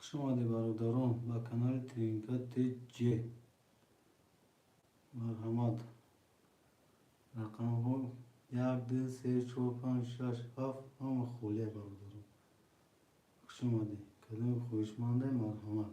خوش آمدی برادران به کانال ترینکات جی. مرحمت. رقم ها 1 2 3 4 5 6 7 همه خولیه برادران. خوش آمدی. کلام خوشمنده مرحمت.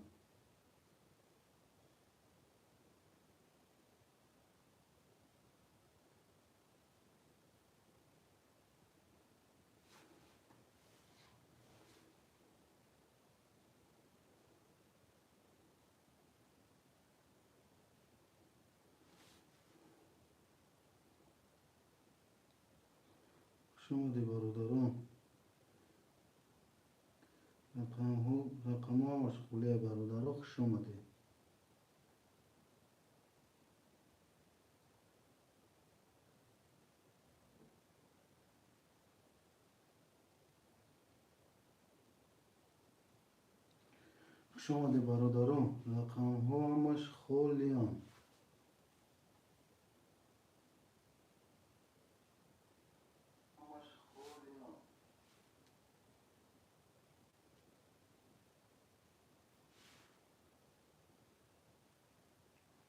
خوش آمدی برادران. رقم ها مشغوله برادران. خوش آمدی. خوش آمدی برادران. رقم ها مشغولیان.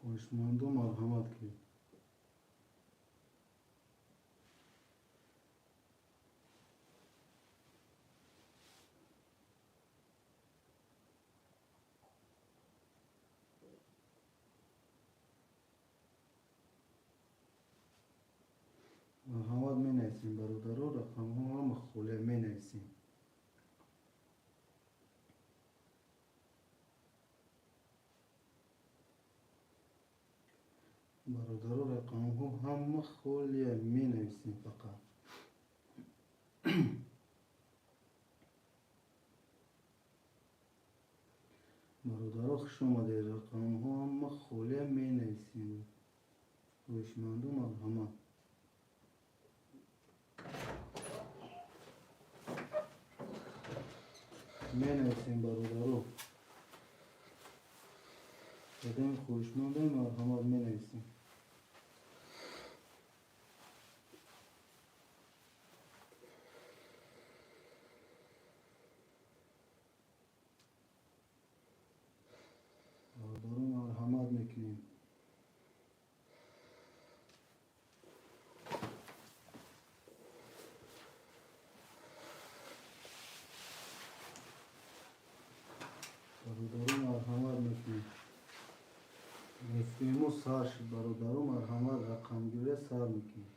خوشمند و مرحمت کی. مرحمت می نیستیم برادران. رقم ها مشغوله می نیستیم. برادران رقم ها هم خالیه می نویسیم فقط. برادران خوش آمده. رقم ها هم خالیه می نویسیم. خوشمند و مرحمت. می نویسیم برادران. بدین خوشمند و مرحمت می نویسیم. برادران مرحمت میکنیم. برادران مرحمت میکنیم. نفریم و سرش برادران مرحمت رقم گیره سر میکنیم.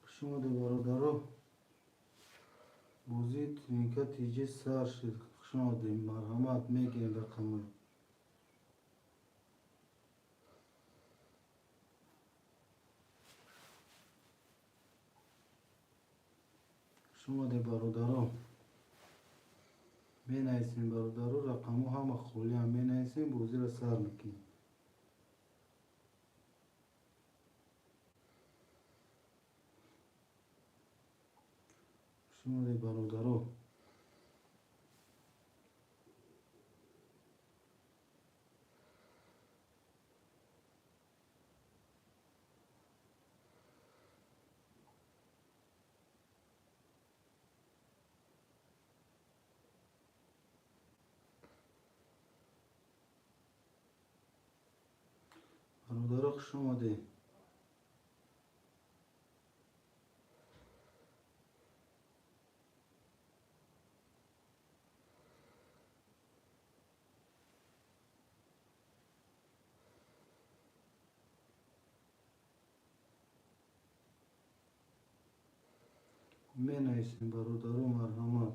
خوش آمده برادران. بازی ترینکات جی سر شد. خوش آمده. مرحمت میگیم رقم ها. خوش آمده برادران. می نویسیم برادران. رقم ها همه خالی هم می نویسیم. بازی را سر میکنیم. خوش آمده برادران. برادران خوش آمده. می نویسیم برادرو مرحمت.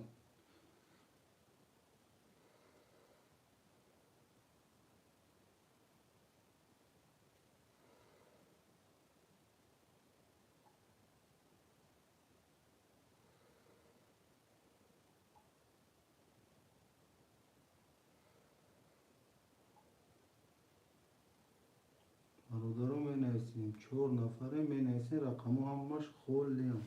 برادرو می نویسیم 4 نفره می نویسیم رقمو همش خولیم.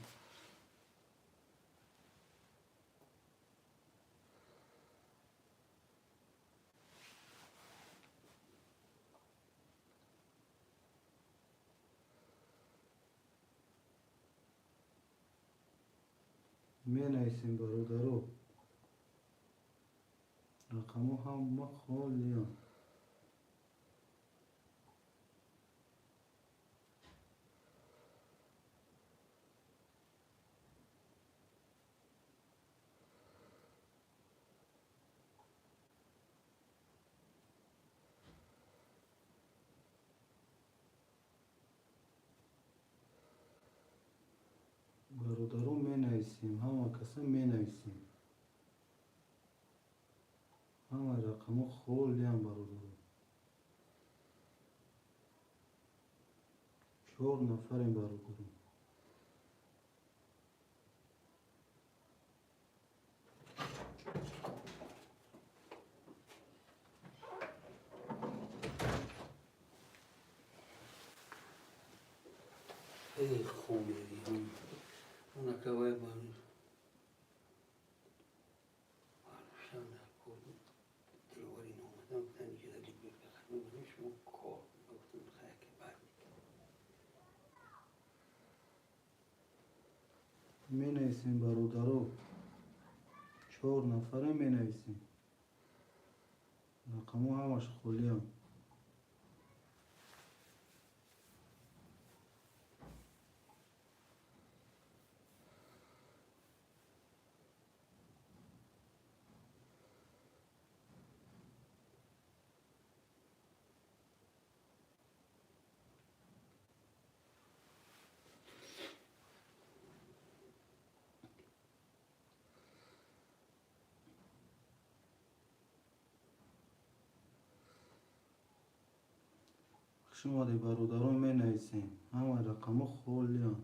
می نویسیم برادرو رقمو همه خولیم. برادرو می نویسیم همه کسا می نویسیم همه رقمو خولیم برادرو. 4 نفریم برادرو. خیلی خوبه دیگه اون که باید من شم در کل دلواری نامدم بودن اینجا دلی بکنم من شما کار گفتم خیلی که بعد می نویسیم برادرو 4 نفره می نویسیم رقمو همش خولیم. شما دی برادرو می نویسیم همه رقمو خولیم.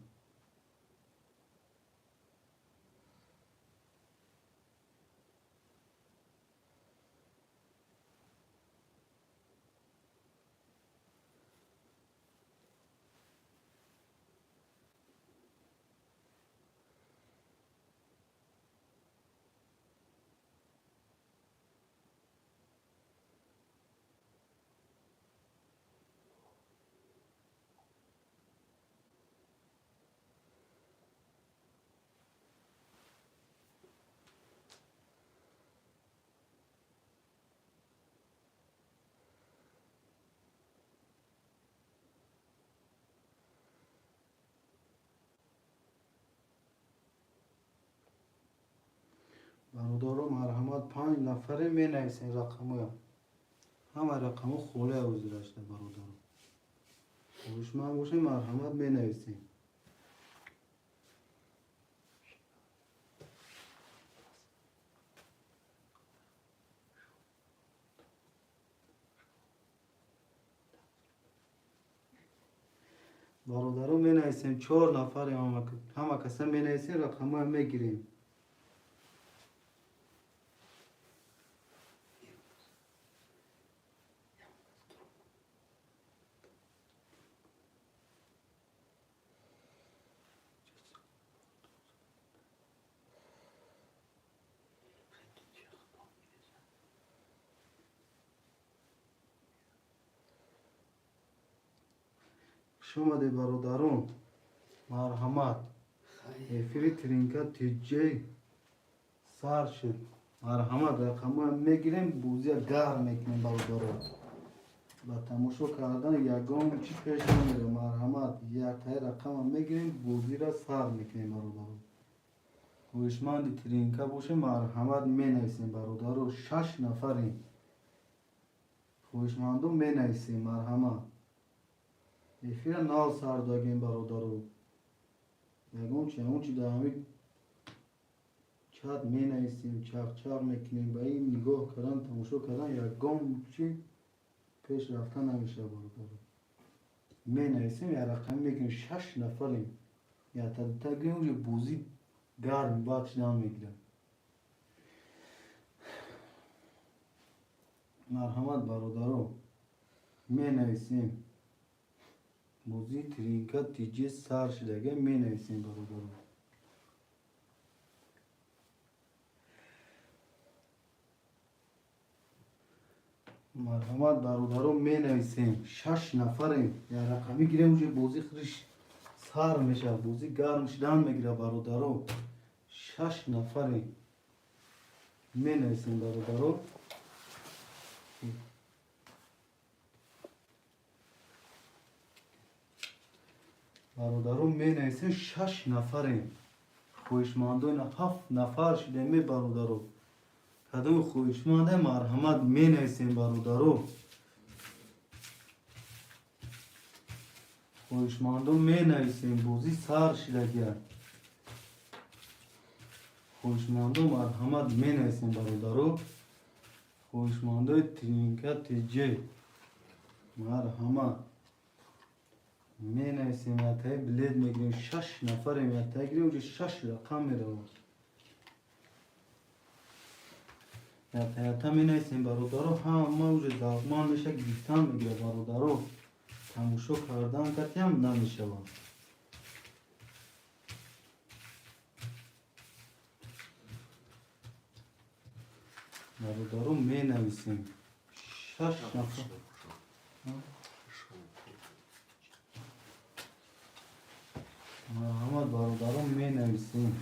برادرو مرحمت 5 نفره می نویسیم رقمو همه رقمو خوله وزیرشته برادرو. هوشمند باشیم مرحمت می نویسیم. برادرو می نویسیم 4 نفر همه کسا می نویسیم رقمو هم می گیریم. شما دی برادرون مرحمت افری ترینکا تیجه سر شد مرحمت رقمو هم میگیریم بوزی گرم میکنیم برادرو. با تماشا کردن یگان چی پیش نمیره مرحمت یک تای رقم هم میگیریم بوزی را سر میکنیم برادرو. هوشمند ترینکا باشه مرحمت می نویسیم برادرو 6 نفریم هوشمندو می نویسیم مرحمت افیر نال سر داگیم برادرو. یگان چی همون چی در همین چاد می نویسیم چاق چاق میکنیم به این نگاه کردن تماشا کردن یک گام چی پیش رفتن نمیشه برادر. می نویسیم یک رقم میگیم 6 نفریم یا تا گیم بوزی گرم بخش نام میگیرم. مرحمت برادرو می نویسیم بوزی ترینکا تیجی سر شدگه می نویسیم برادرو. مرحمت برادرو می نویسیم 6 نفریم یا رقمی گیریم اونجا بوزی خریش سر میشه بوزی گرم شدن میگیره برادرو. 6 نفریم می نویسیم برادرو. برادرو می نویسیم 6 نفریم خویشمندان 7 نفر شده می برادرو. کدوم خویشمنده مرحمت می نویسیم برادرو. خویشمندان می نویسیم بوزی سر شدگه خویشمندان مرحمت می نویسیم برادرو. خویشمندان ترینکا تیجه مرحمت می نویسیم یا تایی بلید میگیریم 6 نفریم یا تایی گیریم اونجا 6 رقم می رو یا تایی می نویسیم برادرو. همه اونجا زغمان میشه گیفتن میگیره برادرو. تماشا کردن کتی هم نمیشه برادرو می نویسیم 6 نفر. مرحمت برادرو می نویسیم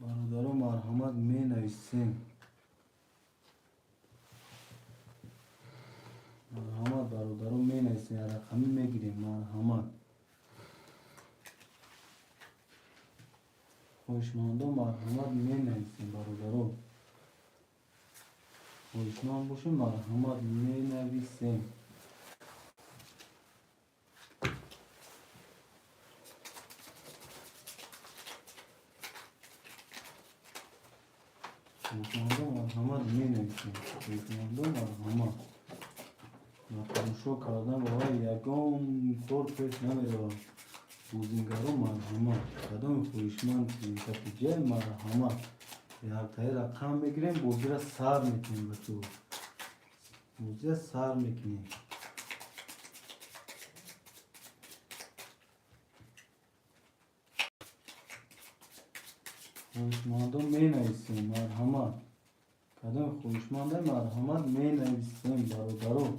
برادرو مرحمت می نویسیم مرحمت برادرو می نویسیم یا رقمی میگیریم مرحمت. خوشمندو مرحمت می نویسیم برادرو. خوشمند باشیم مرحمت می نویسیم. خوشمندو مرحمت می نویسیم. خوشمندو مرحمت نخونشو کردن بابای یکم کار پیش نمیره بوزینگرو مرحمت. کدام خویشمند نتیجه مرحمت یک تایی رقم میگیریم بوزی را سر میکنیم به تو بوزی را سر میکنیم. خویشمندو می نویسیم مرحمت. کدام خویشمنده مرحمت می نویسیم برادرو.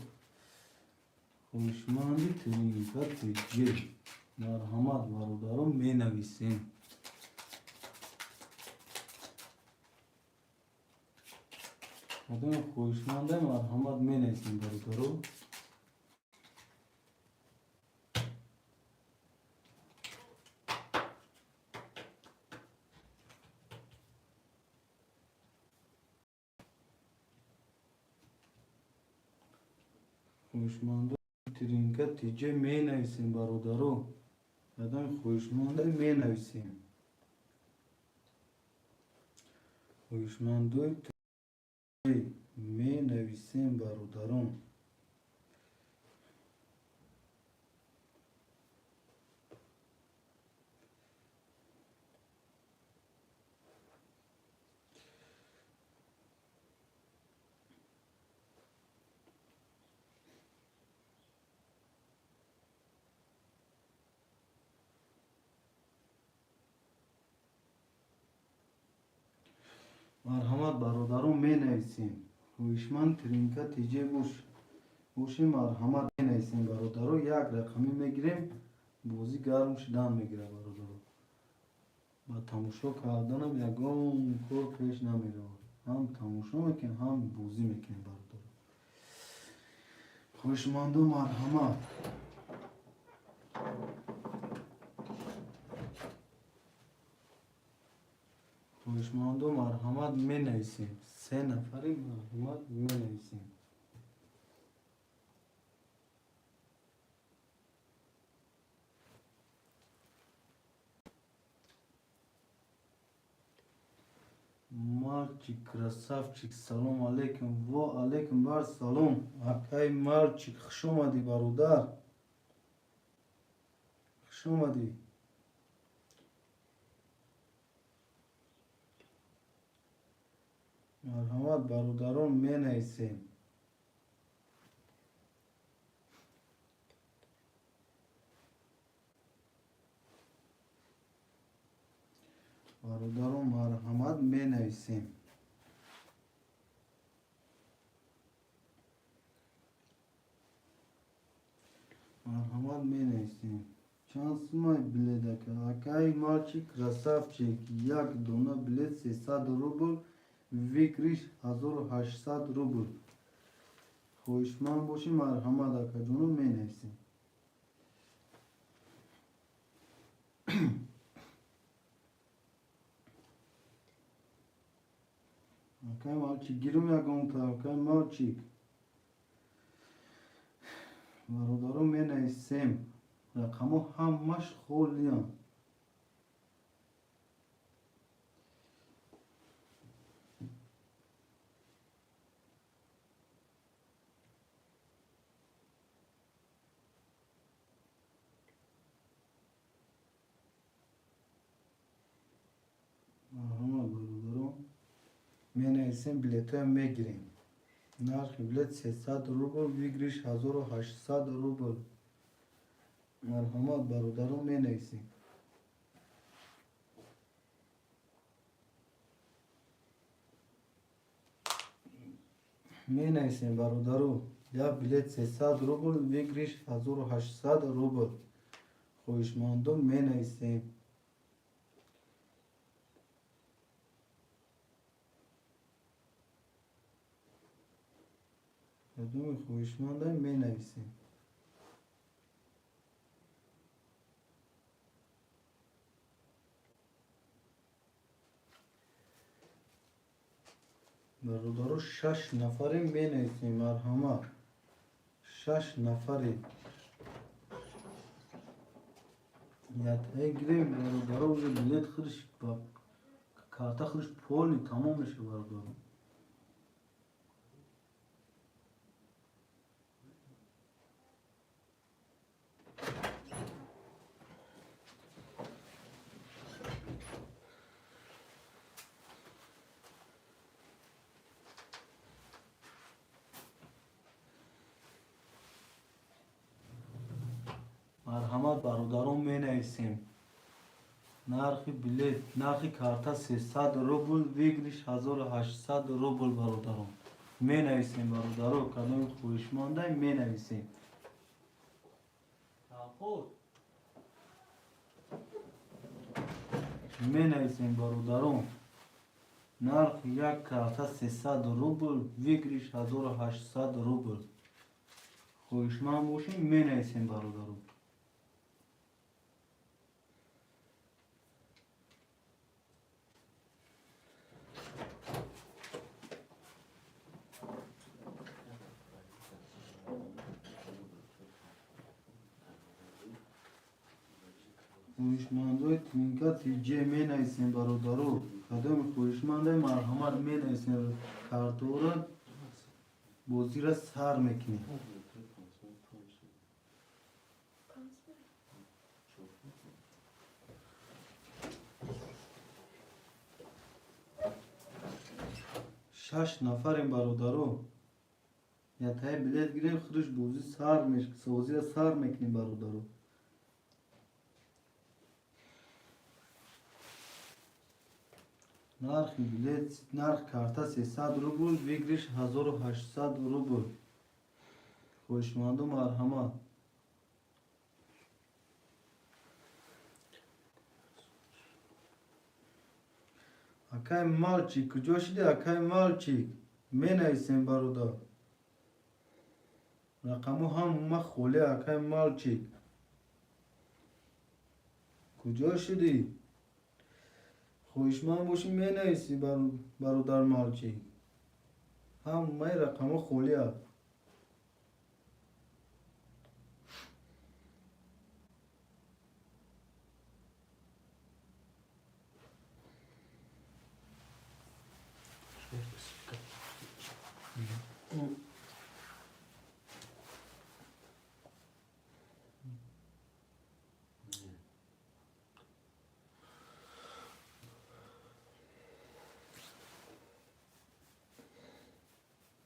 خویشمندی ترینکا تیجه مرحمت برادرو می نویسیم. کدام خویشمنده مرحمت می نویسیم برادرو. خویشمندو ترینکا تیجه می نویسیم برادرو. کدام خویشمنده می نویسیم. خویشمندو تیجه می نویسیم برادرو. مرحمت برادرو می نویسیم. خویشمند ترینکا تیجه بوشی مرحمت می نویسیم برادرو. یک رقمی میگیریم بوزی گرم شدن میگیره برادرو. با تماشا کردنم یکم کار پیش نمیره هم تماشا میکنیم هم بوزی میکنیم برادرو. خویشمندو مرحمت خویشمند و مرحمت می نویسیم. 3 نفری مرحمت می نویسیم. Мальчик, красавчик, салом алейкум. Ва алейкум бар салом. Акай мальчик, хуш омади бародар. Хуш омади. مرحمت برادران می نویسیم. برادران مرحمت می نویسیم. مرحمت می نویسیم. چند سومای بلیده که اکای مالچی کراسافچیک یک دونه بلیت 300 روبل ویکریش 1800 روبل. خوشمند باشی مرحمت اکا جونو می نویسیم. اکای مالچی گیرم یکم تا اکای مالچیک برادرو می نویسیم. رقمو همش خولیان. مرحمت برادرو می نویسیم بلیت های می گیریم. نرخ بلیت 300 روبل ویگریش 1800 روبل. مرحمت برادران می نویسیم. می نویسیم برادرو یا بلیت 300 روبل ویگریش 1800 روبل. خوشمندم می نویسیم. کدوم خوشمندم می نویسیم. برادرو 6 نفری می نویسیم. مرحمت 6 نفری. یه گریم برادرو بلیت خودش با کارت خودش پولی تمام میشه برادرو. مرحمت برادران می نویسیم. نرخ بلیت نرخ کارت 300 روبل ویگریش 1800 روبل برادران می نویسیم. برادران کدام خوشمنده می نویسیم. می نویسیم برادران نرخ یک کارت 300 روبل ویگریش 1800 روبل. خوشمند باشیم می نویسیم برادران. خوشمندای تینکا تیجه می نویسیم برادرو. کدام خوشمنده مرحمت می نویسیم. کارتورا بازی را سر میکنیم. شش نفریم برادرو. یا تای بلیت گیریم خودش بازی سر میشه. بازی را سر میکنیم برادرو. نرخ بلیت نرخ کارت 300 روبل ویگریش 1800 روبل. خوشمند و مرحمت. اکای مالچیک کجا شدی اکای مالچیک می نویسیم برادر. رقمو هم خوله اکای مالچیک کجا شدی. خویشمند باشی می نویسی برادر مالچی. همه رقم خولی هست.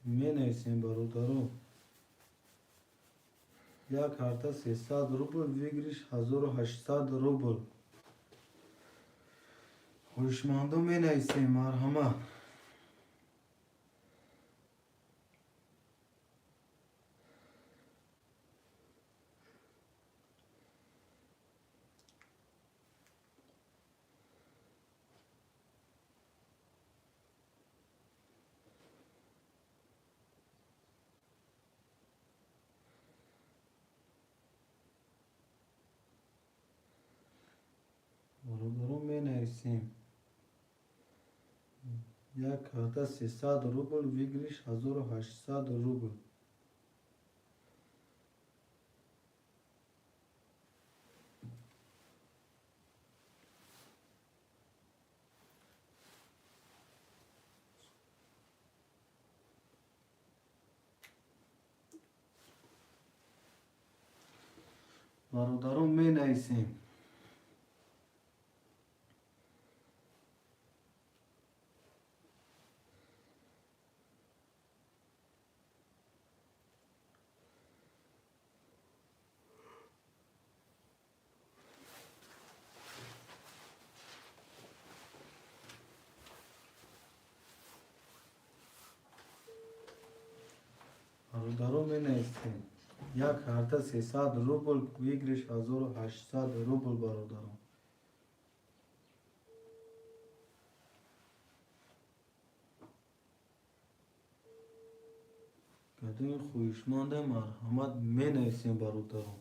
می نویسیم برادرو. یک کارت 300 روبل ویگریش 1800 روبل. خویشمندو می نویسیم مرحمت. برادرو می نویسیم یک کارت 300 روبل ویگریش 1800 روبل. برادرو می نویسیم برادرو می نویسیم یک کارت 300 روبل ویگریش 1800 روبل برادرو. کدوم خویشمند مرحمت می نویسیم برادرو.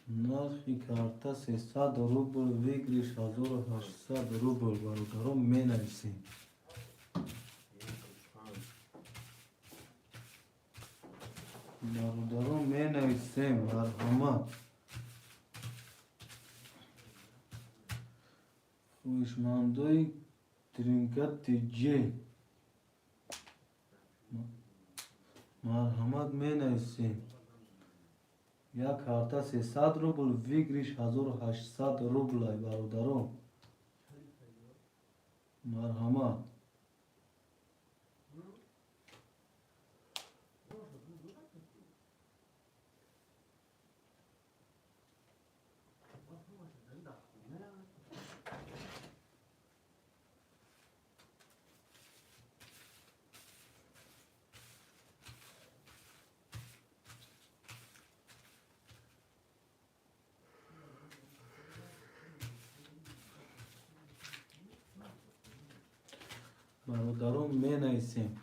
نرخی کارت 300 روبل ویگریش 1800 روبل برادرو می نویسیم. برادرو می نویسیم مرحمت. خویشمندوی ترینکت جی مرحمت می نویسیم یک کارت 300 روبل ویگریش 1800 روبل برادرو مرحمت. برادرو می نویسیم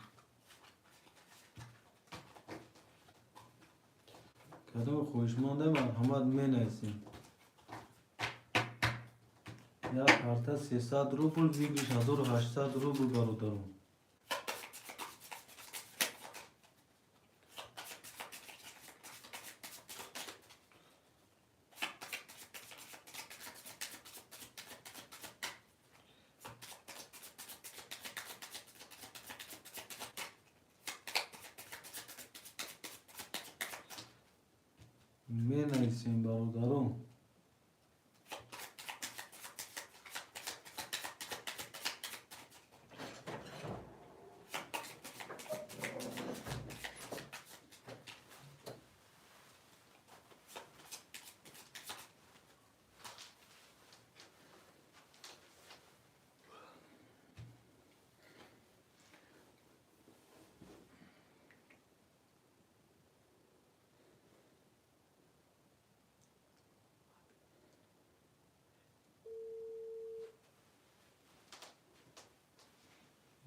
کدوم خویشمند مرحمت می نویسیم یک کارت 300 روبل ویگریش 1800 روبل برادرو. می نویسیم برادرو.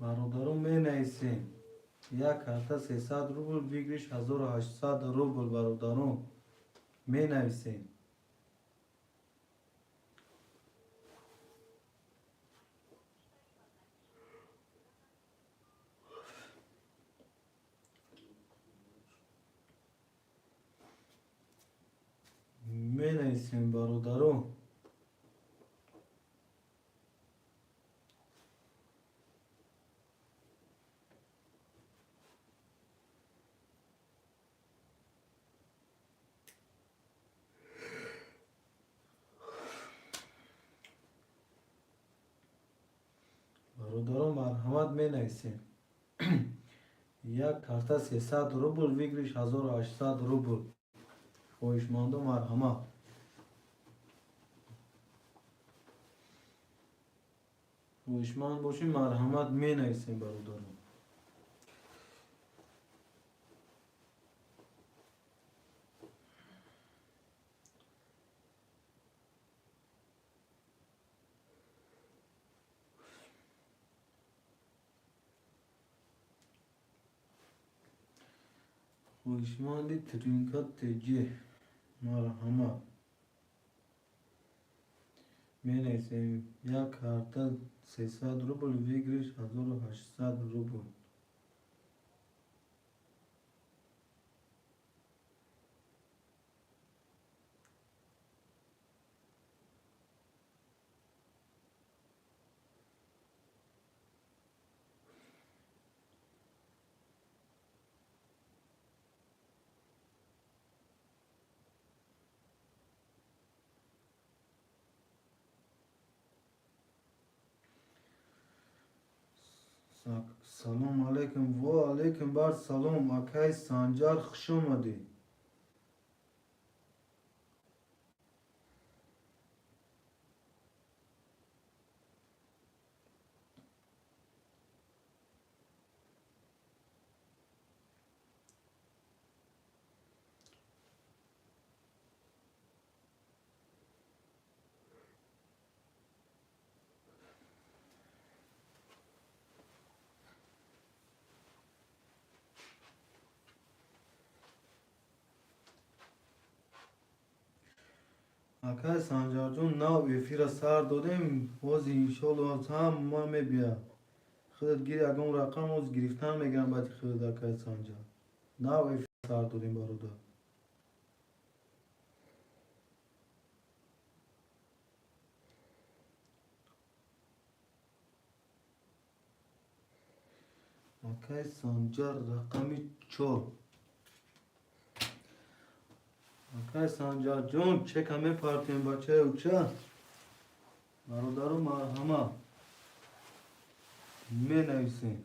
برادرو می نویسیم یک کارت 300 روبل ویگریش 1800 روبل برادرو می نویسیم. менависем бародарон. бародарон марҳамат менависем. Як карта 300 рубл, вигриш 1800 рубл. хоҳишмандум марҳамат. хоҳишманд бошем марҳамат менависем бародарон. хоҳишманди тринка теҷеҳ марҳамат менависем. Як карта 300 рубл, вигриш 1800 рубл. салом алейкум. ва алейкум бар салом. акай Санҷар хуш омадӣ. акай Санҷарҷон, нав эфира сар додем. ҳози иншолло ҳам ма мебия. худат гири ягон рақам ҳоз гирифтан мегирам баъди худат акай Санҷар. нав эфира сар додем бародар. акай Санҷар рақами 4. акай Санҷарҷон, чека мепартем бачаи уча. бародару марҳамат менависем.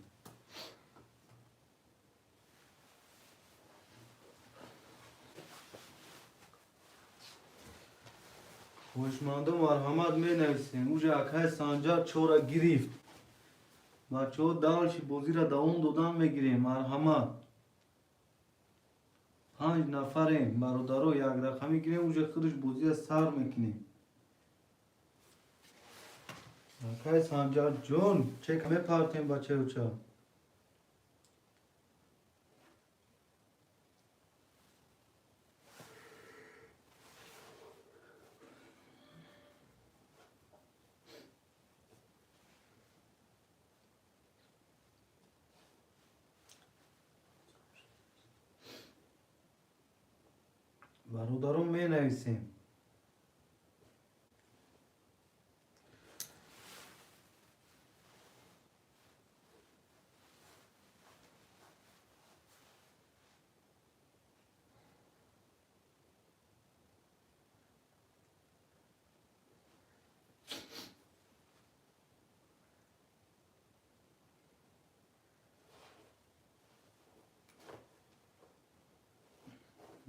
хоҳишмандум марҳамат менависем. уҷа акай Санҷар 4 гирифт. бачаҳо давлши бозира давом додан мегирем. марҳамат. 5 нафарем. бародаро як рақами гирем. уҷа худаш бозия сар мекунем. акай Санҷарҷон, чека мепартем бачаи уча. бародарон менависем.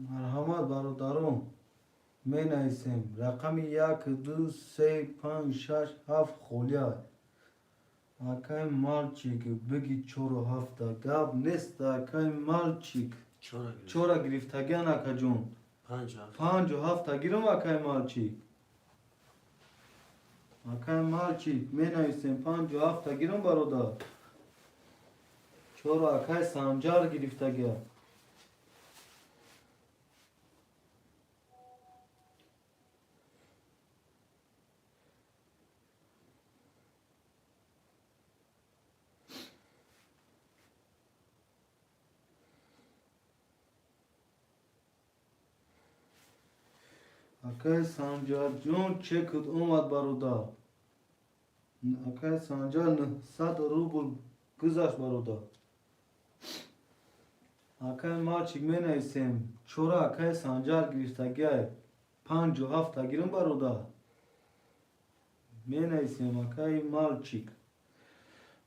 марҳамат бародарон менависем. рақами 1 2 3 5 6 7 холия. акай мальчик биги 4 ҳафта гап нест. акай мальчик 4 гирифтагиан акаҷон. 5 ҳафта гирам акай мальчик. акай мальчик менависем. 5 ҳафта гирам бародар. 4 акай Санҷар гирифтагиан. Akay Sancar John çekut omad baroda. Akay Sancar 900 rubl güzaş baroda. Akay maçık meneysem çora Akay Sancar girişte 5 hafta girin baroda. Meneysem Akay malçık.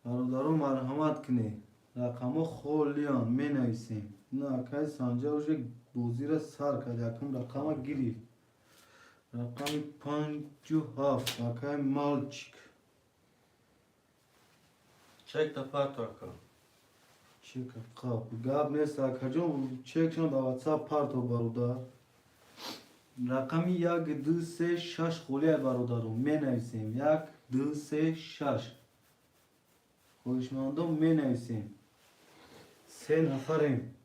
Barodaru marhamat kine. Rakamı kholiyan meneysem. Ne Akay Sancar uje buzira sar kad yakım rakama girir. Rakami 5 Akay malçık. Çek de part akam. Çek kap. Gab nesa kacım çek şunu da WhatsApp parto baroda. Rakami yak 2 şaş kholiya barodaru meneysem. Yak 2 şaş. Konuşmandom meneysem. Sen aferin.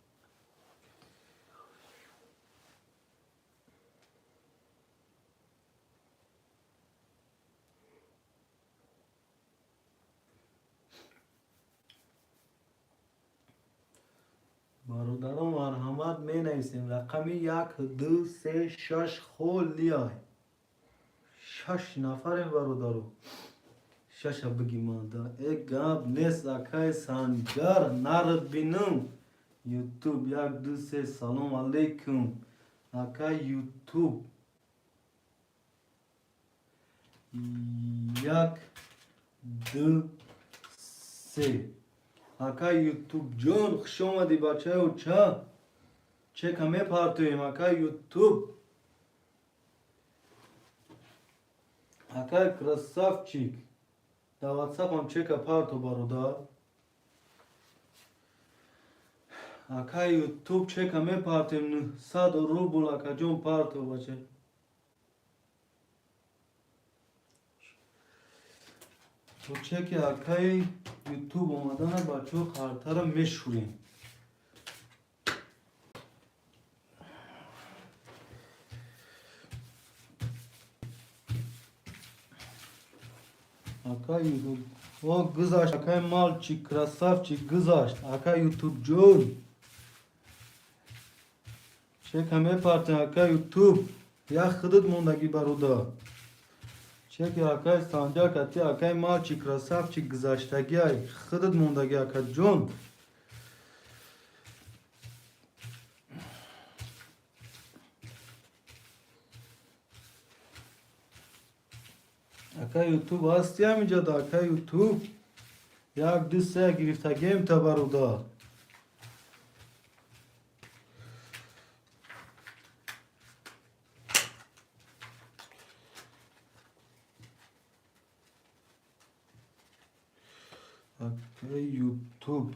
Barodaru marhamat meneysem. Rakami yak 2 şaş kholiya. Şaş nafarin barodaru. Şaşa bigimanda. Gab nes Akay Sancar narad binum. YouTube yak 2 salam aleyküm. Akay YouTube. Yak 2 Akay YouTube John خوش اومدی بچه و چه کمه پارتویم Akay YouTube. Akay красавчик. Da WhatsApp am çeka parto baroda. Akay YouTube çeka me partim 100 rubl akacım parto bache. Bu çeki Akay YouTube olmadan bacho kartara meşhurim. Akay YouTube. O güzaş. Akay malçık, krasavçık, güzaş. Akay YouTube John. Çek hame parti Akay YouTube. Ya xıdıt mondagi baroda. Çek Akay Sancar kati Akay malçık, krasavçık, güzaştagi ay. Xıdıt mondagi Akay John. Akay YouTube hastiyamıca da Akay YouTube. Yak 2 giriftagim tabaruda. Akay YouTube.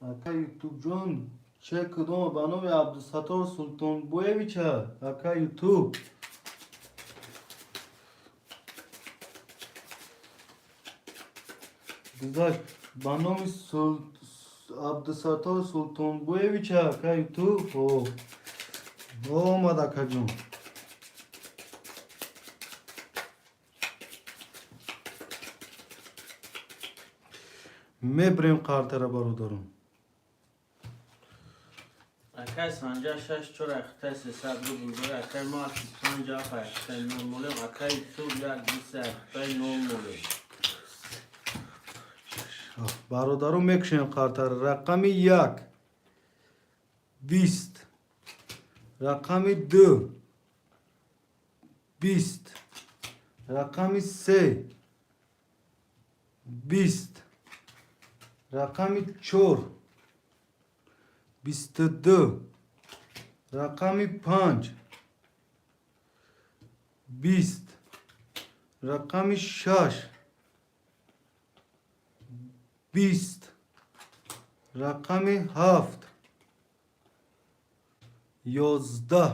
Akay YouTube John. Çek kudoma bano ve Abdüsator Sultan Boyeviç'a. Akay YouTube. Güzel. Bana Abdüsator Sultan Boyeviç'a Akay YouTube. Olmadı akacım. Mebrem kartara barodarum. Akay Sancar şaş çora akhtay 300 rubl. Akay maçık Sancar akhtay normal. Akay YouTube yak 2 akhtay normal. Barodarum mekşen kartara. Rakami yak 20. Rakami 2. 20. Rakami 3. 20. Rakami 4. 22. Rakami 5. 20. Rakami 6. 20. Rakami 7. 11.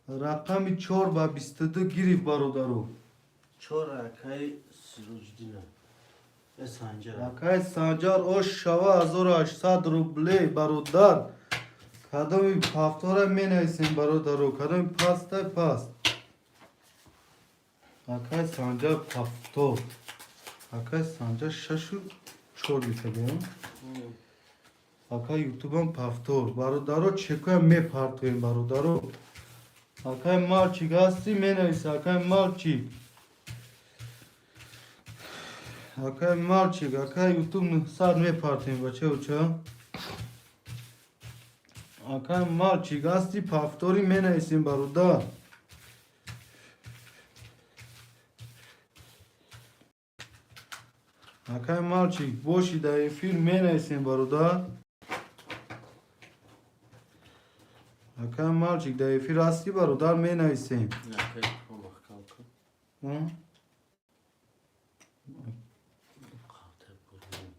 Rakami 4 ba 22 girif barodaru. Çora Akay Sirujdina. Ve Sancar. Akay Sancar o şava 1800 ruble barodar. Kadami haftora menaysin barodaru. Kadami pasta past. Akay Sancar pafto. Akay Sancar şaşı çor bitagem. Akay YouTube'am paftor. Barodaro çekoya me partoyim barodaro. Akay malчик هستی менависи акай малчик. Акай малчик, акай ютуб 900 мепартем бачауча. Акай малчик هستی пафтори менависем бародар. Акай малчик боши дар эфир менависем бародар. Акай малчик дар эфир ҳасти бародар менависем. Акай то махкам кун. Қавта бурун.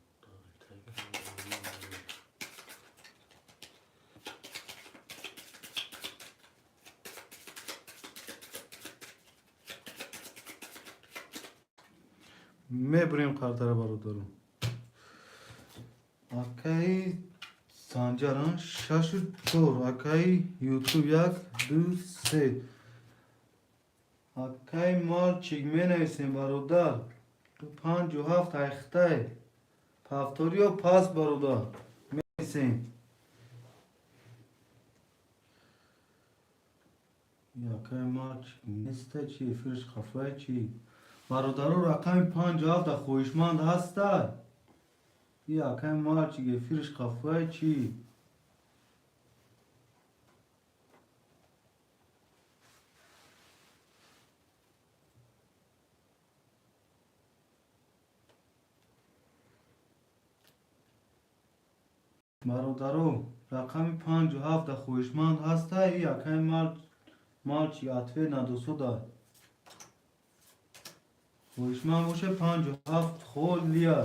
мебурем қартара бародарам. Акай санҷаран 64. Акай ютуб 1 2 3. Акай малчик менависем бародар. 57 айхтай. пафториё пас бародар. менависем. Акай малчик неста чи эфирш хафай чи. бародаро рақами 57 хоҳишманд ҳастай. Акай малчик эфирш хафай чи. бародаро рақами 57 хоҳишманд ҳастай. Акай малчик атве надосода. хоҳишманд боша 57 холия.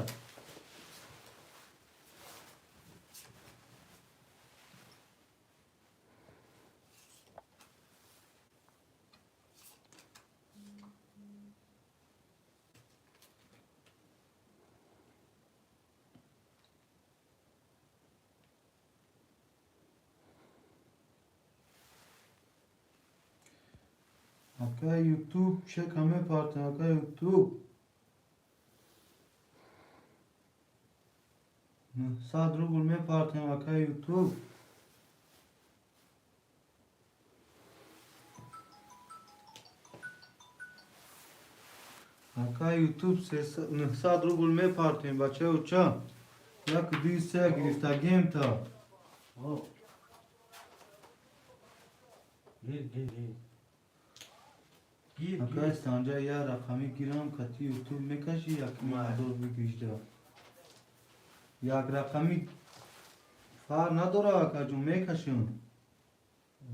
Акай ютуб чек ҳаме партен. Акай ютуб 900 рубл мепартем. Акай ютуб акай ютуб 900 рубл мепартем бачауча. як дисе гирифтагем та. Акай санҷа я рақами гирам кати ютуб мекаши як мадор бигишда. як рақами фар надора акаҷон мекашон.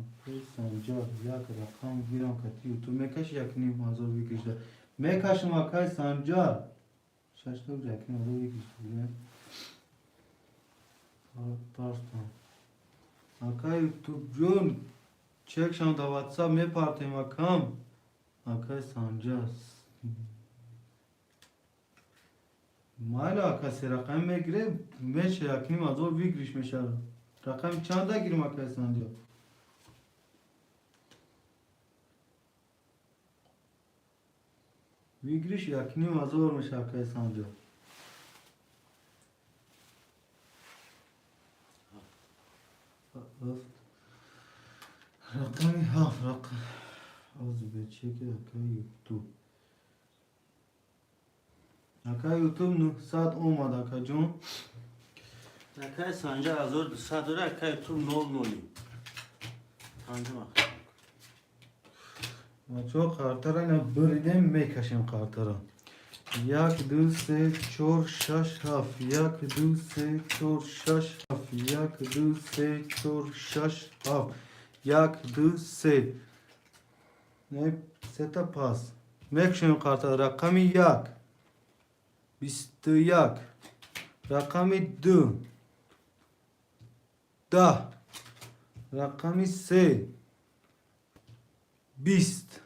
Акай санҷа як рақам гирам кати ютуб мекаши як ним ҳазор бигишда. мекашам акай санҷа 6 як ним ҳазор бигишда. партам. Акай ютуб ҷон чекшам да ватсап мепартем акам. Акай санҷас. майла акай се рақами мегирем меша як ним ҳазор бигириш меша. рақами чанда гирем акай санҷа? бигириш як ним ҳазор меша акай санҷа. рақами 7 рақам азбечеки акай ютуб. акай ютуб 900 омад акаҷон. Акай санҷа 1200 дора. Акай ютуб 00. Санҷа махкам. бачаҳо қартара ина биридем мекашем қартара. 1 2 3 4 6 7. 1 2 3 4 6 7. 1 2 3 4 6 7. 1 2 3 сета пас мекашем қартара. рақами 1 21. рақами 2 10. рақами 3 20.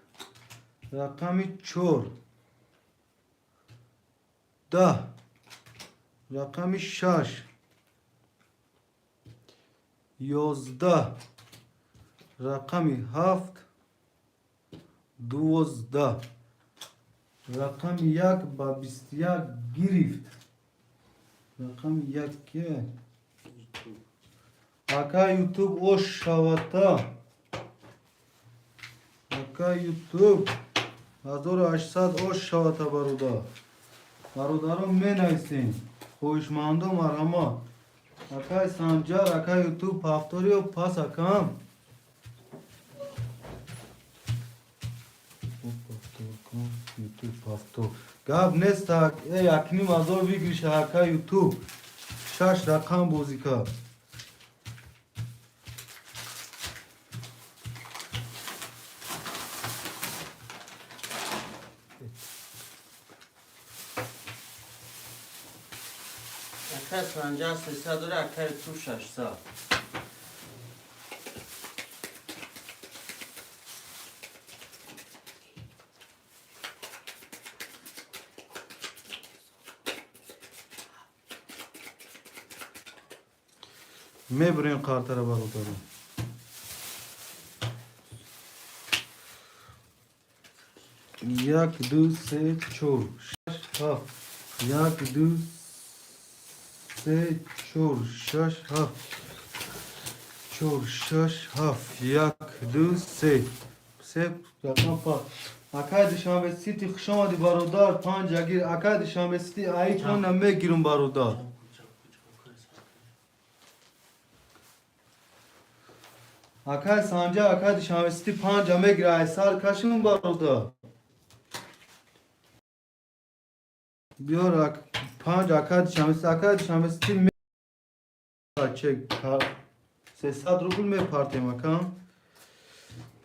рақами 4 10. рақами 6 11. рақами 7 12. рақами 1 ба 21 гирифт. рақами 1 ке? Акай ютуб ош шавата. Ака ютуб 1800 ош шавата бародар. Бародарон менайсин. Хоишмандо марҳамат. Акай Санҷар, акай ютуб пафториё пас акам. ютуб пафтор. Гап нест акни мазор бигиша акай ютуб. 6 рақам бозӣ кард. اکه سنجر 300 داره اکه تو 600. мебурем қартара бародарон. як ду се чор шаш ҳафт. як ду се чор шаш ҳафт. чор шаш ҳафт. як ду се. се рақам пас. акай душанбесити хушомади бародар 5 агир. акай душанбесити айчона мегирум бародар. акай Санҷар, акай душанбесити 5 мегира айсар кашим бародар. بیار 5 акад шамсти чек 300 рубл мепартем акам.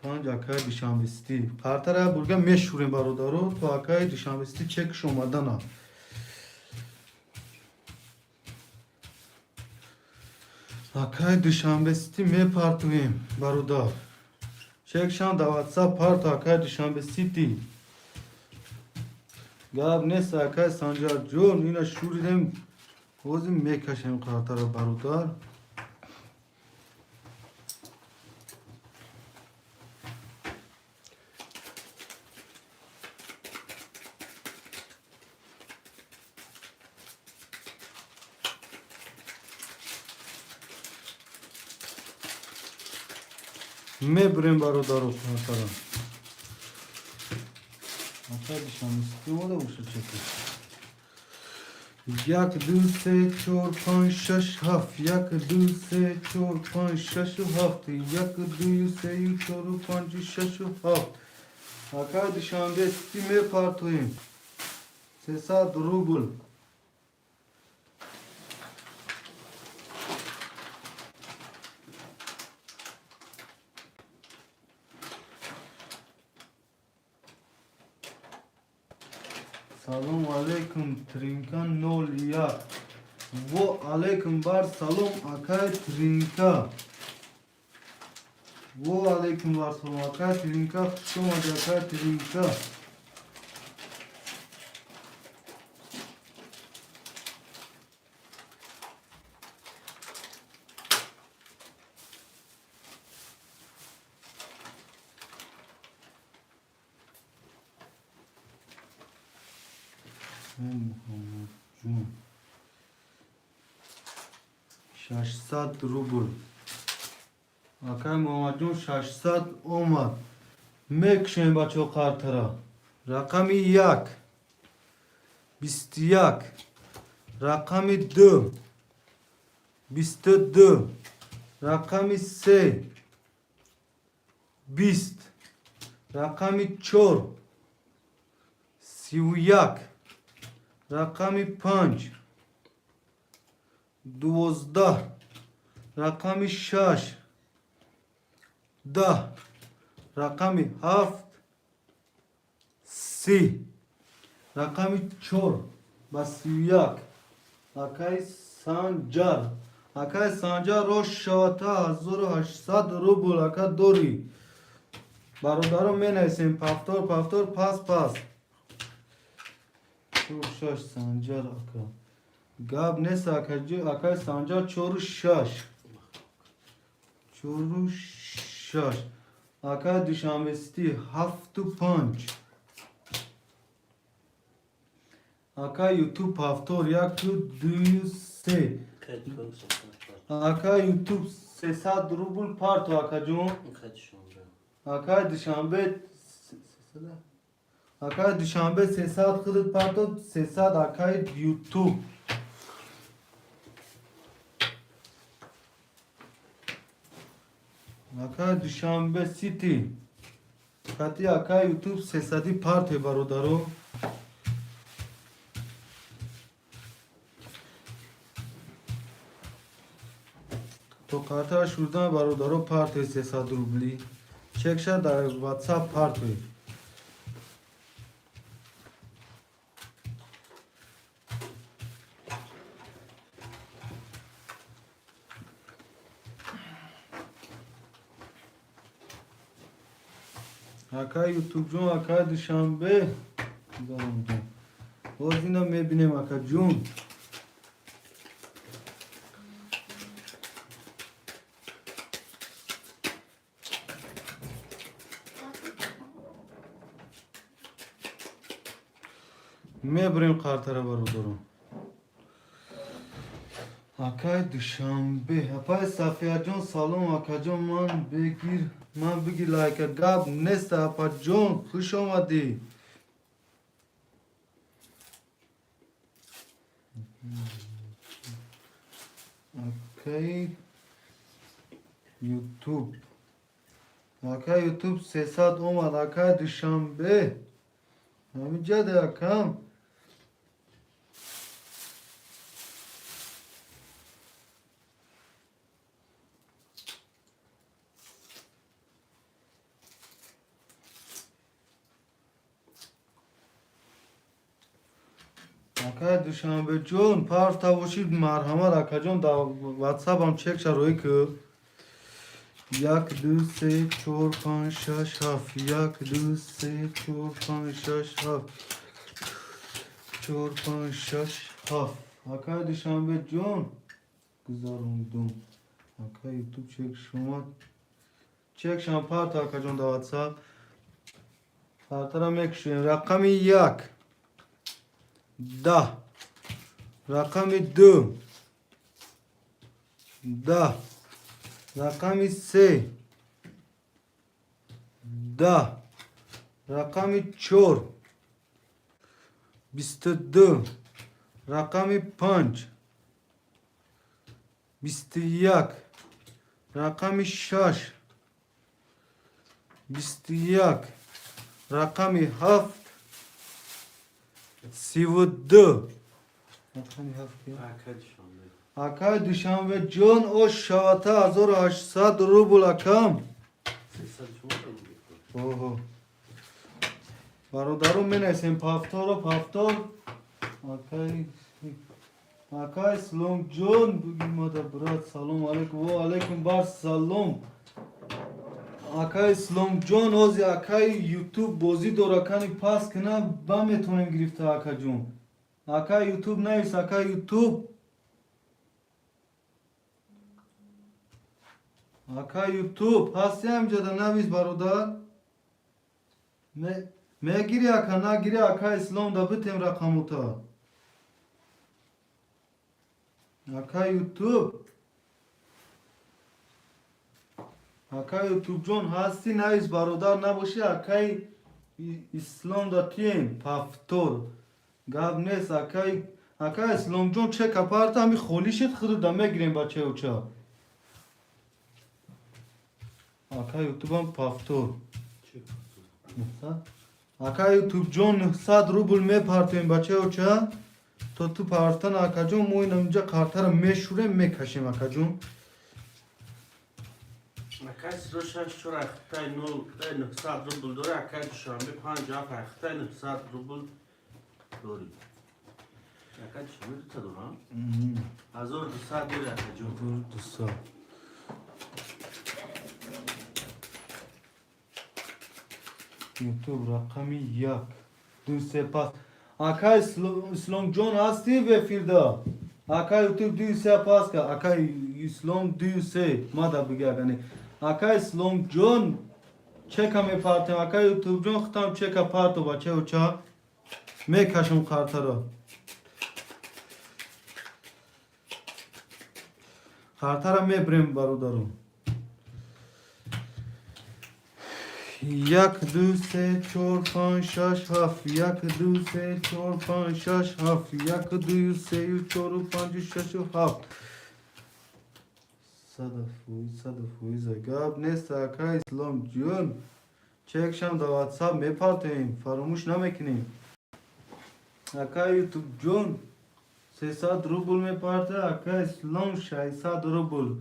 5 акад шамсти партара бурга мешурем бародаро то акад шамсти чек шомадана. акад шамсти мепартуем бародар. чек шам да WhatsApp парт акад шамсти гап нест акай Санҷар ҷон ина шуридем ҳозир мекашем қартара бародар. мебурем бародаро қартара. як ду се чор панҷ шаш ҳафт. як ду се чор панҷ шашу ҳафт. як ду сею чору панҷу шашу ҳафт. акай душанбести мепартоем 300 рубл. салом алейкум тринка 01. во алейкум бар салом акай тринка. во алейкум бар салом акай тринка. хушомади акай тринка. محمد 600 рубл. акай Муҳаммадҷон 600 омад. мекушем бачаҳо қартара. рақами 1 21. рақами 2 22. рақами 3 20. рақами 4 31. рақами 5 12. рақами 6 10. рақами 7 30. рақами 4 ба 31. акай Санҷар. акай Санҷар рош шавата 1800 рубл ака дорӣ. бародарон менависем пафтор пафтор пас пас. шаш Санҷар ака. гап нест акай Санҷар 46. 46. акай душанбести 75. акай ютуб пафтор 1 2 3. акай ютуб 300 рубл парту акаҷон. Akay Dushanbe 300 kılıt pardon 300 Akay YouTube. Akay Dushanbe City. Kati Akay YouTube 300 part barodaro. تو karta şuradan barodaro part 300 rubli. Çekşa da WhatsApp part. Akay YouTube jun Akay Dushanbe. Zaram jun. Ozina mebinem Akay jun. Mebrem kartara barodaro. Akay Dushanbe. Apay Safiya John Salom Akajon man bigir like a gab nesta apa John khush omadi. Akay YouTube. Akay YouTube 300 omad Akay Dushanbe. Hamija de akam. Akay Dushanbe John parta boshid marhamat Akajon da WhatsApp am check sharoy ki 1 2 3 4 5 6 7 1 2 3 4 5 6 7 4 5 6 7 Akay Dushanbe John guzarondum Akay YouTube check shoma check sham part Akajon da WhatsApp partara mek shun raqami 1 10 رقم 2 10 رقم 3 10 رقم 4 22 رقم 5 21 رقم 6 21 رقم 7 32 Akay Dushanbe John o şavata 1800 rubl akam. Oho. Barodarum menesem paftor. Akay Slom John bugün moda brat salam aleyküm ve aleyküm bar salam. Akay Slom John ozi Akay YouTube bozi dorakani pas kına ba metonem girifte Akay John. Akay YouTube neyse Akay YouTube. Akay YouTube hasti amcada naviz barodar. Me giri akana giri Akay Slom da bitem rakamuta. Akay YouTube. Akay YouTube John hasti naviz barodar naboshi Akay İslam da tiyem paftor. Gabnes Akay İslam John çek aparta mi kholishit khud da megirem bache uça. Akay YouTube'am paftor. Akay YouTube John 900 rubl me partem bache uça. To tu partan Akay John moynamca kartara meşhure me kashim Akay John. Akay Sroşaş çora xtay 900 rubl dore Akay Dushanbe 50 xtay 900 rubl dori. Akay Dushanbe ta dora. 1200 dori Akay John. Dusa. YouTube rakami yak. Duse pas. Akay İslam John hasti ve firda. Akay YouTube duse pas ka. Akay İslam duse mada bigagani. Akay İslam John çeka me partem. Akay YouTube John xtam çeka parto bache uça. Me kaşım kartara. Kartara me brem barodarum. یک دو سه چهار پنج شش هفت یک دو سه چهار پنج شش هفت یک دو سه چهار پنج شش هفت صدفوی زگاب نیست اکا اسلام جون چکشم در واتساپ میپرتیم فراموش نمیکنیم اکا یوتیوب جون 300 روبل میپرته اکا اسلام 600 روبل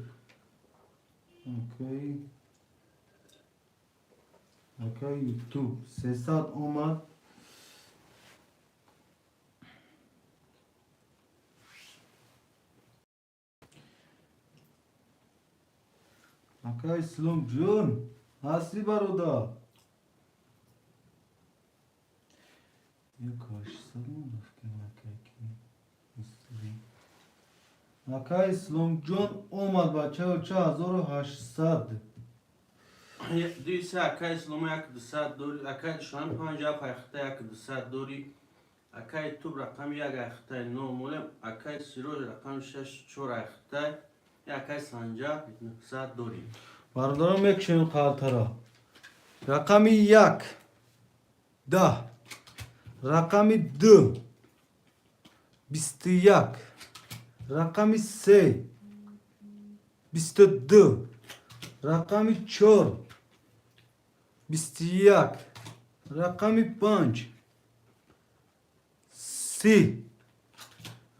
اکا یوتیوب 300 اومد اکا اسلام جون هستی برادر اکا اسلام جون اومد بچه ها 4800 دویسه اکای اسلام یک 200 دوری اکای دشمن 50 اخته یک 200 دوری اکای توب رقم یک اخته 9 مولم اکای سیروز رقم 6 4 اخته اکای سنجا 900 دوری برادران میکشیم قلترا رقم 1 10 رقم 2 21 رقم 3 22 رقم 4 21 رقم 5 30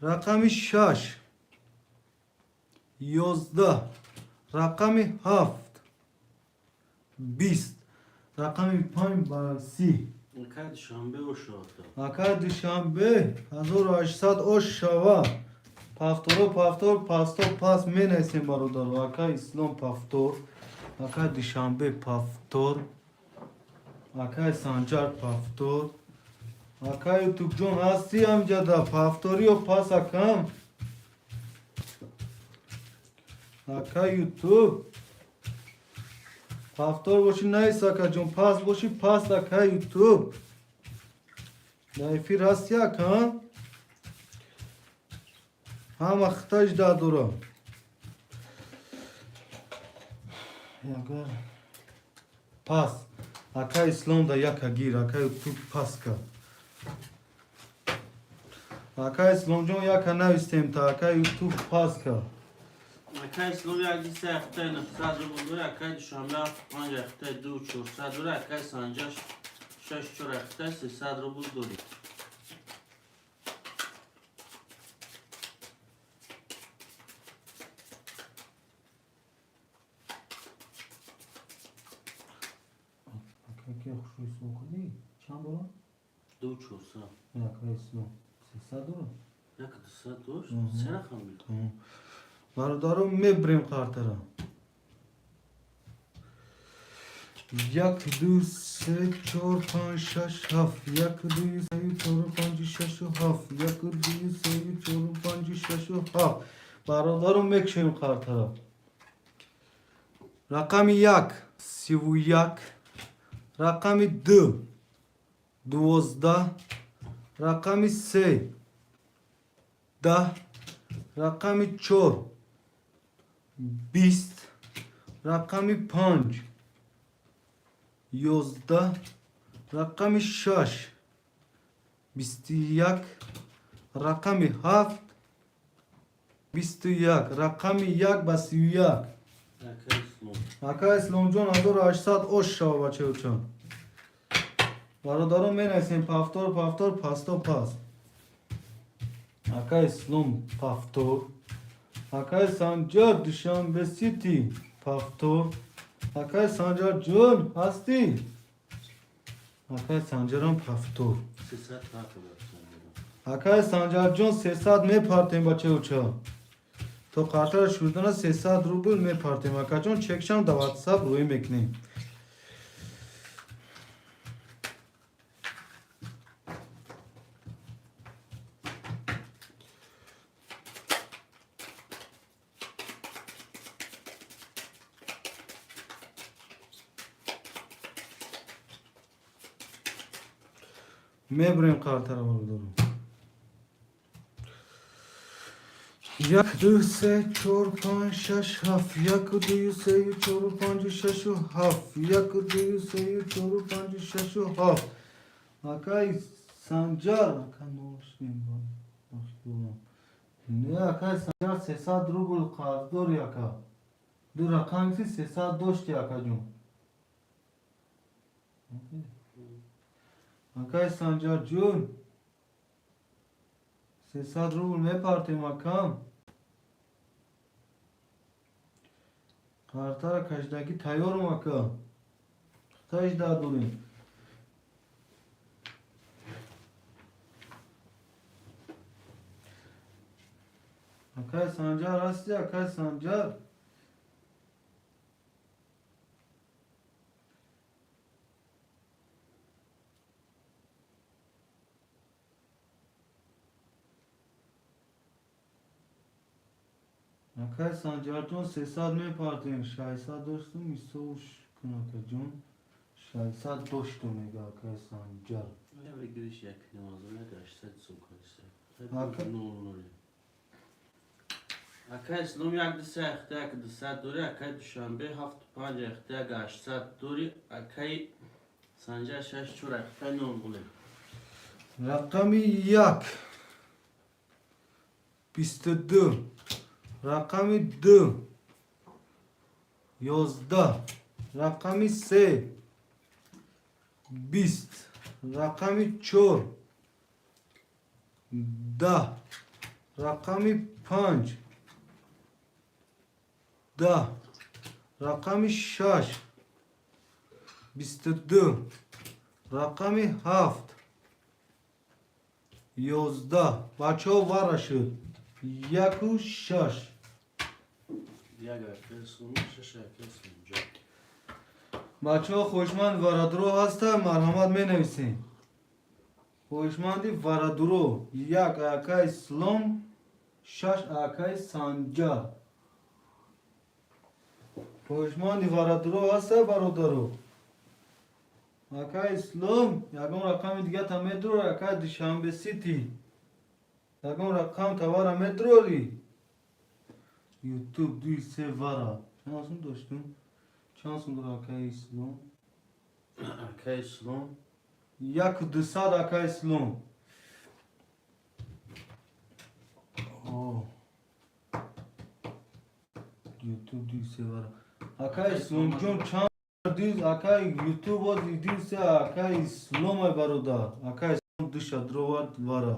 رقم 6 11 رقم 7 20 رقم 5 با 30 اکای دشنبه و شاده اکا دوشنبه 1800 اوش شوا پافتور پاس می نیستیم برادر اکا اسلام پافتور اکا دوشنبه پافتور اکا سنجر پافتور اکا یوتیوب جون هستی امجده پافتوری و پاس اکم اکا یوتیوب پافتور باشی نیست اکا جون پاس باشی پاس اکا یوتیوب در افیر هستی اکا هم اختش دادورا اگر پاس اکا اسلام دا یک گیر اکا یوتیوب پاس که اکا اسلام جون یک نوستیم تا اکا یوتیوب پاس که اکای اسلام یک دیسه اخته 900 روبل دوری اکای دشنبه 5 اخته 2 400 دوری اکای سنجا 6 4 اخته 300 روبل دوری اکا خوشوی سوکنی چند دورا؟ 2 400 اکا اسلام 300 دورا یک 200 دوش سه رقم بیده برادرم میبریم قرطره یک دو سه چهار پنج شش هفت یک دو سه چهار پنج شش هفت یک دو سه چهار پنج شش هفت برادرم میکشیم قرطره رقم 1 31 رقم 2 12 رقم 3 10 رقم 4 20 رقم 5 11 رقم 6 21 رقم 7 21 رقم 1 با 31 اکای اسلام اکا اسلام جون 1800 اوش شوا بچه اوچان برادرم می نیستیم پافتور پاستا پاس اکا اسلام پافتور اکا سنجر دوشنبه سیتی پافتور اکا سنجر جون هستی اکا سنجرم پافتور 300 فرق اکا سنجر جون 300 می پارتیم بچه اوچان تو قطر شدن 300 روبل می پارتیم اکا جون چکشم در واتساپ روی میکنیم میبریم قرطره رو دارم یک دو سه چهار پنج شش هفت یک دو سه چهار پنج شش و هفت یک دو سه چهار پنج شش و هفت اکای سنجر اکای نوشتیم نه اکای سنجر 300 روبل قرضدار یکا دو رقمسی 300 داشتی اکا جون اکای سنجر جون 300 روبل میپارتیم اکام قرطار کشدگی تیارم اکا تایش دادوریم اکای سنجر هستی اکای سنجر اکای سنجر جون 300 میپارتیم 600 داشتم میسوش کناکا جون 600 داشتم میگه اکای سنجر نه بگیرش یک نمازو نگشته سو کنیسته اکا اکای اسلام یک دسته اخته یک دسته دوری اکای دوشنبه 75 اخته یک 800 دوری اکای سنجر 6 چور اخته نون بوله رقمی یک 22 رقمی 2 11 رقمی 3 20 رقمی 4 10 رقمی 5 10 رقمی 6 22 رقمی 7 11 بچه ها وره شد 1 و 6 یک اکای اسلام 6 اکای سنجر بچه ها خوشمند وردرو هسته مرحمت می نویسیم خوشمندی وردرو 1 اکای اسلام 6 اکای سنجر خوشمندی وردرو هسته برادرو اکای اسلام یکم رقم دیگه تا میدرو اکای دوشنبه سیتی یکم رقم تا وره میدرولی یوتیوب دوی سه وره چند داشتیم چند داره اکای اسلام اکای اسلام 1200 اکای اسلام اوه یوتیوب دوی سه وره اکای اسلام جون چند دیز اکای یوتیوب ها دیدیم سه اکای اسلام های برادر اکای اسلام دو شدرو وره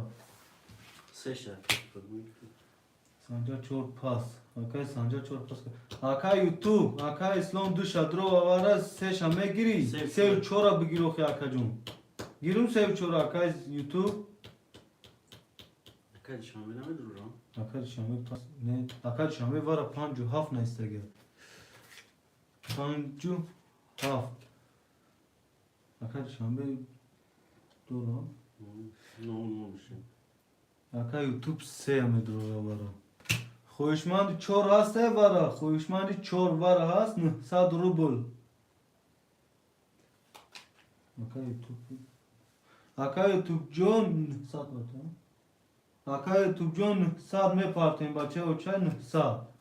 3 شد سنجا چور پاس اکای سنجا چور پاس اکای یوتیوب اکای اسلام دو شدرو وره سه شمه گیری سه و چورا بگیرو خی اکا جون گیرم سه و چورا اکای یوتیوب اکای دوشنبه نمیدرو را اکای شمه پاس نه اکای شمه وره 5 و 7 نیستگه 5 و 7 اکای شمه دو را نون میشه اکای یوتیوب سه همه درو وره خویشمند چور هسته وره خویشمند چور وره هست 900 روبل اکای یوتیوب جون 900 باتن اکای یوتیوب جون 900 میپارتیم بچه و چه 900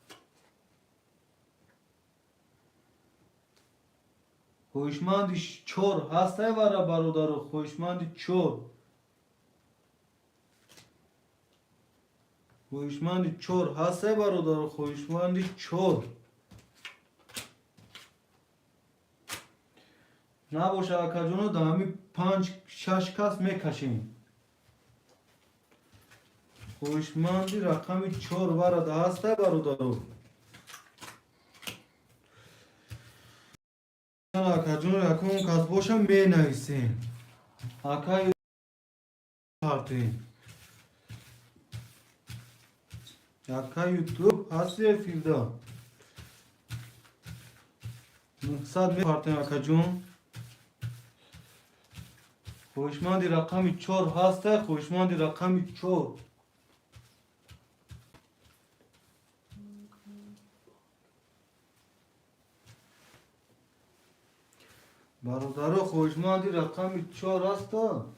خویشمند چور هسته وره برادر خویشمند چور خویشمند چور هسته برادر خویشمند چور نباشه اکا جونو دا همی 5-6 کس میکشیم خویشمندی رقم 4 ورده هسته برادر اکا جون رقم کس باشه می نویسیم اکا پارتیم اکا یوتیوب هستی فیلدا 900 می پارتیم اکا جون خوشمندی رقم 4 هسته خوشمندی رقم 4 برادر خوشمندی رقم 4 هسته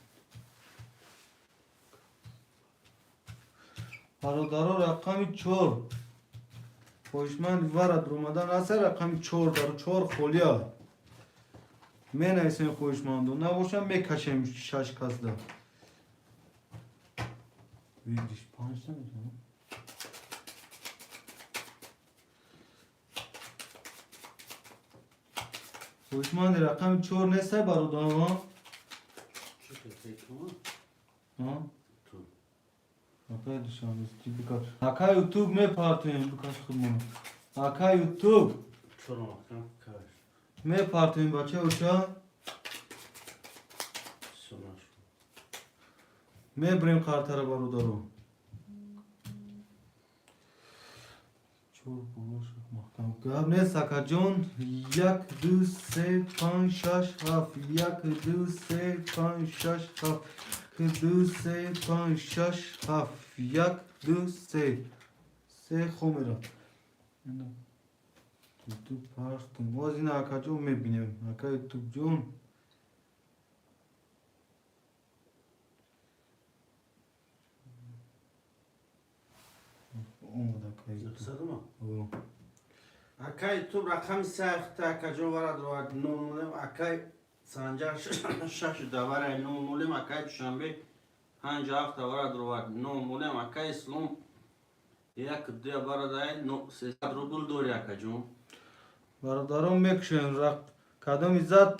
برادرها رقم 4 خوشمند ورد رومدن از رقم 4 در 4 خولیا می نیسیم خوشمند و نباشم میکشیم 6 کس ده ویدیش 5 نمیتونم خوشمند رقم 4 نیست برادرها چه کسی تو؟ ها تو. Акай душамисти бикаш. Акай YouTube мепартоим бикаш худмон. Акай YouTube چرا مکن کاش мепартоим бача уша سناش мебрем картара бародаро. Чор болош махкам. Гап не сакаҷон 1 2 3 5 6 7 1 2 3 5 6 7 2 3 5 6 7 1 2 3 3 хомера. YouTube паштум. Боз ин акаҷон мебинем. Ака YouTube ҷон. омад ака YouTube. صدمه О. اکای تو رقم سخت کجا ورد رو نونولم اکای سنجر شش دوره نونولم اکای شنبه 5 هفته ورد رو نونولم اکای اسلام یک دو برادر 300 روبل دوری اکجون برادران میکشن کدام زد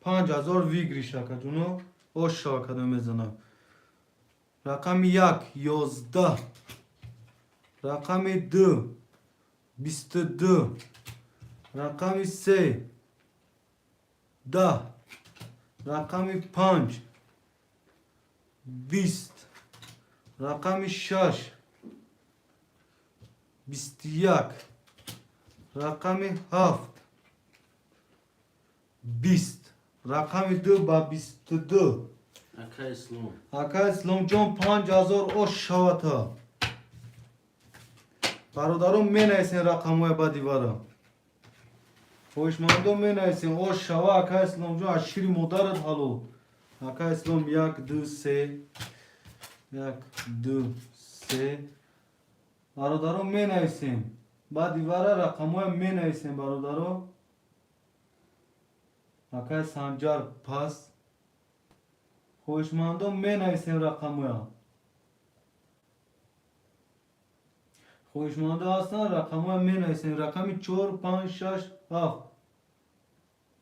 5000 ویگریش اکجونو اوشا کدام میزنم رقم 1 11 رقم 2 22 رقم 3 10 رقم 5 20 رقم 6 21 رقم 7 20 رقم 2 با 22 اکای اسلام اکا اسلام جان 5000 اوش شواتا برادرم می نیسین رقم های با دیوارا خوشمندم می نیسین اوش شوا اکا اسلام جان اشیری مدارد حالو اکا اسلام 1 2 3 1 2 3 برادرم می نیسین با دیوارا رقم های می نیسین برادرم اکا سنجار پس خوشمندم می نیسین رقم های خوشمنده هستن رقم های می نیسین رقم 4 5 6 7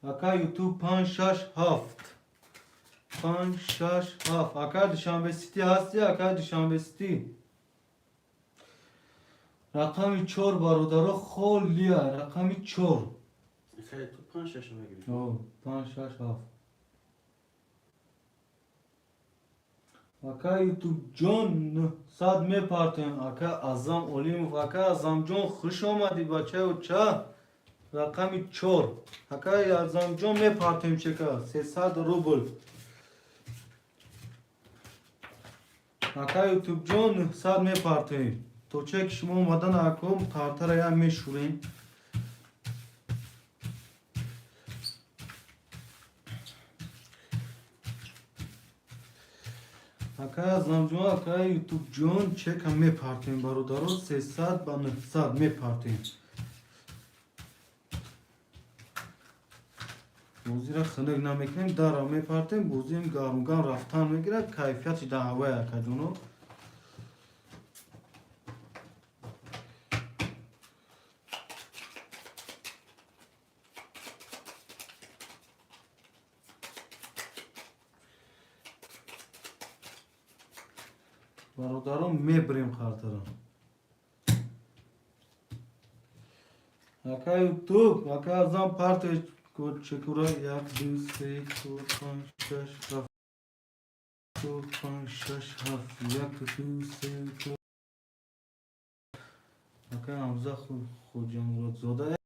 اکا یوتیوب 5 6 7 5 6 7 اکا دوشنبه سیتی هستی اکا دوشنبه سیتی رقم 4 برادرها خیلیه رقم 4 اکای تو 5 6 میگیری او 5 6 7 اکا یوتیوب جان صد می پارتیم اکا ازم اولیموف اکا ازم جان خوش آمدی بچه و چه رقم 4 اکا ازم جان می پارتیم چکا 300 روبل اکا یوتیوب جان صد می پارتیم تو چه که شما اومدن اکم تارتر یا می شوریم اکا ازم جان اکا یوتیوب جان چه که می پارتیم برادرو 300 با 900 می پارتیم بوزی را خنک نمیکنیم در می پارتیم بوزی هم گرم رفتن میگیره کیفیت دعوه اکا جانو برادرم میبریم خاطرم اکا یوتیوب اکا ازم پارت کد چکورا 1 2 3 4 5 6 7 4 5 6 7 1 2 3 4 اکا همزه خود جمهورات زاده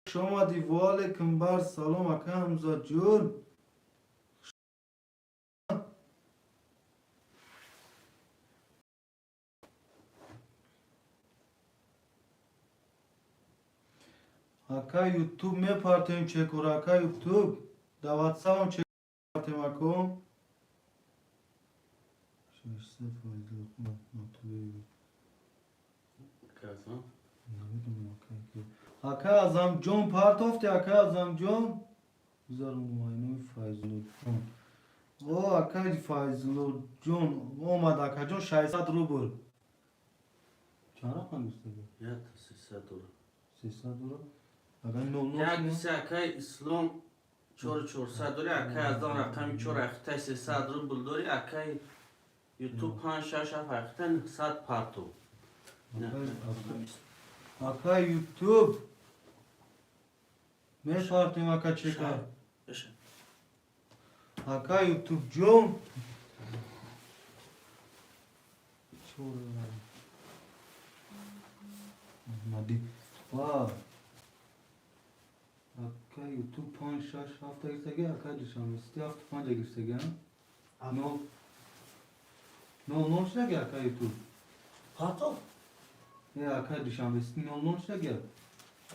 شما دیوال کمبر سلام اکا همزه جون اکا یوتیوب می پارتیم چکور اکا یوتیوب دا واتساپ هم چکور پارتیم اکو 600 faiz lokma notu Kazan. نمیدونم اکا ازم جون پارتوفتی اکا ازم جون بذارم ماینوی فایزلو جون او اکا فایزلو جون اومد اکا جون 600 روبل چند رقم میستگه؟ Ya da 300 dolar. 300 دلار اگر نو نو Ya شنو kisi akay İslam çor 400 dolar akay azdan rakam çor akta 300 rubl dori akay YouTube han şaşa fakten 100 parto. اکا یوتیوب نه پارتیم اکا چکار Yaşa. اکا یوتیوب جون چور مادی واه اکا یوتیوب 5 6 هفته گرسگه اکا دوشم استی هفته 5 گرسگه نو نو شده اکا یوتیوب Parto. نه اکا دوشم استی نو شده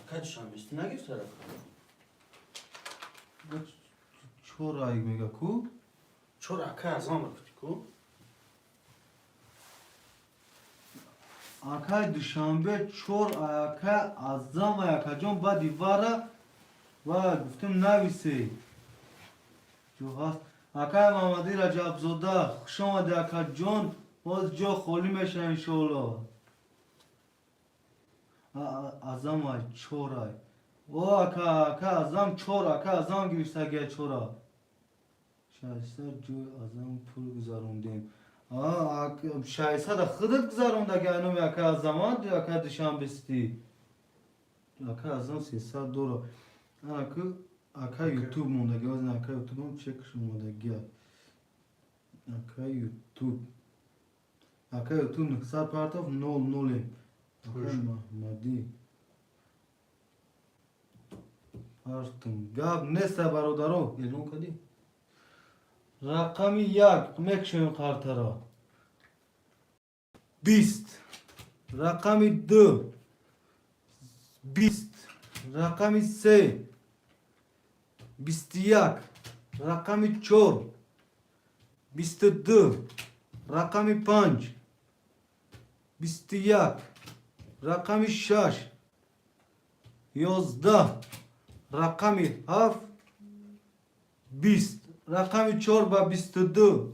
Akay düşen üstüne gir taraf. چور آیگ میگه کو Çor akay azdan baktık. Akay Duşanbe çor ayaka azam ayaka jon ba divara va guftum navisi jo hast akay Mamadi Rajabzoda xush omade aka jon boz jo kholi meshan inshallah azam ay çor ay o aka azam çor aka azam girsage çora şahser jo azam pul guzarundim شایسته خودت گذارونده که اینو یکا زمان یکا دشان بستی یکا ازم 300 دلار اکا یوتیوب مونده گه وزن اکا یوتیوب هم چکش مونده گه اکا یوتیوب 900 پارتاف 00 اکا محمدی پارتم گاب نسته برادرو گلون کدی رقمی یک مکشیم قرطرا 20 رقمی 2 20 رقمی 3 21 رقمی 4 22 رقمی 5 21 رقمی 6 11 رقمی 7 20 رقمی 4 با 22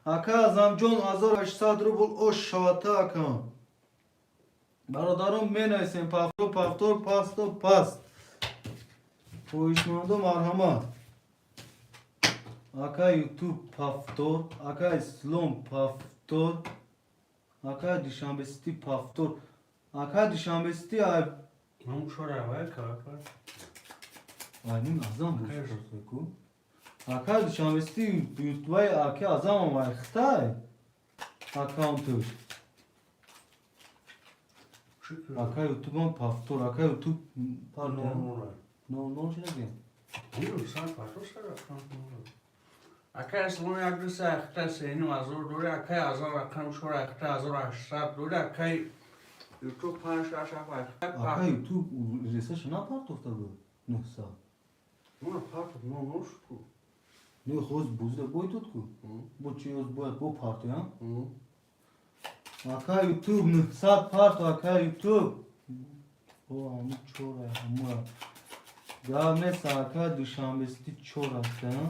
اکا ازم جون 1800 روبل او شواته اکا برادرم می نویسیم پافتور پاست پویشمانده مرحمت اکا یوتیوب پافتور اکا اسلام پافتور اکا دیشانبستی پافتور اکا دیشانبستی Mam çor avay kafar. Aynen azam bu. Aka dışarısı YouTube'ya aka azam var xtay. Account'u. Şükür. Aka YouTube'un paftor, aka YouTube pardon. No şey ne? Yok sen parto saraf. Akay İslam yaklısı akta seni mazur dori akay azdan rakam çor akta azor 800 dori akay YouTube han şaşa fakten Aka parto. YouTube resa şuna partofta bu. Nuhsa. Mona parto no noşku. Ne hoz buzda boy tutku. Bu çiyoz boy bu parto ya. Aka YouTube nuhsa parto aka YouTube. O amı çora amı. Gavne saka duşanbesti çora sana.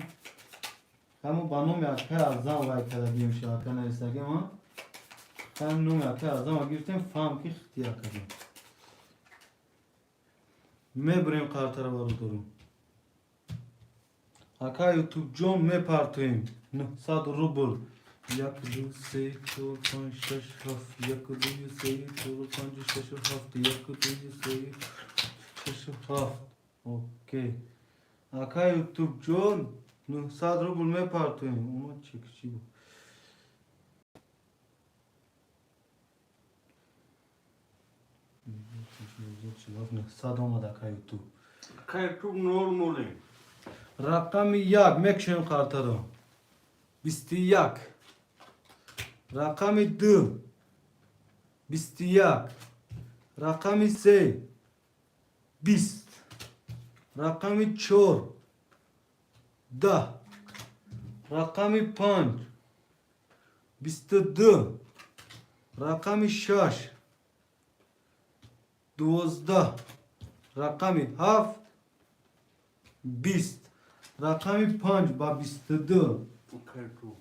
Kamu banom ya ka azam vay kada diyem şaka neresi ama. Kan num ya ka azam girtem fam ki ihtiyar kadım. Me brim kartara var durum. Aka YouTube John me partoyim. 900 rubl. Yakılı sey çorpan şaş haf. Yakılı sey çorpan şaş haf. Yakılı sey şaş haf. Okey. Aka YouTube John 900 rubl me partoyim. Ama çekici bu. Sadoma da kayıtı. Akay YouTube normal. رقمی یک مکشیم قرطرا 21 رقمی 2 21 رقمی 3 20 رقمی 4 10 رقمی 5 22 رقم 6 12 رقم 7 20 رقم 5 با 22 Okay, du.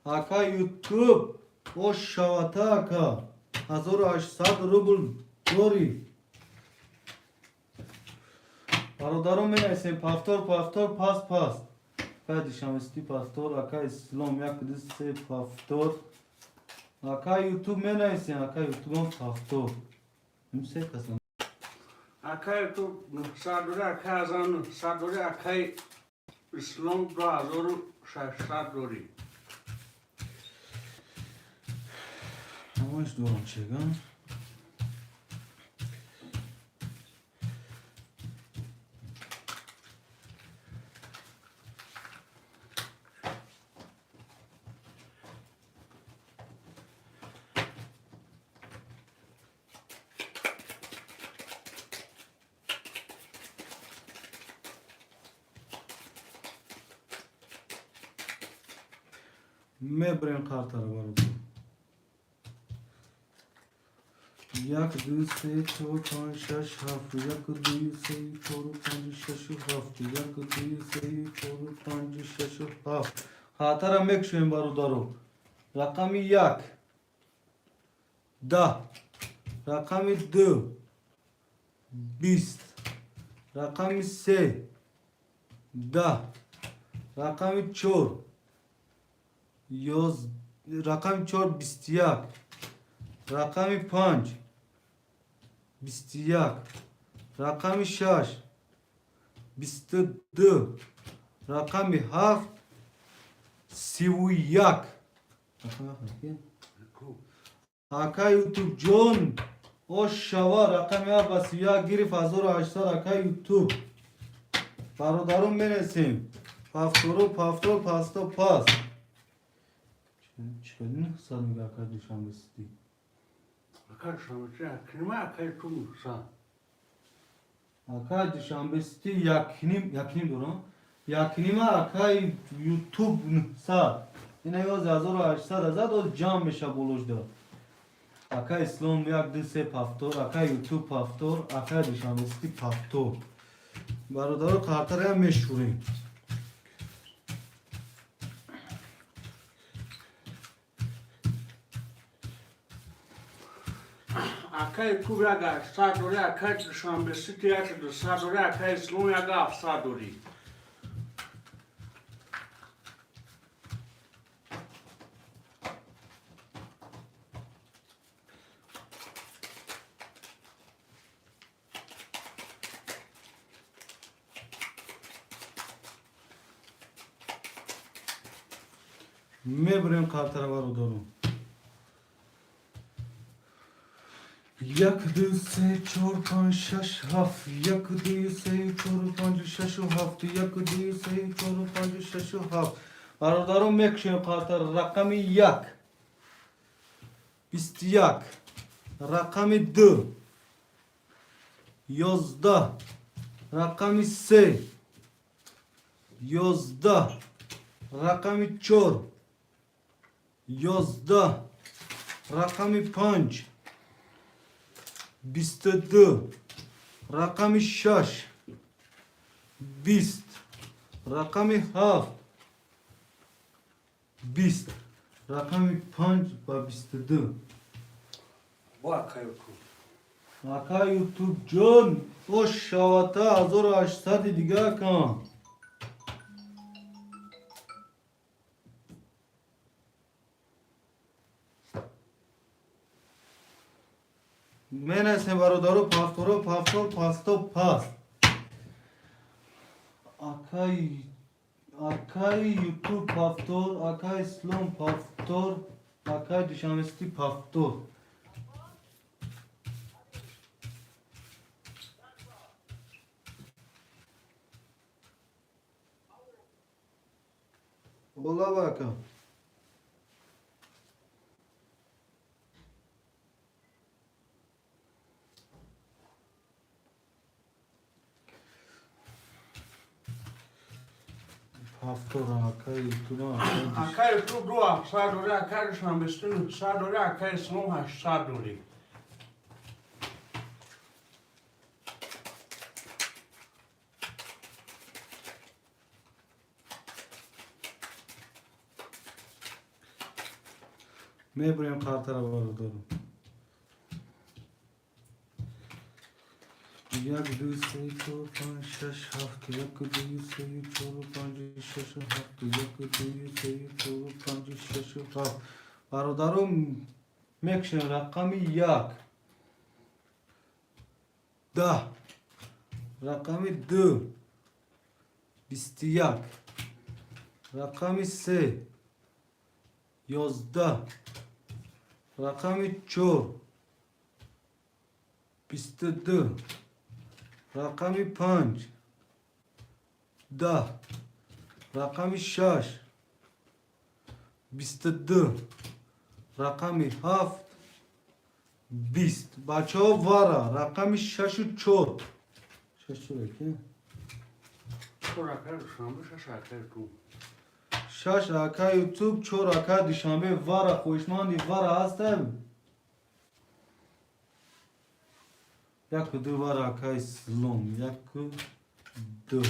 Aka YouTube o şavata aka 1800 rubl dori. Barodarom menayse paftor pas. Kadişam esti paftor aka İslam yak dise paftor. Aka YouTube menayse aka YouTube'un paftor. Kimse kasan. Akay tu sadore akay azan sadore akay İslam 2600 dori. Ama hiç doğru çekan. Me brem kartar var. Yak dü se çor pan şaş hafı yak dü se çor pan şaş hafı yak dü se çor pan şaş hafı. Hatara mek şuen barudaro. Rakami yak. Da. Rakami dü. Bist. Rakami se. Da. Rakami çor. Yoz. Rakami çor bistiyak. Rakami 5 21 Rakami 6 22 Rakami 7 Sivuyak Aka YouTube John o şava rakami abasiya girif 1800 aka YouTube Barodarum menesim paftor pasto pas Çıkardın sanırım aka düşanlısı değil. Akay şamacı, kime akay tutmuşsa. Aka dışambesti yakinim doğru. Yakinima akay YouTube sa. Yine yo zazor açsa da zat o cam meşa bolojda. Aka İslam yak dise paftor, aka YouTube paftor, aka dışambesti paftor. Barodaro kartarya meşhurim. Akay tu yaga sadore akay şambesi tiyatro sadore akay İslam yaga sadori. Me brem kartara var o doğru. Yak dü se çor pan şaş haf yak dü se çor pan şaş haf yak dü se çor pan şaş haf. Barodarum mekşen kartar rakami yak. Bistiyak. Rakami dü. Yozda. Rakami se. Yozda. Rakami çor. Yozda. Rakami panç. 22 Rakami 6 20 Rakami 7 20 Rakami 5 ba 22 Bu akay tu. Aka YouTube John o şavata azor açsa diga kan Menese barodaro pasto pas. Akay YouTube paftor, akay İslam paftor, akay dışamesti paftor. Ola bakalım. Haftora akay yutuma akay Akay tu dua, sad dori, akay duşanbe stunu, sad dori, akay slom haş, sad dori. mebrem kartara barodarum. Yak 2 3 4 5 6 7 yak 2 3 4 5 6 7 yak 2 3 4 5 6 7 barodarum mekşen rakami yak 10 rakami 2 21 rakami 3 11 rakami 4 22 rakami 5 10 rakami 6 22 rakami 7 20 بچه‌ها وارا رقمی 6 و 4 6 که Tur akay duşanbe, şaş akay tu. 6 رکا یوتیوب 4 رکا دوشنبه وارا خوشمندی وارا هستم یک دو وارا رکا اسلام یک دو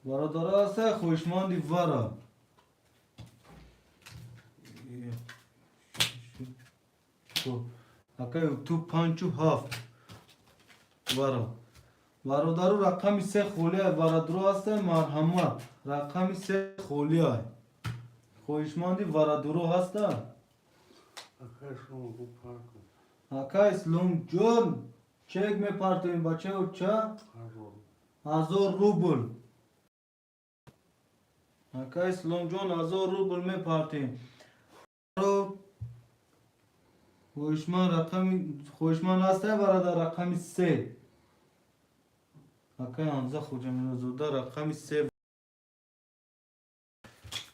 وارا داره هست خوشمندی وارا رکا یوتیوب 5 و 7 وارا برادر رقم 3 خولیه برادر هست مرحمت رقم 3 خولیه خوشمندی برادر هست Akay slom bu parku. اکا اسلام جون چک می پارتیم بچه و چه Hazor. 1000 روبل اکا اسلام جون 1000 روبل می پارتیم خوشمند هست برادر رقم 3 اکا همزه خوجمین زوده رقم 3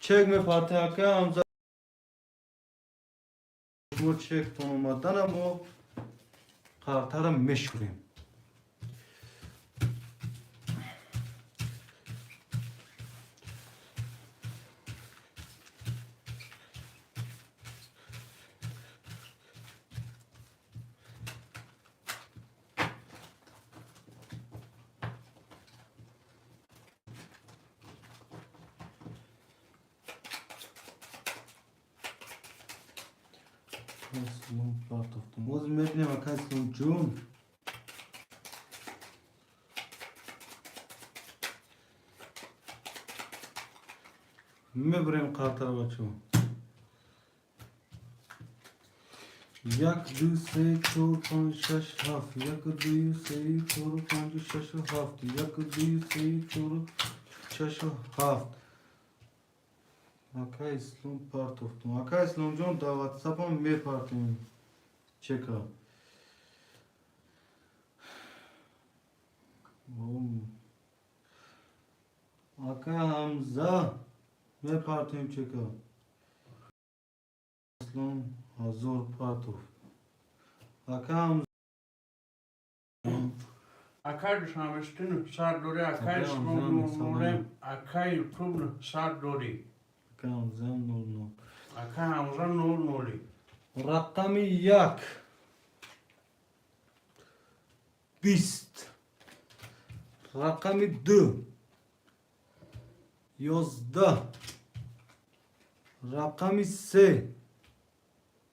چک می پارتیم اکا همزه ما چک تون اومدن ما قرطه را میشوریم اسلام پارتفتم موز میبینیم اکا اسلام جون میبریم قرطه را بچه یک دو سه چهار پنج شش هفت یک دو سه چهار پنج شش هفت یک دو سه چهار شش هفت اکا اسلام پارتفتم اکا اسلام جون دا واتساپ هم می پارتیم چکا اکا حمزه می پارتیم چکا اسلام 1000 پارتفت اکا حمزه Akay duşanbe stunu, sad dori, akay Akay slom amzam, nur salam. nurem, akay YouTube sad dori. اکا حمزه نور Akay hamza nur nuri. رقم 1 20 رقم 2 11 رقم 3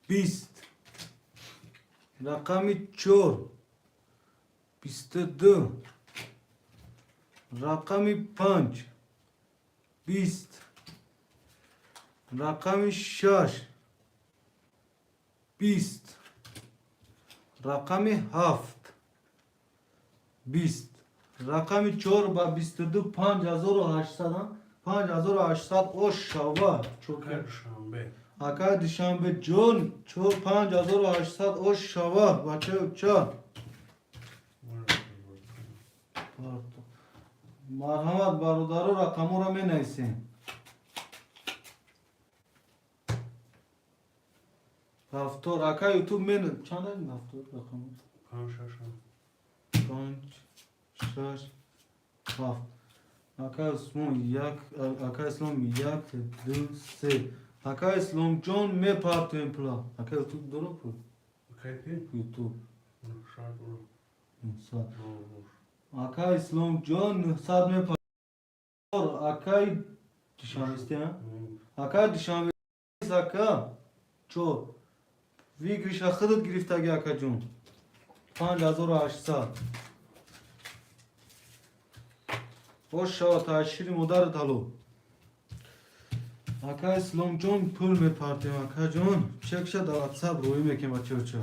20 رقم 4 22 رقم 5 20 رقم 6 20 رقم 7 20 رقم 4 با 22 5800 5800 o şava çok Akay duşanbe. Aka dişanbe John çok 5800 o şava bache uça marhamat barodaru rakamı ra menaysin haftor aka YouTube men çanel haftor rakamı Kan şaşan. 5 6 7 Aka Islom yak, Aka Islom yak, du, se. Aka Islom John me partim pla. Aka YouTube dolu ku. Kayfi? YouTube. Şart olur. Sa. Olur. Aka Islom John sad me partim. Aka dişan isteyen. Aka dişan aka. Ço. Vi grişa xıdıt giriftagi aka John. 5800. Hoş şahat aşırı modar dalo. Aka Islom John pul me partim aka John. Çekşa da WhatsApp royu me kem açı açı.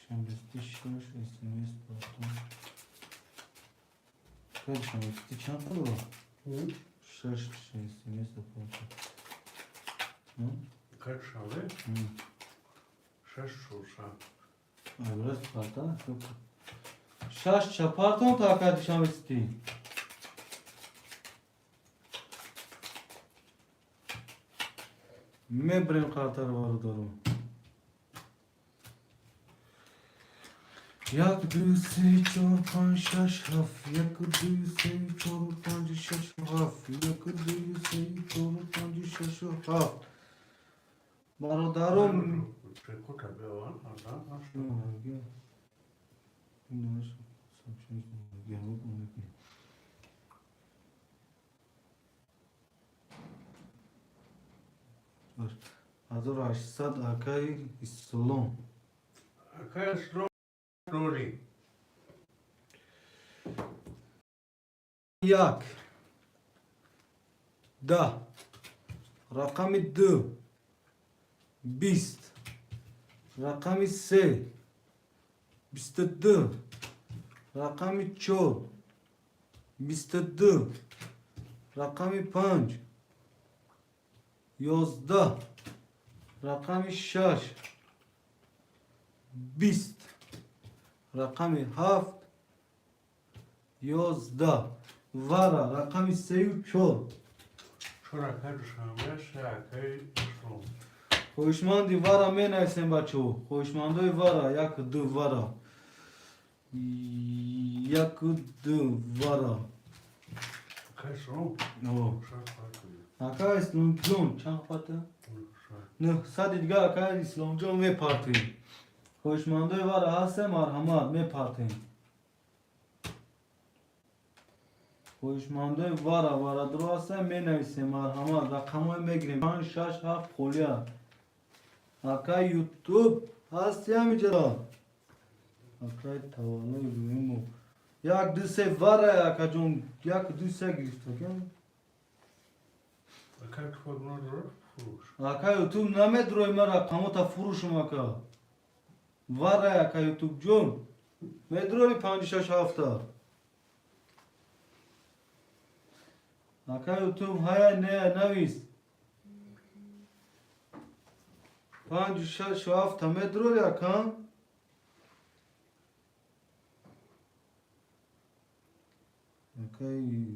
Şambesti şoş SMS partim. Kaç şambesti çanta mı? Hı? Şaş SMS partim. Hı? Kaç şabe? Hı. Şaş şursa. Biraz parta. Şaş çapartan ta aka şambesti. Me brem kartar var doru. Yak du se çor pan şaş haf. Yak du se çor pan şaş haf. Yak du se çor pan şaş haf. Barodarum. Çeko tabi o an. Adam aşkı. Ador aşsad akay islom. Kayaslo Nuri. Yak. Da. Rakami d. Bist. Rakami se. Bist d. Rakami ço. Bist d. Rakami panç. Yozda. Rakami şaş. Bist. Rakami haft. Yozda. Vara. Rakami seyu ço. Çora kay şabe. Şakay İslam. Hoşmandi vara mena sen baço. Hoşmandoy vara. Yak d vara. Yak d vara. Kay İslam. No. Şart farklı. Aka islom John. Çan patı. Ne sadece ga aka islom John ve parti. Hoşmandoy vara hase marhamat me parti. Hoşmandoy vara durasa mena ise marhamat. Rakamı megrim. Pan şaş haf kolya. Aka YouTube. Hasya mı cela? Aka tavalı ürünü. Yak düse vara ya aka John. Yak düse girifta. Kay tufagına doğru furuş. Aka YouTube name droy mara kamota furuşum aka. Vara ya aka YouTube John. Medroy 5-6 hafta. Aka YouTube haya ne navis. 5-6 hafta medroy aka. Aka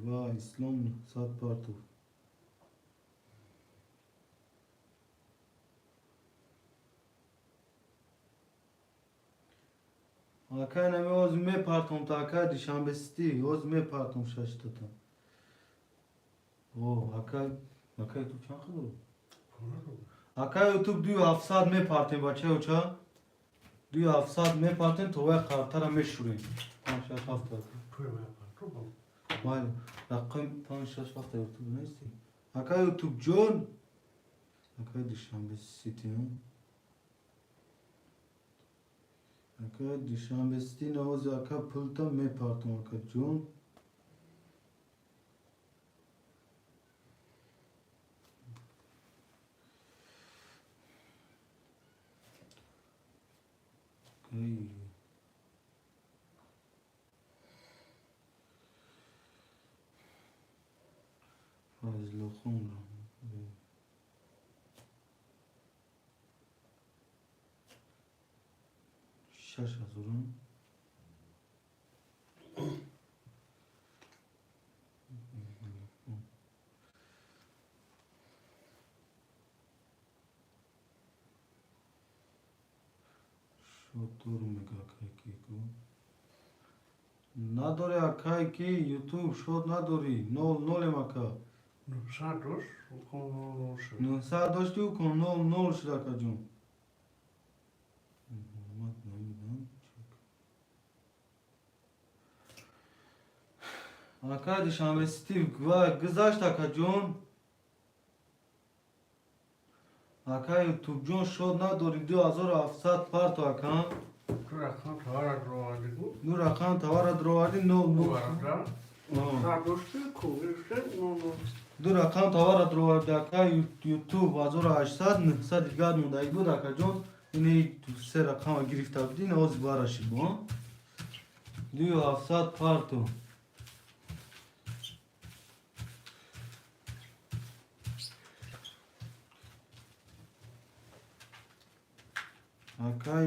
va İslam sat partu. Aka name oz me partum ta aka dişambesti oz me partum şaştı ta. O aka YouTube çan kılı. Aka YouTube diyor hafsad me partim bache uça. Diyor hafsad me partim tova kartara meşhuri. 5 hafta. Köy yapar. Tamam. Mal rakam 5 hafta YouTube neyse. Aka YouTube John. Aka dişambesti ha. Aka dişambesti ne oz aka pulta me partum aka John. Hey. Fazla khumra. 6000 70 мега акайки ку надоре акайки YouTube шод надори 00 мака Satos, como se... ну са дошти кон 00 шрака ҷон мат намидам акай дишанбе стив гузашт ака ҷон акай YouTube ҷон шод надори 2700 парто ака Tu rakan tavara droğadık. ну рақам таварад роварди 00 Bu arada Satos'tu, kuvvetli, ду рақам таварад роварди ака YouTube 1800 900 гад мондаи буд ака ҷон ини се рақама гирифта будин ози бараши бо 2700 парто ака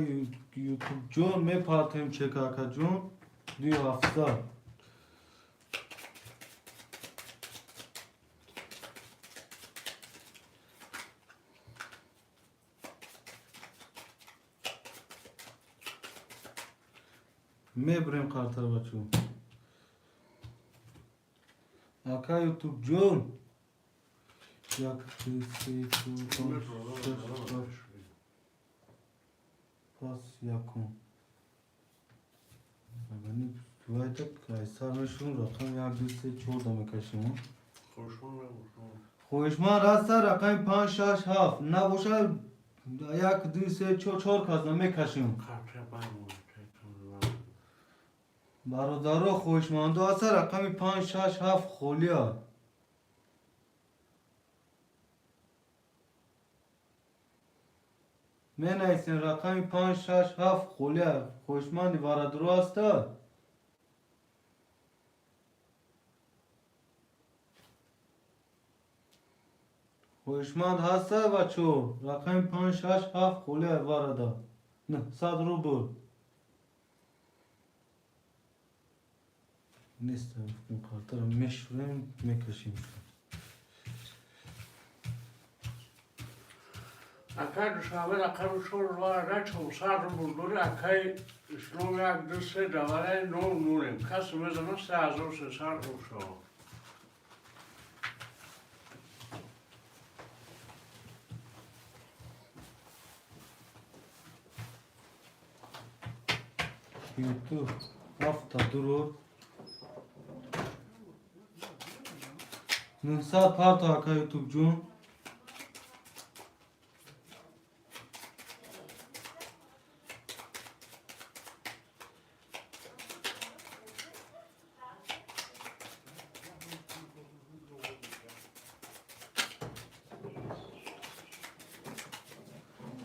YouTube ҷон мепартем чека ака ҷон 2700 мебурем қартар бачо ака YouTube ҷон як пас якум агани вайтак айсар мешун рақам 1 2 3 4 да мекашим хоҳишманд раста рақами 5 6 7 набошад 1 2 3 4 казна мекашим бародаро хоҳишмандо аста рақами 5 6 7 холия менависем рақами 5 6 7 холия хоҳишманди варадуро аста хоҳишманд ҳаста бачо рақами 5 6 7 холия варада 900 рубл неста қартара мешурем мекашим Akay dışarıda akay uçurlar, raço sarı buldur, akay İslam'ya gidilse davare no nurim. Kasımızın sazı sarı uçur. YouTube hafta durur 900 parto ака YouTube ҷон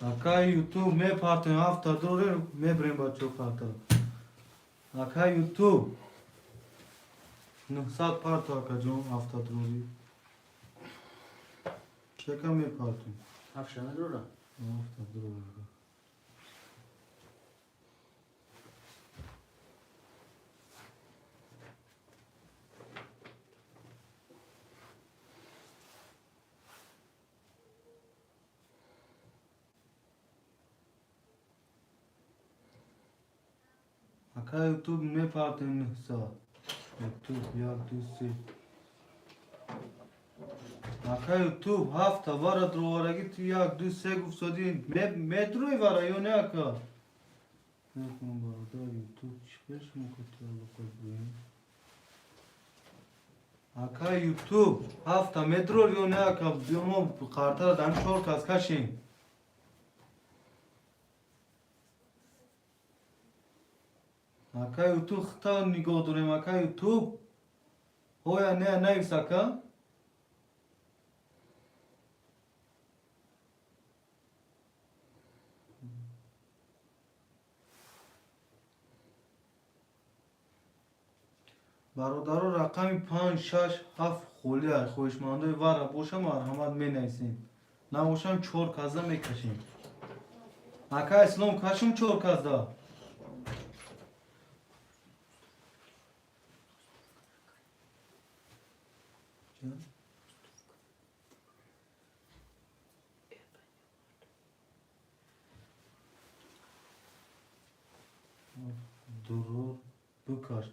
ака YouTube мепартем ҳафта дуре мебурем бачо партара ака YouTube 900 парто ака ҷон ҳафта дури чека мепартем Afşana dura. ҳафта дури ака YouTube мепартем 900 YouTube 1 2 3 ака YouTube ҳафта вара дровараги ту 1 2 3 гуфтоди метрои вара ё не ака некун бародар YouTube чипеш мукотар бақои ака YouTube ҳафта метро ё не ака биёмо қартара дан 4 кас кашем ака YouTube хита нигоҳ дорем ака YouTube ҳоя не навис ака бародаро рақами 5 6 7 холия хоҳишмандои вара боша марҳамат менависем набошам 4 казда мекашем ака ислом кашум 4 казда چیه؟ درور بکش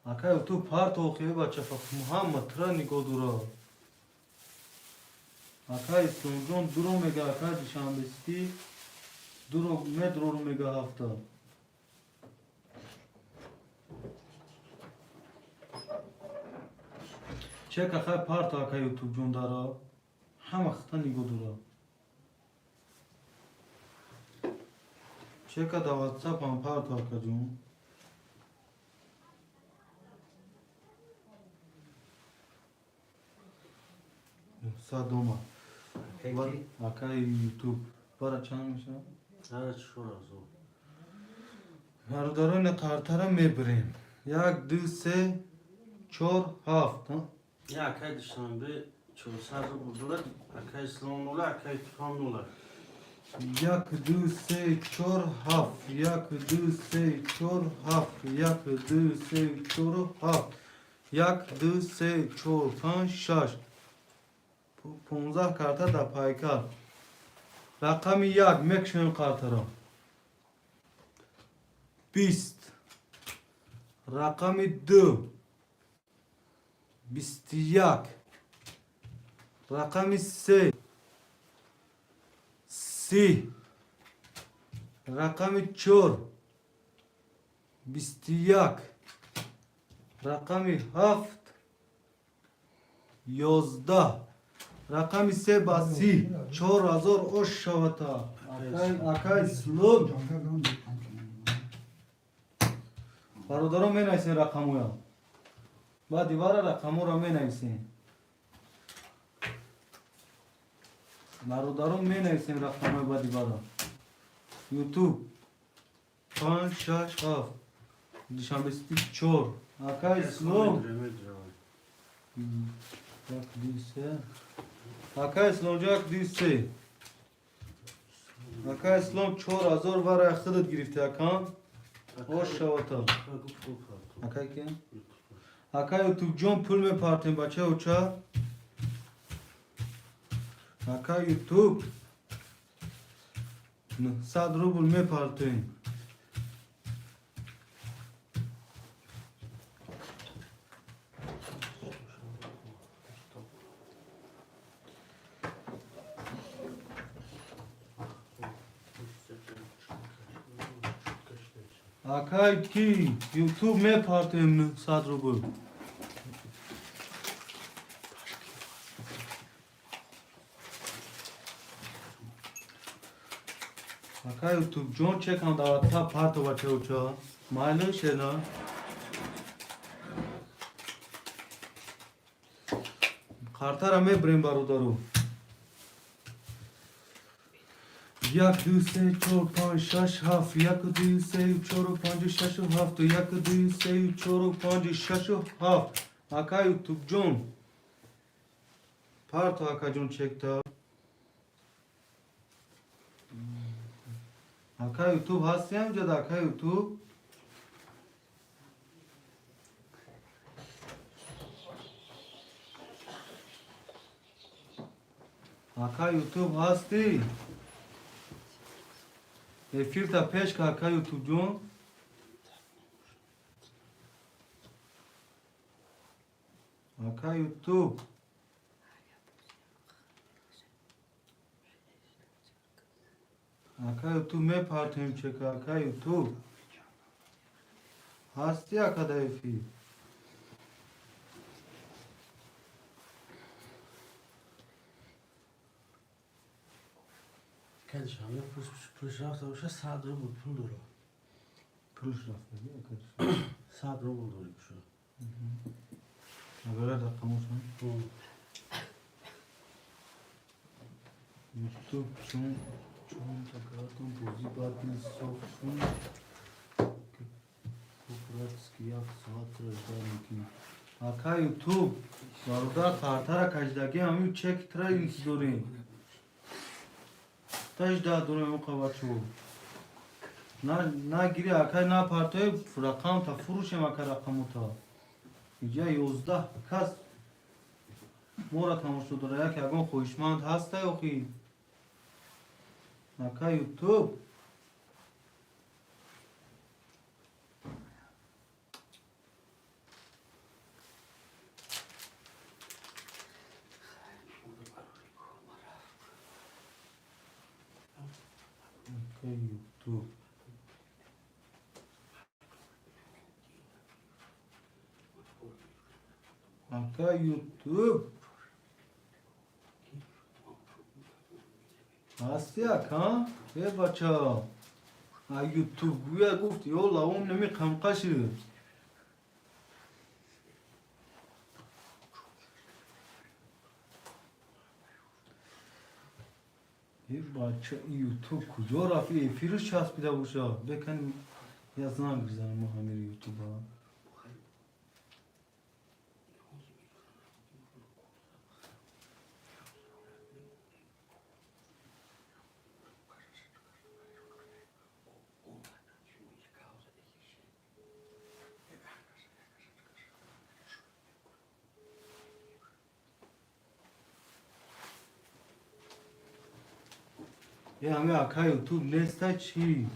اکای تو پارت اوخیه بچه فقط محمد ترا نگو دورا اکای سونجون درو میگه اکای دیشان بستی درو درو میگه هفته چه که خیلی پارت اکای یوتیوب جون دارا همه خطا نگو دورا چه که دا واتساپ هم پارت اکای جون سادوما اکای یوتیوب برای چند میشه؟ هر چور از او برادران قرطره میبریم یک دو سه چهار هفت یا اکای دوشنبه 400 رو بودوله اکای اسلام نوله اکای تکام نوله یک دو سه چهار هفت یک دو سه چهار هفت یک دو سه چهار هفت یک دو سه چهار پنج شش 15 کارتا در پایکار رقم یک میکشیم قرطه را 20 رقم دو 21 رقم سه 30 رقم چهار 21 رقم هفت 11 رقم سه با 30 4000 اوش شوتا اکای سلوم برادران می نایسین رقمو یا با دیوار رقمو را می نایسین برادران می نایسین رقمو با دیوار یوتیوب 5 6 7 دیشان بستی 4 اکای سلوم یک دیسه اکای سلوم جا یک دیسه اکای سلوم 4000 برای خودت گرفته اکان اوش شوتا اکای که؟ اکای یوتیوب جون پول می پارتیم بچه اوچا اکای یوتیوب 100 روبل می پارتیم اکای کی یوتیوب می پارتیم 100 روبل اکای یوتیوب جون چک هم دارد تا پارتو بچه اوچا معلوم شنا قرطه را می بریم برادرو یک دو سه چهار پنج شش هفت یک دو سه چهار پنج شش هفت یک دو سه چهار پنج شش هفت اکای یوتیوب جون پارتو اکا جون چک تا اکای یوتیوب هستی هم جد اکای یوتیوب اکای یوتیوب هستی افیر تا پیش که اکای یوتیوب جون اکای یوتیوب اکای یوتیوب می پارتیم چه که اکای یوتیوب هستی اکا دا افیر کدش همه پولش رفته باشه 100 رو بود پول دارم پولش رفته بی اکا 100 رو بود داری بشه اگر رقمو شن یوتیوب چون تکراتون بوزی باید این صاف شون کوپراتسکی یک ساعت رجدار میکنی اکا یوتیوب برادر قرطه را کجدگی همی چک ترا اینس داریم تاش دا داریم اقا بچو نه گیری اکا نه پارتوی رقم تا فروشیم اکا رقمو تا اینجا 11 کس مورا تماشا داره یک اگان خوشمند هسته اخی نکه یوتیوب نکه یوتیوب نکه یوتیوب هستی اکا؟ ای بچه ها یوتیوب گویا گفت یالا اون نمی قمقشی ای بچه یوتیوب کجا رفتی؟ ایفیرش چسبیده باشه بکنیم یه زنگ بزنیم ما همین یوتیوب ها یه همه اکا یوتیوب نیسته چی؟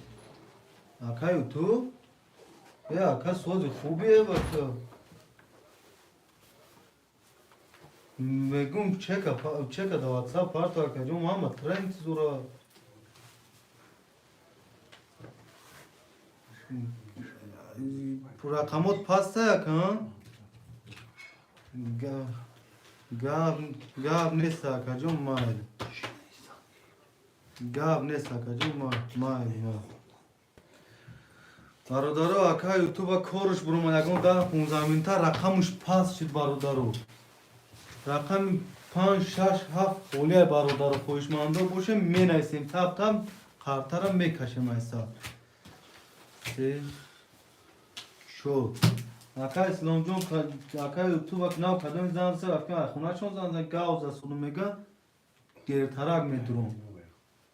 اکا یوتیوب؟ یه اکا سوز خوبیه بچه میگم چکه دا واتساپ پارتا که جو محمد ترنت زورا رقمات پسته یکن گاب نیست که جو مایل گاب نیست که جو مایل برادرو اکا یوتیوب کارش برو من یکم 10-15 منتا رقمش پاس شد برادرو رقم 5 6 7 خولیه برادرو خوشمنده باشه می نویسیم تب خرطرم میکشیم ایسا سه شد اکا اسلام جون اکا یوتیوب نو کدام زن سر اکا خونه چون زن گاوز اصولو میگه گیرترک میدرون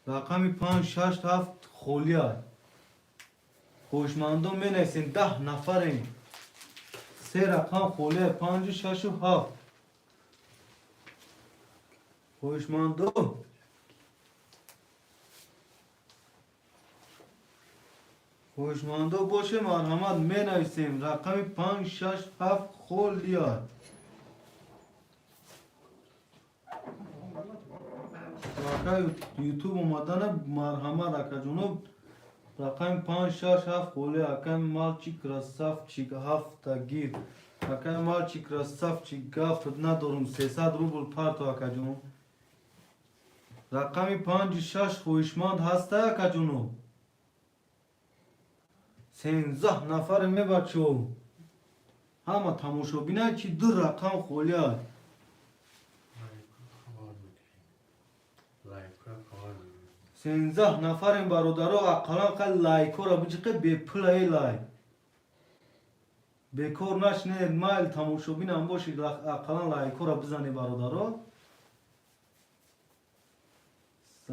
رقم 5 6 7 خولیه خوشمندو می نویسیم 10 نفریم سه رقم خولیه 5 6 و 7 خوشمندو خوشمندو باشه مرحمت می نویسیم رقم 5 6 7 خولیه رقم یوتیوب اومدن مرحمت اکا جنوب رقم 5 6 7 خولیه اکا مال چی کرساف چی هفت گیر اکا مال چی کرساف چی گفت ندارم 300 روبل پارتو اکا جنوب رقم 5 6 خوشمند هسته اکا جنوب 13 نفر می بچو همه تماشا بینه چی دو رقم خولیه 13 نفریم برادرو اقلا قل لایکو را بچه بی پلای لایک بیکار نشنید مایل تماشا بینم باشید اقلا لایکو را بزنی برادرو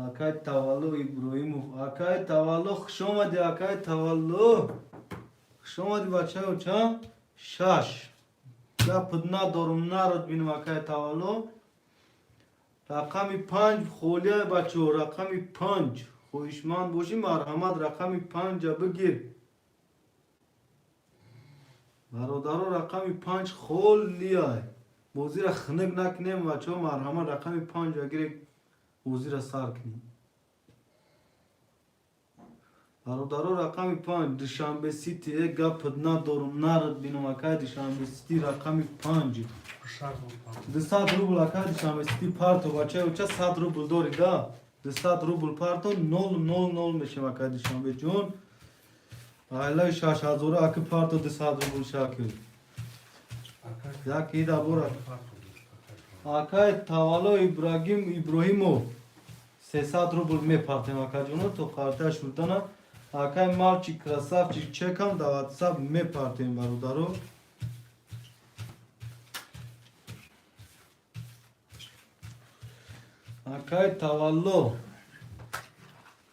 اکای تولو ابراهیموف اکای تولو خوش آمدی اکای تولو خوش آمدی بچه ها چه؟ 6 گپت ندارم نرد بینم اکای تولو رقم 5 خولیه بچه ها رقم 5 خوشمند باشی مرحمت رقم 5 بگیر برادرو رقم 5 خولیه موزی را خنک نکنیم بچه ها مرحمت رقم 5 بگیر موزی را سر کنیم برادرو رقم 5 دوشنبه سیتی یک گپت ندارم نرد بینم اکای دوشنبه سیتی رقم 5 200 روبل اکای دوشنبه سیتی پارتو بچه چه 100 روبل داری دا 200 روبل پارتو 000 میشیم اکای دوشنبه جون ایلای 6000 اکی پارتو 200 روبل شاکر یکی دا برا اکای تولو ابراهیمو 300 روبل می پارتیم اکای جونو تو خارطه شدنا اکای مال چی کرساف چی چکم دا واتساپ می پارتیم برادرو اکای تولو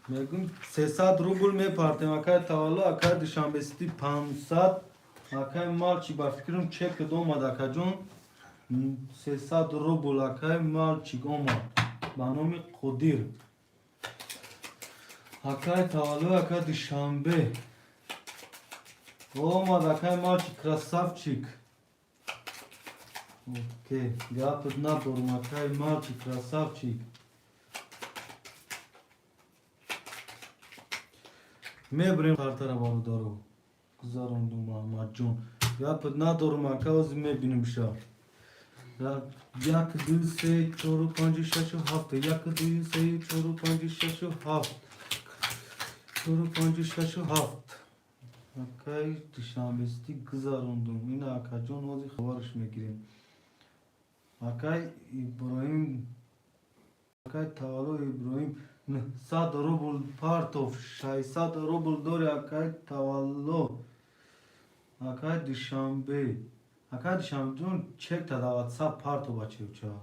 میگم 300 روبل می پارتیم اکای تولو اکای دوشنبه سیتی 500 اکای مال چی با فکرم چک دومد اکای جون 300 روبل اکای مالچیک اومد به نام قدیر اکای تولو اکای دوشنبه اومد اکای مالچیک کراسافچیک اوکی گپت ندارم اکای مالچیک کراسافچیک میبریم کارتر بارودارو گذاروندم محمد جون گپت ندارم اکای از میبینیم شا یک دو سه چهار و پنج شش و هفت یک دو سه چهار و پنج شش و هفت چهار و پنج شش و هفت اکای دوشنبهستی گذاروندم این اکا جون وزی خبرش میگیریم اکای ابراهیم اکای تولو ابراهیم 900 روبل پارتوف 600 روبل دوری اکای تولو اکای دوشنبه اکای دوشنبه جون چک تا دا واتساپ پارتو بچه وچا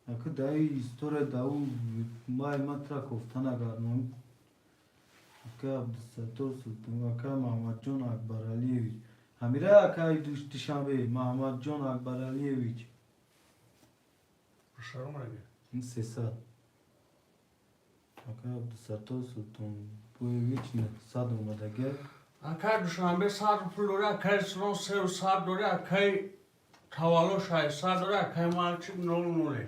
اکا دایی استوره داو مای مطرح کفتن اگر نام اکای عبدالستور سلطان اکای محمد جون اکبر علیویچ همیره اکای دوشنبه محمد جون اکبر علیویچ بشارم اگه این 300 اکای عبدالستور سلطان بویویچ نه 100 اومده گه اکای دوشنبه 100 پول دوره اکای اسلام 300 دوره اکای تولو 600 دوره اکای مالچیک 00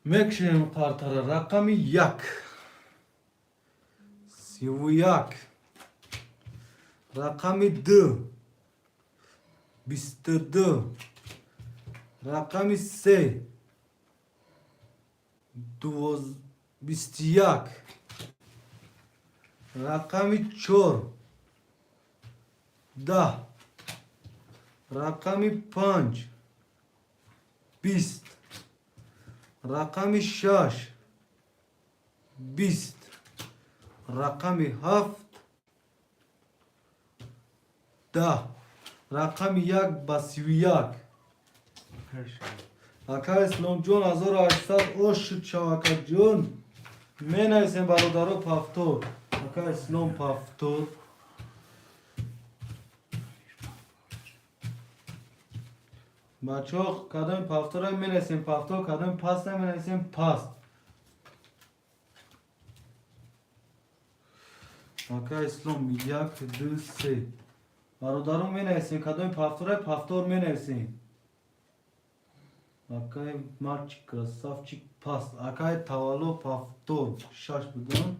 میکشیم قارتر رقم 1 31 رقم 2 22 رقم 3 21 رقم 4 10 رقم 5 20 رقم 6 20 رقم 7 10 رقم 1 با 31 اکا اسلام جون 1800 اوش چاکا جون می نویسیم برادرو پافتور اکا اسلام پافتور بچه ها کدام پافتور هم می نویسیم پافتور کدام پاست هم می نویسیم پاست اکا اسلام 1 2 3 برادرو می نویسیم کدام پافتور پافتور می نویسیم اکای مالچیک کراسافچیک پاست اکای تولو پافتور شش بودن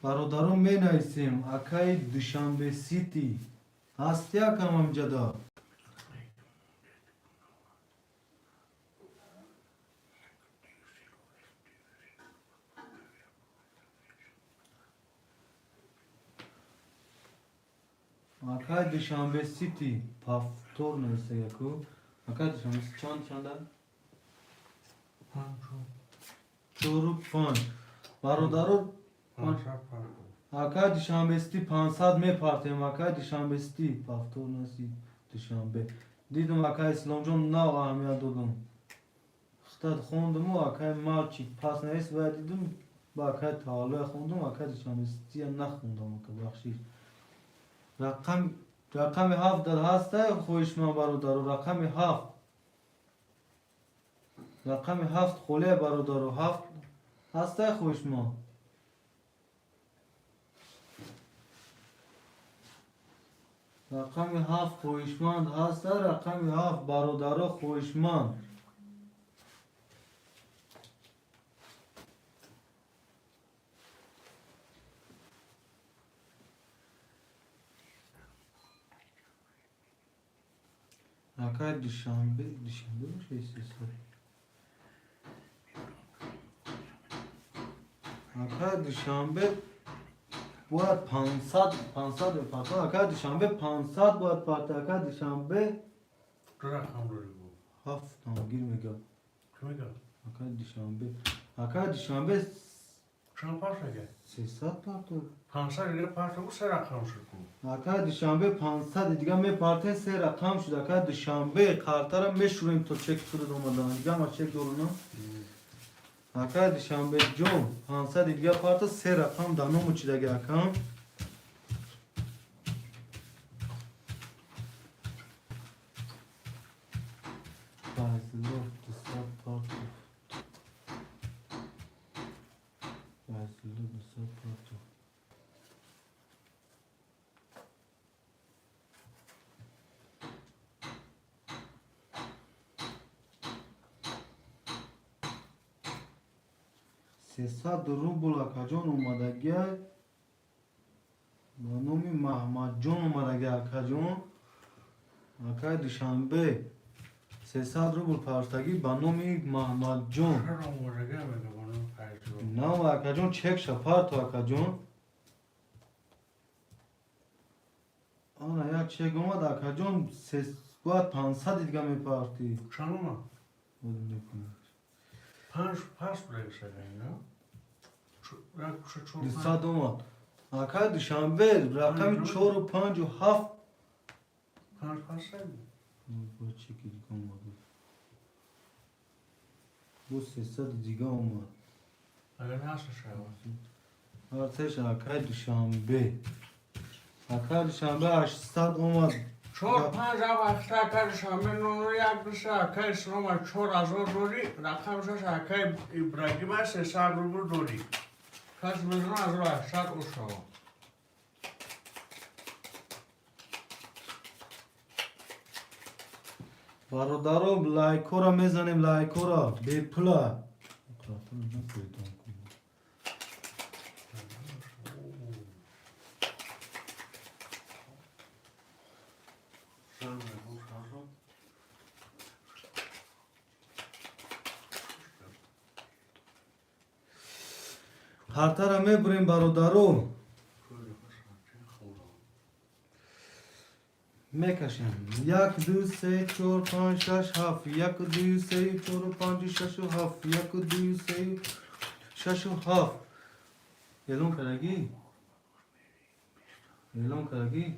برادرم می نویسیم اکای دوشنبه سیتی هستی اکم امجدا اکای دوشنبه سیتی پافتور نویسته یکو اکای دوشنبه سیتی چند دار؟ 4 و 5 برادرو اکای دوشنبه سیتی 500 می پارتیم اکای دوشنبه سیتی پافتور نسی دوشنبه دیدم اکای اسلام جون نو اهمیت دادم خطت خوندم و اکای مالچیک پاس نویس و دیدم با اکای تولو خوندم اکای دوشنبه سیتی نخوندم اکای بخشید رقم 7 در هسته خویش من برادرو رقم 7 خوله برادرو 7 هسته خویش ما رقم 7 خویشمند هسته رقم 7 برادرو خویشمند اکای دوشنبه باشه اکای دوشنبه باید 500 پاتا اکای دوشنبه 500 باید پاتا اکای دوشنبه دو رقم رو بگو 7 گیر میگم چه میگم؟ اکای دوشنبه چند پاس اگه؟ 300 پاتا 500 دیگه پاس بگو 3 رقم شد کن اکای دوشنبه 500 دیگه می پارته 3 رقم شد اکای دوشنبه کارتر میشوریم تو چک فرد اومدن دیگه ما چک دورنا اکای دوشنبه جون 500 دیگه پارته 3 رقم دانو چی دیگه اکام 300 روبل اکاجان اومدگی با نام محمد جان اومدگی اکاجان اکای دوشنبه 300 روبل پارتگی با نام محمد جان چرا مورگه میگه بانو پایتو نه اکاجان چک شپار تو اکاجان آنا یک چک اومد اکاجان 500 دیگه میپارتی چنوما بودم بکنم 5 بلیگسه نه؟ یک چه 200 اومد اکای دوشنبه رقم 4 و 5 و 7 5 پاسه با چکی دیگه اومد bu 300 دیگه اومد اگر ناسه شده ارتش اکای دوشنبه اکای دوشنبه 800 اومد 4-5 وقتا کارشان منو یک دوسته اکای سلام 4000 دوری رقمش اکای ابراهیم 300 روبل دوری کس میزنه از رو 800 او شما برادرم لایکو را میزنیم لایکو را بی پلا هرتا را میبریم برادرم میکشیم 1 2 3 4 5 6 7 1 2 3 4 5 6 و 7 1 2 3 6 و 7 اعلام کردگی اعلام کردگی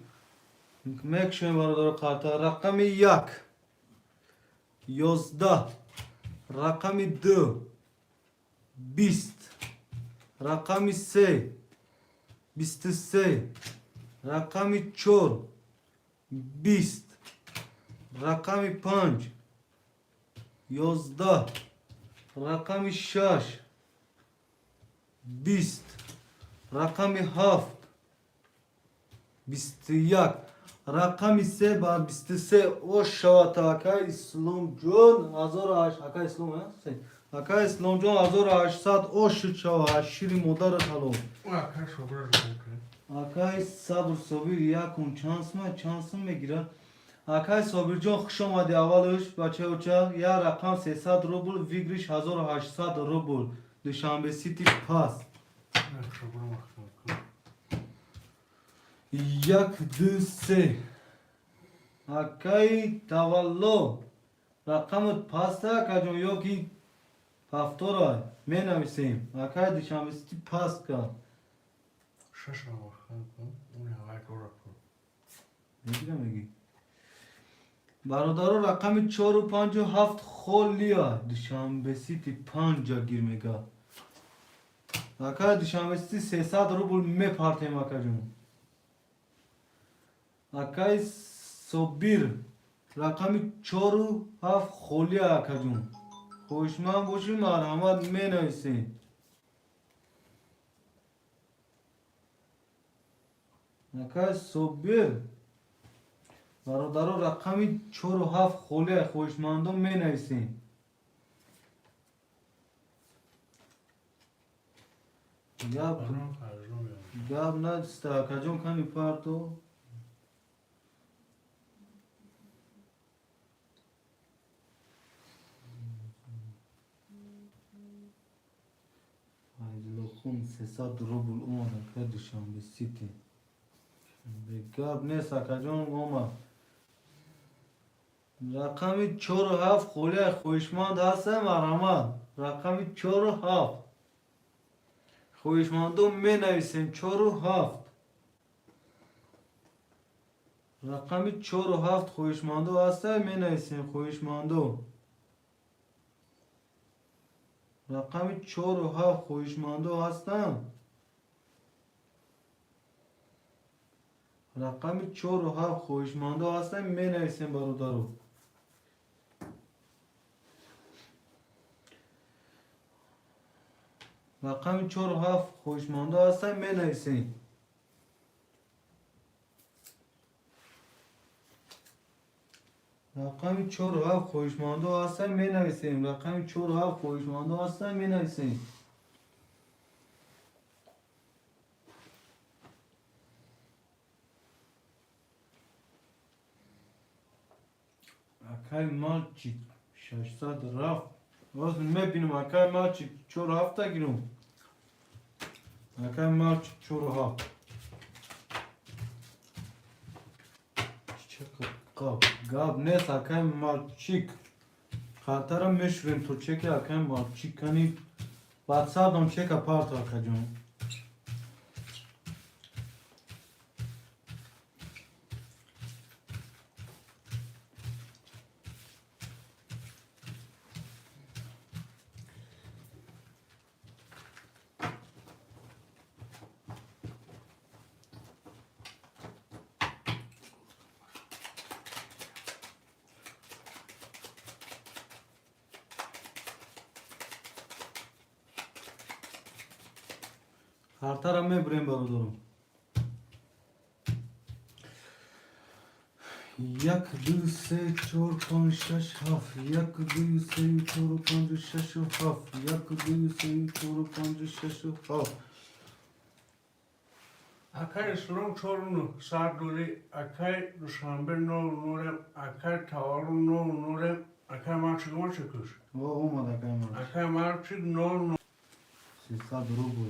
میکشیم برادر قطع رقم 1 11 رقم 2 20 رقم 3 23 رقم 4 20 رقم 5 11 رقم 6 20 رقم 7 21 رقم 3 با 23 او شوات اکای اسلام جون 1008 اکای اسلام هست اکای اسلام جون 1800 او شو شیری مادر خالو اکای شبره رو اکای صبر صبر یکون چانس میگیره اکای صبر جان خوش آمدی اولش بچه اوچه یا رقم 300 روبل ویگریش 1800 روبل دوشنبه سیتی پاس یک دو سه اکای تولو رقمت پاسته کجون یکی هفتورای می نویسیم اکای دوشنبه سیتی پاس کن شش نماخن کن اون هوای دورا کن میگیرم میگی برادر رقم 4 و 5 و 7 خولیا دوشنبه سیتی 5 جا گیر میگه اکای دوشنبه سیتی 300 روبل میپارتیم اکا جون اکای صبیر رقم 4 و 7 خولیا اکا جون خوشمن باشی مرحمت می نویسیم اکای صبیر برادر رقم 4 و 7 خولیا خوشمندم می نویسیم گاب نه ستا کجون کنی پارتو خون 300 روبل اومدن که دوشنبه سیتی گاب نیست کجون اومد رقم 4 و 7 خوله خویشمند هسته مرحمت رقم 4 و 7 خویشمندو می نویسیم 4 و 7 رقم 4 و 7 خویشمندو هسته می نویسیم خویشمندو رقم 4 و 7 خویشمندو هستم رقم 4 و 7 خویشمندو هستم می نویسیم برادرو رقم 4 و 7 خویشمندو هستم می نویسیم رقم 4 و 7 خویشمندو هستم می نویسیم رقم 4 و 7 خویشمندو هستم می نویسیم Akay malçik 600 raf. Olsun mebinum akay malçik çor hafta girum. Akay malçik çor hafta. Çiçek gab ne akay malçik. Khatara meşvin to çeke akay malçik hani WhatsApp'dan çek apart akacağım. Khatara me brem barudorum. Yak du se çor panşaş haf. Yak du se çor panşaş haf. Yak du se çor panşaş haf. Akay slom çorunu sarduri, akay duşanbe no nurem, akay tavarun no nurem, akay marçık mı çıkıyor? O olmadı akay malçik. Akay marçık no. Sesa drubu.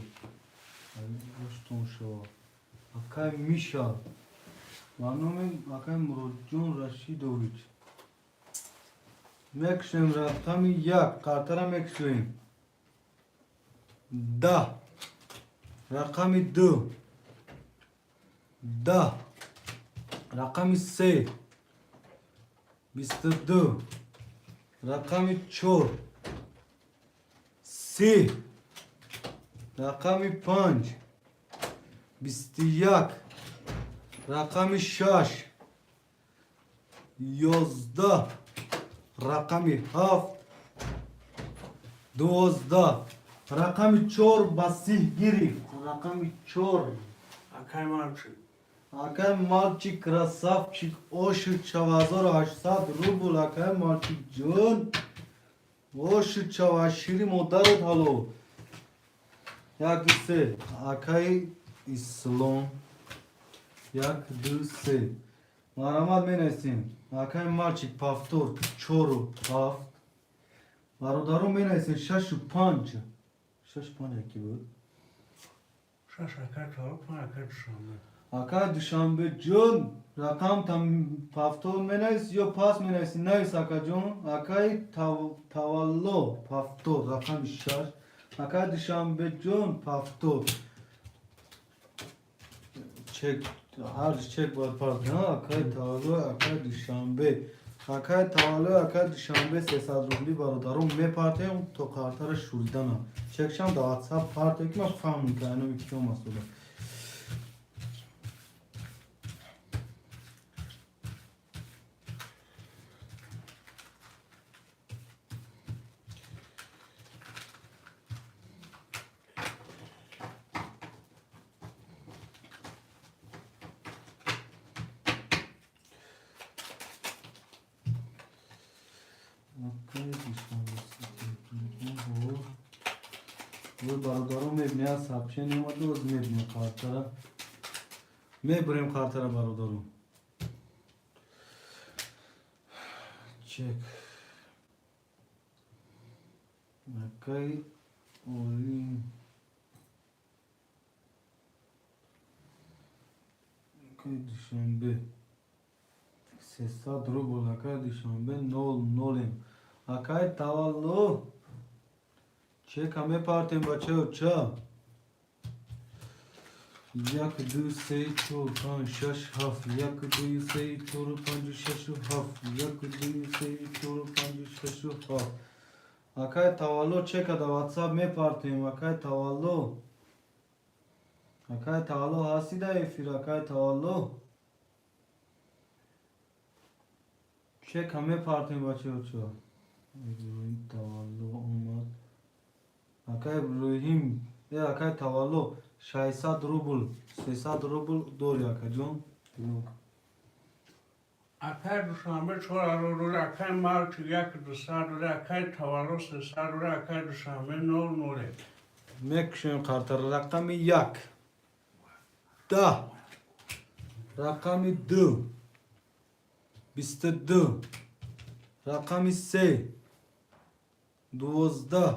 Rostom şova. Akay Misha. Manomen akay Murodjon Rashidoviç. Mekşem raktami yak. Kartara mekşem. Da. Rakami du. Da. Rakami se. Bistırdu. Rakami çor. Si. Rakami panç. Bistiyak. Rakami şaş. Yozda. Rakami haf. Dozda. Rakami çor basih giri. Rakami çor. Akay marçık. Akay malçik krasavçik oşu çavazor 800 rubl akay malçik jun. Oşu çavaşiri modarot halo. Yak se akay islom. Yak du se. Maramad menesin. Akay malçik paftor çoru paft. Barodaru menesin şaşu panç. Şaş panç ki bu. Şaş akay tavuk mu akay duşanbe? Akay duşanbe jun. Rakam tam paftor menes yo pas menesin. Neyse akacun. Akay tavallo paftor. Rakam şaş. Akay duşanbe jun paftor. Çek. Her çek var pardon. Akay tavallo akay duşanbe. Akay tavallo akay duşanbe 300 rubli barodarum me partiyum to kartara şuridana. Çekşam da WhatsApp partiye ki ma fahmım ki aynı iki olmaz ola. Akay duşanbe. वो बारोदारों में नया साक्षी नहीं हुआ तो उसमें अपने खातरा मैं ब्रेम खातरा बारोदारों चेक कई ओली कई Dushanbe sesa drobul akay duşanbe nol akay tavallo çek ame partem bache uça yak du sey çor pan şaş haf yak du sey çor pan şaş haf yak du sey çor pan şaş haf akay tavallo çek ada WhatsApp me partem akay tavallo hasida efir akay tavallo çek ame partem bache uça tavallo olmaz akay Ibrahim ya akay tavallo 600 rubl 300 rubl dori akacağım. Akay duşanbe çor aroruri, akay marçık yak dışarı, akay tavallo sesaruri, akay duşanbe no nure. Mekşen kartar rakami yak. Da. Rakami du. Biste du. رقم 3 12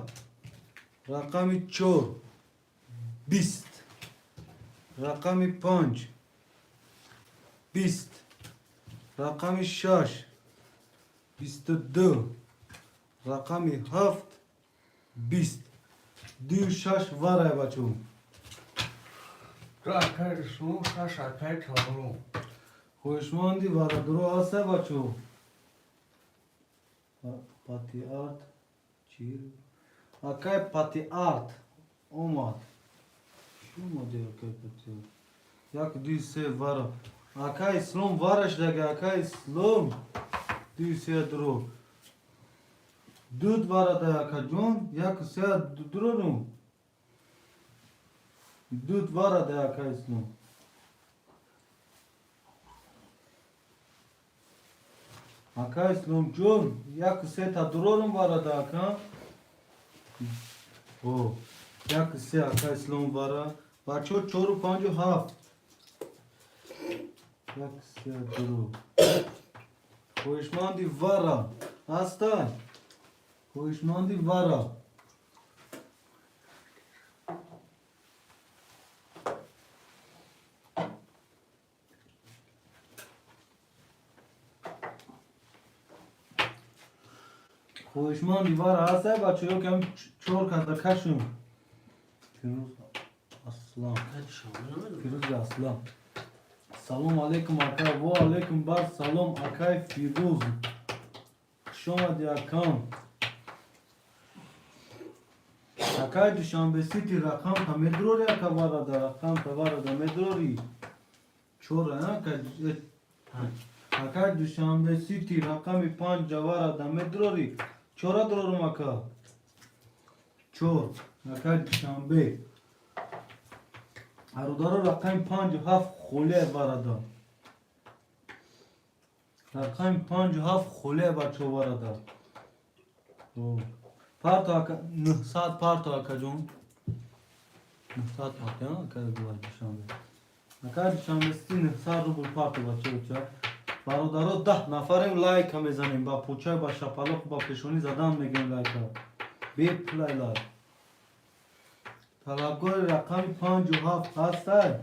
رقم 4 20 رقم 5 20 رقم 6 22 رقم 7 20 26 واره بچو تو اکای سلوم شش اکای تابلو خوشماندی واره درو آسه بچو پاتی آرت چی؟ اکای پاتی آرت اومد شو مده اکای پاتی آرت یک دوی سه واره اکای سلوم وارش دگه اکای سلوم دوی سه درو دود واره ده اکا جون یک سه درو رو دود واره ده اکای سلوم اکای سلوم جون یک سه تا درو رو واره ده اکا او یک سه اکای سلوم واره بچو 4 و 5 و 7 یک سه درو خوشماندی واره هستن خوشماندی واره خوشماندی واره هسته بچه ها کم چور کرده کشم فیروز اسلام اکای شامل نمیدونم فیروز اسلام سلام علیکم اکای و علیکم بر سلام اکای فیروز شما دی اکام اکای دوشنبه سیتی رقم تا مدروری اکا واره ده رقم تا واره ده مدروری چوره نه اکای دوشنبه سیتی رقم 5 واره ده مدروری چوره درورم اکا چور اکای دوشنبه ارودارو رقم 5 و 7 خوله واره ده رقم 5 و 7 خوله بچه واره ده پارتو اکا 900 پارتو اکا جون 900 پارتو ها اکا دوار دوشنبه اکا دوشنبه سیتی 900 روبل پارتو بچه بچه برادرها 10 نفریم لایک هم میزنیم با پوچه با شپلق با پیشونی زدن میگیم لایک ها بی پلای لایک طلبگار رقم 5 و 7 هسته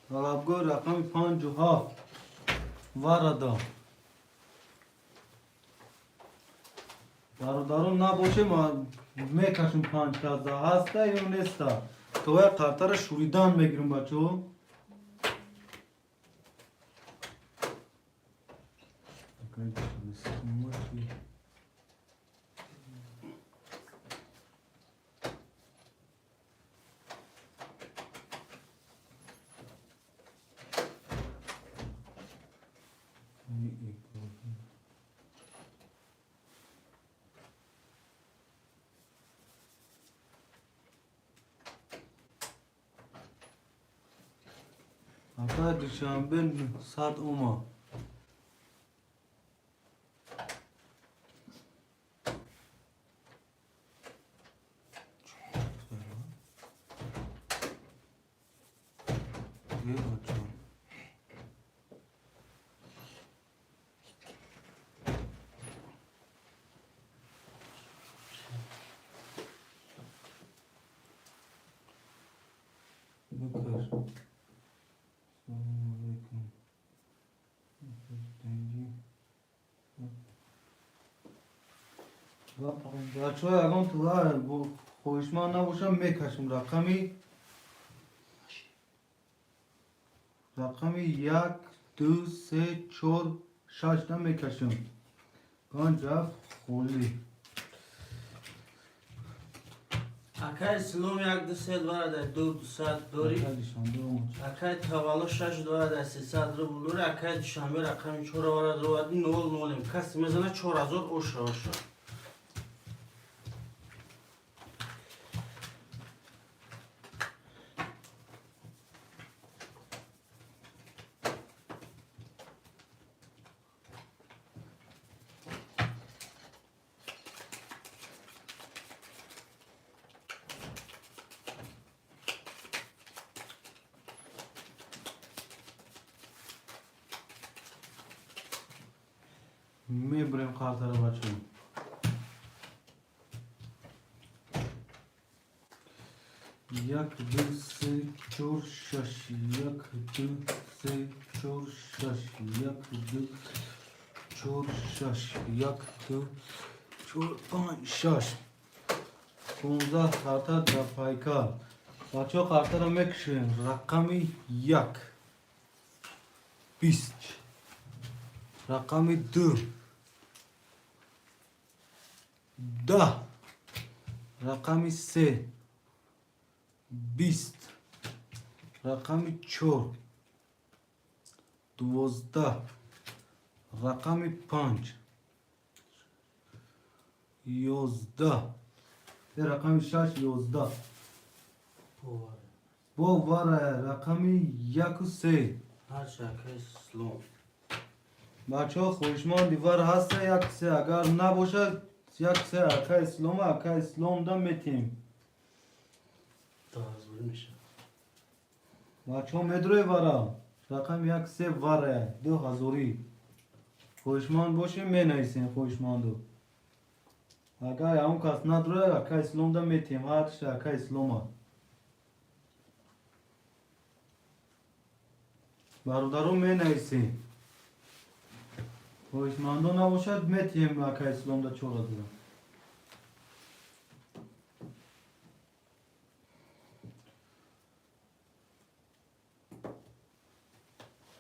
طلبگار رقم 5 و 7 وارده برادران نباشه ما میکشیم 5 تازه هسته یا نیسته تو قطر شوریدن میگیریم بچه اکا دوشنبه 100 اوما بچه های اگه تو خوشمان نباشم میکشم رقمی 1 2 3 4 6 نم میکشم گانجا خولی اکای سلوم یک دو سه واره ده 200 دوری اکای تاوالا 6 واره ده 300 روبل دوری اکای دوشنبه رقم 4 واره ده 0 کسی میزنه 4000 اوشا میبریم خاطر بچه. یک دو سه چهار شش یک دو سه چهار شش یک دو چهار شش یک دو چهار پنج شش 15 خاطر در پایکار. بچه ها خاطر را میکشیم. رقمی 1 20 رقمی 2 10 رقمی 3 20 رقمی 4 12 رقمی 5 11 رقمی 6 11 باوره رقمی 1 و 3 هر شکل سلام بچه ها خوشمان دیوار هست 1 3 اگر نباشد 1 3 اکا اسلام دا میتیم. دازوری میشه بچه ها میدروی وارا رقم 1 3 واره 2000 خوشمان باشیم می نویسیم خوشمان دو. اگر اون کس ندروی اکا اسلام دا میتیم. هرش اکا اسلام ها برادرون می نویسیم. خوشمان دو نباشد میتیم اکا اسلام دا چورا دارم.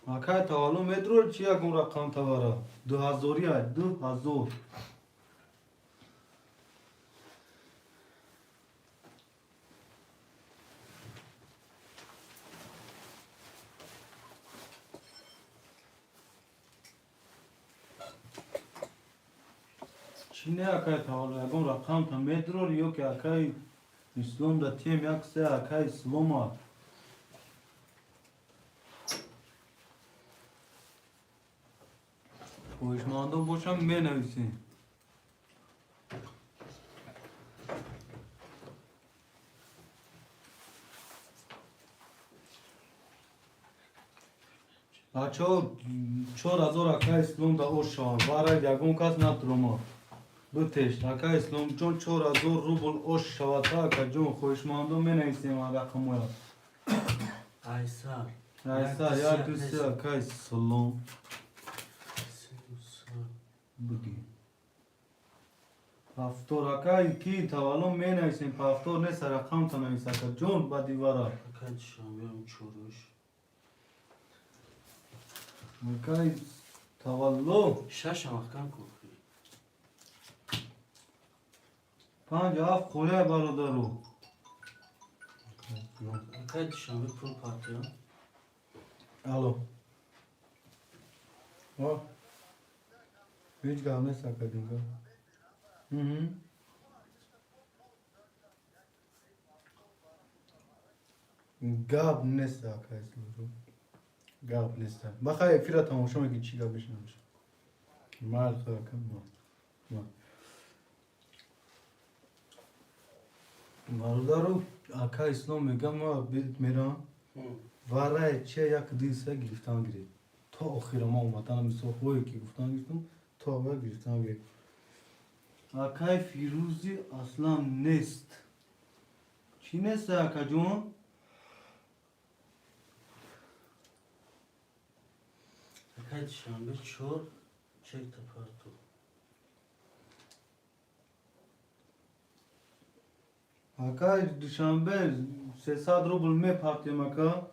اکای تاولو میدرو چی اگون رقم توارا 2000 های 2000 چی نه اکای تاولو اگون رقم تا میدرو یو که اکای اسلام دا تیم 1 3 اکای اسلام ها خوشماندو باشم می نویسیم. بچه ها 4000 اکای اسلام دا اوشان برای یکون کس نتروما دو تشت اکای اسلام چون 4000 روبل اوش شواتا اکا جون خوشماندو می نویسیم رقم ها ایسر ایسا یک دو سه اکای اسلام بگی هفتور اکای کی تولون می نویسیم پا هفتور نیست رقم تا نویسه که جون با دیوارا اکد شامی هم چوروش اکای تولو 6 هم اخکم کوکی 5 7 خوله برادرو اکد شامی پول پاتی هم الو ها هیچ گام نیست اکدیم که گاب نیست اکای اسلام گاب نیست بخواه افیرا تماشا میگی چی گابش نمیشه مال خواه کن ما برادرو اکا اسلام میگم ما بیت میرم وارای چه یک دیسه گرفتن گرید تا آخر ما اومدن مثل خوی که گفتن گرفتم تا آخر گرفتن گرید اکای فیروزی اصلا نیست چی نیست اکا جون؟ اکد شامی چور چک تپارتو اکای دوشنبه 300 روبل میپرتیم اکا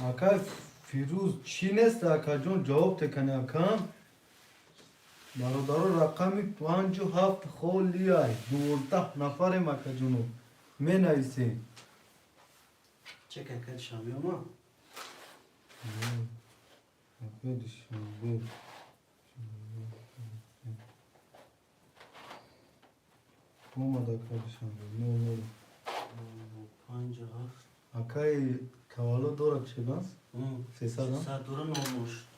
اکای فیروز چی نیست اکا جون جواب تکنه اکا برادر رقمی 5 و 7 خولی های 12 نفریم اکا جونو می نویسیم چک اکد شامی هم هم olmadı kardeşim. Ne olur. 5 hafta. Akay tavalo dora çebans. Sesada. Saat olmuş.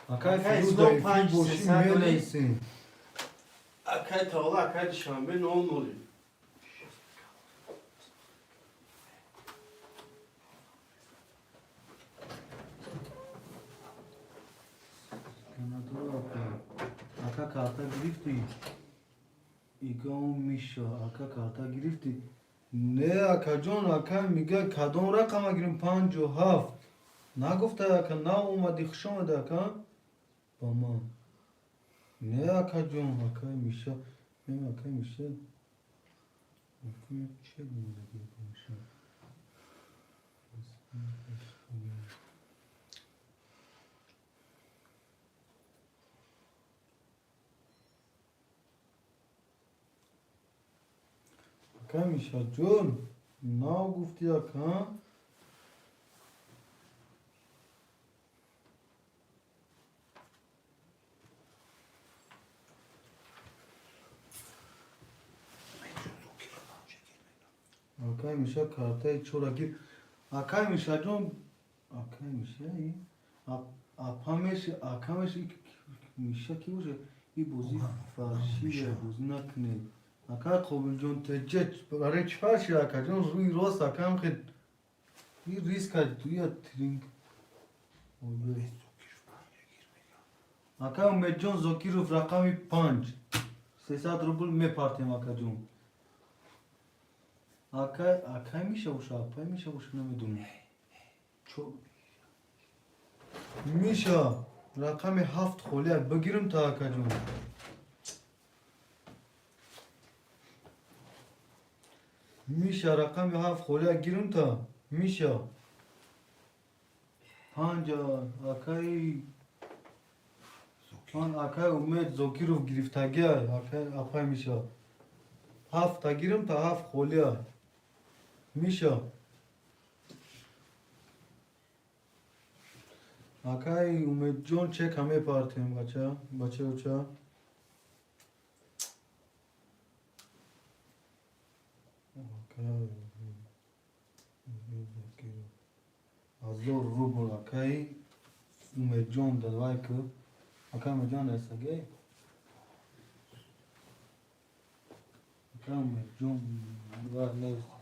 Akay Akay filu zor da panç, ifi boşi sesat öyle. meylesin. Akay tavla akay dışarı ne oluyor? Kanadura akay. Aka karta girifti. İgam mişa. Aka karta girifti. Ne akajon akay miga kadon rakama girim 5 و 7. نگفته که نه اومدی خوش آمده که با ما نه اکا جون اکا میشه نیم اکا میشه اکا چه بوده دیگه میشه اکا میشه جون نه گفتی اکا Akay Mişa kartay çora gir. Akay Mişa jom Akay Mişa iyi. Apameş Akameş Mişa ki boje iyi bozi farşi ya bozi nakne. Akay khobil jon tecet bare çfarşi akay jon ruy rost akam khid. Bir risk tuya trink. Akay Medjon Zokirov rakami 5. 300 rubl me partim akay jon. Akay میشه باشه اپای میشه باشه نمیدونم میشه رقم 7 خوله بگیرم تا اکا جون میشه رقم 7 خوله گیرم تا میشه 5 اکای اکای امید زوکیروف گرفتگی اکای اپای میشه 7 تا گیرم تا 7 خوله میشه اکای امید جون چک همه پارتیم بچه بچه اکای 1000 روبل اکای امید جون دادوای که اکای امید جون دستگی اکای امید جون دادوای نیست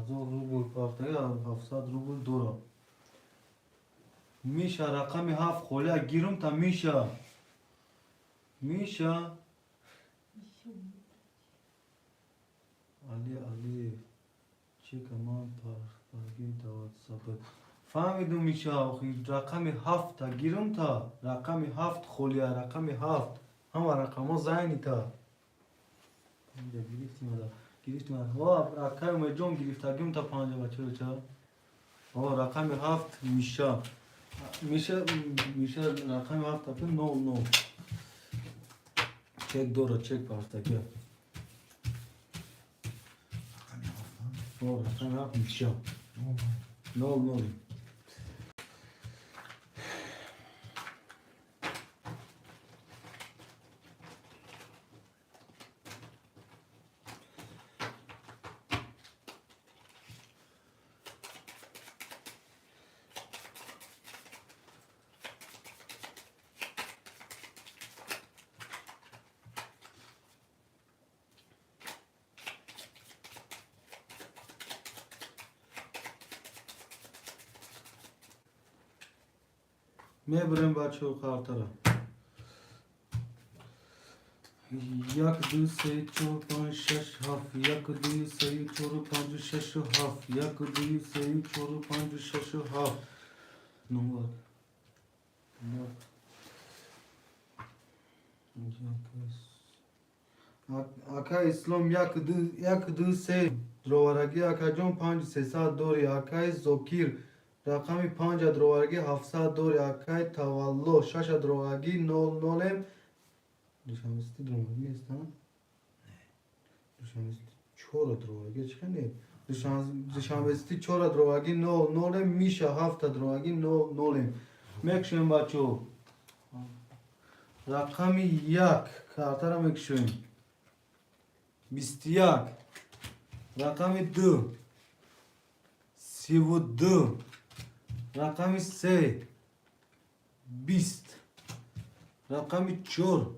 هزار روبل پارتگی 700 روبل دورا میشه رقم 7 خوله گیرم تا میشه علی چه کمان پارتگی دوات سبت فهمیدم میشه آخی رقم 7 تا گیرم تا رقم 7 خوله رقم 7 همه رقم ها زینی تا اینجا گرفتیم اکای اومد جون گرفتگیم تا 5 بچه رقم 7 میشه رقم 7 تا 9 چک دورا چک پارتگی رقم 7 میشه 9 میبرم بچه و کارتره 1 2 3 4 5 6 7 1 2 3 4 5 6 7 1 2 3 4 5 6 7 numara Aka İslam 1 2 3 دروارگی اکا جون 5 300 دوری اکای زوکیر رقمی 5 دروارگی 700 دوری اکای تولو 6 دروارگی 00 ام دوشنبستی دروارگی است نه دوشنبستی 4 دروارگی چکنه دوشنبستی 4 دروارگی 00 ام میشه 7 دروارگی 00 ام میکشیم بچو رقم 1 کارتر هم بکشویم 21 رقم 2 32 رقم 3 20 رقم 4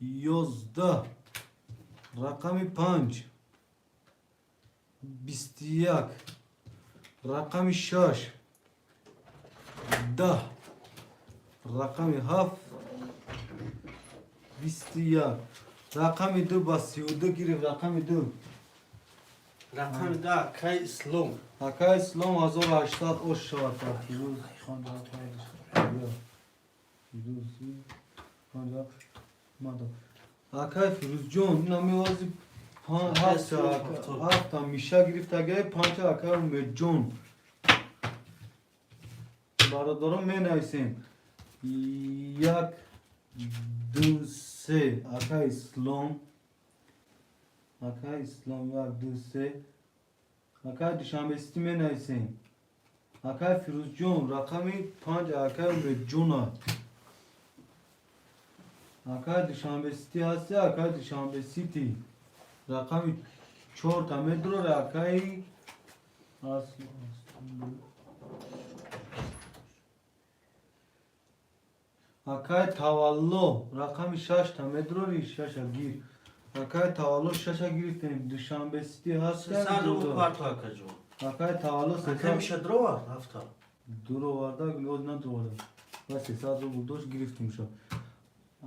11 رقم 5 21 رقم 6 10 رقم 7 21 رقم 2 با 32 گرفت رقم 2 رقم ده اکای اسلام اکا اسلام 1800 اوش شد فیروز خان اکای فیروز جون نمیوازی هفت میشه گرفت اگه 5 اکای امید جون برادرم می نویسیم 1 2 3 اکای اسلام 1 2 3 اکای دوشنبه سیتی می نویسیم اکای فیروز جون رقمی 5 اکای امید جون اکای دوشنبه سیتی هستی اکای دوشنبه سیتی رقمی 4 تا متر اکای اکای تولو رقمی 6 تا متر 6 گیر اکای تولو 6 گرفتیم دوشنبه سیتی هست 300 روبل پارتو اکا جون اکای تولو اکای 300 میشه درو هفته دور آورده گلوز نداره و 300 روبل دوش گرفتیم شد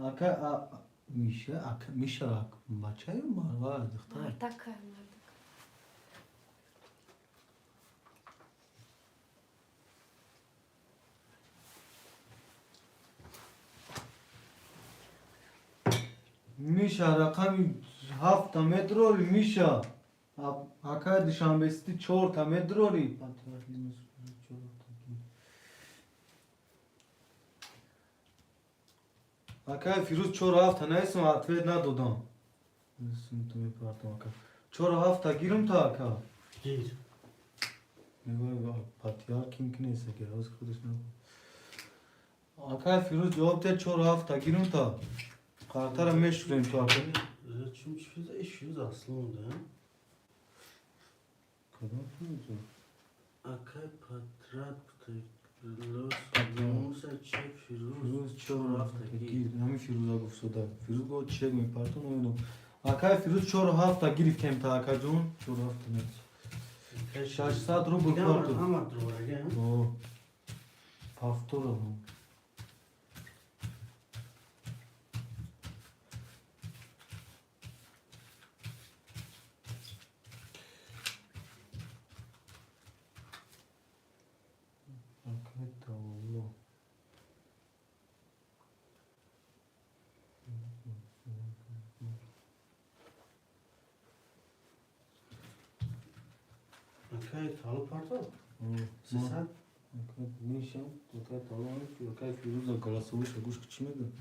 اکای میشه بچه های مرد دختر Мартака. میشه رقم 7 تا متر میشه اکای دوشنبه سیتی 4 تا متر اکای فیروز 4 هفته نیستم عطوه ندادم 4 هفته گیرم تا اکا گیر نگاه پاتیار کیم که نیست که از خودش نگاه اکای فیروز جواب ده 4 هفته گیرم تا کارتر میشوریم تو اکا چون فیروز اصلا ده کدام فیروز اکای پاترات لوس موسا چه فیروز 4 هفته گیر همین فیروز ها گفت سودا فیروز گفت چه میپرتون نمیدونم اکای فیروز 4 هفته گرفتیم تا اکا جون 4 هفته نیست 600 روبل کارتون همه درو اگه اوه پافتور هم اکای تاولو اکای تالو پارتو اوه 300 میشه اکای تاولو اکای فیروز ها گلاسوش گوش که چی میگه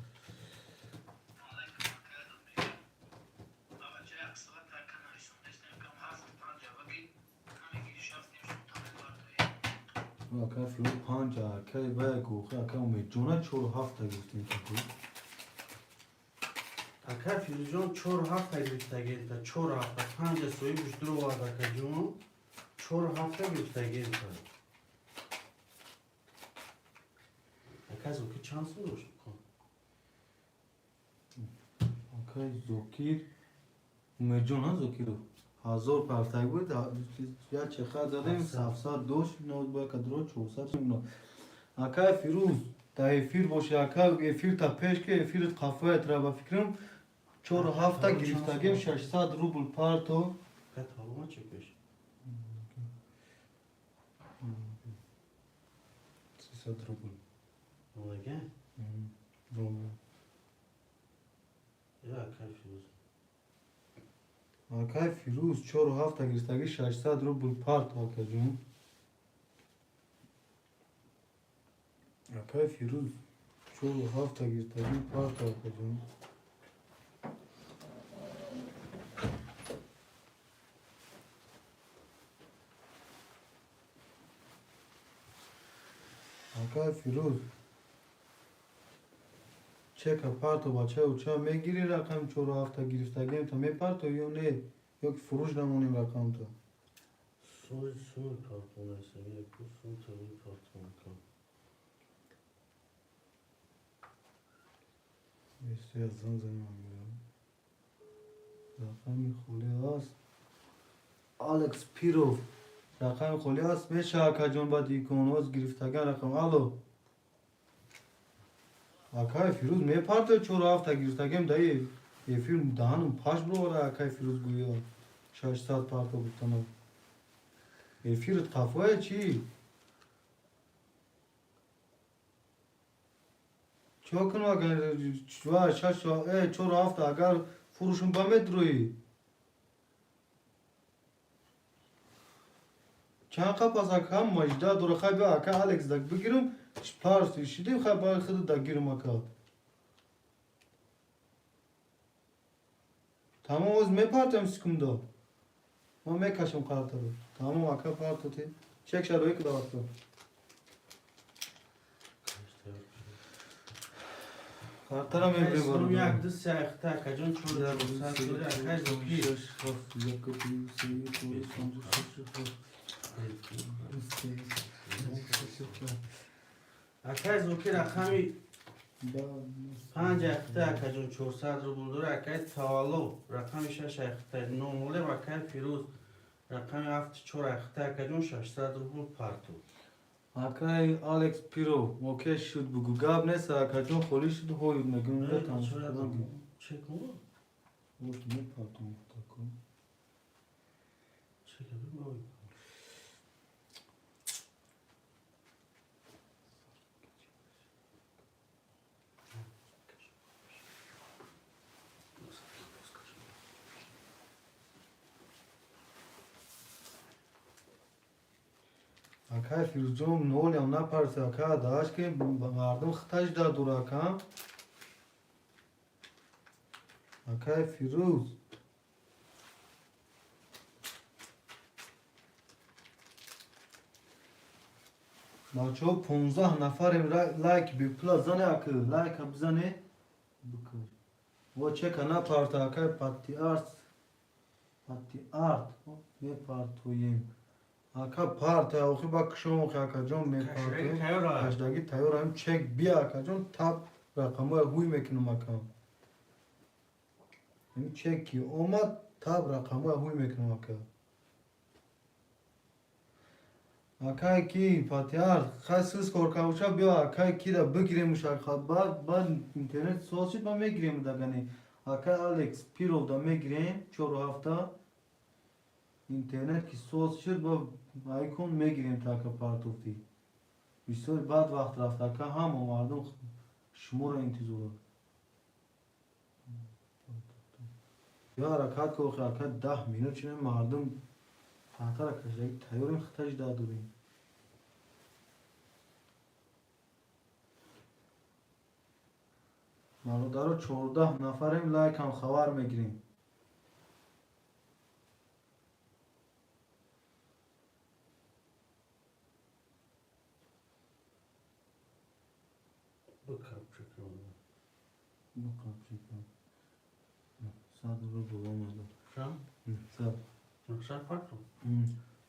اکای فیروز 5 اکای باید گوخه اکای امید جونه 4 هفته گفتیم که اکای فیروز جون 4 هفته گرفته گرفته 4 هفته 5 سوی بش درو وارد اکا جون 4 هفته گرفته گرفته اکای زوکی چند سو روش کن اکای زوکیر امید جون ها زوکیر رو 1000 پرتای بود یا چه خواهد دادیم 700 دوش نود باید کدرو 400 نمونه اکای فیروز تا افیر باشه اکای افیر تا پیش که افیر قفای اترا با فکرم 4 هفته گرفتگیم 600 روبل پارتو اکای تالو ما چه پیش 300 روبل اگه یا اکای فیروز اکای فیروز 4 هفته گرفتگی 600 روبل پارتو اکا جون اکای فیروز 4 هفته گرفتگی پارتو اکا جون اکای فیروز چکا پارتو بچه اوچا میگیری رقم 4 هفته گرفتگیم تا میپارتو یا نه یا که فروش نمونیم رقم تو Soy kartonu seviye kursun tabii kartonu kan. بیستی از زن زنیم رقم خوله هست الکس پیروف رقم خوله هست میشه اکا جان با دیکونوز گرفتگان رقم الو اکای فیروز میپارتو 4 هفته گرفتگیم دایی یه فیلم دهانم پاش بروره اکای فیروز گویا 600 پارتو بودتنم یه فیلم قفوه چی؟ چاکن اگر چوار شش چهار هفته اگر فروشون بمید روی چند قپس اکا هم مجده دور خواهی بیا اکا الکس دک بگیرم پارسی شدیم خواهی باید خود دک گیرم اکا تمام اوز میپارتم سکم دا ما میکشم قرطه رو تمام اکا پارتو تی چک شروعی که دارد کن قرطه رو میبری Son بارو yak da seyahta kacan çoğu kursan sonra akay zoki. Akay zoki rakami 5 hafta kacan 400 ruble dore akay tavallo rakami 6 hafta normale و akay firuz rakami 4 hafta kacan 600 ruble parto. اکای الکس پیرو موکه شد بگو گاب نیست اکا جون خولی شد هوید مگم Ne نتام çora da شد çek mu? اوش میپاتم تاکو Çekebilir mi? اکای فیروز جون نول هم نپرسه اکا داشت که مردم خطاش داد دور اکا اکای فیروز بچه ها 15 نفریم لایک بی پلاس زنه اکا لایک هم بزنه بکن و چه که نپرسه اکای پاتی آرت می پارتویم اکا پارت اوخی با کشم اوخی اکا جون می Kaşırayı پارتویم tayyor ha. کشدگی تایور هم چک بیا اکا جون تاب رقمو هوی میکنم اکا این چکی اومد تاب رقمو هوی میکنم اکا اکای کی پاتیار خاصیز کورکاوچا بیا اکای کی را بگیریم شرخ بعد اینترنت سوشید ما میگیریم دگنی اکای الکس پیرو دا میگیریم 4 هفته اینترنت کی سوز شد با آیکون میگیریم تا که پارتوفتی بسیار بعد وقت رفت که هم مردم شما رو انتظار یا حرکت که حرکت 10 مینوت چنین مردم خاطر کشید تایوریم خطاش دادوریم مردارو 14 نفریم لایک هم خوار میگیریم Bakıp çekiyorum. بکنم چیکار 100 رو بگم Şu an 100 nakşar farklı.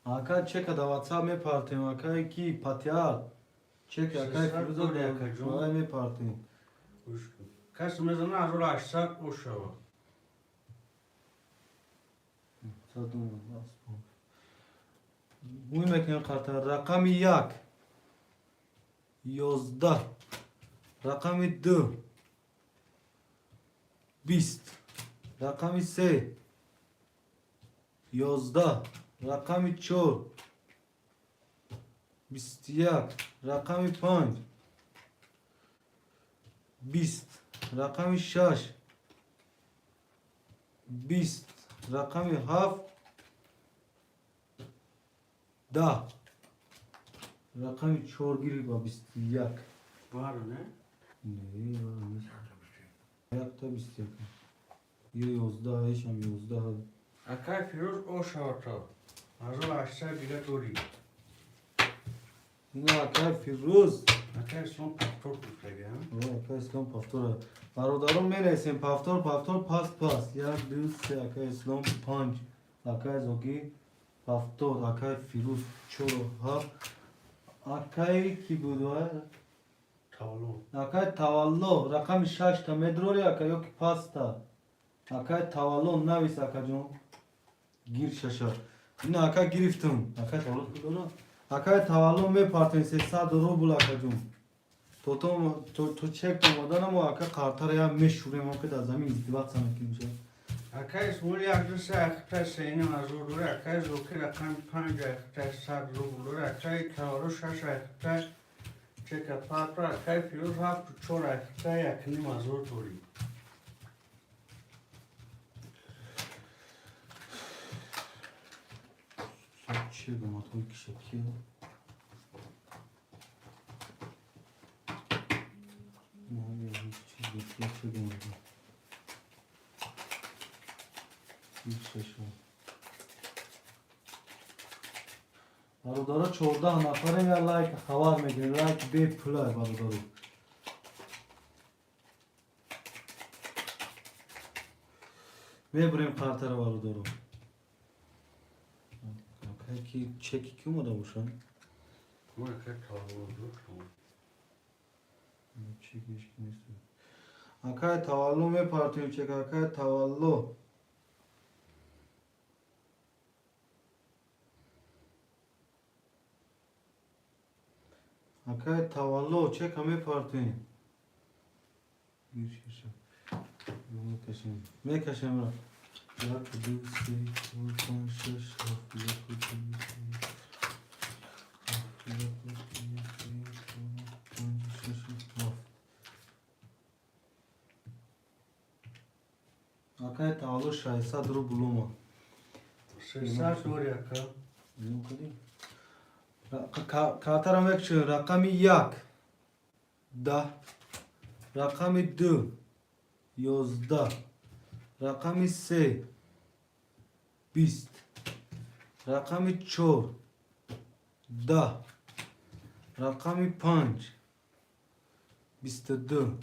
اکا چک دا واتساپ میپارتیم اکا کی پاتیار چک اکا فیروزا دا میپارتیم Kaç mezunu azul açsak o şava. صدوم بوی میکنیم قطر رقم 1 11 رقم 2 20 رقم 3 11 رقم 4 21 رقم 5 20 رقم 6 20 رقم 7 10 رقم 4 گیری با 21 Var ne? نه یک تا 21 یه 11 ایش هم 11 Akay Firuz o şava ta. Azul açsak bile dori. اینا اکای فیروز اکای اسلام پاکتور بودگه اکای اسلام پافتور برادران می نیسیم پافتور پاس یک دو سه اکای اسلام 5 اکای زوگی پافتور اکای فیروز 4 7 اکای کی بود تاولو اکای تاولو رقم 6 تا مدروری اکای یوکی پاستا اکای تاولو نویس اکای جون گیر ششا اینا اکای گرفتم اکای تاولو کدوم اکای تاولو می پارتین 300 روبل اکای جون تو چک تو مدانم و اکای قارتر یا میشوریم و که در زمین ازدواج سنکی میشه اکای اسمولی اکدوسه اکتای سینی مزور دوره اکای زوکی رقم 5 اکتای 100 روبل دوره اکای کارو 6 اکتای چک پاتر اکای فیروز 7 و 4 اکتای اکنی مزور دوری چه گماتون که شکیه نه یه هیچ چیزی چه گماتون هیچ ششون برادارا 14 نفره یا لایک خبر میگیرین لایک بی پولای برادارو میبریم قرطه رو برادارو کی چکی کی اومده باشن اون اکای تاولو دوره چکیش کی نیست اکای تولو میپارتیم چک اکای تولو اکای تولو چک همه پارتیم میکشیم را یک دو سی چهار پنج شش هفت یک دو سه اکای تولو 600 رو بلوما 300 دوری اکا کارتر هم یک رقم 1 10 رقم 2 11 رقم 3 20 رقم 4 10 رقم 5 22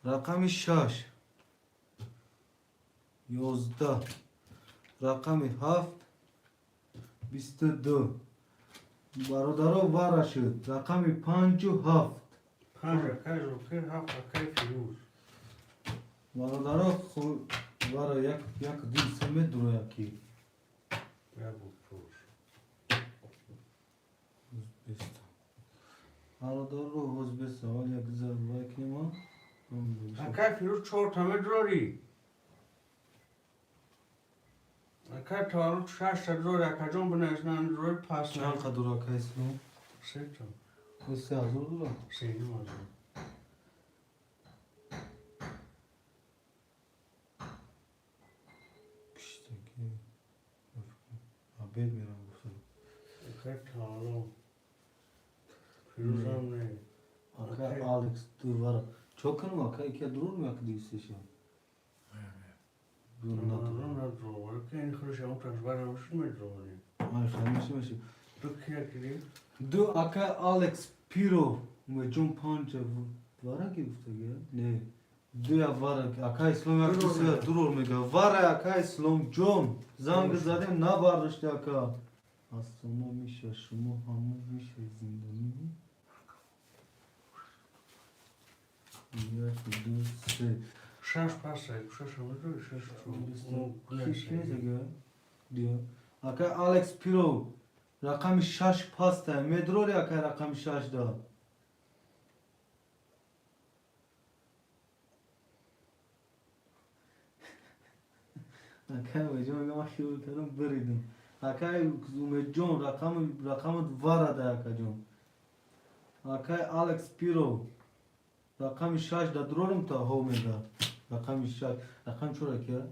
رقم 6 11 رقم 7 22 برادرها وارا شد رقم 5 و 7 5 اکای زوکی 7 اکای فیروز برادرها خود وارا یک دو سه متر یکی یا بود پروش برادرها ازبستان یک زر لایک نیما اکای فیروز 4 تا دوری اکای تاولو 6 تا دوری اکا جون بنا ازنان دوری پاس چند قدر اکای اسلام 3 تا و 3000 دلار سینی مزور پشتکی عبید میرم گفتم اکای تاولو فیروز هم نه اکای آلکس دور وارا چوکنم اکای که درون می اکا دیستشم دور نه ندارم درو که این خودش هم تشبر همشون میدرونی میشه تو کیا کلی؟ دو اکای آلکس پیرو و جون پانچ وارا گرفته گیا؟ نه دو یا وارا اکای اسلام یک دوسته درور میگه وارا اکای اسلام جون زنگ زدیم نبردشتی اکا از شما میشه شما همون میشه زندانی یک دو سه 6 پاسه 6 هم دوری 6 کی دیگه دیگه اکای آلکس پیرو رقم 6 پاسته مدروری اکای رقم 6 داد اکای وجه میگم من شروع کردم بریدم اکای زوم جون رقم وارده اکای جون اکای آلکس پیرو رقم 6 داد درورم تا هو میگه رقم 6 رقم چورا که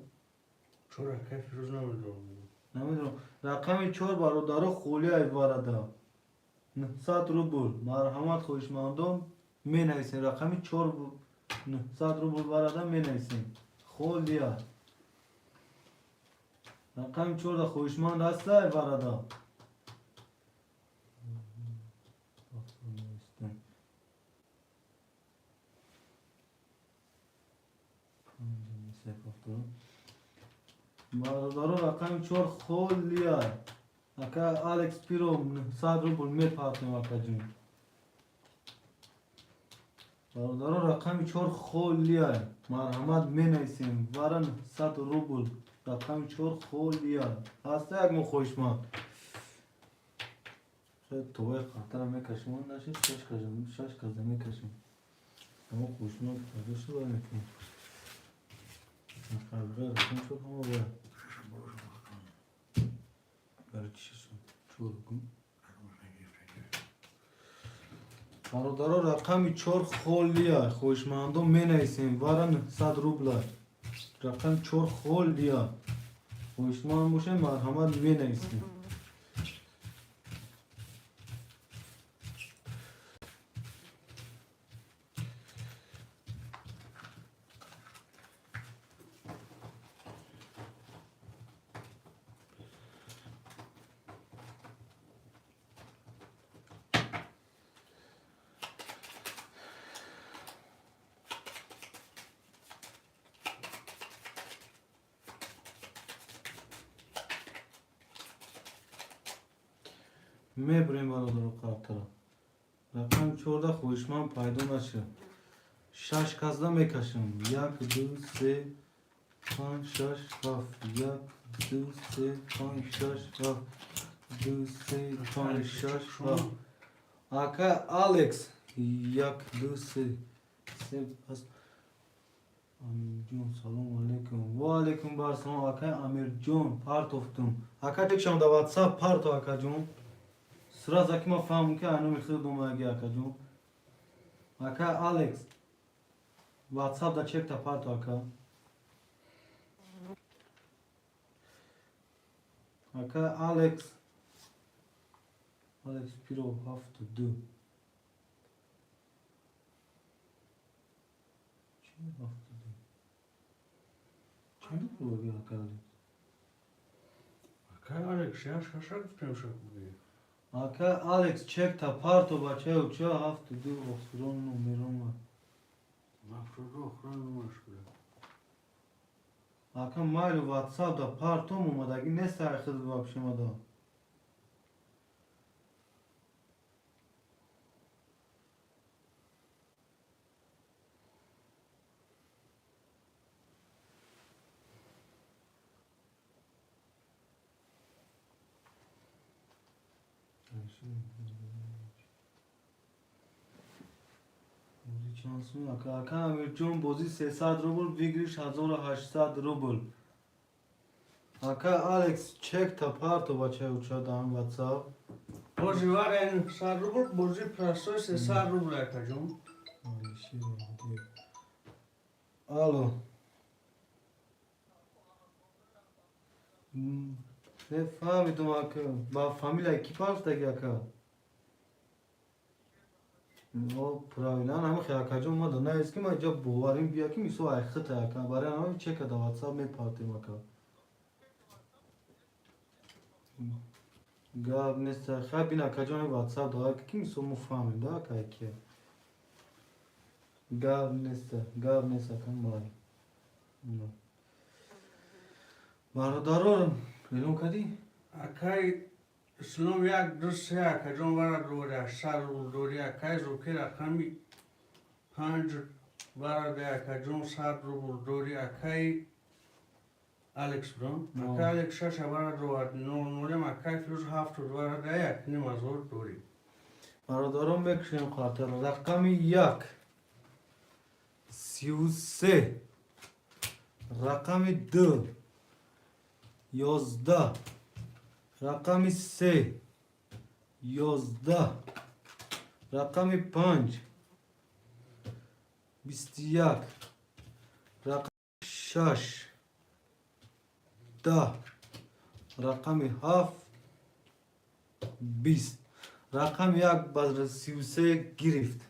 چور اکای فیروز نمیدرونی نمیدونم رقم 4 برادر خولی ای وارده 900 روبل مرحمت خوشمندم می نویسین رقم 4 900 روبل وارده می نویسین خولیا رقم 4 خوشمند هسته ای وارده هفتاد برادر رقم 4 خیلی های اکا الکس پیرو 100 روبل میپاتیم اکا جون برادر رقم 4 خیلی های مرحمت می نیسیم ورن 100 روبل رقم 4 خیلی های هسته یک مو خوشمند شاید توی خاطر میکشیم نشید 6 کازه میکشیم اما خوشمند کازه شو باید میکنیم خبره رقم 4 همه باید برای چی شد؟ چور کن برادر رقم 4 خیلی های خوشمندم می نیسیم ورن 100 روبل رقم 4 خیلی های خوشمند باشه مرحمت می نیسیم میبریم برادر قطر رقم 14 خوشمند پیدا نشه 6 کازده میکشم 1 2 3 5 6 7 1 2 3 5 6 7 2 3 5 6 7 اکا الکس 1 2 3 پس امیر جون سلام علیکم و علیکم بر سلام اکا امیر جون پارت افتم اکا تکشم دا واتساپ پارتو اکا جون سراز اکی ما فهمون که انو میخواد دومه اکا جون اکا الکس واتساپ دا چک تا پارتو اکا اکا الکس پیرو 72 چی 72 چند رو بگی اکا Kaj Aleks, ja şaşak tutuyorum şakayı. اکا الکس چک تا پارتو بچه و چه 72 اخسرون نمیرون Mafrudu okran numaşkılı. اکا مایل واتساپ دا پارتو اومدگی نیست اخذ بابشیم دا شانسون اکا امیر جون بازی 300 روبل بگیریش 1800 روبل اکا الکس چک تا پارتو بچه و چه دام واتساپ Bozi var en sarrubul, bozi prasoy se sarrubul yakacağım. الو نه فهمیدم اکا با فامیل کی پارت دیگه اکا او پراویلان همه خیلی اکا جون اومده نه اسکی ما جا بواریم بیا که میسو ایخت اکا برای همه چک دا واتساپ می پارتیم اکا گاب نیست خیلی بین اکا جون واتساپ دا که میسو مفهمیم دا اکا اکیه گاب نیست اکا مای برادرارم بیلون کدی؟ Akay Slom yak dus ya yakacağım var doğru sarrubul doğru yakay zoki rakami 5 var da yakacağım sarrubul doğru yakay Alex bro. Akay Alex şaşa var doğru nolem akay filoz haftur var da yak ne mazor doğru. برادران بکشیم خاطر رقم 1 33 رقم 2 11 رقم 3 11 رقم 5 21 رقم 6 10 رقم 7 20 رقم 1 بر 33 گرفت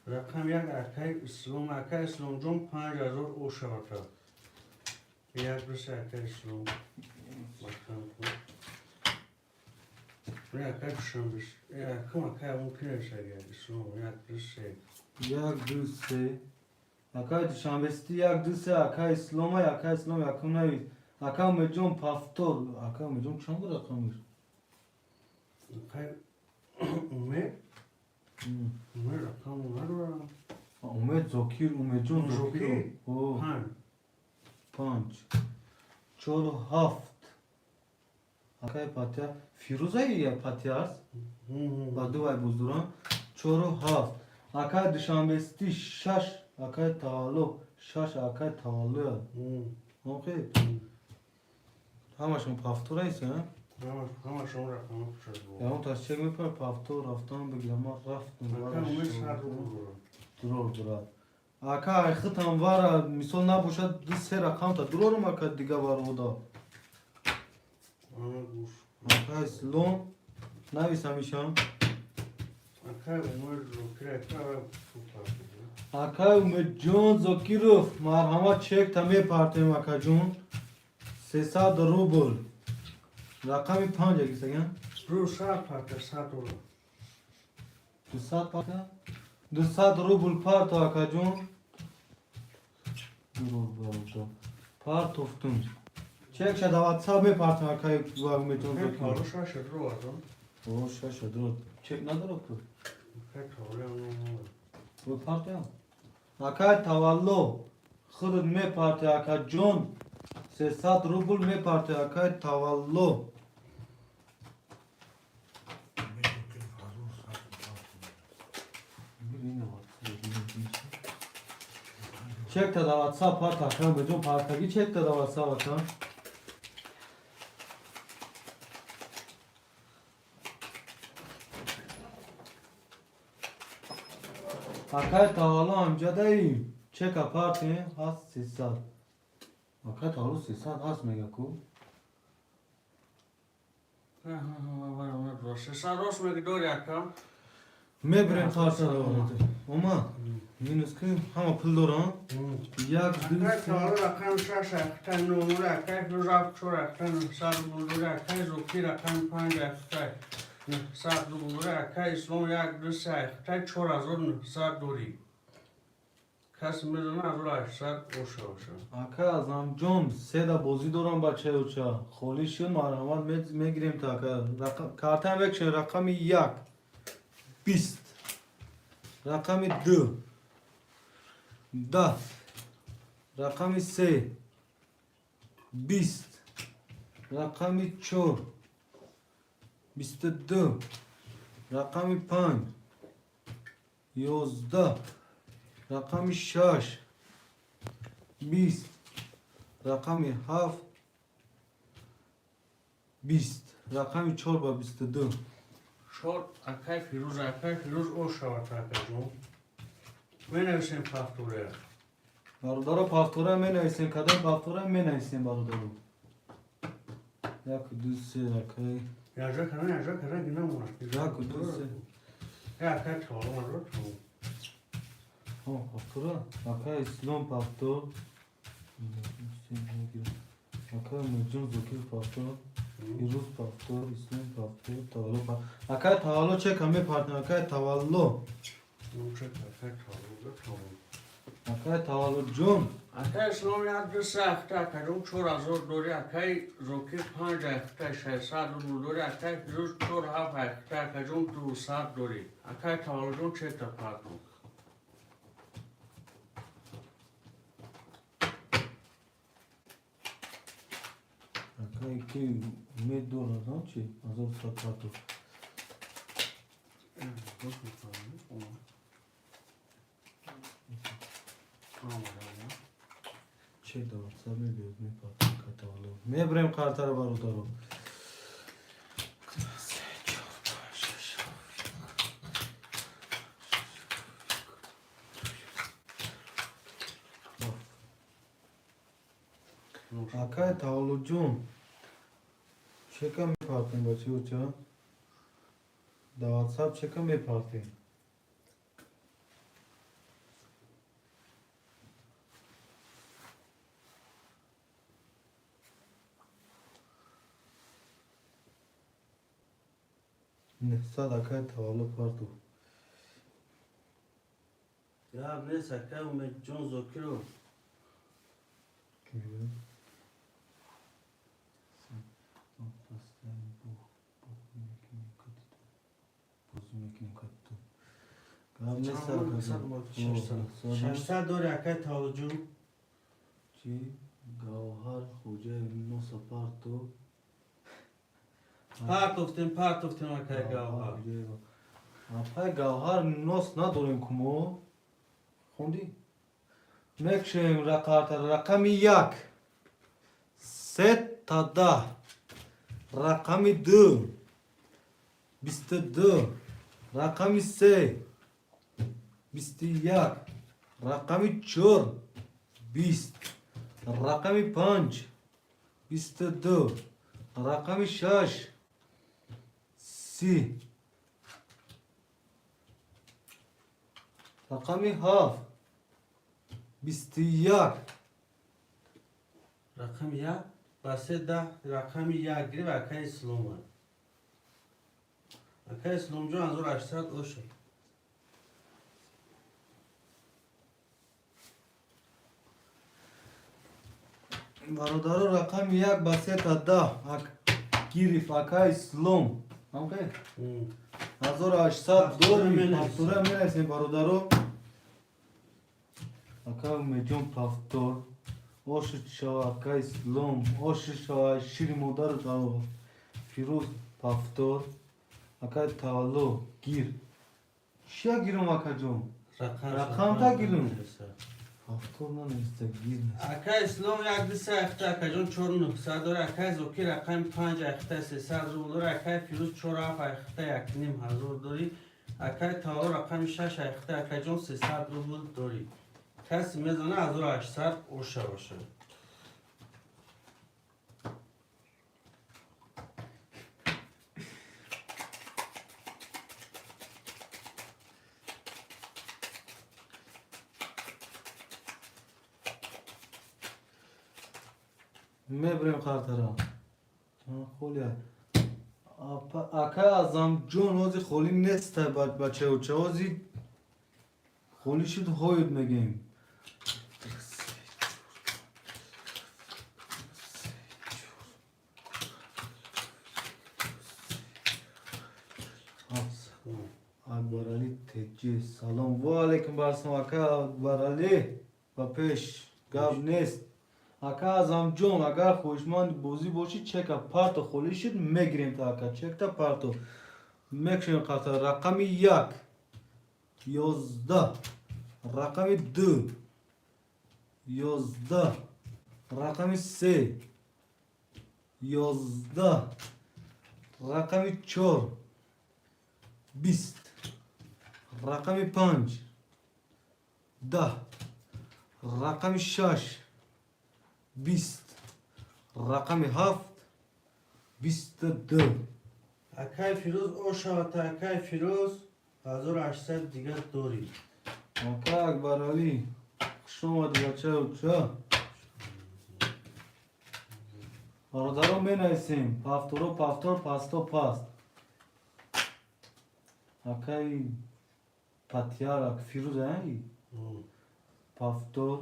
Rakam yak akay Slomcum 5000 o şarta. Yak dus akay Slom. Bakalım. Ne akay düşürmüş. Ya kim akay mümkün şey yani Slom yak dus şey. 1 2 3 Aka duşanbesti yak duse aka islama aka islam yakın nevi. Aka mecum paftor. Aka mecum çamur aka mir. Akay ume rakam var. Umed zokir umecun zokir. Zokir? O Han. panç. Çor haft. Aka patya. Firuzayı ya patyas. Badu vay buzduran. Çor haft. Aka duşanbesti şaş. Aka tavallo. Şaş aka tavallo. Okey. Hamaşın paftora ise ha. Ama sonra rakam Ya on taş çekme par paftor haftan bigama raftın var. Akay ume sarı olur. Durur durar. Aka ayxıtan var misal nabuşa ser akanta dururum aka diga var o da. Ana kuş. Aka slon navisamışam. Akay ume zokire akay Aka umecun zokirov marhamat çek tamam partim aka jun 300 rubl. Rakami 5 egisagan. Ru saat parça saat olur. 200 parta. 200 rubl parto aka jun. Durur burada. Part oftun. Çek şadavat sabe partim aka var umecun Akay zokirov. paru şaşırır o adam. O şaşa dur. Çek nadir oku. Akay paru yanıyor. Bu part ya. Aka tavallo. Khud me part aka jun 300 rubl me part aka tavallo. Çek de davatsa part aka bejun part ki çek de davatsa aka. Aka tavallo amca dayı. Çek apart has 300. Aka tavallo 300 has mega ku. Sa rost me dori akam. Me brem farsa da var. Ama minus ki hama pul doran. Yak Akay düz. paru rakam şaş akay numara akay ruzak çor akay sar bulur akay zokir akay panca akay. Sar bulur akay son yak düse akay çor azon sar dori. Kas mezana azra sar oşa oşa. Aka azam jom seda bozi doran bache uça. Kholishun marhamat me girem ta aka. Kartan vek şey rakami yak. 20. Rakami 2. 10. Rakami 3. 20. Rakami 4. 22. Rakami 5. 11. Rakami 6. 20. Rakami 7. 20. Rakami 4 ba 22. Çor akay firuz oşa akay jom. Menevsin fakturaya. Barudara paftora men aysen kadar paftora men aysen barudaro. Yak düzse rakay. Yaca kana yine mi var? Yak düzse. Ya kaç olur mu? Ha paftora. Rakay İslam paftor. Rakay mecun zokir paftor. Firuz paftor, İslam paftor, tavallo paftor. Rakay tavallo çek hame partner rakay tavallo. Yumuşak akay olur. Rakay tavallo jun. Akay slom ya düse akay jom çor azor dori akay zokir panca akay şaysa dori akay firuz çor haf akay jom tu saat dori. Akay tavallo jom çek ta patru. Rakay ki me dola non çi azor sapato. Çek de var sabe bir me partner tavallo. Me brem kartara barudaro. Akay tavallo jun. Çeka me partner bachi uça. Davat sab çeka me partner. Ne sad akay tavallo partu. Ya neyse ki Ahmet John Zokiro. ششصد داری اکای تاوجو گوهر خوجه نو سپارتو پارتوفتیم اکای گاوها اپای گوهر نوس نداریم کمو خوندی؟ مکشیم رقم یک 3 تا 10 رقم 2 22 رقم 3 21 رقم 4 20 رقم 5 22 رقم 6 30 رقم 7 21 رقم یک بسه 10 رقم یک گیری و اکای اسلام اکای اسلام جو 1800 اوشه برادر رقم 1 با 3 تا 10 گیری اکای اسلام اوکی 1800 دوریم پافتوره میرسیم برادرو اکای میجون پافتور اوشت شوا اکای اسلام اوشت شوا شیری مادر دارو فیروز پافتور اکای تاولو گیر شیا گیرم اکای جون رقم تا گیرم پافتور نمیسته گیر نیست اکای اسلام یک دسته اخته اکای جون 4900 داره اکای زوکی رقم 5 اخته 300 رو داره اکای فیروز 4 اخته 1500 داری اکای تاولو رقم 6 اخته اکای جون 300 رو داری کسی میزنه 1800 اوشه باشه میبریم خاطرم خولیا اکای ازم جون اوزی خولی نیست بچه و چه اوزی خولی شد هوید میگیم اکبر علی تجی سلام و علیکم برسم اکا اکبر علی با پیش گب نیست اکا ازم جون اگر خوشمند بوزی باشی چکا پارتو خولی شد میگریم تا اکا چک تا پارتو میکشیم قطع رقم 1 11 رقم 2 11 رقم 3 11 رقم 4 20 رقم 5 10 رقم 6 20 رقم 7 22 اکای فیروز اوشه و تا اکای فیروز 1800 دیگر داری اکا اکبر علی شما دی بچه و چه برادرو می نایسیم پافتورو پافتور پاستو پاست اکای پتیار اک فیروز هنگی پافتور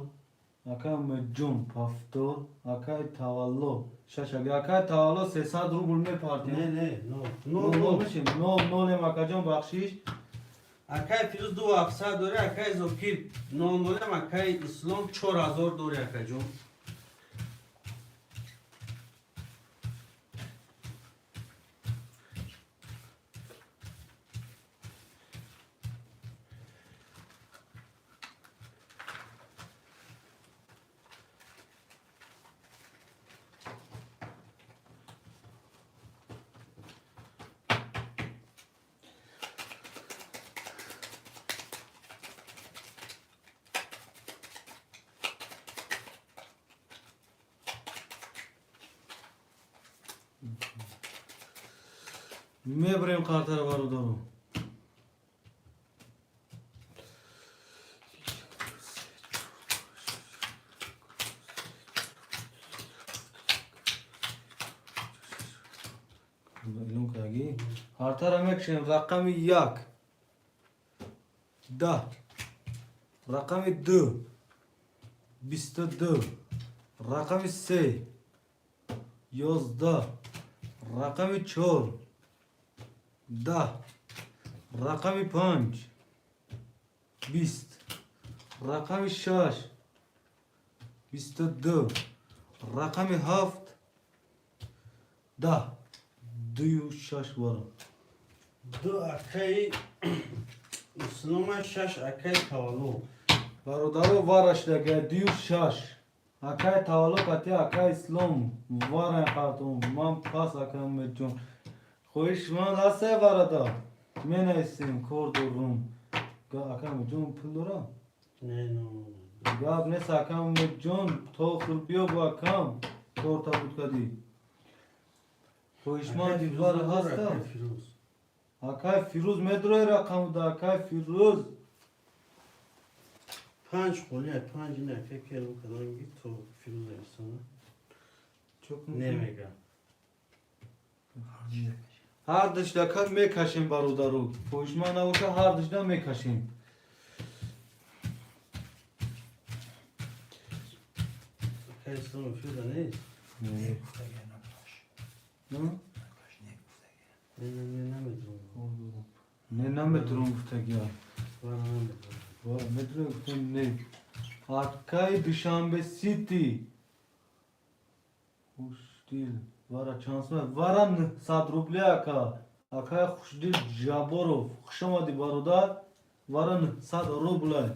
اکای مجون پافتور اکای تاولو شش اکای تاولو 300 روبل می پارتیم نه نو میشیم نو نیم اکا جون بخشیش اکای فیروز 2700 داری اکای زوکی 9 اکای اسلام 4000 داری اکای جون میبریم خاطر برادرو ایلون کاگی خاطر میکشیم رقم 1 10 رقم 2 22 رقم 3 11 رقم 4 10 رقم 5 20 رقم 6 22 رقم 7 10 26 وارم دو اکای اسلام شش اکای تولو برادر وارش لگه 26 اکای تولو کتی اکای اسلام وارم خاتون من پاس اکم جون خویش من هسته برادر من ایستیم کرد و روم اکم جون پول دارم نه نه گاب نیست اکم جون تو خود بیو با اکم کورتا بود کدی خویش من دیوار هسته فیروز اکای فیروز مدروی رقم دا اکای فیروز 5 خونی 5 نه که کلم کدام گی تو فیروز ایستانه çok نمیگم her dışta mekaşim barudaru. Koşmana oka her dışta mekaşim. اکای اسلام فیروز نیست Ne? نه نمیدونم Ne nametrum gutagya. بارا نمیدونم Var metro gutun ne? Akkay Duşanbe City. Hoş değil. Vara şansma. Varan sad ruble aka. Akkay hoş değil Jaborov. Hoşamadı baruda. Varan sad ruble.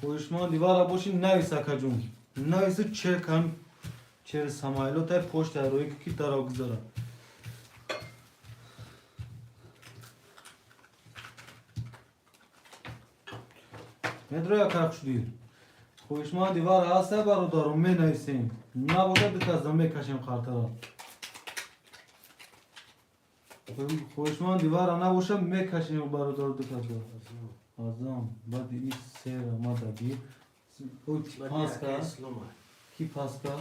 Hoşman divara boşin navis akacum. Navisi çekan. Çeri samaylo tay poşta roy ki tarav gzara. مدرو کارش دیر. خوشما دیوار هسته برو دارم می نیستیم. نبوده دکازم میکشیم خاطره. خوشما دیوار نبوشه میکشیم برو دار دکازم. آزام بعد این سر ما دادی. او پاس کا؟ کی پاس کا؟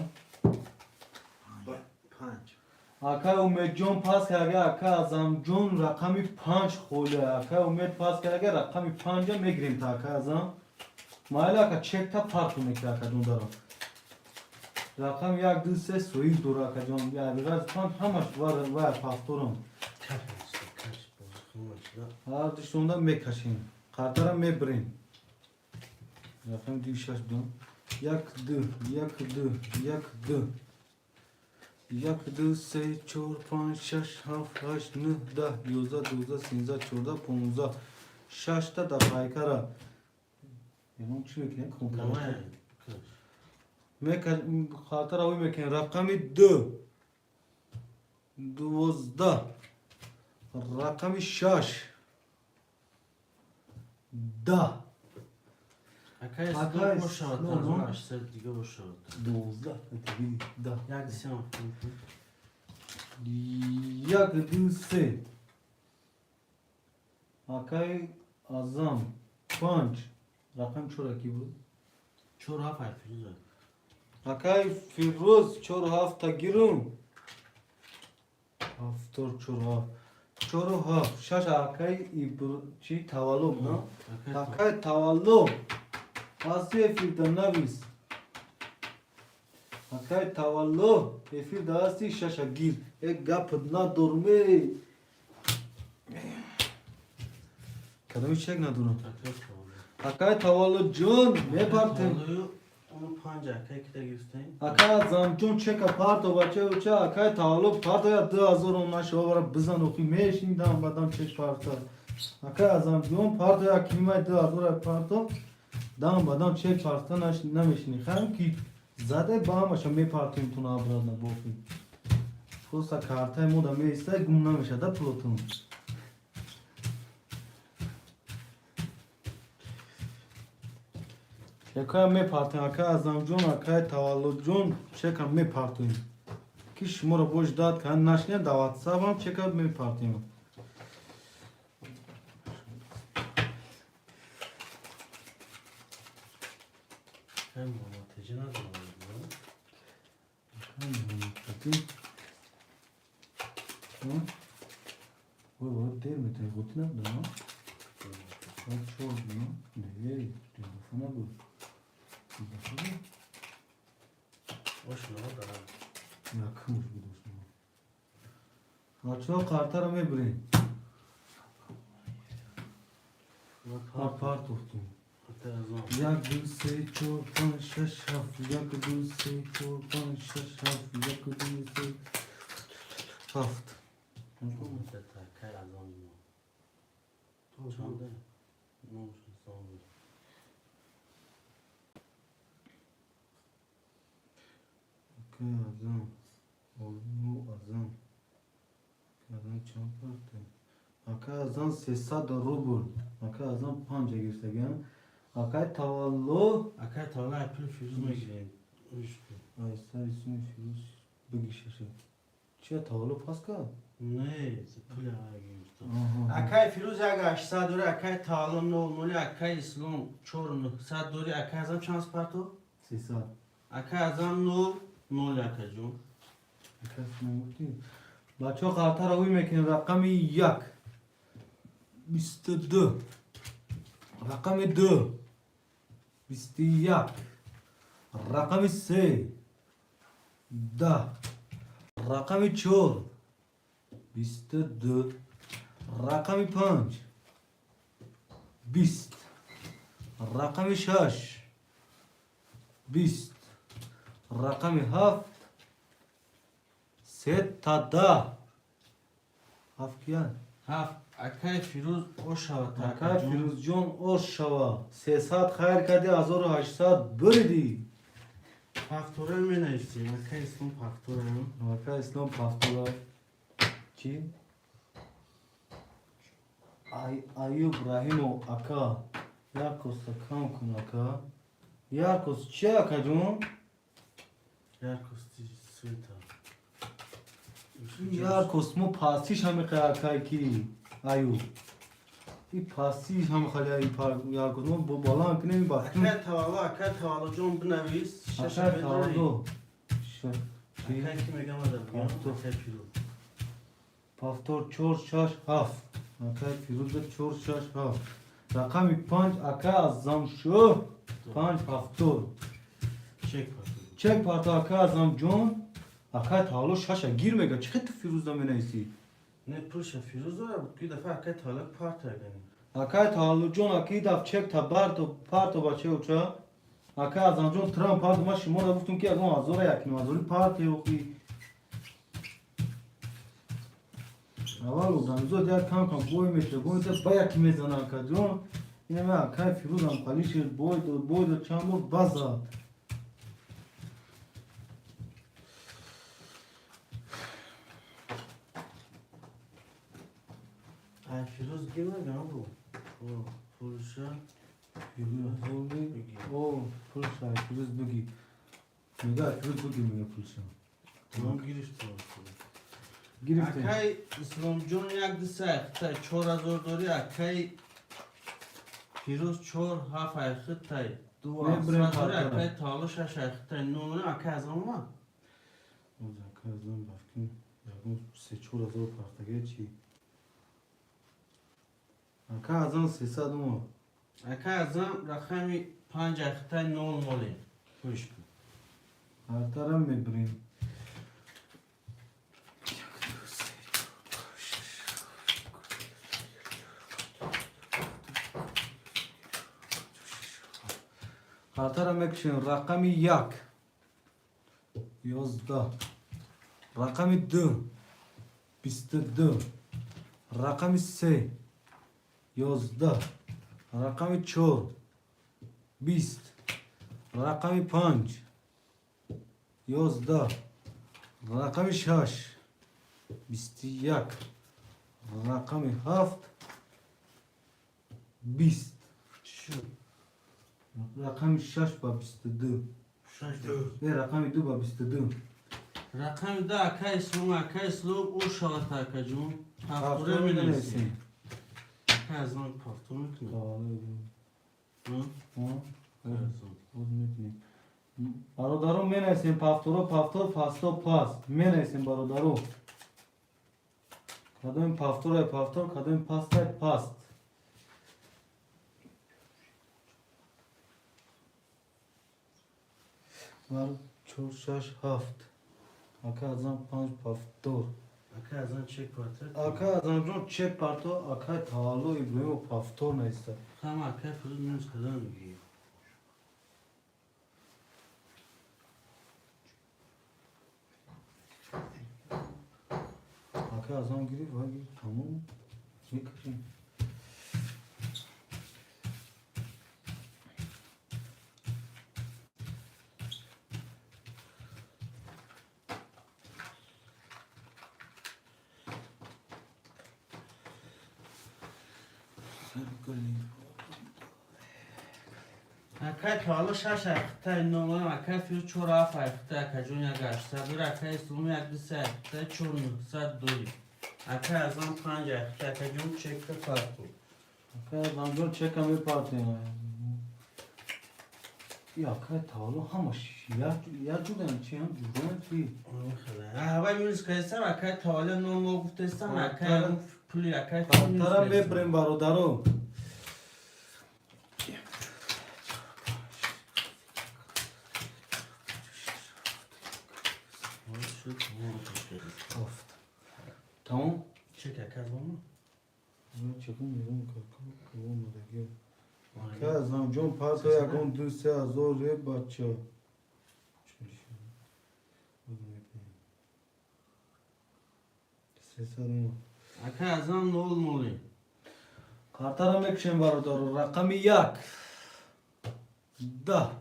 5 اکا امید جون پاس کرده اکا ازم جون رقمی 5 خوله. اکا امید پاس کرده رقمی 5 میگیریم تا اکا ازم. مایل اکا چک تا پارتو میکره اکا جون دارم. رقم 1 2 3 سوی دور اکا جون. یا بیغاز پان همش وار پاستورم. هر دشتونده میکشیم. خاطرم میبریم. رقم 26 دون. 1 2 1 2 1 2 1 2 3 4 5 6 7 8 9 10 11 12 13 14 15 6 تا دقایق را یعنی چی میکنه کنکار میکن خاطر اوی میکن رقمی 2 12 رقمی 6 10 اکای اکای اسلام باشه اسلام. تا 8 دیگه باشه 12 10 یک دیسیم یک دو سه اکای ازم 5 رقم چورا کی بود؟ 4 7 فیروز اکای فیروز 4 7 تا گیرم هفتور 4 7 6 اکای چی تولد نه؟ اکای تولد اصلی فیلتر نویس اکای تولد افیر داستی شش گیر یک گپ ندارمه کدامی چک ندارم اکای تولد جون میپرتیم اونو 5 اکای که تگیرستیم اکای زم جون چک پارتو بچه بچه اکای تولد پارتو یا 2000 اون شوار بزن اوکی میشیندم بعدم چک پارتو اکای زم جون پارتو یا کیمای 2000 پارتو دام بعدم چک پارتو نمیشینی خیلی کی زده با همش میپرتیم تو نابراد نبوفیم خوستا کارتای مودا میسته گم نمیشه ده پلوتون یکای میپرتیم اکای ازم جون اکای تولد جون چکم میپرتیم کی شما رو بوش داد که نشنه دعوت سابم چکم میپرتیم هم منتجه ندارم Vay vay değil mi? Rutin yaptın ha? Çok oldu lan. Ne? Telefona bu. Telefona. Hoş ne oldu ha? Yakınmış bu dostum. Açıyor kartara mı bre? Apart dostum. Jak byl se čopan šašaf, jak byl se čopan šašaf, jak byl se haft. Akay azam, olmu azam. Azam çam partı. Akay azam sesad rubul. Akay azam panca girsegen. Akay tavallo. Akay tavallo apil firuz mu gireyim? Ay sar ismi firuz bugişeşe. Çiğ tavallo paska? Ne? Pul ayağı girmişti. Aha. Akay firuz aga sadori akay tavallo ne olmalı? Akay İslam çorunu sadori akay azam şans parto? Sesad. Akay azam ne oluyor akaycığım? Akay sınavı değil. Bacho kartara huy mekin rakami yak. 22. Rakami 2. 21. Rakami 3. 10. Rakami 4. 22. Rakami 5. 20. Rakami 6. 20. Rakami 7. Setada. Hafkiyan. Akay firuz o şavata. Akay Firuzjon Oshava. 300 خیر کردی 1800 بریدی. Paftore mi ne istiyor? Akay İslam paftore mi? Akay İslam paftola. Ki? Ayub Rahimo aka. Yarkos akam kun aka. Yarkos çi aka jun? Yarkosti suita. Yarkos mu pasiş hami akay ki. Ayub. İ pasiş ham khali yarkos mu bu balan kine mi bastın? Akay tavallo John Bnavis. Akay tavallo. Akay kime gelmedi bu ya? Akay firuz. Paftor çor şaş haf. Akay Firuz'da çor şaş haf. Rakami 5 akay azam şu. 5 paftor. Çek paftore. Çek parta akay azam John. Akay talo şaşa girmege. Çıkıttı Firuz'da meneysi. Ne pulşa firuz var? Bir defa akay tavallo parta yani. Akay talo John akay daf çek tabarto parto bache uça. Akay azam John tram parto ma şimo da guftum ki azam azora yakin azori parto yoki. Aval odan zo der kam boy metre boy da baya kime zana ka John. Yine me akay Firuz'am kalişir boy da çamur baza. Ay firuz girmedi ama bu. O pulşa. Firuz oldu. O pulsa Firuz bugi. Mega Firuz bugi mega pulsa. Tamam girişti olsun. Girifte. Akay İslam John yak dise tay çora zor dori akay firuz çor hafay xitay. Dua Ne bre sadori parta? akay tavallo şaşay xitay. Ne oluyor akay azam mı? O zaman kazan bakın. Ya bu seçor azor parta geçi. Kazan sesa dumo. Akay azam rakami 5 xitay ne olmalı? Hoş. Artaram me brin. Artaram ekşin rakami yak. 11. Rakami 2. 22. Rakami 3. 11. Rakami 4. 20. Rakami 5. 11. Rakami 6. 21. Rakami 7. 20. Şu. Rakami 6 ba 22. Ne rakami 2 ba 22. Rakami da akay İslam o şavata akaycığım. Paftore Paftore mi mi ne neyse? istiyor? Akay azam paftore mi ne? Hı? Akay azam. Barodaro menaysin paftoro paftor fasto pas. Menaysin barodaro. Kadın paftoro paftor kadın pasta past. var 4 6 7 aka azam 5 paftor Aka azan çek parti. aka azam jon çek parto aka talo İbrahim paftor neyse Tamam aka fırın minus kadar mı giyiyor? aka azam giri var giri tamam ne kırayım Aka talo şaş ayakta nolan aka fiyo çora af ayakta aka jonya gaşta bir aka islumi yakdisi ayakta çornu sad doyu. Aka azan panca ayakta aka jon çekte farklı. aka azam jon çek ami parto ya aka talo hamış ya judan çiyan judan ki Hava minus kaysa aka talo nolan guftestan aka Kartara- puli aka Tara me brem barodaro Of. Tamam. Çek aka bunu. Ben çekemiyorum kanka. Olmadı gel. Kazam John parto yakın düse zor re bacha. Ses alma. Aka azan ne olmalı? Kartara mekşen barodaro rakami yak. Da.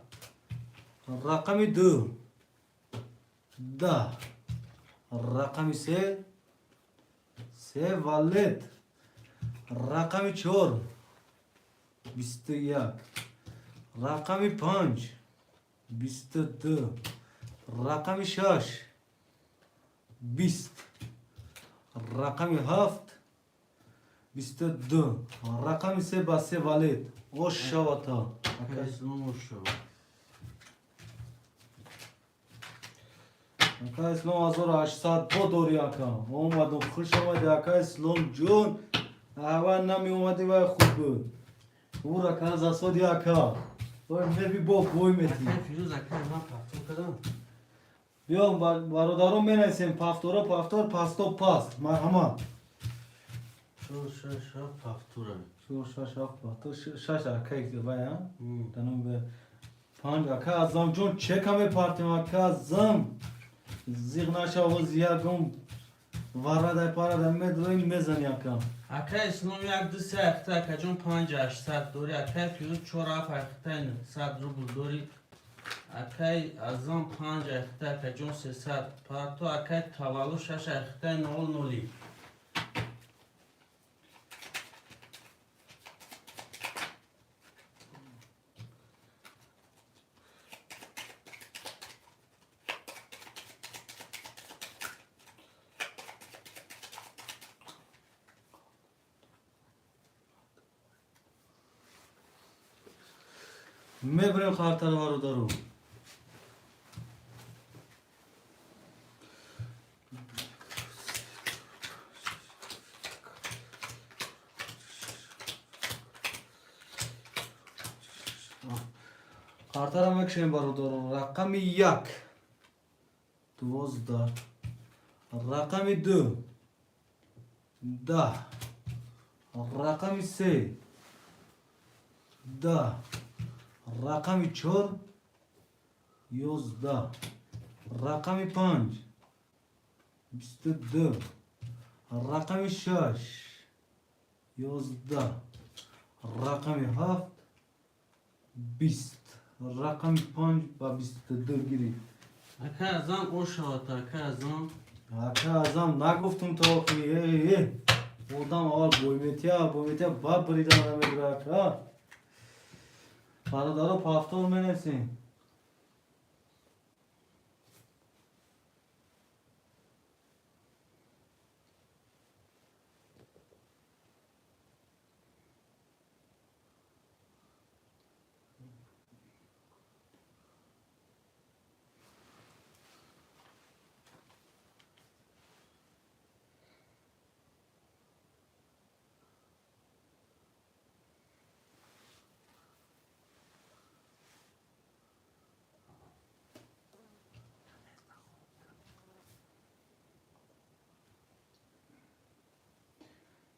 Rakami du. Da. Rakami se valet. Rakami çor. Bistı yak. Rakami panç. Bistı dı. Rakami şaş. Bist. Rakami haft. Bistı dı. Rakami se base valet. O şavata. Aka islami şu. Aka İslam azor 800 دو دوری اکا اومدم خوش آمده اکا اسلام جون اول نمی اومدی و خوب بود او را که از اسودی اکا باید نبی با بوی متی Aka firuz aka azan paftun kadar. بیام برادرم بنویسیم پافتورا پافتور پاستو پاست مرحمت Şu paftura. شو شاش آف پاستو شاش اکا ایک بایا Hmm. تنم به پنج اکا ازم جون چه کمی پارتیم اکا ازم زیغناشا و زیاگم وارد پارد مدروی مزن اکا Aka islami yakdisi ayakta aka jon panca aş sad dori aka firuz çora af ayakta sad rubul dori. Aka azan panca ayakta aka jon se sad parto aka tavalu şaş ayakta nol noli. مبرم خاطر وارو دارو خاطرم اکشن بارو دارو رقمی یک 12 رقمی 2 10 رقمی 3 10 رقمی 4 11 رقمی 5 22 رقمی 6 11 رقمی 7 20 رقمی 5 و 22 گیری Aka azan o şavata aka azan. Aka azam نگفتم تو خیلی بودم اول بویمتیا با بریدم نمیدره اکا برادرها پافتور منسین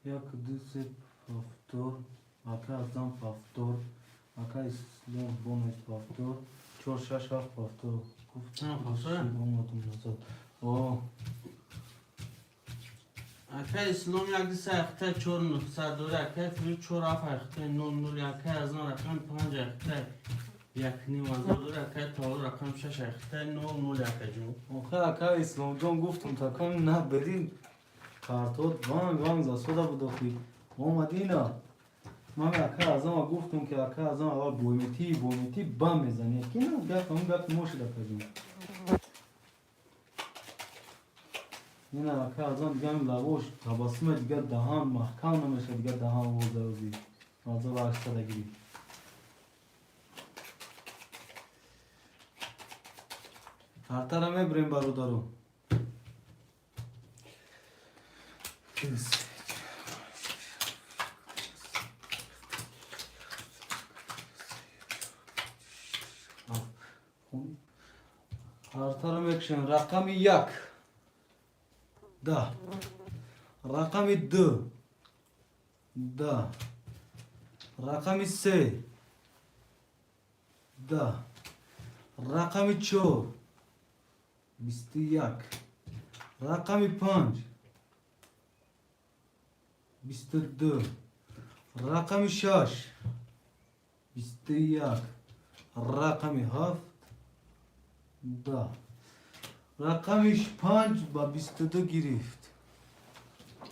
یک دو سه پافتور اکا ازم پافتور اکا اسلام بونش پافتور چور شش هفت پافتور ها پافتور اومدم نزد اوه اکا اسلام یک دیسه اخته 4900 دوره اکا فیروز 4 اف اخته 00 اکا از آن رقم 5 اخته 1.5 دوره اکا تاول رقم 6 اخته 00 اکا جون آخه اکا اسلام جان گفتم تکان نه بریم کارتوت وان زاسودا بود اخی اومدی نه من اکا از آن گفتم که اکا از آن اول بومیتی بام میزنی که نه گفت اون گفت موشد اکا جون این اکا از آن دیگه لباش تباسم دیگه دهان محکم نمیشه دیگه دهان وزه روزی از آن اکسا دگیری هرتر میبریم برادرو هرتر میکشن رقم 1 10 رقم 2 10 رقم 3 10 رقم 4 21 رقم 5 22 رقم 6 21 رقم 7 10 رقمش 5 با 22 گرفت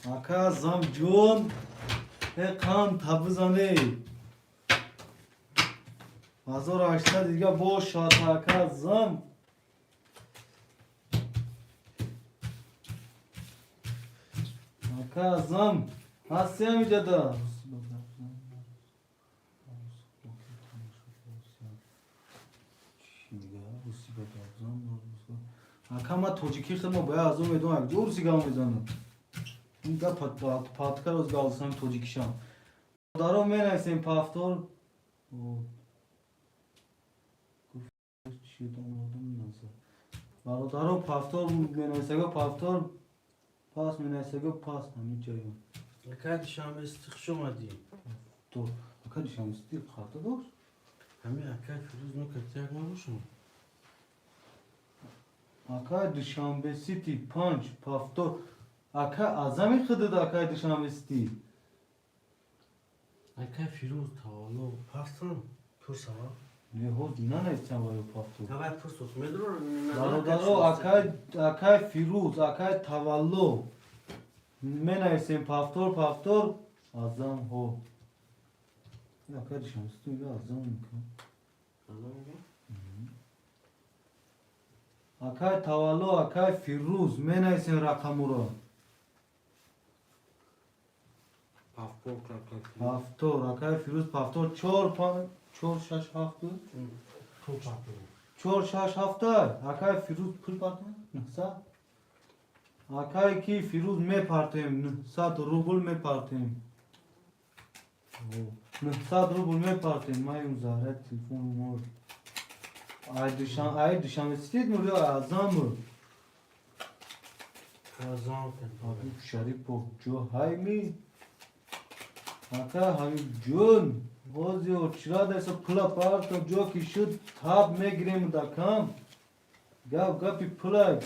اکا زم جون اقام تبزانه 1800 دیگه با شاد اکا زم اکا زم هستی همیجا دا اکا ما توجیکی خیلی ما باید از اون میدونم یک جور سیگام میزنم این دا پاتکر از گالسان توجیکیشم دارو می نیستیم پافتور چی دامادم نزد برادرو پافتور می نیستگه پافتور پاس می نیستگه پاس همین جایی اکا دیشان استخش اومدیم تو اکا دیشان استی خاطر داشت همین اکا فیروز نکرد یک نباشم اکا دوشنبه سیتی 5 پافتور اکا ازمی خودت اکا دوشنبه سیتی اکا فیروز تاولو پاستم پرسا نه هود نه نیستم باید پافتور تا باید پرسا میدرو برادرو اکا فیروز اکا تولو من ایسیم پافتور ازم هو اکا دوشنبه سیتی ازم میکن اکای تولو اکای فیروز من ایسیم رقمو را پافتور اکای فیروز پافتور 4 6 7 4 6 7 اکای فیروز پول پارتیم 900 اکای کی فیروز می پارتیم 900 روبل می پارتیم 900 روبل می پارتیم ما اون زهره تلفن مور ay düşen istedi mi oraya azam mı? Azam Abi şerif bu jo hay mi? Aka hani John bozuyor çıra dese pula parto jo ki şu tab me girem da kam gapi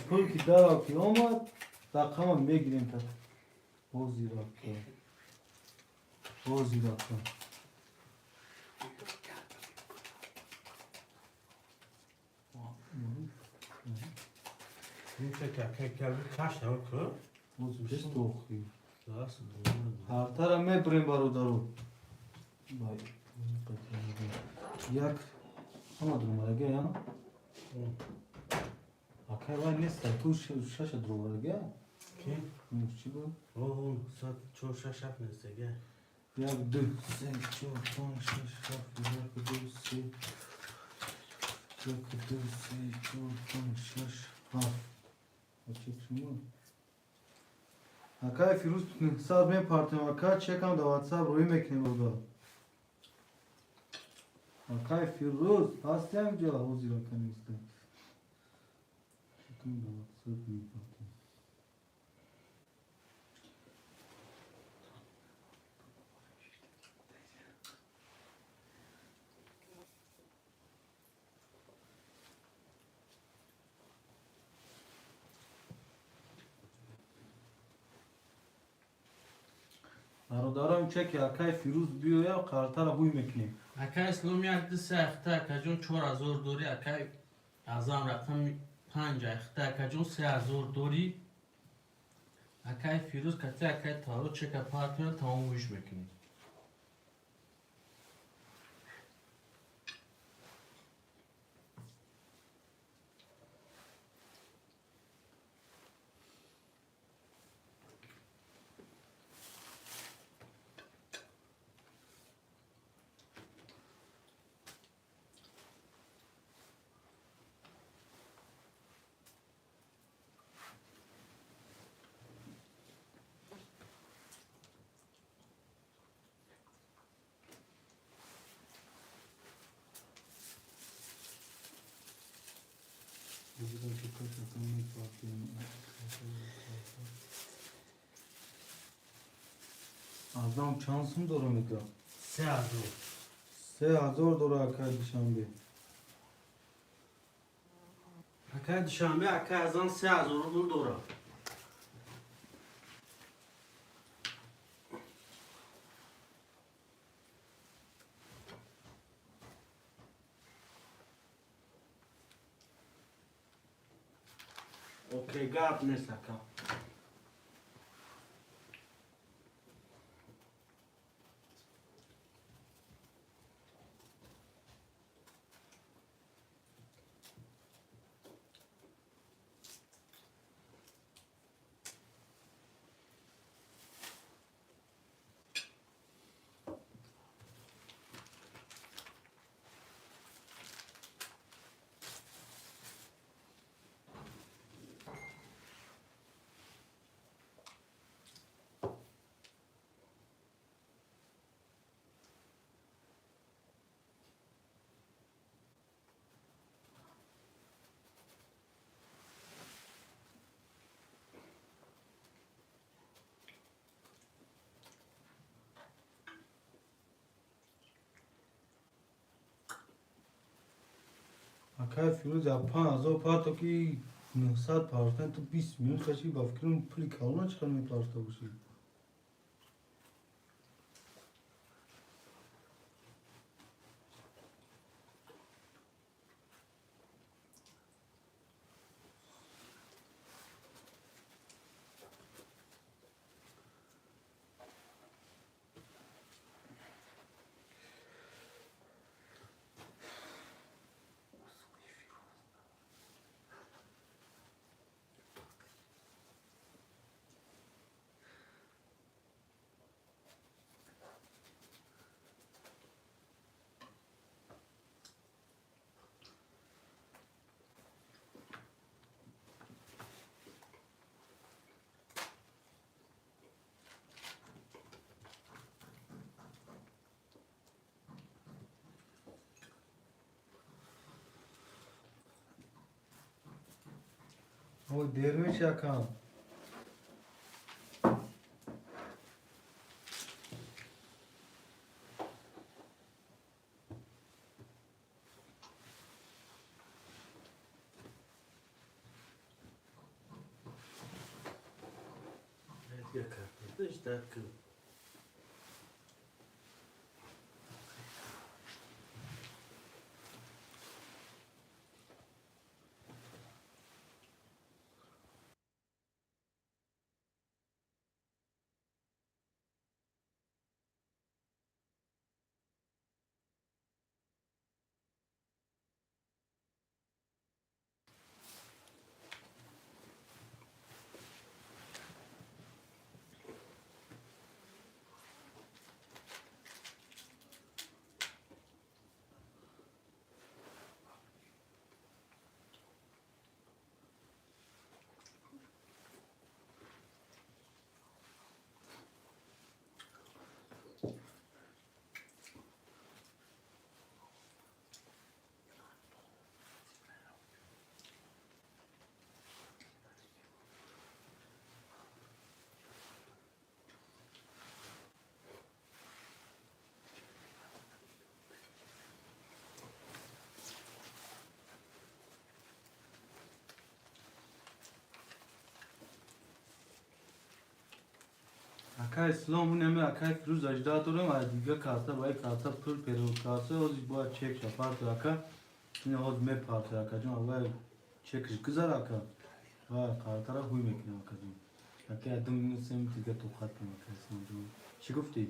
pul ki dara ki olmaz da kam me girem ta bozuyor میشه که کلبی کش نمید که؟ بس توخی درست هر طرف میبریم برادرو یک همه درمارگه یا اکای وای نیست تو شش درمارگه کی؟ چی بود؟ اوه ساعت 4 6 7 نیست دیگه یک دو سه چهار پنج شش هفت یک دو سه چهار پنج شش هفت اکای فیروز 900 می پارتیم اکای چکم در واتساپ روی میکنیم بودا اکای فیروز هستی هم جا حوزی را کنیسته چکم در واتساپ می پارتیم برادرم چه که اکای فیروز بیاید قرطه را بوی میکنیم. اکای اسلام یک دست اخته اکجون 4000 دوری اکای ازام رقم 5 اخته اکجون 3000 دوری اکای فیروز کتی اکای تارو چه که پارتنر تمام ویش میکنیم. Azam çansım doğru muydu? 3000 3000 doğru akay dışanbe. اکای دوشنبه اکای از آن 3000 روبل دوره. اوکی گپ نیست اکا. Akay firoz ya 5000 parto ki 900 parten to 20 minut kaçı bafkırım puli kalına çıkarmaya parto bu şey. O dermiş yakan. یک کرده işte kıl. Aka İslam uneme aka Firuz ajda durum az diye karta bay karta pul perukası o bu çek yapar aka ne o me parça aka can Allah çek güzel aka va kartara huy mekne aka can aka adım sem tiga tokat aka İslam can şigufti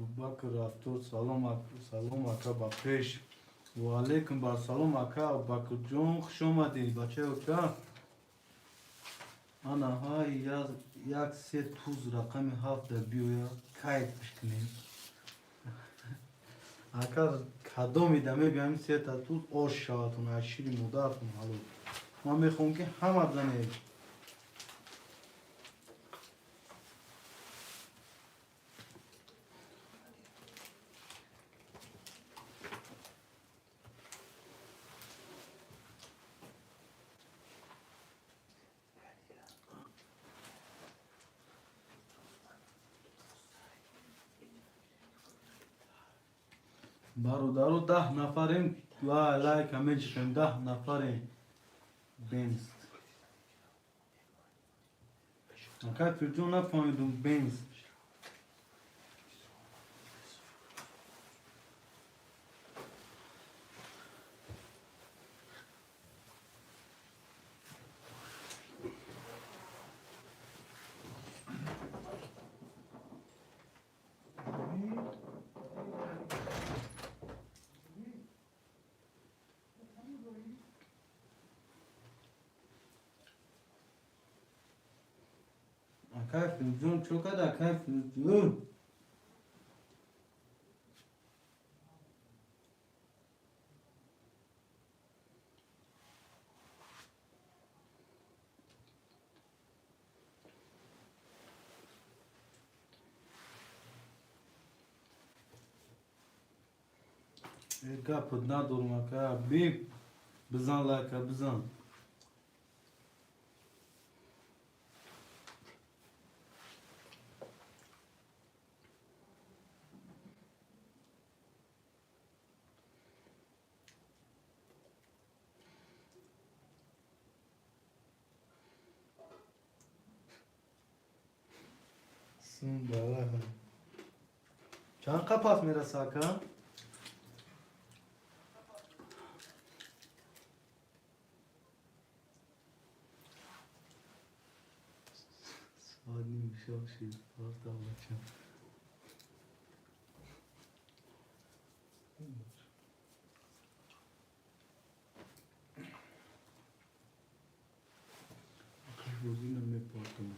Abu Bakr Aftur Salom aka bakış ve aleyküm bar Salom aka Abu Bakr John hoş olmadı bache oka ana hay ya yak se tuz rakamı hafta biyo ya kayıt pişkini aka kadomi dame benim se ta tuz oş şahatun aşırı mudartun halu ma mekhon ki ham abzane Barudaru 10 nafarin ve like amecim 10 nafarin benz. Aka Firuz'un nafamidum benz. Aka Firuz'un çok ada aka Firuz'un. Eka pudna durmaka bir bizan laka bizan. Bala. Can kapat mera saka. Sadim çok şey. Hafta bakacağım. Bugün ne portum?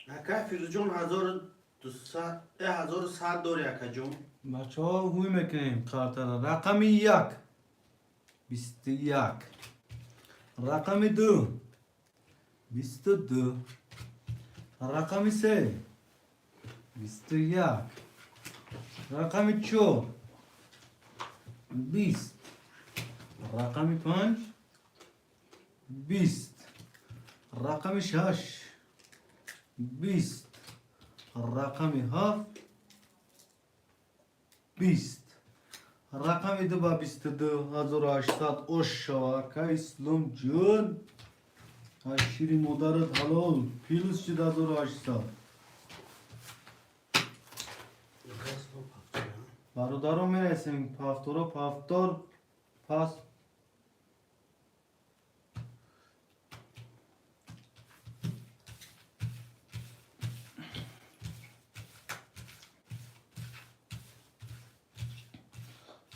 اکای فیروزجون 1200 دوری اکا جون. بچه ها هوی میکنیم کارتا را. رقم 1 21. رقم 2 22. رقم 3 21. رقم 4 20. رقم 5 20. رقم 6 20. رقم 7 20. رقم 2 با 22 1800 اوشا که اسلام جون شیری مادرت حلال پیروز شد 1800. برادرم میرسیم پافتورا پافتور پس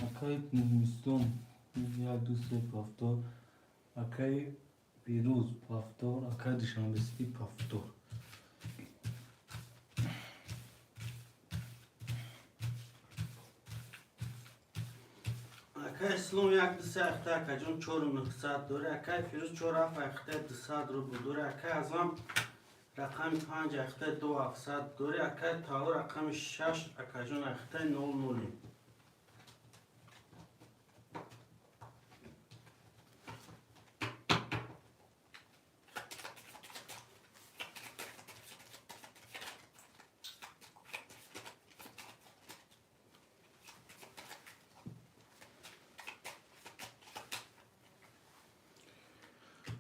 اکای میستم یا دوست پافتور اکای پیروز پافتور اکای دشانبستی پافتور اکای اسلام یک دسته اخته اکا جون 4900 دوری اکای فیروز 4 اخته 200 روبل دوری اکای ازم رقم 5 اخته 2700 دوری اکای تالو رقم 6 اکا جون اخته 00.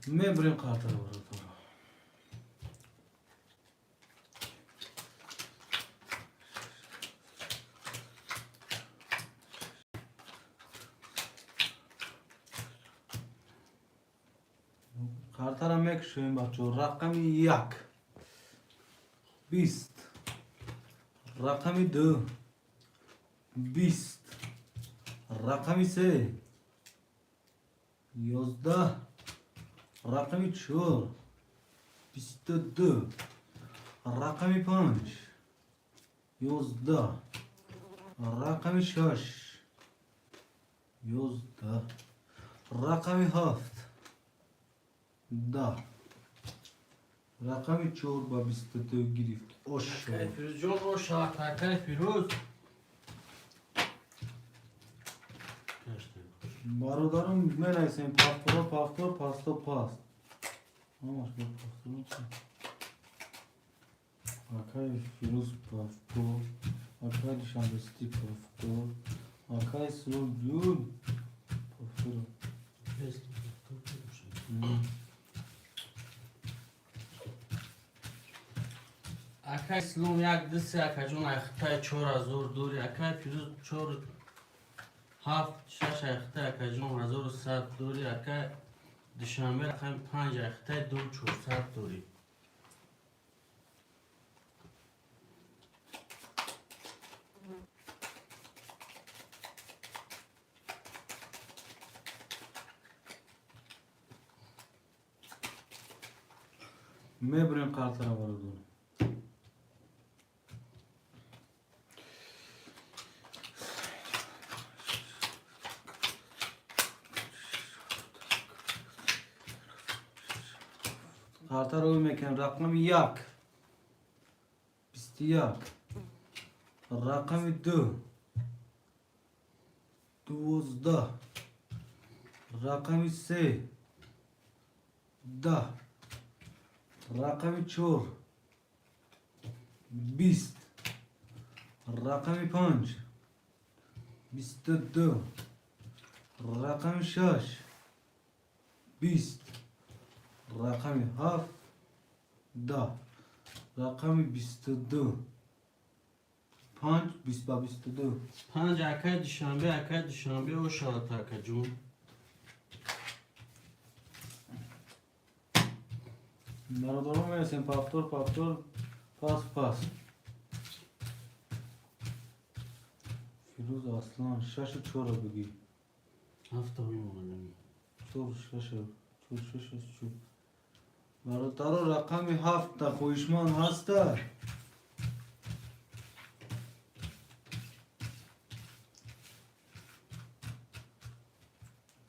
میبریم کارتا رو برادر. کارتا را میکشیم بچه رقم 1 20. رقم 2 20. رقم 3 11. رقم 4 22. رقم 5 11. رقم 6 11. رقم 7 10. رقم 4 با 22 گرفت اوش اکای فیروز جون رو شاعت اکای فیروز برادرم می‌نویسیم پافتورا پافتور پاستا پاست. همش با پافتور. اکای فیروز پافتور اکای دشانبستی پافتور اکای سلام جون پافتور. اکای اسلام یک دسته اکا جون اخته 4000 دوری اکای فیروز 4 7 6 اخته اکا جون 1100 دوری اکای دشنبه رقم 5 اخته 2400 دوری. میبریم کارتا را برادر. کارتا رو میکنیم رقم 1 21. رقم 2 12. رقم 3 10. رقم 4 20. رقم 5 22. رقم 6 20. رقم 7 10. رقم 22 5 20 با 22. 5 اکای دشنبه و شاعت اکا جون برادرم میرسیم پافتور پافتور پاس پاس. فیروز اصلا 6 و 4 رو بگی. 7 میمونم 4 6 4 6 4 برادر رقم 7 تا خویشمان هسته.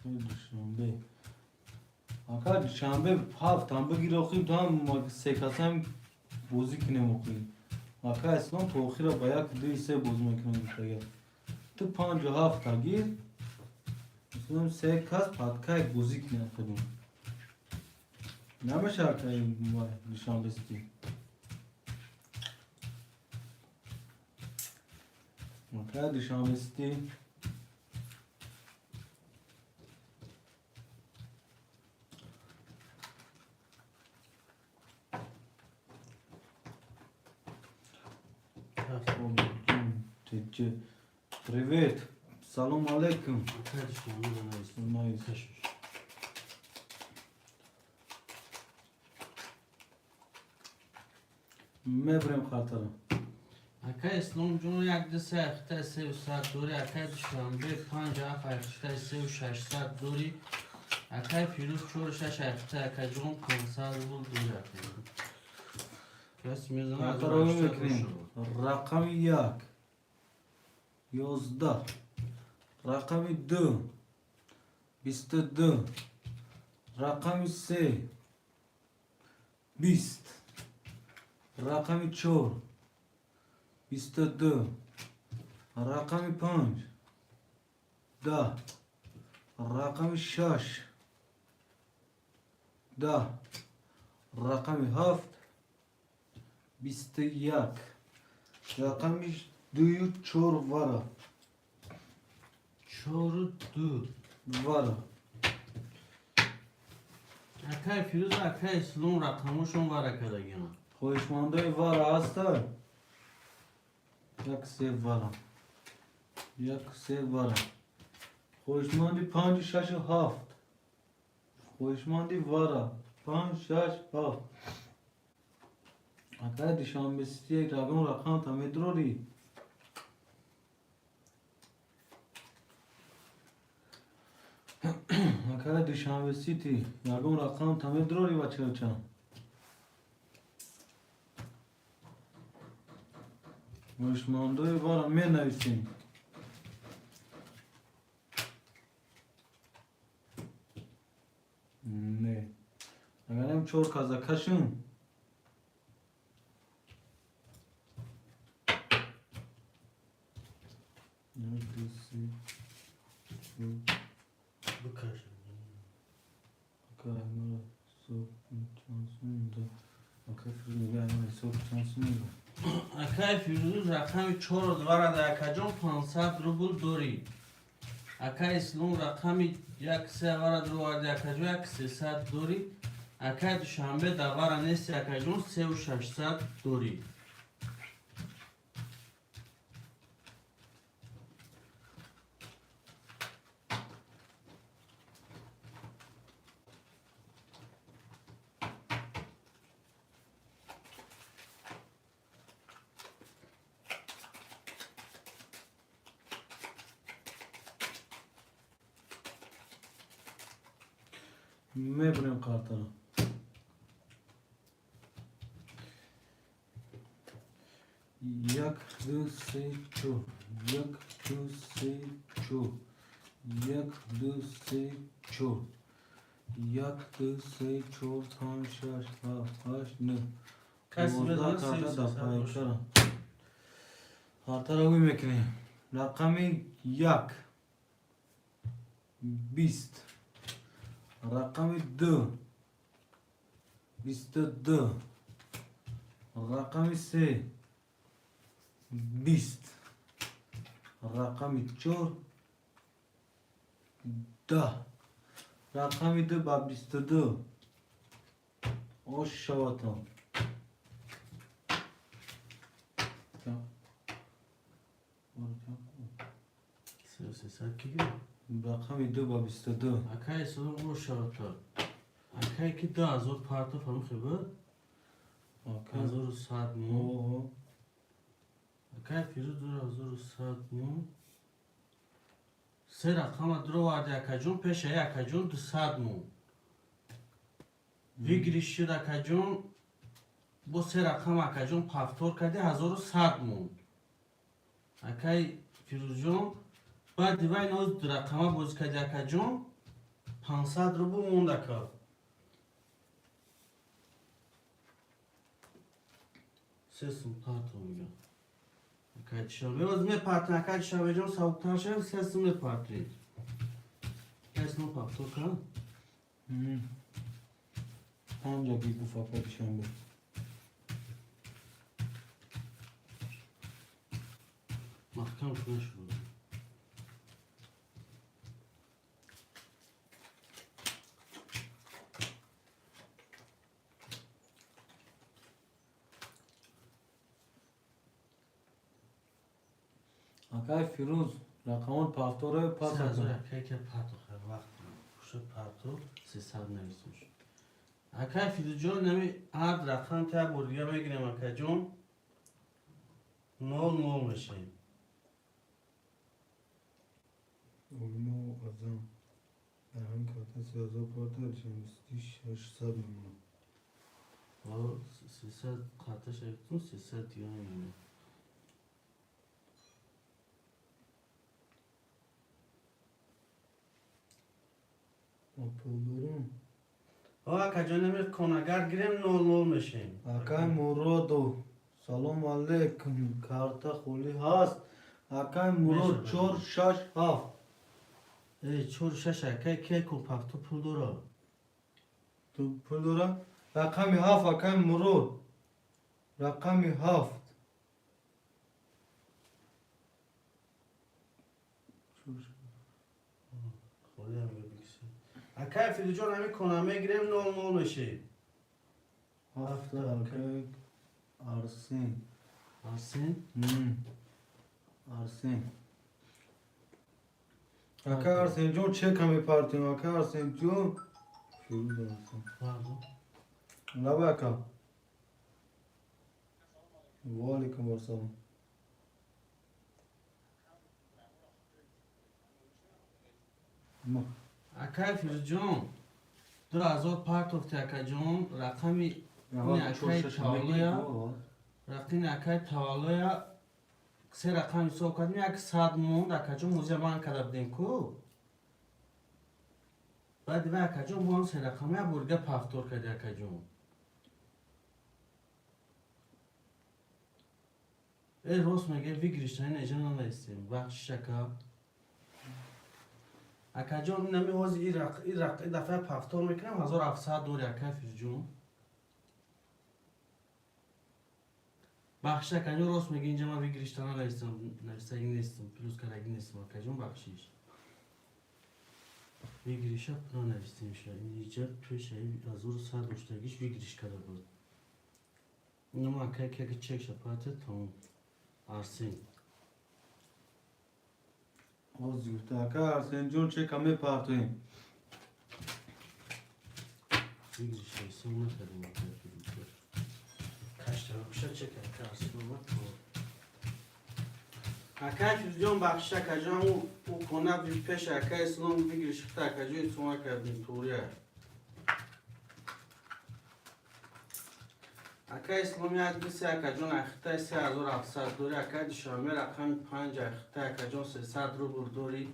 دوشنبه آقا دوشنبه 7 هم بگیر آخی تو هم سه کس هم بازی کنیم آخی آقا اسلام تو آخی را با یک دوی سه بازی میکنیم دیگه تو 5 و 7 تا گیر اسلام سه کس پدکه یک بازی کنیم خودمون نمیشه که این دوشنبه ستی آقا دوشنبه ستی Привет. Салам алейкум. Мебрем хатара. Aka İslam Cunu yakdisi akta sev saat duri aka düşmanbe panca akta sev 6 saat duri aka firuz çor 6 akta aka Cun kansal bul duri aka. Kes mizan Хатара мекрем. Рақами 1 11 рақами 2 22 рақами 3 20 рақами 4 22 рақами 5 10 рақами 6 10 рақами 7 21 рақами 2 4 вара Çoru du. вара Aka firuz aka İslam rakamuşun var akada gene. خوشمانده وارا هسته یک سه وارا یک سه وارا خوشماندی 5 6 7 خوشماندی وارا 5 6 7 اگر دیشان بسیتی رقم رقم تمه دروری اگر دیشان بسیتی رقم رقم تمه دروری بچه بچه خوشمانده وارا می نویسیم نه اگر هم 4 کازاکشون Bu kaç? Aka firuz rakami 4 vara da aka Cun 500 rubl dori. Aka İslam rakami 1 3 vara da aka Cun 300 dori. Aka düşanbe da vara nesi aka Cun 600 dori. میبریم قطر یک دو سه چهار یک دو سه چهار یک دو سه چهار یک دو سه چهار 5 6 7 8 9 کسی بدان خاطر روی میکنیم رقمی 1 20 رقمی 2 22 رقمی 3 20 رقمی 4 10 رقمی 2 با 22 اوش شواتم رقمی 2 با 22 aka İslam o şartlar. Aka ki da azot parti falan xibir. Azot saat mu. اوه Aka firuz dur azot saat mu. Se rakama duru vardı aka Cun peşe aka Cun 2 saat mu. وی گریش شد اکجون با سه رقم اکجون پفتور کردی 1100 موند اکای فیروز جون بعد دیوای نوز رقم باز کردی اکجون 500 روبل موند اکا سه سم پارتو میگم اکای شما باز می پارتن اکای شما جون ساوکتر شد سه سم می پارتری اسمو پفتور کن آنجا که فقط شنبه محکم کنه شروع اکای فیروز رقمان پافتوره پاس 3000 اکای که پارتو خیلی وقت شد پارتو 300 نویسمش اکای فیروز جون نمی هر رقم تا بردیه میگیرم اکای جون 0 میشه اولمو ازم در همین کارتا 3000 پارتا چند 600 میمونه و 300 قطعش ایتون 300 دیگه میمونه ما پول دارم اکای جون نمی کنگر گیرم 0 میشه اکای مرادو سلام علیکم کارتا خولی هست اکای مراد میشه 4 6 7 ای 4 6 اکای که کن پفتو پول داره تو پول دارم رقمی 7 اکای مراد رقمی 7 خیلی هم بکشه اکای فیروز جون نمی کنم گیرم 0 میشه 7 اکای ارسین آسین ارسین اکای ارسین جون چه کمی پارتیم اکای ارسین جون فیروز ارسین پاردو لبا اکا وعلیکم السلام ما اکای فیروز جون 2000 پارت افتی اکای جون رقمی این اکای تاولویا رقمی اکای تاولویا سه رقم حساب کردیم یک 100 موند اکای جون موزه من کردیم کو بعد دیگه اکای جون با سه رقمی برگه پفتور کردی اکای جون ای روز میگه وی گریشتنی نجان نیستیم بخش شکا اکای جون نمی وزی این دفعه پفتور میکنم 1700 دوری اکای فیروز جون بخش اکای جون روز میگه اینجا من وی گریشتنی نیستم نیستم پلوس کرگی نیستم اکای جون بخشیش وی گریشه پنا نویستیم شد اینجا توی شایی 1100 داشتگیش وی گریش کرده بود اینو اکای که چک شپاته تون ارسین آزیرت اکای ارسین جون چه کمی پارتیم وی گریشه ایسان نکردیم اکای فیروز جون کشته بخشه چک اکای ارسین اومد تو اکای فیروز جون بخش اکای جون او کنه وی پیش اکای اسلام وی گریشه تا اکای جون ایسان کردیم توریه اکای اسلامی ادریسی اکای جون اخته 3700 دوری اکای شامی رقم 5 اخته اکای جون 300 روبل دوری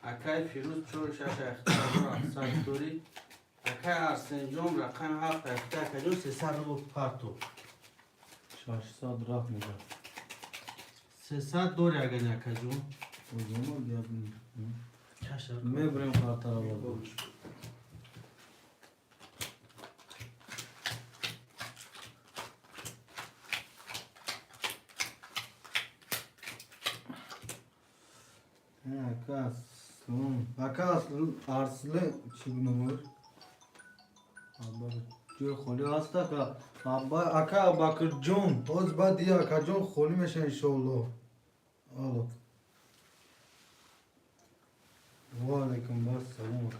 اکای فیروز 46 اخته 1700 دوری اکای ارسین جون رقم 7 اخته اکای جون 300 روبل پارتو 600 رفت میگه 300 دوری اگر اکای جون o zaman yardım کشتر میبریم خاطر آورد اکا اصل چی نمور جو خولی هستا که اکا باکر جون باز بعد دیگه اکا جون خولی میشه انشالله آلا وعلیکم بر سلام اکا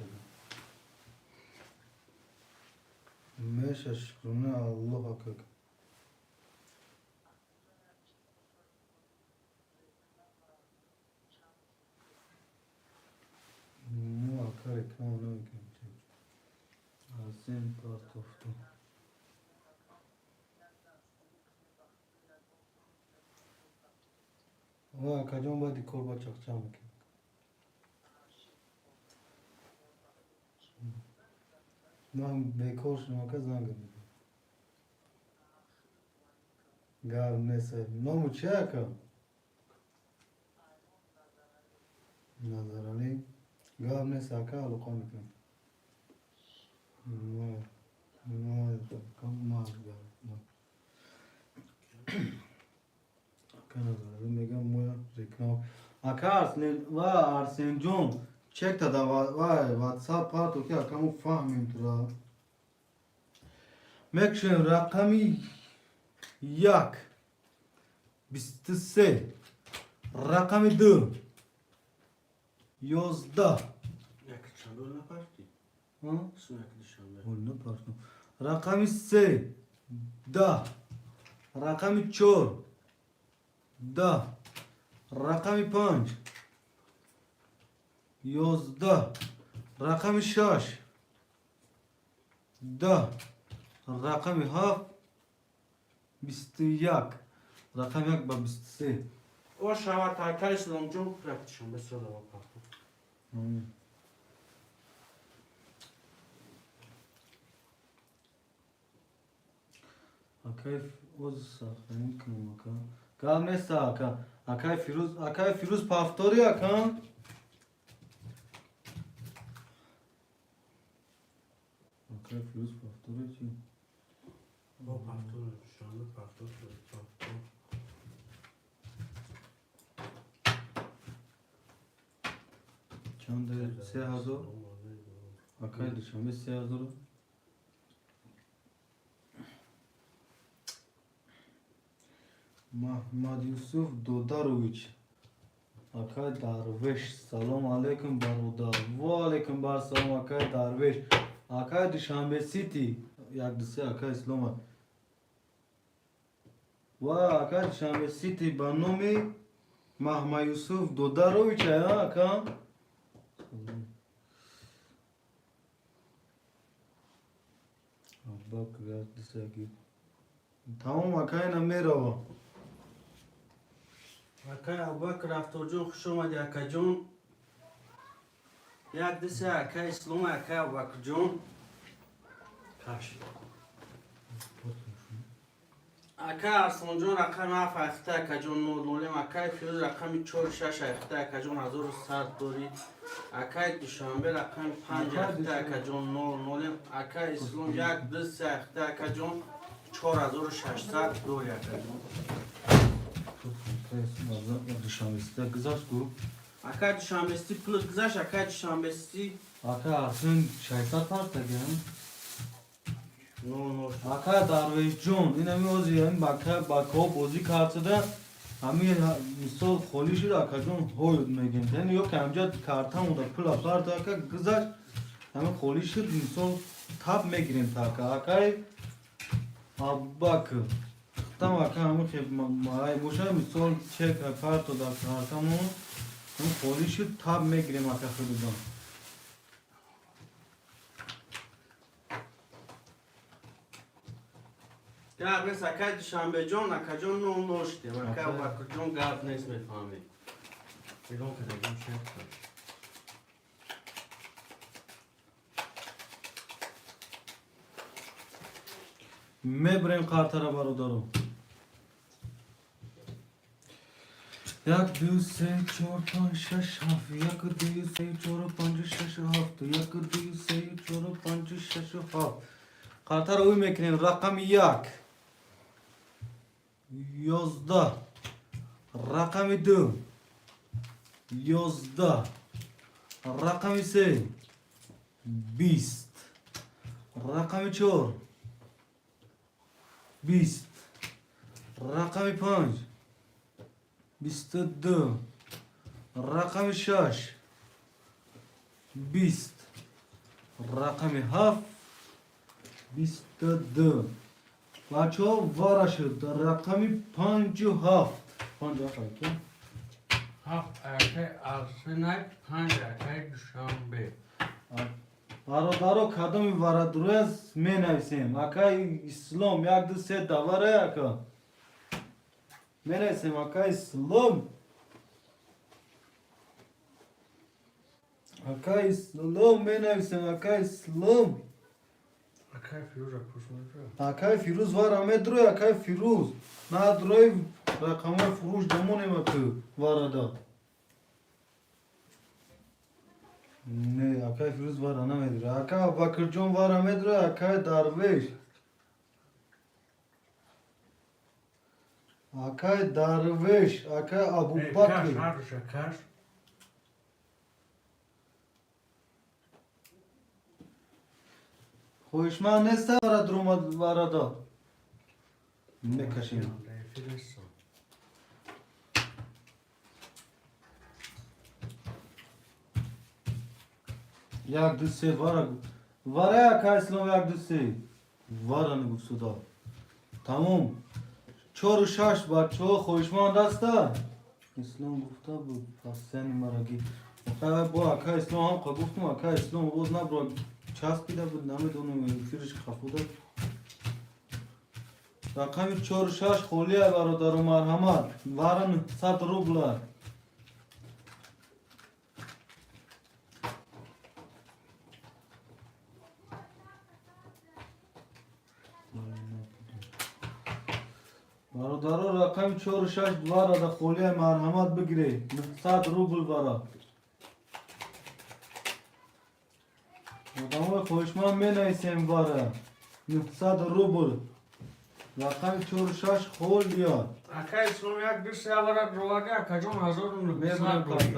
میشه شکرونه الله اکا مو اکا رکام نمیکنم از sen partoftu. Vay kacon badi korba çakacağım ki. Ben bekor şuna kazandım. Gav neyse. Nomu çaka. Nazar Ali. Gav neyse aka alıkan mı? Vay. Kamaz gav. Kanada, mega moya reklam. Arsen John. Check da vay WhatsApp parto ki akamu fahmim tura. Mekşen rakami yak. 23 rakami 2 11 Yakışan öyle parti. ha Sürekli dışarıda. oldu pardon rakami 3 10 rakami 4 10 rakami 5 11 rakami 6 10 rakami 7 21 rakami 1 ba 23 O şava takay İslamcım yapışan mesela o parti. Akay oz saxanin kımaka. Kam ne saka? Akay Firuz paftori akan. Akay Firuz paftori çi? O parti şu anda parti. Çand 3000. Akay dışında 3000. Mahmad Yusuf Dodarovic. Akay Darveş. Salam aleyküm barodar. Va aleyküm bar salam Akay Darveş. Akay Dışanbe City. Yak dise Akay İslama. Va Akay Dışanbe City banomi Mahmad Yusuf Dodarovic ya Akay. Bak yak dise ki. Tamam Akay merhaba. Akay Abubakar Raftorcu hoş olmadı Akaycığım. Yak dese Akay İslam Akay Abubakar'cığım. Karşı. Akay Arslancığım rakam afakta Akaycığım nolem Akay Firuz rakam 4 şaş afakta Akaycığım hazır saat dori. Akay Duşanbe rakam 5 afakta Akaycığım nolem Akay İslam yak dese afakta Akaycığım 4600 dori Akaycığım. Dışarıda kızar grup. Akay Duşanbesi plus güzel Akay Duşanbesi. Akay Arsın Şaysar Park'ta gelin. No. Akay Darveş John. Yine mi o ziyan Bako bozi kartıda hami misal xolişi de Akay John hoyud megin. Yani yok amca kartam o da pula parta Akay kızar. Hami xolişi misal tap megirin taka. Akay Abbakı. Tam Akay hami xeb boşa misal çek parto da kartam o. Hami xolişi tap megirin Akay xedudan. Ya ben Akay Duşanbecon Akaycığım no işte. Akay Abubakar'cığım gayet ne ismet fahmi. Bir on kadar bir şey yaptım. Mebrem kartara barodaro. Yak 2 3 4 5 6 yak 2 3 4 5 6 yak 2 3 4 5 6 kartara uy mekrin rakam yak 11 rakam 2 11 rakam 3 20 rakam 4 20 rakam 5 22 rakam 6 20 rakam 7 22 Vaço varaşı da rakami 5 7 5 7 Haf Akay Arsenal 5 Akay Duşanbe. برادرو کدومی وردروز می نویسیم اکای اسلام یک دو سه دواره اکا می نویسیم اکای اسلام اکای اسلام می نویسیم اکای اسلام اکای فیروز پوشمون اکای فیروز واره دروی اکای فیروز نه دروی رقم فروش دمونیم اکو وارده نه اکای فیروز واره نمیدره اکای ابوبکر جون واره میدره اکای درویش اکای درویش اکای کش ابوبکر هر کش خوشمن نیست واره درومد وارده میکشیم یک دو سه واره اکای اسلام یک دو سه واره نگو صدا تموم 4 و 6 بچه ها خوشمند هسته اسلام گفته بود پس سنی مرگی خیلی با اکای اسلام هم گفتم اکای اسلام باز نبرا چسبیده بود نمیدونم فیرش خفوده رقم 4 و 6 خولیه برادر مرحمت واره 100 روبل برادر رقم 4 و 6 واره در خولیه مرحمت بگیره 100 روبل واره آدم خوشمند می نویسیم واره 900 روبل رقم 4 و 6 خول بیاد اکای اسلام یک دو سه وارد روانی اکا جون 1900 دوری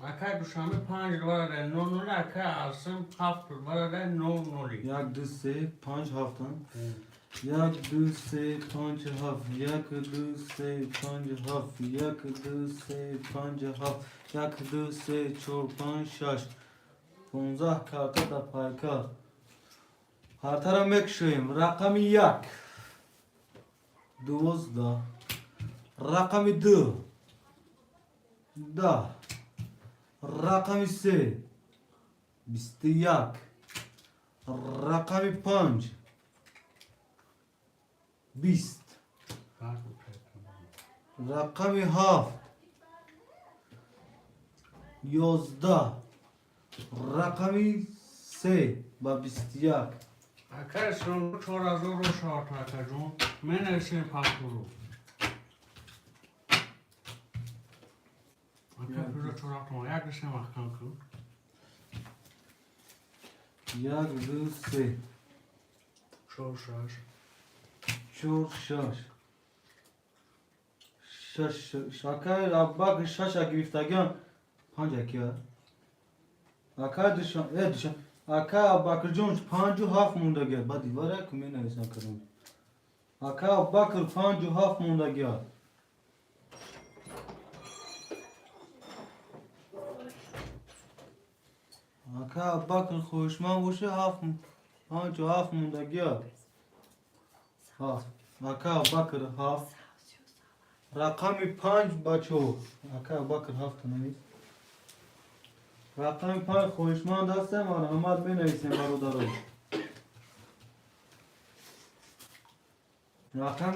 اکای دوشنبه 5 وارد 99 اکای عاصم 7 وارد 99 1 2 3 5 هفتن 1 2 3 5 7 1 2 3 5 7 1 2 3 5 7 1 2 3 4 5 6 15 کارتا در پایکار کارتا را میکشویم رقم 1 12 رقم 2 10 رقم 3 21 رقم 5 20 رقم 7 11 رقم 3 با 21 اکای اسلام 4000 رو شارت اکا جون می نویسیم 5 رو اکای فیروز 4000 یک دسته محکم کن 1 2 3 4 4 6 شاکای ابوبکر 6 گرفتگان 5 کیا اکای دوشان اکای ابوبکر جون 5 و 7 موندگی بعد دیواره که می نویسن کردم اکای ابوبکر 5 و 7 موندگی اکای ابوبکر خوشمند باشه 7 5 و 7 موندگی ها اکای ابوبکر 7 رقم 5 بچو اکای ابوبکر 7 نویس رقم 5 خوشمند هستم مرحمت می نویسیم برادران رقم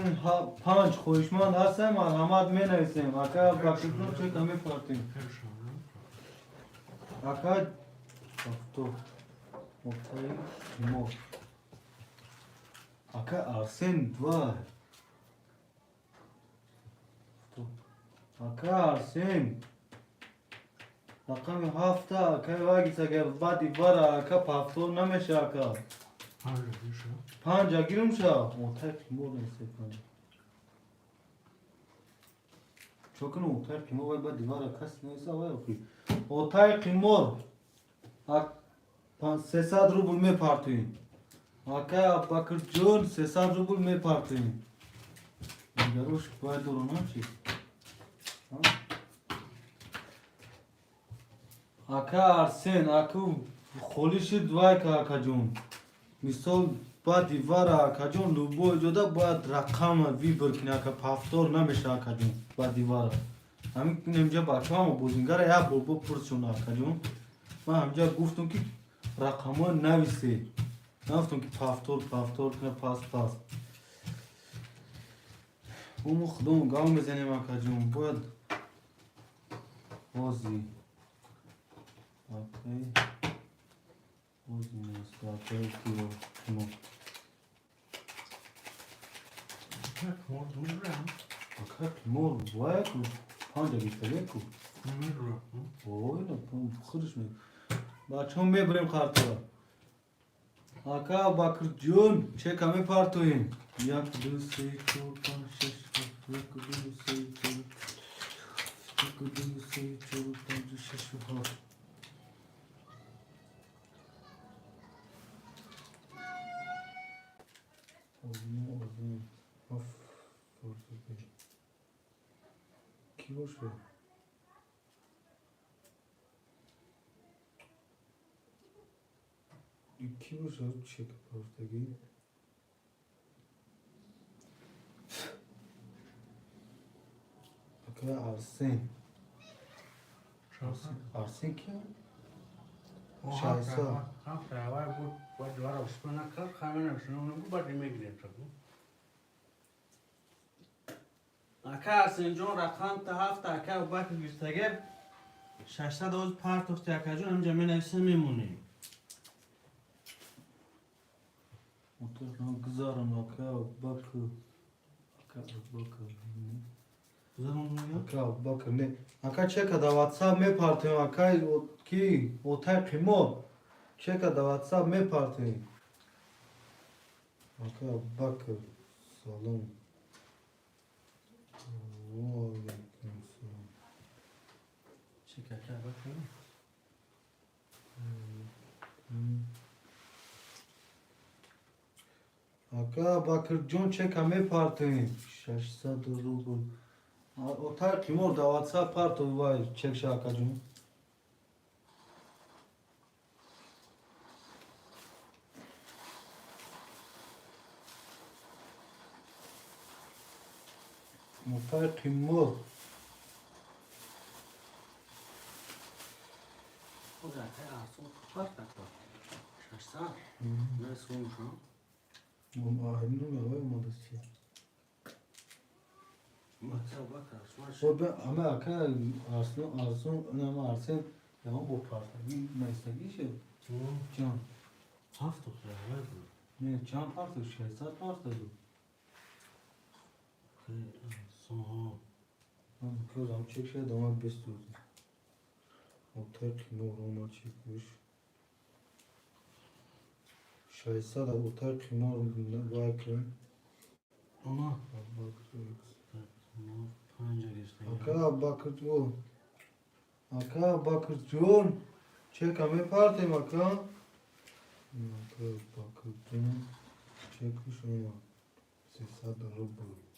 5 خوشمند هستم مرحمت می نویسیم اکای ابوبکر جون چه کمی پارتیم اکای افتو مفتای مو اکای ارسن دوار اکای ارسن رقم 7 اکای واگیس اگر بعدی باره اکای پافتو نمیشه اکای 5 گیرم شا موتای پیمور نیسته کنه چوکن موتای پیمور باید بعد دیوار کس نیسته باید اکی موتای پیمور 300 روبل می پارتوین اکای ابوبکر جون 300 روبل می پارتوین دیگروش باید دورو نمچی اکای ارسن اکو خولیش دوای که اکا جون مثال با دیوار اکا جون لوبو جدا باید رقم وی برکنه اکا پافتور نمیشه اکا جون با دیوار همین اینجا بچه همو بودینگره یا بولبو پرسون اکا جون من همجا گفتم که رقم ها نویسی نفتون که پافتور کنه پاس اون خودمون گام بزنیم اکا جون باید بازی اوکی بازی نستاته کیو کنو کمار میرم اکا کمار باید کو پانجا بیشتره کو میرم اوه نه خودش می بچه هم میبریم خارطه اکا باکر جون چه کمی پارتوین یک دو سه چهار پنج شش یک دو سه چهار یک دو سه چهار پنج شش و هفت آزمون کی باشه کی باشه چک پارتگی اکا ارسن ارسن کیا شایسته هفته اول بود باید دوباره بسپن نکرد خمه نمیشونه اونو بود باید میگیریم اکا ارسن جون رقم تا هفته اکا باید بیرتگر 600 آز پارت وقتی اکا جون همجا می نویسه میمونیم مطلقا گذارم اکا باکر اکا باکر نه اکا چک دا واتساپ می پارتیم اکا کی اوتای قیمو چک دا واتساپ می پارتیم اکا باکر سلام وعلیکم سلام چی که اکا بکنیم اکا باکر جون چک می پارتیم 600 روبل اوتای قیمو دا واتساپ پارتو وای چک شا اکا جون اوتای قیمو خود اکا ارسن پارت نکرد 600 نه سون شون آهنو میوای مدرسی اکا باید خب اما اکا ارسون اما ارسن اما با پارتگی میستگی شد جان هفت دختر اول بود نه چند پارتو 600 پارتو سون ها من کلام چک شد اما 20 روز اوتای قیمو روما چکش 600 اوتای قیمو وای کرن اونا پنجا گشته اکا باکر جون چه کمی پارتیم اکا باکر جون چکش اوما 300 روبل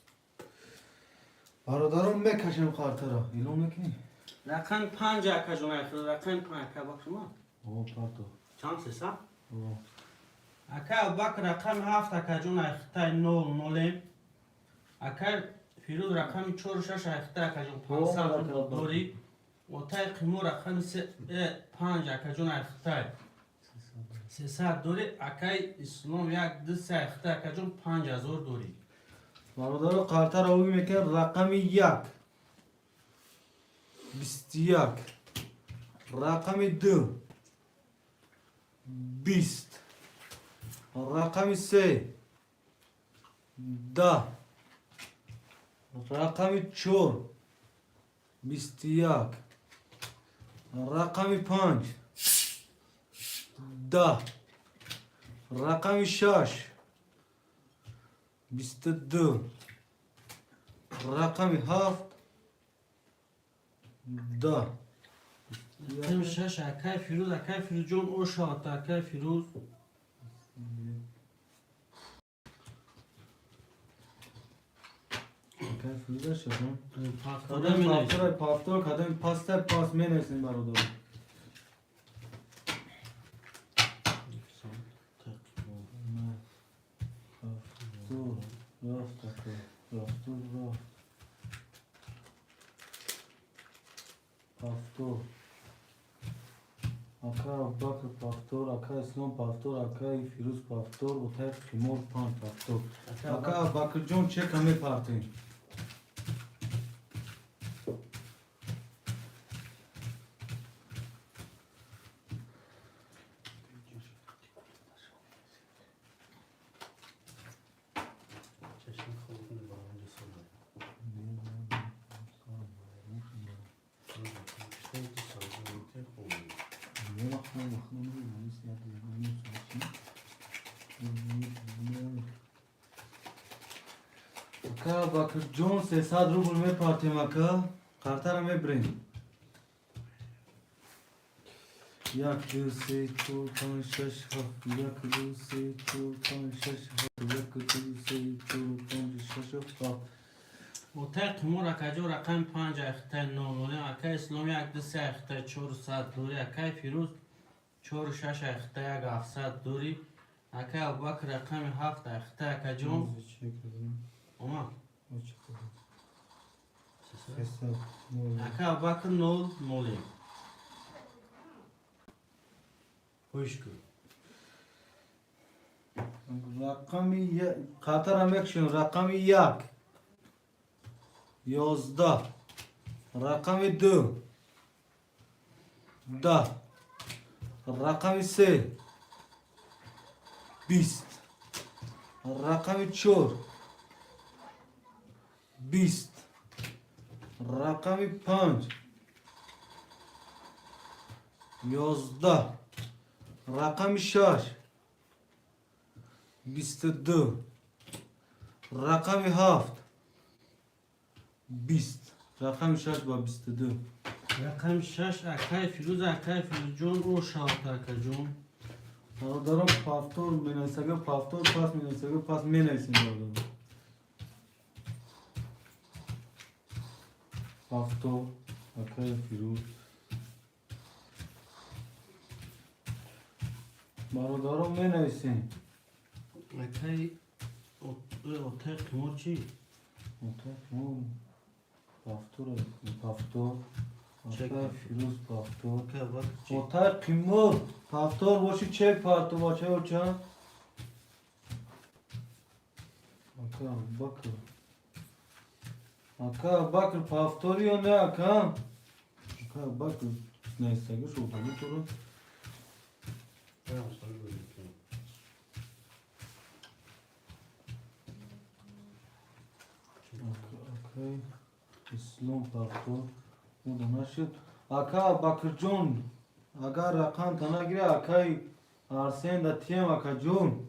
برادرم میکشم خاطر را ایلو میکنی؟ رقم 5 اکا جون اخیر رقم 5 اکا باک شما اوه پارتو چند 300 اوه اکا باک رقم 7 اکا جون اخیر 0 اکا فیروز رقم 4 6 اخیر اکا جون 500 دوری و تای قیمو رقم 5 اکا جون اخیر 300 دوری اکای اسلام یک دست اخیر اکا جون 5000 دوری برادر قارتر اوی میکنه رقم 1 21 رقم 2 20 رقم 3 10 رقم 4 21 رقم 5 10 رقم 6 22 رقم 7 10 رقم 6 اکای فیروز جون او شاد اکای فیروز اکای فیروز شدم کدام پافتور کدام پاس می نویسیم برادر رفت پافتور Aka Bakr Paftor, Aka İslam Paftor, Aka Firuz Paftor, Otay Timur Pan Paftor. Aka Bakırcan çek hame parti. Aka Bakırcan se sad rubul me parti maka. Kartara me brin. Yak du se çultan şaş haf. Yak du se çultan şaş haf. Yak du se çultan şaş haf. Otay Timur Akajo rakam 5 اختای 9 Akay İslami Akdisi اختای 400 دوری Akay Firuz 4 اختای 700 دوری Akay Abubakr rakam 7 اختای Akajon Ama Akay Abubakr 0 0 Hoş gör. Rakami Kartara mekşun rakami yak. 11 rakami 2 10 rakami 3 20 rakami 4 20 rakami 5 11 rakami 6 22 rakami 7 20 rakam 6 با 22 Rakam 6 Akay Firuz Akay Firuzjon o 6 Akajon دارم پافتور مناسبه پافتور پاس مناسبه پاس مناسبه دارم پافتور اکای فیروز برادرم مناسبه Akay Otay Timur چی؟ متأكد پافتور پافتور چک. اکای فیروز پافتور Akay Abubakr çi؟ Otar Timur Paftor boşu çek partı boşa uça. Aka bakır. Aka bakır Paftor yo ne aka? Aka bakır. Neyse ki şu tabi turu. Aka İslam Paftor. Bu da nasıl? Aka Bakırcan. Aga rakan tana gire akay arsen da tiyem akacun.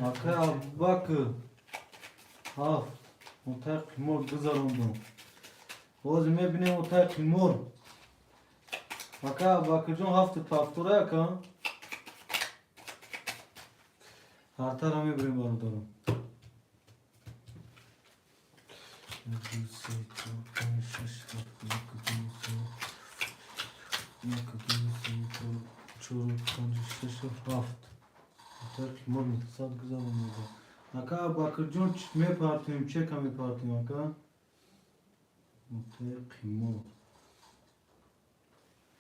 Akay bakı. Haf. Otay kımor kızarındım. Ozime bine otay kımor. Akay bakıcun haftı paftura yaka. Hartarame birim var odanım. Aka bakırcın me partiyum çeka me partiyum aka. Mutlu kimo.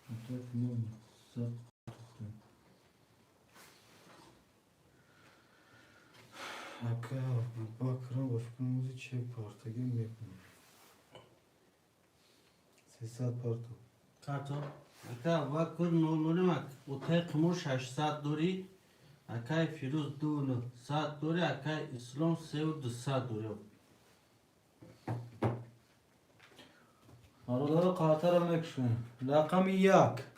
Mutlu kimo. Sat. Aka bakıran başkanımızı çek parti gibi Sesat parti. Karto Akay Abubakr 0 mak Otay Timur 600 دوری Akay Firuz 200 دوری Akay İslam 200 دوری Aralara kartara mekşun. Rakami yak.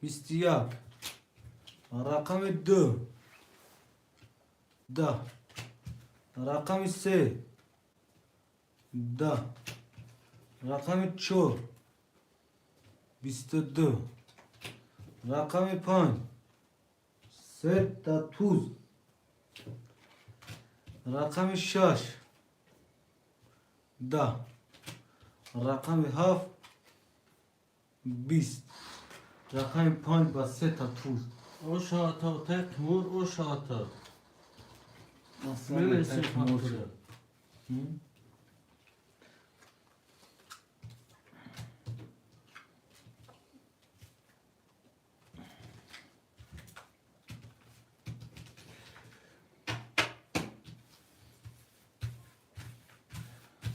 Bistiyak. Rakami 2 10 rakami 3 10 rakami 4 22 rakami 5 7 rakami 6 10 rakami 7 20 rakami 5 با 3 تا 30 O şahata Otay Timur o şahata اصلا Neresi tek farklı? Hı?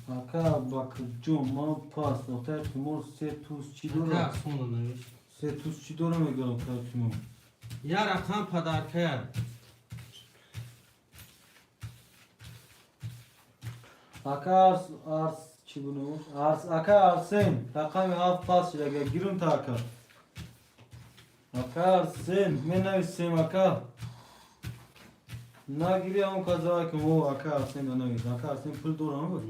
Aka bak cuma pas otel timur se tuz çi dora. Aka sonra ne? Se tuz çi dora mı gel otel timur. Ya rakam padarkaya. Aka ars çi bunu? Aka arsen. Rakam haf pas ile girun taka. Aka arsen. Men nevisim aka. Na giriyor mu kaza ki o aka arsen ana git. Aka arsen pul dora mı?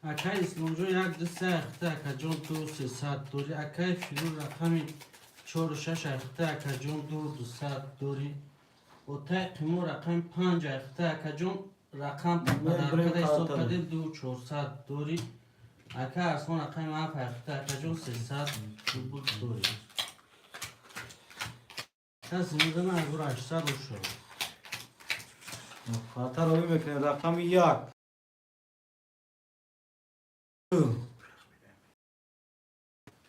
Akay İslamcı yak dise akta akajon tu se saat dori akay filu rakami çor şaş akta akajon du saat dori otay qimu rakam 5 akta akajon rakam padarkada sokade du çor saat dori akay son akay ma akta akajon se saat bu dori Kasımızın uğraşlar uşu Hatar oyun mekne rakam yak.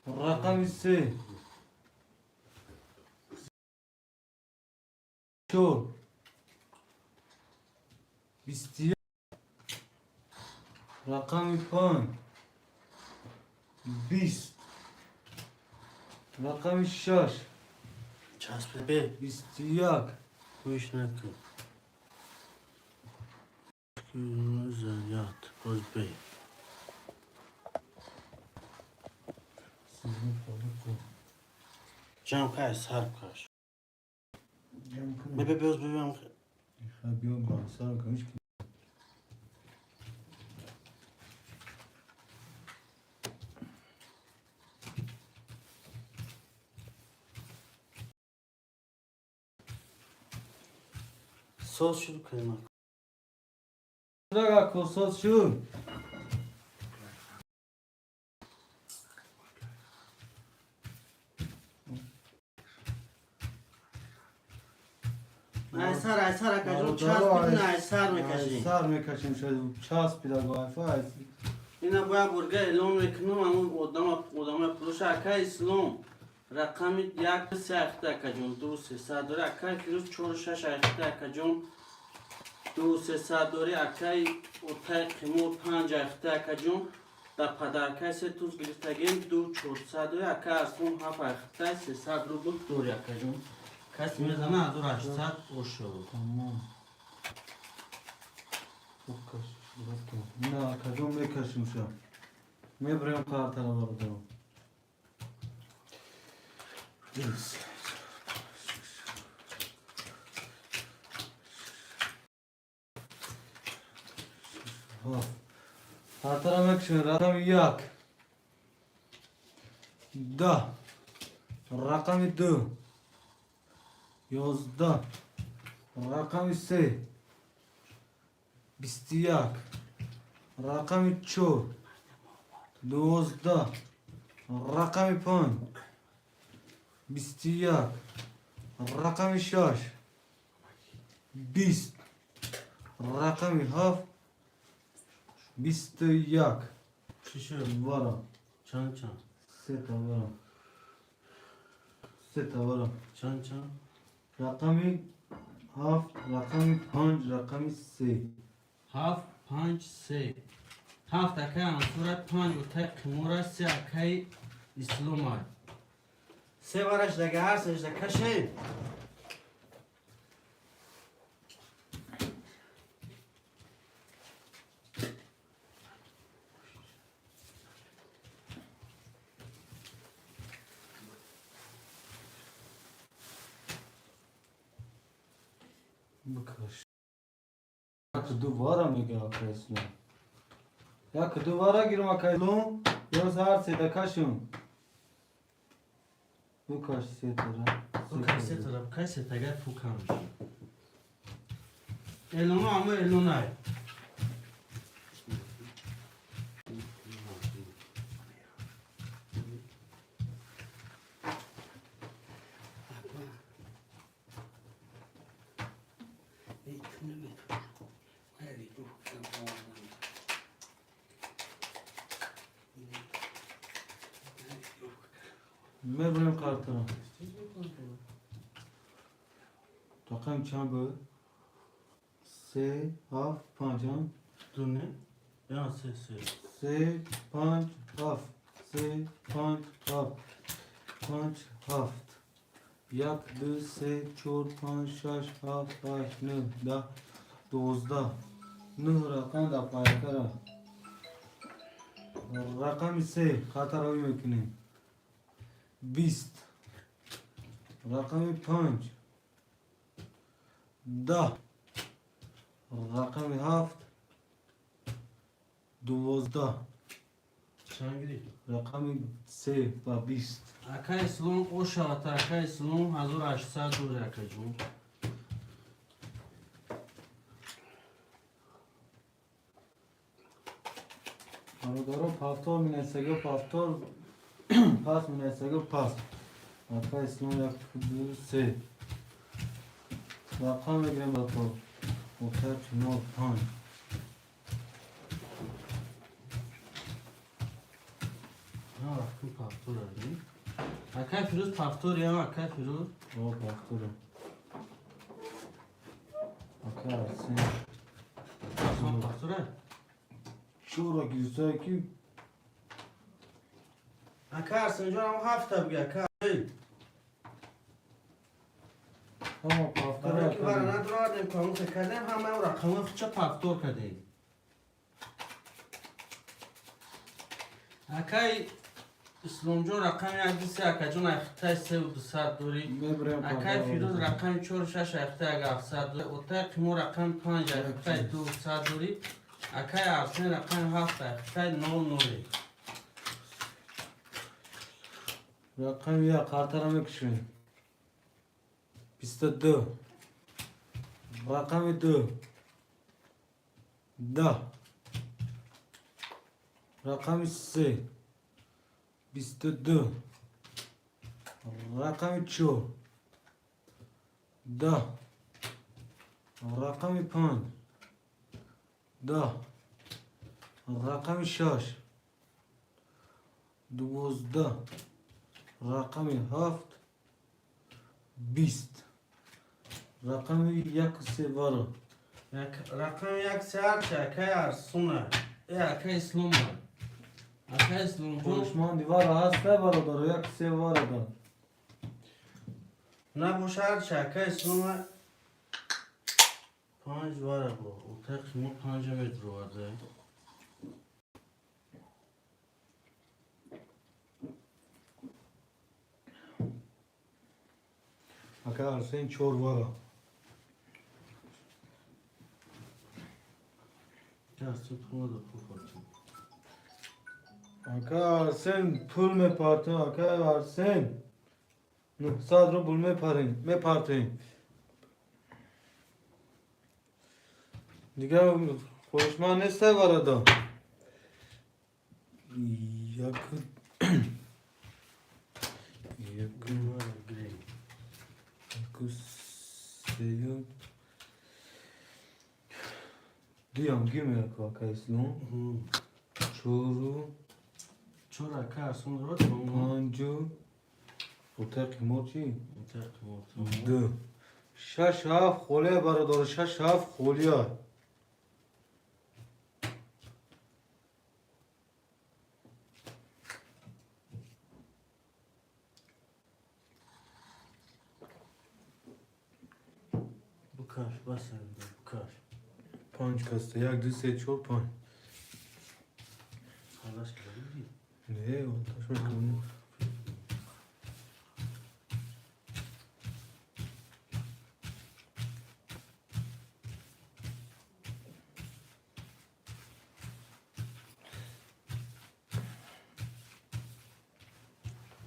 Rakam ise Çor Bistiya Rakam pan Bis Rakam şaş Ças bebe. Bistiyak Bu iş ne ki? Güzel yat. Boz bey. Cam kay sarp kaş. Bebe boz bebem. Habiyom ben sana kamış ki Sos şunu kıymak. Draga kosos şu Aysar akajon ças bidin aysar mekaji. Sar mekaşim şöyle ças bir daha faiz Ina boya burga elon meknum ama odama puluşa akay islom. Rakami yak sakta akajon du se sadore akay firuz çoruşa şakta akajon du se sadore akay otay qimur 5 akta akajon da padarkay se tuz girtagen du çor sadore akay aslum haf akta se sadru bu dori akajon. Kasımızın uğraşlar uşu Tamam. Çok kaş. Bırak. Ne akajon mekaşim şu. Ne brem kartara var orada. Yes. Ha. Kartara mekşin rakam yak. Da. Rakam du. Yozda. Rakam ise. Bistiyak. Rakam ço. Dozda. Rakam pan. Bistiyak. Rakam şaş. Bist. Rakam haf. Bistiyak. Şişir. Vara. Çan çan. Seta vara. Seta vara. Çan çan. Rakami haf. Rakami panç. Rakami se. Haf 5 se Haf akay ansura 5 otay qimura se akay İslamay Sevaraş da gehar secde kaşe. Bakaş. Ya duvara mı gel akayısına? Ya duvara girme akayısına. Yoksa her sete kaşım. Bu kaş setara. Bu kayse taraf kayse tagat fukamış Elonu ama elonay میبریم کارتون رقم چند بود؟ 3 7 5 دونه یا سه 3 5 7 3 5 7 5 7 1 2 3 4 5 6 7 8 9 10 12 9 رقم در پایتر رقم 3 خاطر روی میکنیم 20 رقم 5 10 رقم 7 12 چند گیری؟ رقم 3 و 20 اکا اسلام او شاعت اکا اسلام 1800 دور اکا جون برادرها پافتور مینسگه پافتور پاس مینسگه پاس اکا اسلام 1 2 3 رقم میگیرم با تو مختار 9 5 ها رفتون پافتور هردی اکا فیروز پافتور یا اکا فیروز او پافتور اکا ارسین اصلا پافتوره شورا گیرسای کی اکا ارسن جون هم 7 بگه اکا اما پافتور برای که اکا برای ندارم کامو که کردیم همه او رقمه خود چه پافتور کردیم اکای اسلام جون رقم یک دیسی اکا جون اختای 3 و 200 دوری میبریم اکای فیروز رقم 4 6 اختای اگه 700 دوری اوتای قیمو رقم 5 اختای 200 دوری اکای ارسن رقم 7 اختای 9 نوری رقم یک خاطر میکشیم 22 رقم 2 10 رقم 3 22 رقم 4 10 رقم 5 10 رقم 6 12 رقم 7 20 رقم 1 3 وارو رقم یک سر چه اکای ارسونه ای اکای اسلامه اکای اسلام جون پشمان دیوار هست برادر 1 3 وارو دار نه بوشهر چه اکای اسلامه 5 واره با اوتای قیمو 5 متر رو وارده اکا ارسین 4 وارو دستو تو دو خوب اکا ارسین پول میپارتن اکا ارسین 900 رو پول میپارتن دیگه خوشمان نیسته برادر یک سه دیام گیم اکا اسلام چورو چرا اکای ارسون رو تو پانجو اوتای قیمو چی؟ اوتای قیمو 2 6 7 خوله برادر 6 7 خولیه بکاش بس بکاش 5 کسته 1 2 3 4 5 خلاص کردی نه اونتاش میکنم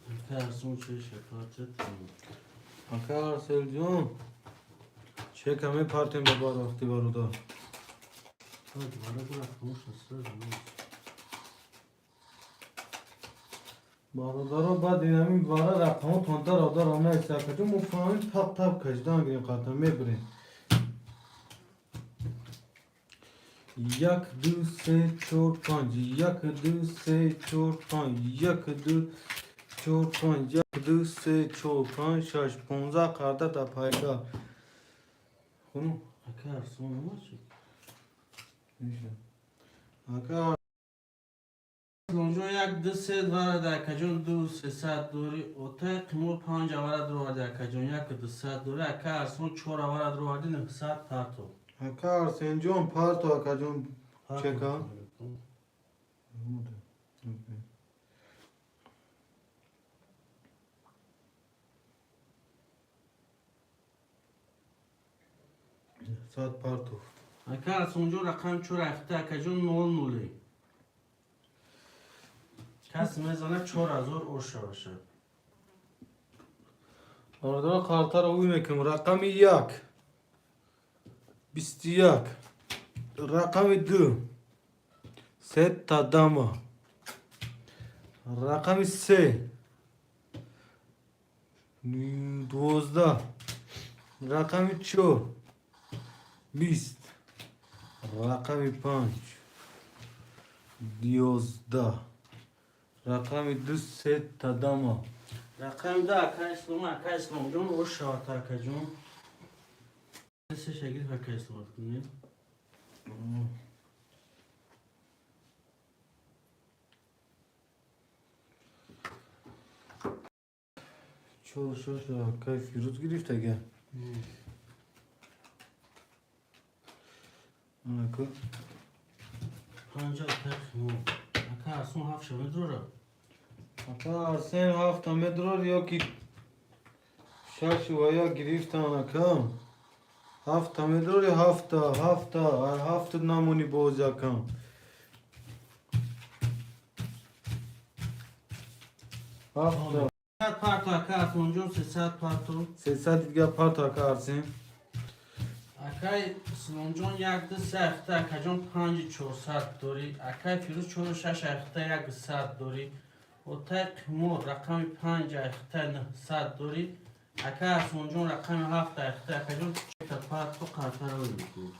اکای ارسون چه شکایت اکا ارسل جون چه کمی پارتیم به بار وقتی برادر تو دوباره برو خموش هسته برادر بعد اینمی دوباره رقم تونتا را دارم نه سکه جو مفاهیم تپ کشدن گیریم قطعا میبریم 1 2 3 4 5 1 2 3 4 5 1 2 4 5 1 2 3 4 5 6 15 karda da payda. Bunu Akar son olmaz ki. işte. Aka Lonjon yak dü sed vara da kajon dü se saat duri ota qimur 5 vara dro da kajon yak dü saat duri akar son 4 vara dro da 9 saat parto. aka Arsenjon parto akajon çeka. Saat parto. Akar sonjo rakam 4 hafta kajon 00. Kas mezana 4000 oşa oşa. Orada kartlara uyumekim. Rakamı yak. Bisti yak. Rakamı dü. Set tadama. Rakamı se. 12. Rakamı ço. Bist. Rakamı 5. 11. Rakamı dü set tadama. Rakam da akar lonjon oşa ata kajon. Se şekil akar lonjon. Ço kay firuz girifte gel. Anakı. Panca akar no. Akar son hafşa medrora. Aka sen hafta medror yok ki şaşı vaya girifte anakam. Hafta medror ya hafta namuni bozacakam. Hafta. Saat parto akar lonjon se saat parto. Sesat gel part akarsın. Akay slonjon yak dü se hafta kajon 5 saat dori. Akay firuz 4 hafta yak saat dori. Ota qimur rakam 5 hafta 9 saat dori. Akay slonjon rakam hafta hafta kajon ta parto kartara uyuyor.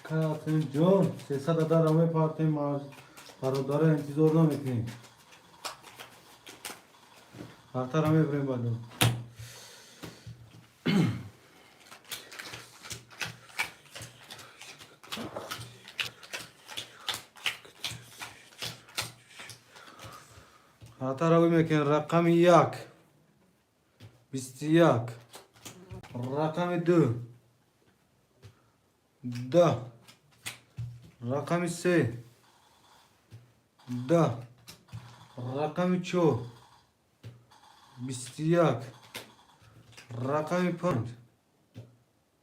Karatın John. Sesat adar ame parti mar. Parodara intizorda metin. Kartar ame brem bado. Kartar mekin rakamı yak. Bisti yak. Rakamı dü. Da. Rakamı se. Da. Rakamı ço. Bisti yak. Rakamı pant.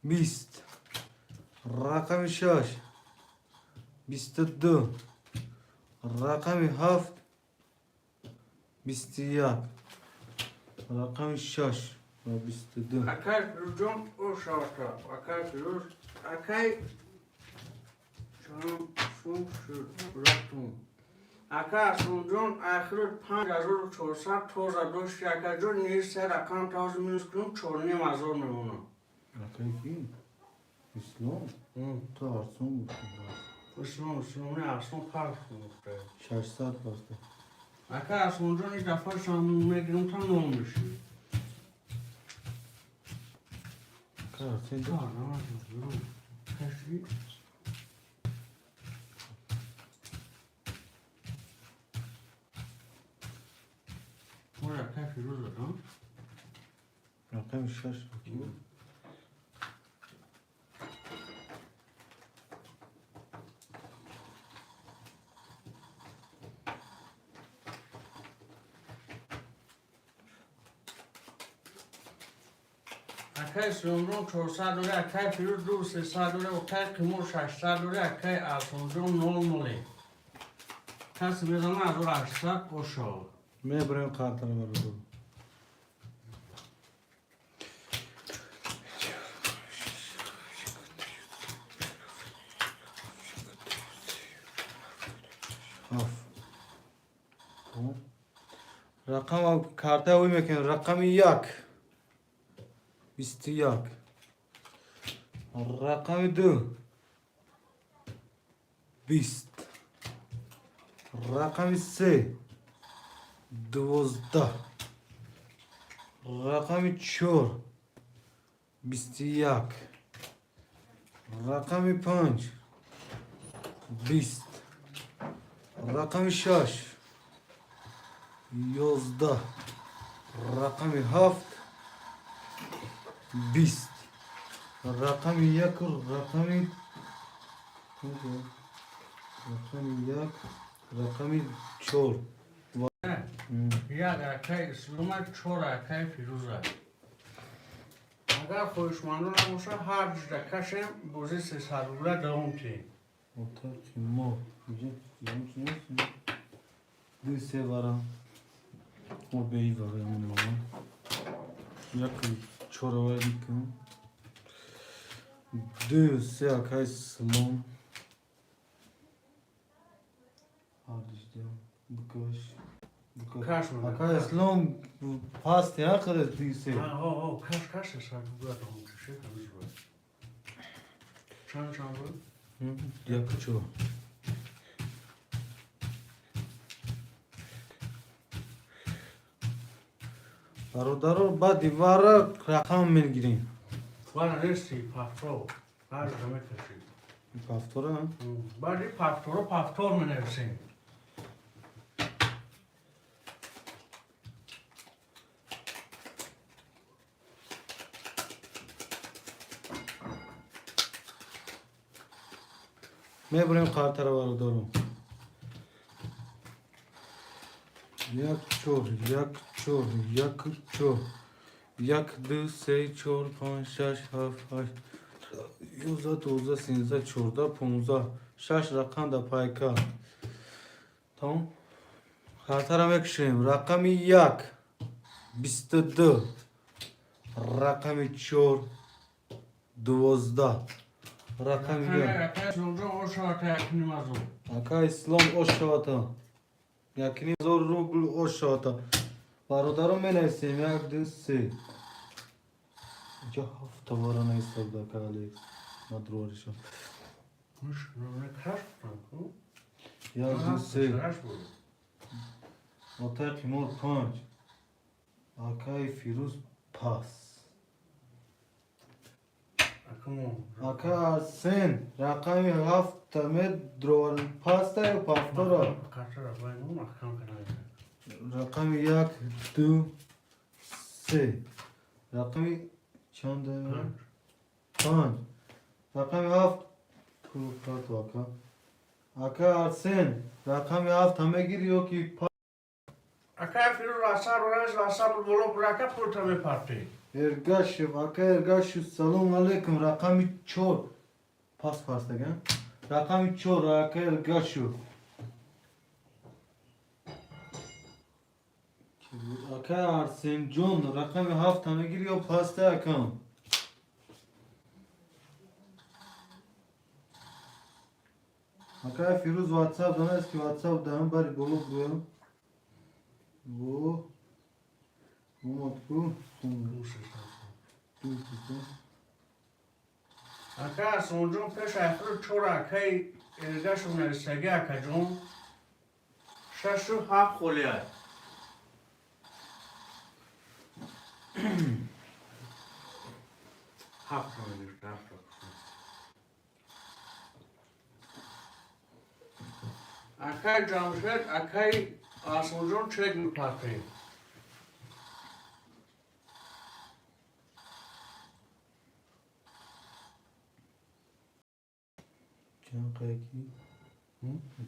Bist. Rakamı şaş. Bisti dü. Rakamı haft. Bisti yak. Rakamı şaş. Bisti dü. Akar firuzon oşa ata. Akar firuz. Akay şunun şu bıraktım. Akar sonjon ahir 5400 toza dost yakajon nirse rakam taz minskun çorni mazor memunu. Rakayı kim? İslam. Tarsun bu. Usman ne aslında farklı. Şaş saat bastı. Akar sonjon ilk defa şanlı tam olmuş. Kar sen de. Oraya kaç yıl oldu lan? Rakam şaş. Bakayım. Akay sonjon 400 lira, akay firuz 200 lira, akay qimur 600 lira, akay sonjon 00. Kas mezana az 800 oşo. Me brem kartını var orada. Haf. Tamam. Rakam karta uymaken rakamı yak. Bisti yak. Rakamı dü. Bist. Rakamı se. 12 رقم 4 21 رقم 5 20 رقم 6 11 رقم 7 20 رقم 1 رقم رقم 4 یک رکه اسلام 4 رکه فیروزه اگر خوشمندون باشه هر رکهش بوزی 300 روبله دوم چی اتاق ما دو سه بارم و به ای باره همون بارم یک چوروه دیکن دو سه اکای سلام هردش دیم بکش کش میده اکای اسلام پاست یا خدش دو سه کش 300 روبله دوم چی کنیز باید چند بود؟ یک چو برادر با دیوار رقم میگیریم باید رستی پفتور هر جمعه کشید پفتوره بعد این پفتور رو پفتور می نویسیم میبریم خاطر برادرم یک چور یک دو سه چور پنج شش هفت هشت 11 12 13 14 15 6 رقم در پایکا تمام خاطر میکشیم رقم 1 22 رقم 4 12 رقم 1 رکه اسلام جان او شاعت یک نیم از اون اکا اسلام اشاتا یکنی 1000 روبل اشاتا برادرم می نویسیم 1 2 3 اینجا 7 بارا نیستد که الکس مدروارشم مش نمونه کش بودم 1 2 3 سرش بود اتاق نور 5 اکای فیروز پاس اکا سن رقم 7 تمه درول پاس تا پافتورا رقم 1 2 3 رقم چند 5 رقم 7 کارت واکا اکا ارسن رقم 7 همه گیریو کی اکا فیروز واسه رو رایز واسه رو بلو برکه پولتا می پارتی ارگاشو اکا ارگاشو سلام علیکم رقم 4 پاس دگم رقم 4 اکا ارگاشو اکا ارسن جون رقم 7 همه گیریو پاس اکم اکا فیروز واتساپ دانه است که واتساپ دهم باری بلو برویم و مطبوع اکا سونجون پیش افرو چور اکای ارگشو نویسگی اکا جون ششو 7 خولیه هفت نویسته اکای جامشد اکای آسونجون چک می پارتی چند قیقی؟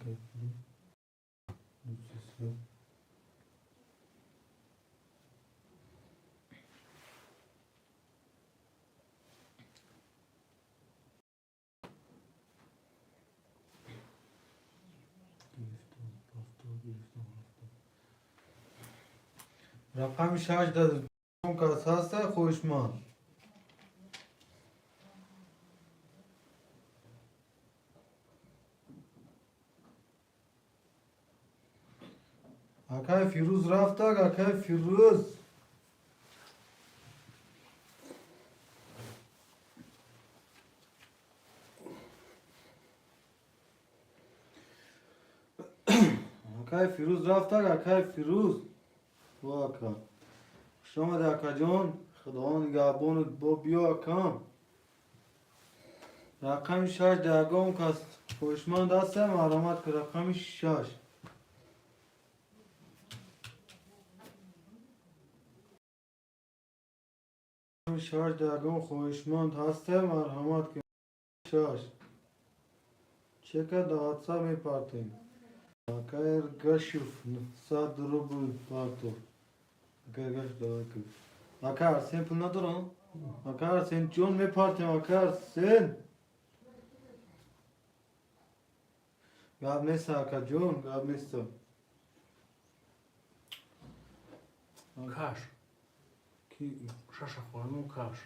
قیقی؟ دوسیسه رقم 6 در کاس هست خوشمان اکای فیروز رفت اکای فیروز اکای فیروز رفت اکای فیروز واکا شما دکا جان خدا نگهبانت با بیا کام رقم 6 درگاه کس پشمان دستم علامت که رقم 6 شش درگاه خوشمند هسته مرحمت که 6 چکه دادسا می پارتیم اگر گشف 100 روبل پارتو اگر گشف داد که اگر sen pul ندارم اگر sen جون می پارتیم اگر sen گاب نیست اگر جون گاب نیست Kaş. کی Şaşa koyunun kaş.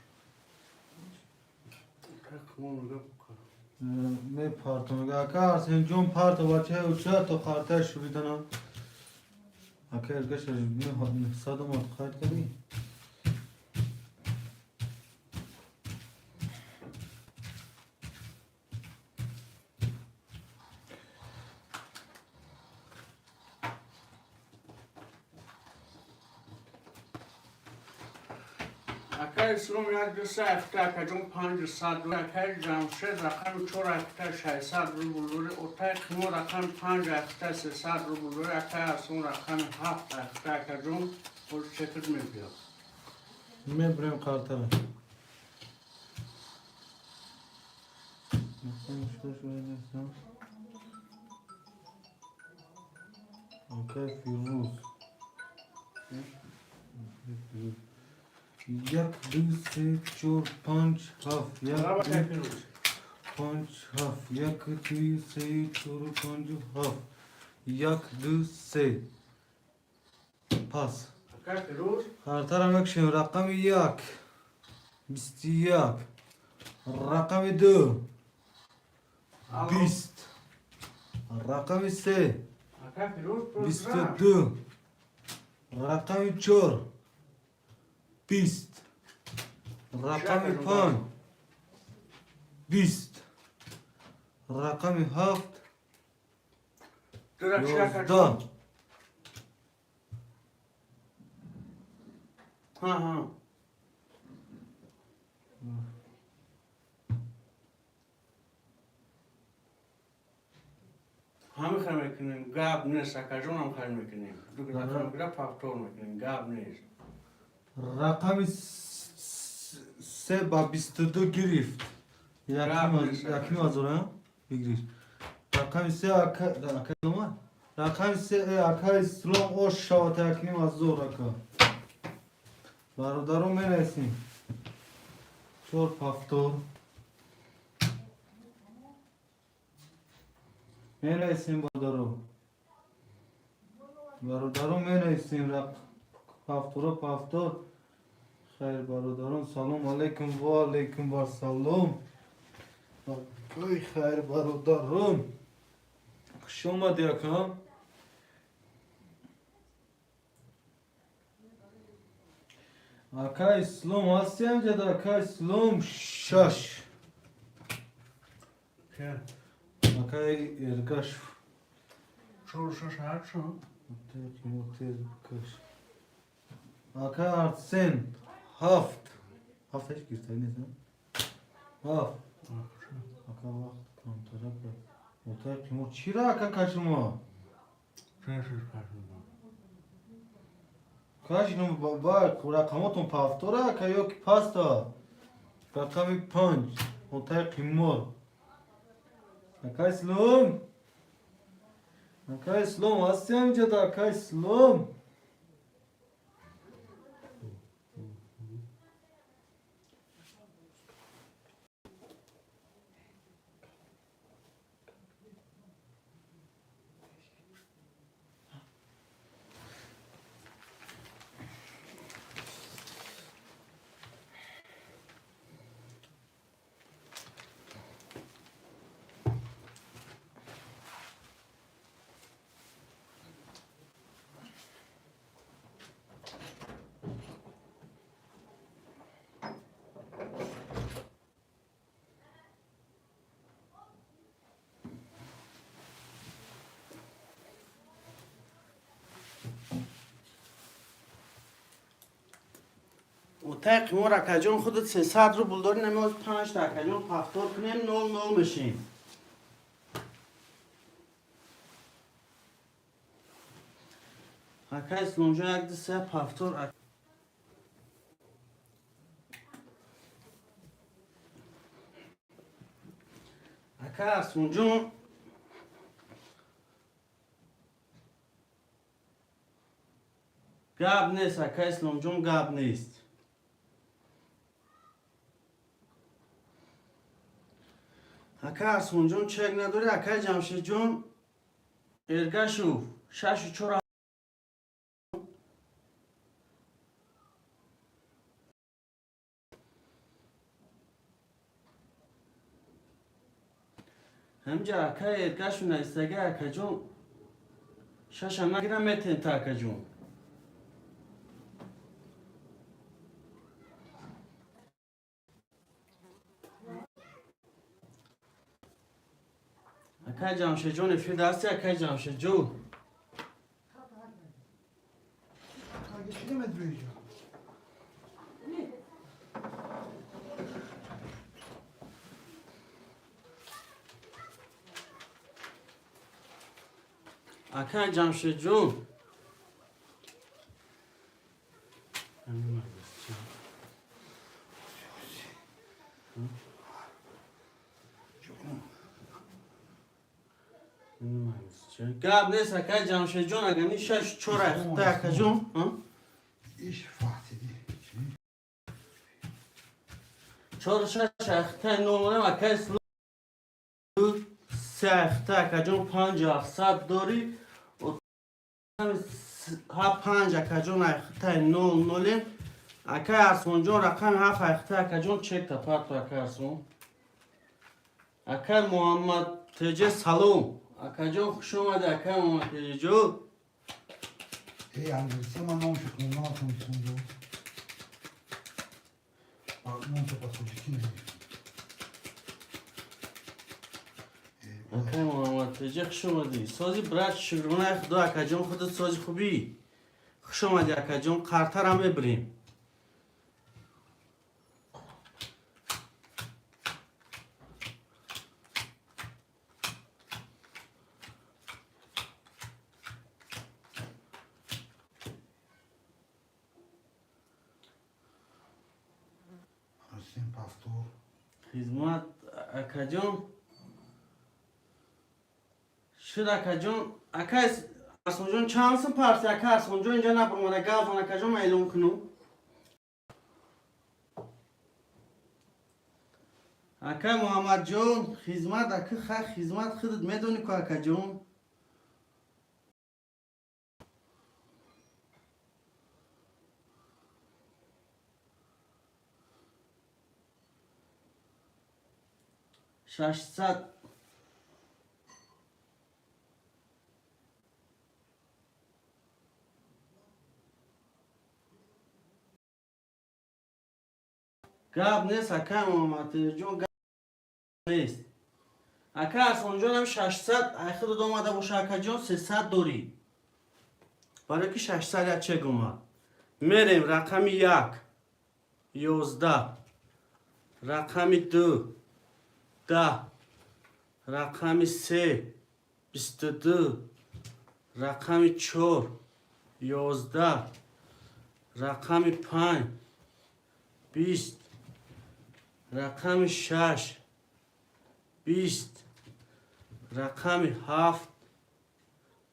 Tek onu da bu kaş. می پارتم اگر sen جون پارتو بچه اوچه تو خاطر شویدن اگر گشف نه 100 مات خرید کنی Akay slum yardırsa efta kacun 500 dolar akay jamşed rakam çor efta 600 rubl otay kimo rakam 5 efta 300 rubl akay slum rakam 7 efta kacun o çekir mi diyor. می بریم قرطره اوکی فیروز یک دو سه چهار پنج هفت Bravo یک Teknuruz. پنج هفت یک دو سه چهار پنج هفت یک دو سه پاس Akay Firuz. قرطره میکشیم رقم یک 21 رقم دو 20 رقم سه Akay Firuz. 22 رقم 4 20 رقم 5 20 رقم 7 Dur akşa kacun. 11 Ha ha. هم خیلی میکنیم گاب نیست اکجون هم خیلی میکنیم دو که دکتر میگه پاکتور میکنیم گاب نیست رقم 3 با 22 گرفت یکی مازوره بگیرش رقم 3 اکا نومد رقم 3 اکا اسلام او شوات یکی مازور اکا برادرو می رسیم چور پافتور می رسیم برادرو می رسیم پافتور خیر برادران سلام علیکم و علیکم و سلام خیر برادران خوش اومدی اکا اکا اسلام هستی همجد اکا اسلام 6 که اکا ارگاش چور شش هر شو اکا ارسن 7 هفتش گرفته نیست 7 اکا وقت کانتره کرد اتاق تیمور چی را اکا کشما چشش کشیدم کاشنم با رقماتون پافتوره که یکی پاستا رقم 5 اتاق تیمور اکا اسلام هستی همجد اکا اسلام اتاق قیمور اکا جون خودت 300 روبل داری نمیاد 5 تا اکا جون پفتور کنیم 0-0 میشیم. اکا اسلام جون یک دسته پفتور اکا اسلام جون گاب نیست اکا اسلام جون گاب نیست. اکا اسلام جون چک نداری اکا جمشید جون ارگشو 6-4 همجا اکا ارگشو نیستگه اکا جون 6 نگیرم میتین تا اکا جون. اکا جمشید جون افید هستی اکا جمشید جون. اکا جمشید جون گاب نیست اکا جمشید جون اگر نی 6-4 اخته اکا جون ایش فاتیدی 4-6 اخته نمونه اکا اسلام 3 اخته اکا جون 5-700 داری ها 5 اکا جون اخته 0-0 اکا ارسون جون رقم 7 اخته اکا جون چک تا پارتو اکا ارسون. اکا محمد تجه سلام اکا جون خوش اومده اکا محمد تجه جون. ای انگلیسی من نامشو کنم نامشون دو نامشو پاسوشکی نمید اکا محمد تجه خوش اومدی سازی برات شگرونه اخ دو اکا جون خودت سازی خوبی خوش اومدی اکا جون قرطر هم ببریم. حسین پفتور خدمت اکا جون شد اکا جون اکا ارسون جون چانسın parti اکا ارسون جون اینجا نبرمونه گازون اکا جون میلون کنو اکا محمد جون خدمت اکا خدمت خودت میدونی که اکا جون ششصد گاب نیست اکا محمد جون گاب نیست اکا ارسون جون هم 600 اخیر دو اومده باشه اکا جون 300 داری برای که 600 یا چه اومد میریم رقم 1 11 رقم 2 10 رقم 3 22 رقم 4 11 رقم 5 20 رقم 6 20 رقم 7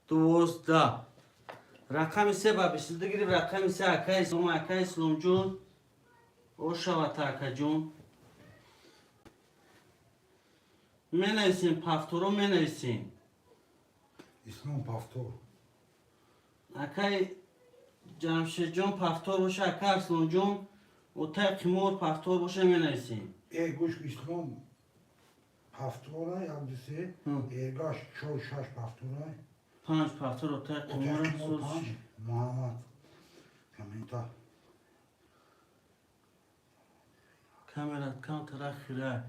12 رقم 3 با 22 گیریم رقم 3 اکا اسلام جون او شوات اکا جون منیسین پفتورو منیسین اسلام پفتور اکا جمشید جون پفتور باشه اکا ارسلان جون اتاق قیمور پفتور باشه منیسین ای گوش اسلام پفتورای اندیسی ایگاش 4-6 پفتورای 5 پفتور اتاق قیمور اتاق قیمور 5 محمد کامنتا کامرات کام طرح خیره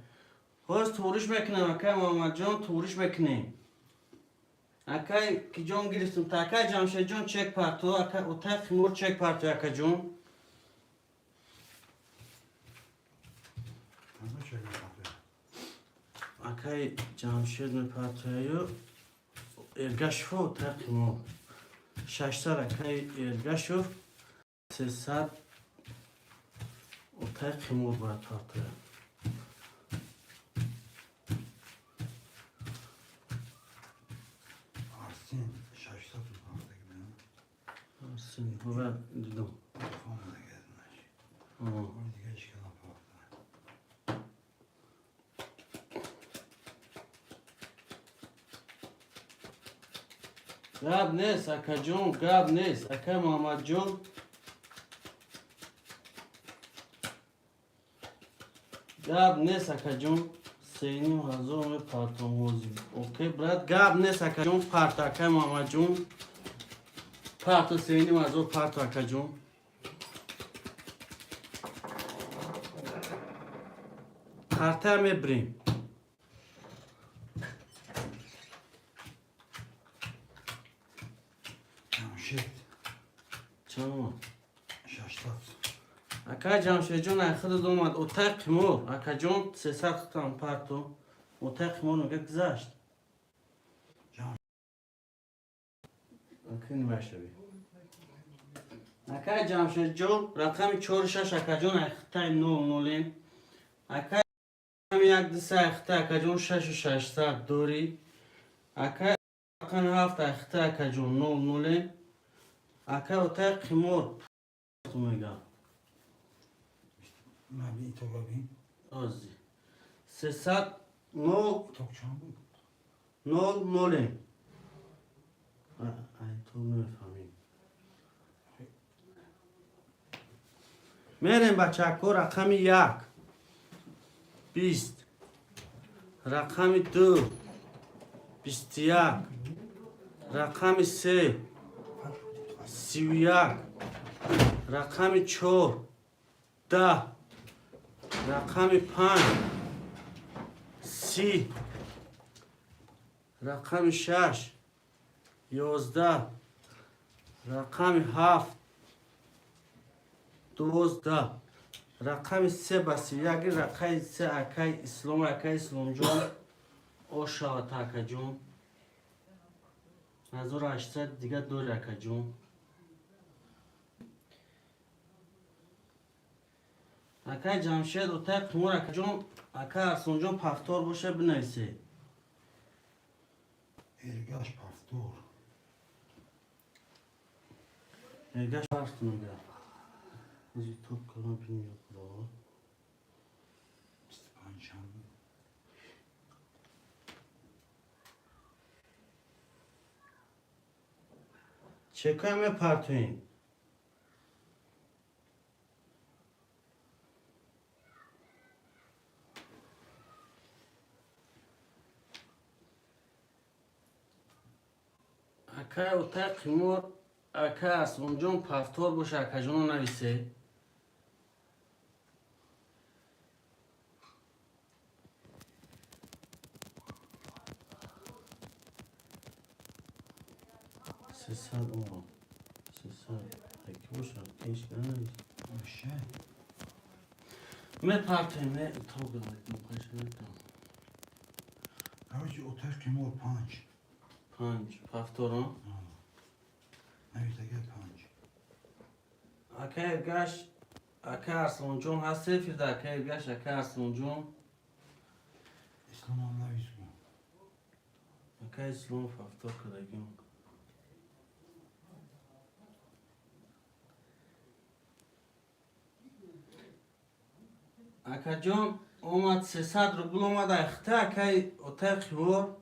باز توریش میکنم اکا محمد جون توریش میکنیم اکا که جون گرفتم تا اکا جمشید جون چک پارتو اکا اتاق قیمور چک پارتو اکا جون Akay Camşehir mi partiyo ergaşfo takimo. Şaştar akay ergaşo 300 o takimo var partiyo. Arsin şaşta tutmakta gibi. Aslında bu ben dedim. Kafamda geldiler. Hı. Orada geç kalan farklı. Gab nes akacun gab nes akay Muhammedcun. Gab nes akacun seyni hazır mı partomozi. Okey brat gab nes akacun part akay Muhammedcun. Parto seyni hazır parto akacun. Karta me brim. Camşet Tamam. şaşta. Aka Camşehircun akhir domad otak mo akacun 300 tutan parto. Otak mo no gazasht. Cam. Akın başladı. Aka Camşehircun rakam 4 akacun akhir 00 aka یک دسته اخته اکجون 6 دوری اکا اکن 7 اخته اکجون 00 اکا اتاق خمور میگم Mabli itogabin. ازی 300 9 Tokçan bu. 00 ay تو نمیفهمیم میریم بچه کو رقم 1 20 رقم 2 21 رقم 3 31 رقم 4 10 رقم 5 30 رقم 6 11 رقم 7 12 رقم 3 بسی یکی رقم 3 اکای اسلام اکای اسلام جون او شاوت اکا جون 1800 دیگه دور اکا جون اکای جمشید اتاق تمور اکا جون اکا ارسون جون پفتار باشه بنویسه Ergaş paftor. Ergaş پفتون میگه ازی توپ کلام بینیم برو İstipançan bu. چکای پرتوین اکای اتاق خمور اکای اسمون جون پفتور باشه اکا جونو نویسه سیصد اون سیصد اکی باشه ایش کنه Şey. من پرتوین من تو گذاریم پایش نکنم Abici otel kemur panç. 5 پفتوران Neyse gel panç. اکای ارگاش اکای ارسلون جون هست سفیر ده اکای ارگاش اکای ارسلون جون İslam anlayış bu. اکای اسلام پفتور کدگیم اکا جون اومد 300 روبل اومد اخته اکای اتاق خیور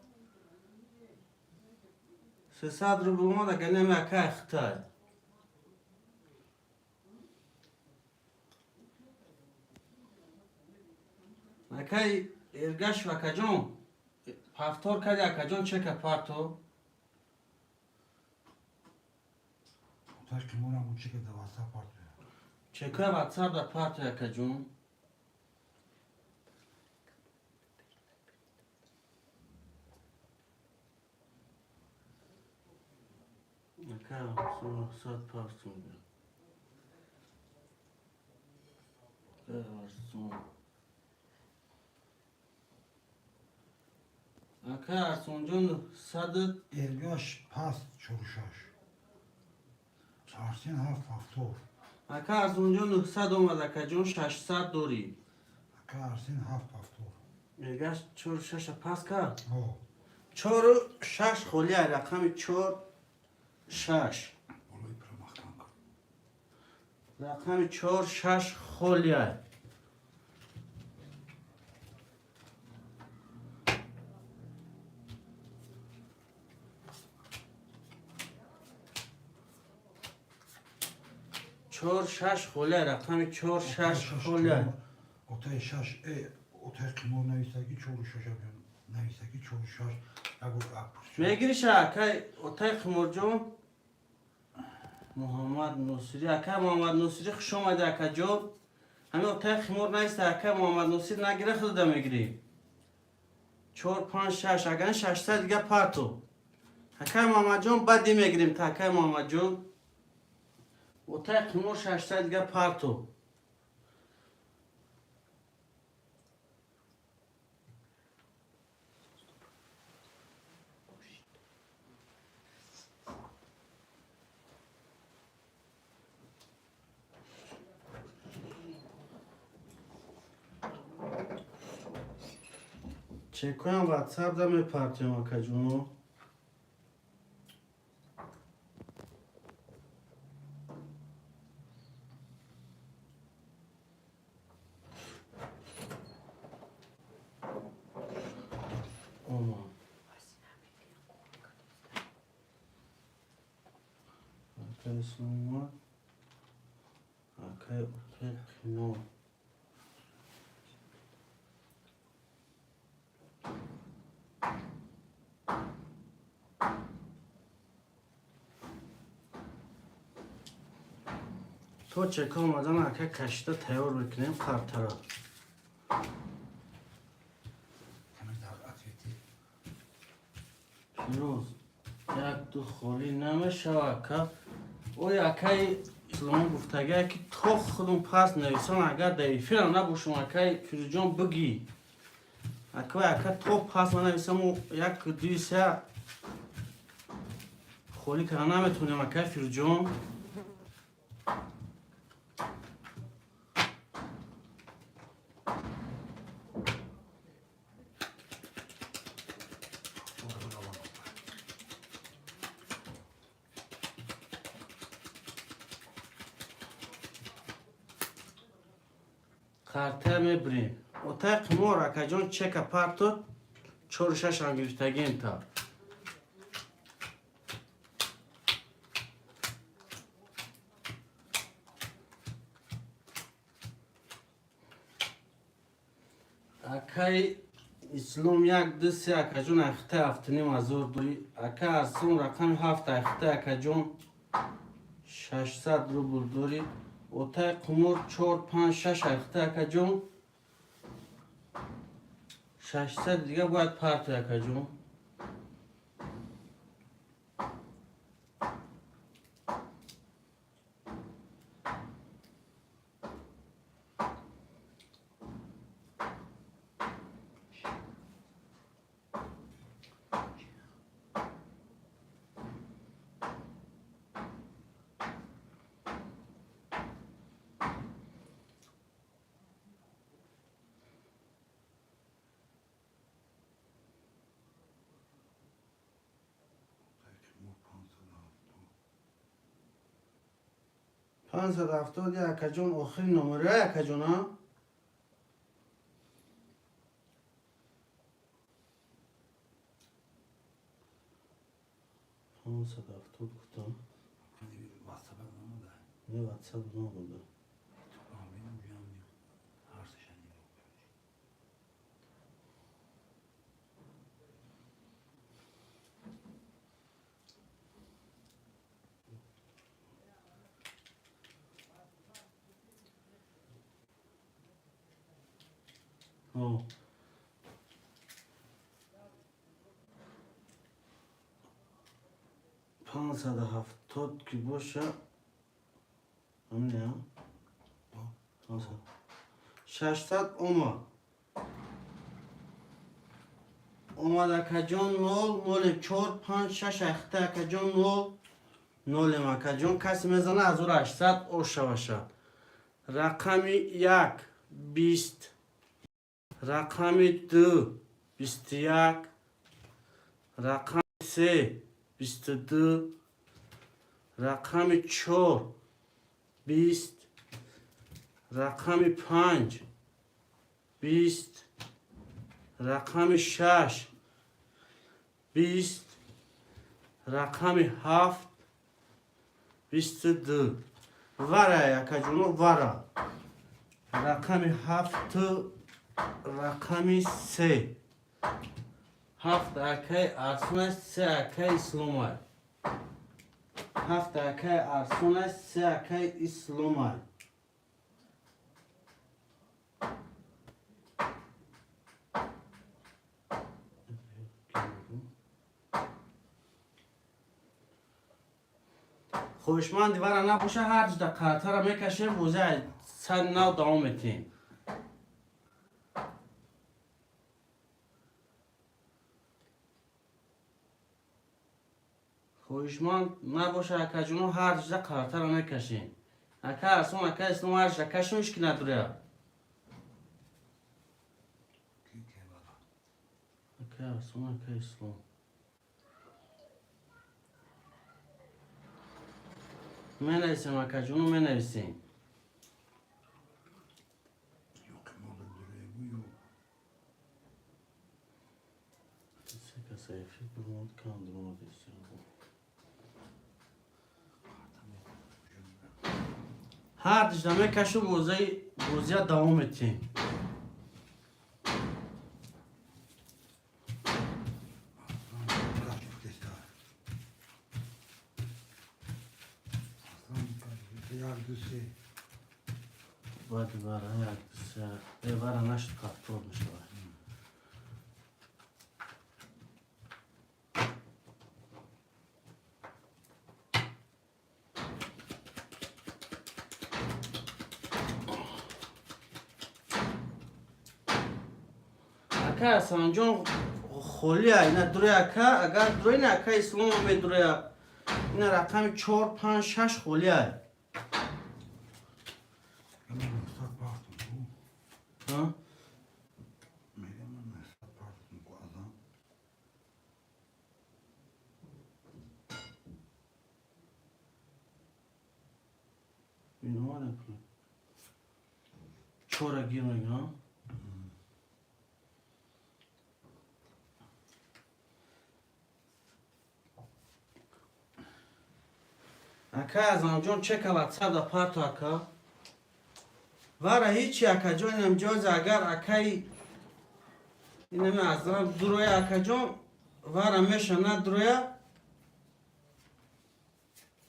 300 روبل اومد اگه نمی اکا اخته اکای ارگش و اکا جون پفتور کردی اکا جون چه که پارتو Otel kemur ama bu çekede varsa partiyor. چه که واتساپ در پارتو اکا جون اکا سات پارتو میگم برسون Aka Arsoncan sadı Ergaş pas çoruşaş. Çarşın haftor. Aka Arsoncan sad omad akajon 600 dori. Akarsın haftor. Megash chor shasha pas ka. O. Chor shash kholi raqami chor shash. Olay pramaktan. Raqami chor shash kholi. Chor shash kholi raqami chor shash kholi. Otay şaş otay kimor nevisagi çoruşaş yapıyor. Nevisagi çoruşaş. Agur akpur. Megrisha akay otay khmorjon Muhammad Nusri akay Muhammad Nusri khush omade akajon. Hame otay khmor naysa akay Muhammad Nusri nagire khilda megri. 4 5 6 agan 600 diga parto. Akay Muhammad jon badi megrim ta akay Muhammad jon. Otay khmor 600 diga parto. چک کنم واتساپ دم پارتی ما کجونو اوما اکای اسمو اکای اوتای خیمو تو چکا اومدم اکای کشته تیار بکنیم قرطرا Hemen daha atveti. پیروز یک دو خوری نمیشه اکا او اکای اسلامی گفتگه که تو خودم پس نویسان اگر دیفیرم نباشم اکای فیروز جان بگی اکا تو پس من نویسم و یک دوی سه خوری که نمیتونیم اکای فیروز جان خرطه میبریم اتاق ما را که جان چک پرتو 4-6 هم گرفتگیم تا اکای اسلام یک دو سه اکا جان اخته هفتنیم ازور دوی اکا ارسون رقم هفت اخته اکا جان 600 روبل دوری اتای قمور 4-5-6 اخته اکا جون 600 دیگه باید پرتو اکا جون Otay kimor 570 اکا جون آخرین نمره اکا جون ها 570 گفتم hani WhatsApp'a mı da? نه واتساپ نبوده Tamam benim güvenliğim. Arsa şenliği. ها 570 که باشه همینه ها 500 600 اوما اومد اکجان 0 0 4 5 6 اخته اکجان 0 0 اکجان کسی میزنه 1800 او شوشه. رقم 1 20 رقم 2 21 رقم 3 22 رقم 4 20 رقم 5 20 رقم 6 20 رقم 7 22 ورا یکجونو ورا رقم 7 رقم 3 7 اکی ارسون است 3 اکی اسلام است 7 اکی ارسون است 3 اکی اسلام است خوشمند دیوار نباشه هر جدا قطعه را میکشیم بوزه سن نو دوام میتیم خوشمند نباشه اکجونو هر جدا قطعه را میکشیم اکا ارسون اکا اسلام هر جدا کشونش که نداره اکا ارسون اکا اسلام من نویسیم اکا جونو من نویسیم هر دجدمه کشو بوزه دوام میتیم باید برای یک سر برای نشد کفتور میشه اکا سانجون خولی اینا دوره اکا اگر دوره این اکا اسلام هم دوره این رقم 4 5 6 خولی های ها؟ این آمده کنه چورا گیر میگه ها؟ اکا از آنجان چه کلت صد پارتو اکا وارا هیچی اکا جان امجاز اگر اکای اینمی از دارم دروی اکا جان وارا میشه نه دروی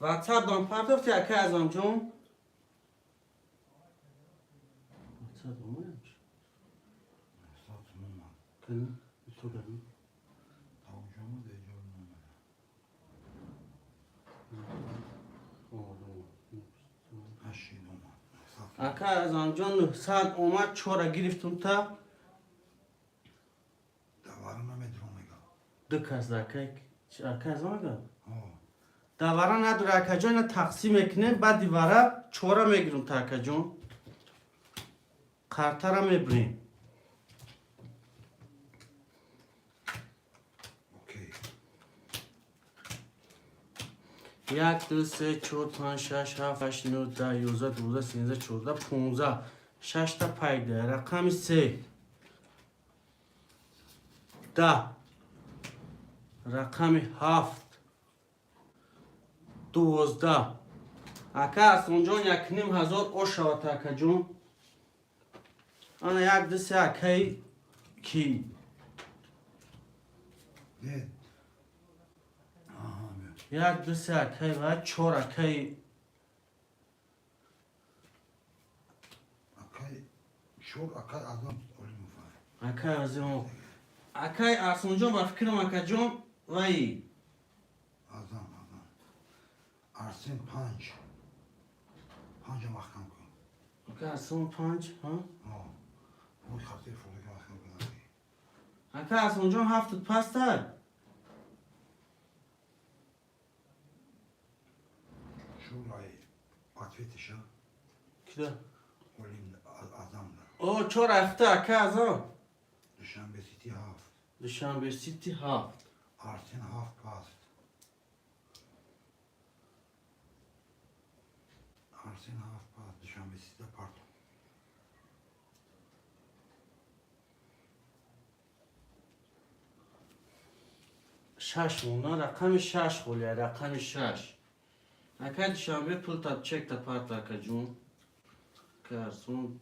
و صد دان پارتو تی اکا از آنجان اکا از آنجان 900 اومد چورا گرفتم تا دو کس دکه اکا از آنجا دوارا نداره اکا جان تقسیم میکنیم بعد دیوارا چورا میگیرم تا اکا جان قرطه را میبریم یک دو سه چهار پنج شش هفت هشت نه ده یازده دوازده سیزده چهارده 15 6 تا پیده رقم 3 10 رقم 7 12 اکا از اونجا یک نیم هزار او شود اکا جون آنها یک دو سه اکای کی یک دو سه اکای و 4 اکای اکای از اون اکای از اونجا با فکرم اکا جون وای ارسین 5 محکم کن اکای از اون 5 ها اوی خاطر فوقی که محکم کنم اکا از اونجا هفتت پستر Şurayı atfetişe کده olayım adamla. او چور اخته اکا از آن Düşenbe City haft. دوشنبه سیتی هفت Arsen haft past. Arsen haft past. Düşenbe City pardon. شش مونا رقم شش خولیه رقم شش اکا دوشنبه پول تا چک تا پارت اکا جون کرسون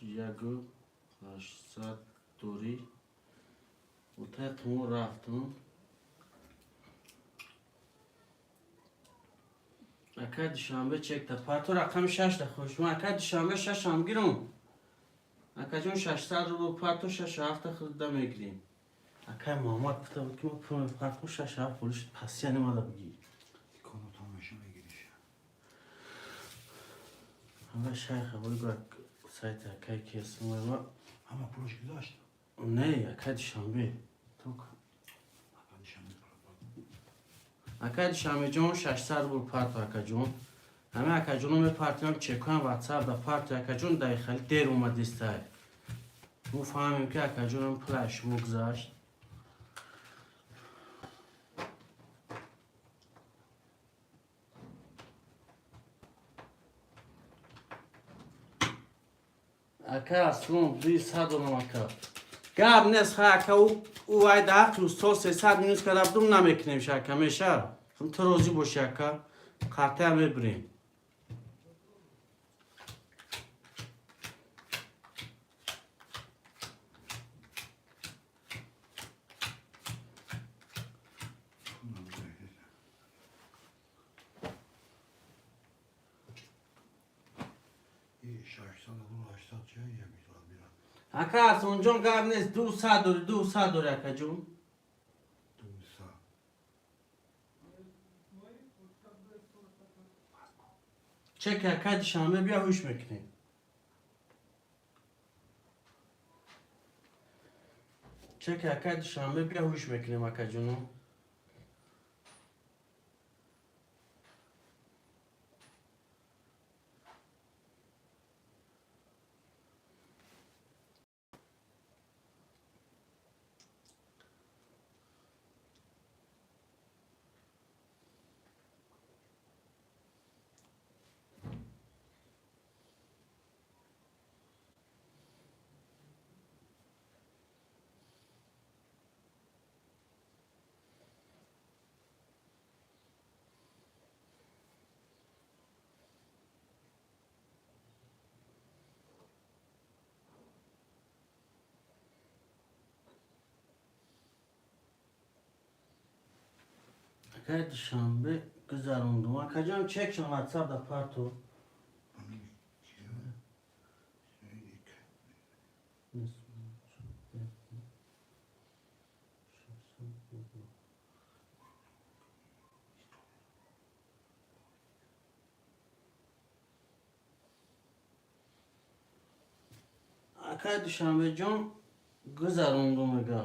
یگو 800 دوری و تقیمو رفتم اکا دوشنبه چک تا پارت رقم شش تا خوشم اکا دوشنبه شش هم گیرم اکا جون 600 رو پارت و 6 هفته خریده میگیریم اکا محمد گفته بود که ما پول پارت و 6 هفته پولش پسی نماده بگی Konu tam yaşama giriş. همه شیخ باید گوه سایت اکای کسی ما Ama proje güzel açtı. نه اکا دوشنبه تو کن Hatta düşenbe اکا دوشنبه جون 600 رو پارت اکا جون همه اکا جون می پارتی هم چک کنم واتساپ دا پارت اکا جون دایخل دیر اومد استای مو فهمیم که اکا جون هم پلش مگذاشت اکا اصلا 200 دونم اکا گاب نس اکا او وای دا تو 300 مینوس که رفتم نمیکنیم شکا میشه هم تو روزی باشه اکا قطعه هم ببریم İyi şarjsan da bunu açsak ya biraz. اکا از اونجا گاب نیست 200 دوری اکا جون Dumsa. چک اکا دوشنبه بیا هوش میکنیم چک اکا دوشنبه بیا هوش میکنیم اکا جونو اکا دوشنبه گذروندم اکا جون چک شما واتساپ دا پارتو اکا دوشنبه جون گذروندم اگه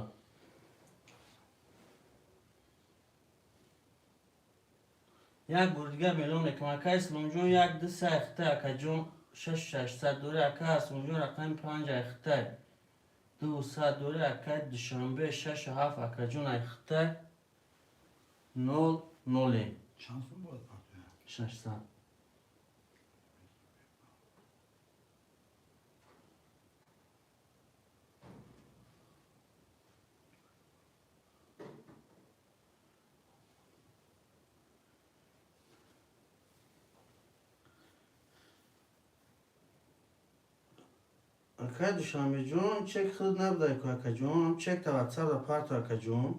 یک بار دیگه میلون نکم اکا اسلام جون یک دو سه اخته اکا جون 600 دوره اکا اسلام جون رقم 5 اخته 200 دوره اکا دوشنبه 6 و 7 اکا جون اخته 0 0 Şansın bu arada. 600 اکا دوشنبه جون چک خود نبوده اکا جون چک تا واتساپ دا پارت اکا جون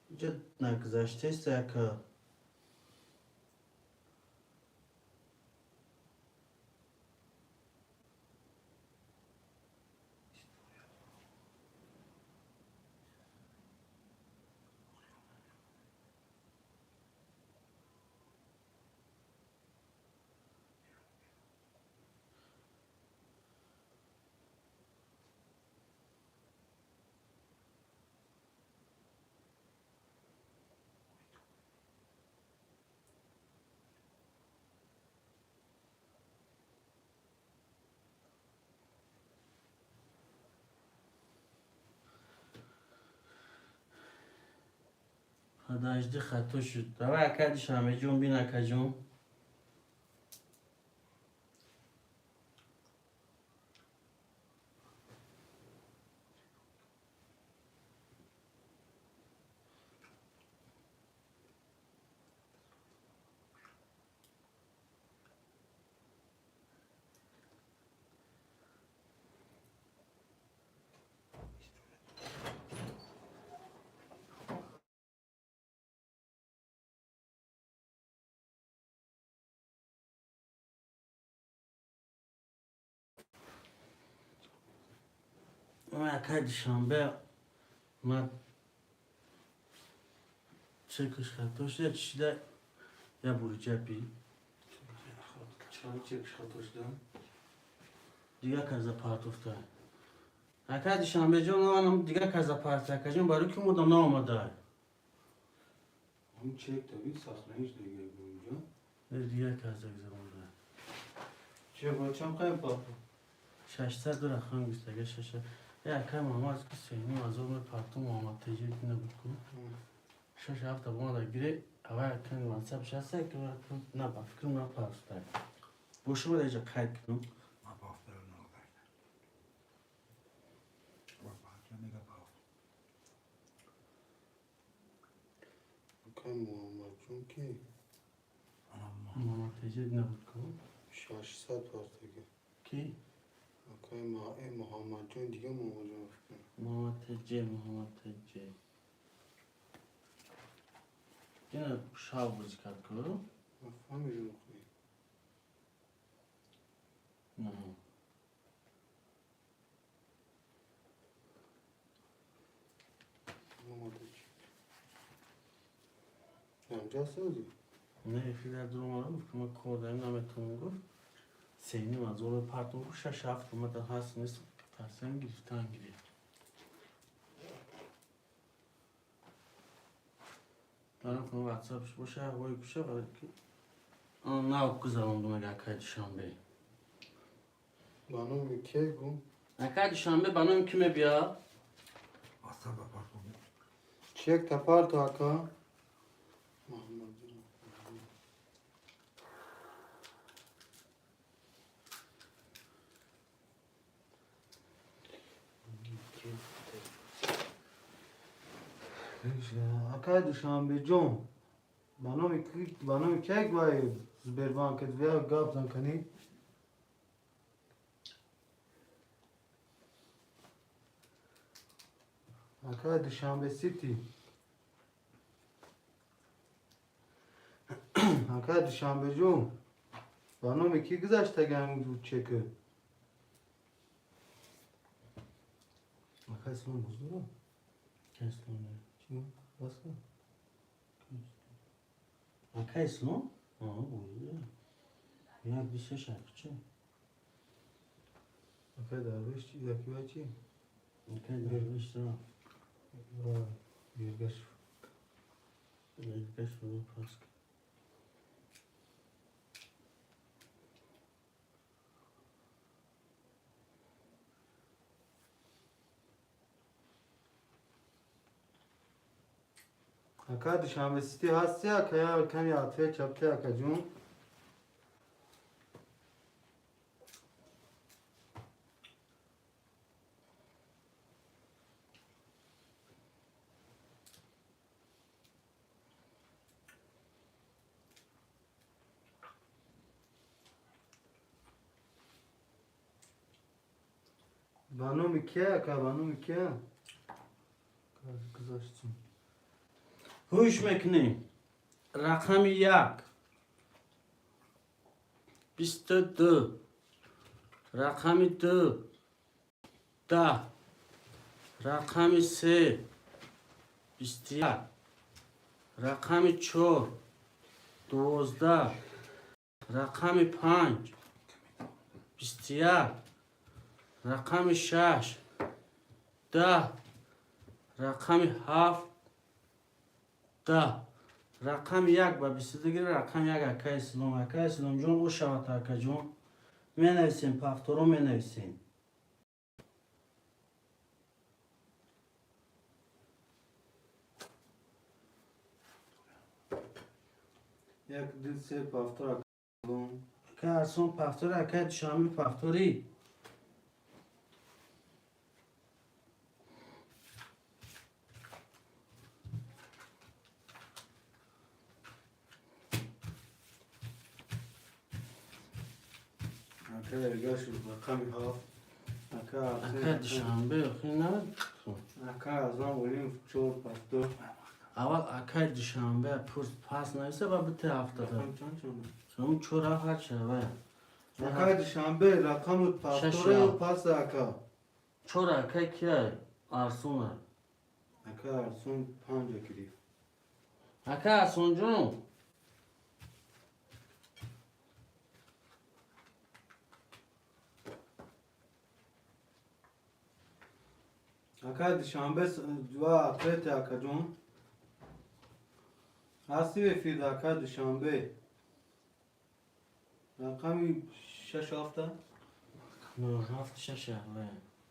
اینجا نگذشته است اکا خداشتی خطا شد. دوا اکا شامه جون بین اکا جون. اما اکا شنبه من چکش خطا شد چیده یا بوری جبی چرا چکش خطا شده دیگه کازا پارت افتاد اکا شنبه جون هم دیگه کازا پارت اکا جون برای که مدام نامده اون چک تابی سخنهیش دیگه اونجا دیگه کازا گذارم چه بچم خیلی پاپا 600 دو رقم گستگه ششه یا که محمد که سینی از اون پارتو محمد تجید نبود کن شش هفته با ما گیره اول کنی واتساپ شسته که نه با فکر نه پارسته بوشو دیگه قید کنم ما بافتر نگاه بافتر نگاه بافتر کم محمد چون کی محمد تجید نبود کن 600 پارت دیگه کی اکای محمد جون دیگه محمد جون فکر محمد تجید اینه شاو بازی کرد کنم من فهمیدم خوی نه محمد چی همجا سازی نه فیلر درو مارم که من کردم نامتون گفت سینی از اون پارتو گفت شش هفته اومد هست نیست تصمیم گرفتن گیره دارم کنم واتساپش باشه هوای گوشه ولی که نه گذارم دونه اکای شنبه بانو میکی گو اکای شنبه بانم کیمه بیا واتساپ بافتر چک تا پارت اکا محمد جون اکای دوشنبه جون بانو کی گوی زبربان کد ویا گاب زن کنی اکای دوشنبه سیتی اکای دوشنبه جون بانو کی گذاشته گم بود چکه اکای سلام بزرگ کس کنه چی بس کن اکای اسلام؟ بوده یک 26 چه؟ اکای درویش چی یکی و چی اکای درویش را بیرگش دیگه شروع پاس کن اکای دوشنبه سیتی هستی اکای کنی عطفه چپته اکا جون بانو میکه اکا بانو میکه گذاشتیم هوش میکنیم رقم 1 22 رقم 2 10 رقم 3 21 رقم 4 12 رقم 5 21 رقم 6 10 رقم 7 10 رقم 1 و 22 رقم 1 اکای اسلام جون او شوات اکا جون می نویسیم پافتورو می نویسیم یک دل سه پافتور اکا که ارسون پفتور اکای دوشنبه پفتوری اکا ارگاش رقمی هاف اکا اکای دوشنبه خیلی نبود اکا از آن ولیم چور پافتور اول اکای دوشنبه پس نویسه و بته هفته رقم چند چند شما چورا هر شبه اکا دوشنبه رقم پافتوره و پاس اکا چورا اکای کیه ارسونه اکا ارسون 5 گریف اکای ارسون جون اکا دوشنبه و اپریت اکا جون هستی بفید اکا دوشنبه رقمی 6 هفته نه هفت ششه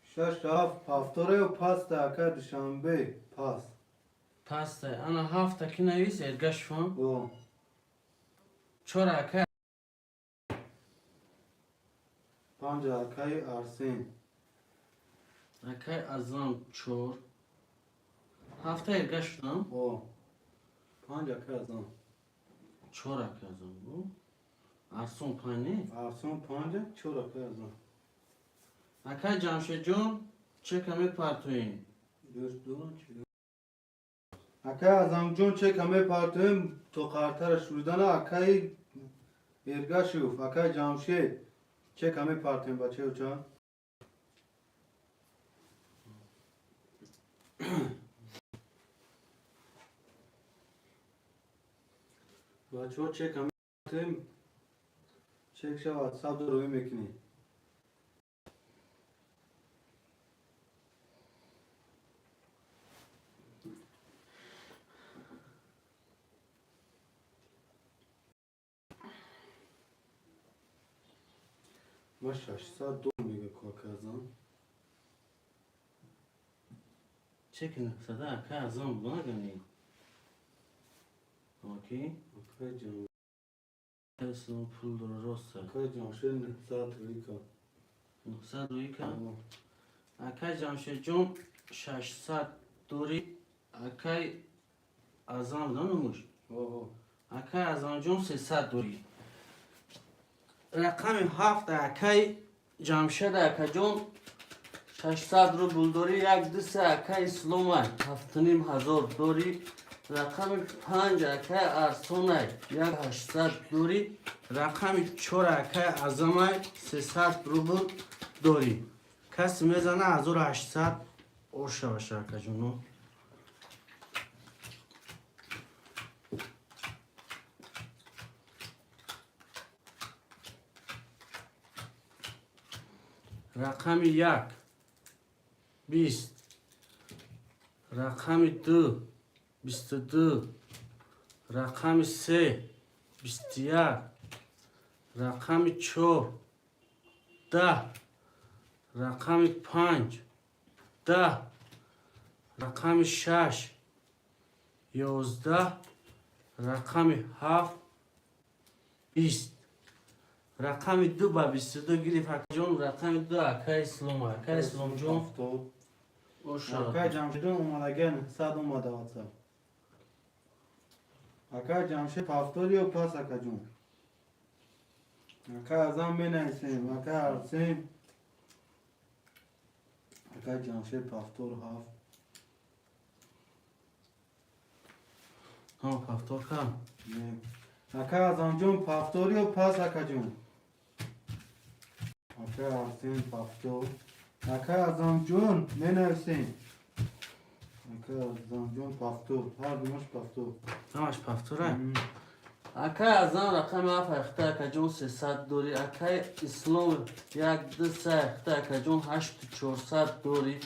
شش هفت پافتوره و پاس اکا دوشنبه پاس پس انا هفته کی نویسه ارگش فهم او چورا اکای 5 اکای ارسین اکای ازام چور هفته ارگش فهم او 5 اکای از آن چورا اکای ازام بو ارسون پایینی ارسون 5 4 اکای از آن اکای جمشید جون چه کمی پرتوین دوست دون چی اکای ازم جون چه کمه پارتویم تو قارتر شوردن اکای ارگا شوف اکای جمشید چه کمه پارتویم بچه و چا بچه ها چه کمه پارتویم چک شود سب دو روی میکنی ما 602 میگه کاک از آن چه کنه صدا اکای ازام بو نگنی اوکی اکای جمشید اسم پول درسته اکای جمشید نهزت روی کن 900 روی کن اکای جمشید جون 600 دوری اکای ازام دانموش اوه اکای ازام جون 300 دوری رقم هفت اکای جمشید اکای جون 600 رو بولدوری یک دست اکای سلومه 7500 دوری رقم 5 اکای ارسونه 800 دوری رقم 4 اکای ازامه 300 روبل دوری کسی میزنه 1800 اوشه باشه اکای جونو رقم 1 20 رقم 2 22 رقم 3 21 رقم 4 10 رقم 5 10 رقم 6 11 رقم 7 20 رقم 2 با 22 گرفت اکا جون رقم 2 اکای اسلام اکای اسلام جون هفتاد اوشا اکای جمشید اومدگه نهصد اومده واتسا اکای جمشید هفتادی و پاس اکا جون اکای ازم می نیسیم اکای ارسیم اکای جمشید هفتاد و هفت ها پفتور کم اکای ازم جون هفتادی و پاس اکا جون اکای ارسیم هفتاد اکای ازم جون می نیسیم اکای ازم جون هفتاد هر دومش هفتاد همش پفتوره اکای از آن رقم اف اخته اکا جون 300 دوری اکای اسلام یک دو سه اخته اکا جون 8400 دوری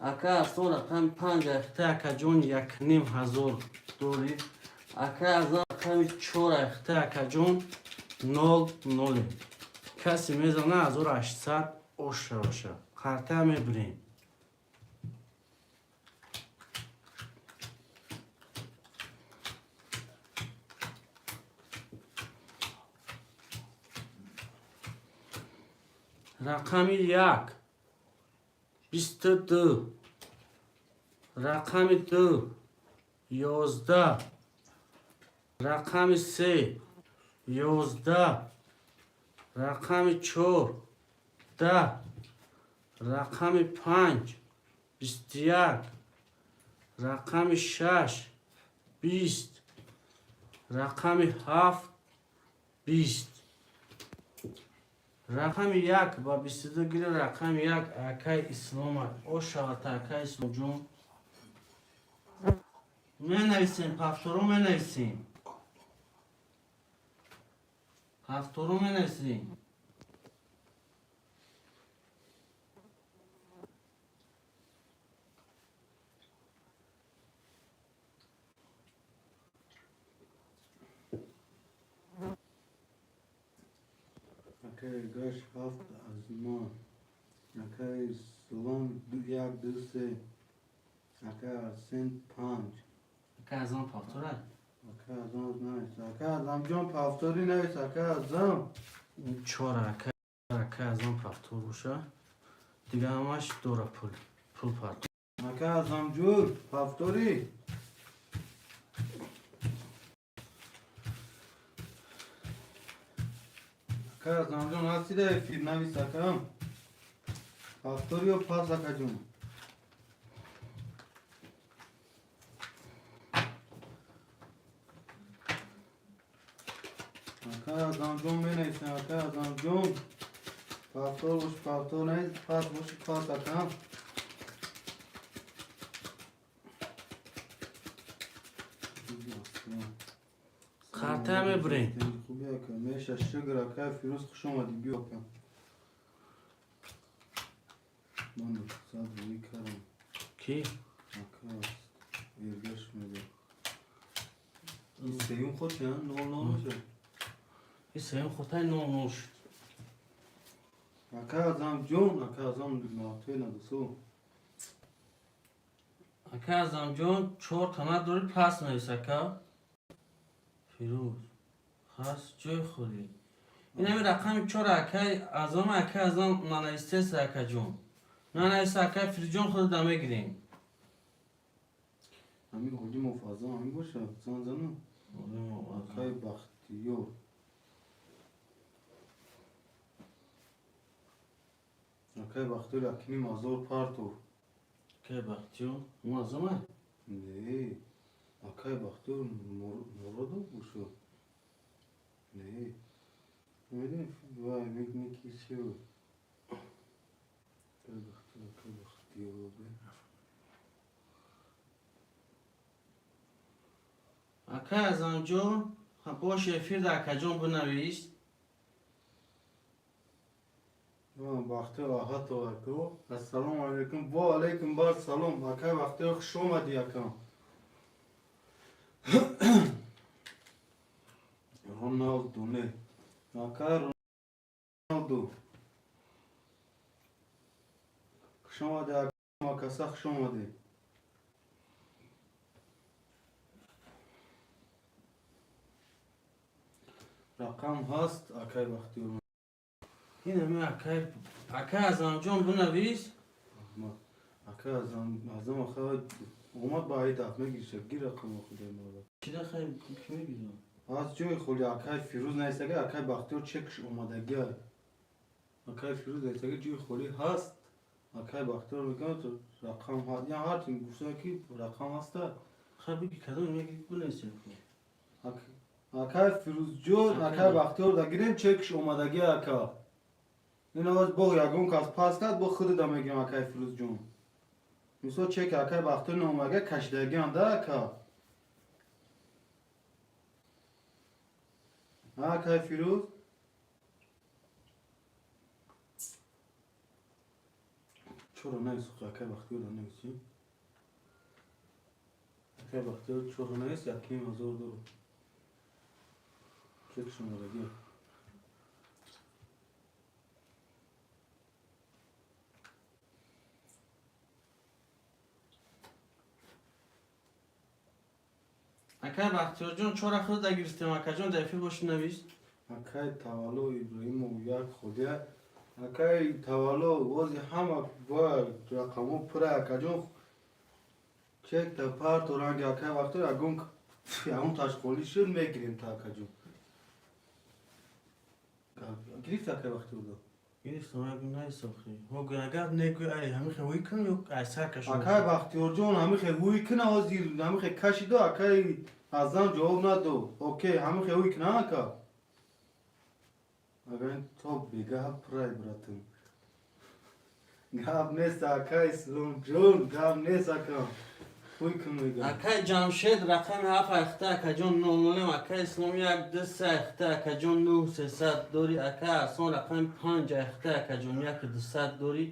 اکای از آن رقم 5 اخته اکا جون 1500 دوری اکای از آن رقم 4 اخته اکا جون 00 کسی میزنه 1800 اوشه باشه قرطه میبریم رقم 1 22 رقم 2 11 رقم 3 11 رقم 4 10 رقم 5 21 رقم 6 20 رقم 7 20 رقم 1 با 22 گیره رقم 1 اکای اسلام او شاعت اکای اسلام جون می نویسیم پفتورو می نویسیم پفتورو می نویسیم اکای گاش هفت از ما اکای سلام یک دو سه اکای ارسن 5 اکای از آن پفتوره اکای از آن نویست اکای از امجان پفتوری نویست اکای از ام 4 اکای از آن پفتور باشه دیگه همش دوره پول پرد اکای از امجور پفتوری اکای از امجان هستی ده فیر نویست اکای پفتوری و پاس اکای جون اکای از امجان می نویست اکای از امجان پفتور باش پفتور نویست پاس باش پاس اکای خرطه همه برین خوبی اکا میشه شگر اکا فیروز خوش آمدی بیا اکا من صد روی کرم کی؟ اکا ایرگش میده این سیون خود چه هم؟ نو میشه این سیم خودتای نو شد اکا ازم جون اکا ازم ناتوی ندسو اکا از جون 4 تانه دوری پس نویس اکا فیروز خاص جای خودی این همین رقم 4 اکا از آن نانویسته اکا جون نانویسته اکا فیروز جون خود دمه گیریم همین خودی مفازه همین باشه زن زنو اکای بختیو اکای بختیو اکنی مازور پارتو که بختیو موازمه نه اکای بختیو موردو بوشو نه میدونی وای میکی چیو اکای بختیو اکا از آنجا باشه فیر اکا جون بنویس وقتی راحت و اکو السلام علیکم و علیکم بار سلام اکای وقتی خوش اومدی اکا رونالدو نه اکا رونالدو خوش اومدی اکا کسا خوش اومدی رقم هست اکای وقتی این همه اکا از آنجا بنویس اکا ازم آخه اومد با ای دفت میگیشه گیر رقم خودی مالا چی ده خیلی کی میگیزم از جوی خولی اکای فیروز نیستگه اکای بختیار چکش اومدگی اکای فیروز نیستگه جوی خولی هست اکای بختیار میگم تو رقم هست یا هر چیم گوشته کی رقم هسته خیلی بگی کدوم میگی بنویسی اکای فیروز جون اکای بختیار دگیریم چکش اومدگی اکا این آواز بو یگون کس پاس کرد بو خود دا میگیم اکای فیروز جون مثلا چک اکای بختیار نومگه کشدگی انده اکا اکای فیروز چرا نیست اکای بختیار نیستی اکای بختیار چرا نیست یکیم هزار دارو چک شما دگیر اکا بختیار جون چرا خود دگیرستیم اکا جون دفیر باش نویس اکای تولو ابراهیم و یک خوده Акай тавало вози ҳама ва рақамо пура акаҷон чек та парту ранги акай вақто ягон ташқолӣ шуд мегирем та акаҷон. Гирифт акай вақти удо. گرفتم اگه نایساخی هوگو اگر نگو ای همه خوی کن یا ایسر کشون акай вақтиёрҷон ҳамихе ҳуй кина ҳозир ҳамихе кашидо акай азам ҷавоб надо. Окей ҳамихе ҳуй кина ака. Агар то бегаҳ пурай братан. Гап нест акай Исломҷон гап нест ака. ҳуй кун мегам. اکای جمشید رقم 7 اخته اکجان 00 اکای اسلام 1 اخته اکجان 9 300 دوری اکای ارسان رقم 5 اخته اکجان 1 200 دوری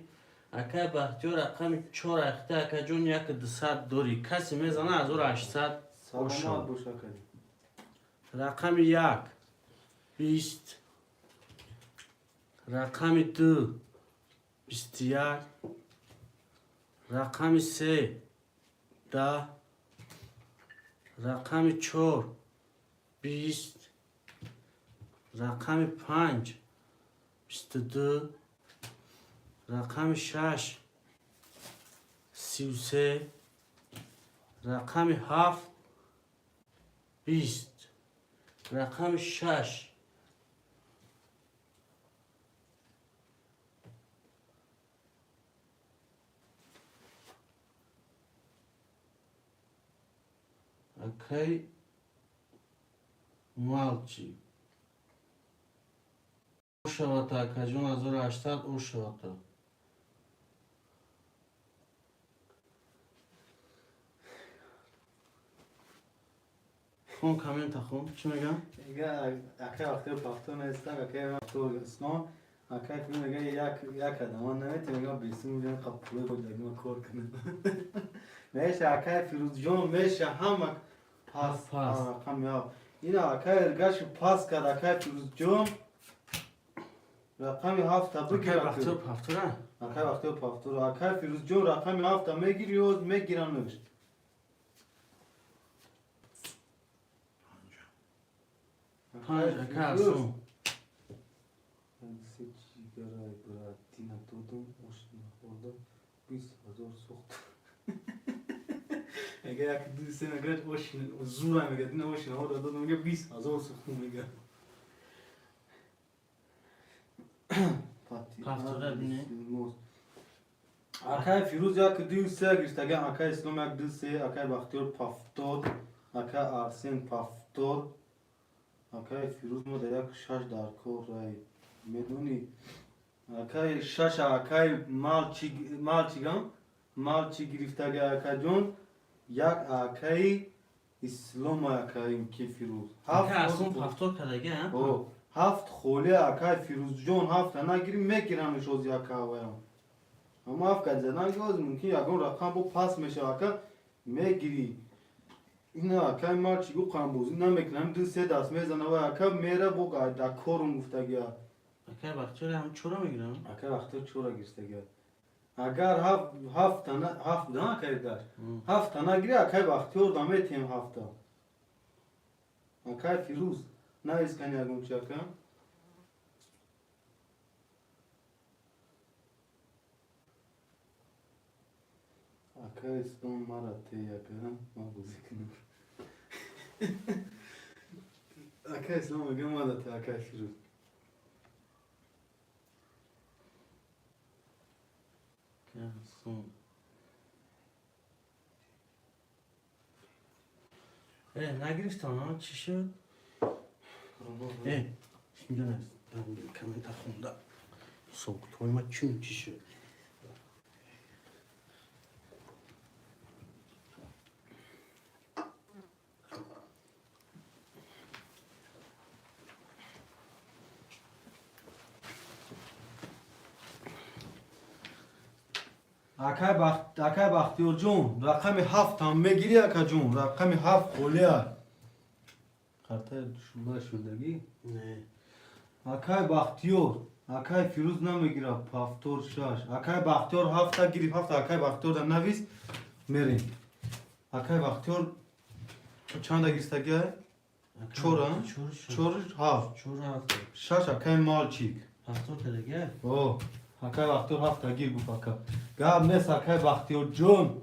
اکای بختیار رقم 4 اخته اکجان 1 200 دوری کسی میزنه از او 800 саломат бош акай. رقم 1 20 رقم 2 21 رقم 3 10 رقم 4 20 رقم 5 22 رقم 6 33 رقم 7 20 رقم 6 اوکی مالچی او شواتا کجون از 800 او شواتا خون کامنت خون چی میگم؟ акай вақте пахто неста акай вақто ислом акай филм мега як адамон намете мега бисим миллион қапуле боҷагима кор кунам. Меша акай Фирӯзҷон меша ҳама пас рақам яв. Ина акай иргашу пас кард акай Фирӯзҷон рақами 7 бигир. اوکی بختور پفتوره؟ акай вақте пафтур акай Фирӯзҷон рақами 7 мегири ё мегирам навишт. پنج اکای ارسون Сигарай братина додам мошина хӯрдам 20,000 сохт. Ага як дусе мегӯяд мошина зура мегӯяд ина мошина ҳоро додам мега 20,000 сохтам мега. پفتوره بینی؟ акай Фирӯз як дусе гиртаган акай Ислом як дусе акай Бахтиёр пафтод акай Арсен пафтод акай Фирӯз мо дар як 6 дар кор рай медонӣ акай 6 акай малчи гирифтага акаҷон як акай Ислом акай ки Фирӯз اکای ارسون پفتور کردگه هم؟ ҳафт холе акай Фирӯзҷон ҳафта нагири мегирамш оз якаваям ама ҳафт газадан гоз мумкин ягон рақам бо пас мешава ака мегири ина акай малчи гу қамбозӣ намекунам ду се даст мезанава ака мера бо да корум гуфтагия اکای بختور هم چورا میگیرم؟ акай вақто чора гиртагия агар ҳафта акай даш ҳафта нагири акай Бахтиёр да метем ҳафта акай Фирӯз наискани ягончи ака акай Ислом мара теяка ма бозӣ кунам акай Ислом мега мара те акай Фирӯз اکای ارسون نگرفتم ها چی شد؟ اینجا نیست دارم کامنت خوندم صوت های ما چی شد؟ акай Бахтиёрҷон рақами 7 мегири акаҷон рақами 7 холеа қартаи шуда шудагӣ نه акай Бахтиёр акай Фирӯз намегира пафтор 6 акай Бахтиёр 7 гирифт 7 акай Бахтиёр да навис мерем акай Бахтиёр чанда гирстагия 4 4 7 چور هفته 6 акай Малчик هفتاد دیگه او حکای وقتور هفت گیر گفت حکا گاب نیست حکای وقتور جون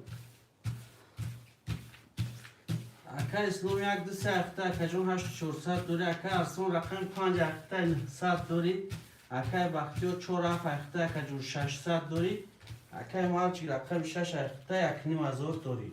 اکا اسلام یک دو سه اخته اکا جون 8400 دوری اکا ارسون رقم 5 اخته 900 دوری اکا بختیار 4 اخته اکا جون 600 دوری اکا مالچی رقم 6 اخته 1500 دوری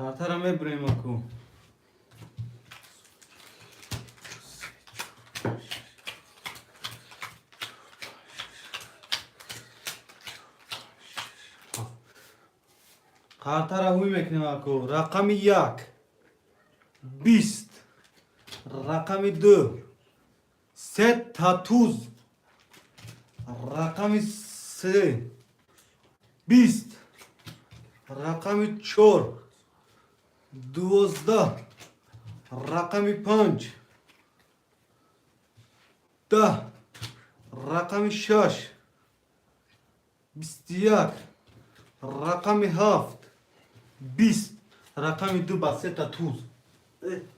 خاطر همه بریم اکو خاطر اوی میکنیم اکو رقم 1 20 رقم 2 3 تاتوز رقم 3 20 رقم 4 12 رقم 5 10 رقم 6 21 رقم 7 20 رقم 2 با 3 تا توز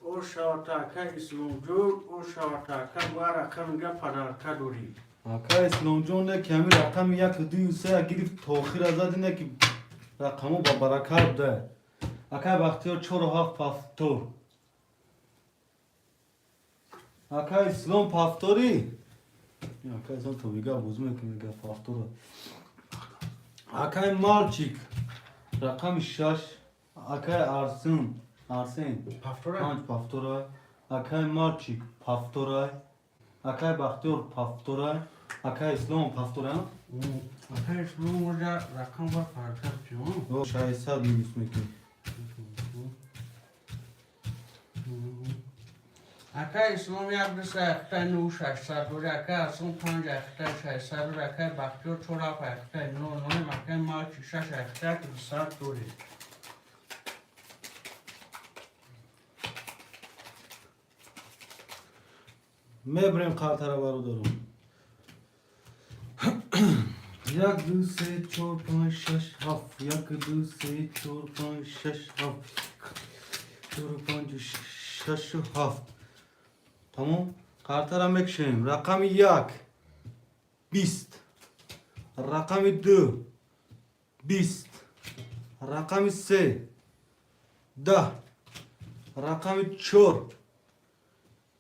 او شاوتا اکا اسلام جون او شاوتا اکا و رقم گه پدر اکا دوری اکا اسلام جون نه که همین رقم 1 2 3 گرفت تاخیر ازاد نه که رقمو با برکت ده اکا بختیار 4 و 7 پافتور اکا اسلام پافتوری اکا اسلام تو میگه بوز میکنه پافتور اکا مالچیک رقم 6 اکا ارسین پفتوره 5 پافتوره اکا مالچیک پافتوره اکا بختیار پافتوره اکا اسلام پافتوره اکا اسلام ورجا رقم با پرکر جون او شایسته نیست میکنه اکا اسلام یک دو سه اخته 9 600 دوری اکا ارسون 5 اخته 600 دوری اکا بختیار 4 اخته 9 9 اکا مالچی 6 اخته 200 دوری میبریم خاطره برو دارم 1 2 3 4 5 6 7 1 2 3 4 5 6 7 4 5 6 و 7 تمام خاطره میکشیم رقم 1 20 رقم 2 20 رقم 3 10 رقم 4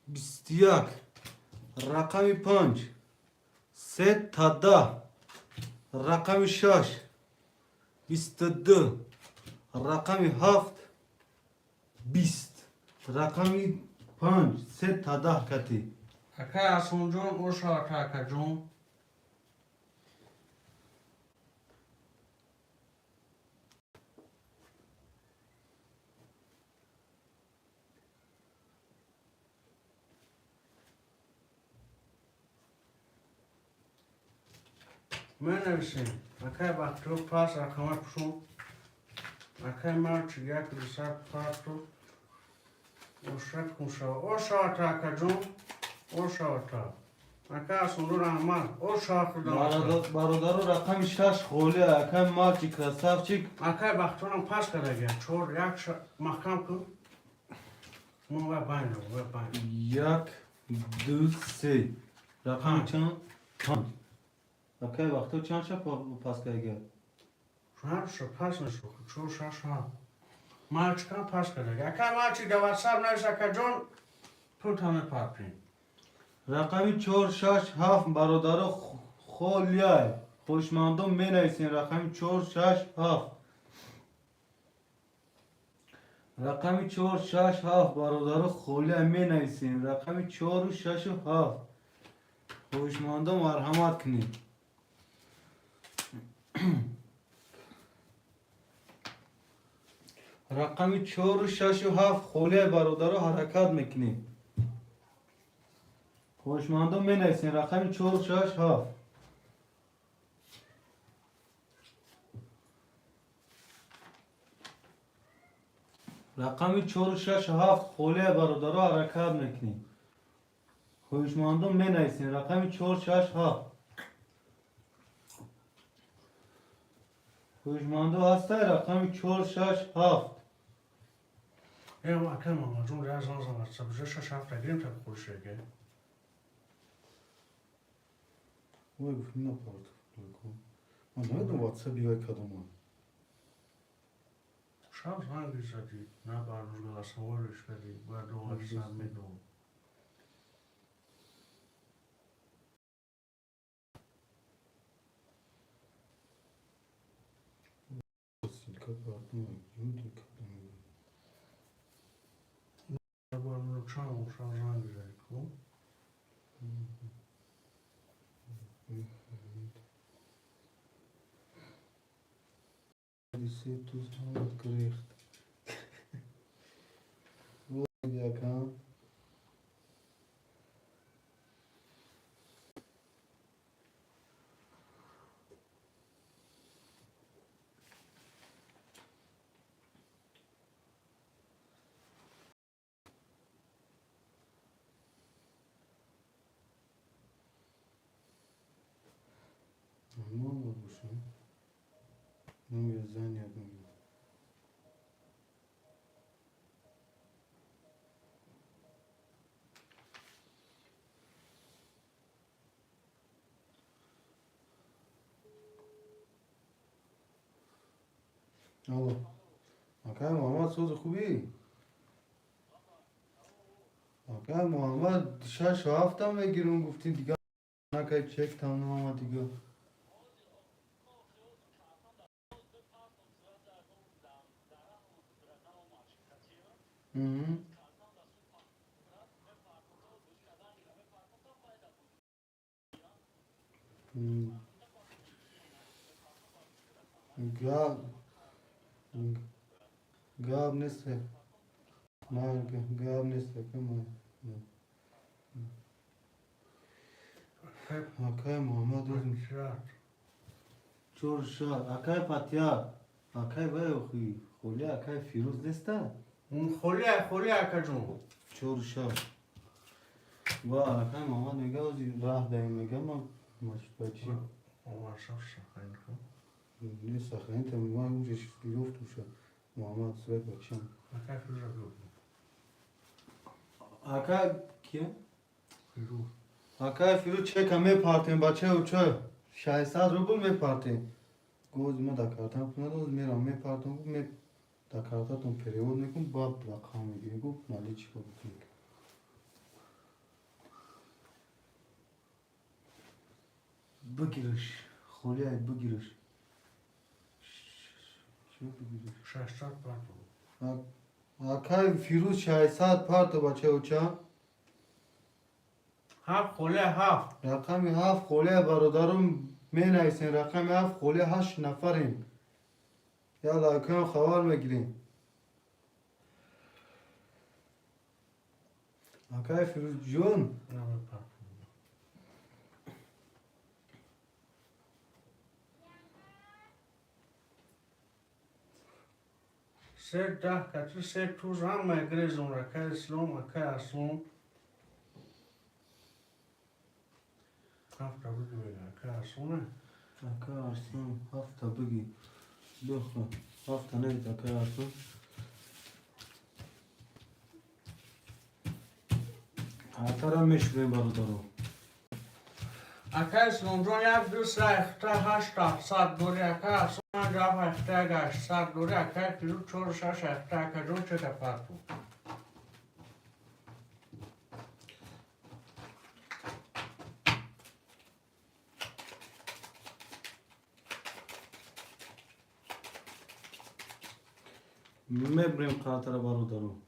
21 رقم 5 3 تا 10 رقم 6 22 رقم 7 20 رقم 5 3 تا 10 کتی اکا ارسون جون او شاوتا اکا جون من نویسیم اکا بختیار پاس رقم پشون اکا مالچی یک دو سه پاتو او شد کنشا او شاوتا اکا جون او شاوتا اکا ارسون رو رحمت او شاوتا دارد برادر رقم 6 خوله اکا مالچی کرسافچیک اکا بختیارم پاس کرده گه چور یک محکم کن مو و باینو و باینو 1 2 3 رقم چند 5 اکا وقتا چند شب پاس کرده شهر شو پاس نشو چور شش ها مالچ کن پاس کرده گه اکا مالچی دوات سب نویس اکا جون پول تامه پاپین رقم 4 6 7 برادر خولیای خوشمندم می نویسین رقم 4 6 7 رقم 4 6 7 برادر خولیای می نویسین رقم 4 و 6 و 7 خوشمندم مرحمت کنید رقم 4 و 6 و 7 خولیای برادر حرکت میکنید خوشمندم می نویسین رقم 4 6 7 رقم 4 6 7 خوله برادرها حرکت میکنیم خوشمندم می نویسین رقم 4 6 7 هوشمنده هسته رقم 467 ما کم آمد جون ریاض نازم از سبزه شش هفته گریم تا خوشه که وای گفت نپارد من نمیدونم واتساپ بیای کدوم شب زنگی زدی نه برنامه سوالش بدی باید دو سر میدون سیلکا پارتنر یودی کدوم برنامه چند شب زنگی زدی کن Lycée tous dans het gericht. Hoe ja kan. Ne olur bu şey? Ne yazan yapmıyor. Alo. Akay Muhammed söz خوبی؟ Akay Muhammed شش هفته میگیرم گفتین دیگه نکای چک تمام دیگه. گاب گاب نیست نه گاب نیست که من akay Muhammed özüm çorşa akay patya akay vay oxi xoli akay firuz nesta اون خولی اکا جون çorşa va akay Muhammed میگه از راه داریم میگه من ماش بچی اون شب شخصی کن نیست خیلی تا میگم اونجا لفت میشه محمد سوید بچم اکا فیروز رو akay کیه فیروز akay firuz çek همه پارتیم بچه و چه 600 روبل میپارتیم گوز ما دکارتم خونه دوز میرم میپارتم گفت می دکارتاتون پریود میکن باب رقم میگیری گفت مالی چی بودیم بگیرش خولی های بگیرش چی بگیرش 600 بار akay firuz 600 پارت بچه و چه هفت خولی هفت رقم 7 خولی برادرم می نویسین رقم 7 خولی 8 نفریم یا لایکان خوار میگیریم akay firuz جون نمی پرد سه ده کتی سه توز هم مگریزون رکه اسلام اکه اسلام هفت بگی بگی اکه اسلامه akay arslan hafta bugü dokla hafta neydi akay arslan Atara meşhur برادرم اکه اسلام جون یک دوست اخته هشت صد دوری اکه اسلام جاب اخته گشت صد دوری اکه فیروز چور شش اخته اکه جون چه کفت بود میبریم خاطر برادرم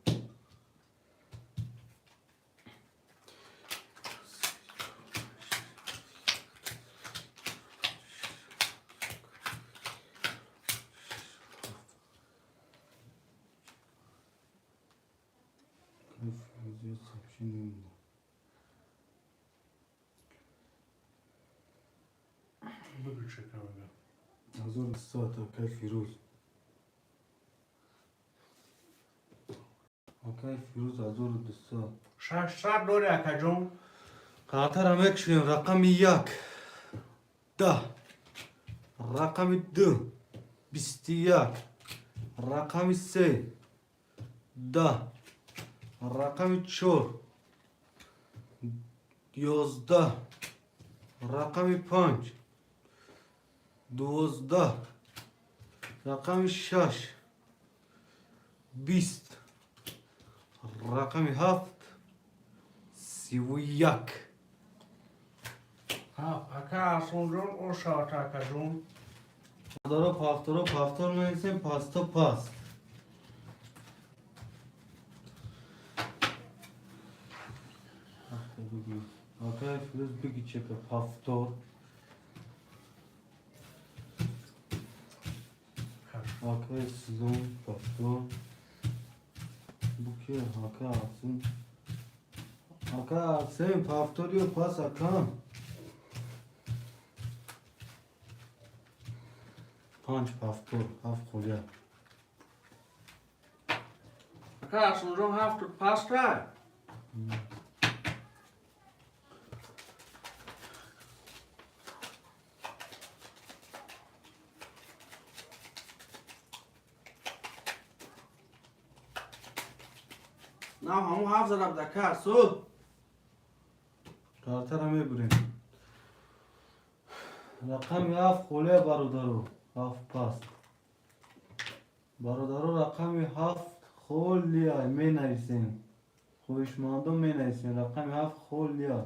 بگو چه کنم Hazır saat akay firuz akay firuz hazır saat 600 دوری اکه جون خاطر هم اکشیم رقم 1 10 رقم 2 21 رقم 3 10 رقم 4 11 رقم 5 12 رقم 6 20 رقم 7 31 Ha, aka asıldım o saat akacağım. پافتور می‌نویسیم پاستا پاست آقای فیروز بگی چه به پافتور آقای سلام پافتور بکی آقای آسون آقای آسون پافتوری و پاس اکان پنج پافتور هفت خولیا Aka asıldım hafta pasta. نه همون هفت زدم دکه سو کارتر هم میبریم رقم هفت خوله برادرو هفت پاست برادرو رقم هفت خولیا می نویسیم خویشماندو می نویسیم رقم هفت خولیا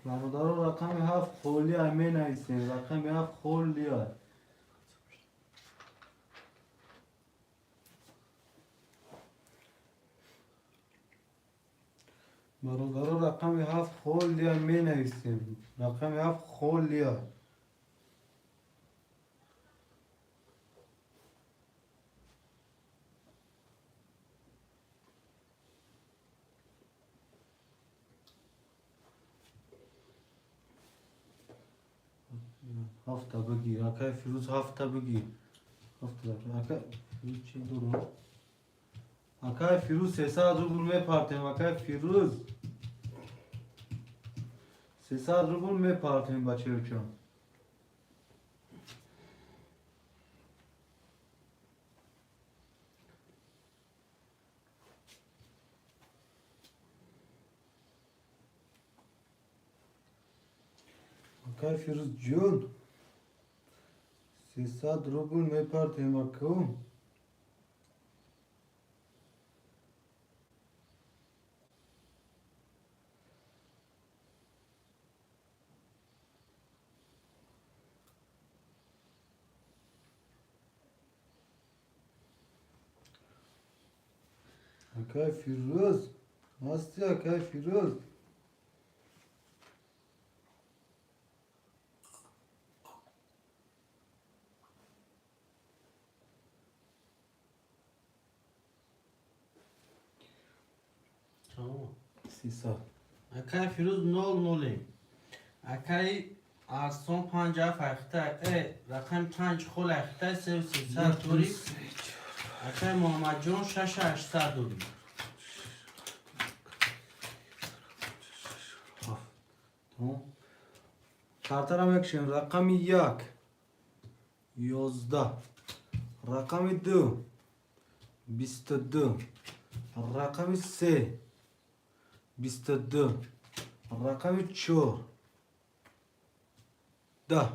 برادرو رقم هفت خولیا می نویسیم رقم هفت خولیا برادرو رقم هفت خولیا می نویسیم رقم هفت خولیا هفته بگیر اکای فیروز هفته بگیر هفته اکای فیروز چی درو اکای فیروز 300 روبل میپرتیم اکای فیروز 300 روبل میپرتیم بچه چون اکای فیروز جون 300 روبل میپرتیم اکو اکای فیروز هستی اکای فیروز tamam 300 اکای فیروز نول نولیم اکای آسون پنج هفت اخته رقم پنج خول اخته سه و سیصد دوری اکای محمد جون شش هشتصد دوری تمام کارتر هم یکشیم رقم 1 11 رقم 2 22 رقم 3 22 رقم 4 10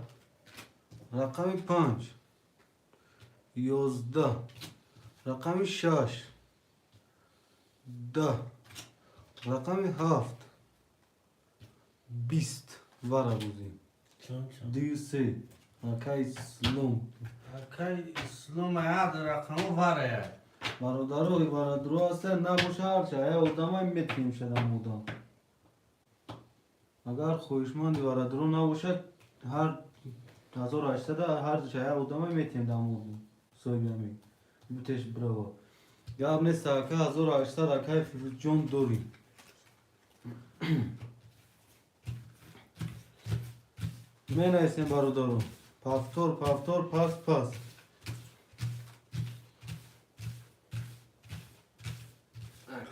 رقم 5 11 رقم 6 10 رقم 7 20 وارا بودیم دیوسی اکای سلوم اکای اسلام یاد رقم واره برادرو هستن نباشه هرچه آدم هم میتیم شدن بودم اگر خویشمند برادرو نباشه هر 1800 هر چه آدم هم میتیم دم بودم سویمی بتش برو گاب نیست که 1800 اکای فیروز جون دوریم می نایستیم برادرو پافتور پاس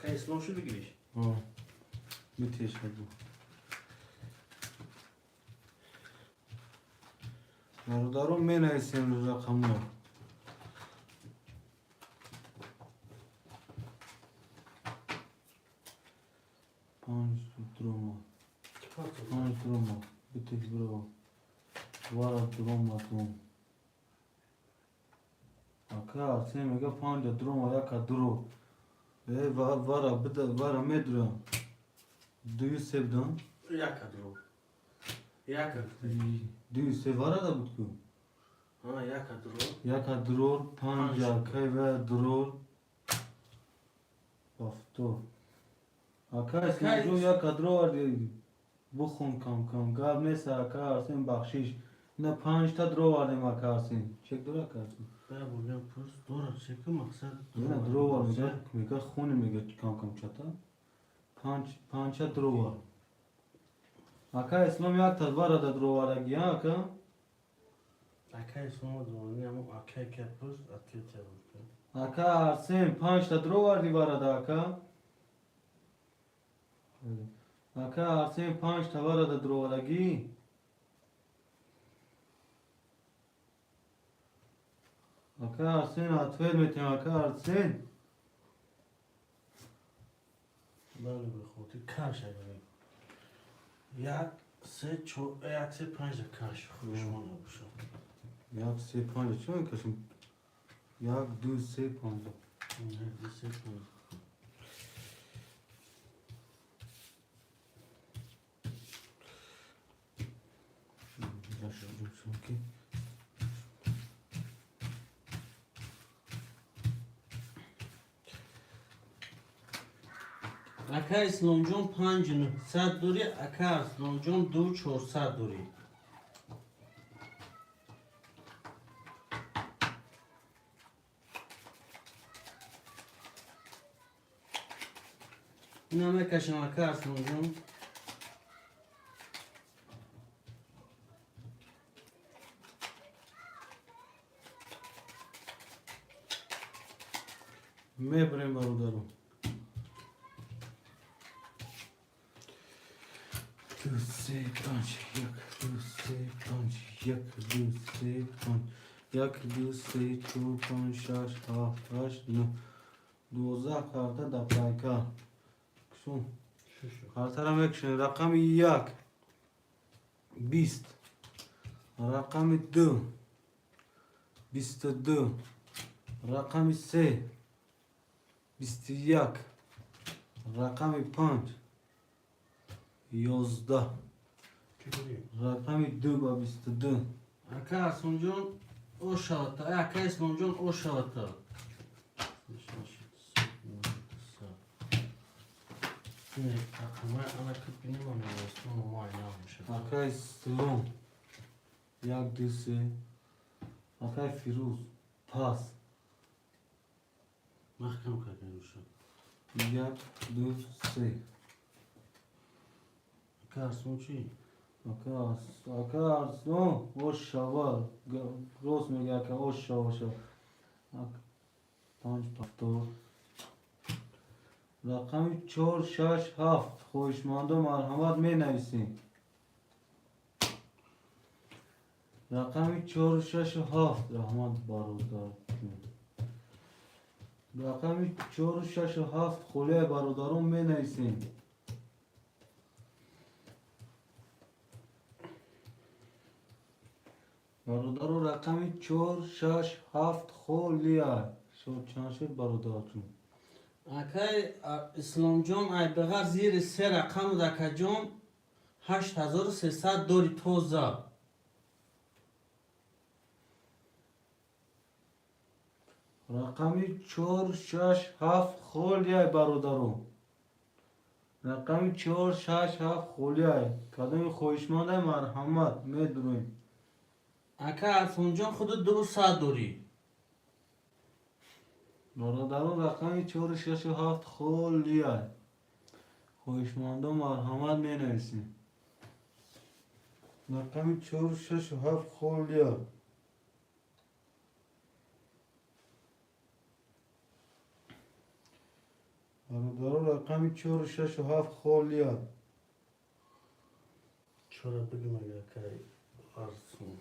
اکه اسلام شو بگیریش میتیش بگو برادرو می نویسیم رقم ها پنج دروما پنج دروما بتیش برو وارا دروما دوم اکا سی میگه پنج دروما یکا درو وارا بده وارا میدرم دوی سیب دان یکه درو یکه دوی سیب وارا دا بود که ها یکه درو یکا درور پنج اکای و درور بافتو اکا اسم جو یکا درور بخون کم گاب نیست اکا ارسین بخشیش نه پنج تا درو واردیم اکا ارسین چک درو اکا ارسین بیا بولیم پرس دورا چه که مقصد نه درو وار میگه خونی میگه کم چطا پنج تا درو وار اکا اسلام یک تا وارد درو وارگی ها اکا اکه اسلام دوانی همون اکه که پرس اکه چه بود اکا ارسین پنج تا درو واردی وارد اکا اکا ارسین پنج تا وارد درو وارگی اکا ارسین اتفیل میتیم اکا ارسین بله به خودی کش اگه یک سه پنج کش خوشمان باشم یک سه پنج چون کشم یک دو سه پنج یک سه پنج اکه اسلام جون 5900 دوری اکه اسلام جون 2400 دوری این همه کشم اکه اسلام جون میبریم برادرو دو سه پنج یک دو سه پنج یک دو سه پنج یک دو سه چهار پنج شش هفت هشت نه 12 کارتا دا پایکا کشون کارتا را میکشن رقم یک 20 رقم دو 22 رقم سه 21 رقم 5 11 رقم 2 با 22 اکه اسلام جون او شاوتا اکه اسلام جون او شاوتا نه انا کپی نمانه اسلام ما اینا میشه اکای سلام یک دو سه اکای فیروز پاس محکم کردن روشن یک دو سه اکه اسلام چی؟ اکا ارسلان او شوال روز میگه اکا او شوال پنج پفتور رقم 4 6 7 خوشمانده مرحمت می نویسیم رقم 4 6 7 رحمت برادر رقم 4 6 7 خوله برادرون می نویسیم برادر رقم 4 6 7 خوله شد چند شد برادرتون اکه اسلام جون ای بغیر زیر سه رقم دکه جون 8300 دوری توزه رقم 4 6 7 خولیه برادرو رقم 4 6 7 خولیه کدام خوشمانده مرحمت میدونیم اکه اسلام جون خود 200 دوری برادرو رقم 4 6 7 خولیه خوشمانده مرحمت می نویسیم رقم 4 6 7 خولیه برادران رقم 4 و 6 و 7 خالیه. چرا بگم اگر که ارسون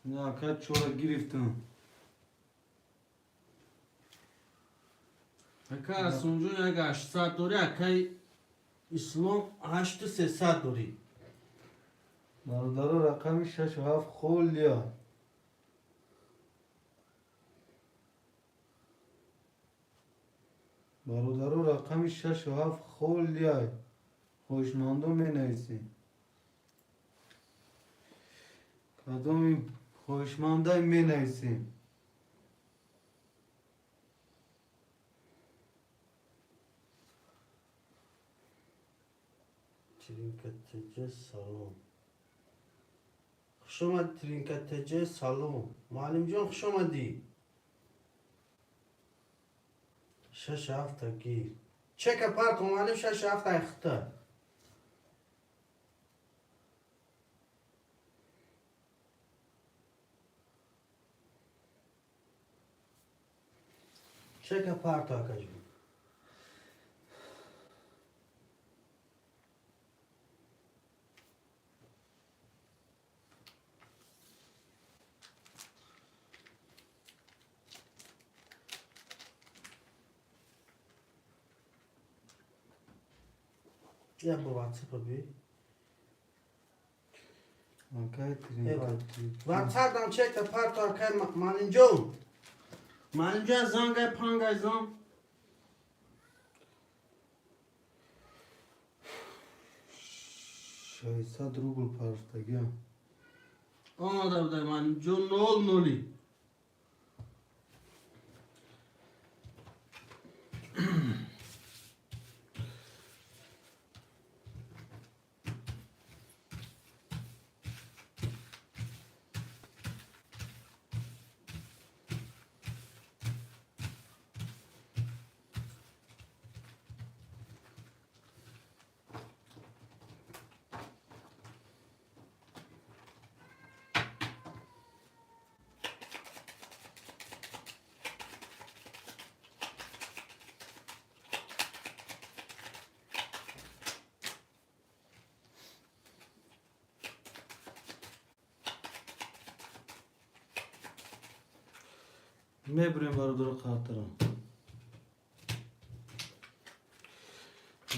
نه که 4 گرفتم. اکا ارسون جون اگه 800 دوری اکای اسلام 8300 دوری برادران رقم 6 و 7 خالیه. برادران رقم 6 و 7 خالیه. خوشمندو می نویسیم. کدومی خوشمنده می نویسیم. ترینکتجه سلام خوش آمد ترینکتجه سلام معلم جان خوش آمدی 6 هفته گیر چک پارت معلم 6 هفته اخته چک پارت آکا جون یا با واتساپ بی آکای ترین واتساپ دام چک پارت آکا معلم جون معلم جون زنگای پانگای زن 600 روبل پرستگی. آماده بوده معلم جون نول نولی میبریم برادر خاطرم.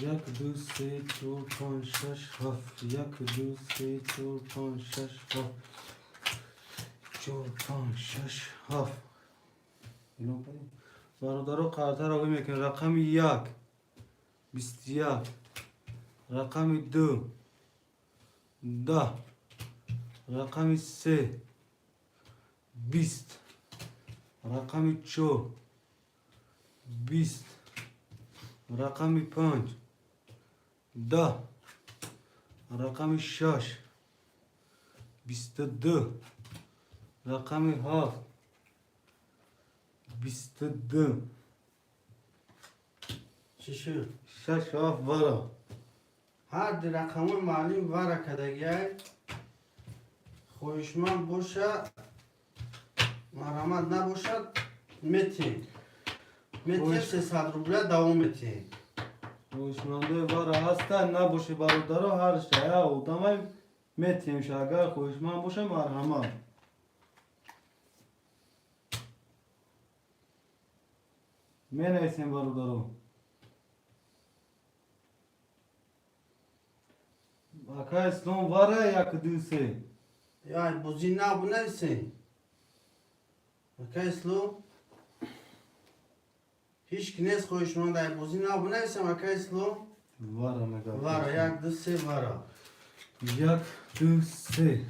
1 2 3 4 5 6 7 1 2 3 4 5 6 7 4 5 6 7 برادر خاطر رو میکنیم. رقم 1 21 رقم 2 10 رقم 3 20 رقم 4 20 رقم 5 10 رقم 6 22 رقم 7 22 چی شد؟ 6 7 ورا هر دی رقم معلم وره کدگی خوشمن باشه مرحمت نباشد میتی 300 روبله دوام میتی خوشمنده ورا هستن نباشه برادر هر شای آدمای میتیمش اگر خوشمند باشه مرحمت می نیسیم برادرو اکا اسلام وره 1 2 3 یا بوزی نبو نیسین اکا اسلو هیچ کنیز خوشمن دای بوزی نبو نیسیم اکا اسلو وره نگاه وره 1 2 3 وره 1 2 3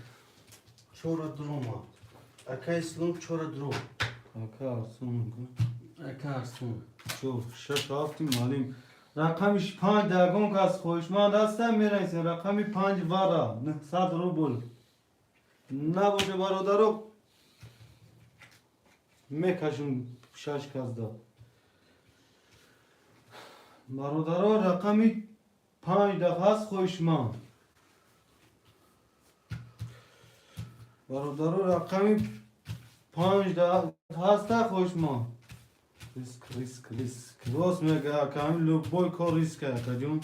چورا دروما اکا اسلو چورا درو اکا ارسون کن اکا ارسون شو 6 هفتی مالیم رقمش 5 درگون که از خوشمند هستن می نیسیم رقمی 5 وره 900 روبل نباشه برادرو میکشم 6 کس داد برادرو رقمی 5 دفعه هست خوشمند برادرو رقمی 5 دفعه هست خوشمند ریسک راست میگه که همین لوبای کار ریسکه اکا جون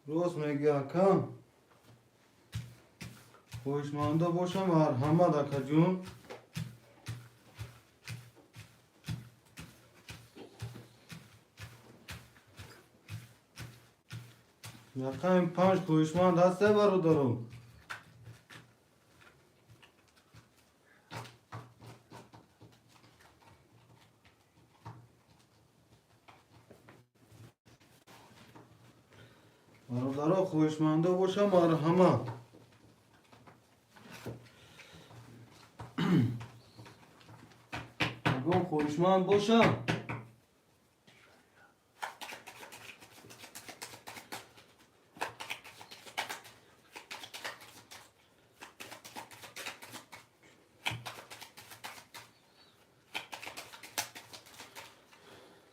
راست میگه اکا خوشمانده باشم مرحمت اکا جون یکا این 5 خوشمند هسته برادرم برادرها خوشمنده باشم مرحمت اگه خوشمند باشم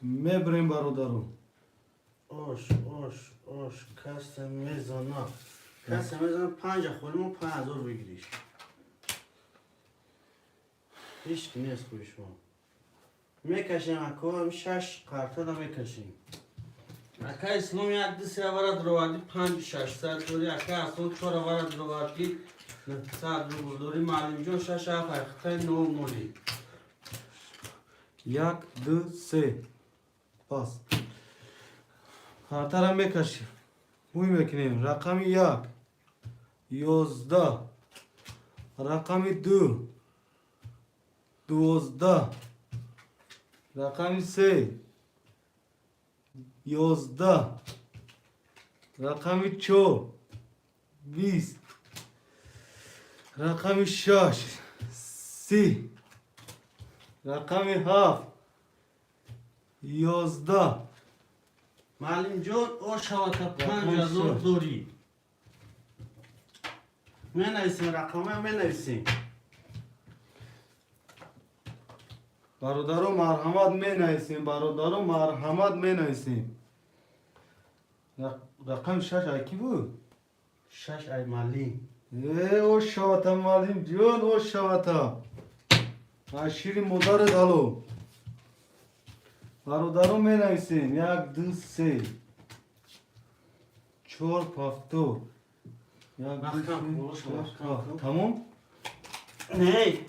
میبریم برادرم آش کسی میزنه 5 خولمون 5000 بگیریش هیچ کی نیست خویش ما میکشیم اکا 6 قرطه دا میکشیم اکا اسلام یک دستی ورد روادی 5-600 دوری اکا اصلا 4 ورد روادی 900 رو دوری معلوم جون 6 اخته 9 مولی 1 2 3 پاس خاطر میکشیم موی میکنیم رقم 1 11 رقم 2 12 رقم 3 11 رقم 4 20 رقم 6 30 رقم 7 11 معلم جون او شواتا 5000 دوری می نویسیم رقمه می نویسیم برادرم مرحمت می نویسیم برادرم مرحمت می نویسیم رقم 6 کی بود؟ 6 ای معلم او شواتا معلم جون او شواتا شیر مادر دالو برادرم می نویسیم 1 2 3 4 5 محکم کن. تمام؟ نه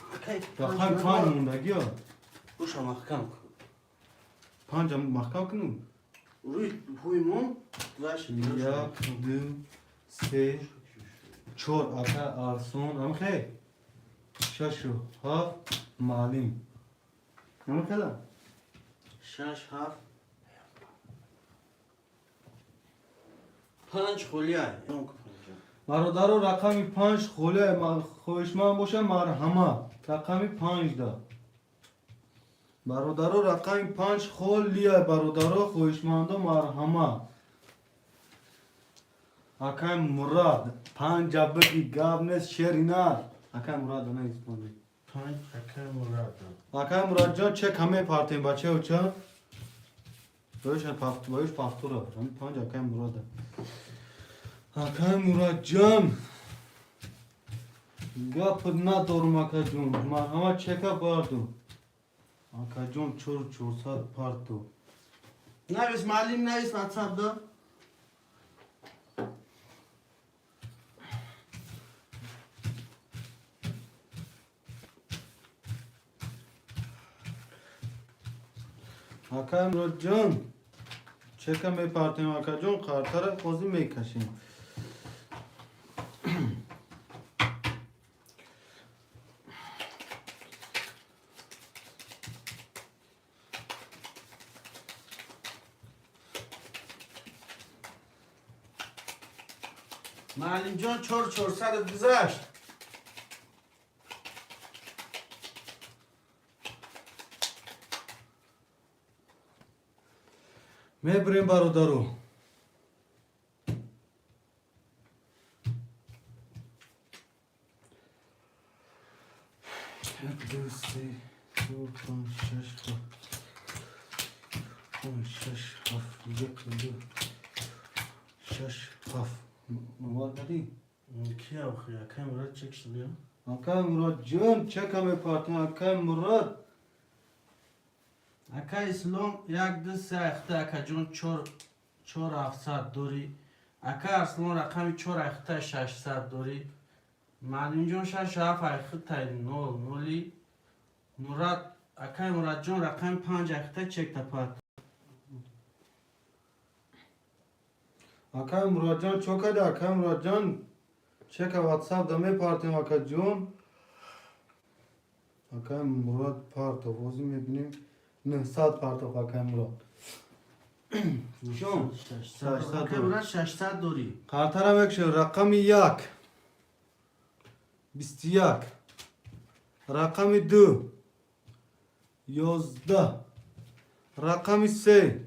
رقم 5 موندگی ها بوشا محکم کن 5 محکم کنم روی پویمون داشت 1 2 3 4 اکا آرسون هم خیلی 6 و 7 معلم هم خیلی 6 7 5 خولیه برادر رقم 5 خوله خوشمند باشه مرحمت رقم 5 دا برادر رقم 5 خولیه برادر خوشمند مرحمت اکا مراد 5 جبکی گاب نیست شیری نه اکا مراد نه اسپانی 5 اکا مراد اکا مراد جان چه کمی پارتیم بچه و چه بایش پافتورا 5 اکا مراد اکا مراد جان گپ ندارم اکا جون مرحمت چکا باردو اکا جون 400 پارتو نویس معلم نویس واتساپ دا اکا امراد جان چکا می پارتیم اکا جون خاطر خوزی می کشیم معلم جان 400 گذشت میبریم برادرو 1 2 3 4 5 6 6 7 1 2 6 7 مواد داری؟ کی آخه اکا مراد چک شده Akay Murat Can çekame parti Akay Murat. Aka İslam yak dü se ehte aka can çor afsad dori. Aka Arslan rakami çor ehte 600 dori. Malum can 6 af ehte nol noli. Murat Akay Murat can rakam 5 ehte çekte parti. Akay Murat Can çok hadi Akay Murat Can. Çek WhatsApp dame parti Akay Can. Akay Murat parti. Vozim yapayım. Ne saat parti Akay Murat. Can. 600 Akay Murat 600 dori. Kartara bakşı rakamı yak. Bistiyak. Rakamı du. Yozda. Rakamı se.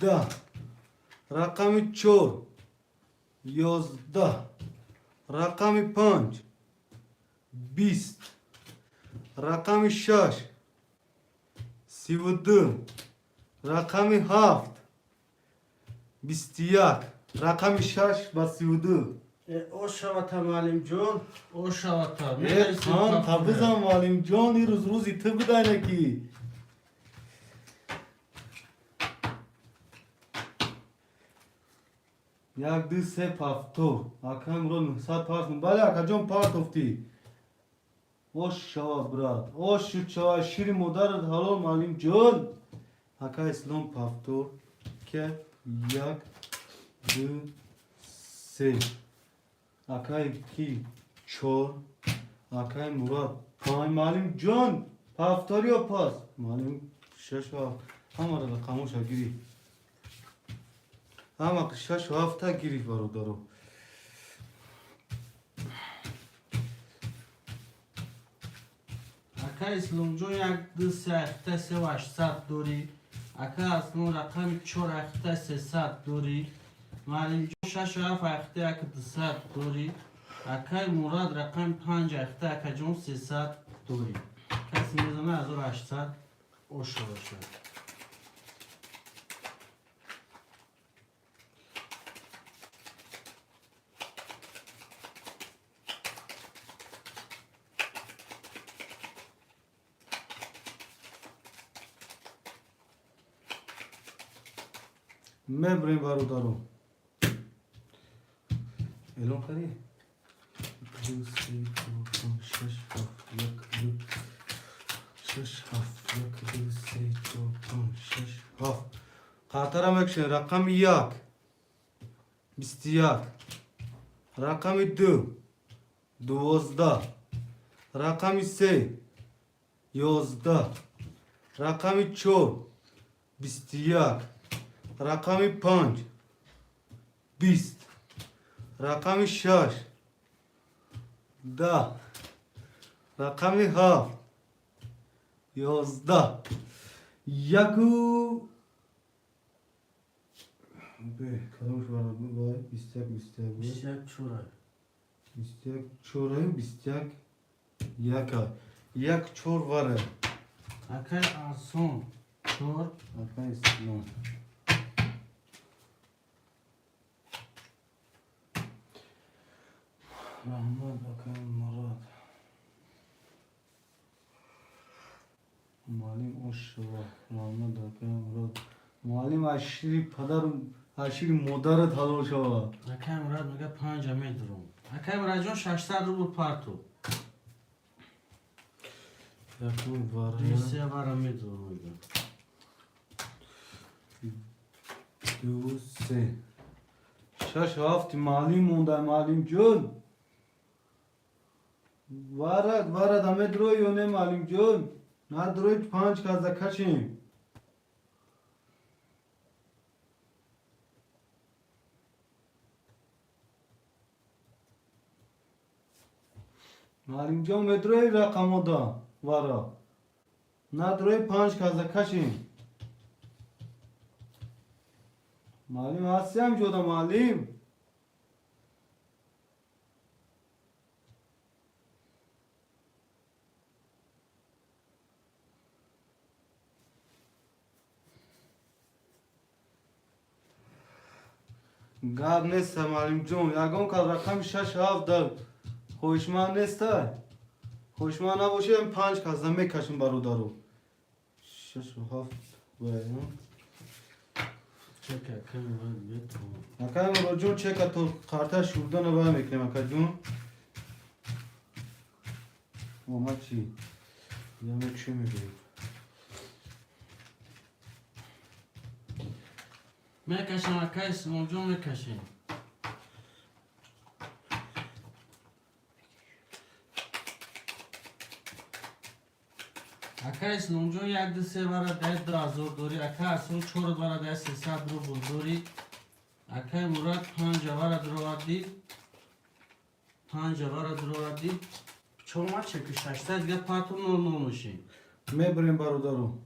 Da. Rakamı çor. Yozda. Rakamı panç. Bist. Rakamı şaş. Sivudu. Rakamı haft. Bistiyak. Rakamı şaş basivudu. O şavata malum can. O şavata. Han tabızan valim John ruzi tıbı da ne ki? Yak dı se pafto. Akam ron sa pafto. Bala aka John partofti. O şava brat. O şu çava şiri modar halol malim John. Aka İslam pafto. Ke yak dı se. Akay ki çor. Akay Murat. Pay malim John. Paftariyo pas. Malim şaş hafta. Hamara da kamuşa giri. Ama şaş hafta giri var o daro. Aka İslam can yak dü se ehte se 800 dori. Aka Arslan rakam 4 ehte se 100 dori. Malum can 6 af ehte aka 200 dori. Akay Murat rakam 5 ehte aka can 300 dori. Kesi mezana az 800 o şavaşa. मैं बार उतारू एलो करिए Kartara mekşen rakam yak. Bistiyak. Rakam du. Duvozda. Rakam se. Yozda. Rakam çor. Bistiyak. Rakami 5 Bist. Rakami 6 Da. Rakami haft. Yozda. Yaku. Be, kalmış var bu var. Bistek. Bisyak çoray. Bistek çorayı bistek yaka. Yak çor var. Akay Arslan çor. Akay İslam. Rahmat Akay Murat. Malim Oşşava. Rahmat Akay Murat. Malim aşırı padarım. Aşırı modarı talol şava. Akay Murat mega 5 amel durum. Akay Murat can 600 rubl parto. Yakın var ya. 200 var amel durum. Duse. Şaş hafti malim onda malim John. Varad hame droy yone malim John. Na droy 5 kaza kaçayım. Malim John medroy rakam da vara. Na droy 5 kaza kaçayım. Malim Asyam joda malim. Gab neyse malim John. Yagon ka rakam 6 hafta. خوشمند نیست. خوشمند نباشه این 5 کازم میکشیم برادرو. 6 و 7 باید. چک اکای مراد بیاد تو. اکای مراد جون چک تو کارتا شوردن رو باید میکنیم اکای جون. ما چی؟ یا میکشیم میگیم. میکشم اکای اسلام جون میکشیم. اکای اسلام جون یک دسته برای 10,000 دوری. اکای اصول 4 برای 300 روبل دوری. اکای مراد 5 برای درآوردی. 5 برای درآوردی. چون چک 600 دیگه پاتون 00 میشین. میبریم برادرو.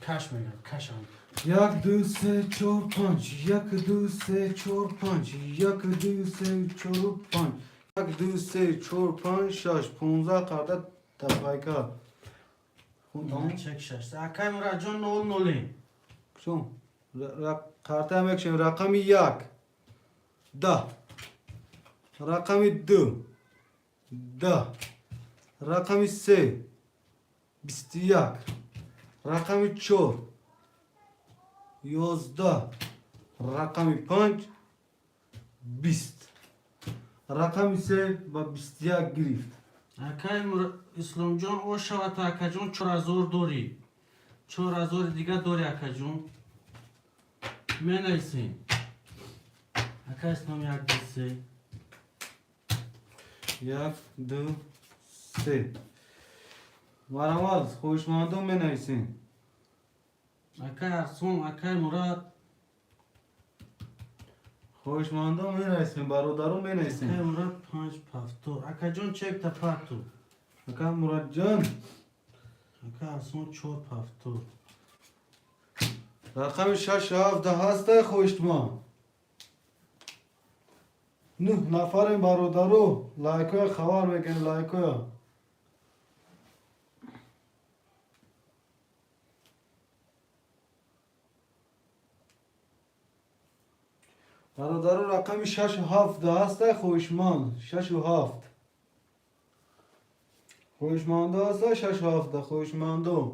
کش میگم کشم. 1 2 3 4 5 1 2 3 4 5 1 2 3 4 5 1 2 3 4 5 6 15 کارتا تفایکا. اون چک 600. اکای مراد جون 00. چون کارتا میکشیم رقم 1 10 رقم 2 10 رقم 3 21 رقم 4 11 رقم 5 20 رقم 3 با 21 گرفت. اکای اسلام جون او شود تا اکای جون 4000 دوری. 4000 دیگه دوری اکای جون. می نیسین. اکای اسلام یک دسته. 1 2 3 مراماز خوشمندم می نیسین. اکای ارسون اکای مراد. خوشمندم می نیسین برادرم می اکای نیسین. مراد 5 پفتور. اکای جون چک تا پاتو. اکا مراد جان اکای ارسون 4 پفتور. رقم 6 7 هسته خوشتما. 9 نفر برادرو لایکای خبر میکنه لایکای. برادرو رقم 6 7 هسته خوشمند 6 و 7 خوشمنده هسته 6 و 7 خوشمنده.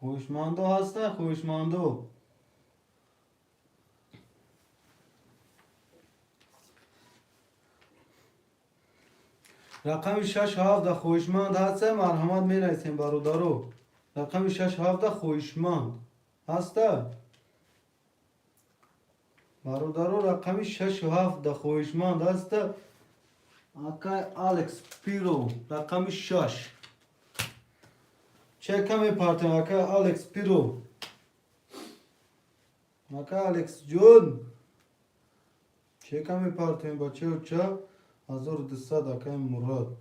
خوشمنده هسته خوشمنده. رقم 6 7 خوشمند هسته مرحمت می نیستیم برادرو. رقم 6 7 خوشمند هسته برادرو. رقم 6 7 خوشمند هسته اکای الکس پیرو رقم 6 چه کمی پارتن اکای الکس پیرو. اکای الکس جون چه کمی پارتن بچه و چه 1200 اکای مراد.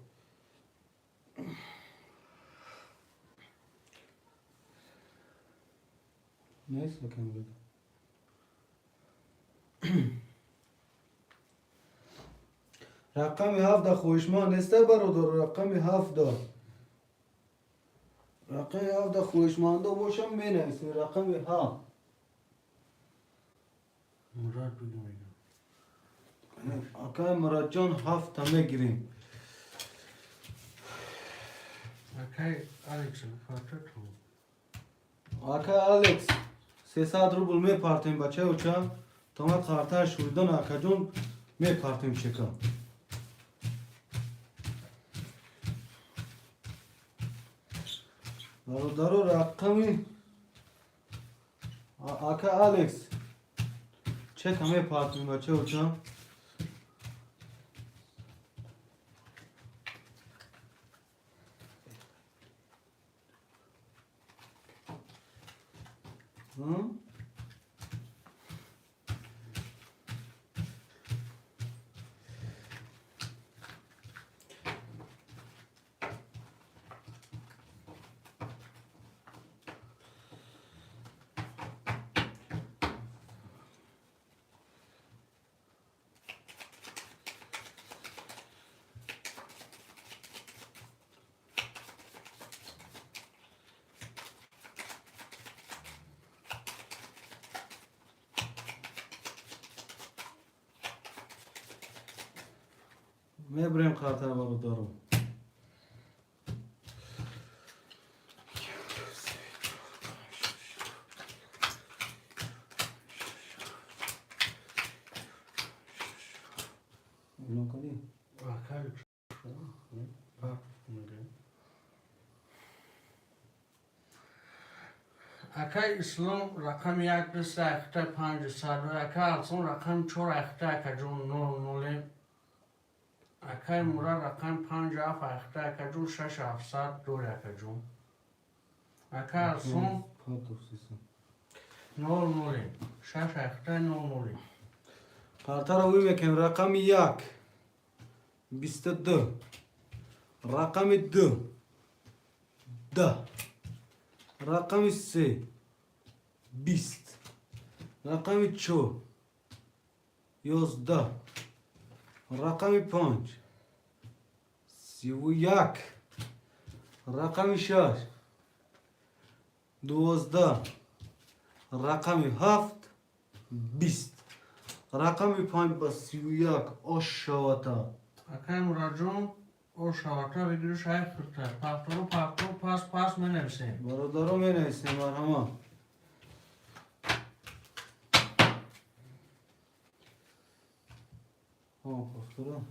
نیست اکای مراد. رقم 7 خوشمند نیسته برادر. رقم 7 رقم 7 خوشمنده باشم می نویسیم. رقم 7 مراد بگو میگم. اکای مراد جان 7 تا میگیریم. اکای الکس پاتو تو. اکای الکس 300 روبل می پارتیم بچه و چه تا ما کارتا شوردن اکا جون می پارتیم چکا. برادرو رقمی اکا الکس چه کمی پارتیم بچه و چه میبریم خاطر برادرم. اونو کنی؟ آخر اکای اسلام رقم یک دست اخته 500 و اکای ارسون رقم 4 اخته اکا جون 00 اکای مورا رقم 5 اف اخته اکا جون 6700 دور اکا جون اکای ارسون پاتو سیستم. 00 6 اخته 00 خاطر اوی میکنیم رقم 1 22 رقم 2 10 رقم 3 20 رقم 4 11 رقم 5 31 رقم 6 12 رقم 7 20 رقم 5 با 31 آشاتا اکای مورا جون او شواتا بگیرو شای خورده پفترو پس می نویسیم برادرم می نویسیم مرحمت. پافتورا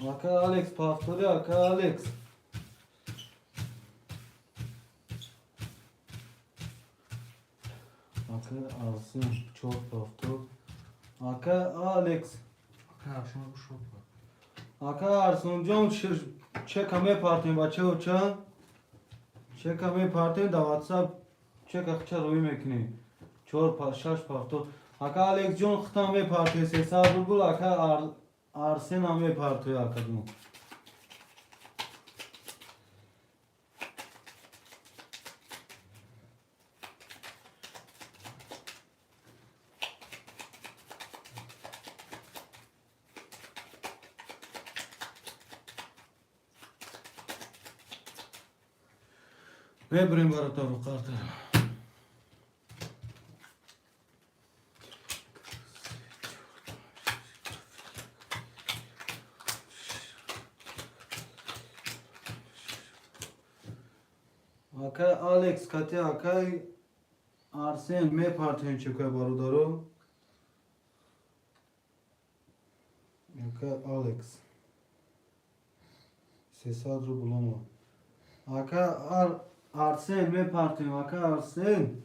آکا الکس پافتوری آکا الکس آکا آرسون چوب پافتور آکا الکس اکای ارسون رو شد آکا ارسون جان چه کمی پارتیم بچه و چه کمی پارتیم در واتساپ چه کخچه روی میکنی 4-6 پافتور آکا الکس جان ختم می پارتی 300 روبل آکا ارسن هم می پارتی آکا جان میبریم برادر رو خاطر آکا الکس کتی آکای ارسن می پارتین چکای برادرو آکا الکس 300 روبل ما آکا ارسن می پارتیم آکا ارسن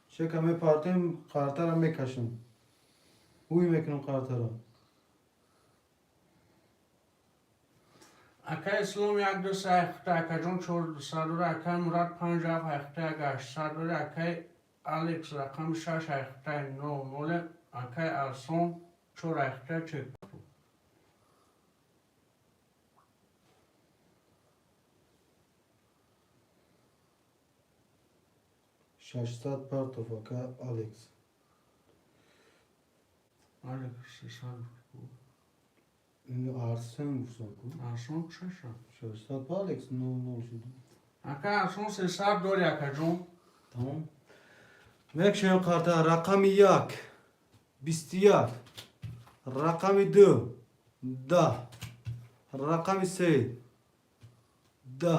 چه کمی پارتیم خاطر هم میکشم اوی میکنم خاطر هم اکای اسلام یک دست اخته اکا جون 400 دور اکای مراد 5 اف اخته اکا 800 دور اکای الکس رقم 6 اخته 90 اکای ارسون 4 اخته چک 600 پارتوف آکا الکس الکس 300 این ارسن گفتم کو ارسون چشه 600 پا الکس نو شد اکای ارسون 300 دور اکا جون تمام میکشیم خاطر رقم 1 21 رقم 2 10 رقم 3 10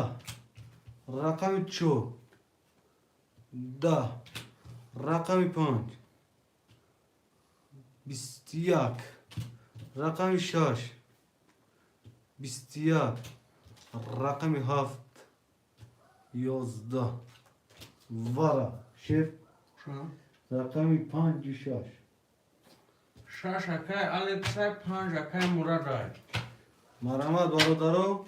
رقم 4 10 رقم 5 21 رقم 6 21 رقم 7 11 ورا شف رقم 5 و 6 6 اکای الکس 5 اکای مراد های مرحمت برادرو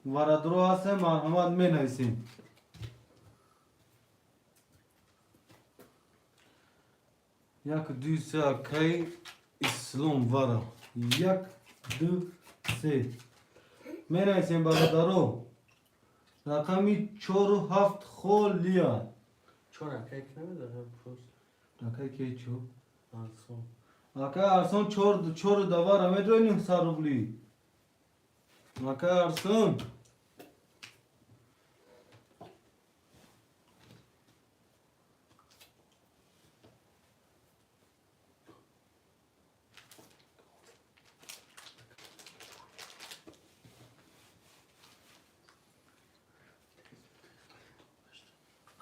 ورادرو هستم مرحمت می نویسیم یک دو سه اکای اسلام ورا یک دو سه می نویسیم برادرو رقمی 4 و 7 خول لیا 4 اکای که نمیده اکای که چو ارسون اکای ارسون 4 دوار همه دوی 900 روبلی اکای ارسون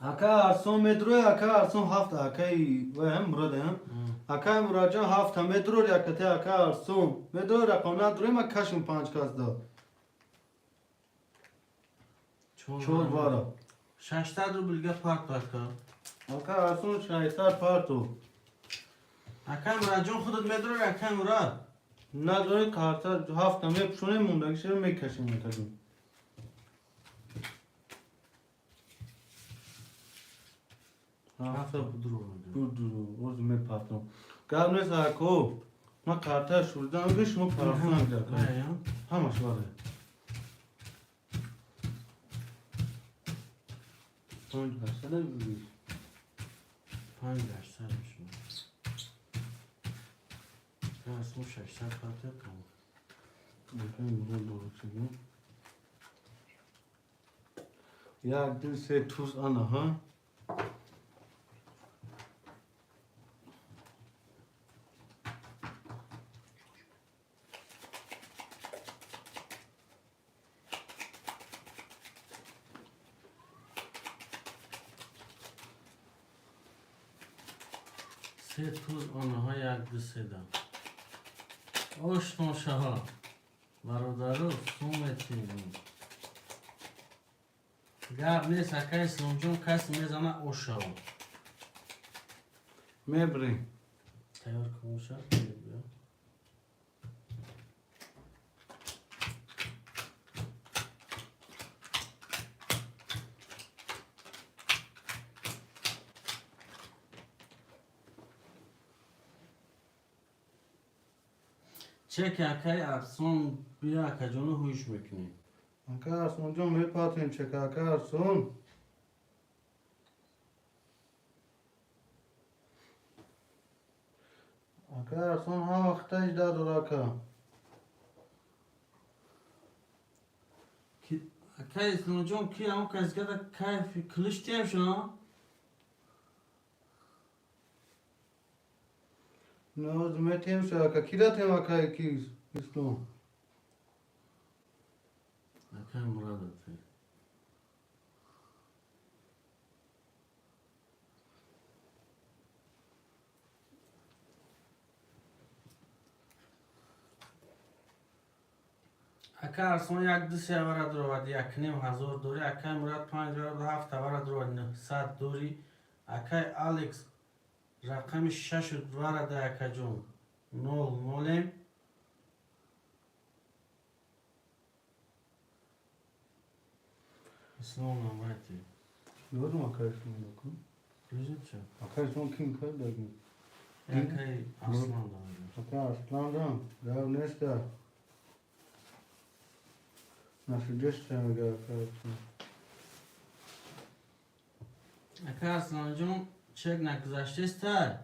Aka arson metro aka arson hafta akai ve hem burada hem. Aka muraca hafta metro yakate aka arson. Metro rakamına durma kaşın panç kazda. Çok var. 80 rublga part aka. Aka arson şahitler parto. Aka muracon khudut medro aka murad. Nadore karta hafta me şune munda kişi me kaşın metadın. Hafta budur oldu. Budur, o zaman patron. Gavne sako. Ma karta şuradan öyle şunu parasını alacak. Ya. Hamaş var. Son başta bir. Hangi derslermiş mi? Ya son 80 part yok ama. Bakın bu doğru çıkıyor. Ya dil se tuz ana ha. Se tuz onha yak seda. Oşton şaha. Barodaru sumetin. Gab ne sakay slumcun kas mezana oşav. Mebri. Tayyor konuşar. Çek akay arson bir akaconu huyuş mekni. Aka arson hocam me patron çek aka arson. Aka arson ha vakta icda duraka. Akay slumcun ki ama kazgada kayfi kılıç diyem şuna. Ne o zaman tem şu aka kira tem aka ikiz. İslam. Akay murad atay. Aka arson yak dise vara durvad yaknim hazor dori akay murad 57 vara durvad 900 dori akay Alex rakam 6 vara da akacon 0 İslam namati. Gördüm aka arson bakın. Gözütçe. Aka arson kim kar da. Akay aslan da var. Aka arslandan. Gav nesta. Nasıl geçeceğim aka arson. Akay aslancım çek ne kızaştı ister.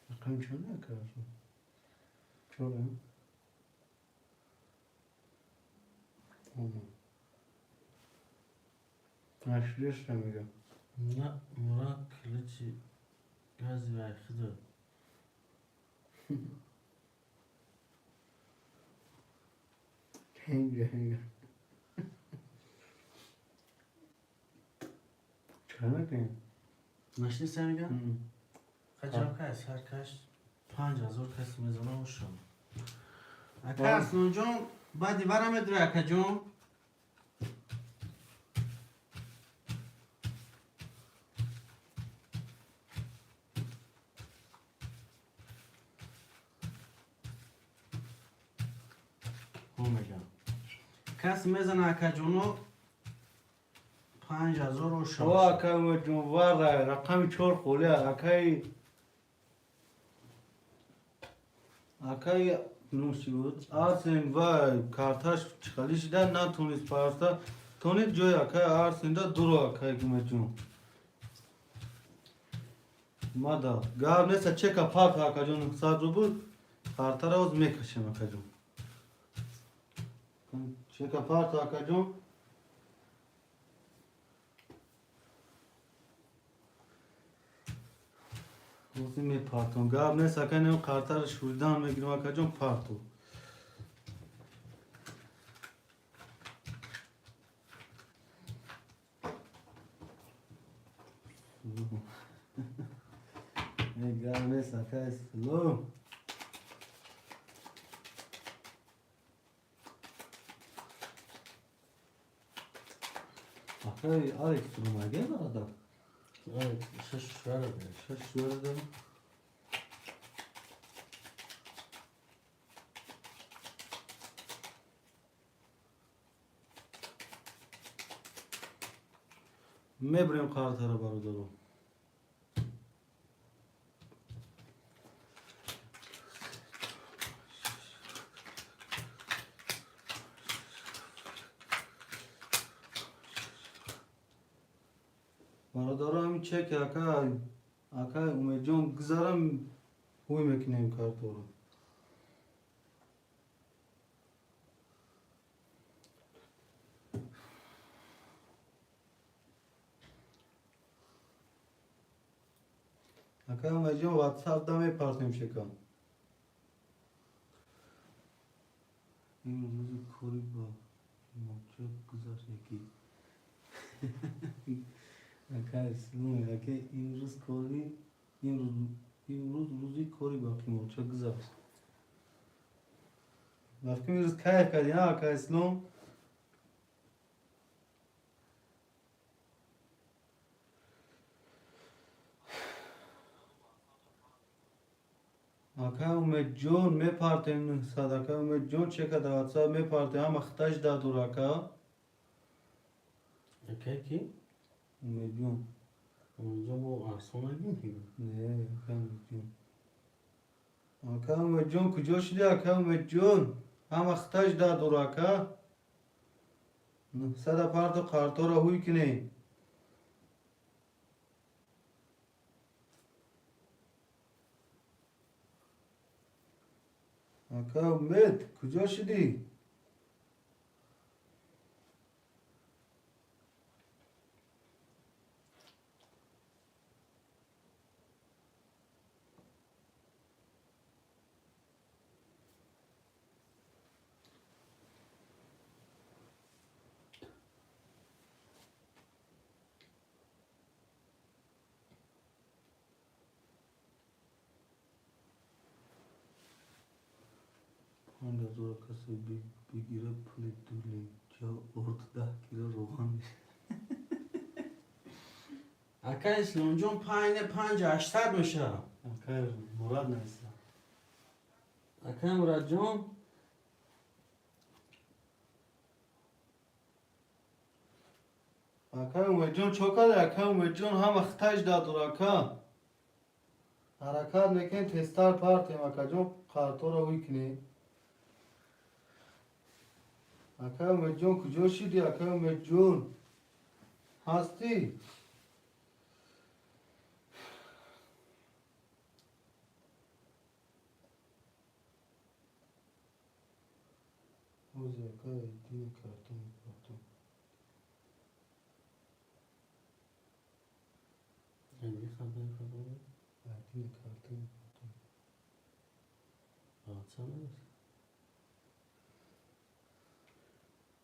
Bakın şöyle aka arson. Şöyle. Nasıl geçeceğim aka. Murat kılıcı gaz ve aykıdı. Henge. Çanak ne? Naşni sen gel. Hı. Kaçak kay sarkaş 5000 kası mezana hoşum. Akay sunucum badi varam edre akacum. Omega. Kas mezana akacunu 5000 hoşum. O akam var rakam çok oluyor akay nuşud arsen vay kartaş çıkalışdan na tunis parasta tunis joy akay arsenda duru akay kumecun mada gav ne saçe kapat akacun sadru bu kartara oz me kaşım akacun çe kapat akacun روزی می پارتون گاب نه سکن اون کارتر شوردان میگیرم اکا جون پارتو گاب نه سکن سلو آخه آره سلو مگه برادر شش شوهر داره. شش شوهر داره میبریم کارت رو برادرم برادرم همین چک اکا امید جان گذارم هوی میکنیم کارت رو اکا امید جان واتساپ دا میپارتیم شکن این روز کوری با موچه گذاشت یکی اکا اسلوم اکا این روز کوری این روزی کوری با موچه گذاشت وقتی این روز کیف کردی نه اکا اسلوم اکا امید جون میپارتیم صد اکا امید جون چکه دا واتساپ میپارتیم هم اختش دادور اکا اکه کی؟ امید جون اونجا با احسان نگیم نه اکا امید جون اکا امید جون کجا شدی اکا امید جون هم اختش دادور اکا صد پارتو کارتو را هوی کنی اکا امید کجا شدی آن دور کسی بگیره پول دولی جا ارد 10 کیلو روغن اکه اسلام جون 5,800 میشه اکا مراد نیست اکه مراد جون اکا امید جون چوکا اکا امید جون هم اختش دادور اکا حرکت میکن تستر پارتیم اکا جون کارتو را هوی کنی اکا امید جون کجا شدی اکا امید جون هستی اوزی اکا ایدین کارتون اینجا خبر ایدین کارتون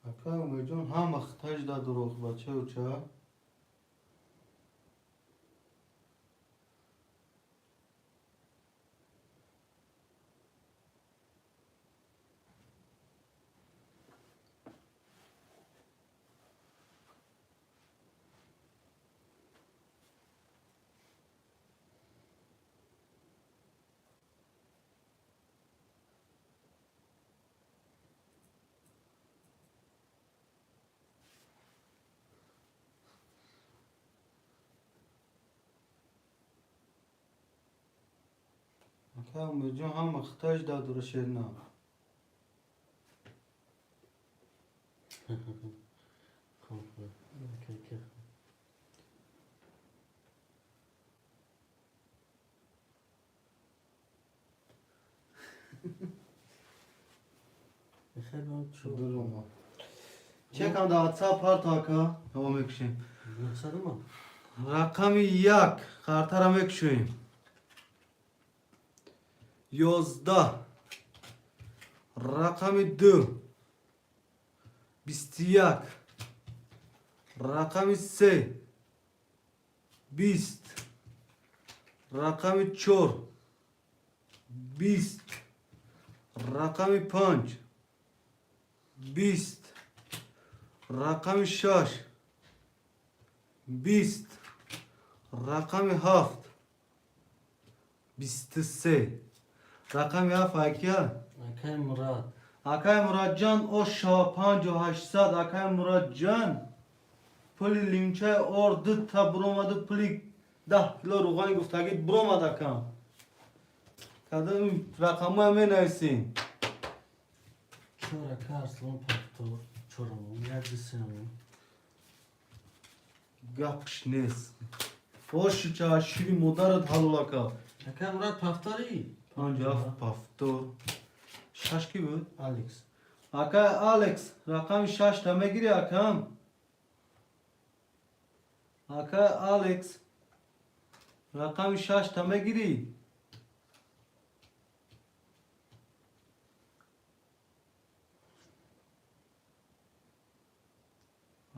اکا امید جون هم اختش دادور بچه و چه اکا امید جون هم اختش دادور شیرنا درما چکم دا واتساپ پارت اکا هوا میکشیم رقم 1 کارتر را میکشویم 11 رقم 2 21 رقم 3 20 رقم 4 20 رقم 5 20 رقم 6 20 رقم 7 23 رقم 7 اکیا اکای مراد اکای مراد جان او شا 5800 اکای مراد جان پلی لیمچه ordu ta bromadı pli 10 kilo ruğani gufta git bromada kam kadın rakamı hemen neysin چورا کارسلون پاکتو چورمون یادسمون gapş nes hoş ça şiri modarat halolaka اکای مراد پافتاری ancak pafto şaşkı bu الکس akay Alex rakam şaş tame giri akam akay Alex rakam şaş tame giri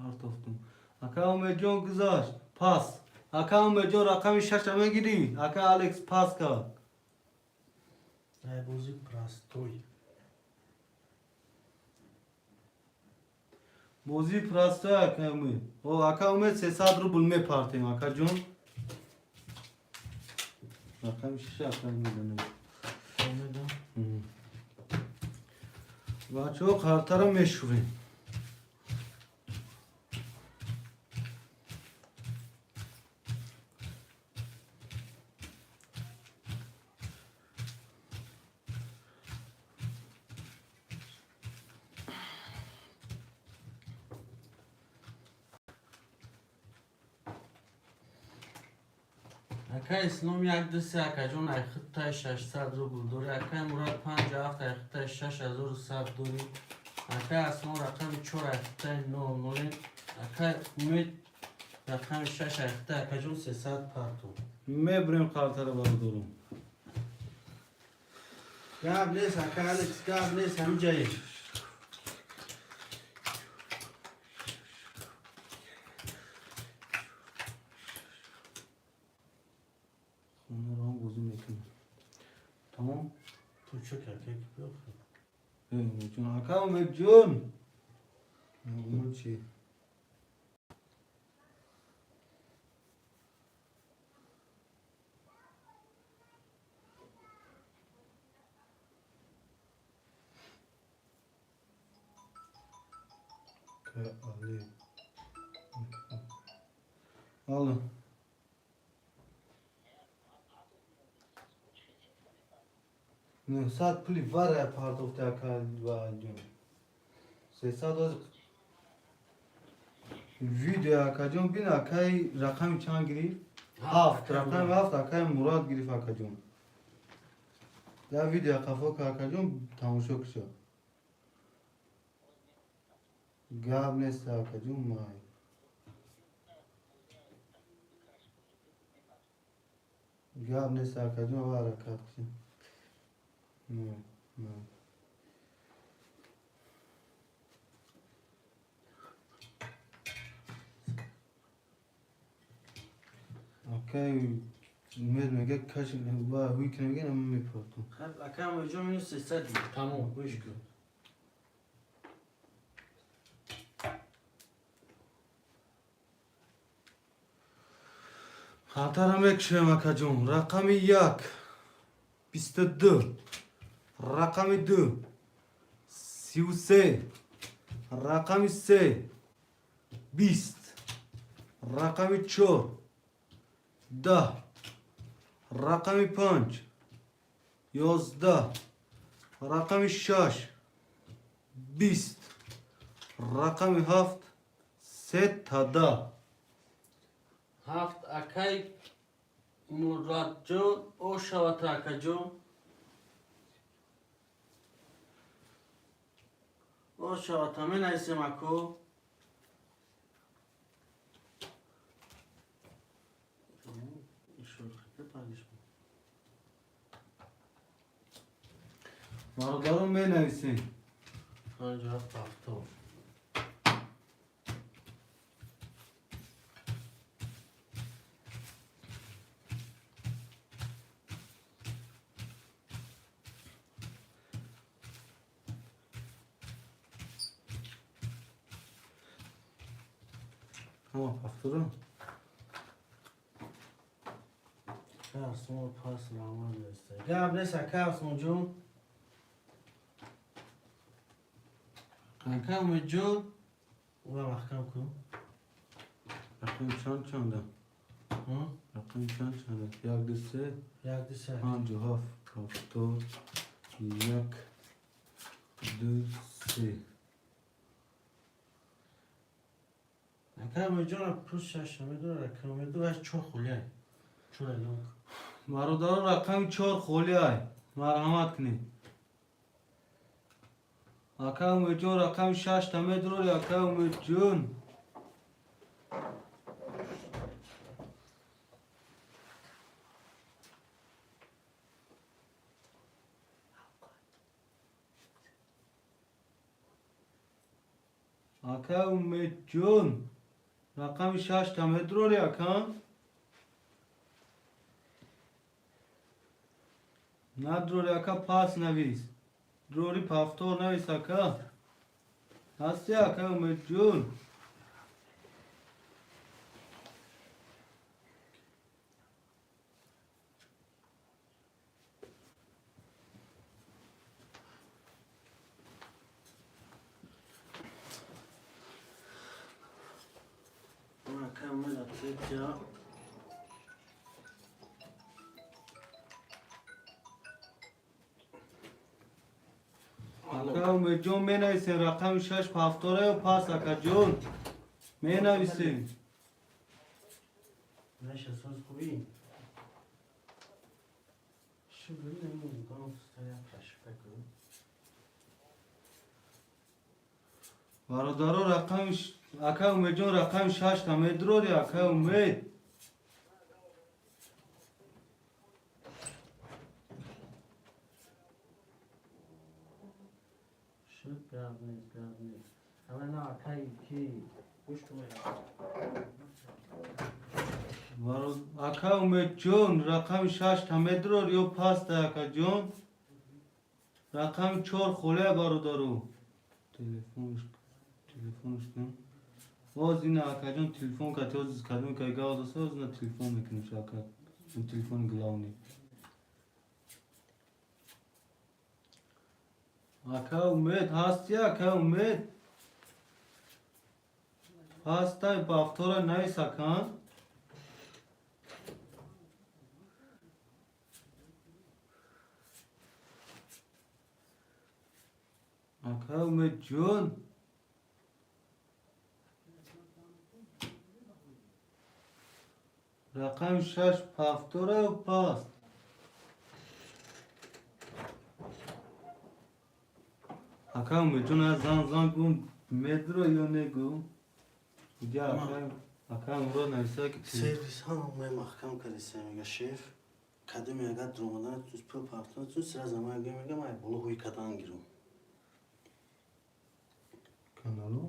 Artoftum. Akam mejon güzel. Pas. Akam mejon rakam şaş tame giri. Akay Alex pas ka. ای بوزی پراستوی Bozi prasta akam. O akam me 300 rubl me partim akacun. Rakam şaş akam me. فهمیدم بچه ها خرطر مشوره اکای اسلام یک دسته اکای جون ای خطای 600 روبل دوری اکای مراد 57 ای خطای 6100 دوری اکای اسلام رقم 4 ای خطای 99 اکای امید رقم 6 ای خطای اکای جون 300 پارتو مبرم خرطر بردارم گاب نیست اکای الکس گاب نیست هم جایی Onları ham bozum mekin. Tamam. تو چه که بیاخ Mecun akam mecun. Bunun şey. Ali. Alın. Ne saat pli var ya pardon da kan var diyor. Sesat o video akacağım bin akay rakam çan giri. Haft rakam haft akay murad giri fakacağım. Ya video kafa kakacağım tamışok şu. Gab ne sakacağım may. Gab ne sakacağım var akacağım. No, no. Okay, میگه کاش با هوی کنه میگه من میپرتم. اکای موجود می 300 تمام گوش کن خاطرم یک شما کجون رقم 1 22 رقم 2 33 رقم 3 20 رقم 4 10 رقم 5 11 رقم 6 20 رقم 7 3 تا 10 هفت اکای مراد جون او شوات اکا جون او شوات من ایسم اکو برادران می نویسین 57 اما هفتاد Kavsun pas laman göster. Gel neyse Kavsun Jun. Kankam جون Ulan mahkam ku. رقم چنده Hı? رقم چنده یک دو سه Yakdı sen. پنج و هفت هفتاد یک دو سه Rakam Jun plus şaşırma dur rakam dur ve çok hulay. Çok long. برادران رقم 4 خولی های مرحمت کنید اکا امید جون رقم 6 تمه درول اکا امید جون اکا امید جون رقم 6 تمه درول اکا نه دروری اکا پاس نویس دروری پافتور نویس اکا هستی اکا امید جون Rakam attık ya. اکا امید جون می نویسین رقم 6 پافتوره و پاس اکا جون می نویسین Neyse söz koyayım. Şu benim bundan tutaya kaşık bakıyorum. برادرو رقم اکا امید جون رقم 6 تمه دروری اکا امید Şu gördünüz. Hemen arkayı ki kuş اکا امید جون رقم 6 تمه دروری و پاس ده اکا جون رقم 4 خوله برادرو تلفونش کن باز این اکا جون تلفون که توز کدوم که گاو دسته از نه تلفون میکنیم شاکر این تلفون گلاونی اکا امید هستی اکا امید هستای بافتورا نویس اکان اکا امید جون رقم 6 پافتوره و پاس اکا امید جون از زن گون مدرو یا نگو دیگه اکا امرو نویسه که Servis hanım mahkam kalesi ya şef. Kadim ya gad romadan tuz pul partner tuz sıra zaman gelmeye ama bunu huy kadan girum. kanalı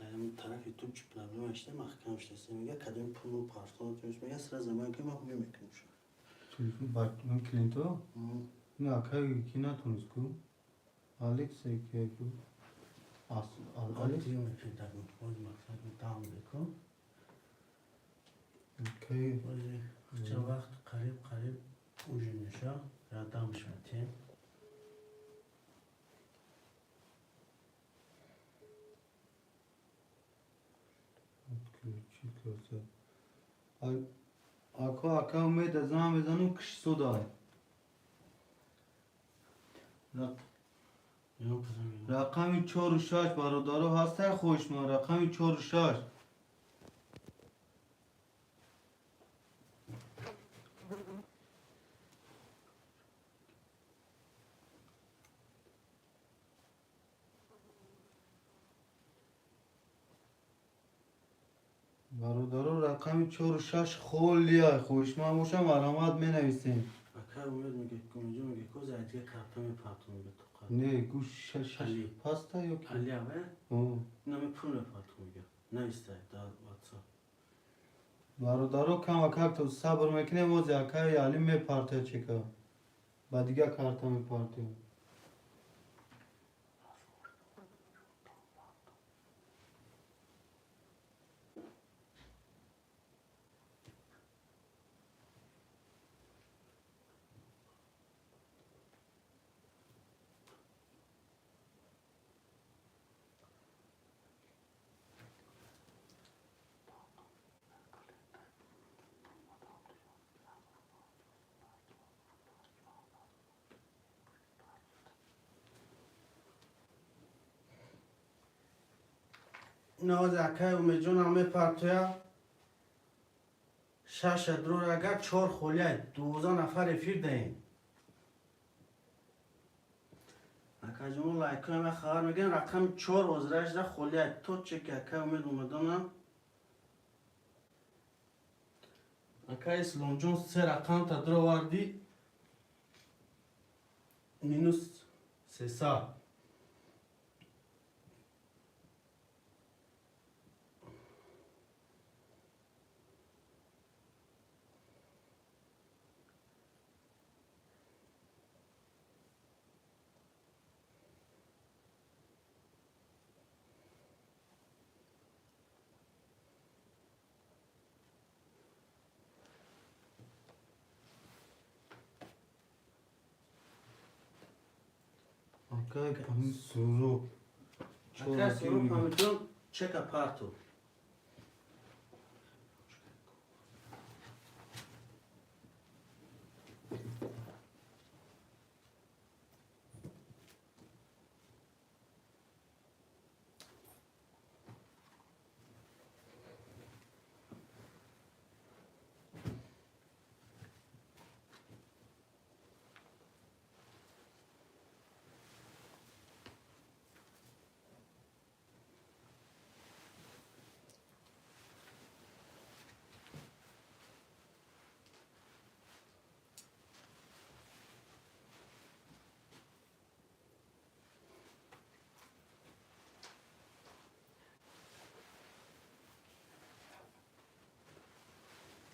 Ayağım taraf YouTube problem işte mahkam işte semige kadim pulu partner tuz mega sıra zaman gelmeye huy mekim şu. تلفن باتون کلینتو نه اکا کی نتونست کو الکس که کو Ali الکس diyor ki tabii o maksat tamam beko. کی چه وقت قریب اوجی نشا یا دامش متین چی کرده اکا امید از هم بزنم کش سودای یا کدوم رقمی 4 و 6 برادرو هسته خوش ما رقمی 4 و 6 برادرو رقمی 4 و 6 خولیه خوش ما باشم علامت می نویسیم اکا Akay umid میگه کمیجو میگه کوز ادیه کارتون میپاتون میگه تو کار. نه گوش شش علی. پاستا yok. علی اوه او اینا میپول میپاتون میگه. نه ایسته در واتساپ. برادرو کم اکا تو صبر میکنه موز اکای علی می پارته چیکا. بعد دیگه کارتا می پارته. نواز اکای امید جون هم میپاتویا. شش درور اگر 4 خولیه 12 نفر رفیق دهیم. اکای جون لایک کنم خبر میگن رقم 4 وزرش ده خولیه تو چک اکای امید اومدم. اکای اسلام جون 3 رقم تا درو واردی. مینوس 300. اکای همین سورو. اکای سروپ هم جون چک اپارتو.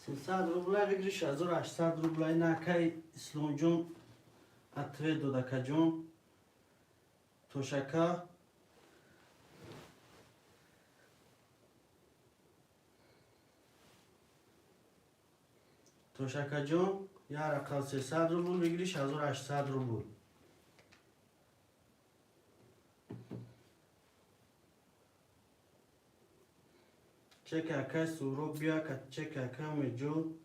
سیصد روبلای بگیری 6800 روبلای نکای اسلام جون اتوی دودکا جون توشکا توشکا جون یا رقم 300 روبل بگیری 6800 روبل چک اکای سورو بیا که چک اکای میجون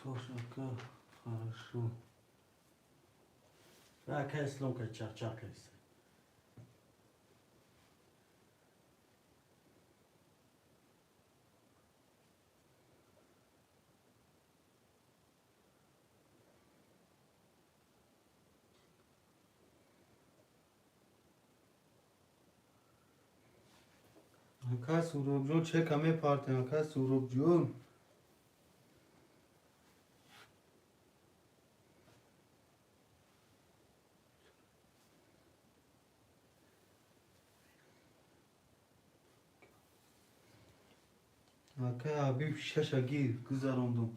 توشکا хорошо. اکای اسلام که چک چک است اکای سورو جون چه کمی پارته اکای سورو جون. اکای حبیب ششگیر گذراندم.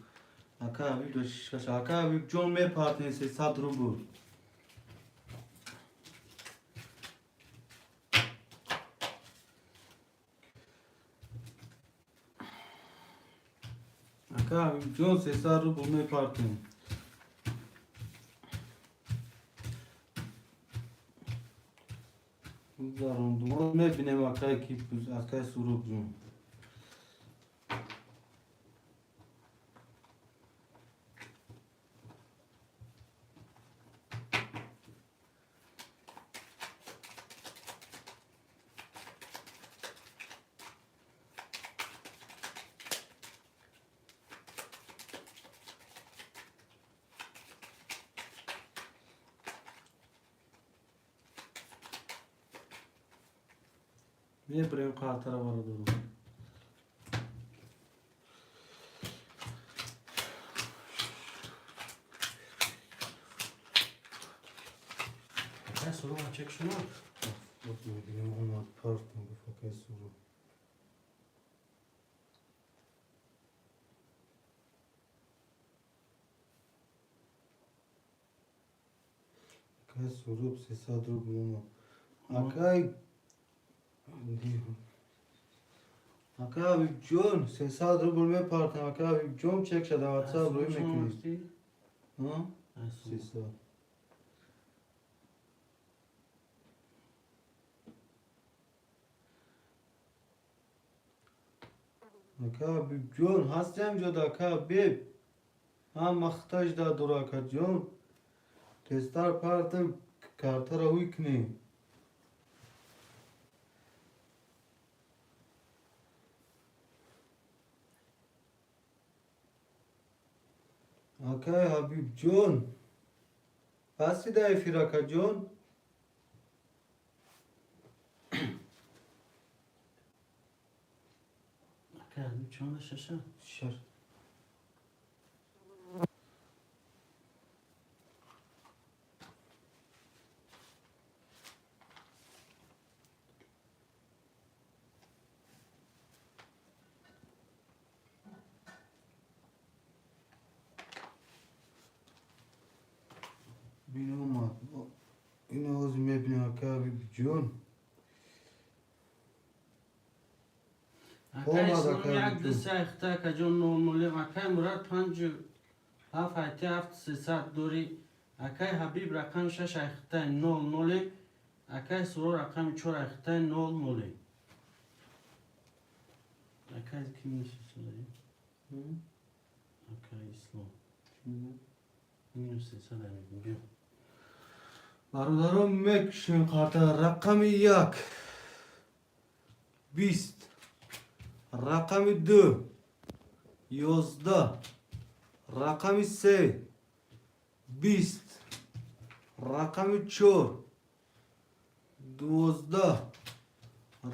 اکای حبیب دو شش اکای حبیب جون می پارته 300 روبل. اکای حبیب جون 300 روبل می پارته. بگذارم دوم میبینیم اکای کی اکای سروب جون. میبریم خاطر وارد رو. اکای سروب چک شما Bak میبینیم اومد پارت میگفت اکای سروب. اکای سروب 300 روبل اومد. اکای اکای حبیب جون 300 روبل میپارتم. اکای حبیب جون چک شده واتساپ روی میکنی. ها 300. اکای حبیب جون هستم جدا اکای حبیب هم مختاج دا دراکا جون تستار پارتم کارتا رو ویکنی. اکای حبیب جون هستی دای فیراکا جون اکای چون ششه شر بین اومد این آز میبینیم اکای حبیب جون اکای اومد اسلام اکای یک حبیب جون. دسته اختا که جون نورمالی اکای مراد 57 300 دوری اکای حبیب رقم 6 اختا 00 اکای سرور رقم 4 اختا 00 اکای کی میشه سوری اکای اسلام اینو 300 میگم برادرم میکشیم خاطر رقم 1 20 رقم 2 11 رقم 3 20 رقم 4 12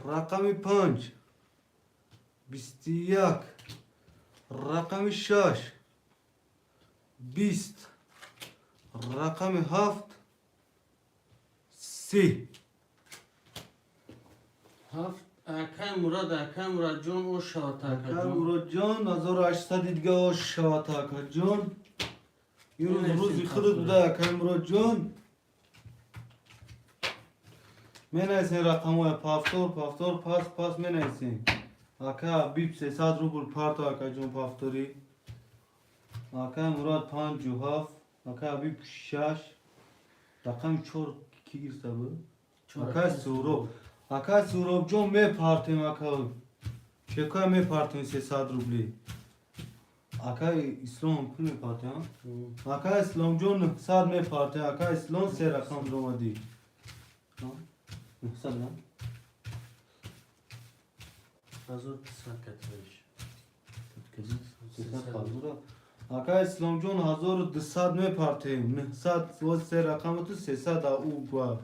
رقم 5 21 رقم 6 20 رقم 7 30 هفت اکای مراد جون او شاتا که اکای جون مراد جان 1800 دیگه شاتاکا جان یه روز روزی خودت بوده اکای مراد جان می نیسین رقم های پافتور پاس می نیسین اکای حبیب 300 روبل پارت اکای جان پافتوری اکای مراد 57 اکای حبیب 6 رقم 4 کی گرفته بود؟ اکای سوروب جون می پارتیم اکای چکای می پارتیم 300 روبلی اکای اسلام پول می پارتیم اکای اسلام جون 900 می پارتیم اکای اسلام 3 رقم رو مدی 900 نه؟ 1200 اکای اسلام جون 1200 می پارتیم 900 و 3 رقم تو 300 او با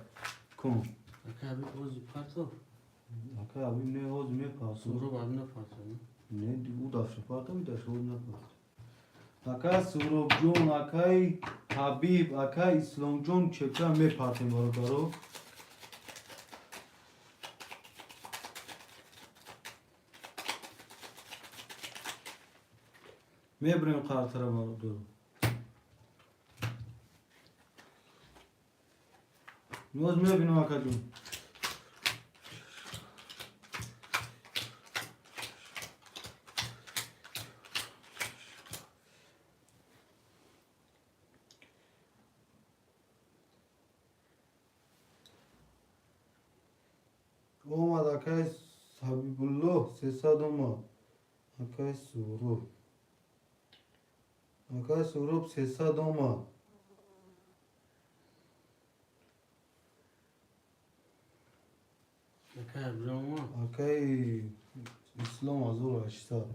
کن اکای حبیب روزی پرتو اکای حبیب نه هوز می پارتیم سرور باید نپرتو نه او داشته پارتیم داشته هوز نه پارتیم اکای سوروب جون اکای حبیب اکای اسلام جون چکا می پارتیم برادرو میبریم خاطر برادرو نوز میبینم اکا جون Akay Habibullah 300 ما Akay Surub Akay Surub 300 ما اکای برام Akay İslam Azur 800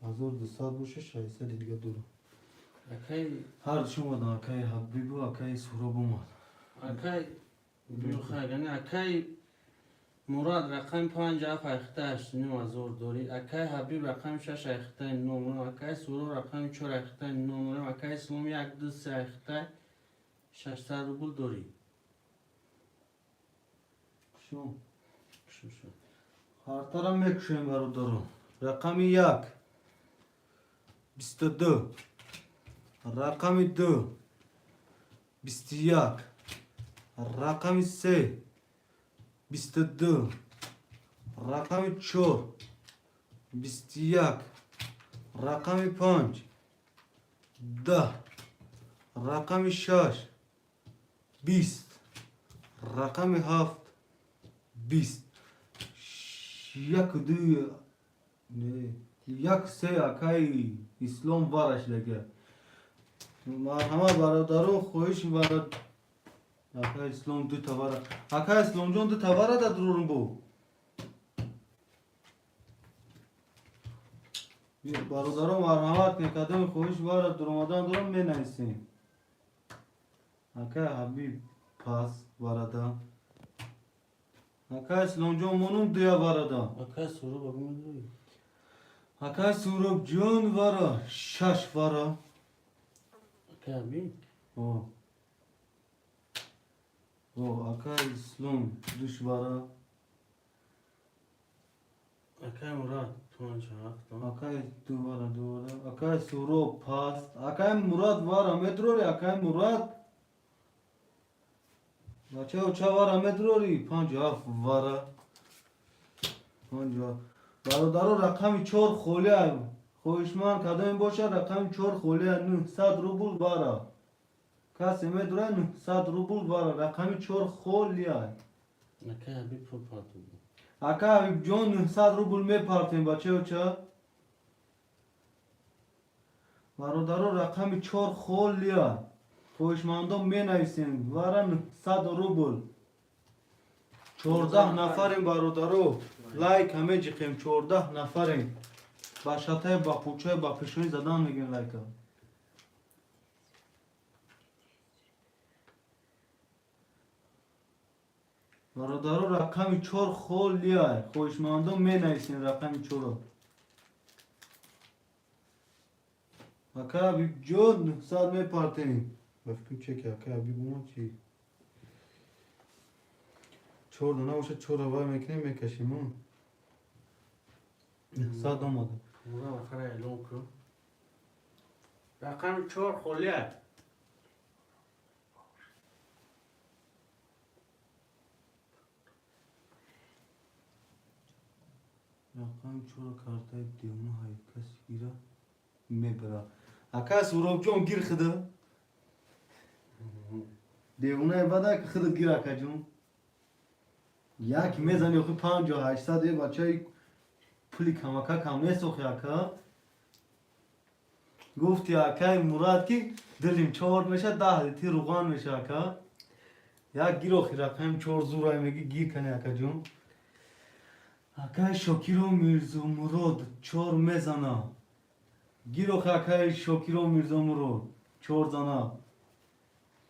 Azur 200 باشه 600 دیگه دور اکای هر شما دا Akay Habibu Akay Surub اومد اکای بیوخه اکای مراد رقم 5 اخته 9 ازور داری اکای حبیب رقم 6 اخته 9 اکای سورو رقم 4 اخته 9 اکای اسلام 1 2 3 اخته 600 روبل داری شو شو Hartara mekşen برادرو رقم 1 22 رقم 2 21 رقم 3 22 رقم 4 21 رقم 5 10 رقم 6 20 رقم 7 20 یک دوی نه یک سه اکای اسلام وارش لگه مرحمت برادران خویش براد اکای اسلام دو تباره اکای اسلام جان دو تباره دا درورم بو برادران مرحمت که قدم خویش براد درمادان دارم می نیستیم اکای حبیب پاس برادر Akay Slonjon monum diye var adam. اکای سورو بگم داری Akay Surup John vara, şaş vara. اکای حبیب O. O Akay Slon düş vara. اکای مراد 5 اخته Akay duvara. Akay Surup pas. Akay Murat vara metrori. Akay Murat. Bacha uça vara metrori. Panjab vara. Panjab. برادر رقم 4 خوله خویشمان کدام باشه رقم 4 خوله 900 روبل بارا کسی میدونه 900 روبل بارا رقم 4 خوله اکای حبیب پو پاتو اکا حبیب جان 900 روبل میپارتیم بچه و چه برادر رقم 4 خوله خویشماندان می نویسیم وارا 900 روبل 14 نفریم برادرو لایک همه جیخیم 14 نفریم با شتای با پوچه با پیشونی زدن میگیم لایک ها برادرو رقم 4 خول لیای خوشماندون می نویسین رقم 4 اکا حبیب جود 900 می پارتیم بفکر چه اکا حبیب اومد چی 4 دونه باشه 4 هوای میکنیم میکشیم 900 اومده مراد آخر اعلام کن رقم 4 خولیه رقم 4 کارتای دیونه های کسی گیره میبره اکا سوراب جون گیر خده دیونه بده که خودت گیر اکا جون یک میزنی خود 5800 بچه پولی کمکا کم نیست اخی اکا گفتی اکای مراد که دلیم 4 میشه 10 لیتر روغن میشه اکا یک گیر اخی رقم 4 زورای میگی گیر کنی اکا جون اکای شاکیرو میرزا مراد 4 میزنه گیر اخی اکای شاکیرو میرزا مراد 4 زنه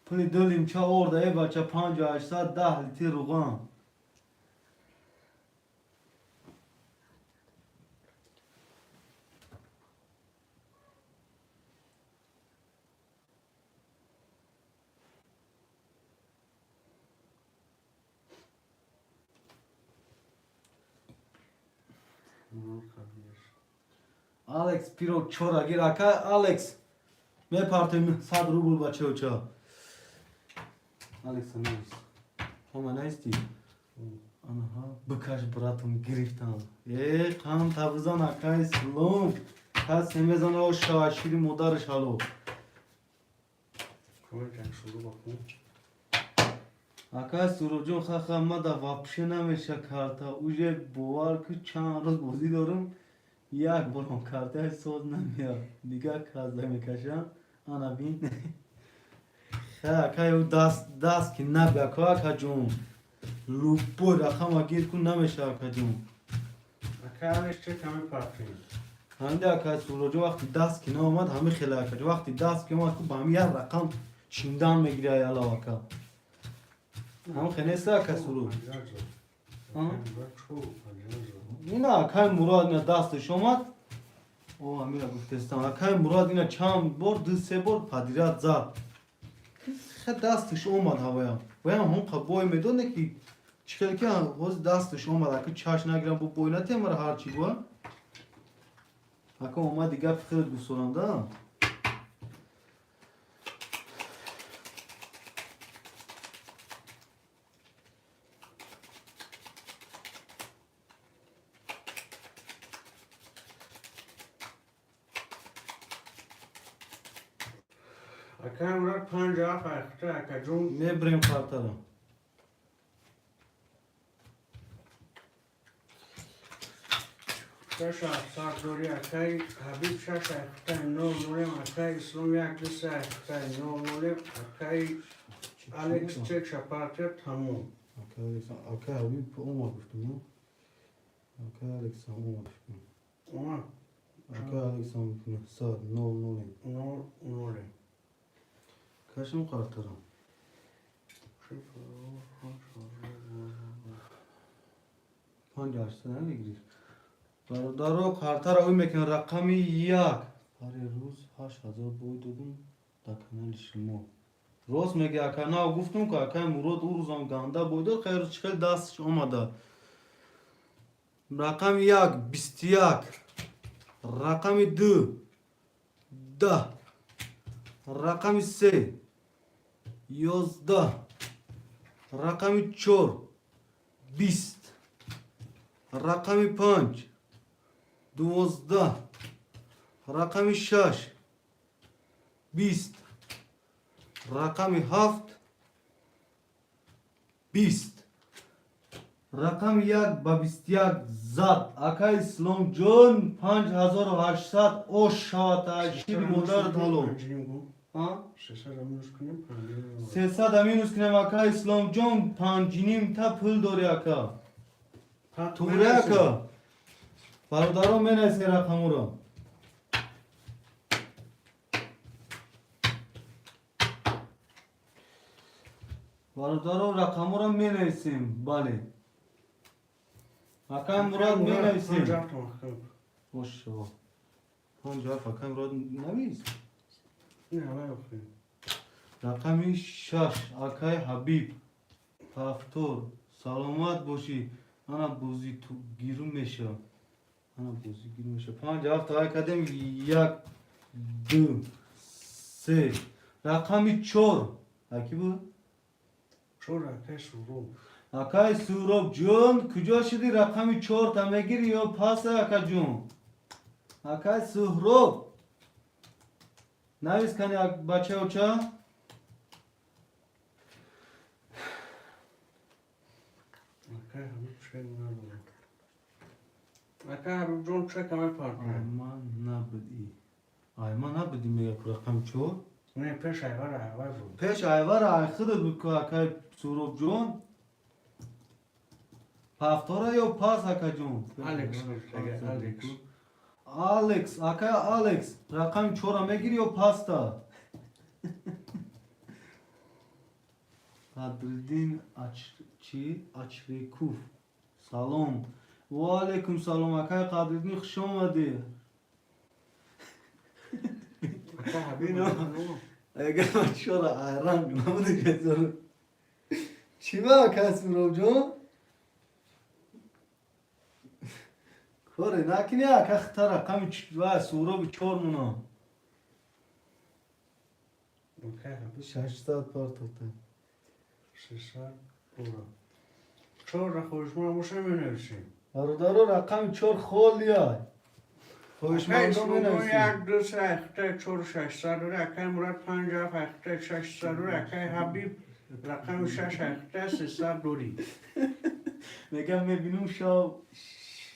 پولی دلیم 4 ده بچه 5800 10 لیتر روغن Alex Piro çora gir aka Alex me partim 100 rubl bache uça Alex nice Homa nice ti Aha bıkaş bıratım giriftan kanım tabızan aka islom Kas semezan o şaşiri modar şalo کمک شروع بکن Akay Surucun khakhamma da вообще نمیشه karta. Uje bovar ki چند روز بازی دارم یک بارم کارت سوز نمیاد دیگه کازده میکشم انا بین akay دست که نبگه که اکا جون لوپو رقم گیر کن نمیشه اکا جون اکرش چه کمی پارتیم هنده اکای سروجو وقتی دست که نامد همه خیلی اکا جو وقتی دست که اومد که با همه یه رقم چیندان میگیره ایالا اکا هم خیلی نیسته اکا سروج اینا اکای مراد اینا دستش اومد او همین گفتستم اکای مراد اینا چند بار دو سه بار پدیرت زد خیلی دستش اومد هوایم بایم هم قبای میدونه که چکل که باز دستش اومد اکا چاش نگیرم با بوینتی مرا هرچی با اکا اومد دیگه خیلی دوستورم دارم اکر مراد 50 فرقته اکر جون میبریم خاطرم شش افسر دوری اکر حبیب شش اکر نو نولیم اکر اسلام یک دست اکر نو نولیم اکر الکس چک شپارتر تموم اکا حبیب اومد گفتم اکا الکس هم اومد گفتم اومد اکا الکس هم گفتم ساد نولیم نو نولیم کشم خاطرم پنج هشت نمیگیری برادرو خاطر اوی میکن رقمی یک برای روز 8000 بوی دادم در کانال شما روز میگه اکا گفتم که اکا مراد او روزم گنده بوی داد خیر چکل دستش اومده رقم یک 21 رقم دو 10 رقم 3 11 رقم 4 20 رقم 5 12 رقم 6 20 رقم 7 20 رقم 1 با 21 زد اکا اسلام جون 5800 او شاوتا شیر مدار دالو ها 300 امینوس کنیم اکا اسلام جون پنجینیم تا پول داری اکا توره اکا برادرم من ایسی رقمو را برادرم رقمو را من ایسیم بله اکا مراد من ایسیم ماشا 50 اکا مراد نویس رقم 6 اکای حبیب هفتور سلامت باشی انا بوزی تو گیرون میشه انا بوزی گیرون میشه 5 هفته های کدیم 1 2 3 رقم 4 اکی بود؟ 4 اکر سورو اکای سوروب جون کجا شدی رقم 4 تا میگیری یا پاس اکا جون اکای سهروب نویس کنی بچه او چه؟ اکر حبیب چه نمونه اکر حبیب جون چه کمی پارتیم آیمان نبودی آیمان نبودی میگه که رقم 4 نه پیش ایوار عوض بود پیش ایوار اخیر بود که اکای سوروب جون پافتوره یا پاس اکا جون الکس بود دیگه الکس الکس اکای الکس رقم 4 میگیری یا پاس تا قدردین اچریکوف سلام و علیکم سلام اکای قدردین خوش آمده اکر حبیب اینو اگه من شورا ایران نموده که چی با اکای سوروب جون؟ کاره نکنی اکا خطر رقم سوروب 4 مونا اکر حبیب 600 پار توتن 600 برو 4 را خوشمان باشه می نویسیم برادرو رقم 4 خالی های خوشمندو می نویسیم 1 2 3 اکر 4 600 اکر مراد 50 اکر 600 اکر حبیب رقم 6 اخته 300 دوری. میگم میبینم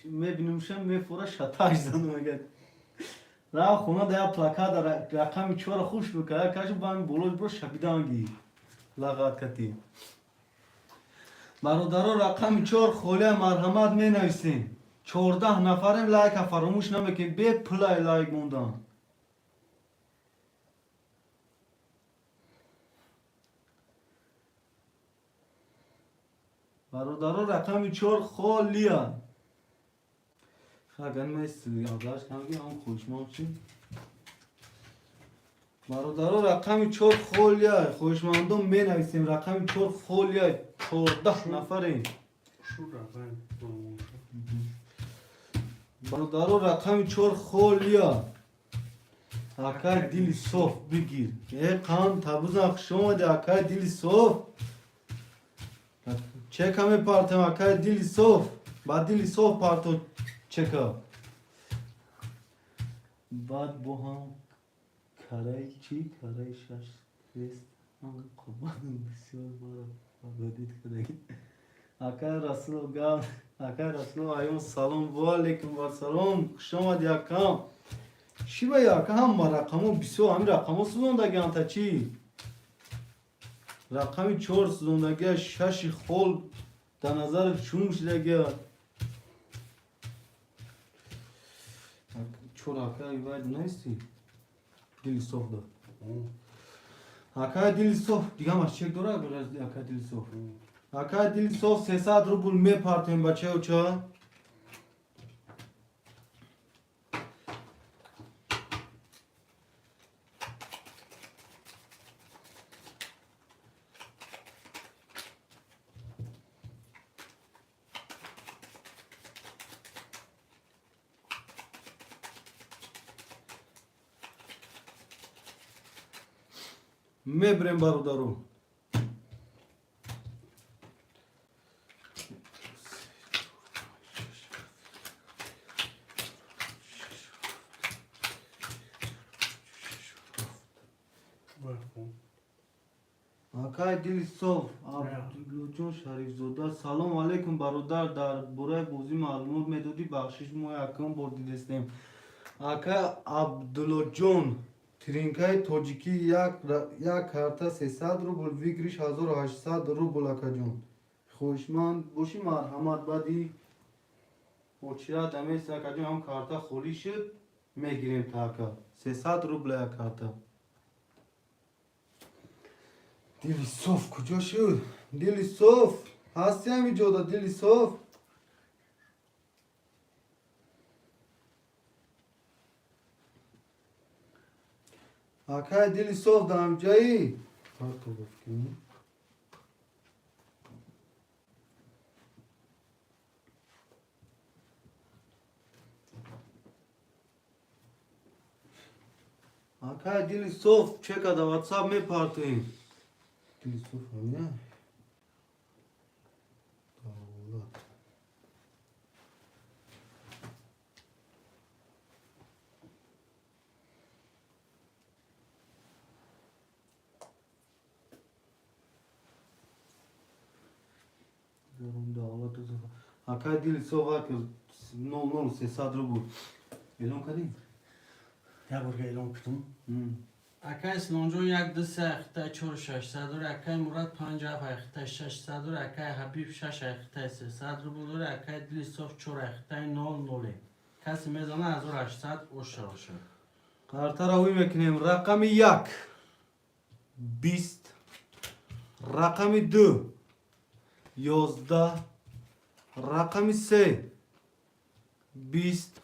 میبینمشم میفوره شتاش زنم میگه را خونه دیا پلاکا در رقم 4 خوش بکره کاش بام بولوش برو شبیدانگی لغات کتی برادرو رقم 4 خوله مرحمت می نویسیم 14 نفریم لایک فراموش نمیکنیم به پلای لایک موندن برادرو رقم 4 خولیه اگر میستی آدرس کنگی هم خوشمام چی برادرو رقم 4 خولیه خوشماندم می نویسیم رقم 4 خولیه 14 نفریم شو رقم فراموش برادرو رقم 4 خولیه اکای دل صاف بگیر ای قان تبوز شما ده اکای دل صاف چه کمی پارتم اکای دل صاف با دل صاف پارتو چکا بعد با هم کرای چی؟ کرای شش است هم قربان بسیار مرا بدید کردگی اکای رسول گام اکای رسول آیون سلام و علیکم و سلام شما دی اکام شی با یاکا هم ما رقمو بیسو هم رقمو سوزندگی انتا چی؟ رقمی 4 سوزندگی 6 خول در نظر چون شدگی 4 اکای باید نیستی دلی صاف دار اکای دلی صاف دیگه هم از چک داره برای اکای دلی صاف اکای دلی صاف 300 روبل می پارتیم بچه و چه؟ میبریم برادرو اکای دل صاف عبدالجان شریف زاده سلام علیکم برادر در برای بازی معلومات میدادی بخشش ما یکم بردی دستیم اکای عبدالجان ترینکای توجیکی یک کارتا 300 روبل ویگریش 1800 روبل اکا جان خوشمند باشی مرحمت بدی اوچیرا دمیست اکا جان هم کارتا خولی شد میگیریم تاکا 300 روبل یک کارتا دلی صاف کجا شد؟ دلی صاف هستی همی جادا دلی صاف اکای دلی صاف دام جایی کارتو بفکنی اکای دلی صاف چه کده واتساپ می پارتیم دلی صاف همینه دولت اکای دلی صاف اکا 00300 روبل ایلون کدیم؟ یا برگه ایلان کتون اکای سلانجون یک دست اخته 4600 دور اکای مراد 50 اخته 600 دور اکای حبیب 6 اخته 300 روبل دور اکای دلی صاف 4 اخته 00 کسی میزنه 1800 اوشه اوشه کارتا را وی میکنیم رقم 1 20 رقم 2 11 رقم 3 20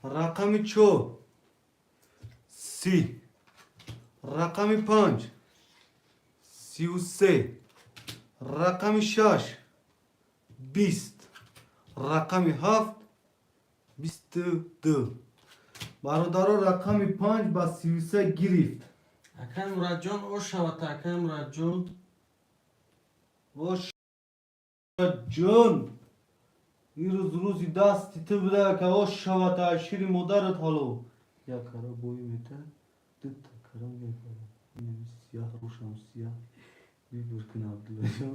رقم 4 30 رقم 5 33 رقم 6 20 رقم 7 22 برادر رقم 5 با 33 گرفت اکای مراد جان اوشه و تا اکای مراد جان اوش جون این روزی دستی تو بده که اوش شود تا شیری مادرت حالو یا کارا بوی میته دو تا کارا میکنه این سیاه روشم سیاه Bir burkun Abdullah.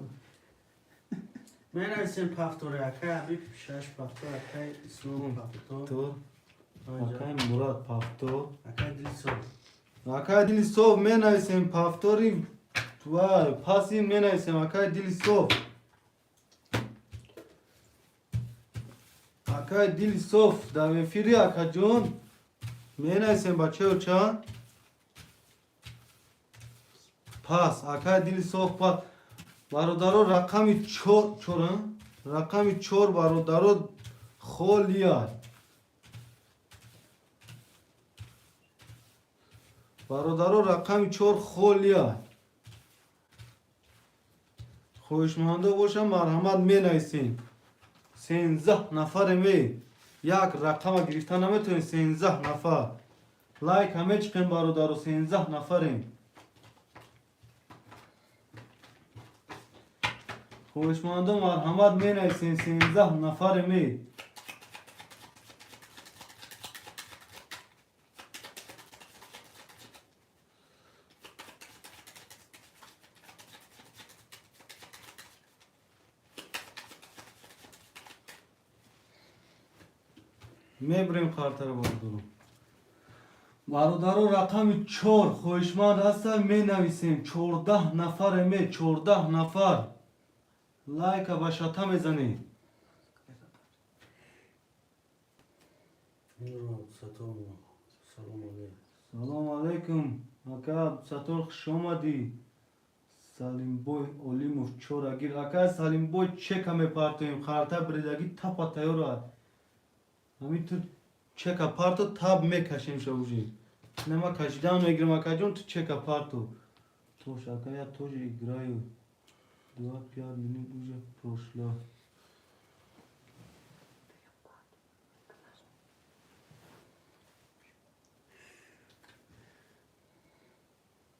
من اسم پافتور اکای ابی شش پافتور اکای اسلام پافتور Tor. آنجا Akay Murat Paftor. اکای دیسو Akay Dilisov menaysen Paftori. Vay pasi menaysen Akay Dilisov. Akay Dilisov da vefiri Akajon. Menaysen bacheo chan. Pas Akay Dilisov pas. برادرو رقمی چورن رقمی چور برادرو خولیای برادرو رقمی چور خولیای خوشمانده باشم مرحمت می نایسین 13 نفر می یک رقم گرفتن نمیتونین 13 نفر لایک همه چکن برادرو 13 نفرین خوشمانده مرحمت می نایسین 13 نفر می میبریم خاطر برادرو برادرو رقم 4 خوشمند هستن می نویسیم 14 نفر می 14 نفر لایک و شتا میزنی سلام علیکم اکا سطور خوش آمدی سالیم بوی اولیموف چورا گیر اکا سالیم بوی چکا میپارتویم خارتا بریدگی تپا تیورا همین تو چکا پارتو تاب میکشیم شوجی نما کشیدن میگیرم اکا جون تو چکا پارتو توش اکا یا توش ایگرایو Два пять минут уже прошло.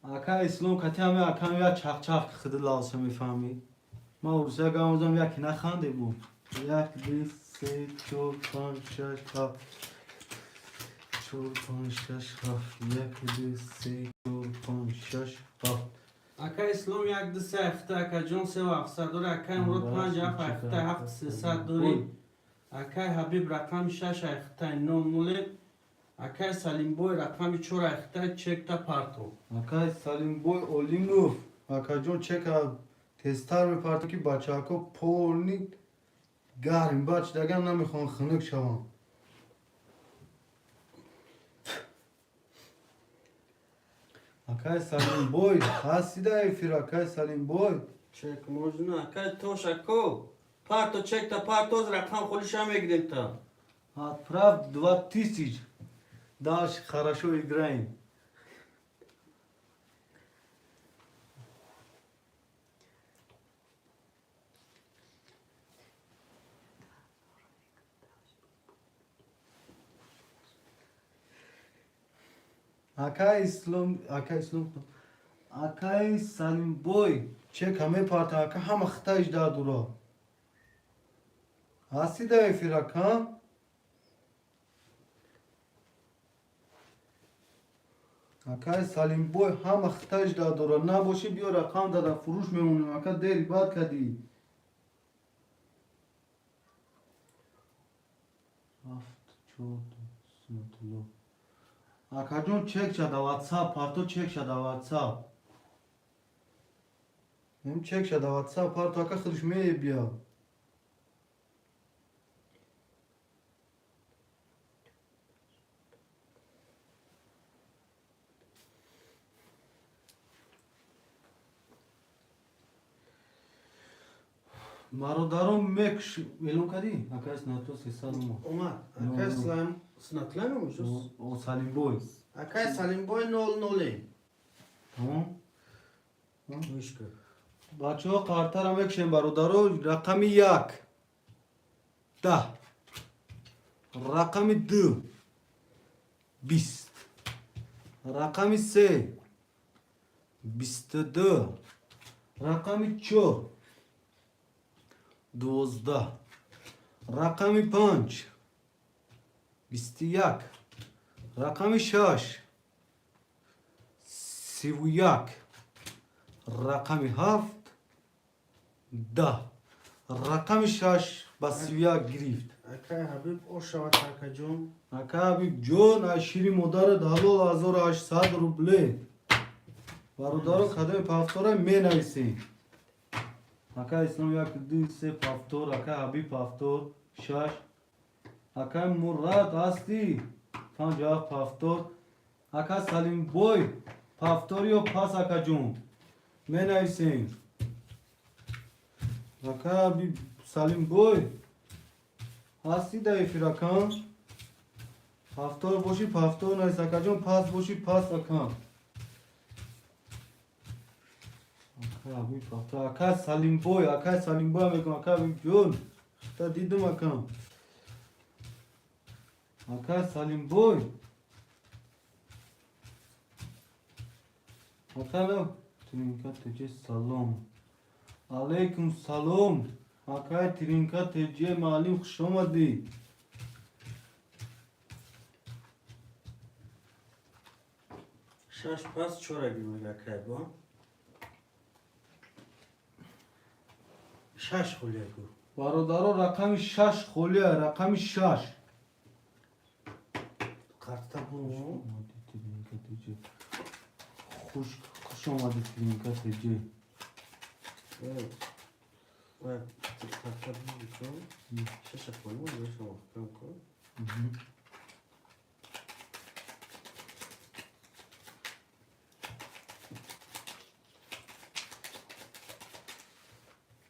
Ака ислом катями акам я чак-чак хиди лаоса мефами. Ма урса гамузам яки наханде бу. 1 2 3 4 5 6 7 4 5 6 7 1 2 3 4 5 6 7 اکای اسلام یک دو سه هفته اکای جون سه و هفتصد دوری اکای امرود 5 هفته 700 دوری اکای حبیب رقم 6 هفته 9 مولی اکای سلیم بوی رقم 4 هفته چک تا پارتو Акай Салимбой Олимов, акаҷон чека тестар мепарто ки бачаҳако полни гарм бач даган намехоҳам хунук шавам. Акай Салимбой, ҳастида эфир акай Салимбой. چک موجنا اکای توش اکو پارتو چک تا پارتو از رقم خودش هم میگیریم تا Отправь 2000. Дальше хорошо играем. Акай Салимбой, чек ҳаме парта ака ҳама хитаиш да дуро. Ҳасти да эфир ака? Акай Салимбой ҳама хитаиш да дуро. Набоши биё рақам дада фурӯш мемонем ака дери бад кадӣ. Ҳафт чорт синатулло. Акаҷон чек шада WhatsApp, парто чек шада WhatsApp. Ем чек шада WhatsApp, парто ака худаш меебия. برادرم مکش اعلام کردی؟ اکای سناتو 300 ما. اومد اکای سلام سنتلان موجود او سالیم بوی. اکای سلیم بوی 00 تمام؟ مشکل بچه ها قرطر هم مکشن برادرو رقم 1 10 رقم 2 20 رقم 3 22 رقم 4 12 رقم 5 21 رقم 6 31 رقم 7 10 رقم 6 با سویا گرفت. اکای حبیب او شود تاکا جون اکا حبیب جون اشیری مدار 12800 روبله برادر خدمه پافتور می نویسیم. اکا اسلام یک دو سه پافتور اکا حبیب پافتور 6 اکا مراد هستی 50 پافتور اکا سلیم بوی پافتوری و پاس اکا جون می نویسیم. اکا حبیب سلیم بوی هستی در فیرکان پافتور باشی پافتور نویس اکا جون پاس باشی پاس اکا Abi pafta aka Salim boy میگم aka جون تا دیدم aka Salim boy aka لو ترینکا تجه سلام علیکم سلام aka ترینکا تجه معلم خوش آمدی شش پس چورگی میگه اکای با شش خولیه کو برادرها رقم 6 خولیه رقم 6 قرطه بو خوش آمدی ترینکا تجه و قرطه بو چون شش خولیه و شما کم کن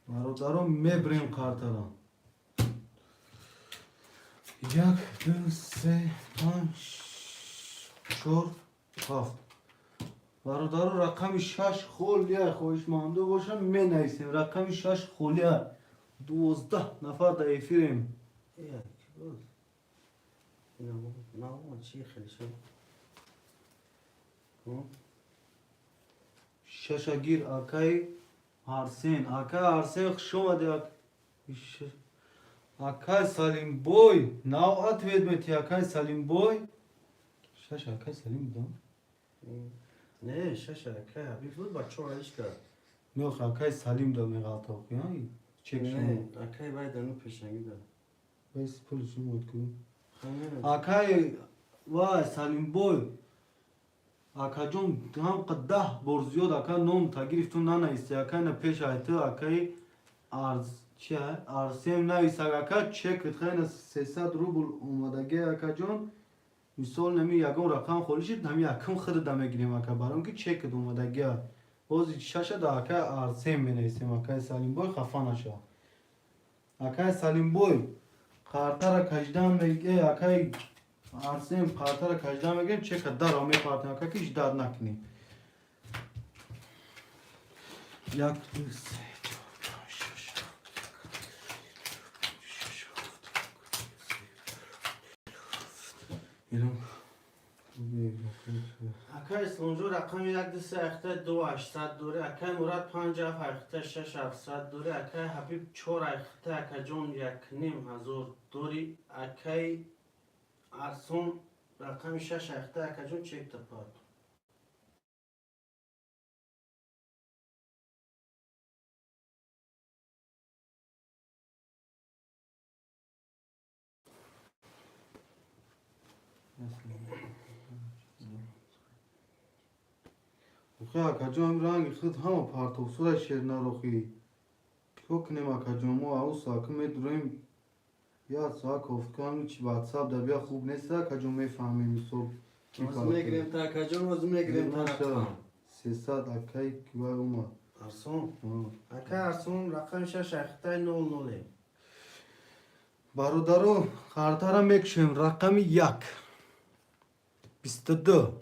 برادرها میبریم کارتران 1 2 3 5 4 7 برادرها رقم 6 خولیه خوش مانده باشم می نویسیم رقم 6 خولیه 12 نفر در افیریم یک روز نه چی خیلی شد ششگیر آکای آرسین خوش آمده آکای سلیم بوی ناو اتوید میتی آکای سلیم بوی شش آکای سلیم دام نه شش اکای حبیب بود با چورایش کرد نه آکای سلیم دام میغلطه اوکی چک شما نه اکای باید انو پیشنگی داد بس پولشون مود کنیم خانه آکای وای سلیم بوی آکا جون هم قد 10 بار زیاد آکا نام تا گرفتون ننویستی آکا نه پیش آیته آکای چه آرسیم نویسه آکا چک خیلی 300 روبل اومدگی آکا جون مثال نمی یکم رقم خولیشید نمی یکم خود دمه گیریم آکا برام که چک اومدگی بازی شش دا آکا آرسیم می نویسیم آکا سلیم بوی خفا نشه آکا سلیم بوی خارتر کجدان میگه آکای آرسیم خاطر کجدا میگیم چه در آمی پارتنر که کیش داد نکنیم 1 2 3 4 5 6 اکای سونجو رقم 1 2 3 اخته 2 800 دوره اکای مراد 5 اف اخته 6 700 دوره اکای حبیب 4 اخته اکا جون 1.5 هزار دوری اکای ارسون رقم 6 اخته اکا جون چک تپاد اوخی آکا جون رنگ خود همه پارتو سوره شیر نروخی که کنیم آکا جون ما او ساکه می دوریم یا ساک افت کنم چی واتساپ در بیا خوب نیست آکا جون می فهمیم صبح وز میگریم تا اکا جون وز میگریم تا رقم 300 اکای که باید اومد ارسون اکا ارسون رقم 6 اخته 00 برادرو خارتر میکشیم رقم 1 22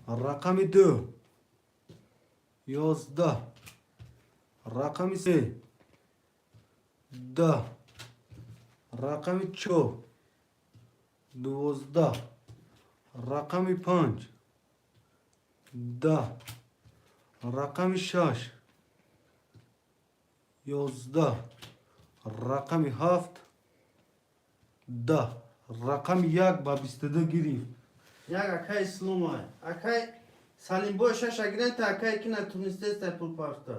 رقم 2 11 رقم 3 10 رقم 4 12 رقم 5 10 رقم 6 11 رقم 7 10 رقم 1 با 22 گرفت یک اکای سلومای اکای Salim boy şaşa giren takay ki naturiste iste pul parta.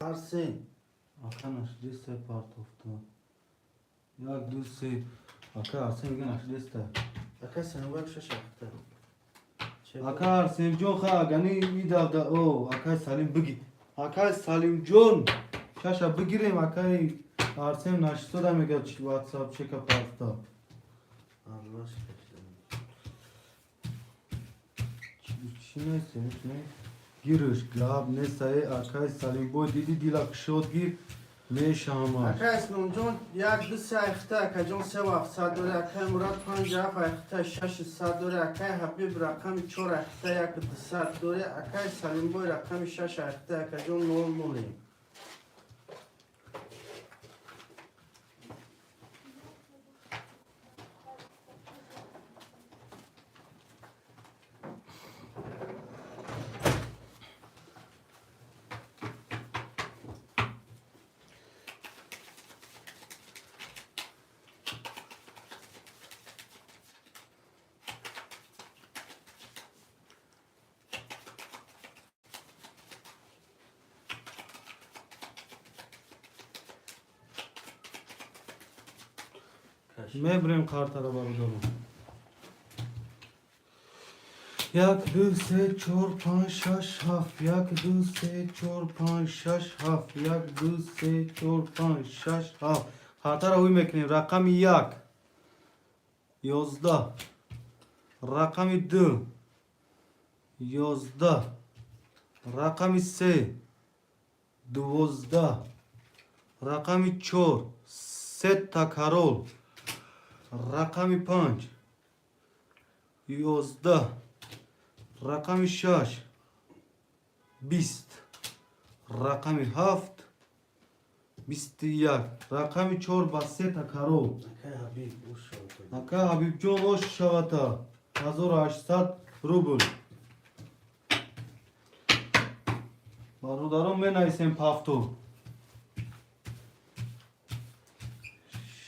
Arsen. Aka naşdeste partofta. Ya düse. Aka Arsen gen naşdeste. Aka sen var şaşa hatta. Aka Arsen John ha gani idavda o. Aka Salim bigi. Aka Salim John. Şaşa bigirem aka Arsen naşsto da mega WhatsApp çeka parta. Allah aşkına. Çine sen ne? Giriş glab ne say aka Salim boy didi dilak şot gir. Ne şama. Aka esmon John yak dü sayxta aka John sevap sadore aka Murat Pancaf ayxta şaşı sadore aka Habib rakam 4 ayxta yak dü sadore aka Salim boy rakam 6 ayxta aka John nol noli. Mebrem kartara barudaro. Yak dü se çor pan şaş haf. Yak dü se çor pan şaş haf. Yak dü se çor pan şaş haf. Kartara huy mekne. Rakami yak. Yozda. Rakami dü. Yozda. Rakami se. Dvozda. Rakami çor. Set takarol. Rakami 5 11 Rakami 6 20 Rakami 7 21 Rakami 4 baseta karo Aka Habib uşağı. Aka Habib John oş şavata 1800 rubl Barudarom men aysem pafto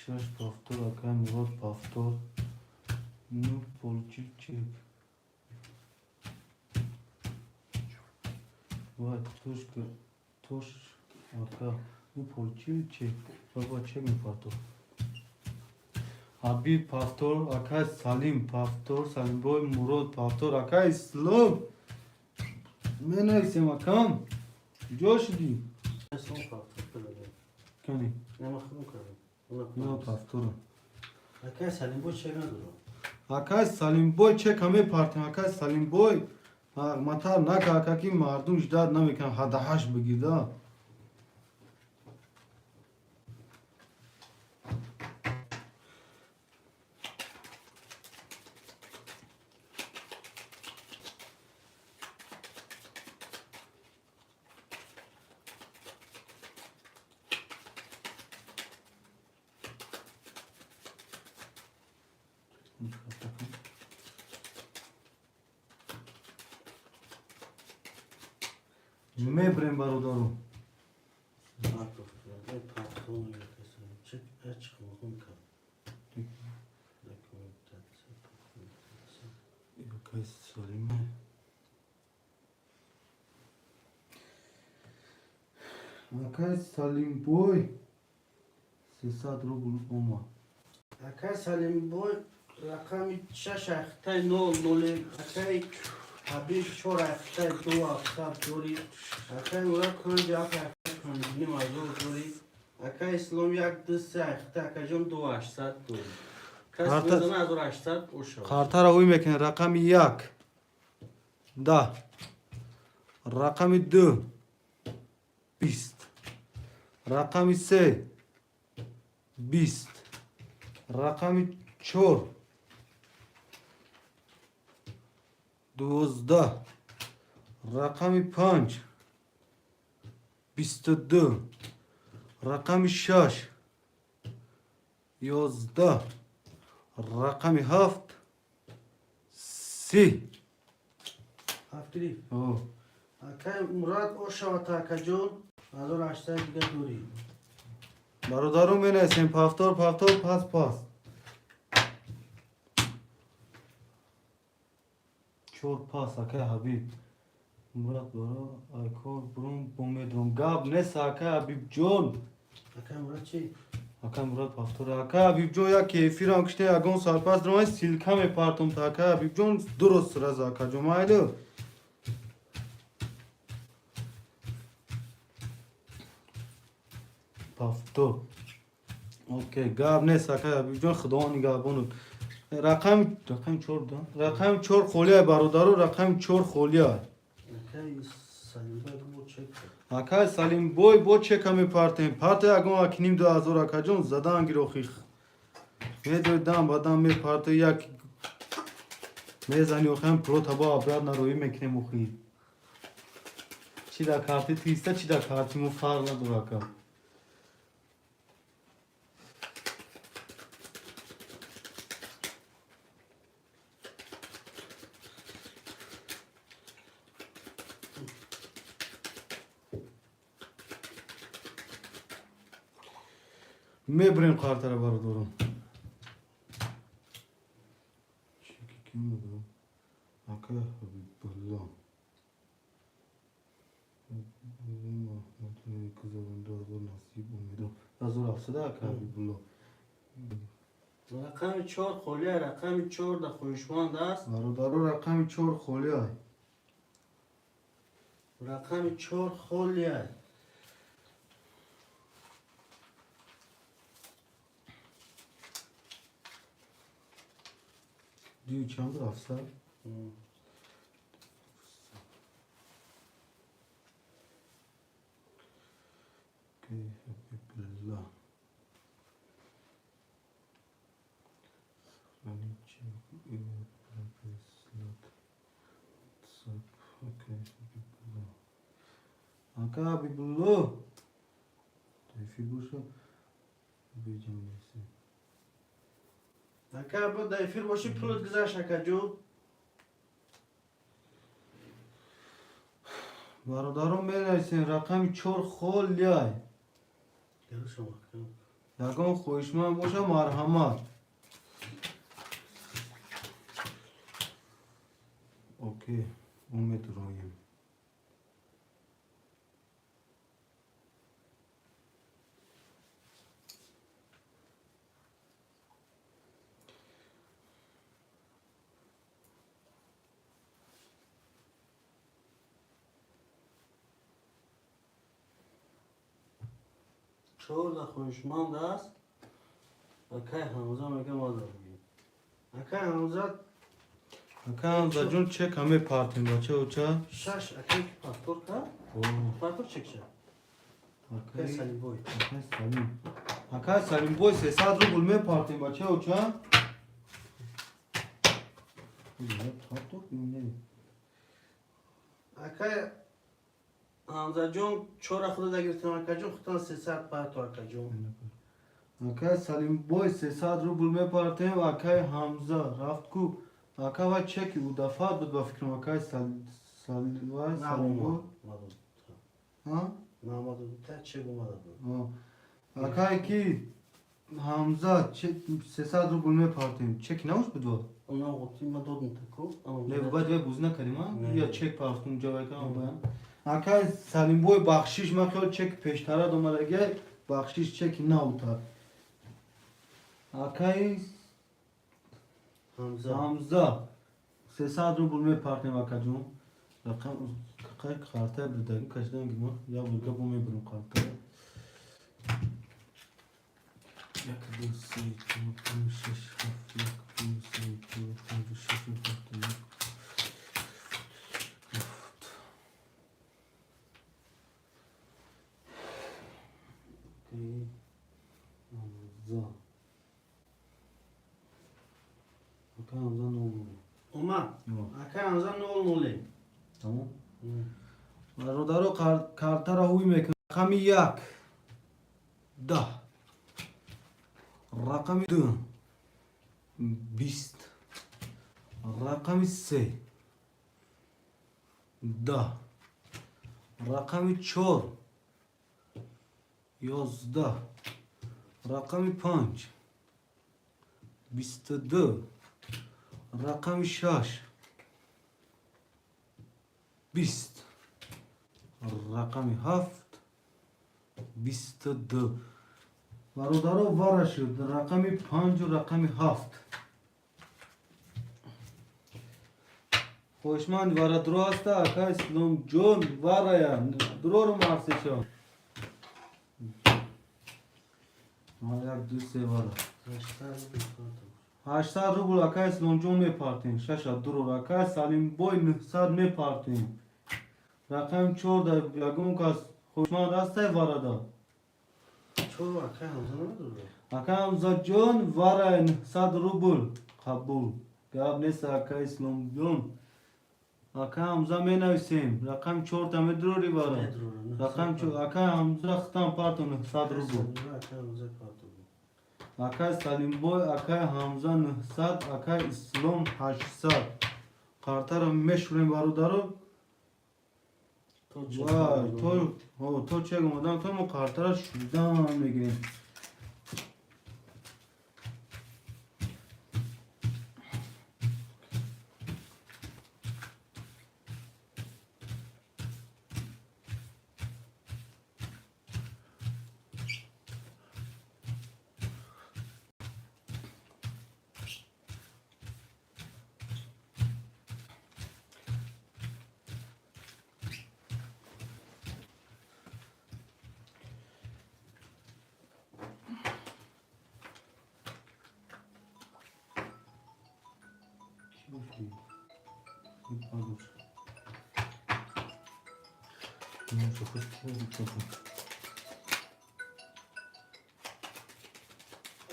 Şaş paftor aka Murat paftor Nu polçik Vay toş aka Nu polçik Baba çek mi paftor Habib paftor aka Salim paftor Salim boy Murat paftor aka İslam Men aysem akam Josh di Son paftor. Kani Ne mahkum kadın. No paftor Aka Salim boy çekan duru. Aka Salim boy çek hame parti aka Salim boy matar nak aka ki mardum ijdad namikan hadahash bigida Mebrem barodaro Ne paftor yakasın. Çık aç mahkum kadın. Aka Salim Aka Salim boy Sesat rubul oma Aka Salim boy rakam 6 ayxta nol noli. Aka Habib 4 ayxta 2 ayxta duri. Aka Murat Pancaf ayxta kanuni mazur duri. Aka İslam yak dü sayxta aka John 2 duri. Karta- Kas gözüne azur 8 uşağı. Kartara huy mekne rakami yak Da Rakami 2 20 Rakami 3 20 Rakami 4 12 Rakami 5 22 Rakami 6 11 Rakami 7 Si Haftiri. Oh Aka Murat uşağı aka John azur 8 diga duri. Barodarum men sen paftor pas 4 پاس اکای حبیب مراد برا ایکور برون بومدرون گاب نس اکای حبیب جون اکای مراد چی؟ اکای مراد پافتور اکای حبیب جون یا کیفی رام کشته اگون سرپاس درمای سیلکم پارتم تا اکای حبیب جون درست رز اکای جون مایلو پافتور اوکی گاب نس اکای حبیب جون خداوانی گابونو رقم 4 رقم 4 خولیا برادرو رقم 4 خولیا اکای سلیم باید بود چک اکای سلیم بوی بو چکمی پارت اگون اکنیم 2000 اکای جون زدان گیروخی میدوی دام بدام می پارت یک میزنی اوخیم پرو تبا ابراد نروی میکنیم اوخی چی دا کارتی تیسته چی دا کارتی مو فرق نداره اکا میبریم کارت رو بردارم چیکی کی میبرم اکای حبیب الله رقم 4 خولیا رقم 4 در خویشمند است برادرو رقم 4 خولیا رقم 4 خولیا دیو چند افسر که حبیب الله رانی چی اکا حبیب الله تایفی بوشو بیجم نیستی اکای بود در افیر باشی پلوت گذاشت اکای جو برادرم میرسین رقم 4 خولیا گلو شما یکان خوشمن باشه مرحمت اوکی اون میتونیم چور در خویشمند است اکای حمزه میگه ما داریم اکای حمزه اکا همزا جون چک همه پارتیم بچه اوچا شش اکای پاسپورت که پاسپورت چک شد اکای سلیم بوی اکا سلیم بوی 300 رو بلمه پارتیم بچه اوچا اکای حمزه جون چور خود دگیرتیم اکای جون خودتان 300 پارت اکای جون اکا سلیم بوی 300 رو بلمه پارتیم اکای همزا رفت کو اکا و چکی او دفعات بود با فکرم اکای سلیم بوی ها؟ محمد تا چه اومده بود اکای کی همزا 300 رو بلمه پارتیم چک نوش بود اونا گفتی ما دادم تکو نه باید یه بوز نکنیم ها نه. یا چک پارتون جوای کنم باید اکای سلیم بوی بخشیش من خیال چک پیشتره دومره گه بخشیش چک نوتا اکای حمزا 300 رو بلمه پارتیم اکا جون رقم اکای کارته برداری کشیدن گیما یا بلگه بومی برون کارته یک دو سی چهار پنج شش هفت یک دو سی چهار پنج شش هفت یک اوکی حمزا اکا حمزا نو اومد اکای حمزه 00 تمام برادرو کارته را هوی میکنه رقم 1 10 رقم 2 20 رقم 3 10 رقم 4 11 رقم 5 22 رقم 6 20 رقم 7 22 برادرها وارا شد رقم 5 و رقم 7 خوشمند وارا درسته اکا اسلام جون وارا یا درو رو مرسی شو یک دو سه وارا 800 روبل اکا اسلام جون میپارتین 6 درو اکا سالیم بوی 900 میپارتین رقم 4 در یگون کس خوشمند هسته وارا دا چور اکای همزه نداره اکا همزا جون وارا 900 روبل قبول گاب نیست اکا اسلام جون اکا همزا می نویسیم رقم 4 تا میدروری وارا رقم 4 اکا همزا ختم پارتو 900 روبل اکای همزه پاتو اکا سالیم بوی اکا همزا 900 اکا اسلام 800 کارتا رو میشوریم برادرو وای تو چه گمودم تو مو کارتا رو شدم میگیریم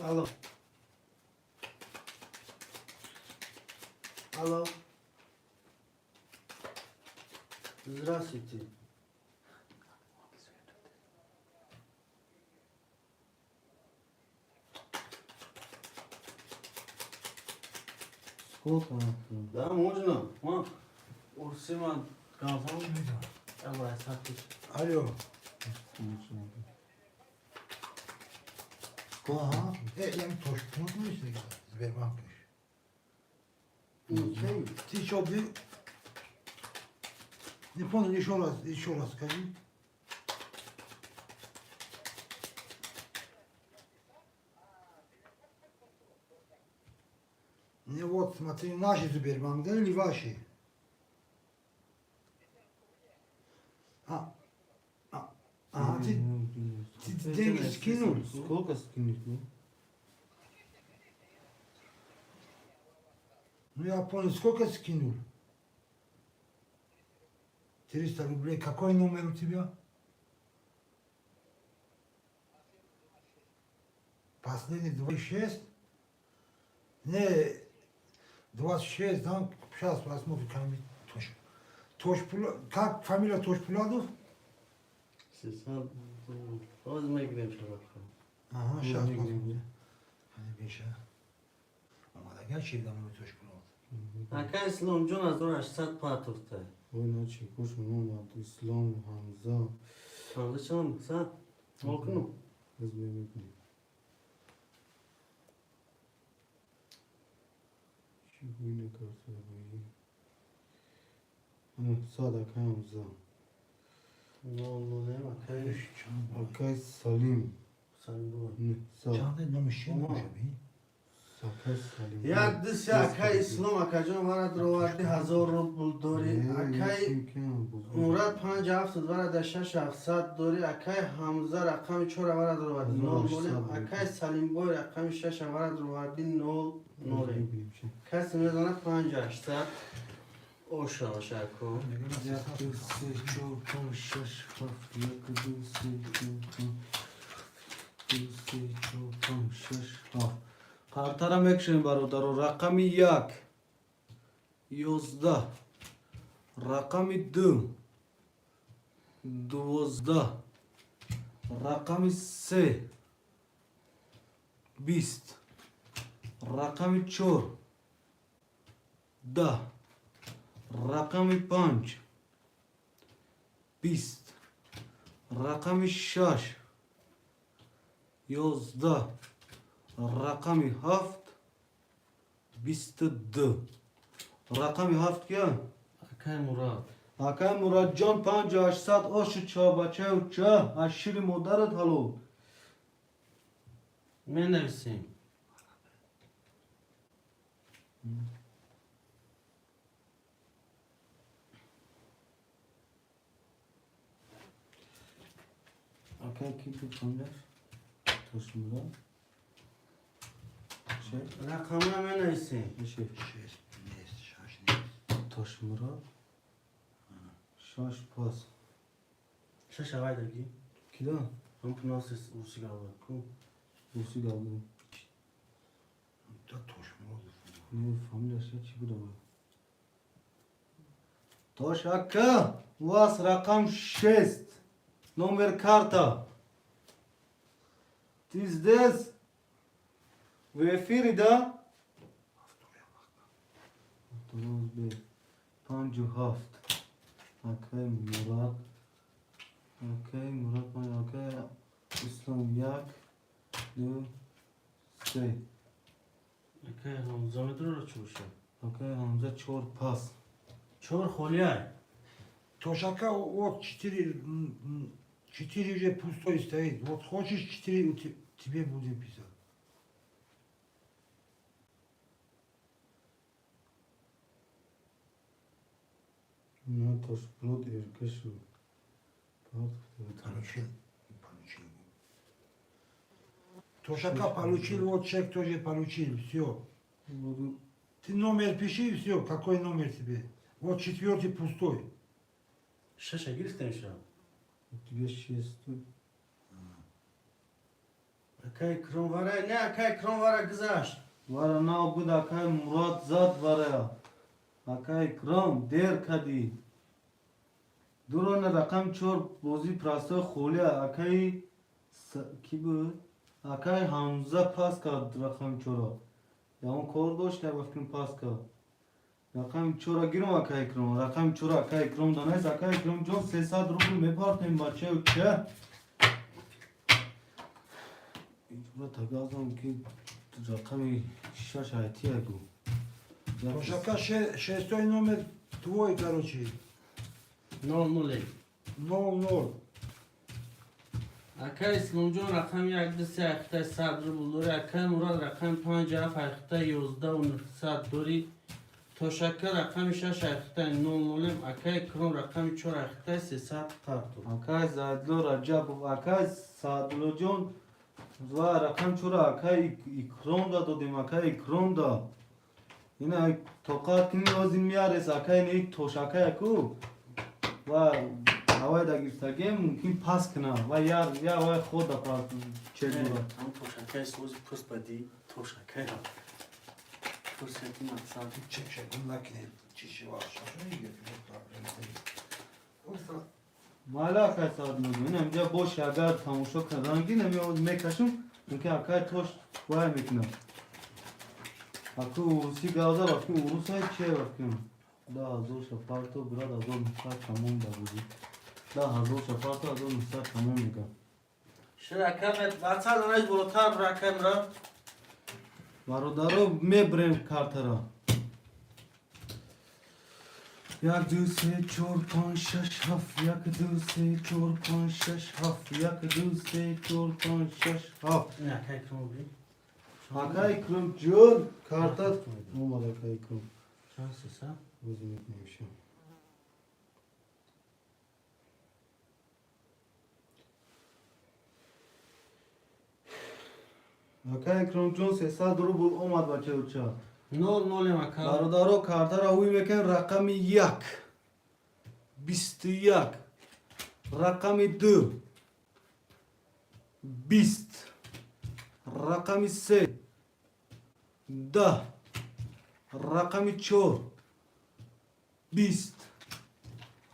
Алло. Алло. Здравствуйте. Сколько? Да, можно. Вот. Урсима Газон. Давай, сатış. Alo. Aha. Yani toşkunuz mu işte? Zverbankmış. Okey. Ty čo by... Не понял, еще раз скажи. Не вот, смотри, наши Сбербанк, да или ваши? Ага, ты деньги скинул? Сколько скинуть, ну? Ну я понял, сколько скинул? 300 рублей. Какой номер у тебя? Последний 26? Не, 26, да? Сейчас посмотрим, как фамилия Тошпуладов? Sen ağzıma gireyim şuna bakalım. Aha, сейчас не посмотрим. грибы. Hadi bir şey. Ama da gerçekten mi Tошпулад? Акай Слом Джон az sonra 800 patırtı. Ой, начи, кош Мухаммад, Ислам, Хамза. Anlaşalım sen. Okunu. Размемитни. Чугуйне карта бои. Сада Хамза. Ne oldu ne Akay? Акай Салим. Sen bu. Сад. Çağda ne şey mi? Акай Салим. Ya dış ya Akay İslam Akaycan var drovati 1000 rubl dori. Akay Murad 5700 var da 6700 dori. Akay Hamza rakam 4 var drovati 0 Akay Salim Boy rakam 6 var drovati 0 Kası mezana 5800 Oşa oşa ko. Картара мекшен бародаро рақами 1 11 рақами 2 12 рақами 3 20 рақами 4 10 рақами 5 20 рақами 6 11 рақами 7 22 рақами 7 кия? Akay Murad. Акай Муратҷон 5800 оши чобачаю ча аз шири модарат ҳалол. менависем. Акай ки бифамияш? Тошмурод. Ше? Raqamla menavисем. Ше. Шесть, нест, шаш, нест. Тошмурод. Шаш пас. Шаш авайдаги. Кида? Ампунасис усигава. Ку. Буси галду. Да тошмурод. Не фамилияш чи буда бо? Тош ака, у вас рақам 6. Номер карта. Ты здесь? В эфире, да? Автобус Б. 57. Акай Мурат. Акай Мурат, акай Ислам 1, 2, 3. Акай Хамзамедро чуша. Акай Хамза 4 пас. Чор холияй. Тошака вот 4 уже пустой стоит. Вот хочешь 4, тебе будем писать. Ну, то ж плод иркешу. Получил. Получил. Тошака получил, вот человек тоже получил, все. Буду Ты номер пиши, все, какой номер тебе. Вот 4 пустой. Шаша гирстен ша. у тебя 6. Акай кромвара, не акай кромвара гзаш. Вара нау буд акай Мурат зад вара. Акай кром дер кади. Дурона рақам 4 бози прастой холия. Акай ки буд? Акай Хамза пас кад рақам 4. Я он кор дошт я вафкин пас кад. Рақам 4 гирам акай кром. Рақам 4 акай кром данайс. Акай кром ҷон 300 рубл мепартем бачаю ча. Ибра тагазам ки рақами 6 айтиягу. Тошака шестой номер твой, короче. 00. 00. Акай Исломҷон рақами 1 ахтай 100 рубл дори. Акай Мурод рақами 57 ахтай 11 900 дори. Тошака рақами 6 ахтай 00. Акай Кром рақами 4 ахтай 300 қарту. Акай Зайдло Раҷабов, акай Саадуллоҷон ва рақам 4 акай икром да додем, акай икром да. Ина тоқат кини лозим миарес, акай не тошакай ку. Ва авай да гиртагем мумкин пас кна. Ва я вай ход да пас чедура. Ам тошакай сози пуст бади тошакай. Фурсати мақсад. Çek bunlar ki çişi var. Şaşırıyor ya. Мала акай Саадуллоҷон, ина инҷа бош агар тамошо карданги намиёд мекашум, мумкин акай тош вай мекунам. Аку си галда вафки урусай че вафки? Да, азор шафарто брат азор нуса тамом да буди. Да, азор шафарто азор нуса тамом мега. Ширакамет ватсал онайс болотар рақамра. Бародаро мебрем картара. 1 2 3 4 5 6 7 1 2 3 4 5 6 7 1 2 3 4 5 6 7. Не акай Кром би. Акай кром ҷон карта омад акай кром. Шансиса. O'zim etmaymişim. Akay Kromjon 300 rubl omad bacha ucha. 00 акай. Barodaro kartara huy mekan raqami 1. 21. Raqami 2. 20. Raqami 3. 10. Raqami 4. 20.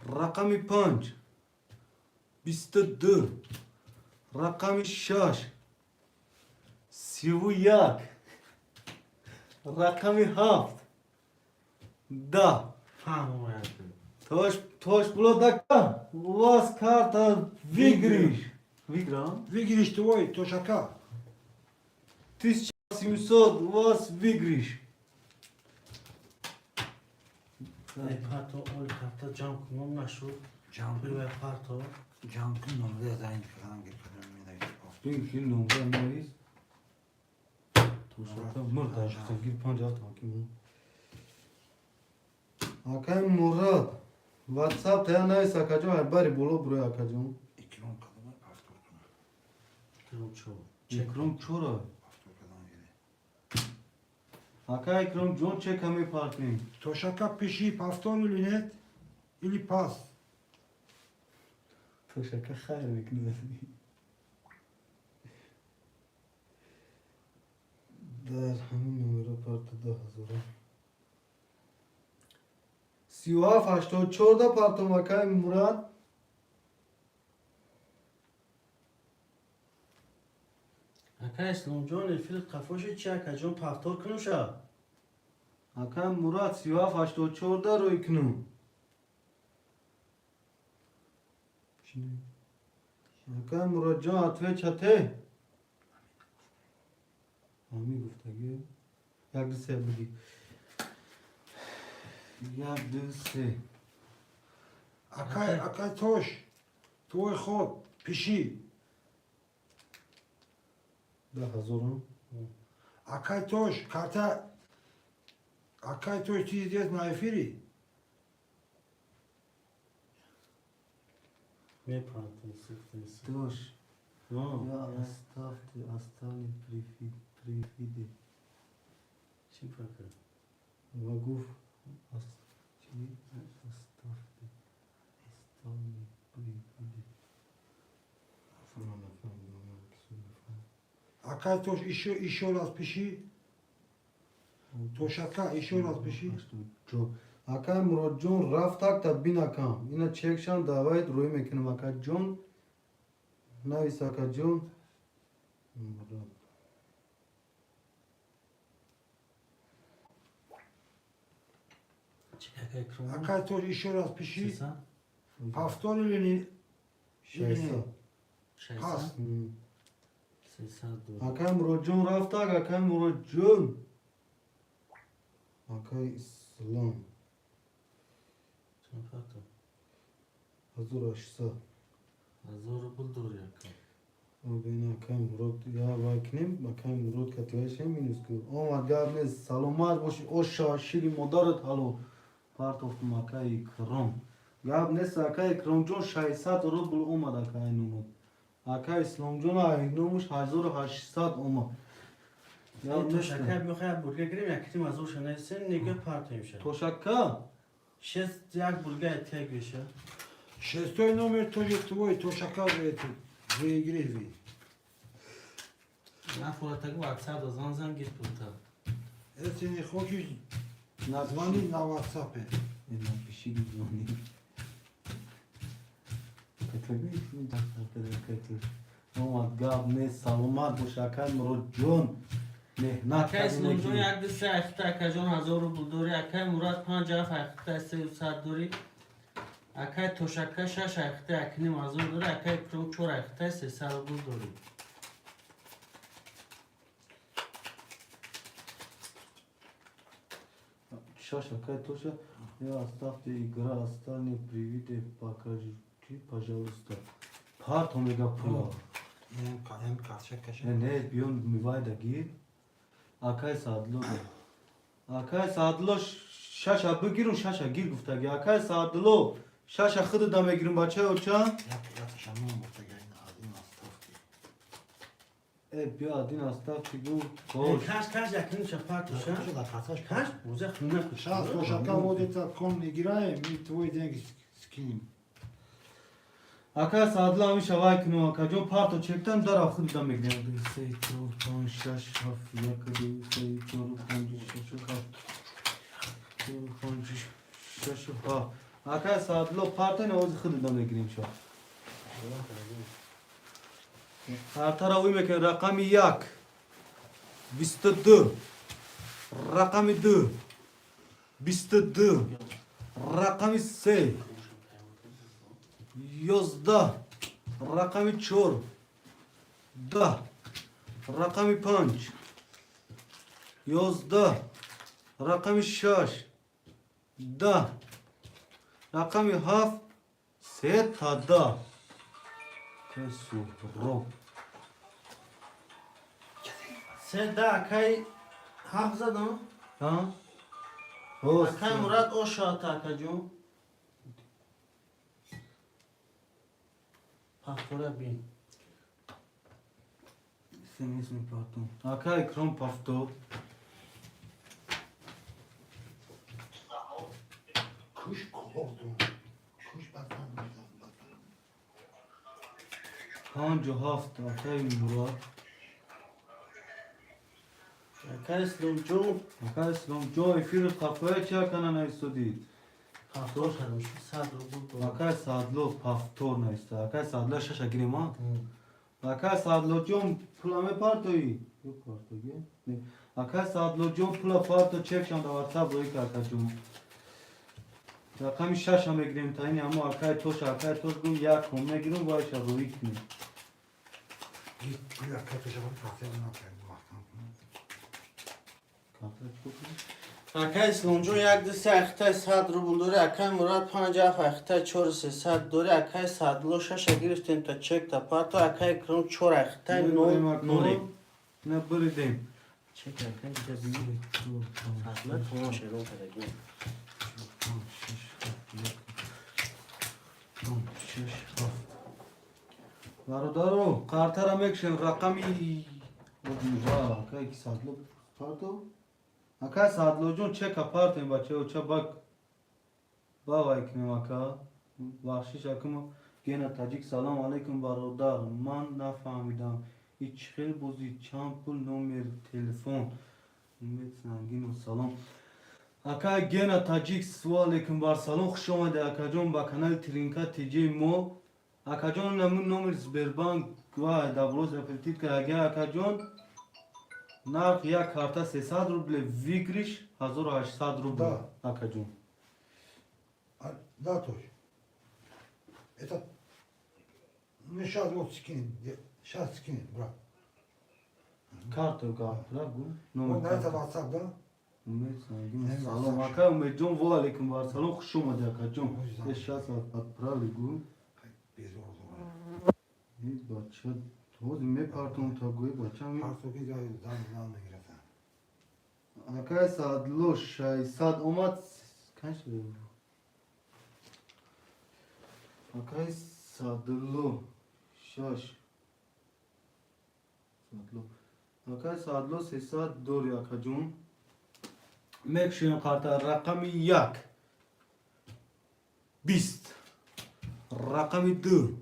Raqami 5. 22. Raqami 6. 31. Raqami 7. 10. Фам ояд. Toş bulodaka. Vas karta vigriş. Vigra? Выигрыш твой, тошака. 1700 вас vigriş. ای پرتو اول کارتا جمع کنم نشد Can توی پرتو can numara da aynı falan getiriyorum yine. Çünkü numara neyiz? Toşaka mırda işte gir panca takip. Akay Murat. WhatsApp ya neyse akacağım her bari bulu buraya akacağım. 2 10 kadar pasportuna. کلم چو Ekrom çora. Pasportadan geri. Akay Ekrom John çek hami partiyim. Toşaka pişi pastor ilinet ili pas. Toşaka hayır meknesi. در همین نمره پارت 10,000 37 84 da partım Akay Murat. اکا اسلام جان الفیل قفاش چی اکا جان پفتار کنوشا Akay Murat 37 84 da روی کنم. Akay Murat Can atve çate. Ami گفتگی یک دو سه بگی یک دو سه Akay toş. Toy khod pişi. 10,000 Akay toş karta. Akay toş çizeceğiz na efiri. می پرتو سفت Doş نه ya astafti prifidi چی فکر و گفت چی astafti استانی prifidi falan Akay toş işi olas pişi. Toşaka işi olas pişi. Akay Murat John raftak da binakam. Yine çekşan davayet roy mekinim Akay John. Navis Akay John. Murat. چی اکا اکرام Akay toş işi olas pişi. سیسا Pastor ilini. Şaysa. شایسا Pas. سیسا دو Akay Murat John raftak Akay Murat John. Akay İslam. چی پرتو Hazır aşsa. ازور بلدور یکا O beni Akay Murat ya bakayım Akay Murat katlaşa minus ki. O madem salomat boş o şaşili modarat halo. Part of Akay Krom. Gab ne Akay Krom John şaysat rubl omad Akay numut. Akay İslam John ay numuş 1800 omad. Ya تو ne شکر میخوای بولگه گریم یکی تیم ازور شنیسین نگه پرتو میشه Toşakka. شست یک بولگه اتیک بشه Шестой номер тоже твой, Тошака выигрывай. من فورتگو واتساپ دازان زن گیت بودتا Если не хочешь, Na звони на WhatsApp. Напиши звони. Katılıyor musun? Katılıyor. Ama gab ne salomat boş Akay Murat John. Mehnat اکا اسلام جون یک دسته اختا اکا جون هزار رو بلدوری اکا مراد 5 اف اختا 300 دوری اکا توشکه 6 اختا اکنیم هزار دوری اکا اکرام 4 اختا 300 رو بلدوری Шаша, какая тоже. Я оставьте игра, остальные привиты покажите, пожалуйста. Part omega pula. Hem kaçak kaçak. Ne biyon müvayda gir. Akay sadlo. Akay sadlo şaşa bugirun şaşa gir guftagi. Akay sadlo şaşa xıdı da megirin baça orça. Yat şamam orta gelin adın astafti. Bir adin astafti bu. Hoş. کاش یکنیم شفار توشه Toşa da kaçak کاش kaç. موزه خونه کشه Şans Toşaka vodeta.com играем, мы твой деньги скинем. Akay sadlo ami şavay kino akacon parto çekten dar xıdı da megirin. Sey çor pan şaş haf yakdı sey çor pan şaş haf. Çor pan şaş haf. Akay sadlo parto ne oz xıdı da megirin şu. Artara uyume ki rakami yak. 22. Rakami 2. 22. Rakami 3. 11. Rakami 4. 10. Rakami 5. 11. Rakami 6. ده رقم 7 3 تا 10 کسو رو سه ده اکای حرف زدم ها اکای مراد او شات اکا جون پافتوره بین Sen mi pardon. Aka ekran pafto. Kuş kovdum. Kuş bakmam. Panca hafta akay Murat. اکای اسلام جون Akay Islam joy fir kafaya çakana na istedi. پافتور کردم شد 100 روبل دلار Akay sadlo paftor na ista. Akay sadlo şaşa girema. Akay sadlo jom pulame partoyi. Yok partoyi. Ne? Akay sadlo jom pula parto çek şanda WhatsApp roy kaka jom. Rakam şaşa me girem tayini ama akay toş gum ya komme girum başa roy kni. Git bir dakika yapacağım. Kahve ne yapayım bu vaktan. Kaka çok iyi. اکای اسلام جون یک دسته اختای 100 روبل داره اکای مراد 50 اختای 4 300 داره اکای 100 لو شش گرفتیم تا چک تا پارتو اکای کرم 4 اختای 9 9 Ne böyle deyim. چک اکای دیگه بیوری اصلا تمام شروع کردگی Varodaro, kartara mekşen rakami va, kay ki sadlo parto. Akay sadlo jon çek apartın bache oça bak. Baba ekme maka. Vahşiş akımı gene tacik salam aleyküm varodar. Man nafahmidam. Hiç xil bozi çampul nomer telefon. Ümmet sangin o salam. Akay gene tacik aleyküm var salam. Hoş omade akajon ba kanal Trinka TJ Mo. Akajon namın nomer Sberbank va davroz apeltit karage akajon. Nark ya karta 300 ruble vigrish 1800 ruble. Da. Akajon. Да, точно. Это мы сейчас вот скинем. Сейчас скинем, брат. Karta karta gu. Вот на это WhatsApp, да? Ümmet sangin Ne salam. WhatsApp? Akay Ümmet jon va aleyküm var salam. Hoş omade akajon. O yüzden. Eşyas atpravi gu. Без ордена. Ne bacha. Toz me parton tagoy bacha mi. Artık ya zam giresen. Akay sadlo shay sad omat kaç lira? Akay sadlo shash sadlo Akay sadlo se sad dor yakajun mekşin karta rakami yak bist rakami 2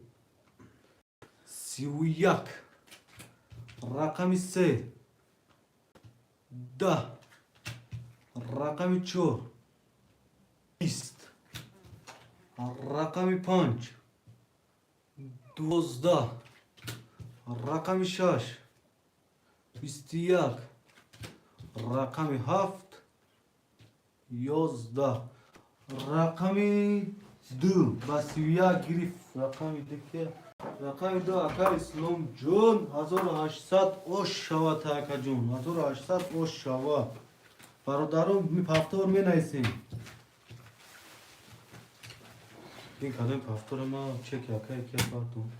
siwiyak rakami se da rakami 4 bist rakami 5 12 rakami 6 bistiyak rakami 7 11 rakami 2 basiyak girif rakami 2 rakami 2 akar islom jun 1800 osh shava taka jun 1800 osh shava برادرم می پفتور می نیستیم این کدام پفتور ما چک یکه که پفتون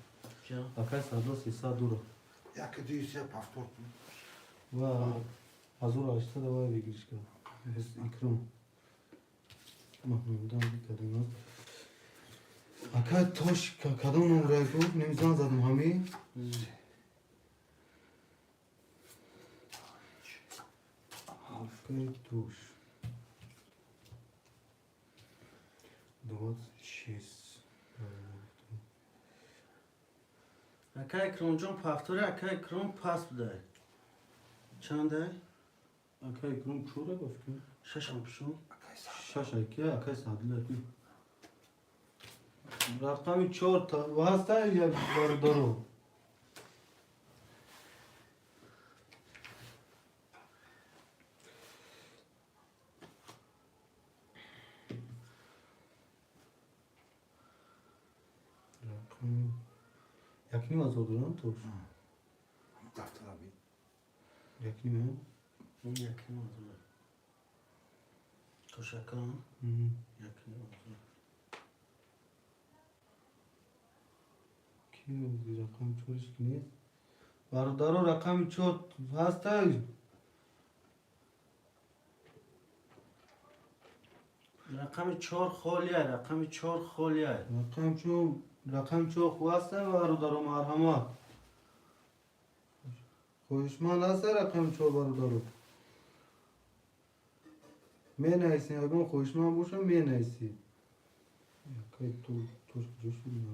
چرا؟ اکای صدو 300 دورو Jak değilse pastor. و از اون آشتا دوای بگیرش کن اکرم محمودان بیکریم اکای توش کدام نمره بود نمیزان زدم همی اکای توش 26 اکای کرم جون پافتوره اکای کرم پاس بده چنده؟ اکای اکرم چوره گفتیم ششم پشون شش اکی اکای سادله اکی رقمی 4 تا و هسته یا دارو یکی نیم از دارم توش Daftar abi. یکی نیم این یکی نمازونه تشکر ها یکی کی میگی رقم چورش نیست برادرو رقم چور هسته رقم 4 خالیه رقم 4 خالیه رقم چور خواسته برادرو مرحمت خوشمند هسته رقم چور برادرو می نیسی اگه خوشمند باشم می نیسی یکی توش کجا شدی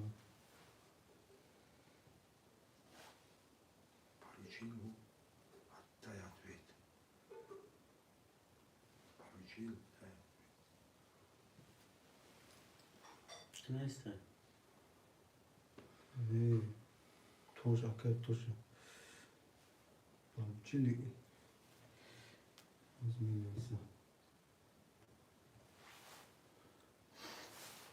Получил, отдай ответ. Получил, дай. چی نیسته؟ توش اکه توش چی لیگی از می نیسی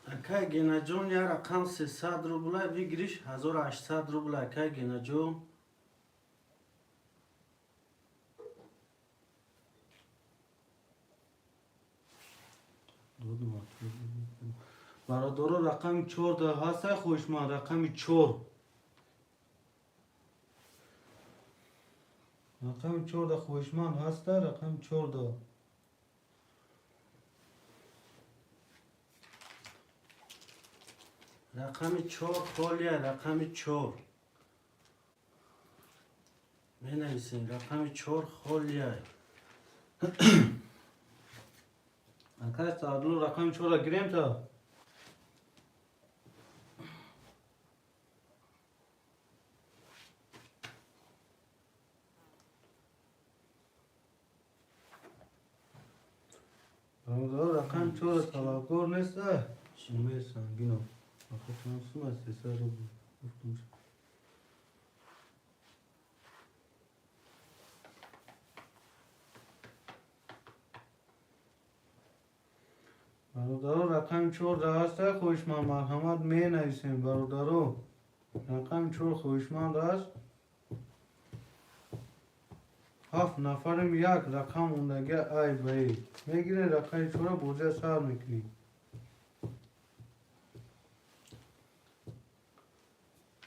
اکای گینا جون یا رقم 300 روبله بگیریش 1800 روبله اکای گینا جون برادر رقم 4 ده هسته خوشمند رقم 4 رقم 4 ده خوشمند هسته رقم 4 ده رقم 4 خالیه رقم 4 می نویسین رقم 4 خالیه اکه سادلو رقم 4 ده گریم تا برادر رقم 4 ده تلاکور نیسته شیمه سنگینو آخه تنسون از 300 رو گفتم برادرو رقم 4 ده هسته خوشمند مرحمت می نویسیم برادرو رقم 4 خوشمند است 7 نفرم یک رقم موندگی ای بایی میگیری رقم 4 بوجه سر میکنی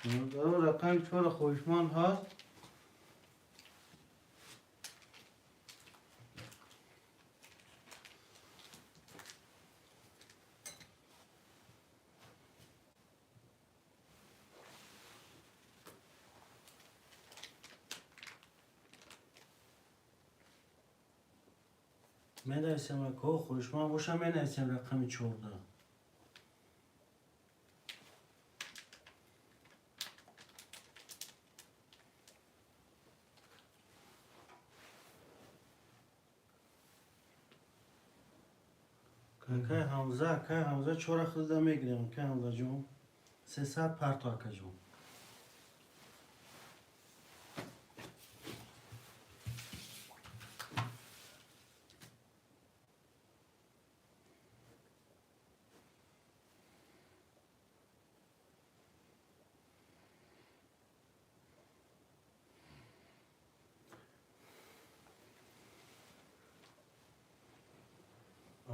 برادرو رقم 4 خوشمند هست می نویسیم اکا خوشمند باشم می نویسیم رقم 14 که حمزه 4 خزده میگیریم که حمزه جون 300 پرتا که جون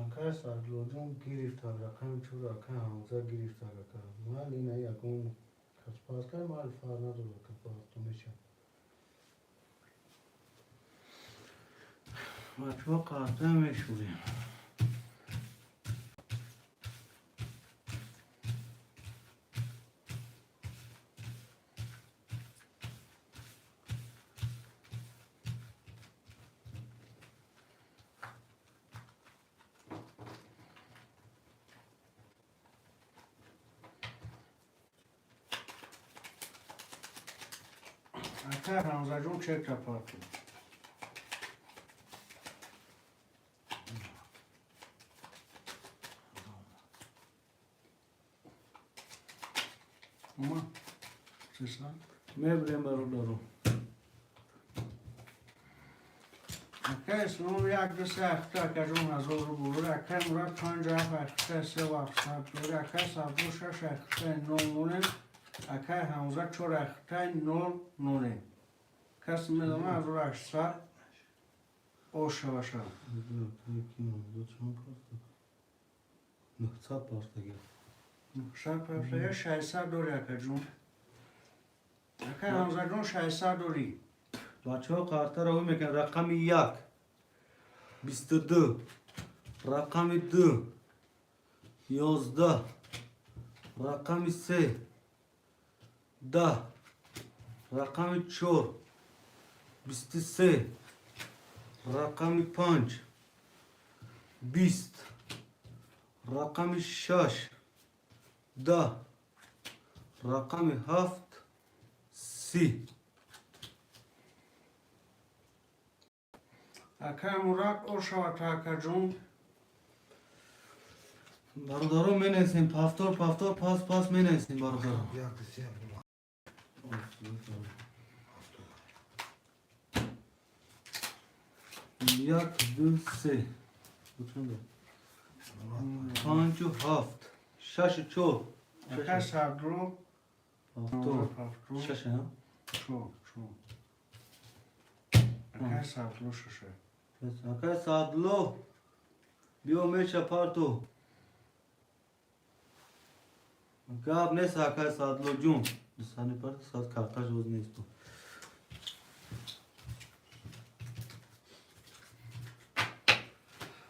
اکه سادلو جون گرفت رقم 4 اکه همزه گرفت اکه مال اینه یکون کس پاس که مال فار نداره که پاس تو میشه بچه ها قاطع میشوریم اکه حمزه جون چک کپاتی اما چیزا میبریم برادرو اکه اسلام یک دو سه اخته اکه جون 1000 رو بوده اکه مراد 57 اخته 3 وقت سب بوده اکه 106 اخته 9 نونه اکه حمزه 4 اخته 9 نونه کسی میدونه 1800 اوشه باشه نهصد پارتگی شب پرفته 600 دوری اکا جون اکا همزه جون 600 دوری بچه ها کارتر رو میکن رقم 1 22 رقم 2 11 رقم 3 10 رقم 4 23 رقم 5 20 رقم 6 10 رقم 7 30 اکا مراد اوشه و تا اکا جون برادران می نیستیم پفتار پاس می نیستیم برادران Jak się یک دو سه پنج و هفت شش و چهار اکا صدرو هفتار هفتو شش ها چو اکا صدرو ششه اکای سادلو بیو میشه پارتو گاب نیست اکای سادلو جون دستانی پارتو ساد کارتا جوز نیست تو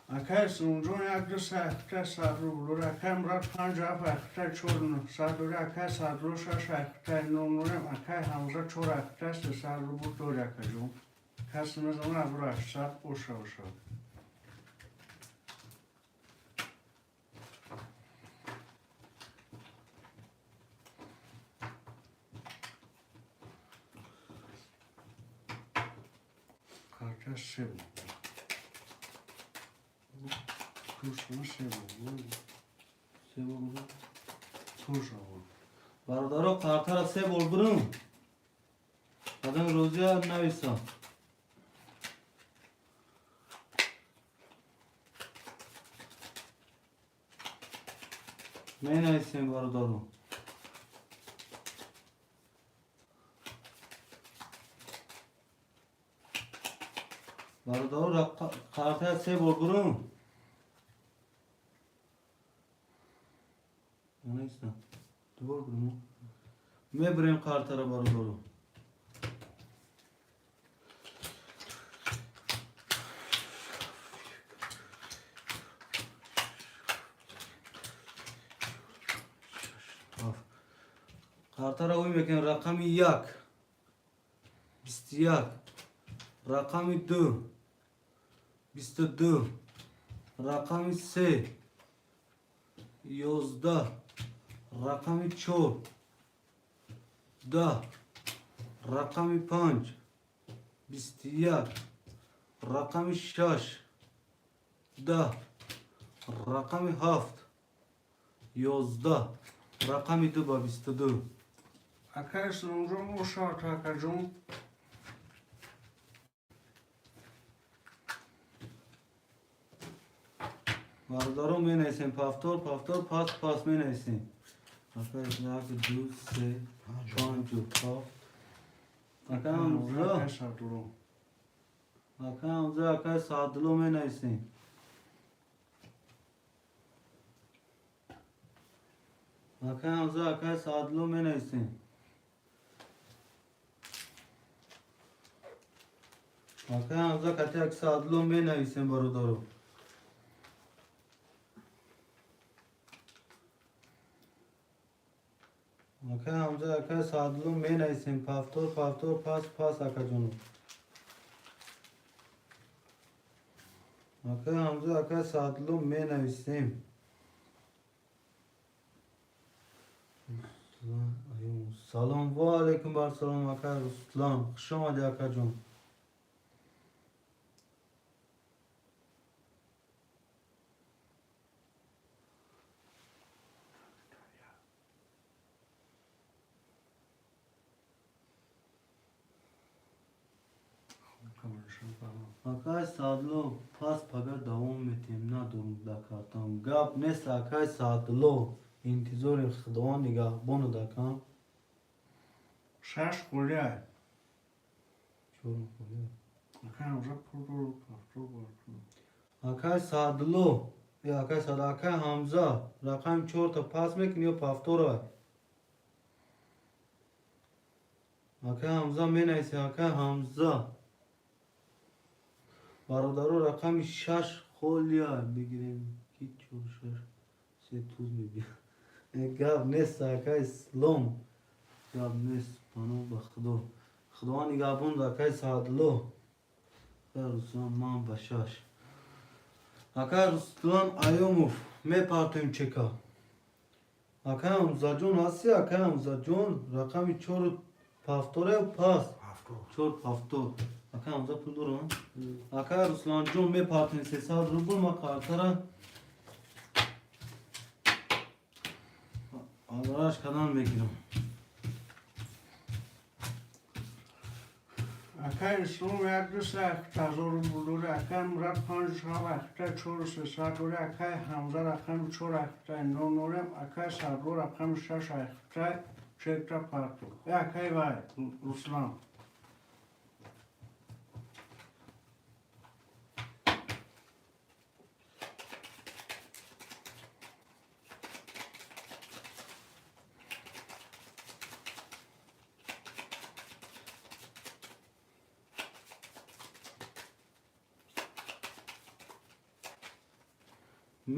اکا سنجون یک دو سه اکتا صدرو بلور اکا مراد 5 اکتا چور صدروری اکا صدرو شش اکتا نونورم اکا همزه چور اکتا سه صدرو بود دوری اکا جون کسی میزمون ابرو 800 اوشه اوشه کارتا سه بود توشون سه بود سه بول توشه بود برادران کارتا را سه بول برون آدم روزی ها نویسا می نویسیم برادران برادران را کارتا سه بول برون نیستم دوبار برون میبریم کارتا را برادران کارتا را میکنیم رقم 1 21 رقم 2 22 رقم 3 11 رقم 4 10 رقم 5 21 رقم 6 10 رقم 7 11 رقم 2 با 22 اکا سنجون اوشه و تا اکا جون برادران می نیسیم پفتار پاس می نیسیم اکا یک دو سه پنج و هفت اکا همزه اکا صدرو اکا سادلو می نیسیم اکا سادلو می نیسیم اکا کتی یک سادلو می نیسیم برادران اکا سادلو می نیسیم پفتار پاس اکا جونو اکا سادلو می نیسیم سلام و علیکم بر سلام اکا رسولان خوش آمدی اکا جون اکای سادلو پاس پگر دوام میتیم ندارم دکاتم گپ نیست اکای سادلو انتظار خدوان نگاه بانو دکم شش خولیه چورم خوبه Hamza pul dolu. Akay Sadlo. Ya Akay Sad Akay Hamza. Rakam 4 ta pas mekiniyor paftora. Akay Hamza menayse Akay Hamza. برادرو رقم 6 خولیا بگیریم کی چورشش سه توز میگه گاب نیست اکای سلام گاب نیست پانو بخدو خدا نگابون دکای سادلو رسلان من بشاش اکای رسلان ایوموف می پارتیم چکا اکای همزا جون هستی اکای همزا جون رقم 4 پافتوره و پاس Hafta. 4 پافتور اکای همزا پول دارم اکای رسلان جون می پارتیم 300 روبل ما کارتره آدراش کدام بگیرم Akay İslam yaklaşık akta zoru bulur. Akay Murat Panjab akta çoğu sesadori. Akay Hamza rakam çoğu akta nonorem. Akay Sador rakam şaş akta çekta partu. Akay vay İslam.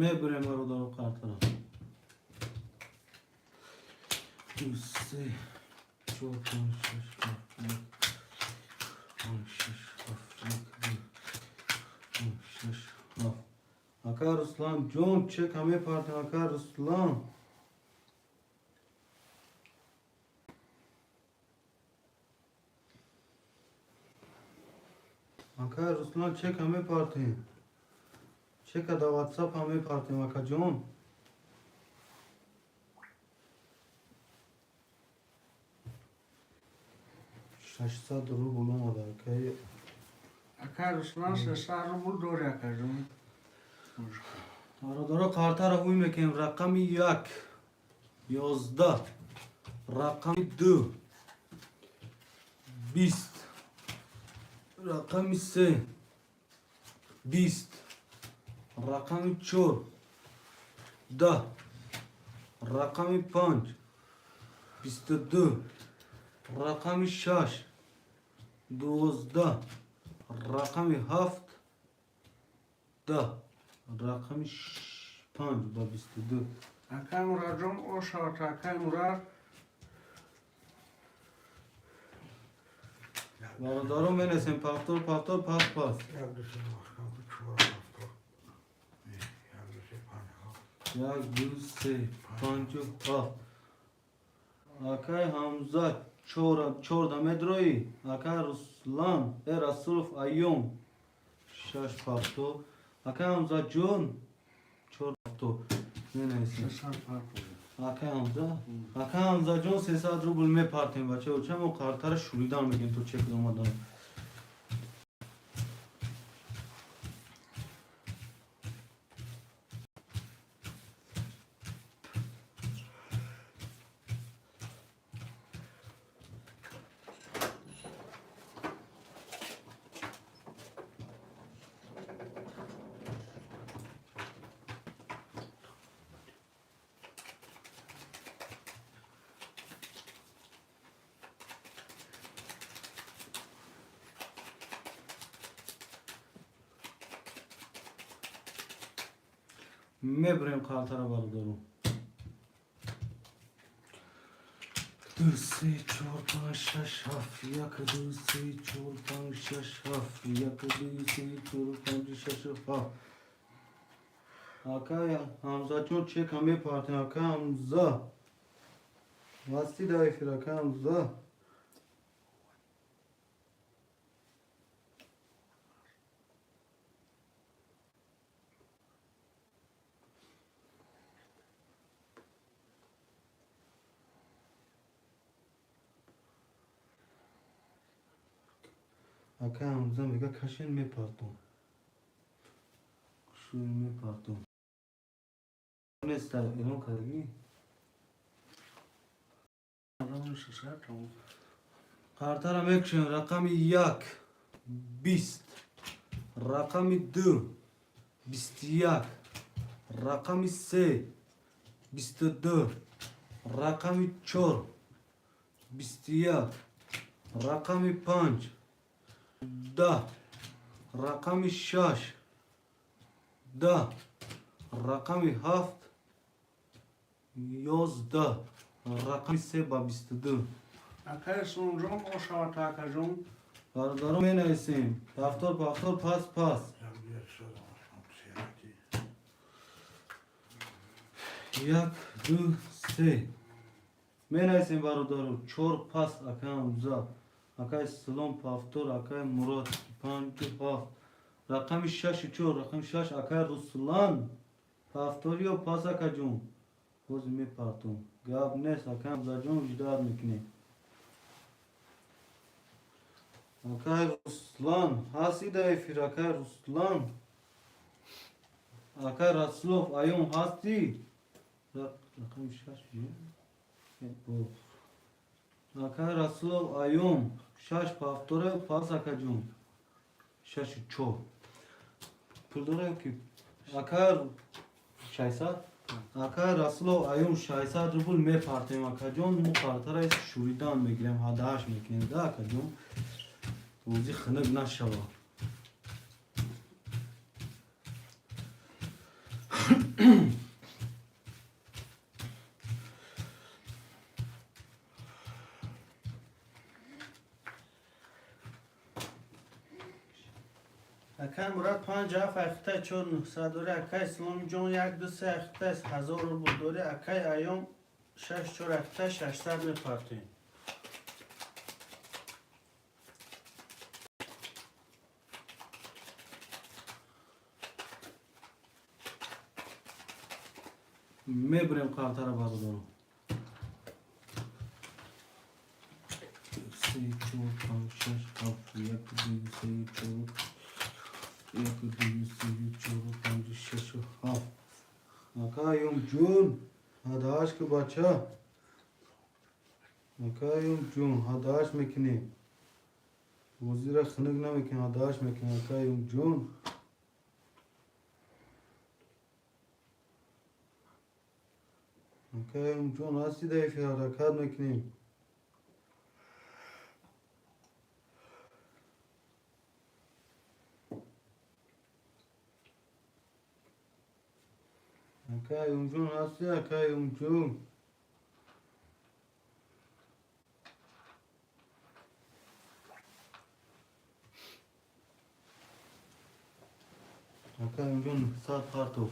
मैं बुरे मारो दो काटता रहा उससे चौपन शश Akar Ruslan John çek hame parti Akar Ruslan Akar Ruslan çek hame parti چه کدا واتساپ همه پارتی مکا جون ششصد رو بلوم آده که Akay İslam sesadı bulur akay canım. دارا کارتا را ہوی میکنیم رقم 1 11 رقم 2 20 رقم 3 20 رقم 4 10 رقم 5 22 رقم 6 12 رقم 7 10 رقم 5 با 22 Akay Murat'cığım o şart Akay Murat. برادرم بنویسیم پافتور پافتور پاس پاس Yaklaşık başkan bir çuval hafta. Yaklaşık panha. 1 2 3 5 7 Akay Hamza چور دمدروی Akay Ruslan Rasulov Ayom 6 پافتو Akay Hamza جون 4 پافتو بنویسیم Sesad partu. Akay Hamza جون 300 روبل می پارتیم بچه و چه مو کارتر شوریدان میگیم تو چک اومدن میبریم کارتر بالا دارم 2 3 4 5 6 7 1 2 3 4 5 6 7 1 2 3 4 5 6 7 Akay Hamza çor çek hame parti Akay Hamza Vasti daifir Akay Hamza Akay Hamza mega kaşın mi parton Şu mi parton Ne sta elon kargi Adamın sesad tamam. Kartara mekşin rakam 1 20 رقم 2 21 رقم 3 22 رقم 4 21 رقم 5 10 رقم 6 10 رقم 7 11 رقم 3 با 22 اکای سونجون او شاتا کجون برادرم می نویسیم دفتر پس یک دو سه می نویسیم برادرم چور پس اکای امزا اکای سلام پافتور اکای مراد 57 رقم 6 چور رقم 6 اکای رسولان پافتوری و پس اکا جون باز می پرتم گاب نیست اکای امزا جون وجدار میکنیم اکای رسولان هستی در افیر اکای رسولان اکای رسولوف ایوم هستی رقم 6 اکای رسولوف ایوم 6 پافتوره پس اکا جون 6 چو پول داره که اکای 600 اکای رسولوف ایوم 600 روبل می پرتیم اکا جون مو پرتره ایست شوریدان میگیریم هداش میکنیم ده اکا جون روزی خنق نشوه اکای مراد 50 اخته 4900 دوره اکای اسلام جون 1 2 3 اخته 1000 روبل دوره اکای ایام 6 4 اخته 600 میپرتیم میبریم قطر برادرم 3 4 5 6 7 1 2 3 4 1 2 3 4 5 6 7 اکایم جون هداش که بچه اکایم جون هداش میکنی وزیر خنق نمیکنی هداش میکنی اکایم جون اکایم جون هستی دایفی حرکت میکنیم اکایم جون هستی اکایم جون اکایم جون 100 پرتو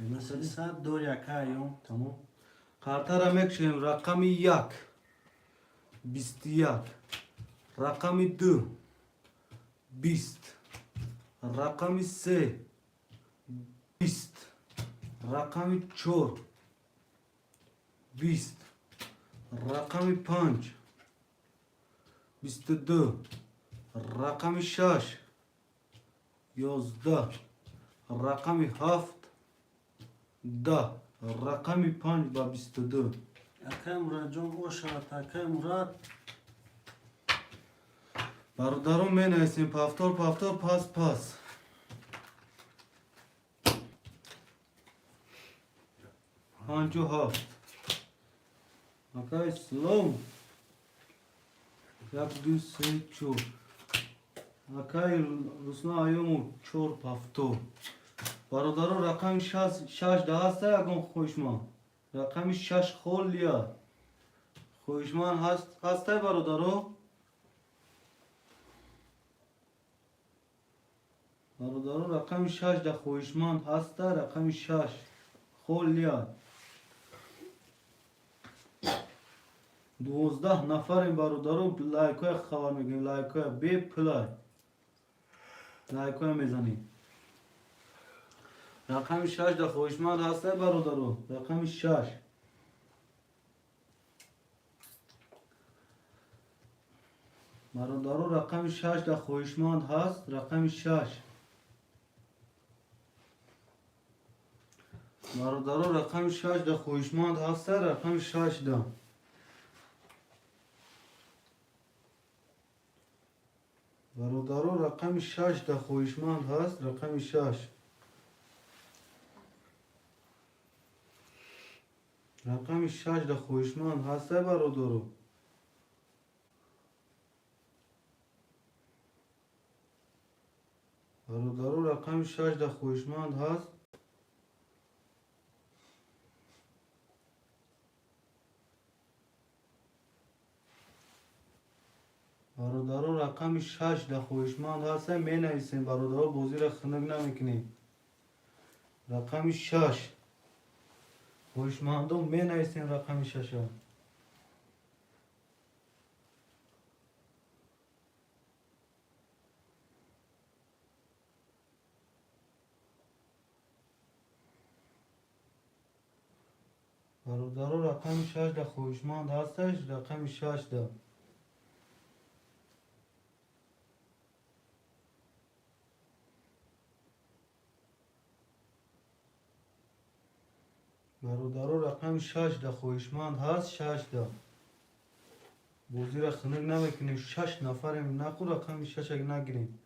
مثل 100 دوره اکای ایام تمام قرطه را میکشیم رقم 1 21 رقم 2 20 رقم 3 20 رقم 4 20 رقم 5 22 رقم 6 11 رقم 7 10 رقم 5 با 22 اکای مراد جون او شاتا اکای مراد برادرم می نویسیم پافتور پس پنج و هفت اکای سلام یک دو سه چور اکای رسنا ایومو چور پافتور برادرم رقم 6 ده هسته یکم خوشمان رقم 6 خولیا خوشمان هسته برادرم برادرم رقم 6 ده خوشمان هسته رقم 6 خولیا 12 نفریم برادرم لایکای خبر میگیم لایکای بی پلای لایکای میزنیم رقم 6 ده خوشمند هسته برادرم رقم 6 برادرم رقم 6 ده خوشمند هست رقم 6 برادرم رقم 6 ده خوشمند هسته رقم 6 ده برادرو رقم 6 در خویشمند هست. رقم 6. رقم 6 در خویشمند هست برادرو. برادرو رقم 6 در خویشمند هست. برادرو رقم 6 در خویشمند هست. می نویسیم برادرو بازی را خنک نمیکنیم. رقم 6 خویشمندو می نویسیم رقم 6. برادرو رقم 6 در خویشمند هستش. رقم 6 در برادرو رقم 6 در خویشمند هست. 6 در بازی را خنک نمیکنیم. 6 نفریم نکو رقم 6 نگیریم.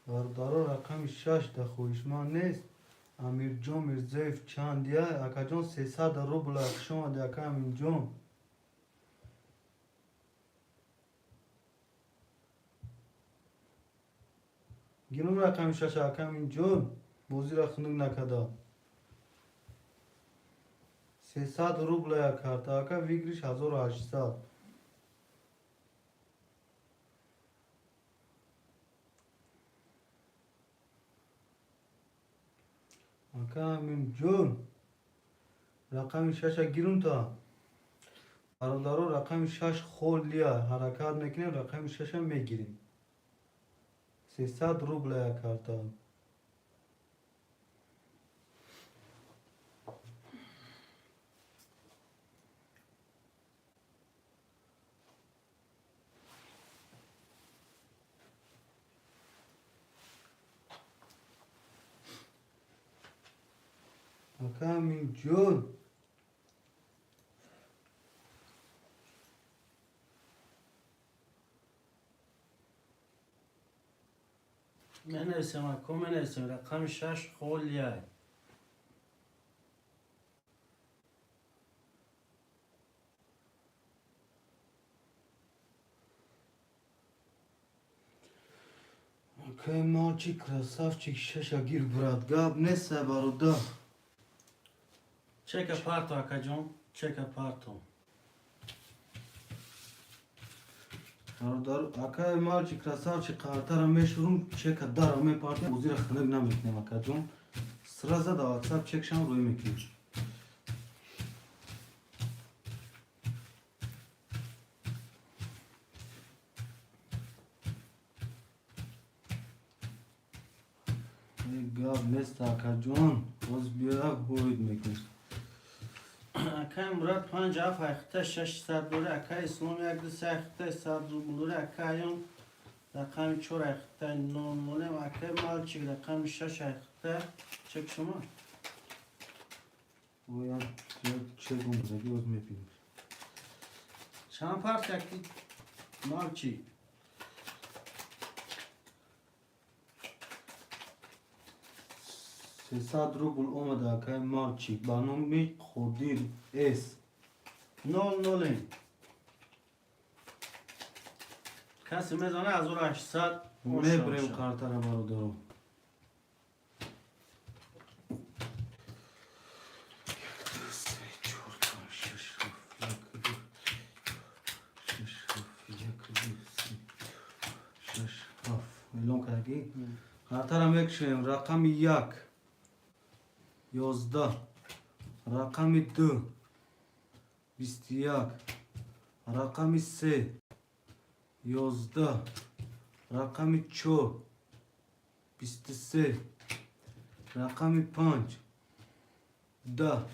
برادرو رقم 6 در خویشمند نیست. امیر جان میرزایف چندیه اکا جان 300 روبل اکشان ده اکا امین جان. گیرم رقم 6 اکا امین جان بازی را خنک نکده. 300 روبل یک کارت اکا ویگریش 1800. اکا امین جان رقم 6 گیرم تا. برادرو رقم 6 خول لیا حرکت میکنیم. رقم 6 میگیریم. 300 روبل یک کارت. اکا امین جان من نویسیم اکو من نویسیم رقم 6 خولیه. اکا مالچی کراسافچیک 6 گیر براد گاب نیست برادر. چک پارتو اکا جان چک پارتو. برادر اکا مالچی کراسافچی قارتر میشورم چک دار می پارتی بازی را خنک نمیکنیم اکا جان. سرا زد واتساپ چکشم روی میکنیم. گاب نیست اکا جان باز بیا هوید میکنیم. اکا مراد 5 اف اخته 600 دوره اکا اسلام یک دو سه اخته 100 روبل اکا یون رقم 4 اخته 9 مولم اکا مال چی رقم 6 اخته چک شما. ویا چه گمزگی باز میپینیم. چند پارت اکی مال چی 300 روبل اومده اکای مارچی بانومی خودیر اس 00 کسی میزانه از 800 میبریم کارتر برادرم. میلون کردی؟ کارترم یک شویم. رقم 1 11 رقم 2 21 رقم 3 11 رقم 4 23 رقم 5 10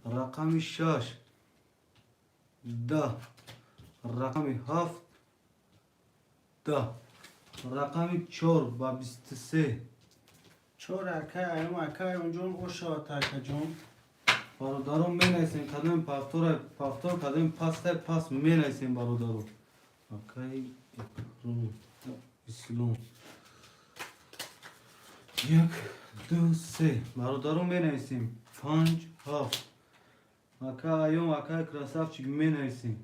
رقم 6 10 رقم 7 10 رقم 4 با 23 چور اکای ایم اکای اونجا اوشا اکا جون برادرم می نیسیم کدام پافتور کدام پاس پاس می نیسیم برادرم. Akay İslom. Yak, du, se. Barodarım benevsim. Panç, haf. Akay ayom, akay krasavçık menevsim.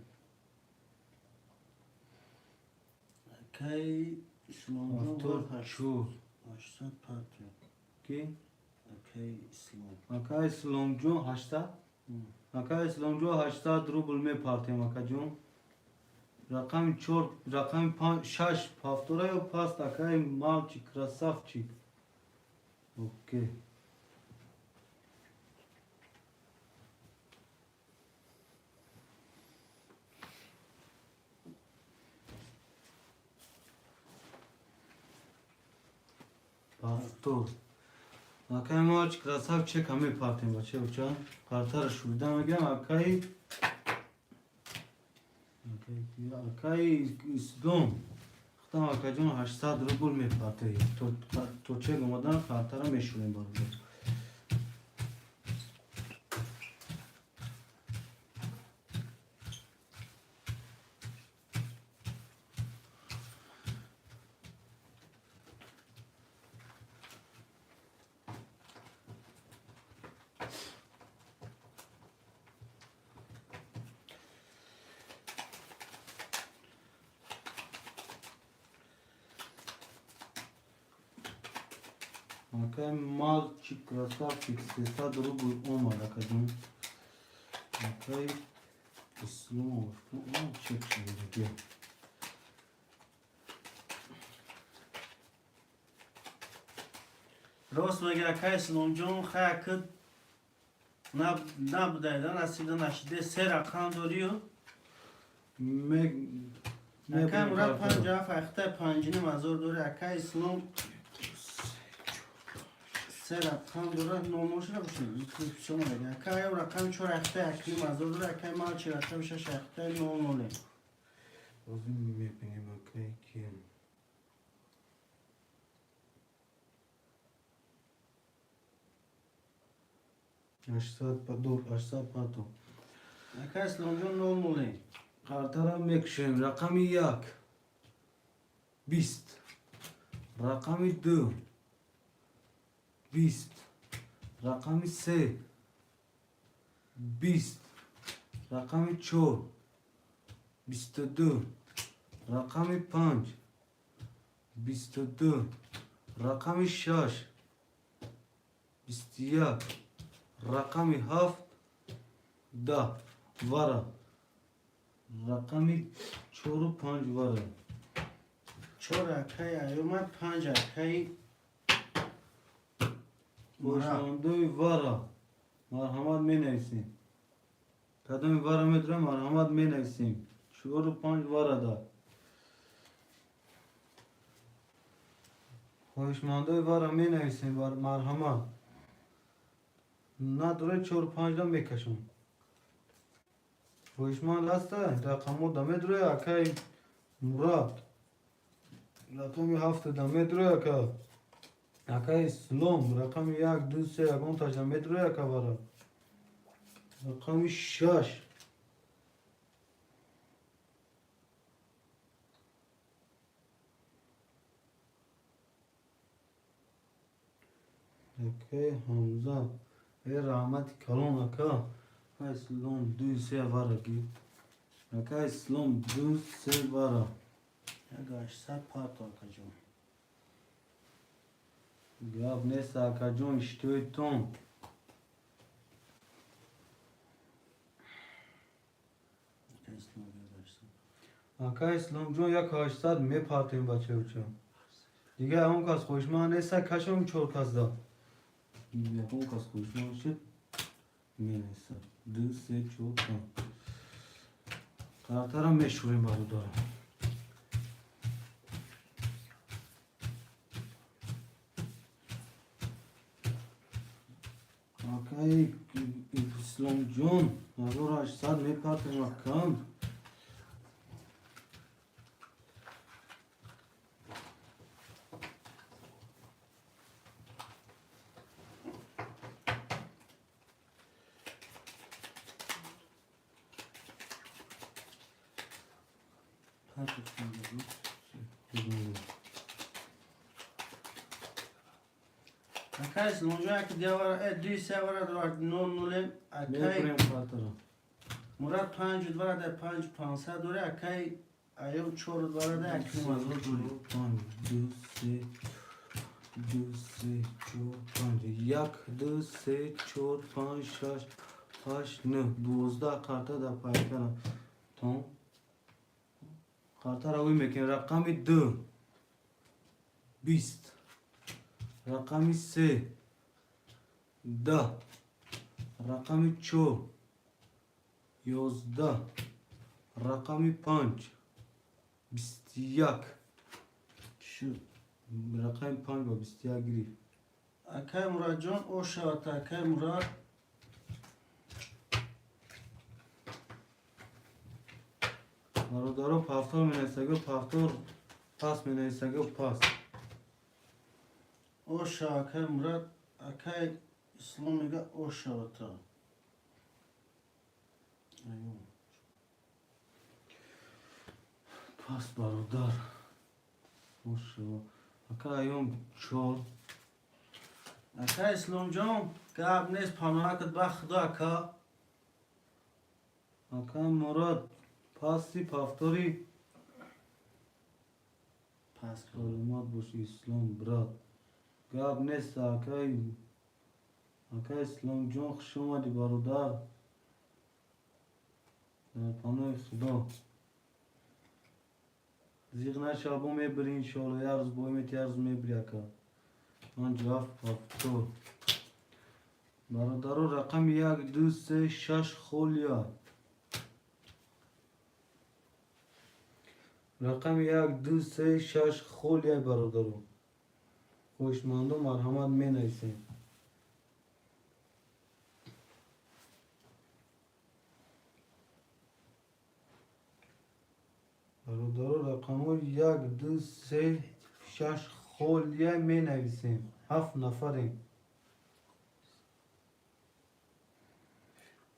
Akay İslam'dan Haftor, var çur. 80 parti. Ki? Akay İslam. Akay İslomcu haşta. Akay İslomcu haşta duru bulme parti makacım. Rakam çor, rakam şaş. Haftora yo past akay malçık, krasavçık. Okey. Pastor. Akay malçık, krasavçık hame parti bache uçan. Partar şuradan gel akay. Akay İslom. Xtam akacın haşta duru bulme parti. Toçe gomadan partara meşhurim barıdır. Akay mal çıkrasa fiksesa duru bu olmadı akacın. Akay İslom olsun. Çek şimdi gel. راست مگه اکای اسلامجان خیلی نبوده نصیب نشده سه رقم داری و اکای مرد 57 اخته پنجینی مزار داری اکای اسلام سه رقم داره نوموش نباشید شما دیگه اکای رقم 4 اخته اکلی مزار داره اکای مال 4 اخته 6 اخته نومونه Özüm mepine akay kim? Aşsat pato. اکای اسلامجان نومونه Kartara mekşem rakami yak. Bist. Rakami du. Bist. Rakami se. Bist. Rakami çor. Bistudu. Rakami panç. Bistudu. Rakami şaş. Bistiyak. Rakami haft. Da. Vara. Rakami çoru panç vara. 4 اکای ایومد 5 اکای Boşandığı vara. Merhamet menevsin. Kadın vara metre merhamet menevsin. Çoru panç vara da. Hoşmandığı vara menevsin var merhamet. Nadre çoru panç da mekaşım. Hoşman lasta rakamı da medre akay Murat. Rakami hafta da medre akay. Akay İslom. Rakami yak du se agon taşla medre akay vara. Rakami şaş. Akay Hamza. Rahmet kalon akay. Akay İslom du se vara ki. Akay İslom du se vara. اگه 800 پارت آکجان Gav nesa akacon iştö ton. اکای اسلامجان داشتم Akay İslamcı ya kaçtad me partim bache uçam. Diga on kas khoşman nesa kaşom çor kas da. Ya on kas khoşman şit. Me nesa. Du se çor ton. Kartara meşhurim barudar. Akay İslamcı azor açsad me partim akam. Kaç üstünde bu? Akay slonja ki diavara duy sevara duvar non nulem Ne akay kurem kartara? Murat 5 duvara da 5 500 dure akay ayo 4 duvara da aklim az duri. 5 2 3 4 5 yak 2 3 4 5 6 8 9 12 karta da paykana. Tamam. Kartara uymekin rakami 2 20 rakami 3 10 rakami 4 11 rakami 5 21 Şu rakami 5 با 21 گرفت. akay Murat Can o şavata akay Murat برادرها پفتار مینیسته پفتار پس مینیسته پس o şav akay Murat akay İslamiga o şavata. Ayo. پس برادر خوش اکا ایوم چور Akay İslam Can gab nes panakat ba khda aka اکا مراد پسی پفتاری pas سلامت باشی اسلام براد گاب نیست اکا اسلام جان خوش اومدی برادر در پناه خدا زیغ نشابو میبری انشالله یه روز بایمت یه روز میبری اکا من جواب پفتار برادرو رقم 1 2 3 6 خولیا رقم 1 2 3 6 خولیا برادرو خوشمند و مرحمت می نویسیم برادرو رقم 1 2 3 6 خولیا می نویسیم 7 نفریم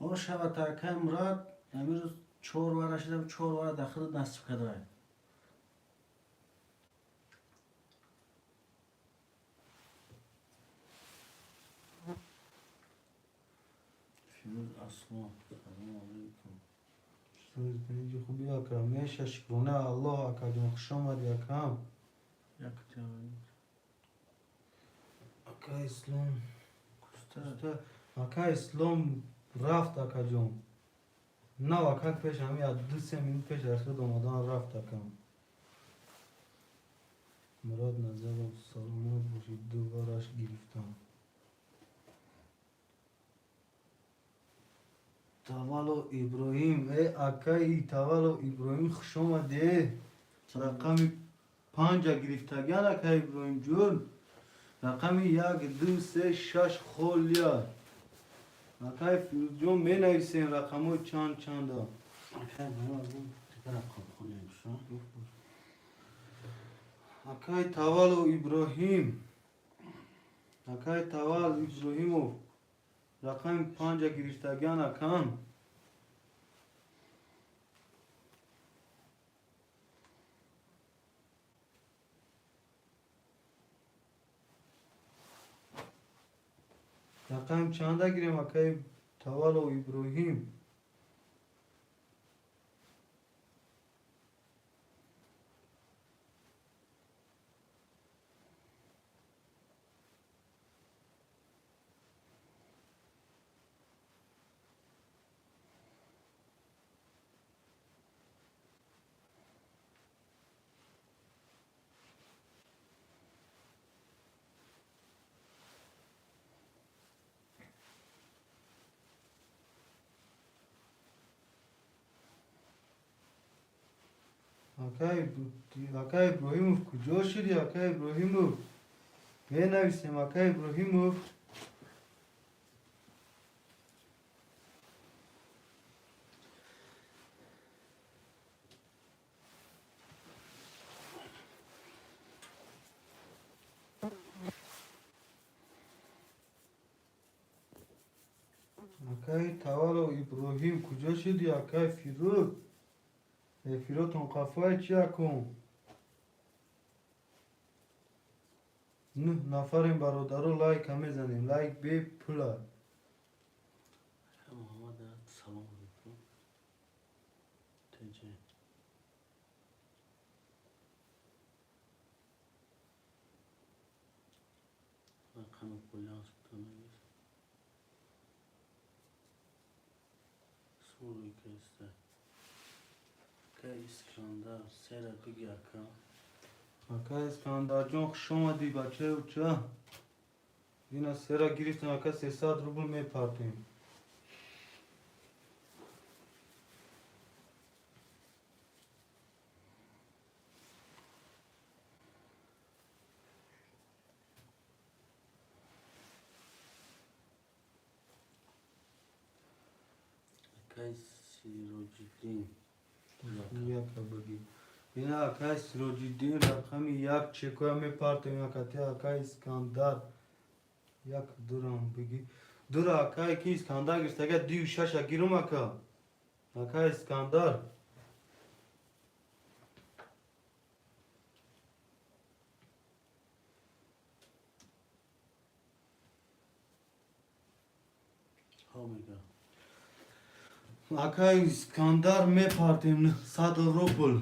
o şavata akay Murat emir 4 vara şida 4 vara daxil nasib kadar. Firuz Aslan. Selamünaleyküm. سوزدنی خوبی اکرم میشه شکرونه الله اکرم خوش آمدی اکرم Yakıtı اکا اسلام Kusta. اکا اسلام رفت اکا جون نه اکا پیش همی از 2-3 minut پیش ارشد آمدن رفت اکا مراد نظر و سلامت باشید دوبارش گرفتم تاوالو ابراهیم ای اکای تاوالو ابراهیم خوش آمده رقم 5 گرفتگان اکا ابراهیم جون رقم 1 2 3 6 خولیا اکای فیروز جون می نویسین رقمو چند ها Akay bana bu tekrar akıl koyuyormuş ha. اکای تاوالو ابراهیم اکای تاوال ابراهیمو رقم 5 گرفتگان اکام رقم چنده گیریم اکای تاوالو ابراهیم اکای ابراهیموف کجا شدی اکای ابراهیموف می نویسیم اکای ابراهیموف اکای تاوالو ابراهیم کجا شدی اکای فیروز فیروتون قفای چیا کن نه نفرین برادرو لایک همه زنیم لایک بی پولا محمد سلام علیکم تجه رقم پولیاس بتونید سوری کسته که اسکندر سر بگیر کن اکا اسکندر جون خوش آمدی بچه و چه اینا سرا گرفتیم اکا 300 روبل میپردیم که سیروجیدین یک بگی اینا اکا سروجیدین رقمی یک چکویا میپردیم اکا تی اکا اسکندر یک دورم بگی دور اکا کی اسکندر گرفت اگه دیو شش گیرم اکا اکا اسکندر ها میگه اکا اسکندر میپردیم 100 روبل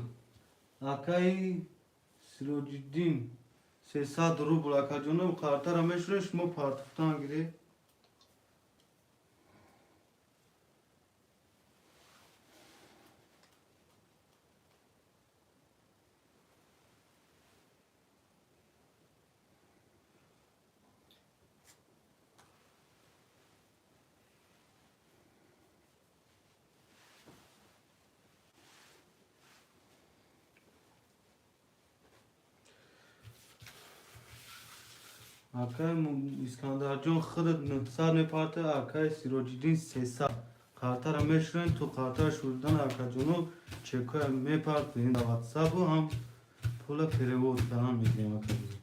اکا سروجیدین 300 روبل اکا جونم قرطر همیشونش مو پردختان گیری اکای اسکندر جون خودت 900 میپرده اکای سیروجیدین 300 قرطر همیشون تو قرطر شوردن اکا جونو چکای میپرد این واتساپ هم پول پریوود کنم میگیم اکا جون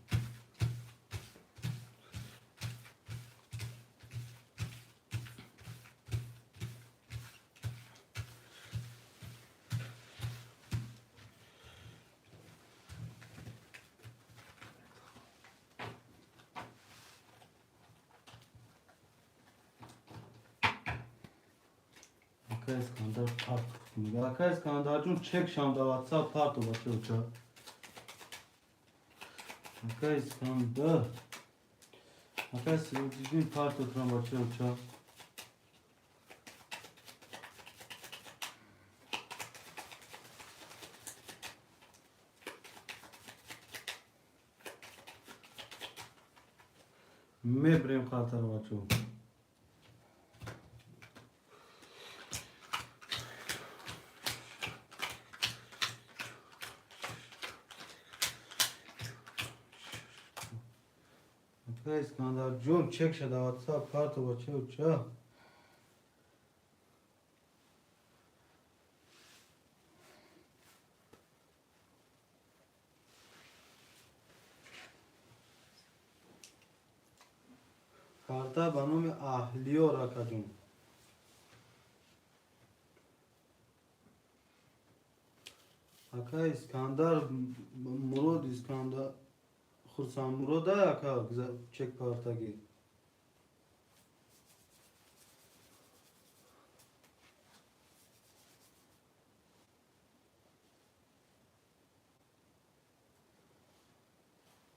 اکای اسکندر پرد میگه اکای اسکندر جون چک شام دا واتساپ پرد باشه اوچا اکای اسکندر اکای سیروجیدین پرد کنم باشه اوچا میبریم خاطر بچو اکای اسکندر جون چک شده واتساپ پرد باشه اوچا کارتا به نام اهلیو رکا جون اکا اسکندر مرود اسکندر خرسان مرود اکا چک کارتاگی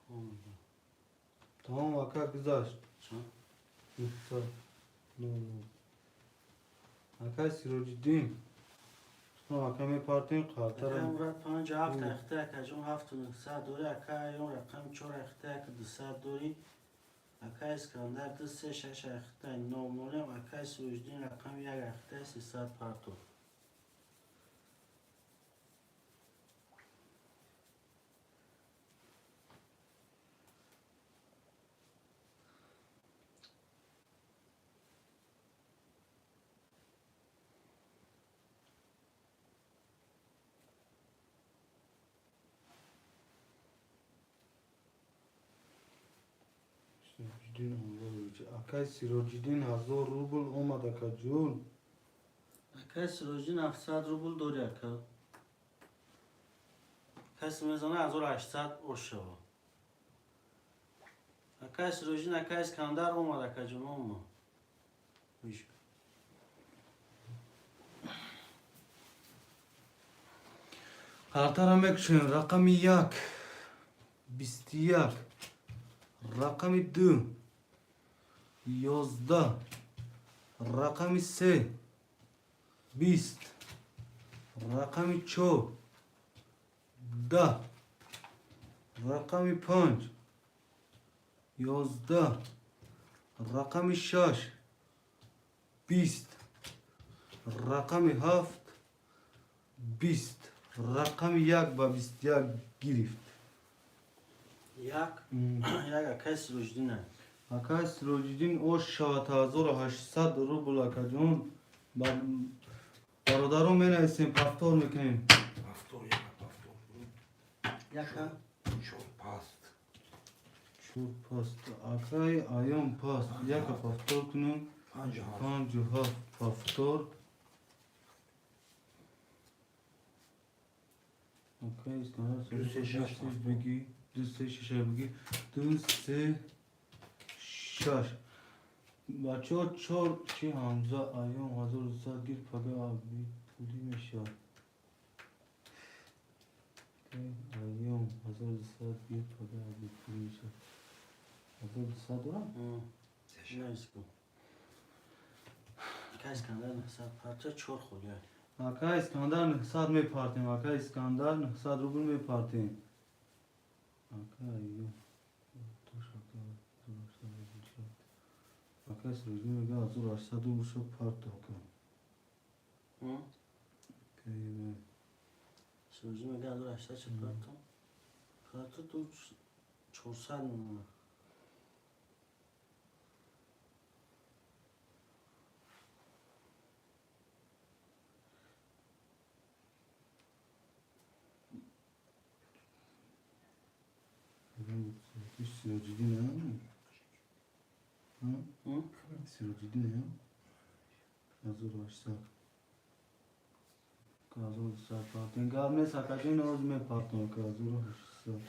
ها میگه تمام اکا گذاشت چند نفسا نو اکا سیروجیدین اکا میپردیم قرطر رقم را 57 اخته که جون 7900 دوری اکا یون رقم 4 اخته که 200 دوری اکا اسکندر 236 اخته 9 اکا سروجدین رقم 1 اخته 300 پرتو اکا سیروجیدین 1000 روبل اومد اکا جون اکا سروجدین 700 روبل دوری اکا کسی میزنه 1800 اوشو. کسی روزی نکاس کاندار اومد که جمعه ویش. karta را میکشین. رقم 1 21 رقم 2 11 رقم 3 20 رقم 4 10 رقم 5 11 رقم 6 20 رقم 7 20 رقم 1 با 21 گرفت. یک کسی روزی نه. Akaz Rojidin o 7800 ruble akajun برادرم من اسم پفتور میکنیم. پفتور یک پفتور. یکا چور پاست. چور پاست. اکای آیام پاست. یک پفتور کنیم. 57 پفتور. اکای اسکنار سوش بگی. 236 بگی. 236 بچه ها چهار چی همزه ایام 1200 گیر پگه آبی پولی میشه. ایام 1200 گیر پگه آبی پولی میشه. 1200 دارم؟ نیست کن. که اسکندر 900 پرچه چور خولیه. اکا اسکندر 900 میپارتیم. اکا اسکندر 900 روبل میپارتیم. اکا ایام اکا سروجی میگه 1800 روبل شو پارت کن. سروجی میگه 1800 چه پرتو؟ پرتو تو 400 میمونه. سروجی نه؟ سروجی نه؟ 1800 1800 پارتیم. گاب نیست اکا جین اوز میپارتیم که 1800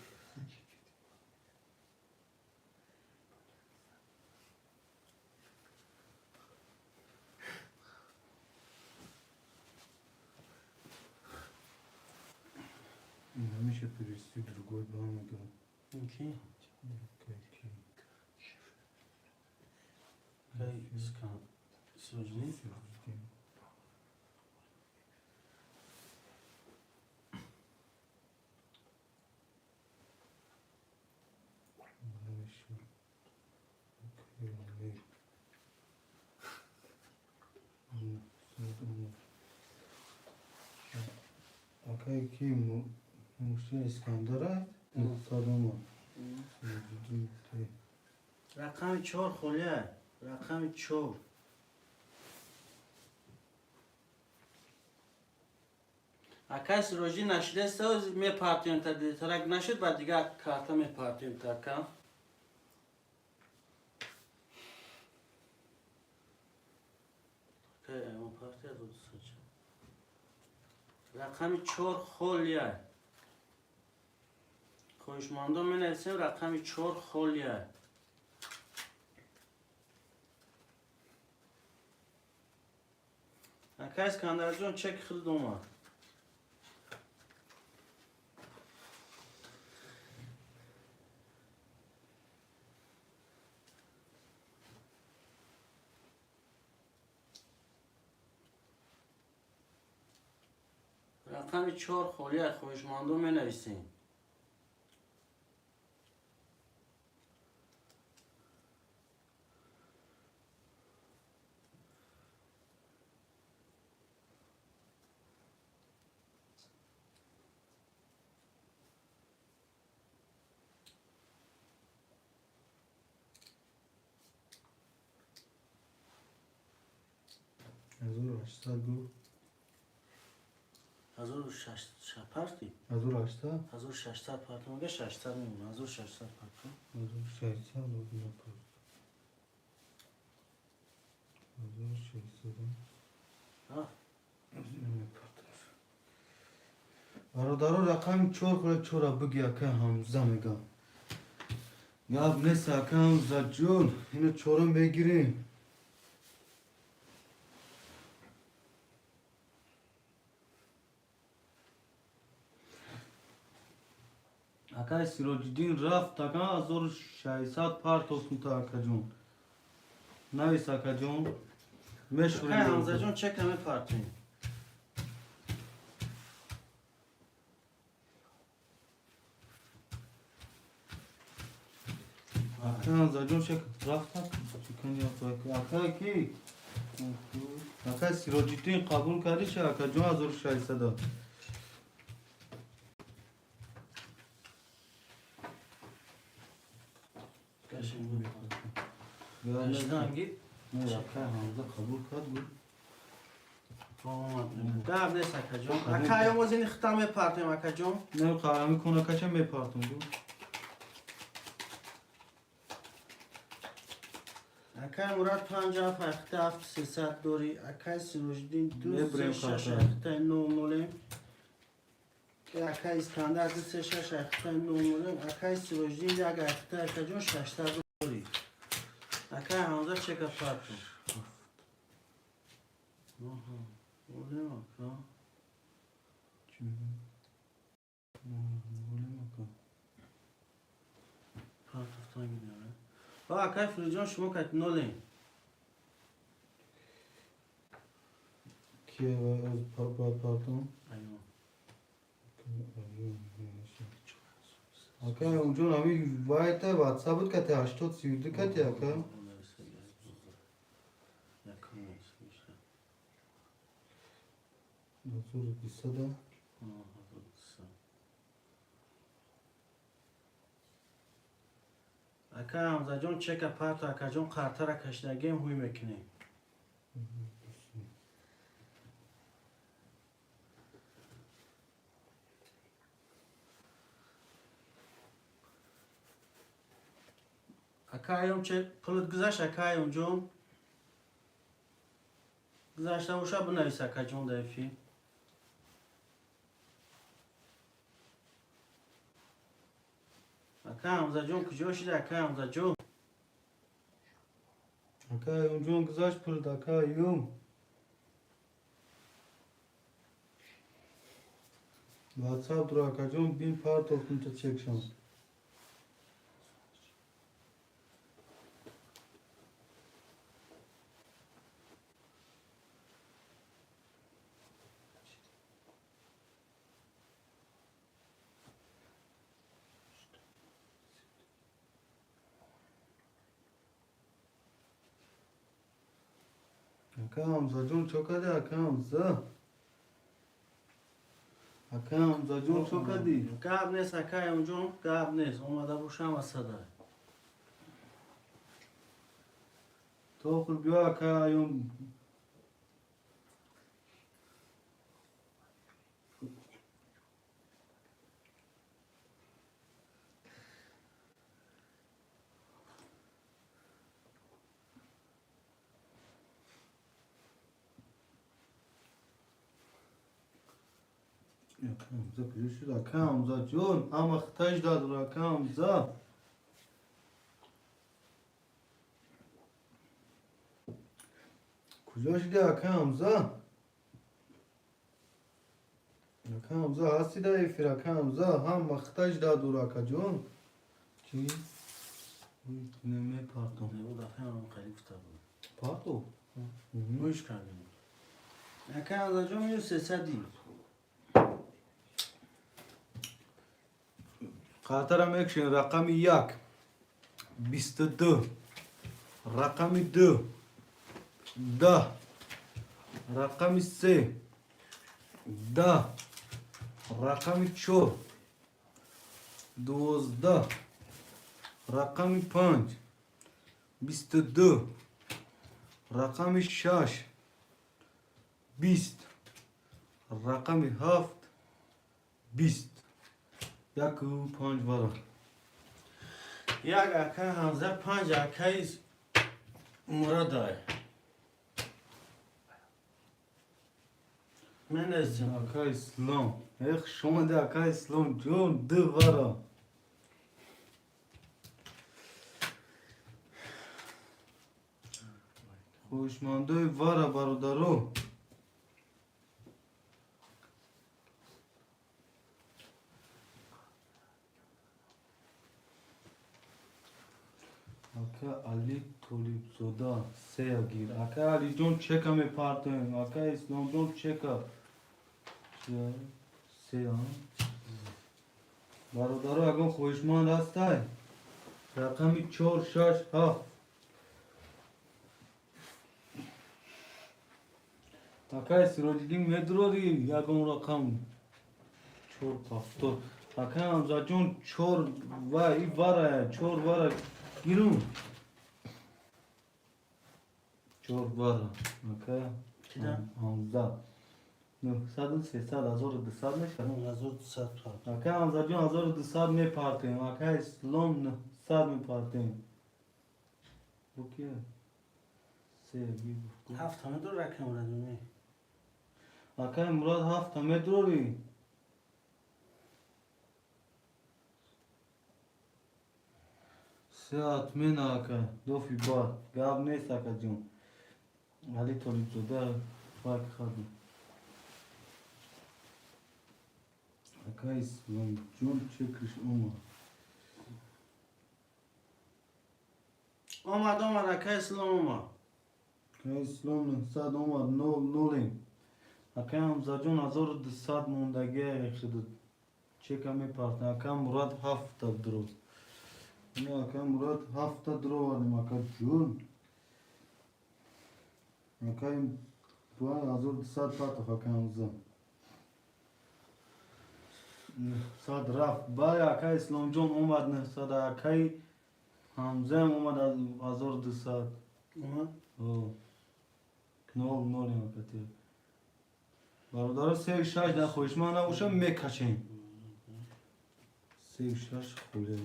همیشه پریستی درگوی با هم میگم. کی؟ کی اسکندر سروجی؟ اکای کی موشه اسکندر سادوما. رقم 4 خولیه. رقم 4. کسی روزی نشده است میپارتیم تا دیترک نشد بعد دیگه کارتا میپارتیم تا کم. که اون پارتی از اون سوچه. رقم 4 خولیه. خوشماندو می نویسیم رقم 4 خولیه. اکا اسکندر جان چک خرید اومد. رقم 4 خولیه خوشماندو می نویسیم. Azur 800 گو 1600 پارتی 1800 1600 پارتی مگه 600 میمونه 1600 پارتی 1600 بودیم پارت 1600 ها برادرها رقم 4 خورد 4 بگی اکا حمزه میگم. یا نیست اکا حمزه جون اینو 4 بگیریم. اکا سیراج‌الدین رفت اکا 1600 پارت اوسم تا اکا جون. نویس اکا جون. اکا مشوریم. حمزه جون چه کمی پارتیم؟ اکا حمزه جون شک رفت چکن یا تو اکا کی؟ اکا سیراج‌الدین قبول کردی چه اکا جون 1600. اشتانگی؟ نه اکا حمزه قبول کرد بود. قبل نیست اکا جون. اکا ایام از این ختم پارتیم اکا جون. نه قرامی کنه که چه میپارتم بود. اکا مراد 50 فخته 7300 دوری. اکا سیروجدین نبریم 2 خاطر. 6 اخته 9 مولیم. اکا استاندارد 3 6 اخته 9 مولیم. اکا سیروجدین یک اخته اکا جون 600 دوری. اکا حمزه چه که پارتیم؟ مولیم اکا. پارتفتان میداره. با اکا فریجان شما کت نولیم. کیه از پارتم؟ ایوه. اکا اونجا نمی وایت واتساپ بود که 80 32 کتی اکا. دکتر 200. اکا حمزه جون چه که پارت اکا جون خاطر کشنگیم هوی میکنیم. اکا ایام چه پلت گذاشت اکا ایام جون گذاشته بوشه بنویس اکا جون دایفی. اکا حمزه جون کجا شده اکا حمزه جون؟ اکا اونجا گذاشت پرد اکا یوم. واتساپ درو اکا جون بین پارت اوپن تا چک شم. اکا حمزه جون چو کده اکا حمزه؟ اکا حمزه جون چو کدی؟ گاب نیست اکا ایام جون گاب نیست اومده بوشم از صدای. تو خود بیا اکا ایوم. اکا حمزه کجا شد اکا حمزه جون هم اختش داد رو اکا حمزه. کجا شده اکا حمزه؟ اکا حمزه هستی دایی فیر اکا حمزه هم اختش داد رو اکا جون. چی؟ نمی پارتم. او دفعه هم خیلی کتا بود. پارتو؟ گوش کردیم. اکا حمزه جون میو 300 خاطرم اکشن رقم 1 22 رقم 2 10 رقم 3 10 رقم 4 12 رقم 5 22 رقم 6 20 رقم 7 20 یک و 5 بارا. یک اکا حمزه 5 اکای مراد داره. من هستم Aka İslam. Şoma de aka İslam John de vara. Hoşmandoy vara barodaro. Aka Ali Tolip Zoda Seyagir. Aka Ali John çeka me partın. Aka İslam John çeka. Seyan. Barodaro agon خوشمند هستای رقمی 4 6 7 Akay sirojidin medrori yagon rakam 4 7 Akay amzacon 4 va i vara 4 vara girun 4 vara Akay Kida? amza No, sadın sesad azor dısad ne şarım? من غذا ساعت پارت Akay amzacon azor dısad ne partiyim? Akay slom ne sad ne partiyim? Bu ki? Sevgi bu. هفت همه دو رکم ردونه Akay Murat hafta medrori. Saat mena akay. Dofi bar. Gab ne sakacım. Ali tolip zoda fark khadı. Akay islam jun çekriş uma. آمد آمد اکه اسلام اومد Akay islam ne sad uma nolin. Akay amzacun azor de sad mundage ekşidu. Çekame partner. Akay Murat hafta dro. Ne akay Murat hafta dro varım akay jun. Akay bu azor de sad partner akay amza. Sad raf bay akay islamjon omad ne sad akay hamzam omad azor de sad. اومد O. Nol akatı. Barodaro sev şaş da خوشمانه باشم میکشیم sev şaş خوله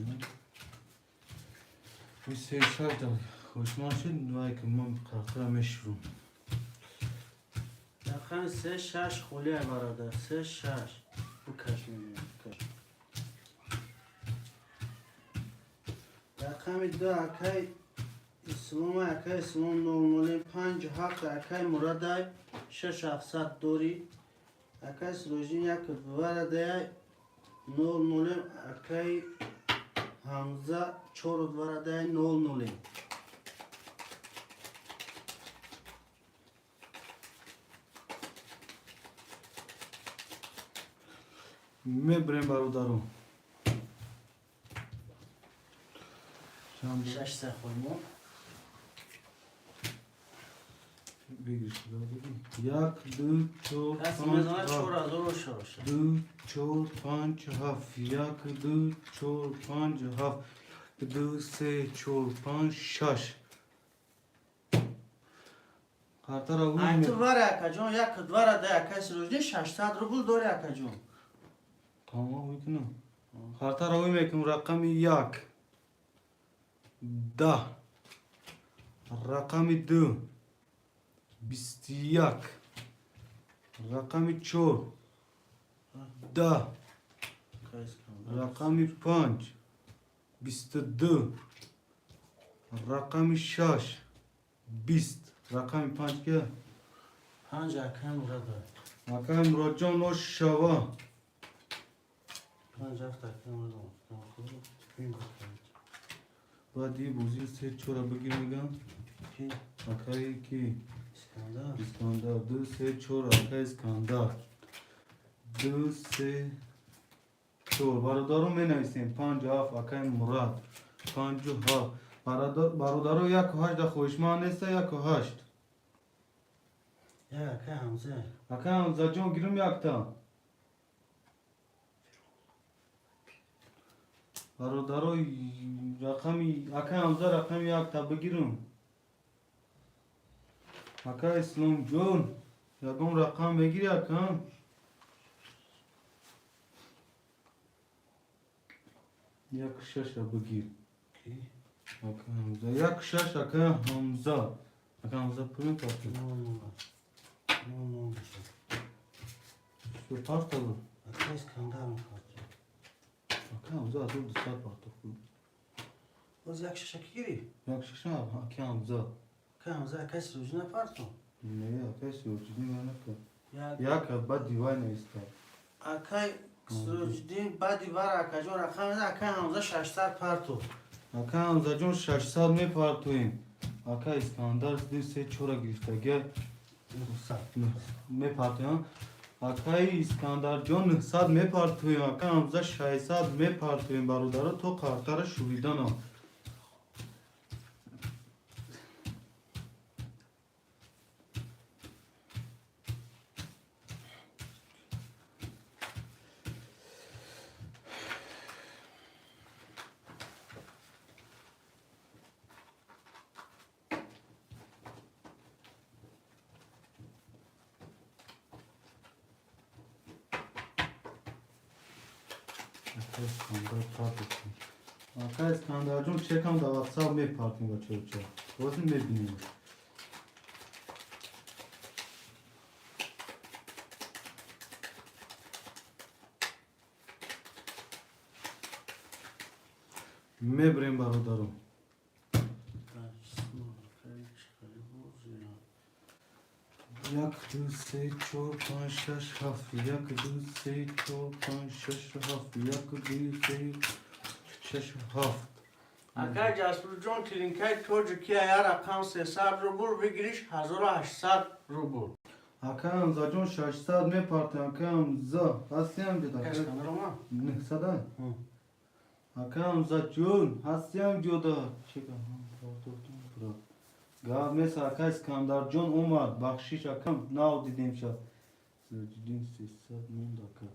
وی sev şaş da خوشمان شد وای که من قرقره میشورم دقیقا سه شش خوله برادر سه شش بکش میگم بکش دقیقا دو اکای اسلام اکای اسلام نورمالی 5 7 اکای مرادای 6 700 دوری اکای سروجین یک ورده نورمالی اکای همزه 4 ورده نورمالی میبریم برادرو شام 6 سه خورمون بگیرش یک دو چهار دست پنج میزنه هفت 4000 روشه باشه دو چهار پنج هفت یک دو چهار پنج هفت دو سه چهار پنج شش خاطر Aytı اون var akajon, yakıt var ada akasırojde 600 rubl dori akajon. tamam uygun خاطر اون میکنم رقم یک ده رقم دو 21 رقم چهار ده رقم 5 22 رقم 6 20 رقم 5 که 5 akam burada. رقم مراجعه نو شوا 5 hafta akam burada. Kim bakıyor? بعد یه بوزی سه چورا بگیر میگم Kim? اکایی کی İskandar. اسکندر دو سه چور اکای اسکندر دو سه چور برادرو می نویسیم 5 هفت اکای مراد 5 هفت برادرو یک و هشت خوشمان نیست یک و هشت Ya akam Hamza. اکای همزه جون گیرم یک تا برادرو رقمی اکای همزه رقم یک تا بگیرم اکای اسلام جون یکم رقم بگیر یکم یک شش بگیر Ki? اکا همزه یک شش اکا همزه اکا همزه پرین پاکی Ne olmalı? Ne olmalı? به پارت رو اکای اسکندر میپارتو اکا همزا از اون دستار پارتو خود باز یک ششکی گیری یک ششم اکا همزا اکای همزه اکای سروجی نپارتو نه اکا سیوچی من نکن یک یک بعد دیوای نیسته اکای سروجی بعدی ور اکای جون رقم میده اکای همزه 600 پارتو اکا همزا جون 600 می پارتویم اکا اسکندر دی سه چورا گرفتگی می پارتویم اکای اسکندر جون 900 می پارتویم اکا همزا 600 می پارتویم برادر تو کارتر شویدن ها اکا اسکندر جون چکم در واتساپ می پارتویم با چه بازی می بینیم می بریم برادرم یک دو سه چهار پنج شش هفت یک دو سه چهار پنج شش هفت یک دو سه شش هفت اکای جاسپور جون ترینکای تو جکی ایا رقم 300 روبل بگیریش 1800 روبل اکا همزا جون 600 می پارتویم اکا همزا هستی هم بیده اسکندر ما 900 اکا همزا جون هستی هم جدا چکم گاه مثل اکا اسکندر جون اومد بخشیش اکم ناو دیدیم شد دیدیم 300 موند اکا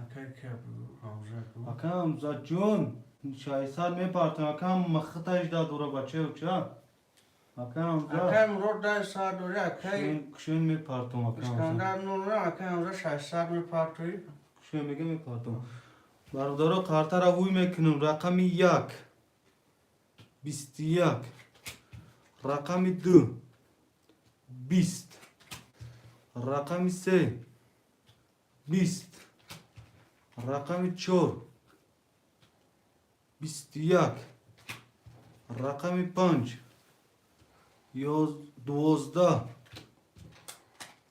اکای که همزه اکا همزا جون 600 می پارتویم اکا هم مختش داد دورا بچه و چه اکا همزا اکای مرود دای ساعت دوری اکای کشون می پارتویم اکا همزا اسکندر نونه اکای همزه 600 میپارتوی کشون میگه می پارتویم برادرها کارتر را وی میکنم رقم 1 21 رقم 2 20 رقم 3 20 رقم 4 21 رقم 5 12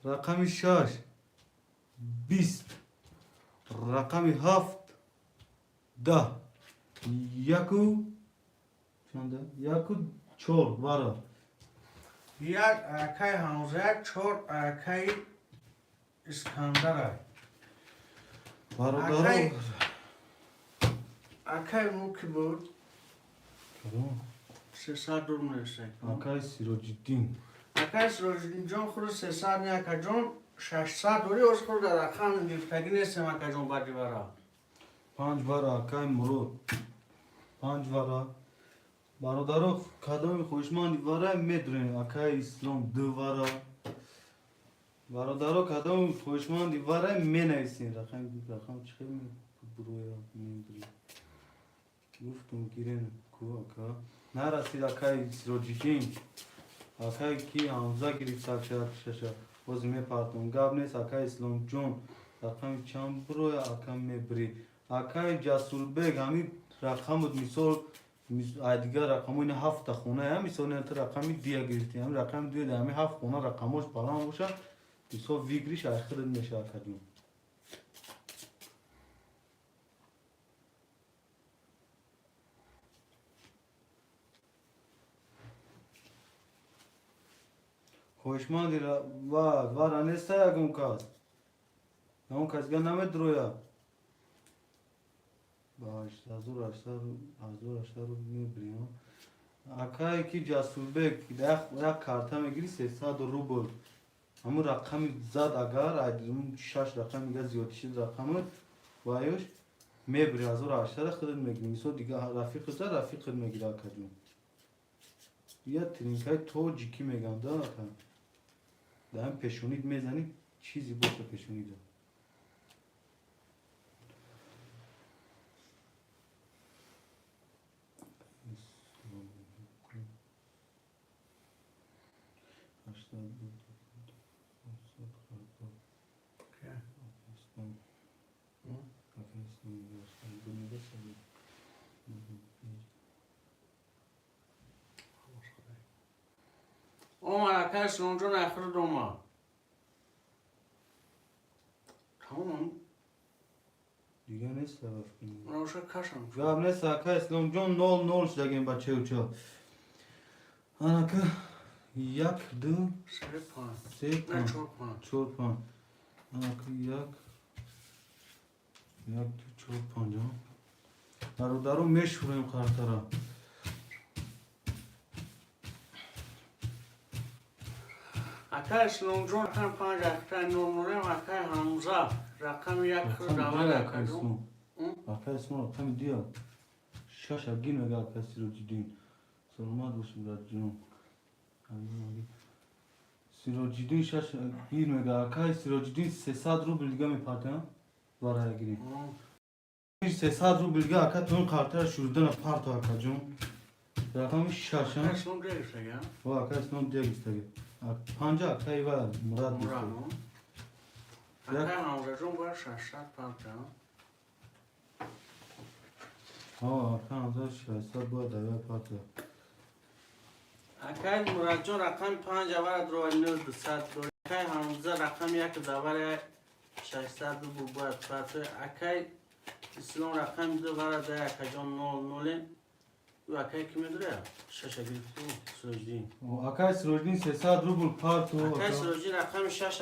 رقم 6 20 رقم 7 10 یکو چنده؟ یکو 4 برا یک اکای همزه 4 اکای اسکندر برادرها اکای مو که بود 300 دور میرسه اکای سیروجیدین اکای سروجدین جون خود 300 نه اکای جون 600 دوری از خود در رقم گرفتگی نیستم اکای جون بادی برا 5 برا اکای مرود 5 برا برادرها کدام خوشمندی برای میدونین اکای اسلام 2 برا برادرها کدام خوشمندی برای می نویسین رقم چه می برویا میدونی گفتم گیرین کو اکا نرسید اکای سیروجیدین اکای کی همزا گرفت شش باز می پارتون گاب نیست اکای اسلام جون رقم چند برویا اکا می بری اکای جسول بگ همی رقم بود مثال دیگر رقم این 7 خونه هم مثال نه رقم دیگه گرفتی هم رقم دیگه همی 7 خونه رقمش بالا باشه مثال ویگریش آخر میشه کدوم خوشمندی را و رانسته اگه اون کس اون کس گه نمید رویا باش هزار اشتر رو میبریم اکایی که جسول بگ یک کارتا میگیری 300 روبل همون رقم زد اگر اون 6 رقم میگه زیادی شد رقم بایوش میبری هزار اشتر خودت میگیری مثلا دیگه رفیق زد رفیق میگیره کدوم یا ترینکای تو جیکی میگم دا اکا دارم پشونید میزنی چیزی باشه پشونید دوم رکای سنونجون اخر دوما تمام دیگه نیست سبب کنیم روشه کشم گاب نیست اکا اسلام جون نول نول شدگیم بچه و چه آنکه یک دو سری پان سه نه پان چور پان چور پان آنکه یک دو چور پان جان برادرو میشوریم خاطره اکای سنونجون رقم 5 اکای نورموریم اکای همزه رقم یک دوال اکای دو اکا اسلام رقم دیا شاش اگین وگه اکا سیروجیدین سلامت باشیم در جنوب سیروجیدین شاش اگین وگه اکای سیروجیدین 300 روبل دیگه میپاتم وارا اگیریم 300 روبل دیگه اکا تو این خاطره شروردن پارتو اکا جون رقم شاش اکای سنون دیگه یا و اکا اسلام دیگه استگه پانجا اکای و مراد بیسته مرانو اکای همزه جون باید 600 پارتا اکا همزه 600 باید دوی پارتو اکای مراد جون رقم 5 اول درو 200 دوری اکای همزه رقم یک دوال 600 رو باید پاتو اکای اسلام رقم 2 برای ده اکای جون 00 و اکای کی میداره شش اگه تو سوجدین اکای سیروجیدین 300 روبل پارتو اکای سوجدین رقم 6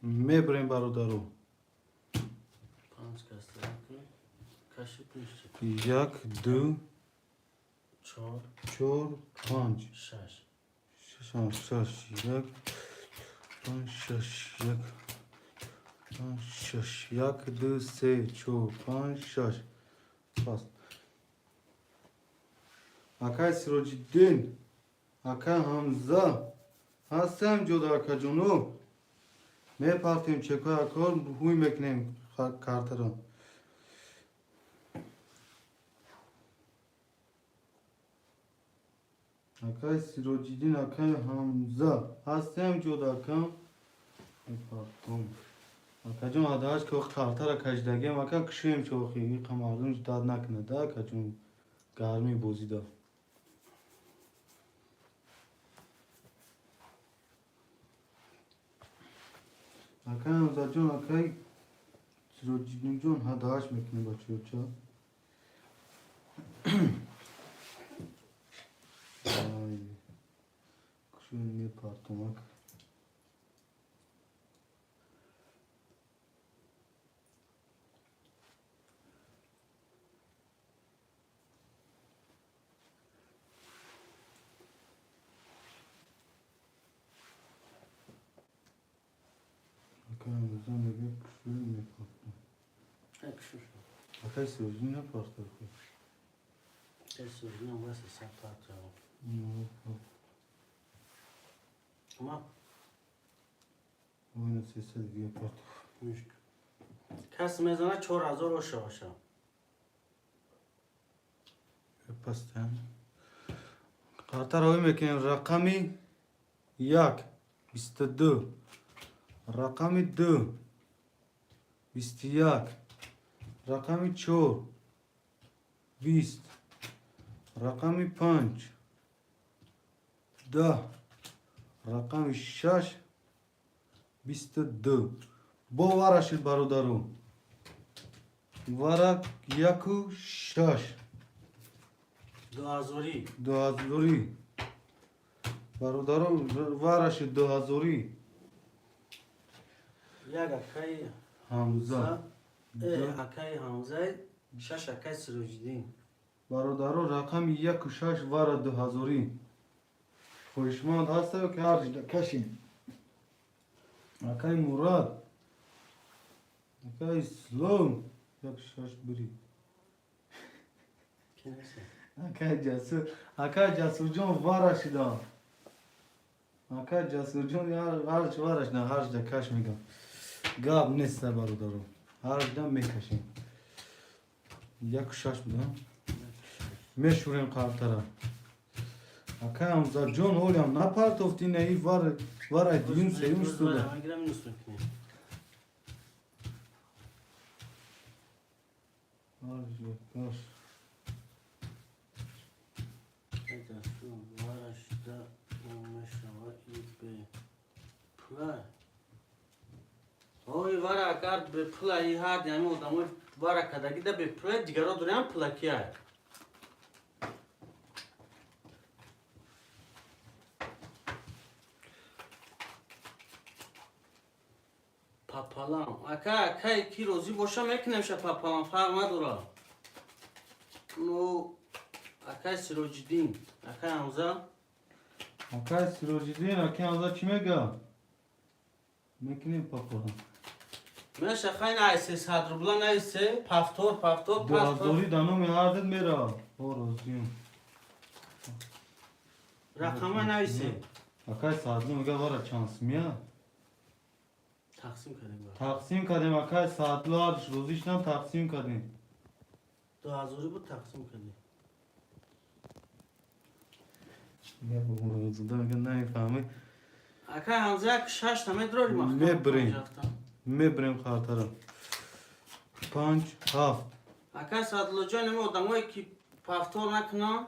میبریم برادرو 5 کسته کشی پیش یک دو 4 چهار پنج 6 شش یک پنج شش یک پنج شش یک دو سه چهار پنج شش پس اکای سیروجیدین اکای همزه هستم جدا اکا جونو میپرتیم چکای اکار هوی میکنیم کارت رو اکای سیروجیدین اکای همزه هستم جدا اکا میپرتیم اکا جون آدهاش که وقت کارت را کشدگیم اکا کشیم چوخی این قماردون داد نکنه ده اکا جون گرمی بوزیده اکای همزه جون اکای سیروجیدین جون هدهاش میکنه با چوچه کشون میپرتیم اکا اکای همزه میگه کشون میپرتیم اکای سیروجیدین نپرتیم سوجدین هم واسه 100 پاتو اما وين السلسلة دي برضه مشکل کس میزنه 4000 باشه باشه بستن قاطر هوي میکنیم رقمی یک 22 رقمی 2 21 رقمی 4 20 رقمی 5 10 رقمی 6 22 با ورشید برادرو ورق 1 و 6 2000 2000 برادرو ورشید 2000 یک اکای حمزه اکای حمزه 6 اکای سروجدین برادرو رقم 1 و 6 ور 2000 خوشمند هسته که هر جده کشیم اکای مراد اکای اسلام 1 و 6 بری کی نیست اکای جسور جون ورشیدم اکای جسور جون هرچ ورش نه هر جده کش میگم گاب نیست برادرو هر جده میکشیم 1 و 6 بودم میشوریم قبطره Aka Hamza John oğlum ne part of the neyi var aydiğin sevmiş suda. Ben giremiyorsun ki. Var. Hadi şu Maraş'ta 15 hava iyi pula. Oy var akar be pula iyi hadi yani o da mı var akada gide be pula digara duran pula ki ay. Papalan. Aka ki rozi boşa meknemşe papalan fark madura. No aka sirocidin. Aka Hamza. Aka Sirojidin Aka Hamza kime ga? Mekine papalan. من شخصا نایسته صدر بلا نایسته پافتور Duazori danım yardım mera. Horoziyum. رقم نایسته Aka saadlı mı ga var şansım ya. تقسیم کنیم با Taksim kadem aka saatli arş rozişten taksim kadem. 2000 بود تقسیم کنیم Ya bu rozda ne fahmi. اکا همزه شش تمه دروری مختار Mebrin. Mebrem kartara. Punch half. اکا صدر جان ما دموی که پافتور نکنم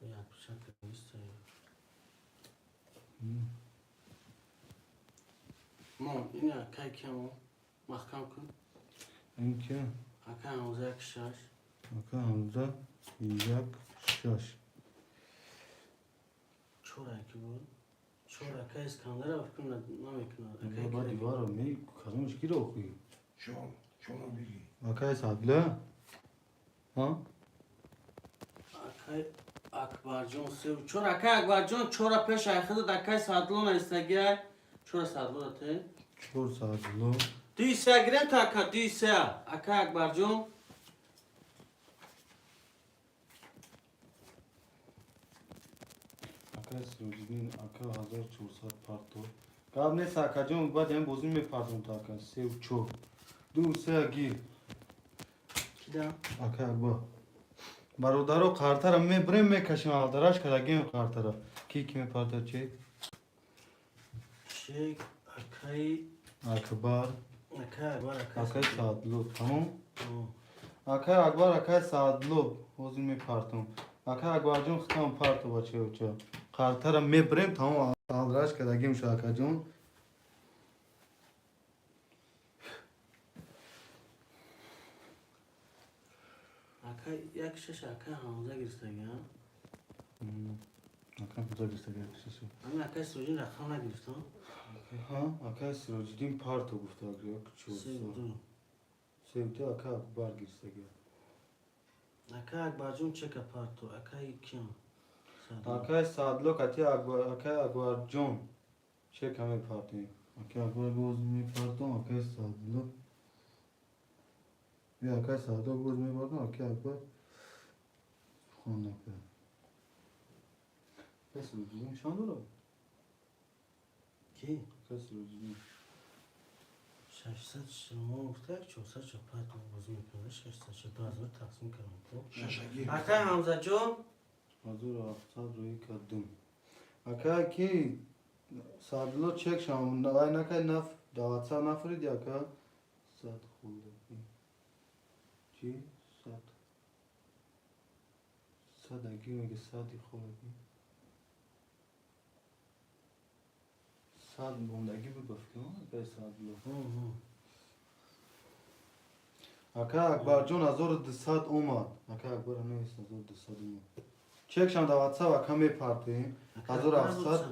یا بچه کنیسته ما این اکای کمو محکم کن İnke. اکا همزه شش Aka Hamza yak şaş. چورا کی بود چورا که اسکندر افکن نمیکنه Baba divar mı karmış gir okuyor. Çoğunu bilgi. Aka saatli. Ha? اکای اکبر جون سو چورا اکای اکبر جون چورا پیش اخذ دکای سادلون استگی چورا سادلون ته Çor saatli. دیسه گرم تا کا دیسه اکای اکبر جون Aka Sirojidin Aka Hazar Çorsat Parto. Gab ne sakacım bad hem bozun me pardon taka. Sev ço. Dur se gir. کیدا Aka akba. Barodaro kartara me brem me kaşım aldaraş kada gem kartara. Ki kime parta çek? شیک اکای Akbar. اکای اکبر Aka saatli. Tamam. آه. Aka akbar aka saatli. Bozun me partom. Aka akbar jon xtam parto bache uça. Kartara me brem tamam aldaraş kada gem şakacım. اکای یک شش اکای همزه گرفتگی ها Aka güzel gösteriyor kısası. اما اکای سوژین رقم نگرفتم Ha, Aka Sirojidin parto gufta yok سه çoğu. دو Sevdi Aka akbar girse gel. اکای اکبر جون چه کپارتو اکای کیم Aka Sadlo Aka akbar John. Şey kame parti. Aka akbar goz mi parto Aka Sadlo. Ya Aka Sadlo goz mi parto Aka akbar. Khona ka. Sirojidin şandoro. کی Aka Sirojidin. 600 شما گفته 400 چپت بازی میکنه 600 چپت از رو تقسیم کردم خب Şaşagir. اکای حمزه جون Hazır hafta royu kadın. Aka ki Sadlo çek şam. Ayna kay naf davatsa nafri diye Aka Sad khulde. Ji Sad. Sad agi mege Sadi khulde. Sad bondagi bir bafkı mı? Aka Sadlo. Aka Akbarjon azor Sad omad. Aka Akbar ne is azor Sad omad. Çek şam davatsa Aka me parti. Hazır hafsad.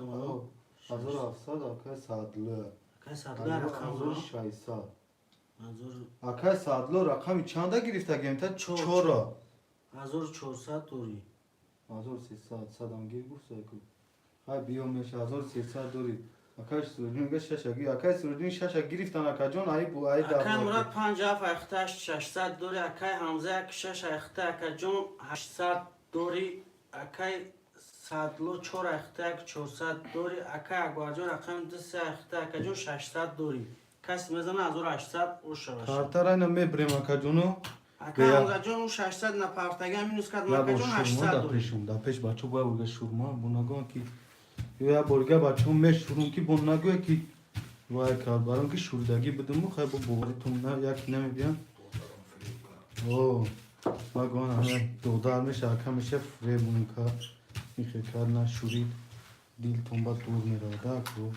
Hazır hafsad Aka Sadlo. اکای صدله رقم Hazır رو şaysa. منظور Aka Sadlo rakami çanda girifte gemte Çor. çora. 1400 دوری Hazır sesat sadam gir bu sayku. Hay biyomeş hazır sesat dori. Aka sürün ge şaşagi. Aka sürün şaşa giriftan Aka jon ay bu ay da. اکای مراد 50 اختاش 600 دوری اکای حمزه 6 اختا اکای جون 800 دوری اکای صدلو 4 اخته 400 دوری اکا اگواجو رقم 2 3 اخته اکا جون 600 دوری کس میزنه 1800 او شوشه کارتر اینا میبریم اکا جونو اکا همزه جون اون 600 نپرتگه همینوز کرد یا اکا با جون شورما 800 دا دوری پیشم دا پیش بچه باید بگه شورما بونگان که یا برگه بچه هم میشورون که بونگوه که وای کار برام که شوردگی بدم خیلی با بوریتون نه یکی نمیبین اوه ما گوان همه دودار میشه اکا میشه فریبون کار میخواه کار نشورید دیلتون با دور میراده اکو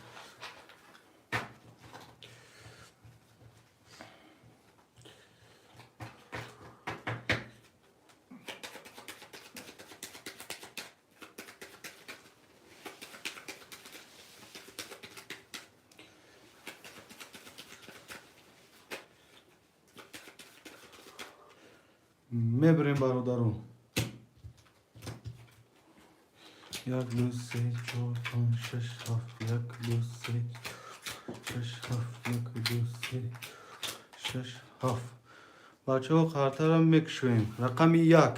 میبریم برادرون 1 2 3 4 5 6 7 1 2 3 6 7 1 2 3 6 7 بچه ها خاطر هم میکشویم رقم 1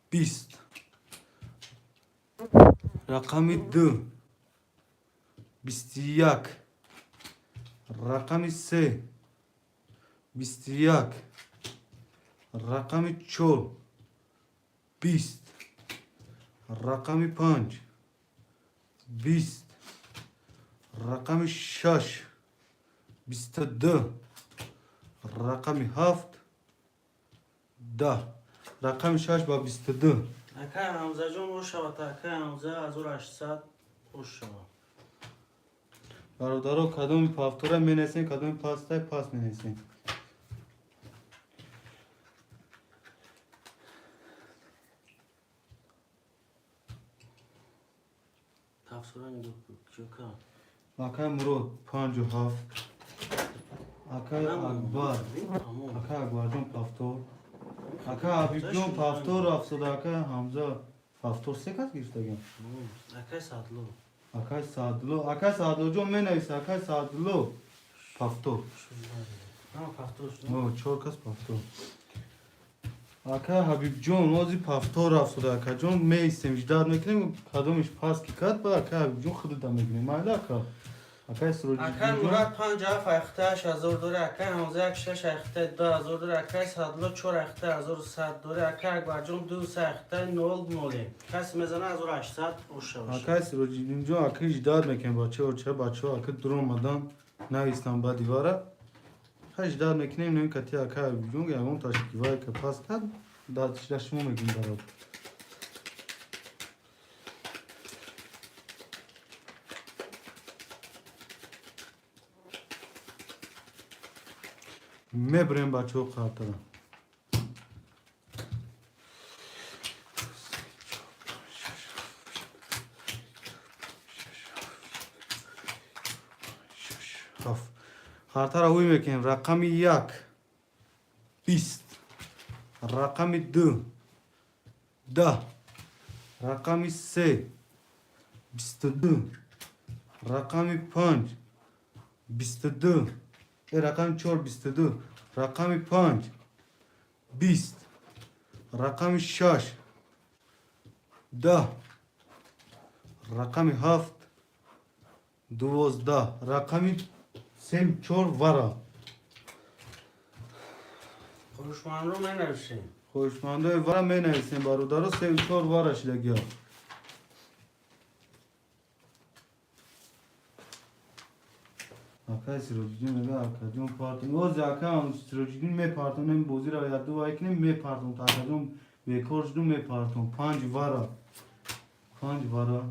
20 رقم 2 21 رقم 3 21 رقم 4 20 رقم 5 20 رقم 6 22 رقم 7 10 رقم 6 با 22 اکا همزه جون او شوه اکا همزه 1800 او شوه برادرها کدوم پافتوره می نسین کدوم پاسته پاس می نسین تفسیران دو چوکا اکا مرود 5 و 7 اکا اکبر اکا اکبر جون پافتور اکا حبیب جون پافتور افسد اکا حمزه پافتور سه کس گیشته گیم اکا صدلو اکا سادلو جون می نویسه اکا سادلو پافتور همه پفتور شد او 4 کس پافتور اکا حبیب جون اوزی پافتور افسد اکا جون می ایستیم اجداد میکنیم کدومش پاس کی کد با اکا حبیب جون خود دا میگنیم مایل اکا اکا سروجی اکا مراد 5 7 اخته 8000 دوری اکا همزه 6 اخته 2000 دوری اکا صدلو 4 اخته 1100 دوری اکا اکبر جون 2 3 اخته 0 0 کس میزنه 1800 او شوه اکا سروجی جون اکا اجداد میکنیم بچه و چه بچه اکا درون مدام نویستم با دیواره اجداد میکنیم نمی کتی اکا حبیب جون گیرون تا شکیوهای که پاس کد دادش شما میگیم براد میبریم بچه و خاطره خاطره هوی میکنیم رقم 1 20 رقم 2 10 رقم 3 22 رقم 5 22 رقم 4 22 رقم 5 20 رقم 6 10 رقم 7 12 رقم 3 4 ورا خروشمان رو می نوشیم خوشمانده ورا می نویسیم برادرها 3 4 ورا شدگی ها اکا سروجی میگه اکا جون پارتون اوز اکا هم سروجی می پارتون نمی بوزی را یاد دو وای کنیم می پارتون تا اکا جون به کورش دو می پارتون 5 ورا 5 ورا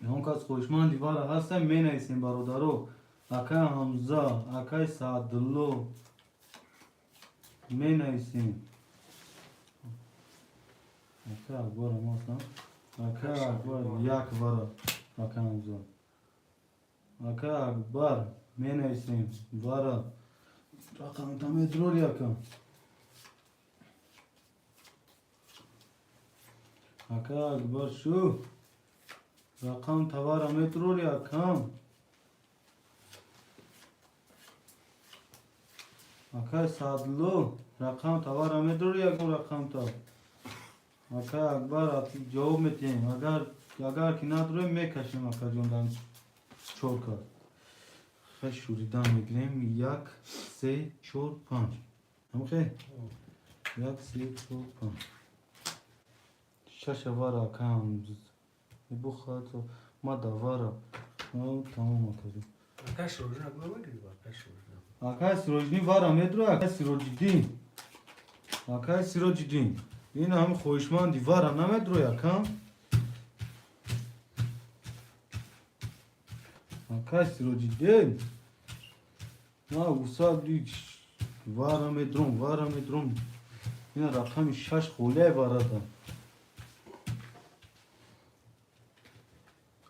اون کس خوشمند دیوار هستن می نویسیم برادرو اکا حمزه اکا سعدالله می نویسیم اکا اکبر هم هستن اکا اکبر 1 ورا اکا حمزه اکا اکبر می نویسیم ورا رقم تامی دروری اکا اکا اکبر شو رقم توارا مترول یا کم اکا سادلو رقم تا وارا میدور یک رقم تا اکا اکبر آتی جواب میتیم اگر که نداره میکشیم اکا جون دن چور کرد خیلی شوریدن میگیریم یک سه چور پنج همه خیلی یک سه چور پنج شش وارا اکا هم بخواد ما دا وارا تمام اکا جون اکا سروجی نکنه بگیری با اکا سروجی اکا سروجنی وارا میدره اکا سروجدین اکا سروجدین این هم خوشمندی وارا نمیدره یکم اکا سروجدین نه وصال دیگ وارا میدرم این رقم شش خوله وارا دا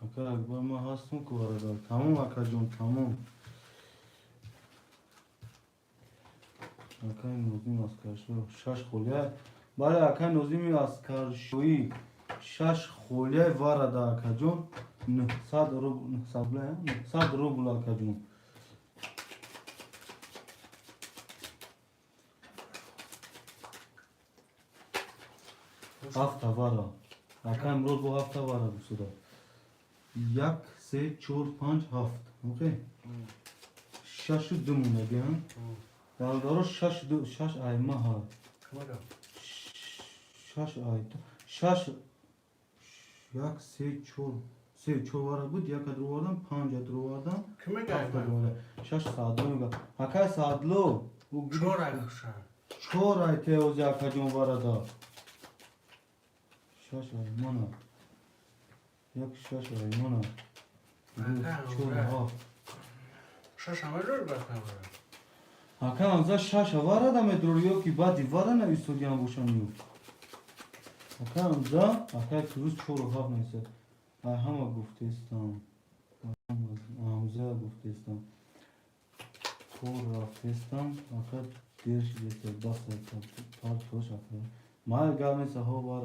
اکا اکبر ما هستم که وارا دا تمام اکا جون تمام اکا نوزیم اسکرشو شش خوله بله اکا نوزیم اسکرشویی شش خوله وارا دا اکا جون 900 روبل اکا جون هفته وارا اکا امروز با هفته وارا بسودا یک سه چور پنج هفت اوکی شش دمونه بیان دارو شش ayma ha. شش ay. شش یک سه چهار بود یک درو آدم پنج درو آدم کمی هفت گاهی درو آدم شش ساعت میگه هکای ساعت لو چور اکشن چهار ay ته اوز یک جون واردا شش ay مانا یک شش ay مانا چهار ها شش همه رو بکنم Hakan amca şaşa var adam duruyor ki badi var ana üstünden boşanıyor. Hakan amca Hakan kız çoğu hak neyse. Ahama guftistan. Amca guftistan. Çoğu guftistan. Hakan diğer şeyler bas yaptı. Parçoş Hakan. Mal gelmese ha var.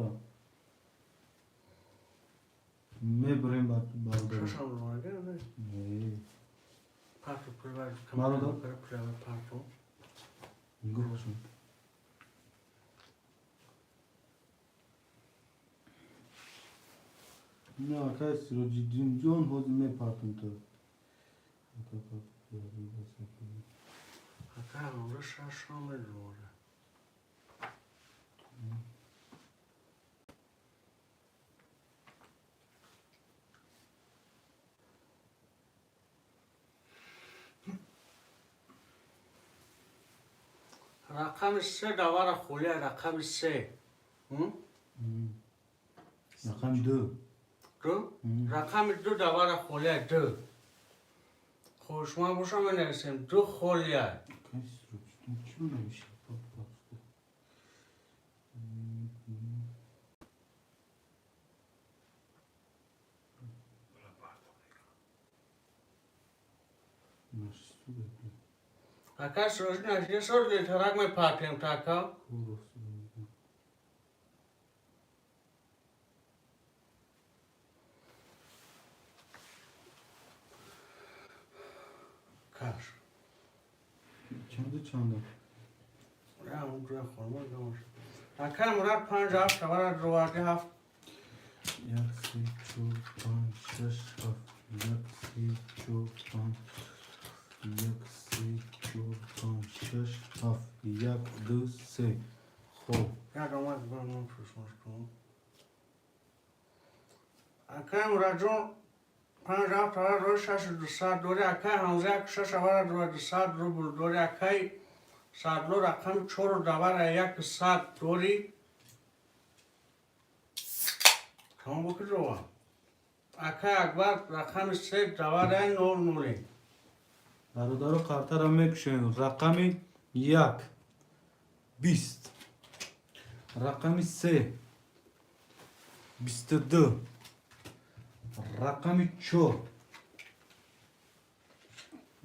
Me buraya bağlı. شش هم رو مگه نه Ne? پرتو پرور مالو دا؟ پرور پرتو Gufsun. Ne akay sirojidin John hodime partunto. اکا همه رو شش هم روره رقم سه دوار خوله رقم سه Rakam 2. دو رقم دو دوار خوله دو خوشما باشم نرسیم دو خوله Akay sirojidin kim demiş? اکا سوز نشیه سر دیل ترک می پاتیم تاکا کاش Çanda. نه اون روی خورمون دمش اکا مراد 5 هفت دوار روارده هفت Yak si çor pan şaş haf. Yak si çor pan. Yak si çor pan şaş haf. Yak du se. Ho. یک آمد برمون پرسمش کنم اکا مراد جون 5 هفت دوار روی 600 دوری اکا همزه یک 6 دوار روی 200 روبل دوری اکای صدلو رقم 4 دوار 100 دوری تمام بکی رو اکا اکبر رقم 3 دوار 00 برادر قرطر میکشن رقمی 1 20 رقمی 3 22 رقمی 4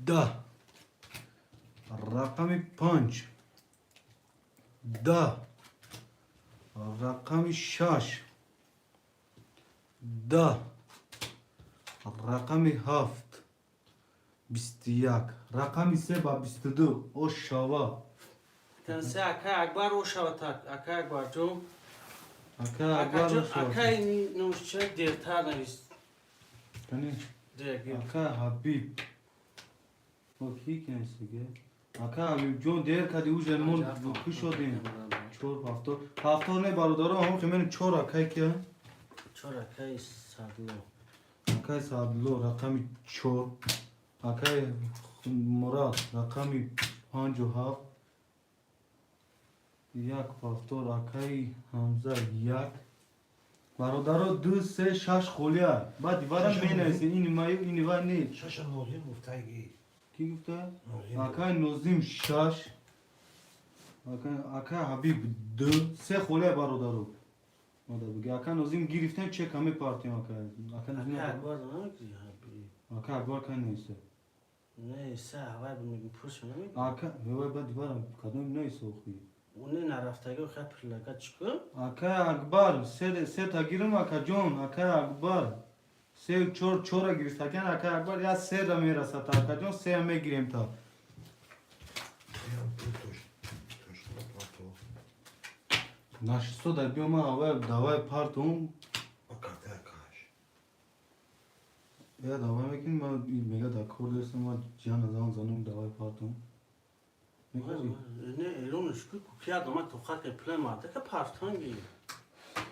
10 رقمی 5 10 رقمی 6 10 رقمی 7 21 رقمی 3 با 22 او شوا تنسه اکای اکبر رو شود اکای اکبر جون اکا اکبر رو شد اکای نوشته دیرتر نویست کنی دیگه اکا حبیب o ki kensiga aka habib jon der kadi uj mon kushodin chor haftor ne barodaro ham kemen chor akay kya چرا اکای سادلو akay sadlo raqami chor akay murad raqami 57 yak haftor akay hamza yak barodaro 2 3 6 xolya bad divara menasi in mayu in va ne شش نوزین مفتایی ki gufta نوزین akay nozim shash akay habib 2 3 xolya barodaro مادر بگه اکا نازیم گرفتن چه کمی پارتیم اکا نازیم اکای اکبر نمیگی اکا اکبر که نیسته نه سه هوای بمیگی پرش نمیگی اکا ببای با دیوارم کدوم نیسته خوی اونه نرفتگی خیلی پرلگت چکو اکا اکبر سه تا گیرم اکا جون اکا اکبر سه چور گرفت اکا اکا اکبر یا سه را میرسه تا اکا جون سه هم میگیریم تا نشستو در بیوم دوای پارتون یا دوای میکنیم ما میگه در کور دستم ما جان از آن زنم دوای پارتون میگه نه الانش که کوکی آدم تو خاک پله ماده که پارتانگی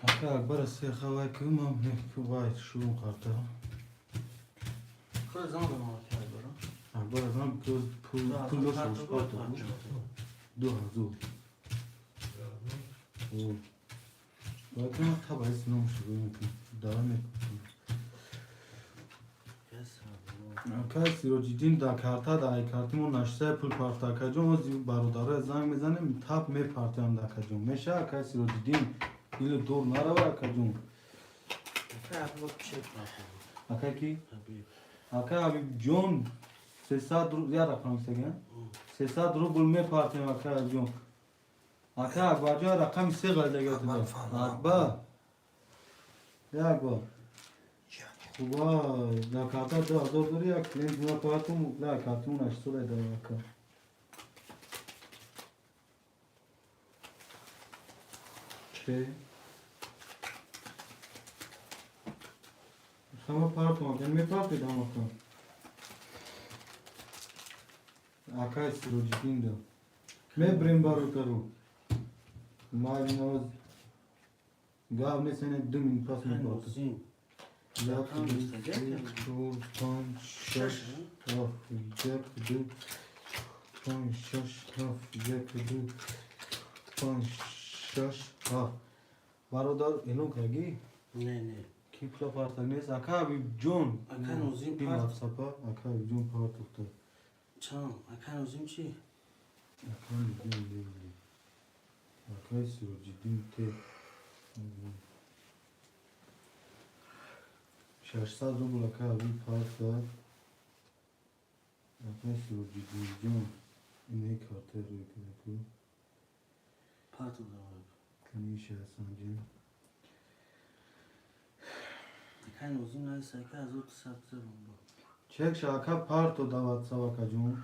اکا اکبر سه خواه که ما باید شروع کرده خود زمان دارم اکای برام اکبر از هم پول داشت پارتون 2000 باید که ما تبایی سنم شروع میکنیم دوای میکنیم اکا سیروجیدین در کارتا در ای کارتیمون نشته پول پارتا اکا جون از برادره زنگ میزنیم تاب می پارتیم در اکا جون میشه اکا سیروجیدین ایل دور نرو اکا جون اکای اکبر چه پارتانگی اکا کی؟ حبیب اکا حبیب جون 300 رو یا رقم سگن 300 روبل می پارتیم اکا جون اکا اکبر جون رقم سه غلطه گرده اکبر یا اکبر خوبا در کارتا 2000 داری یا کلینت ما پارتون در کارتون نشته ده اکا چه؟ شما پارتون کنم می پارتی دام اکا اکا سیروجیدین ده می بریم بارو کرو ما نوز گاو نسنه 2 من پاس می پارتون نوزین یک دو چهار پنج شش هفت یک دو پنج شش هفت یک دو پنج شش هفت برادر اینو کردی؟ نه نه کی پلا پارتا نیست اکا حبیب جون اکا نوزین بیم پارت واتساپا اکا حبیب جون پارت افتاد چم اکای نوزین چی؟ اکا حبیب جون اکا سیروجیدین ته 600 روبل اکا حبیب پارت داد اکا سیروجیدین جون اینه کارته روی کنه پارتو دارم کمیشه هستن جون اکای نوزین نیست اکای از او تصد زرم با چک شاکا پارتو داد سوا کا جون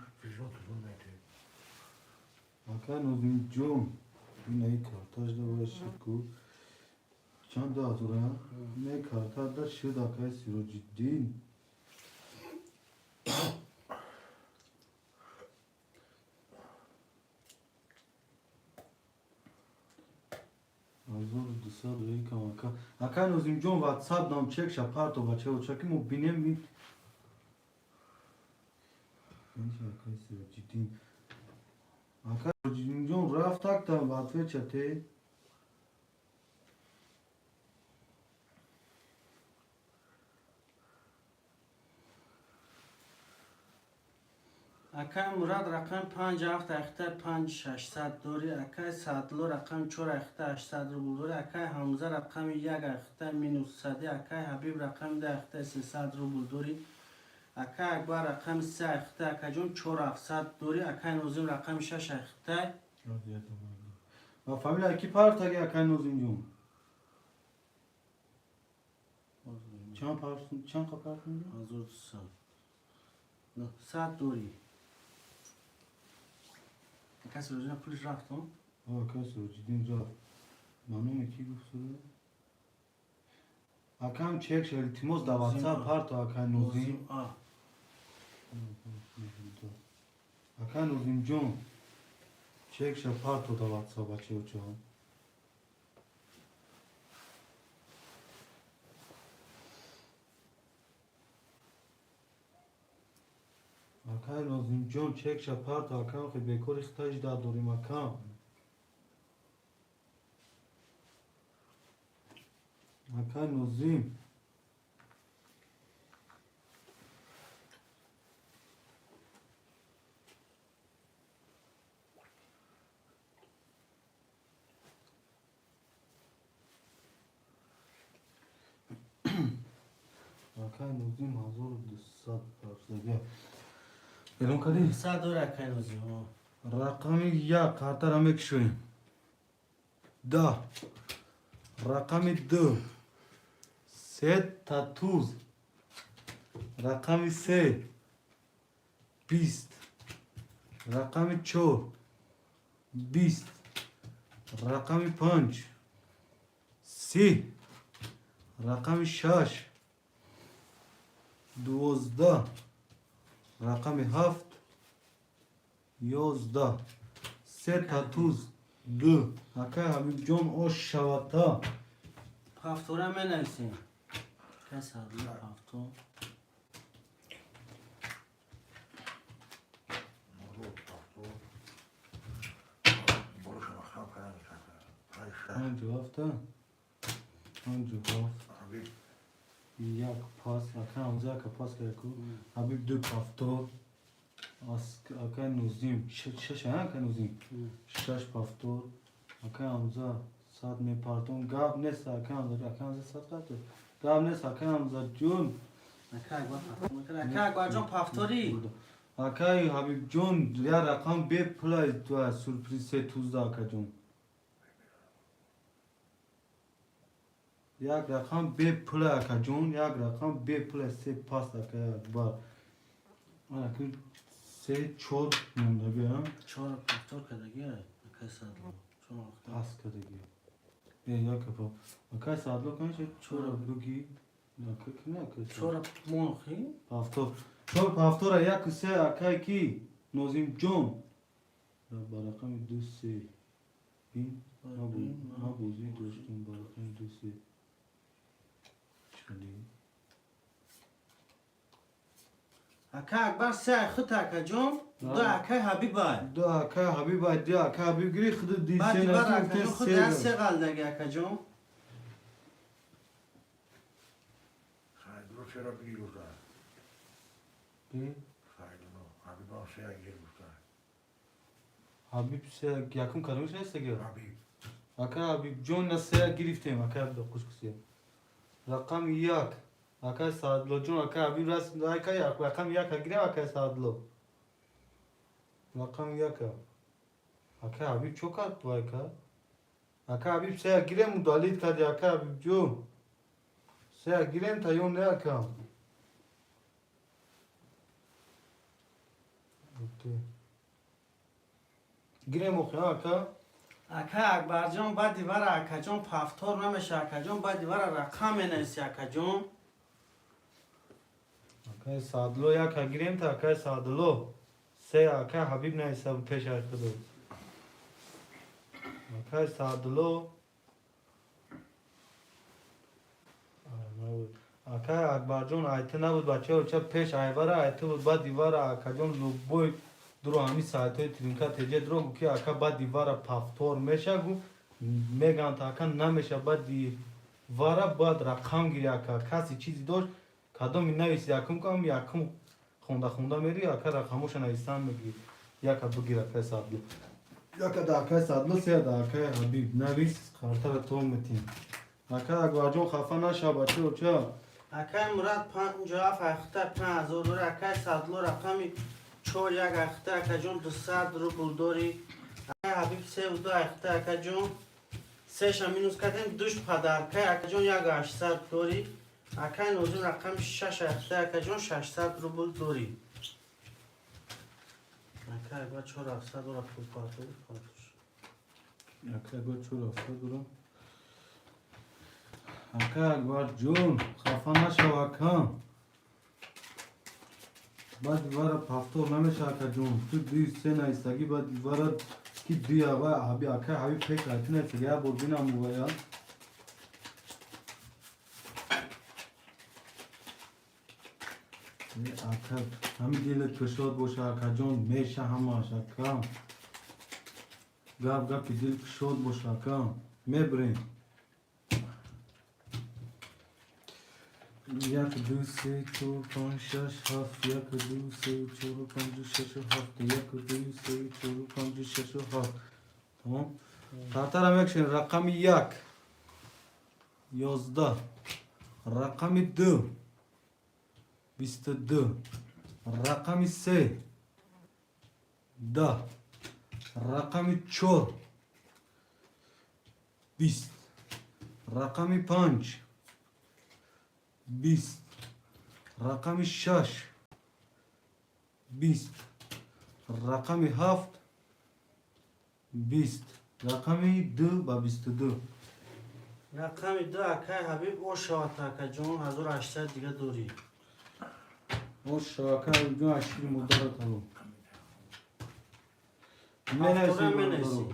اکا نوزین جون اینه کارتاش دو باشه کو چند دادوره اینه کارتا دا شد اکا سیروجیدین Azor dışarı değil ki ama akan özüm John WhatsApp'dan çek şaparto bache o çekim o binem mi ben şakası ciddi akan özüm John raftak da vatve çate اکای مراد رقم 5 هفت اختر 5 600 دوری اکای سادلو رقم 4 اختر 800 روبل دوری اکای حمزه رقم 1 اختر مینوس 100 اکای حبیب رقم 10 اختر 300 روبل دوری اکای اکبر رقم 3 اختر اکای جون 4 700 دوری اکای نوزیم رقم 6 اختر و فامیلا کی پارتا گه akan özüm John چند پارتون چند پارتون حضور سال 100 دوری کسی روزی پولش رفتم کسی رو جدین رفت منو کی گفت سوده اکم چک شد التماس در واتساپ هر تو اکن نوزیم اکن نوزیم جون چک شد هر تو در واتساپ بچه بچه ها اکن نوزیم جون چک شد هر تو اکن خیلی بکر اختاج در دوریم اکن اکن نوزیم اکن نوزیم 1200 الان کدی؟ 100 دور اکای روزی رقم یک خاطر همه کشویم 10 رقم 2 3 تاتوز رقم 3 20 رقم 4 20 رقم 5 30 رقم 6 12 رقم 7 11 3 تاتوز 2 اکای حبیب جان اوش شواتا پافتوره من نویسیم کسی روی پافتور آنجا هفته آنجا هفت یک پاس اکای همزه که پاس کرد کو حبیب دو پافتور اکای نوزیم شش اکای نوزیم شش پافتور اکای همزه ساعت می پارتون گاب نیست اکای همزه ساعت کرده گاب نیست اکای همزه جون اکای جون پافتوری اکای حبیب جون یا رقم بی پلای تو سورپریز 312 اکای جون یک رقم بی پول اکا جون یک رقم بی پول سه پاس اکا بار اکا سه چور مونده بیا چهار پافتور کدگی اکای سادلو چون پاس کدگی یا کپا اکا سادلو کنشه چور بگی اکا کنه اکا چهار مونخی پافتور چور پافتور یک سه اکا کی نوزیم جون با رقم دو سه این ما بوزی دوستون با رقم دو سه اکای اکبر سه خط اکای جون دو اکای حبیب بای دو اکا حبیب دی اکا حبیب گری خود دی بعد سه دیبر نسیم اکای جون خود سه از سه قلدگی اکای جون سایدلو چرا بگیر گفتن دی سایدلو حبیبان سه اگیر گفتن حبیب سه یکم کدومش نیست دیگه حبیب اکا حبیب جون نسه گرفتیم اکا حبیب خوش کسیه رقم یک اکا سادلو جون اکا حبیب راست اکا یک رقم یک گریم اکا سادلو رقم یک اکا حبیب چو کرد تو اکا حبیب سه گریم دالید کردی اکا حبیب جون سه گریم تا یون نه اکا گریم اخیان اکا اکای اکبر جون بعد دیبر اکای جون پافتور نمیشه اکای جون بعد دیبر رقم نویسی اکای جون اکای سادلو یک گریم تا اکای سادلو سه اکای حبیب نیسته پیش اخدو اکای سادلو اکای اکبر جون آیته نبود بچه ها چه پیش آیواره آیته بود بعد دیواره اکای جون لوبوی درو همی سایت های ترینکا تیجه درو گو که اکا بعد دیواره پافتور میشه گو میگن تا اکا نمیشه بعد دیواره بعد رقم گیری اکا کسی چیزی داشت کدومی نویسی یکم کنم یکم خونده میری اکا رقموش نویستن میگی یکا بگیر اکای سادلو یکا دا اکای سادلو سه دا اکای حبیب نویس خاطر تو متین اکا اکبر جون خفه نشه بچه و چه اکای مراد 57 اخته 5000 دور اکای سادلو رقمی 4 یک اخته اکای جون 200 روبل دوری اکای حبیب 3 و 2 اخته اکای جون 3 شا مینوس کردیم دوش پدرکای اکای جون 800 دوری اکای نوزون رقم 6 اخته اکای جون 600 روبل دوری Akay ba 400 dolar pul patladı. Akay ba 400 dolar. Akay ba جون خفه نشو اکا. بعد دیوار پافتور نمیشه اکا جون. تو دوی سه نیستگی بعد دیوار کی دوی آقا حبی اکا حبی پیک رکنه تگه بربین هم باید. اکا همین دیلت کشاد باشه اکا جون میشه هماش اکا. گاب که دیل کشاد باشه اکا میبریم. یک دو سه چهار پنج شش هفت یک دو سه چهار پنج شش هفت یک دو سه چهار پنج شش هفت تمام خاطر هم یکشین رقم یک 11 رقم 2 22 رقم 3 10 رقم 4 20 رقم 5 20 رقم 6 20 رقم 7 20 رقم 2 و 22 رقم 2 akay Habib o şavata akay جون 1800 دیگه دوری. او شاکر جو اشیر مدار تلو منسی.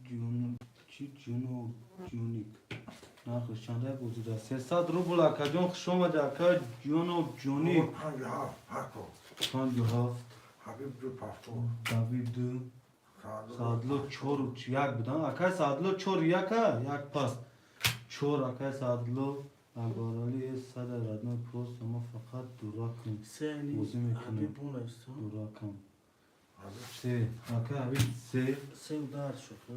جون چی جونیک ناخش چنده بوده 300 روبل اکا جون خشوم ده اکا جونو جونیک 57 حبیب جو پافتور داوید سادلو چور یک بدن اکای سادلو چور یکا یک پاس چور اکای سادلو اگرالی صد ردن پروست اما فقط دو رقم Seni بوزی میکنه Habib bunu istiyor. دو رقم سه اکای حبیب سه Sevdar şoku.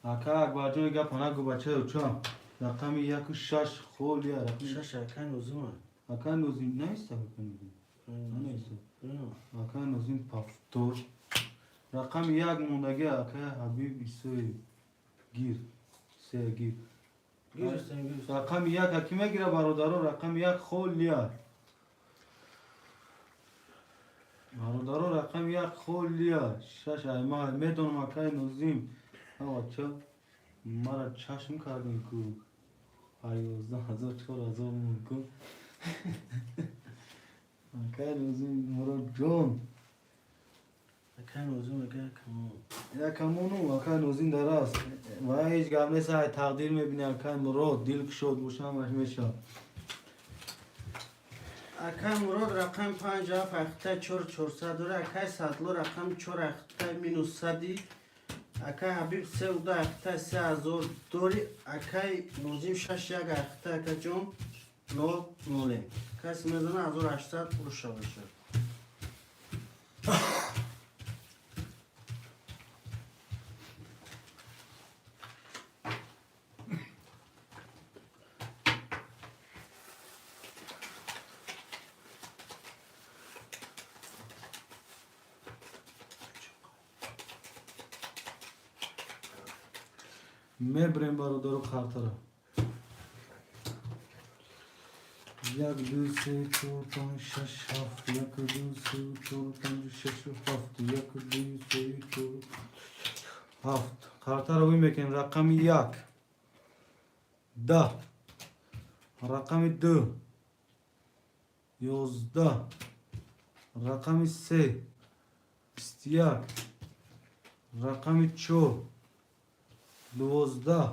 اکای اکبر جون گا پناه گو بچه اوچا رقم یک و شش خول یا رقم Şaş akay uzun. اکای نوزین نیست اکای نیست اکای نوزین پافتور رقم یک موندگی اکای حبیب ایسوی گیر سه گیر Görürsen görürsen. رقم یک حکیمه گیره برادرو رقم یک خول لیار برادرو رقم یک خول لیار شش ایما میدونم اکای نوزیم او چه مرا چشم کردیم کو 12000 4000 مونکو اکای نوزیم مرا جون Akay uzun akay kamu. یا کمونو اکای نوزین دراست و هیچ گمله سای تقدیر میبینی اکای مرا دیل کشاد باشم و همیشه Akay Murad rakam 5 akta 400 dora akay Sadlo rakam 4 akta minus sadi. Akay Habib Sevda akta 3000 dori akay Nozim Şaş yak akta akay John no nole. Kas mezana 1800 kuruş alışır. میبریم برادرو خاطره یک دو سه چهار پنج شش هفت یک دو سه چهار پنج شش هفت یک دو سه چهار هفت خاطره روی میکنیم رقم یک 10 رقم 2 11 رقم 3 21 رقم 4 12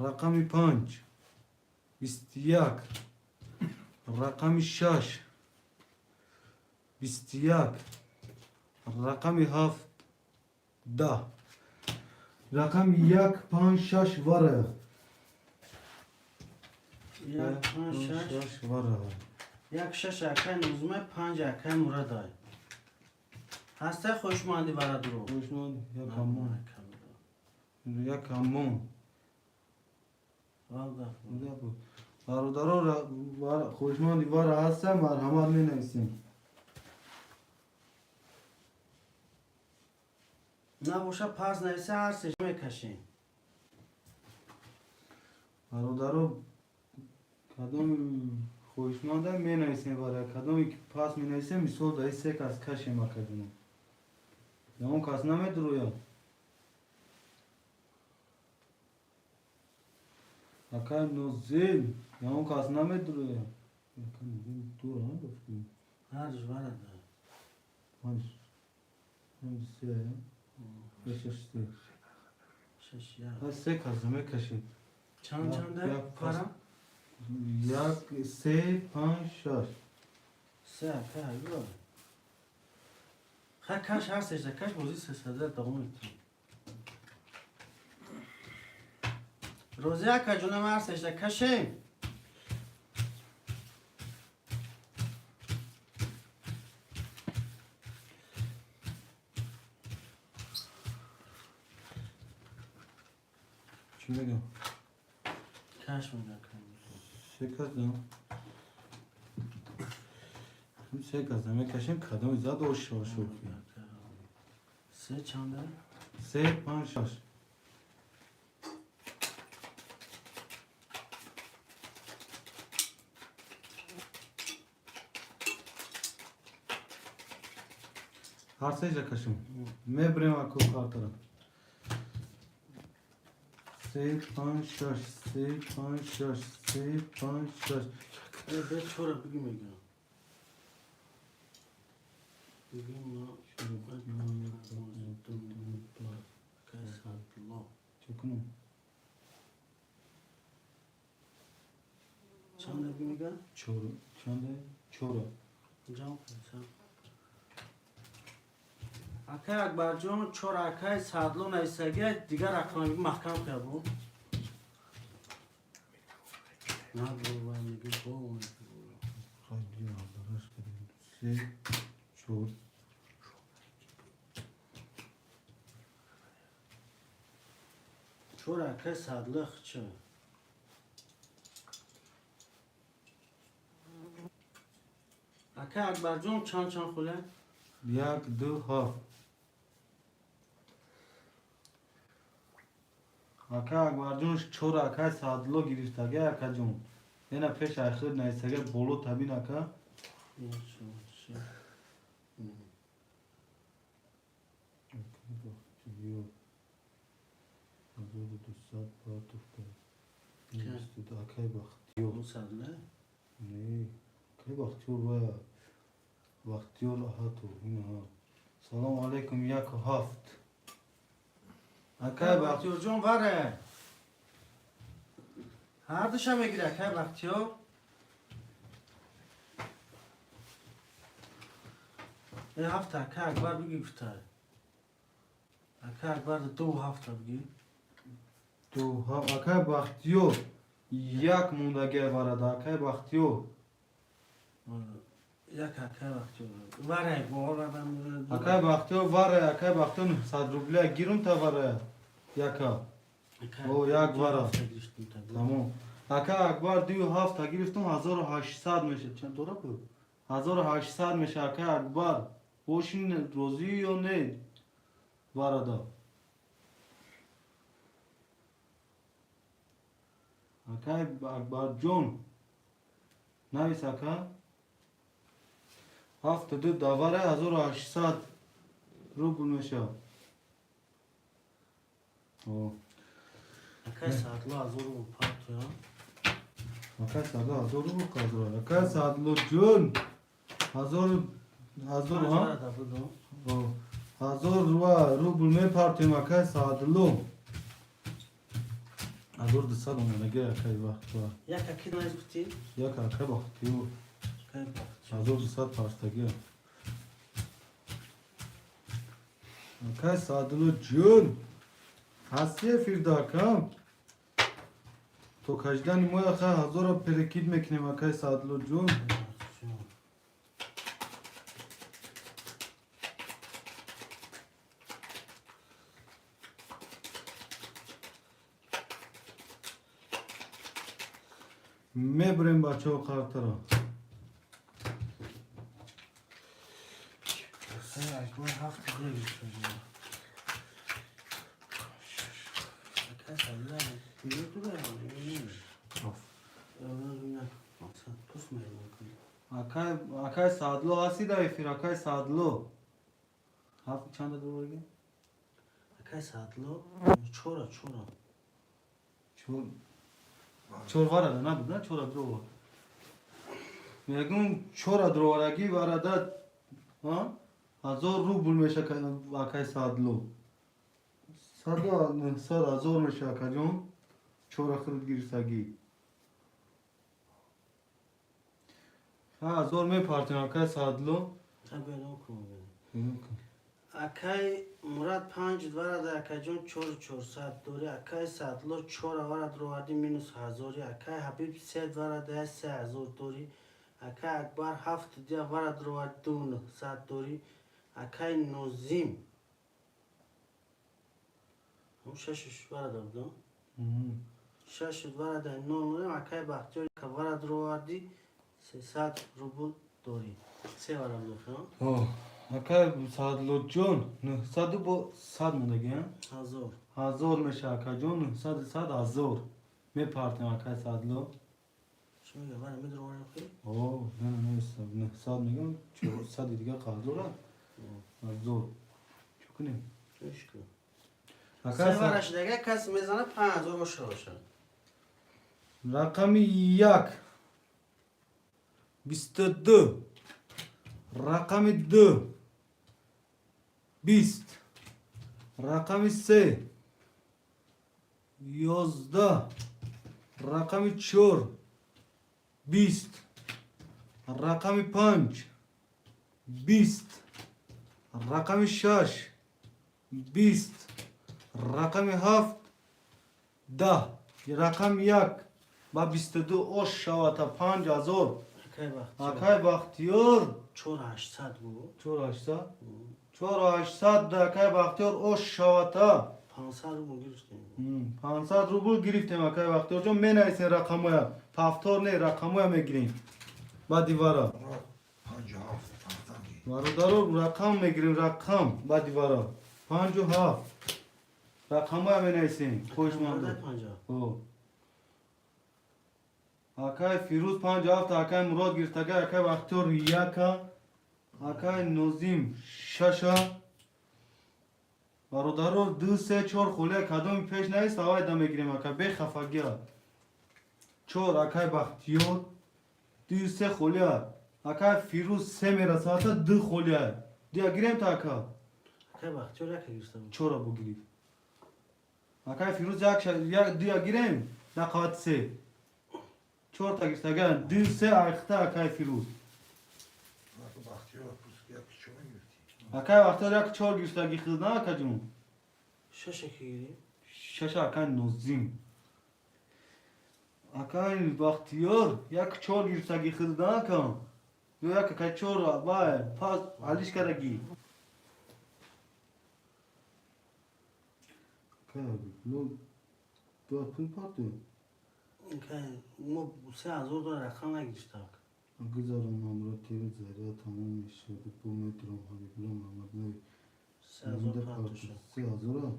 رقم 5 21 رقم 6 21 رقم 7 10 رقم 1 5 6 واره Yak 5 6 واره yak 6 akay Nozime 5 akay Murad ay. Hasta خوشماندی برات رو. خوشنود یک همون یک همون Vallahi. برادرها خوشماندی واره هستم مرحمت می نویسیم نه باشه پس نویسه هر سش میکشین. برادرها کدام Koşmada menayse var kadın ki pas menayse misol da ise kas kaşım akadını. Ya on kas name duruyor. Akar nozil. Ya on kas name duruyor. Akar nozil dur ha dostum. Her var da. Hayır. Hangisi? Beşiktaş'ta. Şaş ya. Ha se kas name kaşım. Çan da para. Yak se panşar. Se ka yo. Ha kaç her secde kaç bozu sesede devam etti. Roziya ka cunum her secde kaşım. Şimdi gel. Kaç mı yakın? Se kas ne? Se kas name kaşım kadın zaten o şov şov. Se çanda. Se panşar. Har se kaşım. Me brema ko kartara. Se panşar, se panşar, se panşar. Ben çorap bugün mü gel? Bugün ne? Çekunum. Çanda bugün mü gel? Çoru. Çanda çoru. Cam sen. Akay Akbarjon çor akay sadlo naysage diğer akmami mahkam kabu. Ne bu var ne bu? Haydi Allah aşkına. Se çor. Çor akay sadlo xçı. Akay Akbarjon çan xule. Yak du haf. Aka Akbarjon çor aka sadlo giriştage aka jon. Yine peş ahir naysage bolo tabin aka. Hazır du saat patufta. İşte akay baktiyor. Bu sadlo. Ne? Akay baktiyor ve baktiyor ahatu. Yine ha. Selam aleyküm yak haft. Akay bak. Baktiyorjon var. Her dışa mı girer akay baktiyor? Hafta akay Akbar bir gifta. Akay Akbar da 2 hafta bir. Tu ha akay baktiyor. Yak mundage varada akay baktiyor. Yak akay baktiyor. Var bu oradan. Akay baktiyor var ya akay baktiyor sadruble girum ta var ya. Yaka. O yak var. Tamam. Akay Akbar diyor hafta giriftim 1800 meşe. Çen doğru mu? 1800 meşe akay Akbar. O şimdi rozi yo ne? Varada. Akay Akbar John. Navis akay. Haftada davara 1800 rubl meşe. O. Akay saatli azor bu part ya. Akay sadlo hazır bu kadro. Akay sadlo John. Hazır ha. Da bu da. O. Hazır ruwa rubl me partim akay sadlo. Hazır da sadlo ne gel akay vakti var. Yak akay naiz kuti. Yak akay vakti yok. Akay baktiyor. Hazır da sad parsta gel. Akay sadlo John. Hasiye firdakam. تو کجدانی موی اخه هزار پرکید میکنیم اکای سادلو جون میبریم بچه ها قرطه را Akay Akbar hafta diye geçiyor. Akay sadlo. Biliyor tu ya. Of. Öyle günler. Sen pus هفت میلیون کنی اکای سادلو هستی دا افیر اکای سادلو هفت چند درو بگی؟ اکای سادلو چورا چور وارد نبود نه چورا درو وارد میگم چورا درو وارگی واردت 1000 روبل میشه که اکای سادلو 1000 میشه که جون چورا خرید گیرسگی 1000 میپارتیم اکای سادلو بیانو کنم اکای مراد 5 دوارد اکای جون 400 دوری اکای سادلو 4 وارد رو وردی مینوس 1000 اکای حبیب 3 دوارد 3000 دوری اکای اکبر 7 دیا وارد رو ورد 200 دوری اکای نوزیم هم 6 وارد بودم 6 وارد 9 اکای بختیاری که وارد رو وردی 300 روبل دوری 3 وارد بودم اکای سادلو جون 900 با 100 مونده 1000 1000 میشه اکای جون 900 1000 میپارتیم اکای سادلو چی میگه من میدونم اون خیلی اوه نه 900 میگم 400 دیگه قدره 1000 چه کنیم چش کن اکای سه ورش دیگه کسی میزنه 5000 باشه باشه رقم 1 22 رقم 2 20 رقم 3 11 رقم 4 20 رقم 5 20 رقم 6 20 رقم 7 10 رقم 1 با 22 اوش شود تا 5000 اکای وقت اکای بختیار 4800 گو 4800 4800 اکای بختیار اوش شود تا 500 رو گرفتیم 500 روبل گرفتیم اکای بختیار جون می نایسین رقمویا پفتار نه رقمویا میگیریم با دیوارا 57 برادرو رقم میگیریم رقم با دیوارا 57 رقمویا می نایسین خوش مانده 50 اکای فیروز 57 اکای مراد گرفتگه اکای بختیار 1 اکای نوزیم 6 برادرو 2 3 4 خوله کدوم پیش نیست آوای دا میگیریم اکای به خفگی 4 اکای بختیار 2 3 خوله اکای فیروز 3 میرسه تا 2 خوله دیا گیریم تا اکا اکای وقت چرا که گرفتم 4 بگیریم اکای فیروز یک دیا گیریم نقاط 3 4 تا گرفتگه 2 3 اخته اکای فیروز اکای وقتا یک 4 گرفتگی خود نه اکا جون 6 که گیری 6 اکای نوزیم اکای بختیار یک 4 گرفتگی خود نه اکا یک اکای 4 بای پاس حالیش کردگی اکای لو دو پول پاتو اکای ما 3000 دلار رقم نگرفتم گذارم نامرا تیر زریعه تمام میشه دو مترم حبیبلا محمد نوی 3000 پنج شد 3000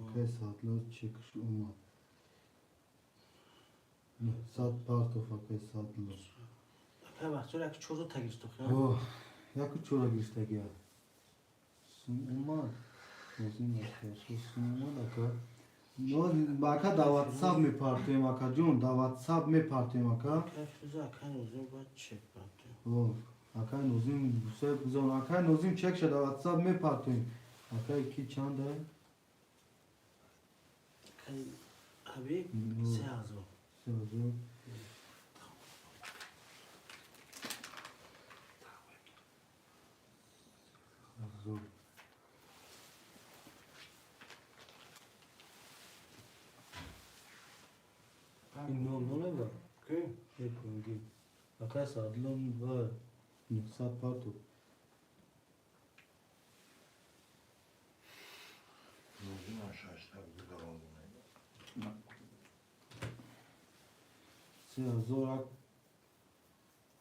اکای سادلو چکش اومد 900 پارتوف اکای سادلو اکای وقت چرا که 4 رو تگرفتم اوه یک چورا گرفتگی ها سون اومد نوزیم اکا سون اومد اکا با اکا دا واتساب میپارتویم اکا جون دا واتساب میپارتویم اکا اکای فیروز اکای نوزیم باید چک کنم اوه اکای نوزیم بسای بزن اکای نوزیم چک شد دا واتساب میپارتویم اکای کی چند های؟ اکای حبیب 3000 3000 این نام با کی یکونگی اکای سادلون با 900 پارتو 3000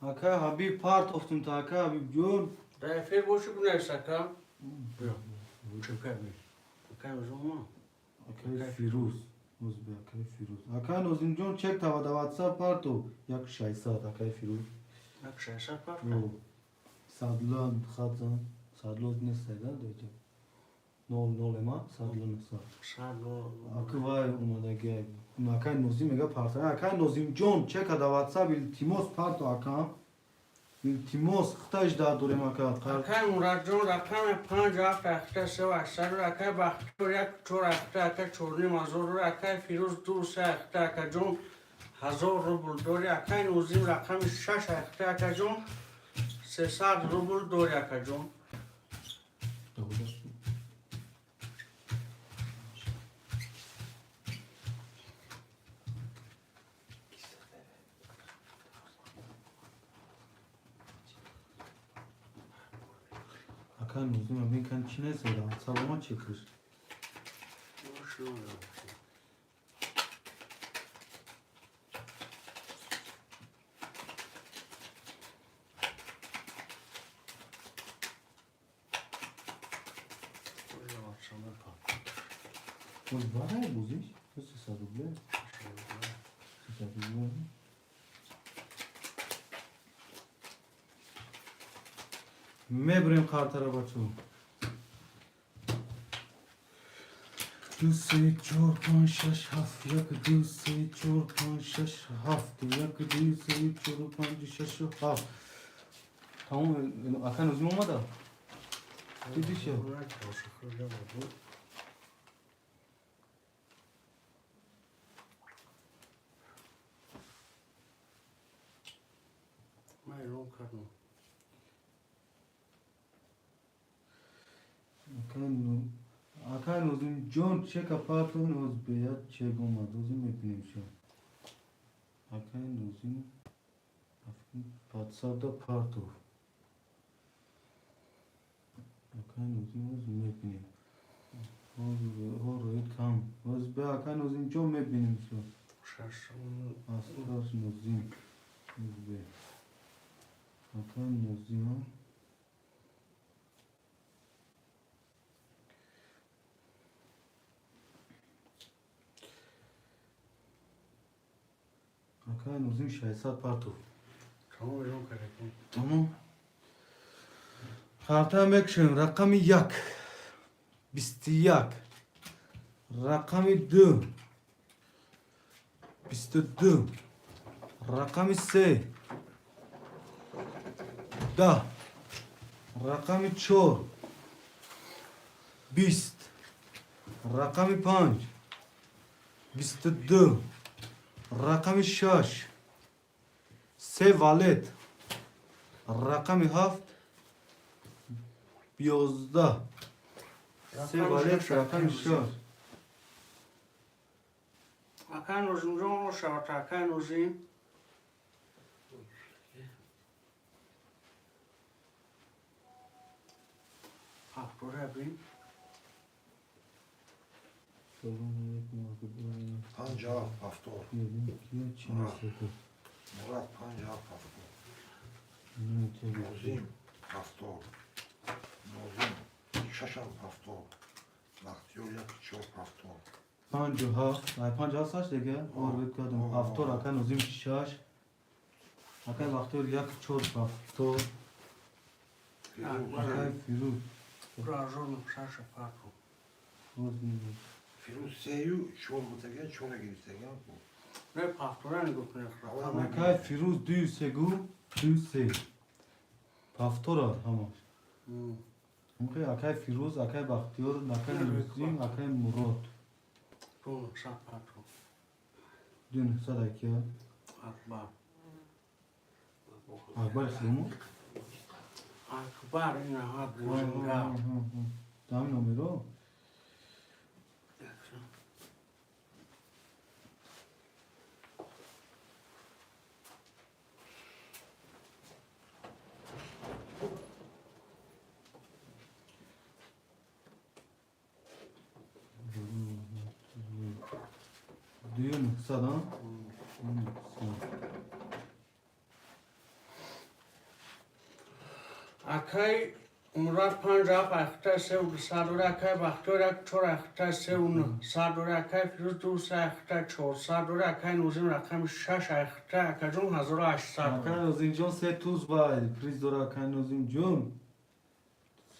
اکای حبیب پارت افتیم تا اکای حبیب جون در فیر باشی بنویس اکا اکای نوزیم ما اکای فیروز اکای فیروز اکای نوزیم جون چک تا و دا واتساپ پارتو یک 600 اکای فیروز Akşeşe park. Yo. Sadlan, khazan. Sadlan ne sayda doydu. Nol ema sadlan sa. Sadlo. Akı vay umada gel. Nakay nozim mega parta. Nakay nozim John çeka da WhatsApp il Timos parto akam. Il Timos xtaj da dore maka. Akay Muradjon rakam 5 afta se vasar akay Bakhtor yak chor afta akay chorni mazor akay Firuz 2 afta akay jon 1000 rubl dori akay nozim rakam 6 afta akay jon 300 rubl dori akay jon. Akay nozim amin kan çine sayda. Salama çekir. Oy var ya buziş. Nasıl sadıble? Sadıble. Mebrim kartara baçum. Du se çor panşaş haf yak du se çor panşaş haf yak du se çor panşaş haf. Tamam akan uzun olmadı. Gidiş ya. Akan uzun John çek apartman uz beyaz çek olmadı. Uzun yapayım şu. Akan uzun WhatsApp'da parto. Akan uzun uz yapayım. Hor kam. Uz be akan uzun John yapayım şu. Asıl uzun uz be. Akan uzun. Akan uzun şahsat parto. Tamam. Karta mekşen rakamı yak. Bisti yak. Rakamı dö. Bisti dö. Rakamı se. Da. Rakamı çor. Bist. Rakamı panç. Bisti dö. Rakamı şaş. Se valet. Rakamı haft. Biyozda. Se valet rakamı şaş. Akay nozim jon o şart akay nozim. Bakhtor abi. Pancar Haftor. Murat Pancar Haftor. Nozim Haftor. Nozim Şaşan Haftor. Bahtiyar Çor Haftor. Pancu haft. Ay pancu haft saç dege. Orvet kadın. Haftor akan uzun şaş. Akan vaktör yak çor haftor. Akan firuz. Muradjon şaş parto. Firuz Seyu Çor Mutegen Çor'a girse bu. Ne Bakhtor'a ne gokne rakam. Akan firuz dü segu. Dü se. Haftora ama. Mukhe akan firuz akan vaktör akan uzun akan murat. Jon şart parto. Dün sadak ya. Akbar. Akbar simu. Akbar ina hat nozimga. Tam numero. Düğün sadan. Akay مراد 50 اخته سه صدور اکای بختور اک 4 اخته سه صدور اکای فیروز 200 اخته 4 صدور اکای نوزیم رقم 6 اخته اکا جون 1800 Akan Nozim John se tuz vai, priz dora Akan Nozim John.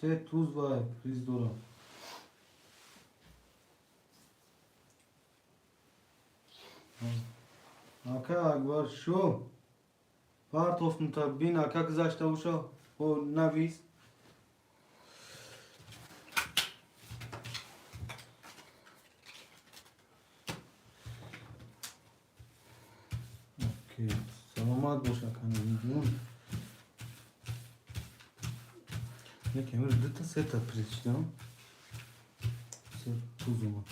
Se tuz vai, priz dora. Aka agvar şo. Part of bin aka kızaşta uşa. O navis. Okay. Selamat boş Akan Nozim John. Ne kemer dita seta priz no? Se tuz uma.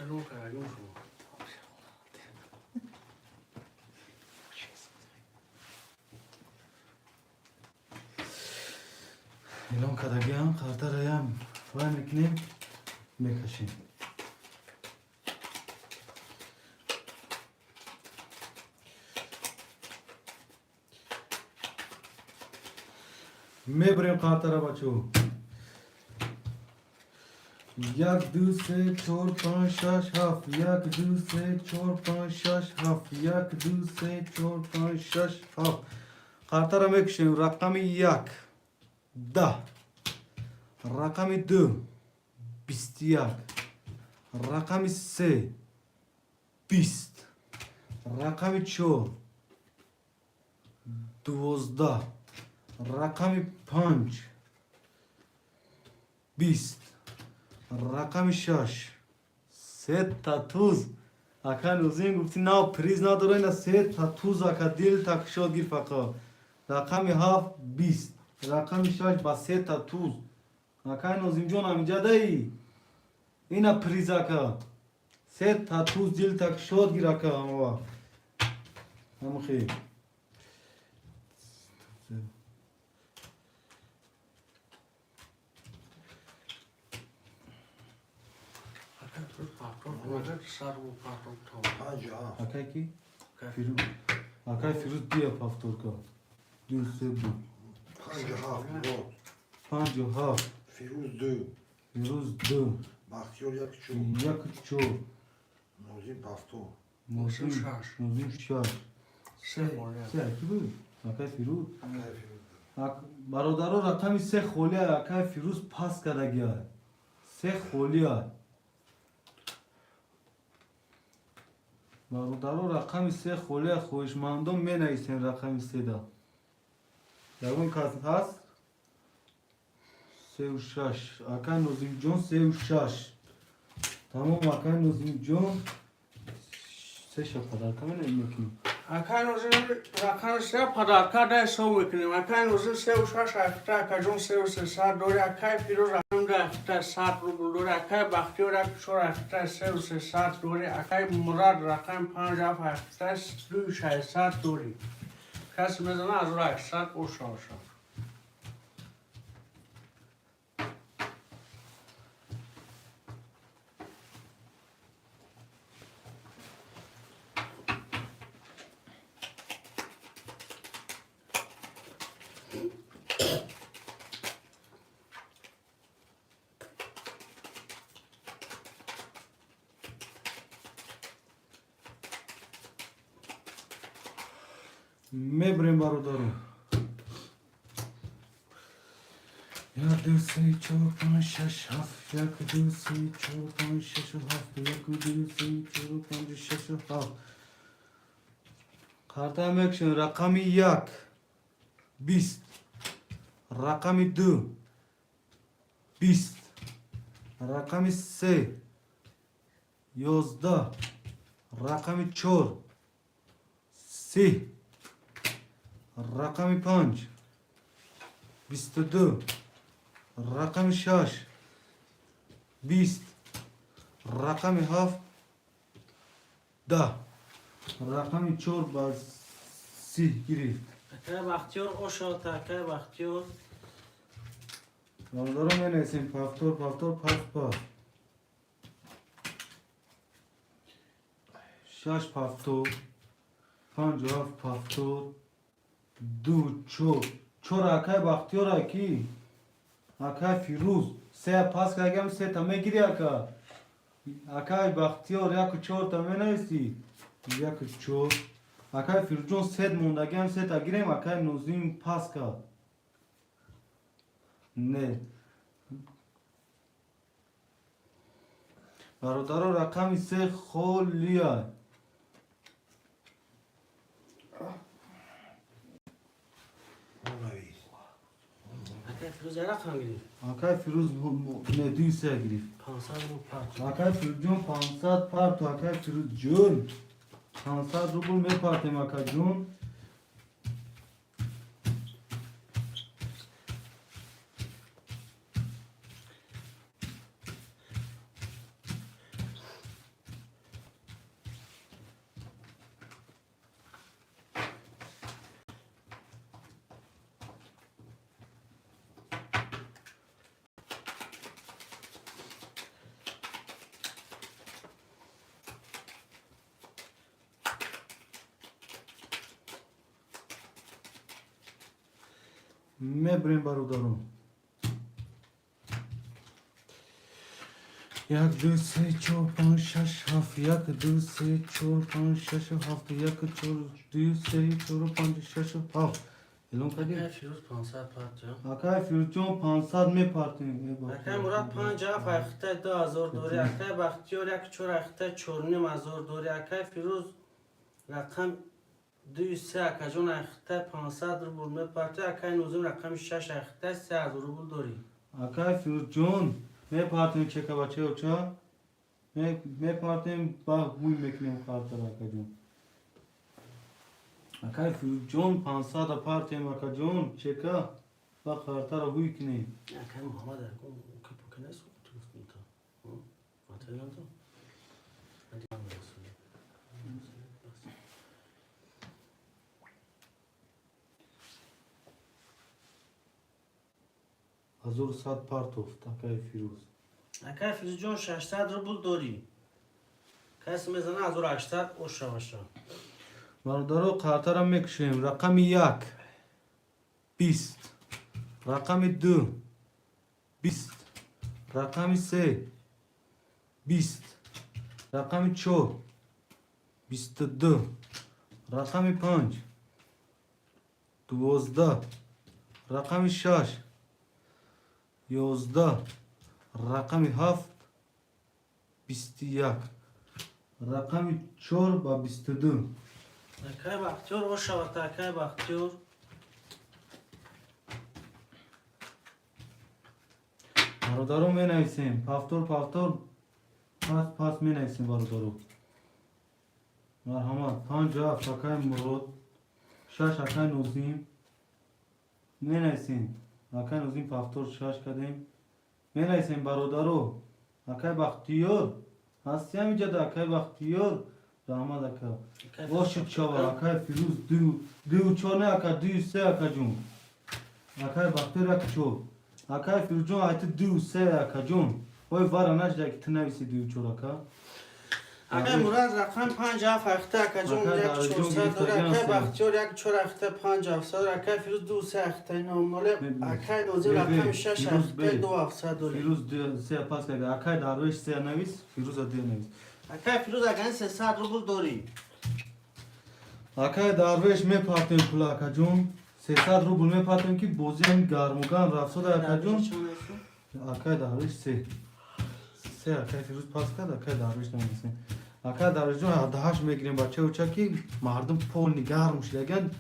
الو کردیم شما Elon kadagyan kartarayam. Vay miknim. Mekaşin. मैं ब्रेम खाता रहा बच्चों یک دو سه چهار پنج شش هفت یک دو سه چهار پنج شش هفت یک دو سه چهار پنج شش هفت قرطره میکشیم رقم یک ده رقم دو 21 رقم سه 20 رقم چهار 12 رقم پنج 20 رقم شش سه تا توز اکا نوزین گفتی نه پریز نداره اینا سه تا توز اکا دل تک شد گیر فقط رقم هفت 20 رقم شش با سه تا توز اکا نوزین جون همینجا دایی اینا پریز اکا سه تا توز دل تک شد گیر اکا همو خیلی سر و پاتون تو 50 اکا کی؟ فیروز اکا فیروز بیا پافتور که دو سه بود 57 بود پنج و هفت فیروز 2 فیروز دو بختیار یک چو یک چهار نوزین پفتو نوزیم شش. نوزیم شش سه مورد سه اکی بود اکای فیروز اکای فیروز برادرها رقمی سه خولی اکای فیروز پاس کرده گیاه سه خولی برادرها رقمی سه خولی خوشمندم می نویسین رقمی سه دا یکون کس هست سه و شش اکای نوزیم جون سه و شش تمام اکای نوزیم جون سه شفت کمی نمیکنیم اکای نوزین رقم سه پدرکا ده سو میکنیم اکای نوزین سه و شش اخته اکا جون سه و سه ساعت دوره اکای فیروز رقم ده اخته ساعت رو دوره اکای بختیار اک چور اخته سه و سه ساعت دوره اکای مراد رقم 50 اخته دوی شش ساعت دوری کسی میزنه از رو 800 او شاشا میبریم برادرم یک دو سه چهار پنج شش هفت یک دو سه چهار پنج شش هفت یک دو سه چهار پنج شش هفت خاطر میکشن رقم یک 20 رقم دو 20 رقم سه 11 رقم چهار 30 رقم 5 22 رقم 6 20 رقم 7 ده رقم 4 با 30 گرفت. اکای بختیار اوشا تاکای بختیار برادرم بنویسیم پافتور پاس 6 پافتور 5 پافتور 2 چور اکای بختیار اکی اکای فیروز 3 پاس کردم 3 تا میگیری اکای بختیار یک 4 تا مینویسی یک 4 اکای فیروز جون 3 موندگی 3 تا گیریم اکای نوزیم پاس کرد نه برادر رقم 3 خولیه اکای فیروز رقم گرفت اکای فیروز نه 200 گرفت 500 رو پرت اکای فیروز جون 500 پارت اکای فیروز جون 500 روبل میپارتیم اکای جون میبریم برادرم 1 2 3 4 5 6 7 1 2 3 4 5 6 7 1 4 2 3 4 5 6 7 الان اکای کدی فیروز 500 پرت جا اکای فیروز جون 500 میپارتیم اکای مراد 5 اف اخته 2000 دوری اکای بختیار یک 4 اخته 4500 دوری اکای فیروز رقم 200 اکای جون اخته 500 روبل میپرته اکای نوزم رقم 6 اخته 3000 روبل دوری اکای فیروز جون میپارتیم چه که بچه اوچا میپارتیم با هوی میکنیم خاطر اکای جون اکای فیروز جون 500 پارتیم اکای جون چه که با خاطر هوی کنیم اکای محمد اکون که پکنه سو تو میتا ماتریال تو هزار صد پارتوفت اکای فیروز اکای فیروز جون 600 روبل دوری کسی میزنه 1800 اوشا باشه برادرو قاطرم میکشیم رقم 1 20 رقم 2 20 رقم 3 20 رقم 4 22 رقم 5 12 رقم 6 11 رقم 7 21 رقم 4 با 22 اکای بختیار اوشا و اکای بختیار برادرو می نویسیم پافتور پاس می نویسیم برادرو مرحمت 5 اکای مرود 6 اکای نوزیم می نویسیم اکای نوزیم پافتور 6 کدیم می نویسیم برادرو اکای بختیار هستی همینجا ده اکای بختیار رحمت اکا باشید چاور اکای فیروز دو چور نه اکای 2 3 اکای جون اکای بختیار اکای چور اکای فیروز جون ایت 2 3 اکای جون وای وارا نشده که تنویسی دو چور اکای اکای مراد رقم 5 اف اخته اکای جون اکای یک داره جون 400 دوری گرفتگی اکای هستیم. بختیار یک 4 اخته 5 700 اکای فیروز 2 3 اخته ناماله اکای نوزم رقم 6 اخته 2 700 دوری فیروز 3 پاس کرده اکای درویش 3 نویس فیروز 2 نویس اکای فیروز اگه 300 روبل دوری اکای درویش میپارتیم پول اکای جون 300 روبل میپارتیم که بوزی هم گرموگان رفت ده اکای جون اکای درویش 3 اکای فیروز پاس کرد اکای درویش نویسیم اکای درویش جون دهاش میگیریم بچه اوچا که مردم پول نگار مشلگن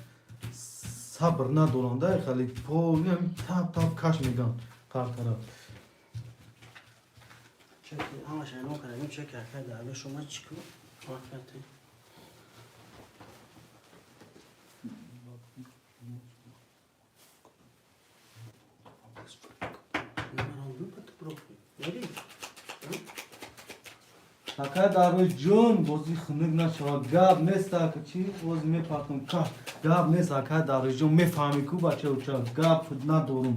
صبر ندارنده خیلی پول هم تاب کش میگن قرطره چک همش اینو کردیم چک اکای درویش شما چیکو وقتی Акай Дарвешҷон бозӣ хунук нашавад. Гап нест ака чӣ боз мепартам ка. Гап нест акай Дарвешҷон мефаҳмӣ ку бача уча. Гап надорум.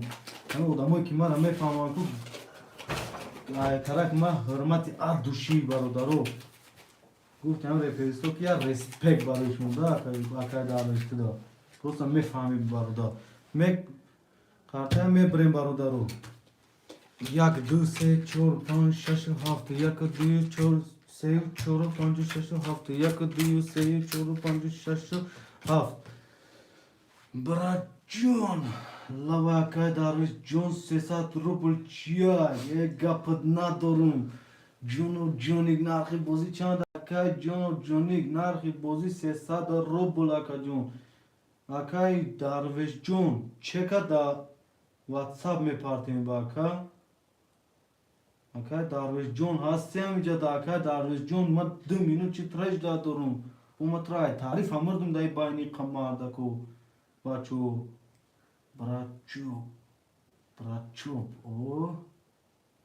Ҳамин одамое ки мара мефаҳманд ку карак ман ҳурмати адуши бародаро. Гуфтам реферисто ки я респект бароишон да акай Дарвешҷон. Просто мефаҳмӣ бародар. Картая мебарем бародаро. 1 2 3 4 5 6 7 1 2 4 3 4 5 6 7 1 2 3 4 5 6 7 Братҷон лавакай Дарвешҷон 300 рубл чия е гапат надорум. Ҷону ҷоник нархи бозӣ чанд акай ҷону ҷоник нархи бозӣ 300 рубл акаҷон. Акай Дарвешҷон чека да WhatsApp мепартем ба ака. Акай Дарвешҷон ҳастем иҷада акай Дарвешҷон ман 2 минут чи треш дадорум. Уматрай таъриф амурдум дай байни қамардаку бачо братчо о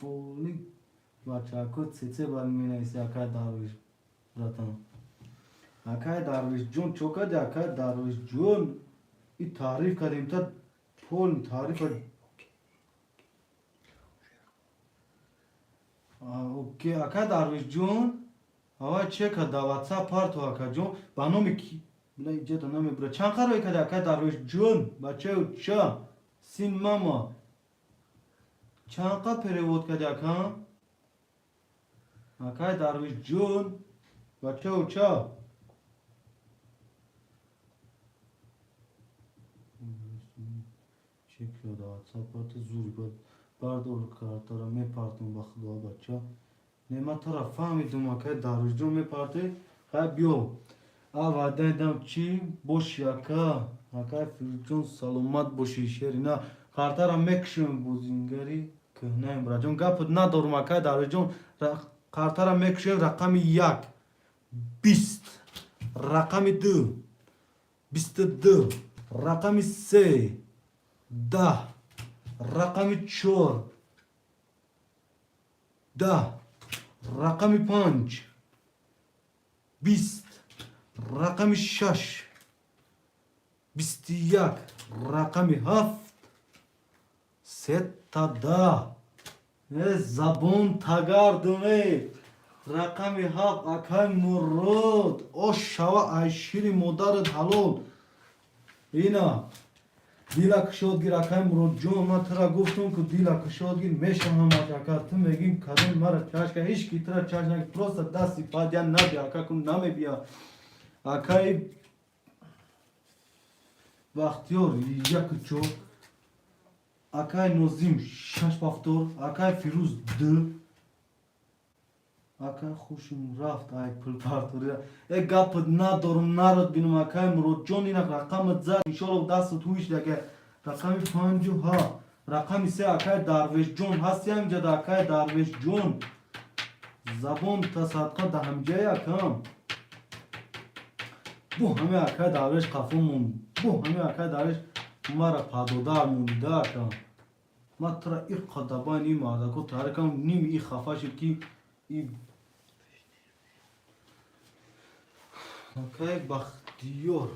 боли бачако цеце балменайси акай Дарвеш братан. Акай Дарвешҷон чокади акай Дарвешҷон и таъриф кардем та пол таърифа окей акай Дарвешҷон авай чека да WhatsApp парту акаҷон ба номи ки била иҷада намебура чанд қарои кади акай Дарвешҷон бачаю ча син мама чанд қа перевод кади ака акай Дарвешҷон бачаю ча чек шуда WhatsApp парту зури бад бардор картара мепартам ба худо бача нема тара фаҳмидум акай Дарвешҷон мепарте хай биё авадайдам чи боши ака акай Фирӯзҷон саломат боши шерина картара мекушем бозингари кӯҳнаем браҷон гапат надорум акай Дарвешҷон картара мекушем рақами 1 20 рақами 2 22 рақами 3 10 рақами 4 10 рақами 5 20 рақами 6 21 рақами 7 сета забон тагардуме рақами 7 акай Мурод ош шава айшири модарат ҳалол ина дила кушодгир акай Муродҷон ман тара гуфтум ку дила кушодгир мешавам ака ту мегӣ кадом мара чашка ҳеҷ ки тара чашка просто дасти падя наби ака ку намебия акай бахтиёр 1 акай Нозим 6 пафтор акай Фирӯз 2 акай хушум рафт ай пулпартори е гапат надорум народ бинум акай Муродҷон ина рақамат зад иншолло дасту туиш дага рақами 57 рақами 3 акай Дарвешҷон ҳастиам ҷада акай Дарвешҷон забон та садқа даҳамҷаи акам бу ҳаме акай Дарвеш қафо монд бу ҳаме акай Дарвеш мара падодар мондида акам ман тара иққада байни мардако тарикам ним и хафа шуд ки акай Бахтиёр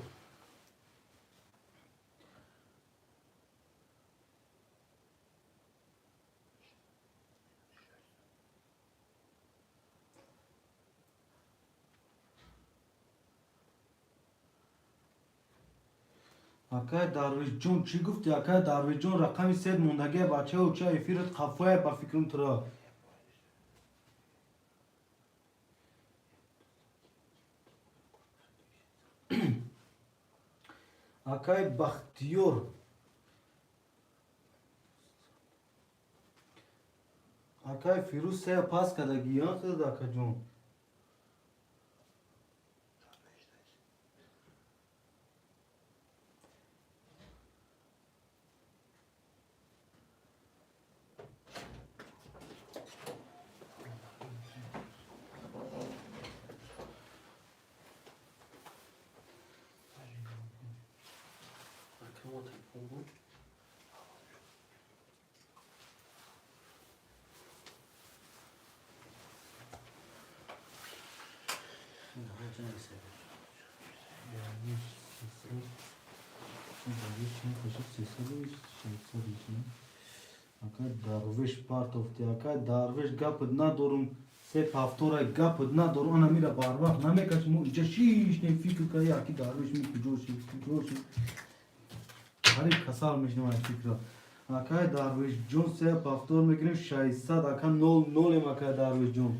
акай Дарвешҷон чӣ гуфти акай Дарвешҷон рақами 3 мондагия бачау ча эфират қафоя ба фикрам тара акай Бахтиёр акай Фирӯз сея пас кадагиян хӯрд акаҷон Darvish part of the Akai Darvish gapıd nadorum sep haftora gapıd nadorum ana mira barba name kaç mu jaşiş ne fikir kaya ki Darvish mi kujoşi Harip kasalmış ne var fikra Akai Darvish John sep haftor me girim şaysad akan nol em Akai Darvish John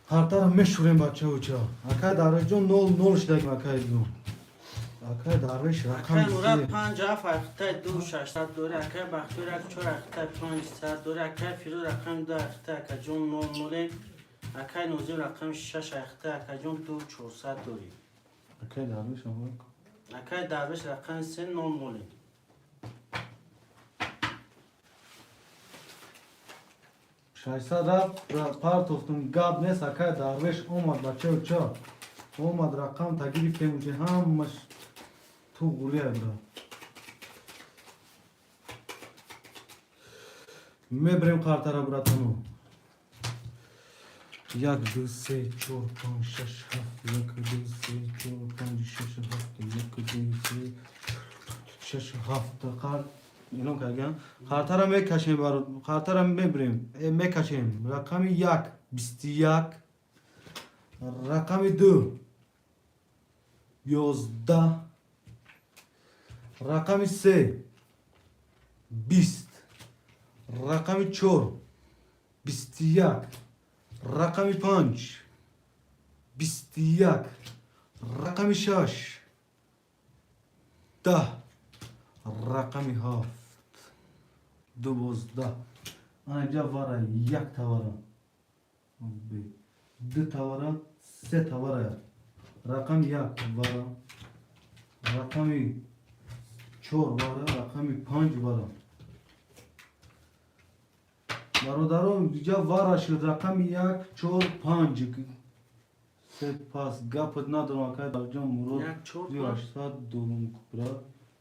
Hartar meşhurem bacha uça Akai Darvish John nol işlek Akai John Akai Darvish rakam اکای مراد 50 اختای 2600 دوره اکای بختور اک 4 اختای 500 دوره اکای فیرو رقم 2 اختای اکای جون 00 اکای نوزی رقم 6 اختای اکای جون 2400 دوری Akai Darvish ama اکای درویش رقم 3 00 Şaysad part of them gab nes Akai Darvish omad bacha uça omad rakam tagiri kemuce hammaş tu guriya bra Mebrem kartara bratanu Yak du se çor pan şaş haf yak du se çor pan şaş haf yak du se şaş hafta kar İnom kagen kartara me kaşem barut kartara mebrem me kaşem rakami yak bistiyak rakami du yozda rakami se bist rakami çor bistiyak rakami panç bistiyak rakami şaş da rakami haft dubozda ancak vara yak tavara d tavara se tavara rakam yak vara rakami çor vara rakami panç vara Barodarom ya vara şu rakam yak çor panç se pas gapıd nadrom Akai Darvish murod یک چور diyor aşağı dolum kupra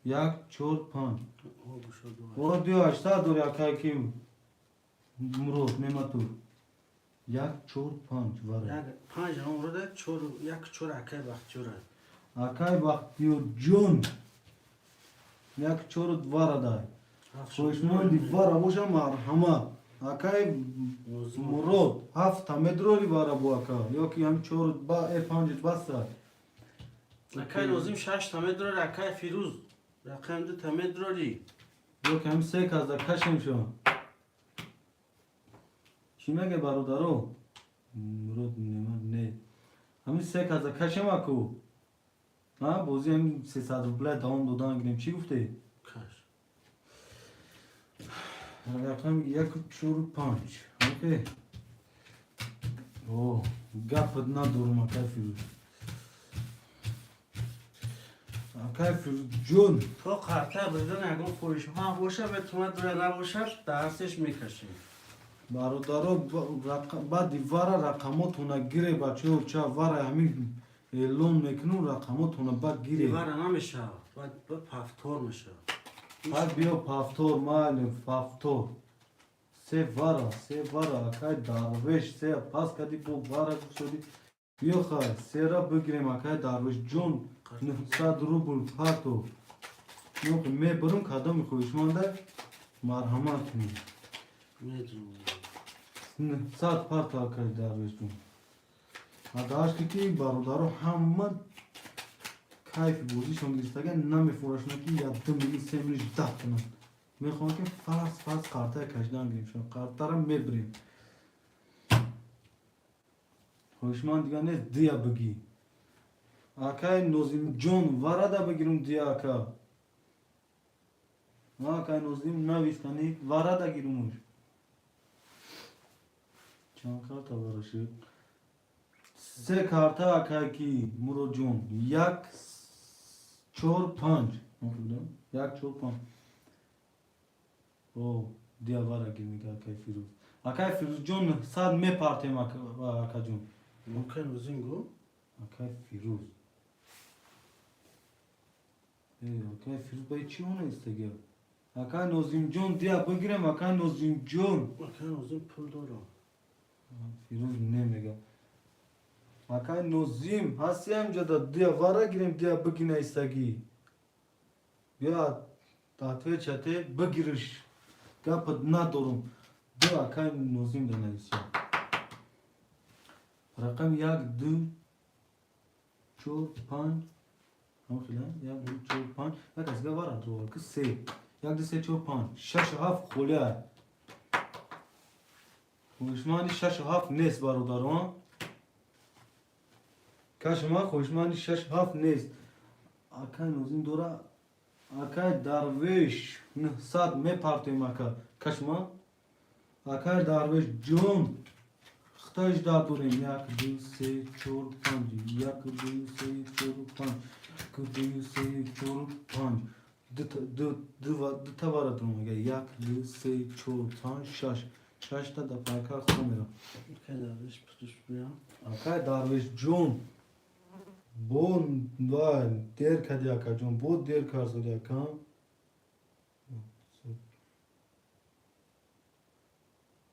yak çor panç او شد o diyor aşağı doğru Akai kim murod mematur yak çor panç vara یک 5 نمره چور یک چور اکای بختور Akai bak diyor John yak çor vara da Koşman di vara boşa marhama Akai murod hafta medroli vara bu aka yok yam çor ba panç basa اکای نوزیم 6 تمه داره اکای فیروز رقم 2 تمه داری yok hem se kazda kaşım şu an Kime ge barodaro murod ne Hem se kazda kaşım aku Ha bozi hem 300 ruble down dodan gidelim çi gufte کاش Rakam yak çor panç okey Oh gapıd na durum Akai Firuz Akai Firuz John تو قطعه بدون اگه فروشمان باشه به تومه دوره نباشه درستش میکشیم Barodaро баъди вара рақамотуна гире бачаҳо ча вара ҳамин эълон мекунун рақамотуна баъд гире دیواره نمیشه باید به پفتور میشه баъд биё пафтор майли пафтор се вара Akai Darvish се пас кади бо вара шуди биё хай сера бигирем Akai Darvish John 900 рубл пато ёк мебарам кадоми хӯшманда марҳамат кунед میدونم 900 парта Akai Darvish John Адашки ки бародаро ҳама кайфи бозишон гирифтаган намефурашонанд ки 1-2 мили 3 мили ждат кунанд мехоҳанд ки фарз қартаи кашидан гирифтшон қартара мебирем ҳӯшманд дигар нест дия бигӣ Akai Nozimjon varada бигирум дия ака Akai Nozim навистани varada гирумуш чанд карта барашид се карта Akai ки Murodjon 1-4-5 1-4-5 о дия вара гирмига Akai Firuz Akai Firuzjon sad мепартем Akajon ممکن روزین گو Akai Firuz Akai Firuz бай чӣ онастага Akai Nozimjon дия бигирем Akai Nozimjon ممکن روزین پول دارم Firuz немега Akay nozim hasi amcada diye vara girem diye bugüne istagi. Ya tatve çate bugiriş. Kapıd nadorum. Du akay nozim de neyse. Rakam yak du çor pan. Ama filan yak du çor pan. Yak azga var adro kız se. Yak du se çor pan. Şaş haf khulya. Hoşmani şaş haf nes barodaron. Kaşma hoşmani şaş haf nes. Akay nozim dora akay darveş nıhsat me partiyum aka. Kaşma akay darveş John. Xtaj da durim yak du se çor panc. Yak du se çor panc. Yak du se çor panc. Dı var adrom yak du se çor panc şaş. Şaşta da parka kamera. Akay darveş putuş bu ya. Akay darveş John. Bon var der kadya John. Bo der karzolya kam.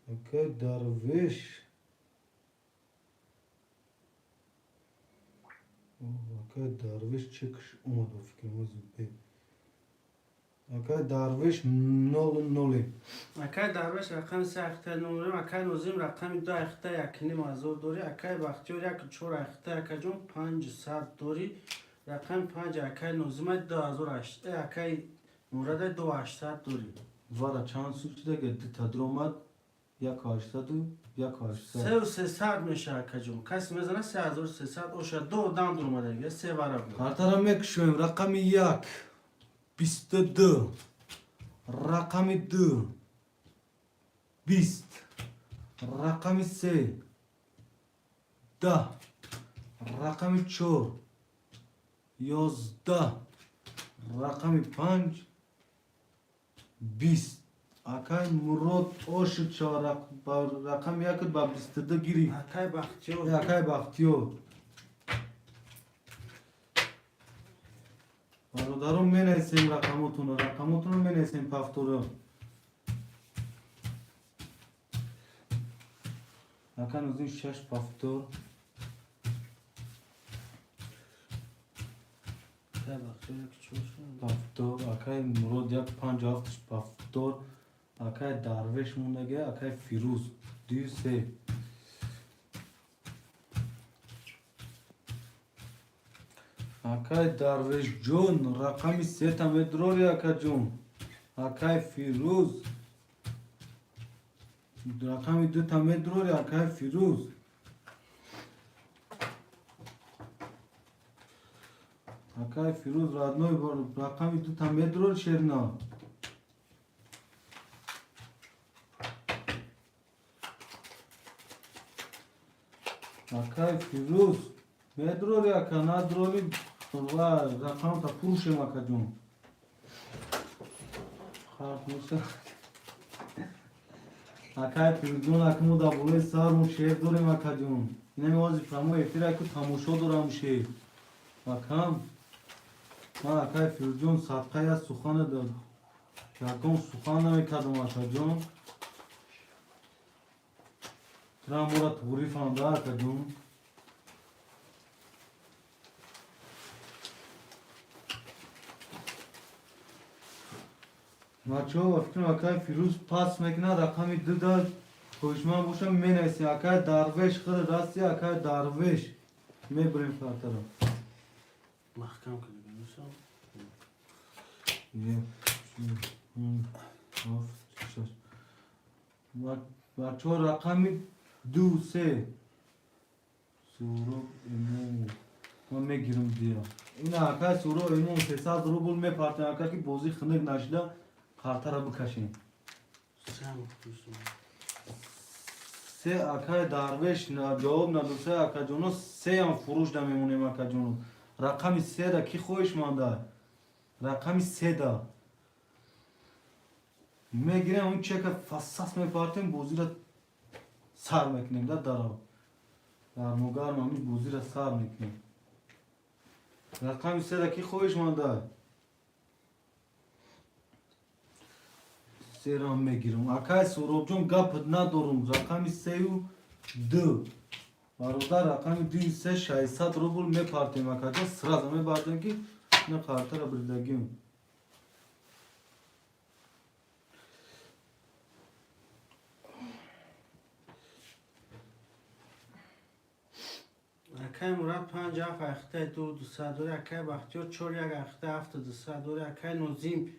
Akay darveş. Akay darveş çıkış umadı fikrimiz be. Akay darveş nol. Akay darveş rakam se akhta nurim akay nozim rakam da akhta yakini mazur dori akay bakhtiyor yak çor akhta yakacun 5 saat dori rakam 5 akay nozim da azur ashte akay murada 2 saat dori. Vara çan suçta geldi tadromat ya karşıladı ya karşıladı. Sev se saat meşe akacun. Kas mezana se azur se saat oşa 2 dan durmada gel se var abla. Kartaramek şuyum rakamı yak. 22. Rakamı 2. 20. Rakamı 3. Da. Rakamı 4. 11. Rakamı 5. 20. Akay Murat oşu çarak rakam yakıt bablistede giri. Akay bakhtiyor. Akay baktiyor. Barodarum menesim rakamotunu menesim paftoru. Akan uzun şaş paftor. Akay bakhtiyor yak çor. Paftor, akay Murad yak 5 hafta paftor. Akay darveş mundage, akay Firuz. Düse. Akay darveş John, rakami seta medrori akay John. Akay Firuz. Rakami 2 medrori akay Firuz. Akay Firuz radnoy rakami 2 medrori şerna. Akay Firuz. Medrori akay nadroli var rakam ta puruşem akay John. Harfmışa. Akay Firuzun akımı da bulay sarmış şehir dorim akay John. Yine mi vazifamı eftira ki tamoşo doram şey. Bakam. Ma akay Firuzun satkaya suhanı da. Yakon suhanı mı kadım akay John. Tramurat vurifan da akay John. Maço vaktin akay Firuz pas mekna rakami 2 da koşman boşam menesi akay darveş kırı rasti akay darveş. Me brim kartarım. Mahkam kılıyor. Ye. Of. Şaş. Maço rakami 2 se. Suru emu. Me girim diye. İna akay suru emu sesad rubul me partner akay ki bozi xınık naşla kartara bıkaşın. Sen okuyorsun. Se akay darveş na cevap na duse akay jono se yan furuş da memunem akay jono. Rakami se da ki khoish manda. Rakami se da. Me girem un çeka fassas me partim bozira sar meknem da dara. Dar mogar mamiş bozira sar meknem. Rakami se da ki khoish manda. Seram me girim. Akay sorobjon gap na dorum. Rakami seyu 2. برادر رقم 2600 روبل میپارتیم اکاجون سراز میبردیم که نه خاطر بردگیم. اکای مراد 5 اف اخته 200 دوری اکای بختیار 4 یک اخته 700 دوری اکای نوزیم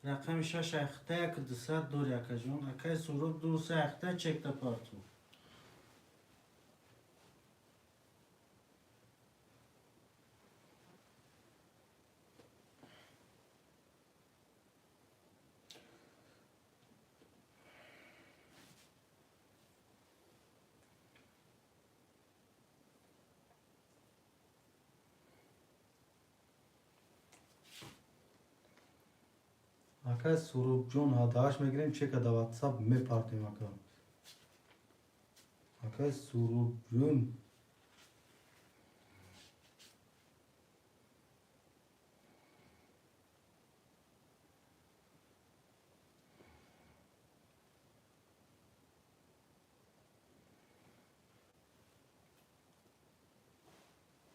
رقم 6 اخته 200 دوری اکای جون اکای سورو 200 اخته چک تا پارتو. اکای سروب جون هداش میگیریم چه که در واتساپ میپارتیم اکا. اکای سروب جون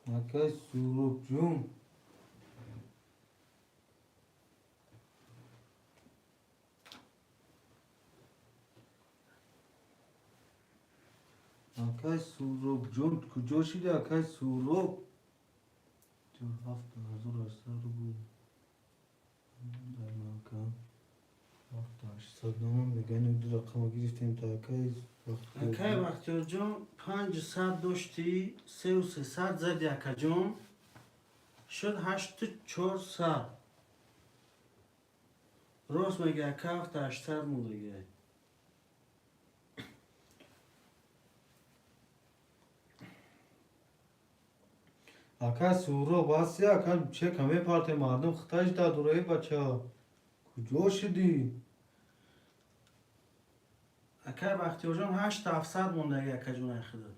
اکای سروب جون اکای سروب جون کجا شده اکای سروب جو 7800 روبل در مکان 7800 نمان بگن دو رقم گرفتیم تا اکای اکای بختیار جون 500 داشتی 3300 زدی اکا جون شد 8400 راست میگه اکا 800 مونده. اکای سروب باسی اکای چه کمی پارتی مردم خطاش داد روی بچه ها کجا شدی؟ اکای بختیار جون 8700 مونده اکا جون اخدا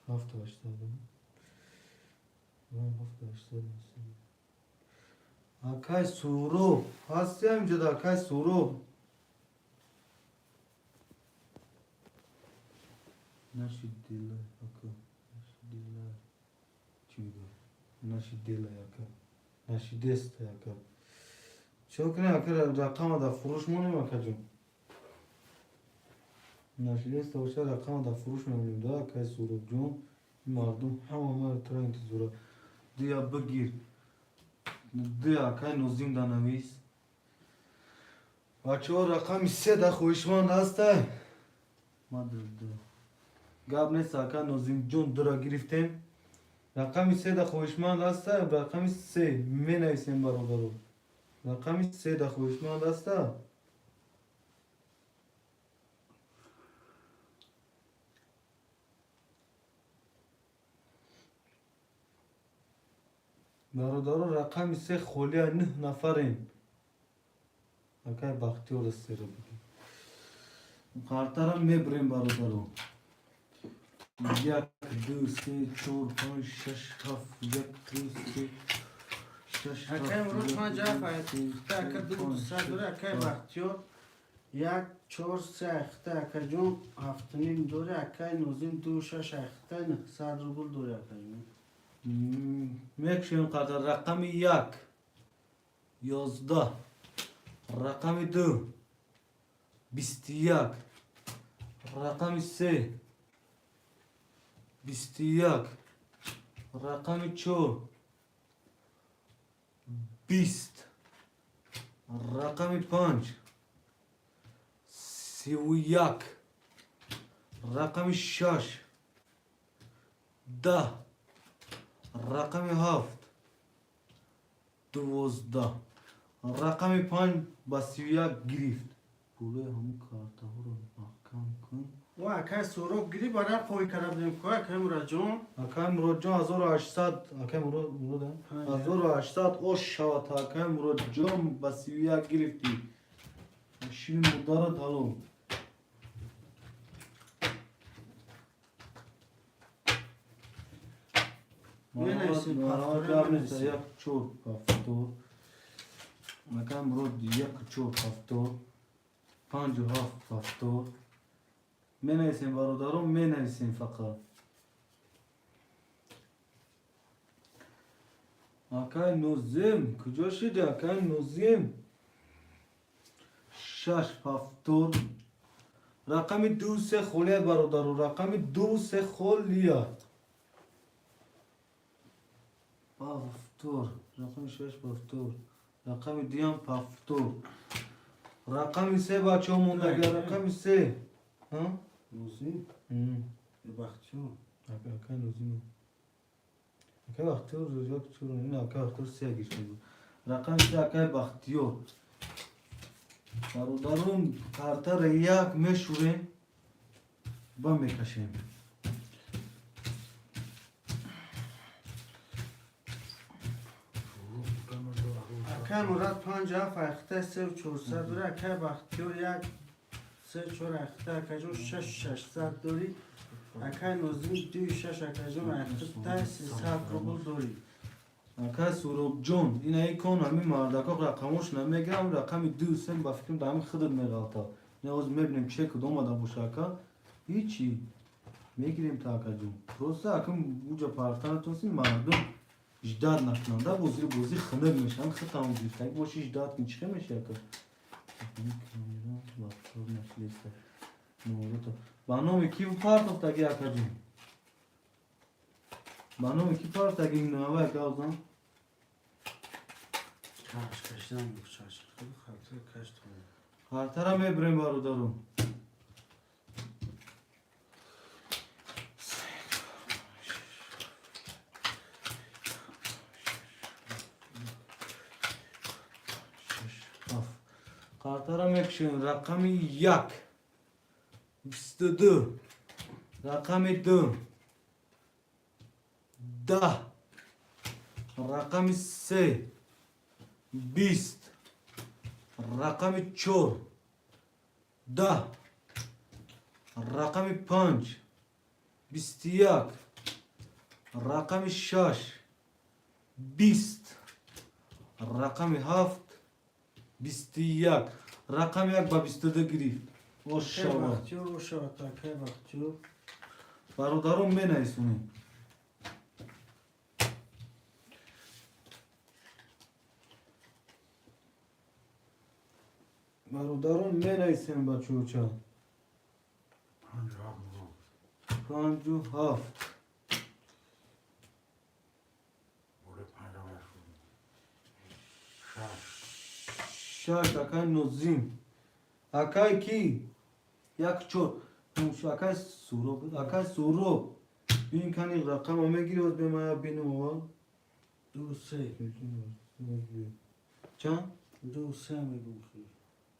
7800 7800 اکای سروب هستی همینجا دا اکای سروب نشید دیله اکا نشید دیله چی میگه نشید دیله اکا نشید دسته اکا چون کنه اکا رقم دا فروش مونیم اکا جون نشید دسته باشه رقم دا فروش مونیم دا اکای سروب جون مردم همه ما ترا انتظوره دیا بگیر دیا اکای نوزیم دا نویس بچه ها رقم 3 دا خویشمند هسته مادر دو گاب نیست اکای نوزیم جون دو را گرفتیم رقم 3 دا خویشمند هسته رقم 3 می نویسیم برادرو رقم 3 دا خویشمند هسته برادرو رقم 3 خولی 9 نفریم اکای بختیار 3 رو بگیم خارتر هم میبریم برادرو 1 2 3 4 5 6 7 1 2 3 6 اکای مراد 5 اف اکا 200 دوری اکای بختیار 1 4 3 اخته اکا جون 7 نیم دوری اکای نوزیم 2 6 اخته 900 روبل دوری اکا جون میکشیم قدر رقم 1 11 رقم 2 21 رقم 3 21 رقم 4 20 رقم 5 31 رقم 6 10 رقم 7 12 رقم 5 با 31 گرفت پوله همون کارت ها رو محکم کن و اکای سروب گری برای قوی کرده که اکای مراد جون اکای مراد جان 1800 اکای مراد 1800 اوش شوات اکای مراد جان با 31 گرفتی شیل مدار دالو یک چور هفتو اکای مراد یک چور هفتو 57 هفتو می نویسیم برادرم می نویسیم فقط Akay nozim. Kujا شدی akay nozim. 6 پافتور. رقم 2 3 خاله برادر. رقم 2 3 خالیا. پافتور. رقم 6 پافتور. رقم دیام پافتور. رقم 3 بچه ها مونده گه. رقم 3 ها؟ نوزی بختیار akay nozim. akay بختیار رجا کچور. این akay بختیار 3 گیش بود. رقم 3 akay بختیار. برادرم کارتر یک میشوریم با میکشیم. اکای مراد 50 فاخته 3400 دوری اکای بختیار یک 34 اخته اکای جون 600 دوری اکای نوزیم 26 اکای جون اخته 300 روبل دوری akay سوروب جون این ای کن همین مردکا رقمش نمیگم. رقم 2 3 با فکرم دارم خودت میغلطا. نه از میبینیم چه کدوم آدم باشه که هیچی میگیریم تا اکا جون. پروسه اکم بوجا پارتان تونسین مردم اجداد نکنن. دا بوزی خنگ میشن. خط همون بیفته اگه باشی اجداد کن چه میشه اکا. برنامه کی پارت تاگی اکا جون. برنامه کی پارت تاگی این نوه اکا ازم. کشتن بخشاش خیلی خاطر کشت خاطر هم میبریم برادرم. خاطر هم میکشیم. رقم 1 22 رقم 2 10 رقم 3 20 رقم 4 10 رقم 5 21 رقم 6 20 رقم 7 21 رقم 1 با 22 گرفت. اکای ماشاءالله. بختیار رو شد اکای بختیار برادرم می نیستونی. برادرم می نیستیم بچه ها چه 57 شش اکای نوزیم. اکای کی؟ یک چور اکای سورو. اکای سورو این کنی رقم همه گیری باز به ما بینو 2 3 چند؟ 2 3 میگم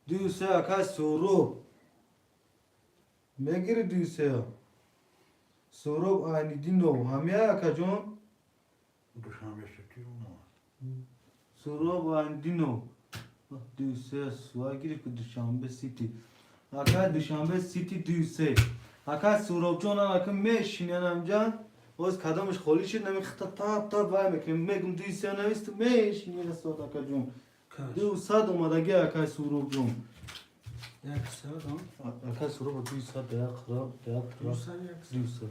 2 3 اکای سورو میگیری 2 3 سورو آنی دینو همه اکا جون دوشنبه ستی رو سورو آنی دینو 2 3 سوا گیری که دوشنبه سیتی اکای دوشنبه سیتی 2 3 اکای سورو جون اکا میشینن همجا باز کدامش خالی شد نمیخطا تا وای میکنیم میگم 2 3 نویست میشینن سوت اکا جون 200 اومدگی اکای سورو جون یک ساعت اکای سورو با 200 دیگه خراب دیگه دو خراب ساعت یک 200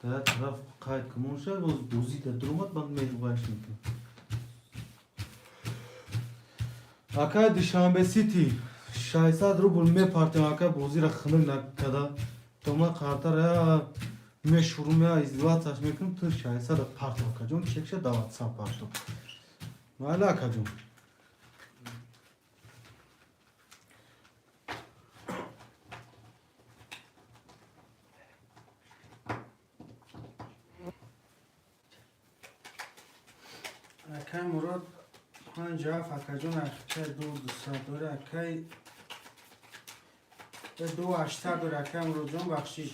دیگه طرف قاید کمون شد باز بوزی در درومت بند میگویش میکنم اکای دوشنبه سیتی 600 روبل میپارتیم اکای بوزی را خنگ نکده تو ما خاطر میشورم یا ازدواج میکنم تو 600 پارت اکا جون چکش دعوت سا پارتو ولی اکا جون اکای مراد 50 اکای جون اکای 200 دوری اکای 2800 دوری اکای مراد جون بخشیش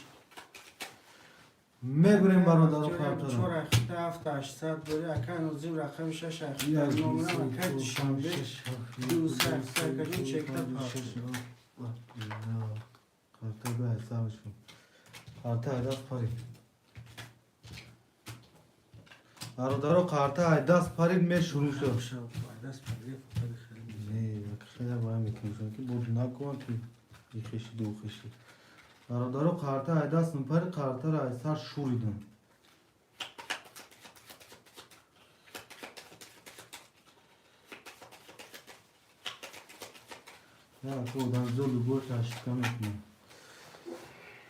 میبریم برادر چهار خاطر اخته 7800 دوری اکای نوزیم رقم 6 اخته نومنم اکای دوشنبه 200 اخته اکای جون چکتا پارت خاطر به حسابشون خاطر هدف پارید برادر خاطر هدف پارید می شروع شد دست پرگه خیلی نه خیلی باید میکنم که بود نکن که یکیشی دو خیشی برادر خاطر هدف نپاری خاطر هدف شوریدن Ya buradan zorlu boş aşkım etme.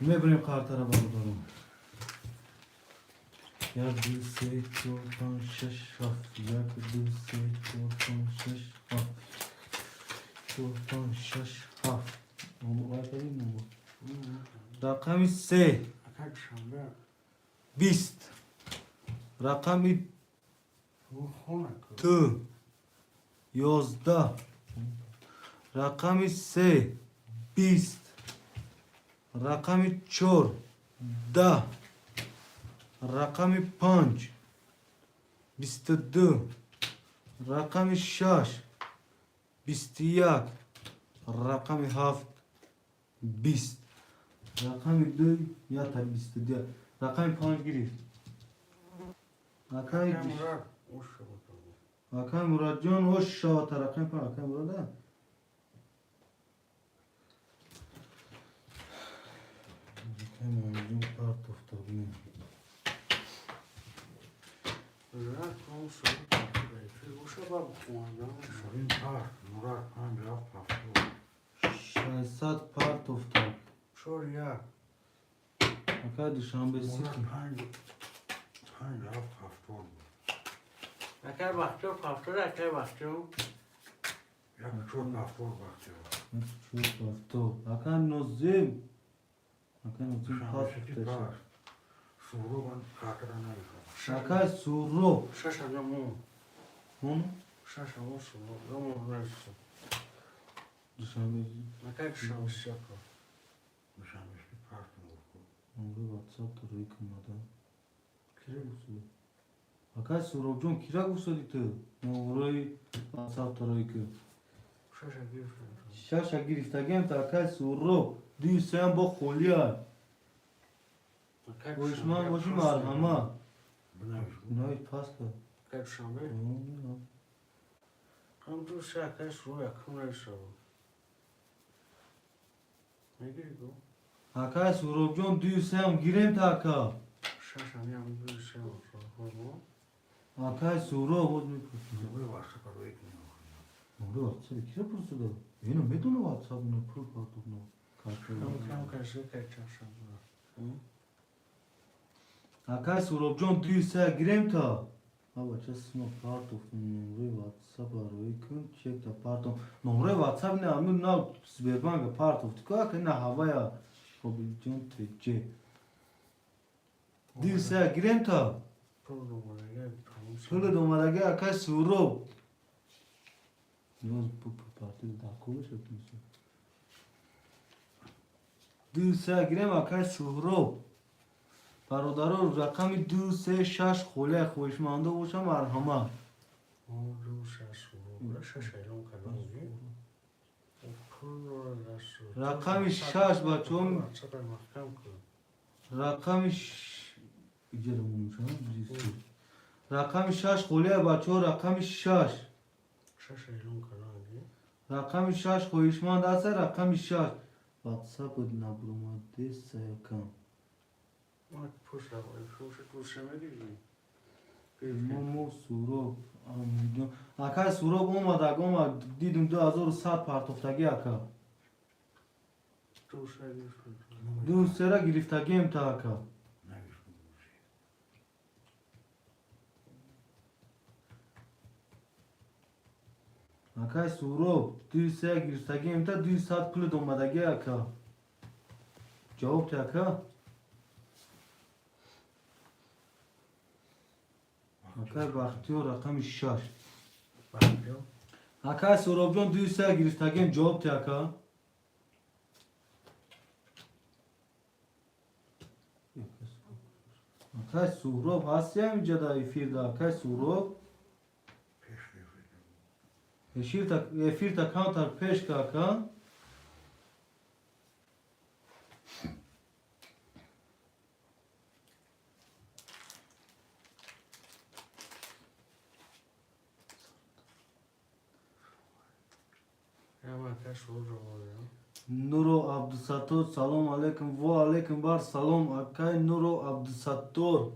میبریم کارتر رو بردارم 1 2 3 4 5 6 7 1 2 3 4 5 6 7 4 5 6 7 رقم 3 اکد شنبه 20 رقم رو خونه کرد 2 11 رقم 3 20 رقم 4 10 رقم 5 22 رقم 6 21 رقم 7 20 رقم 2 یا تا 22 رقم 5 گرفت رقم مراد اوش بود رقم مراد جان و شات رقم 5 رقم مراد Hemen part of the win. مراد اون سوال کرده اوش با بخوندم این پار مراد 50 600 part of the چور یا Aka Dushanbe مراد City. 50 اکد وقتی پافتور اکد وقتی یک چون 70 وقتی Çok hafto. Aka Nozim. Aka Nozim part of the پار سورو من خاطر نمیکنم Aka Suro. شش همون Hun? شش همون سوال همون رسو Dushanbe. اکد شانسی کرد میشم بشی پارت نگفت Onge WhatsApp to roy kumada. Kira gusuli. Aka Suro John kira gusuli te. Noroy WhatsApp to roy ku. شش گیر Shasha giriftagem ta Aka Suro. Diyu sen bo kholiya. اکد Boşman boşu marhama. بنویش Nay pasta. اکد شنبه هم دو سه اکد رو یکم رسو میگیری گو Aka Suro John diyu sen girem ta Aka. شش هم دو سه رو Aka Suro بود میپرسید. نوی واسه کروی کنیم Nuri WhatsApp kira pursuda. Yine medunu WhatsApp ne pul patu no. کم کسی که چشم Aka Suro John diyu sen girem ta. Hava çasma part of Nuri WhatsApp aroy kun check the part of Nuri WhatsApp ne amir na Sberbank part of tika ke na havaya John tece. Diyu sen girem ta. پول رو مونگه Şöyle domalage Aka Suro. Yoz bu partide daha konuş yapıyorsun. Diyu sen girem Aka Suro. برادران رقم 2 3 6 خله خوشمانده باشم مرحمت اون دو سه سو شش ایلون کلونگی پول رو رسو رقم 6 بچه‌ها چقدر محکم کن رقم رقم 6 خله بچه‌ها رقم 6 شش ایلون کلونگی رقم 6 خوشمانده است رقم 6 واتساپ نبرماده سیکم ما پوش رو پوش گوشه میگیری مو سورو امیدوارم اکا سورو اومد دیدم 2100 پارتوفتگی اکا دو سه گیرفت دو سرا گرفتگیم تا اکا نویش اکا سورو دو سرا گرفتگیم تا 200 پول اومدگی اکا جواب تا اکا اکا بختیو رقم 6 بخیو اکا سورو جون 200 گرفتگیم جواب تا اکا اکا سورو هستی همینجا دا افیر دا اکا سورو پیش افیر تا کانتر پیش که اکا یا من کش رو رو بودم نورو عبدالستور سلام علیکم و علیکم بار سلام اکای نورو عبدالستور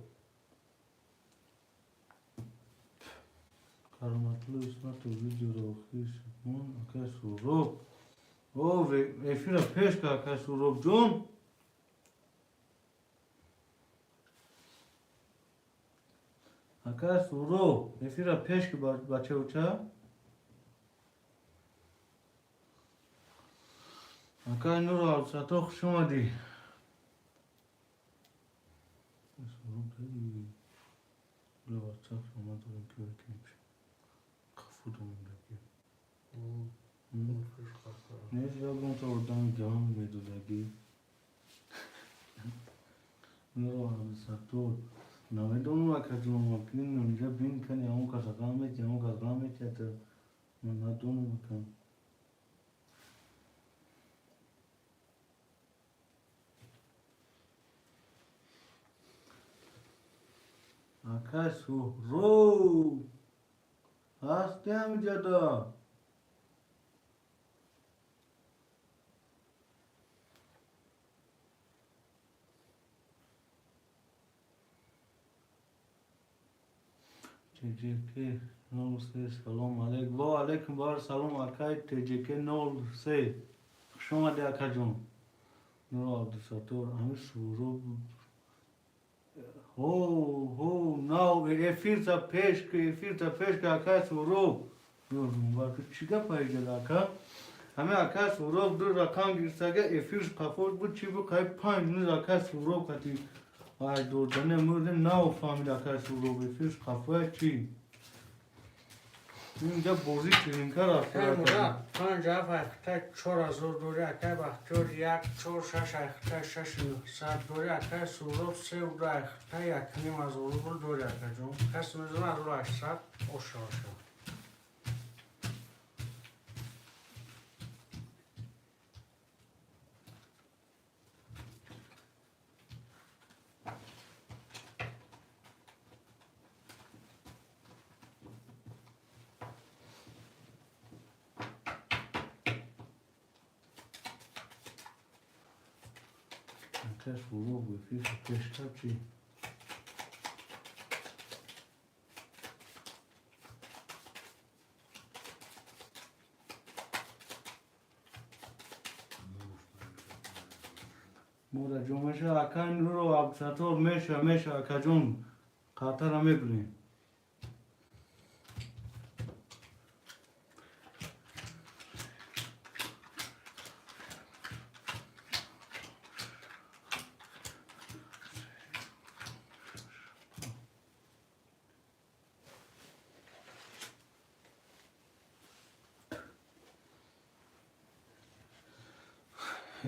Karmatlı İsmet Oğlu Cıroklu Şıkman Akaş Uruk او افیر پیش که اکای سوروب جون اکای سوروب افیر پیش که بچه اوچه اکای نورو عبدالستار خوش اومدی سوروب دیدی بلا بچه اومد رو که بکنیش کفو دومون بگیر نیست یا بون تو اردان گام میدودگی نورو عبدالستار نمیدونم اکا جون مکنین اونجا بین کنی اون کار قامت یا اون کار قامت یا تو من ندونم اکا اکا سهرو هستی همینجا دا TJK 03 سلام علیکم و علیکم بار سلام اکای TJK 03 خوش آمدی اکا جون نور عبدالستار همه سورو هو ناو افیر تا پیش که اکای سورو نور مبارک چیگه پایجل اکا همه اکای سورو دو رقم گیرساگه افیرش قفور بود چی بود که 5 نور اکای سورو کتی وای دوردنه مرده ناو فامیل اکای سورو افیرش قفوه چی اینجا بوزی ترینکه رفته اکای مراد 5 اکای 4000 دوری اکای بختیار 1 4 6 اکای 6 900 دوری اکای سوروب 3 و 2 اکای 1.5 روبل دوری اکای جون کسی میزونه از رو 800 اوشا اکای سورو افیرش پیشتر چی مورا جمعشه اکای نورو عبدالستار میشه اکا جون خاطر همه بلین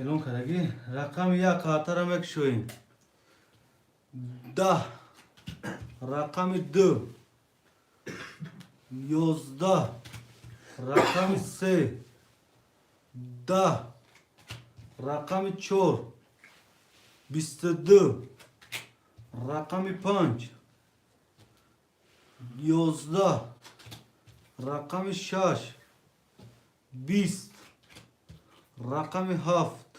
الان کرگی رقم یک خاطر هم شویم 10 رقم 2 11 رقم 3 10 رقم 4 22 رقم 5 11 رقم 6 20 رقم 7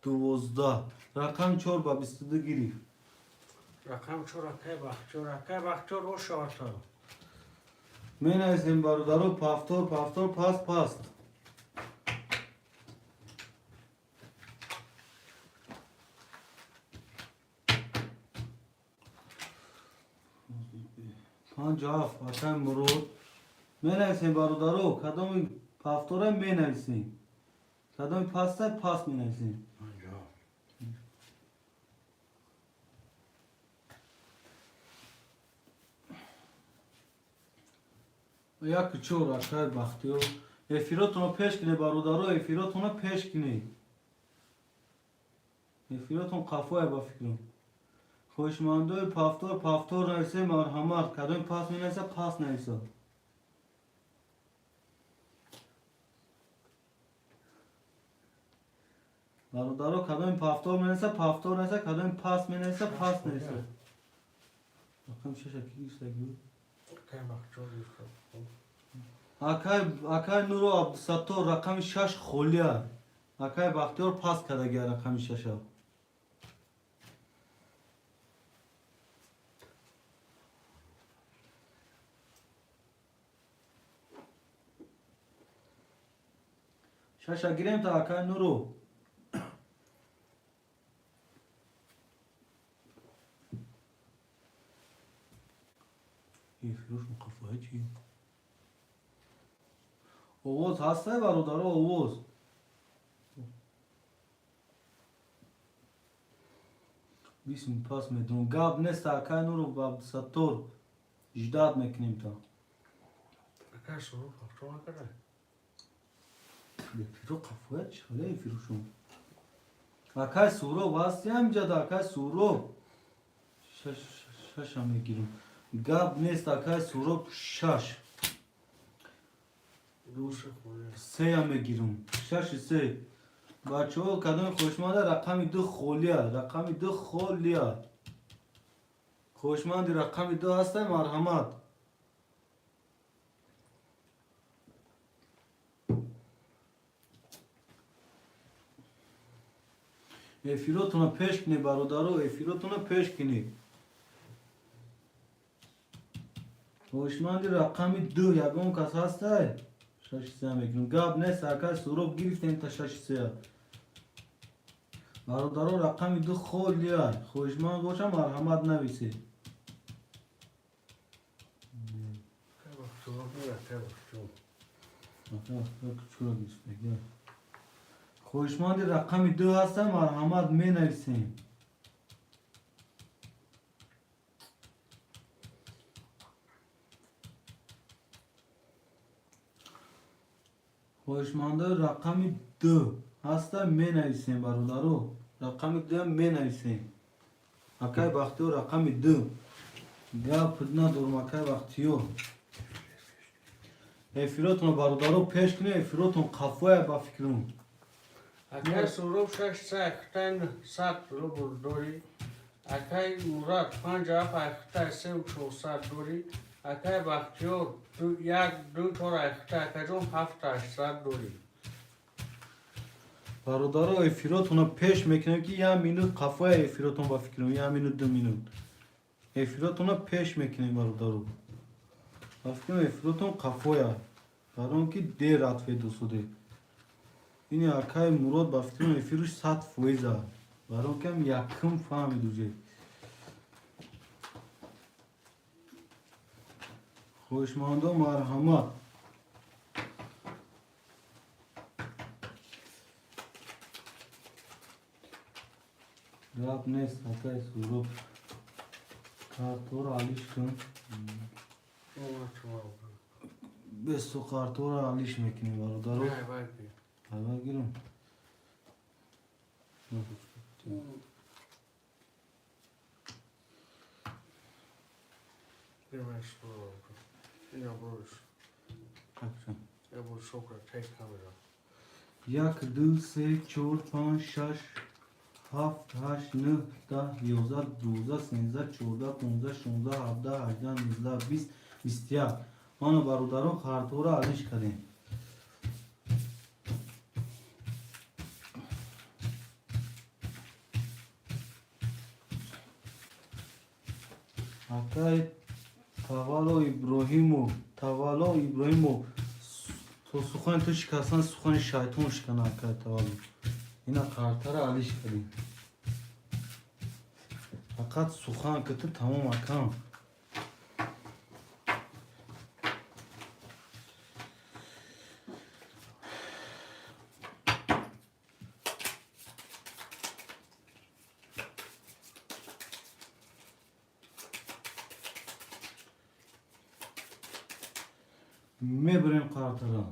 12 رقم 4 با 22 گیری رقم 4 اکای بختیار اوشا تا من از این برادرو پافتور پاست پنج هفت اکای مرود من از این برادرو کدام پافتوره می نویسیم کدام پاس می نویسیم یک چور اکای بختیو افیراتونو پیش کنی برادرو افیراتونو پیش کنی افیراتون قفوه با فکرم خوشمندوی پافتور نویسه مرحمت کدام پاس می نویسه پاس نویسه برادرو کدام پافتور می نویسه کدام پاس می نویسه پاس نویسه رقم شش اکی گیستگی اکای بختیار اکای نورو عبدالستار رقم 6 خولیا اکای بختیار پاس کرده گیا رقم 6 6 شش گیریم تا اکای نورو این فیروش مقفوه چی؟ اووز هسته برادر اووز بیسیم پاس میدونم گاب نیست اکای نورو با ستور اجداد میکنیم تا اکای سورو پاکتو نکره فیرو قفوه چی خاله این فیروشون اکای سورو واسطی هم جد اکای سورو شش هم میگیرم گاب نیست اکای سورو شش دوست خوره سه هم میگیرم شش سه بچه ها کدام خوشمانده رقم 2 خولیه رقم 2 خولیه خوشمند رقم 2 هسته مرحمت افیروتون پیش کنی برادرو افیروتون پیش کنی خوشمند رقم 2 یکم کس هسته شش سه میگیرم گاب نیست اکای سروب گرفتیم تا شش سه برادرو رقم 2 خولیه خوشمند باشم مرحمت نویسی اکای وقتو میره اکای وقتو خوشمند رقم 2 هسته مرحمت می نویسیم خوشمند رقم 2 هسته می نویسیم برادرو رقم 2 می نویسیم اکای وقتو رقم 2 گپ ندارم اکای وقتیو افیروتون برادرو پیش کنی افیروتون قفوه با فکرون اکای سورو شش سه اکتن 100 روبل دوری اکای مراد 50 اکتای 3 و 400 دوری اکای وقتیو دو تور اکتای اکای جون 700 دوری برادرو افیروتون پیش میکنم که یه مینوت قفوه افیروتون با فکرون یه مینوت 2 مینوت افیروتون پیش میکنیم برادرو با فکرون افیروتون قفوه برای که دیر عطفه دو سوده این اکای مراد با فکرون افیروش 100 فویزه برای که هم یکم فهمی دوجه خوشمانده و مرحمت گپ نیست اکای سورو کارتور علیش کن بستو کارتور علیش میکنیم برادرو نه باید حالا گیرم Primeiro اینا بروش یا برو شکر تک کامرا یک دو سه چهار پنج شش هفت هشت نه ده یازده دوزده سینزده چهارده پونزده شونزده هفده هجده نوزده بیست بیست یک آنو برادران خرطور علیش کردیم اکای tavalo ابراهیمو تو سخن تو شکستن سخن شیطان شکنه اکای tavalo اینا خرطور علیش کردیم فقط سخن که تو تمام اکام میبریم خاطره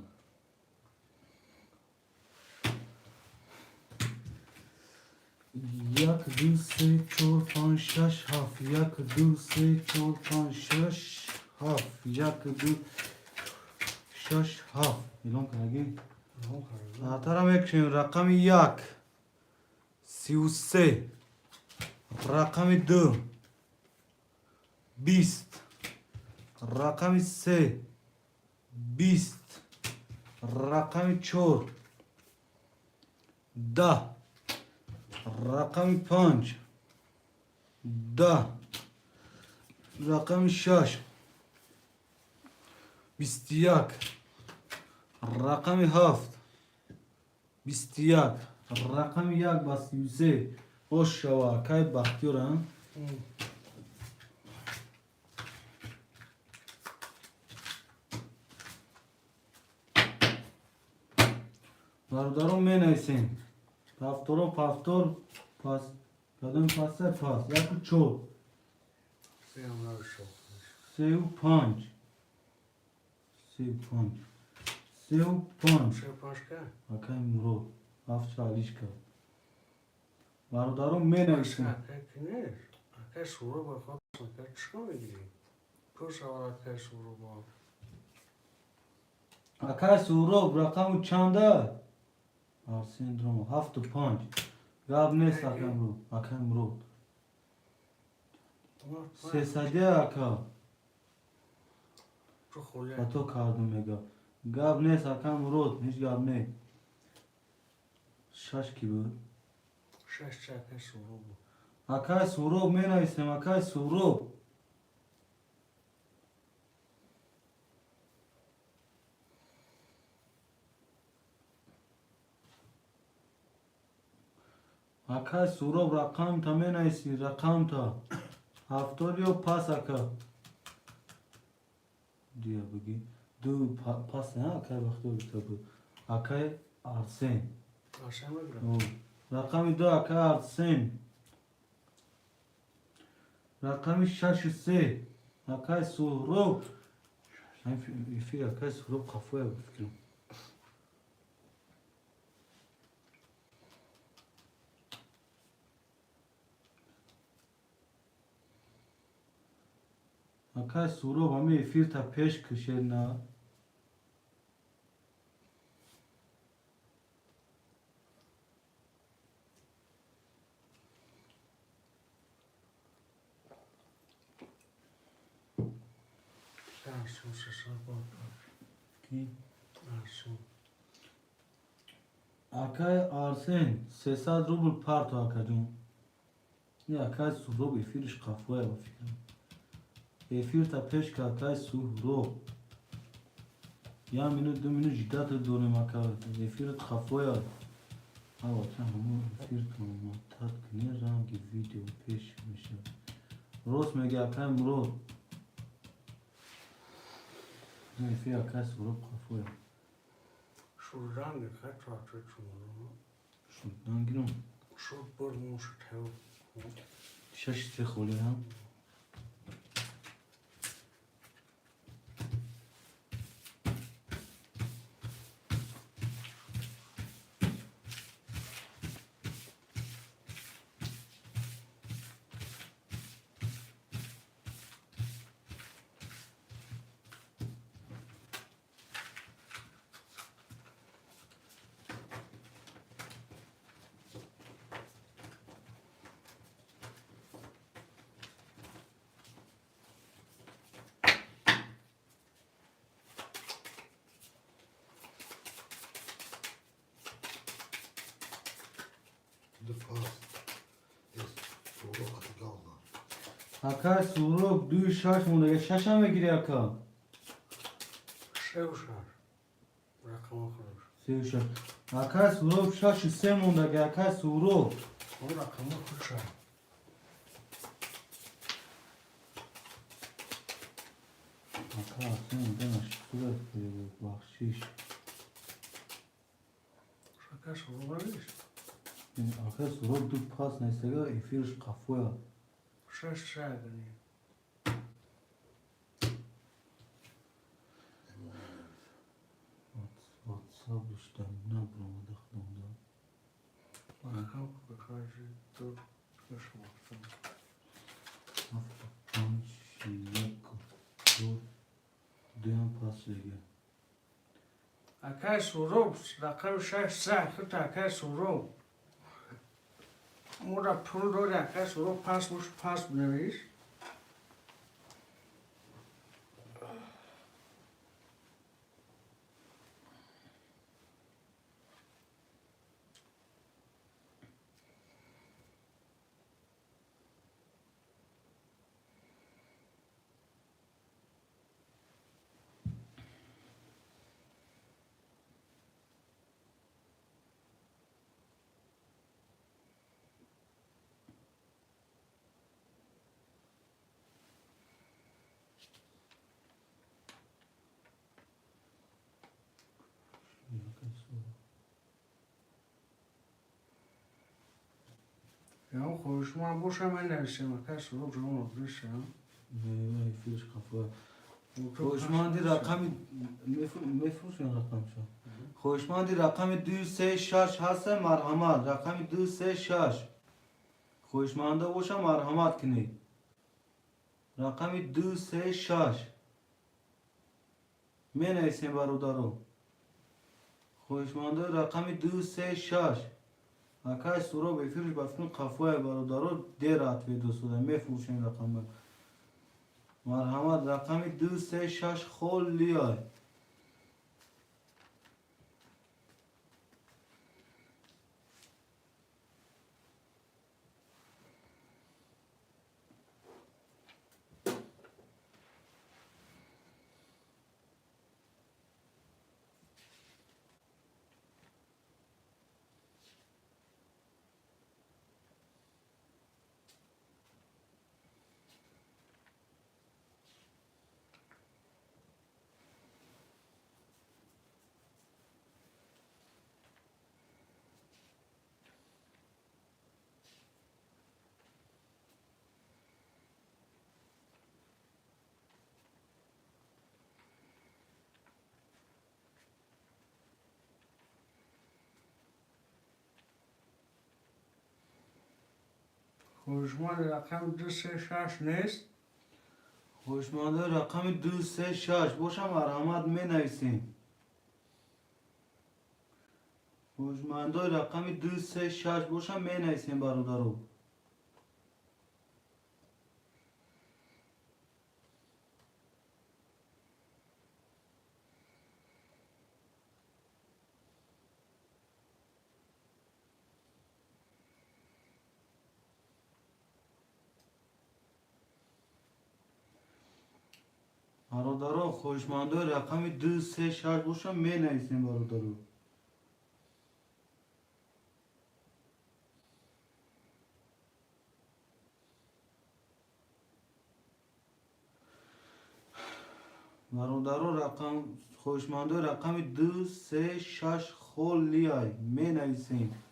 یک دو سه چهار پنج شش هفت یک دو سه چهار پنج شش هفت یک دو شش هفت اعلام کردگی خاطره میکشیم رقم یک 33 رقم 2 20 رقم 3 20 رقم 4 10 رقم 5 10 رقم 6 21 رقم 7 21 رقم 1 با 33 اوش شوا کای بختیار هم برادرم می نویسیم پفتور پس کدام پاسه پاس یک چو سیم نوشو 35 35 35 چه پاش که؟ اکای مرو هفت چالیش کرد برادرم می نویسیم اکه کی نیست اکه سورو بخواد اکه چه میگی؟ پس اول اکه سورو با اکای سورو رقم چنده آرسین درم 75 گاب نیست اکای مرو 300 اکا تو خوله با تو کردم میگه گاب نیست اکای مرو هیچ گاب نیست 6 کی بود شش چه اکه سورو بود اکای سورو می نویسیم اکای سورو اکای سورو رقم تا می نویسی رقم تا 70 یا پاس اکا دیا بگی دو پاس نه اکای بختور بیتا بود اکای آرسین آشه میگرم رقم 2 اکای آرسین رقم 63 اکای سورو فکر اکای سورو خفوه بفکرم اکای سورو همه افیر تا پیش کشه نه درسون سسر بود کی درسون اکای آرسین 300 روبل پارتو اکا جون این اکای سورو افیرش خفوه بفکرم افیر تا پیش که اکای سورو یا منو دو منو جدا تو دونم اکا افیرت خفوه آوا چه همون افیر کنم معتاد کنی رنگی ویدیو پیش میشه روز میگه اکای مرو این افیر اکای سورو خفوه شوردن که تاتو چونو شد نگیرم شورد بر موش تاو شش تی خولی هم The past is solo katıgalda. اکای سورو دوی شش مونده شش هم بگیری اکا شوشار رقم خودش سی و شش اکای سورو شش سه مونده اکای سورو اون رقم خودش اکا سه مونده نشکوه بخشیش شکر سورو نیست اکای سورو دو پاس نیستگه افیرش قفوه شش چه اگنی واتسابش دم نبرم دختم دا رقم بخواهی دو کشم افتم هفت پنج یک دو دویم پاس بگه اکای سورو رقم شش سه خط اکای سورو مورا پول داری اکای سورو پاس موش پاس بنویش یا خوش من باشم من نویسیم کس رو جمع بشم نه فیش خفه خوشمندی رقم مفروش این رقم شو خوشمندی رقم 236 هست مرحمت رقم 236 خوشمنده باشه مرحمت کنید رقم 236 می نویسیم برادرو خوشمنده رقم 236 اکای سورا بفروش بفکن قفوه برادرو دیر اتوی دو سوده می فروشین رقم مرحمت رقم 236 خیلی های خوشمند رقم 236 نیست خوشمنده رقم 236 باشه مرحمت می نویسیم خوشمنده رقم 236 باشه می نویسیم برادرو برادرو خوشمنده رقم 236 باشه می نویسیم برادرو برادرو رقم خوشمنده رقم 236 خیلی های می نویسیم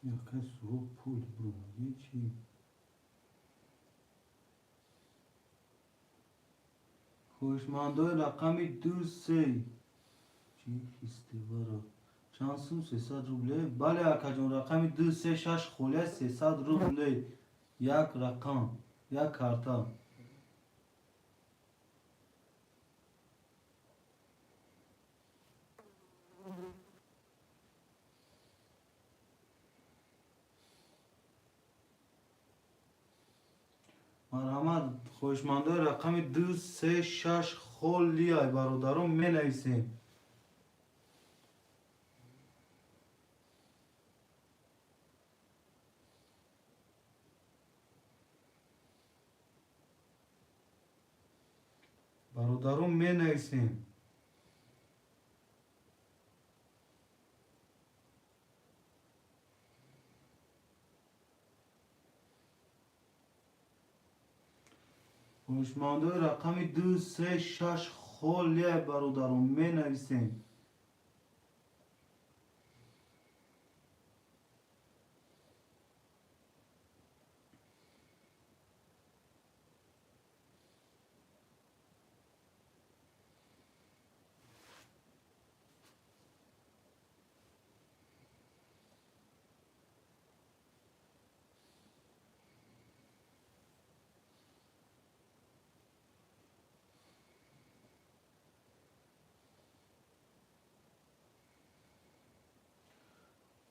یکی سرو پول برو یه چی خوشمنده رقم 23 چی کسته برا چند سو 300 روبله بله اکا جون رقم 236 خوله 300 روبله یک رقم یک کارتا مرحمت خوشمنده رقم 236 خیلی های برادرو می نویسیم برادرو می نویسیم خوشمنده رقم 236 خیلی های برادرو می نویسیم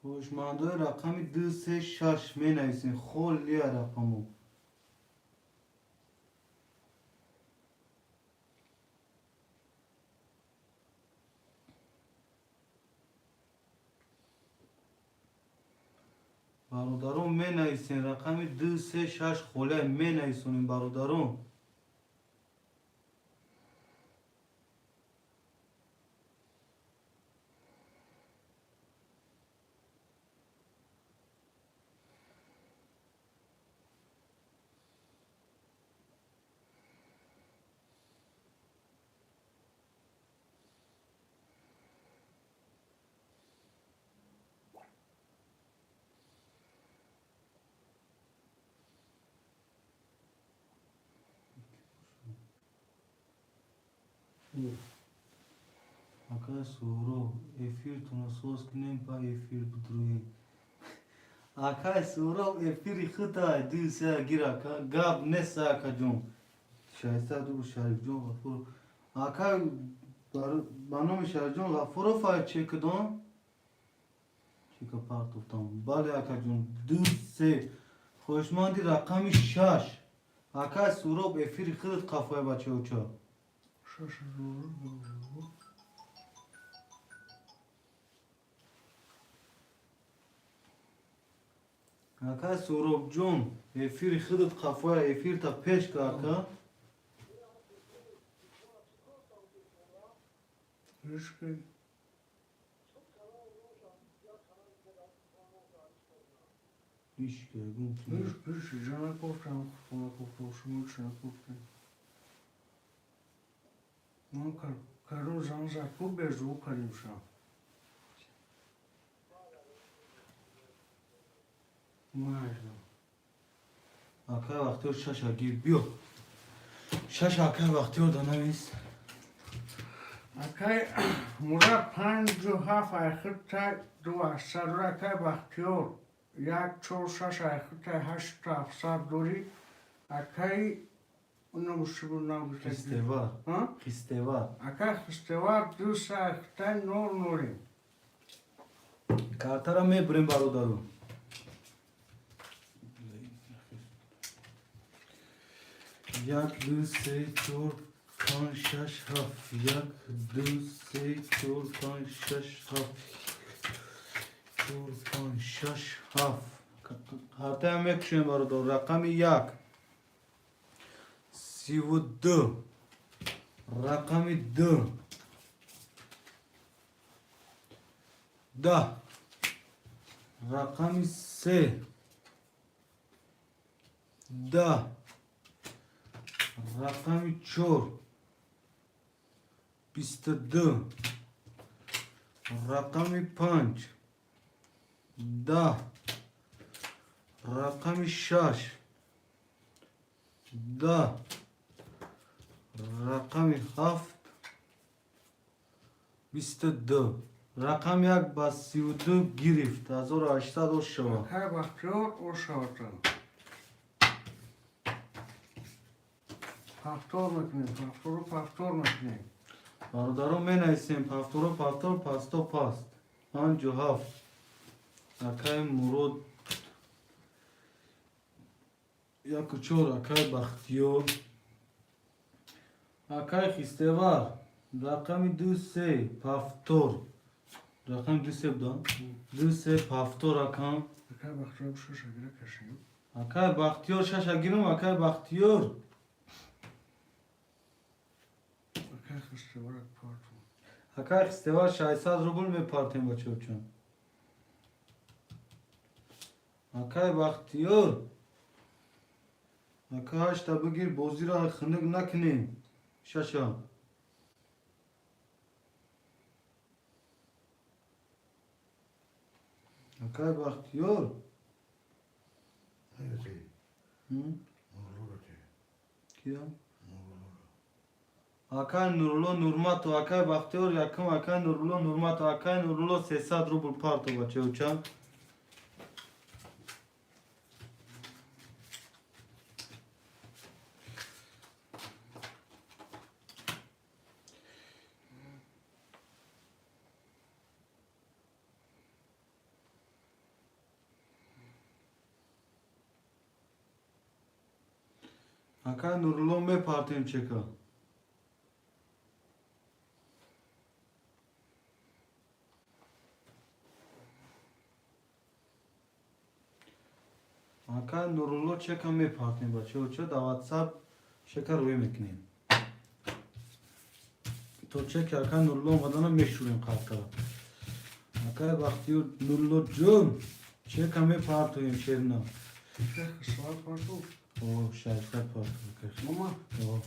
خوشمنده رقم 236 می نویسیم خیلی های رقمو برادرون می نویسین رقم 236 خله می نویسونیم برادرون Aka suro efir tunasos kinem pa efir budruin. Aka suro efir khita dusa giraka gab nesa kajum. Şahista du şarjun gafur. Aka banom şarjun gafur fa çekdon. Çeka partu tam. Bale akajun dusa خوشمندی رقمی 6 اکا سوراب افیر خودت قفای بچه و چا شش زور اکا سوراب جون افیر خودت قفای افیر تا پیش که اکا رشکی ایش که گون رشکی جانا گفتم خونه گفتم شما چنا گفتم من کارو زنزا خوب بزو کنیم شم ماشا اکا وقتی رو شش گیر بیو شش اکا وقتی رو دانویست اکای مراد 57 اختا دو اصد اکای بختیار یک 4 اختا 8 700 دوری اکای اونو مشکل نبود خستوار ها خستوار اکای خستوار 2 اختا نوری کارتارا می بریم بارو دارو یک دو سه چور پنج شش هفت یک دو سه چور پنج شش هفت چور پنج شش هفت کارتا هم میکشیم بارو دارو رقم 1 32 رقم 2 10 رقم 3 10 رقم 4 22 رقم 5 10 رقم 6 10 رقم 7 22 رقم 1 با 32 گرفت 1800 شما اکای بختیار او شواتن پفتار میکنیم پفتار میکنیم برادرم می نایسیم پفتور پاستو پاست 57 اکای مرود یا کچور اکای بختیار اکای خیستوار رقم 2 3 پفتور رقم 2 3 بدان 2 3 پفتور اکام اکای بختیار شش اگره کشیم اکای بختیار شش اگیرم اکای بختیار اکای خستوار اک پارتون اکای خیستوار 600 روبل می پارتیم بچه چون اکای بختیار اکای هشتا بگیر بوزی را خنگ نکنیم ششا اکای بختیار کیا؟ اکای نورلو نورماتو اکای بختیار یکم اکای نورلو نورماتو اکای نورلو 300 روبل پارتو بچه اوچان اکای نورلو می پارتیم چکا اکای نورلو چکا می پارتیم بچه اوچا دا واتساپ شکر روی میکنیم تو چک اکای نورلو مدانا میشوریم قطعا اکای بختیار نورلو جون چکا می پارتیم شیرنا اکای خستوار پارتون او شایسته پارتیم ماما او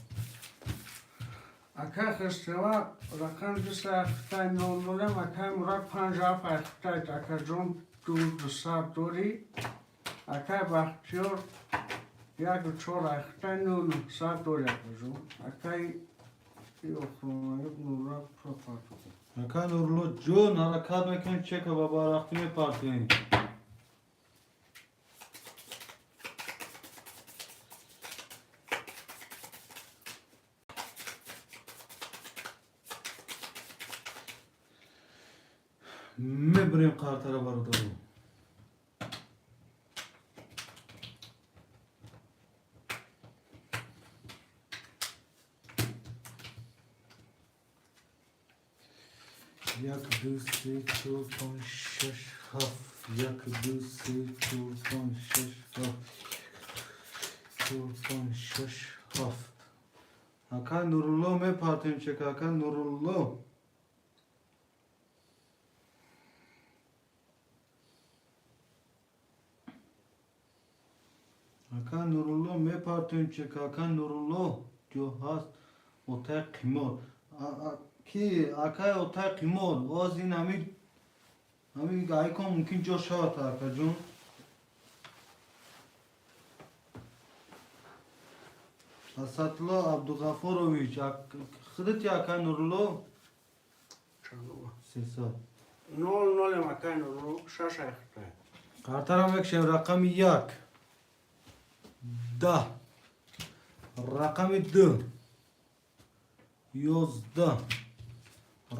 اکای خستوار رقم 2 اختا نولم اکای مراد 57 اختا اکای جون 200 دوری اکای بختیار یک 4 اختا 900 دوری اکای جون اکای Yok Nurra Proparto. Akan Nurullo John harakat mekan çek baba raktime partiye. Mebrim kartara vardı. Як дуси чулпон шеш хаф, як дуси чулпon шеш хаф, чулпon шеш хаф. Hakan Nurullo me partim çek Hakan Nurullo. Hakan Nurullo me partim çek Hakan Nurullo. Jo hast otay qimor. Ki akay otay qimor. Ozin hami gaykon mumkin jo şat akajun. Asatlo Abdugaforovic xıdıt ya Hakan Nurullo. Çanova. Sesa. 0-0 Hakan Nurullo. Şaşa Xitay. Kartaram ekşem rakami yak. Da. Rakami d. Yozda.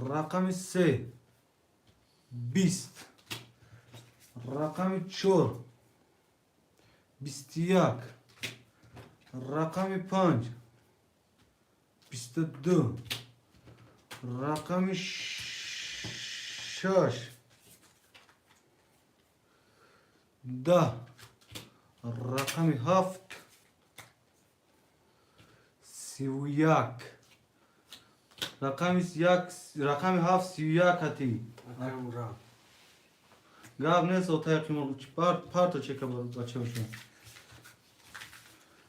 Rakami se. Bist. Rakami çor. Bistiyak. Rakami panç. Bistd. Rakami şaş. Da. Rakami haft. Sivuyak. Rakami haft sivuyak hati. Hakan Ra. Gav neyse otaya kim olur? Parto çekabar açmışım.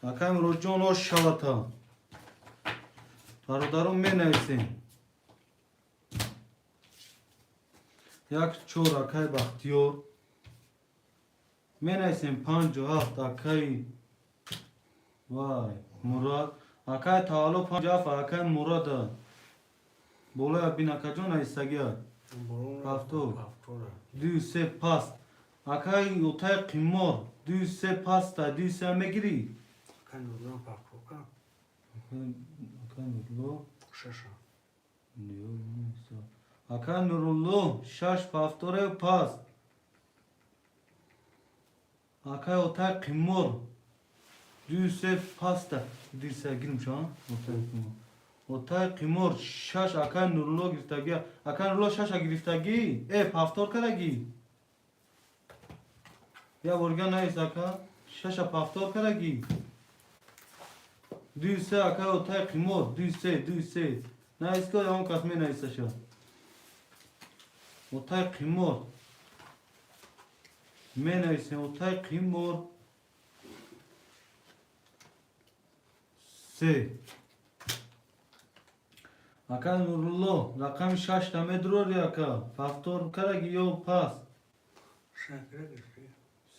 Rakami rojon o şalata. Darudarım me neysin. Yak çor akay baktiyor. Me neysin panco haft akay. Vay Murat. Akay taalo panca akay Murat'a. Bola bin akajon aysagia. Hafto. Düse pas. Akay otay qimor. Düse pasta. Düse megiri. Hakan Nurra Papoka. Hakan Nurullo. Şaşa. Hakan Nurullo. Şaş paftore pas. Akay otay qimor. Düse pasta. Düse girmiş ha. Otay qimor. Otay qimor. Şaş Hakan Nurullo giftagi. Hakan Nurullo şaşa giftagi. Paftor karagi. Ya organ neyse Hakan. Şaşa paftor karagi. Düse Hakan otay qimor. Düse. Neyse ki on kasme neyse şa. Otay qimor. Me neyse otay qimor. Se. Hakan Nurullo. Rakam şaş tame durur ya Hakan. Paftor karagi yo pas. Şakire geçti.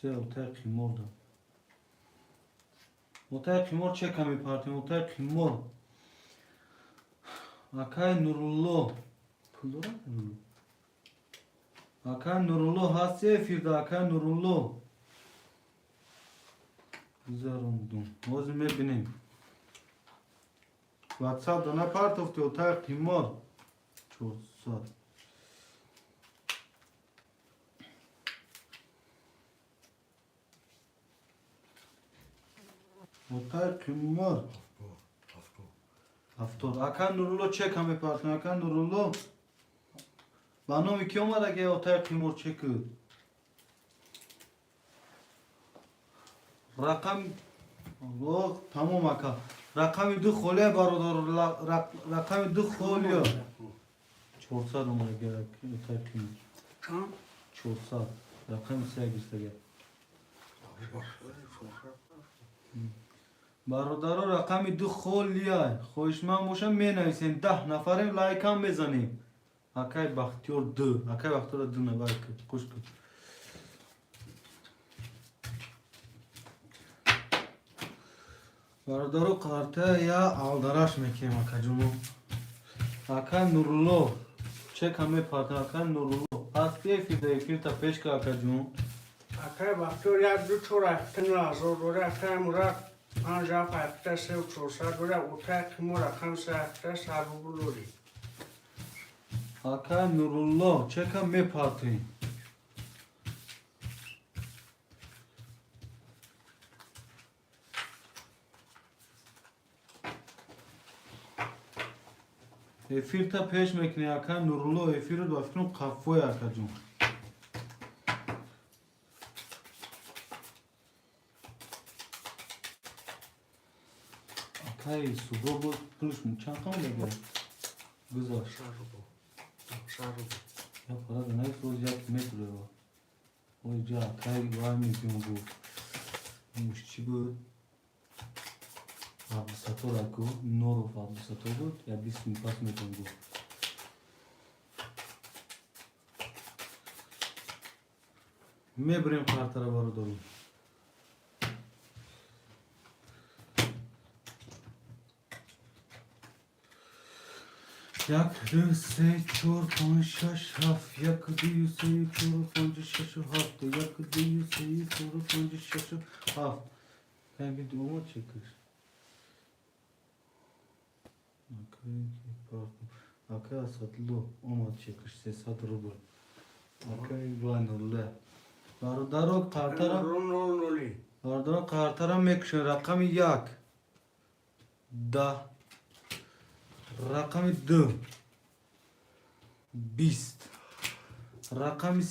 Se otay qimor da. Otay qimor çekami partim. Otay qimor. Hakan Nurullo. Puldura Nurullo. Hakan Nurullo hasiye firda Hakan Nurullo. Güzel oldum. Ozime benim. WhatsApp dona part of the otay qimor. Çok sağ. Otay qimor. Haftor. Hakan Nurullo çek hame partner. Hakan Nurullo. Banom iki omara ge otay qimor çekü. Rakam Allah tamam aka. Rakami du khole barodar rakami du khole. Çorsa numara gerek otay qimor. Çan. Çorsa. Rakam sevgisi gel. برادرها رقم 2 خولیا خوشمن باشم می نویسین 10 نفریم لایک هم بزنیم اکای بختیار 2 اکای بختیار 2 نبر کن خوش کن برادرها قارته یا aldaraş mekim akacımı Aka Nurullo. Çek hame parti Aka Nurullo. Asti efir ta peşka Aka Jun. Akay baktıyor ya bir çor aktın lazım. Oraya akay murat. Ancak akta sev çorsa. Oraya utak kimur akam se akta sarı buluri. Aka Nurullo. Çek hame parti. Efir ta peş mekne Aka Nurullo. Efir do afkinu kafoya Aka Jun. Akay sudo bu puluş mu? Çanka mı da güzel. Sarı bu. Sarı bu. Ya para da ne soracak ne duruyor? Hoca kay var mı diyor bu? Muşçu bu. Abi sator ako, noro abi sator bu. Ya biz mi pas mı bu? Me brem kartara var dolu. Yak se çor panşaş haf yak se çor panşaş haf yak se çor panşaş haf. Ben bir durumu çekiyor. Akay satlı ama çekiyor ses hatırlıyor. Akay vanurla. Vardaro kartara Ronoli. vardaro kartara mekşen rakam yak. Da rakam 2 20 rakam 3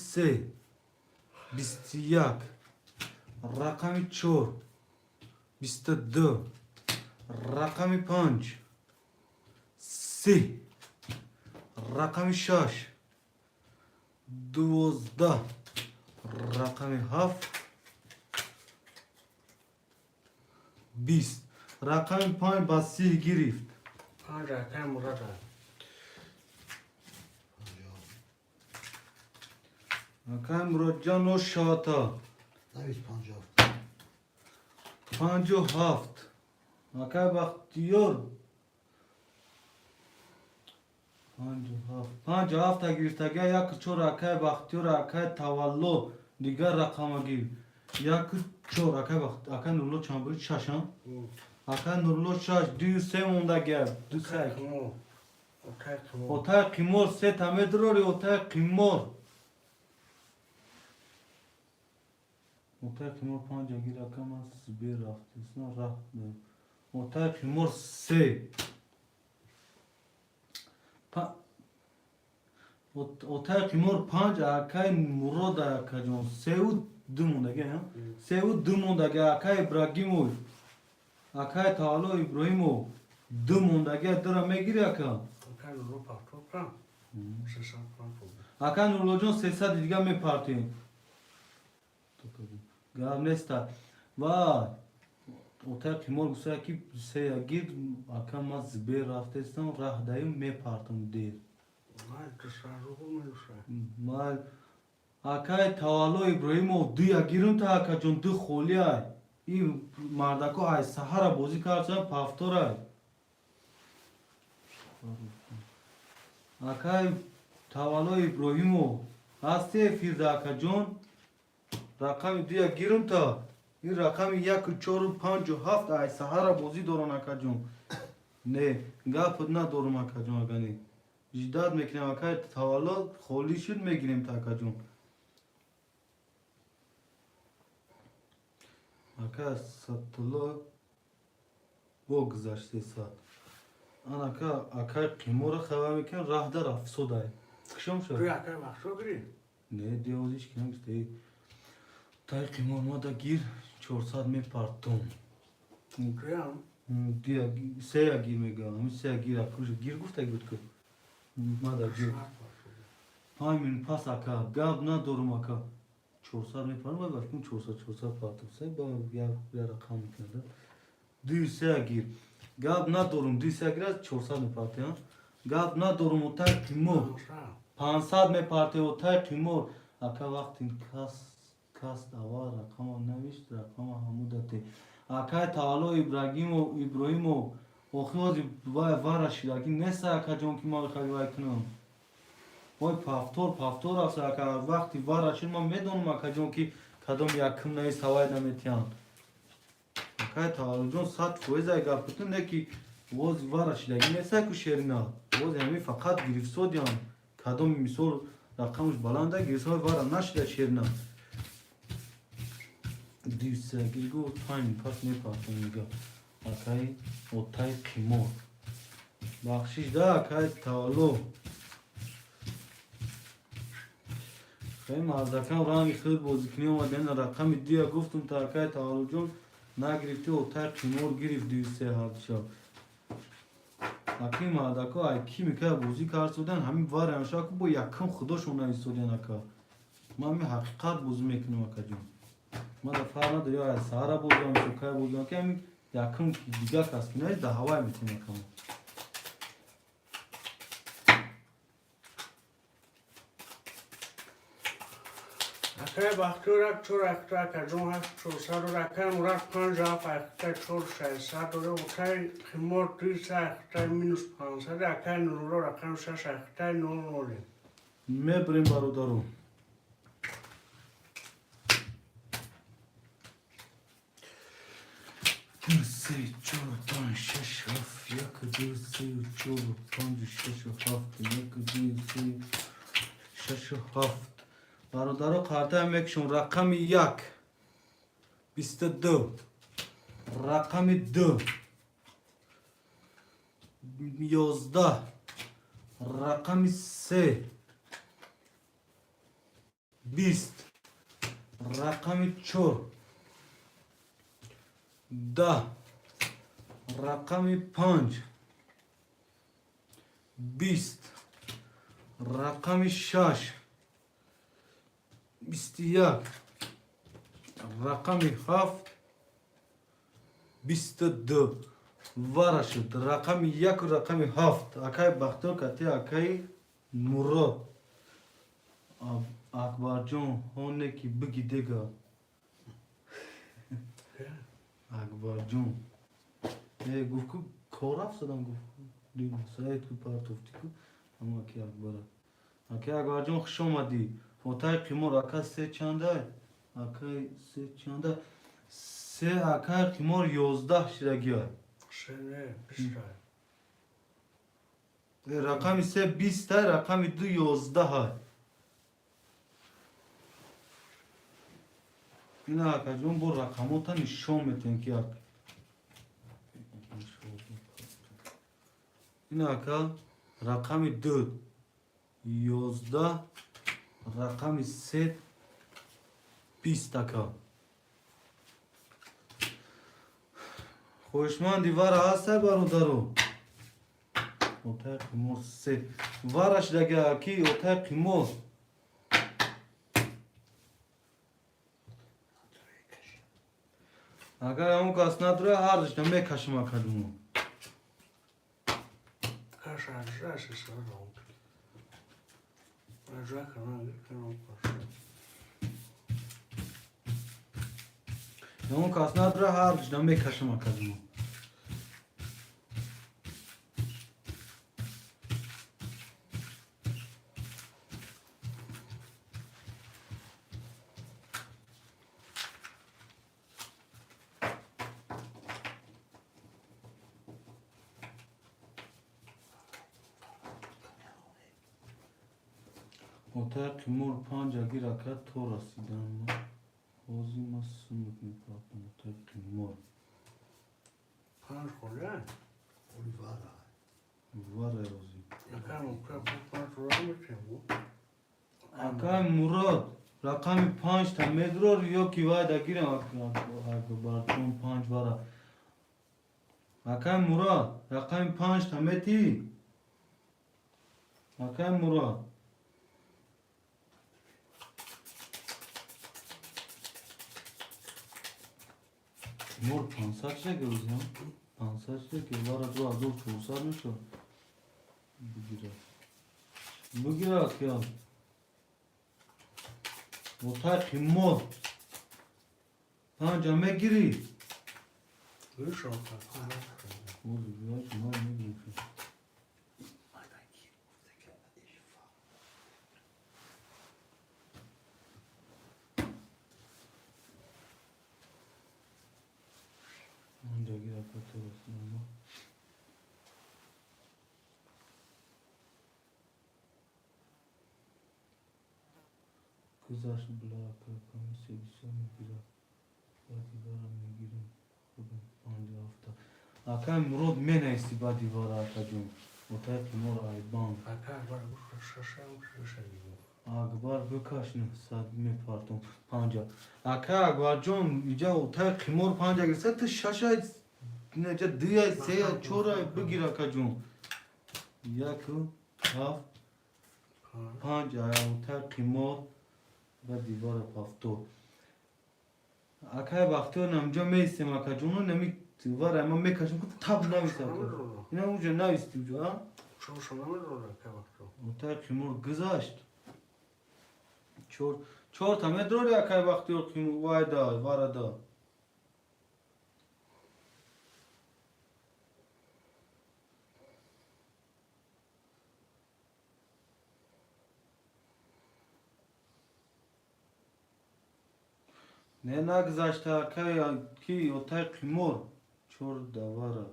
21 rakam 4 22 rakam 5 3 rakam 6 12 rakam haf 20 rakam 5 basi girift. Ancak akay murat. Akay Muratcan o şata. Davis Pancav. Panco haft. Akay bak diyor. Panco hafta girte gel yak çor akay bak diyor akay tavallo diğer rakama gir. Yak çor akay bak akay nurlo çambur şaşan. Akay nurlo şaş düğse onda gel. Düğse. Kimo. Otay kimo. Otay kimor se tamedrori otay kimor. Otay kimor panca gir akama bir haftasına rahat. Otay kimor se. Otay kimor panca akay muroda akajon seu dumunda gel ha. Seu dumunda gel akay Ibrahimoy. Akay Talo İbrahimo. Dumunda gel drama gir akam. Akay Lupa toplam. Sesan pantol. Akan Nurlojon sesa diga me parti. Gavnesta. Vay. Otay kimor gusa ki se gir akam az bir haftasından rahdayım me partim değil. Ay tasarrufu muysa? Mal akay Talo İbrahimo duya girin ta akajon du kholiay. İ mardako ay sahara bozi karsan paftoray. Akay Tavalo İbrahimo Asti firda akajon rakam duya girin ta İ rakam yak çoru pancu haft ay sahara bozi doron akajon. Ne gafet na dorum akajon agani. Jidat mekne akay Tavalo kholishun megirim ta akajon. Aka satlı bu güzel sat. Anaka akay kimora xavamiken rahdar afsoday. Kışım şu. Bir akay bak şu gri. Ne diyoruz hiç kim işte. Tay kimorma da gir 400 me partum. Kıyam. Diya seya girme gam. Seya gir akış gir gufta gutku. Mada gir. Haymin pas aka gab na dorum aka. 400 me parma bak kim 400 partum. Sen bana ya rakam kadar. Düse gir. Gab na dorum düse giras 400 me parti ha. Gab na dorum otay kimor. 500 me parti otay kimor. Aka vaktin kas dava rakama navişt rakama hamudate. Akay Talo İbrahimo آخه وای وارشی لگی نسا که جون که ما خیلی وای کنم وای پافتور است که وقتی وارشی ما میدونم که جون که کدوم یکم نیست هوای نمیتیان که تا جون سات فویزای گفتن نه که واز وارشی لگی نسا که شیرنا واز همین فقط گرفت دیان کدوم میسول رقمش بلنده گرفت وارا نشده شیرنا دیوسه گیگو تایم پاس میپافتم میگه اکای اوتای قیمور بخشیش ده اکای تالو خیلی مردکم رنگی خیلی بازی کنی اومدن رقم دیگه گفتم تا اکای تالو جون نگرفتی اوتای قیمور گرفت 237 شا اکی مردکا ایکی میکه بازی کار سودن همین وار همشا که با یکم خودشون نایستودن اکا ما همین حقیقت بازی میکنم اکا جون ما دفعه نداری یا سهارا بودم سکای بودم که همین یکم دیگه کس کنه ده هوای میتونم کنم اکای وقتی رک چور اکتا که جون هست چور سر و رکای مراد 50 اکتا چور 600 دوره اوتای خیمور 200 اکتا مینوس 500 اکای نورو رکم 6 اکتا نوری میبریم برادرو دو سه چهار پنج شش هفت یک دو سه چهار پنج شش هفت یک دو سه شش هفت برادرو قرده میکشم رقم 1 22 رقم 2 11 رقم 3 20 رقم 4 10 رقم 5 20 رقم 6 21 رقم 7 22 وارا شد رقم 1 و رقم 7 اکای بختو کتی اکای مراد اکبر جون هونه کی بگی دیگه اکبر جون گفت که کاراف زدم گفت دیم سایت که پارتوفتی که اما اکی اکبر جون خوش آمدی فوتای قیمور اکا سه چنده اکای سه چنده سه اکای قیمور 11 شرگی های سنه 20 رقم سه 20 رقم 2 11 های این اکا جون بر رقموتا نشون میتین که این اکا رقم 2 11 رقم 3 20 اکا خوشمندی وارا هست برادرو اوتای قیمور 3 وارش دیگه اکی اوتای قیمور اگر همون کس نداره هر داشتم میکشم اکدومو کاش اجراسی سر رو اجرا کنم همون کس نداره هر داشتم میکشم اکدومو اوتای قیمور 5 اگه رکت تو رسیدن بازی ما سمت میپاکم اوتای قیمور 5 خوله اولی وارا واره روزی یکم اون 5 رو میتیم بود اکای مراد رقم 5 تا میدرور یا کی وای دگیرم اکبر 5 واره اکای مراد رقم 5 تا میتی اکای مراد مور 500 چه روزی هم 500 چه که واره 2400 میشه بگیره که اوتای قیمور 5 میگیری گوش آقا Oğlum ya ne diyorsun? Ancak bir dakika sonrasında ama. Kızar bularak rakamı sevişen biraz. Badi vara mı girin? Bugün anca hafta. Akay Murad mene isti badi vara akacım. Otay kimor ayban. Akar var bu şaşan gibi. Agbar bakaşını sadme pardon panca. Akay agbar John ica otay kimor panca girse tı şaşay nece diya seya çora bugir akacım. Yakı haf panca ya otay kimor badi vara pafto. Akay baktı namca meysim akacım nemi var ama mekaşım kut tab navis akar. Yine uca navis diyor ha. Çok şunamı da olur akar baktı. Otay kimor gızaşt. Çor tam edror ya kay bakıyor kim vayda varada. Ne nagzaşta kay ki otay kimor çor da vara.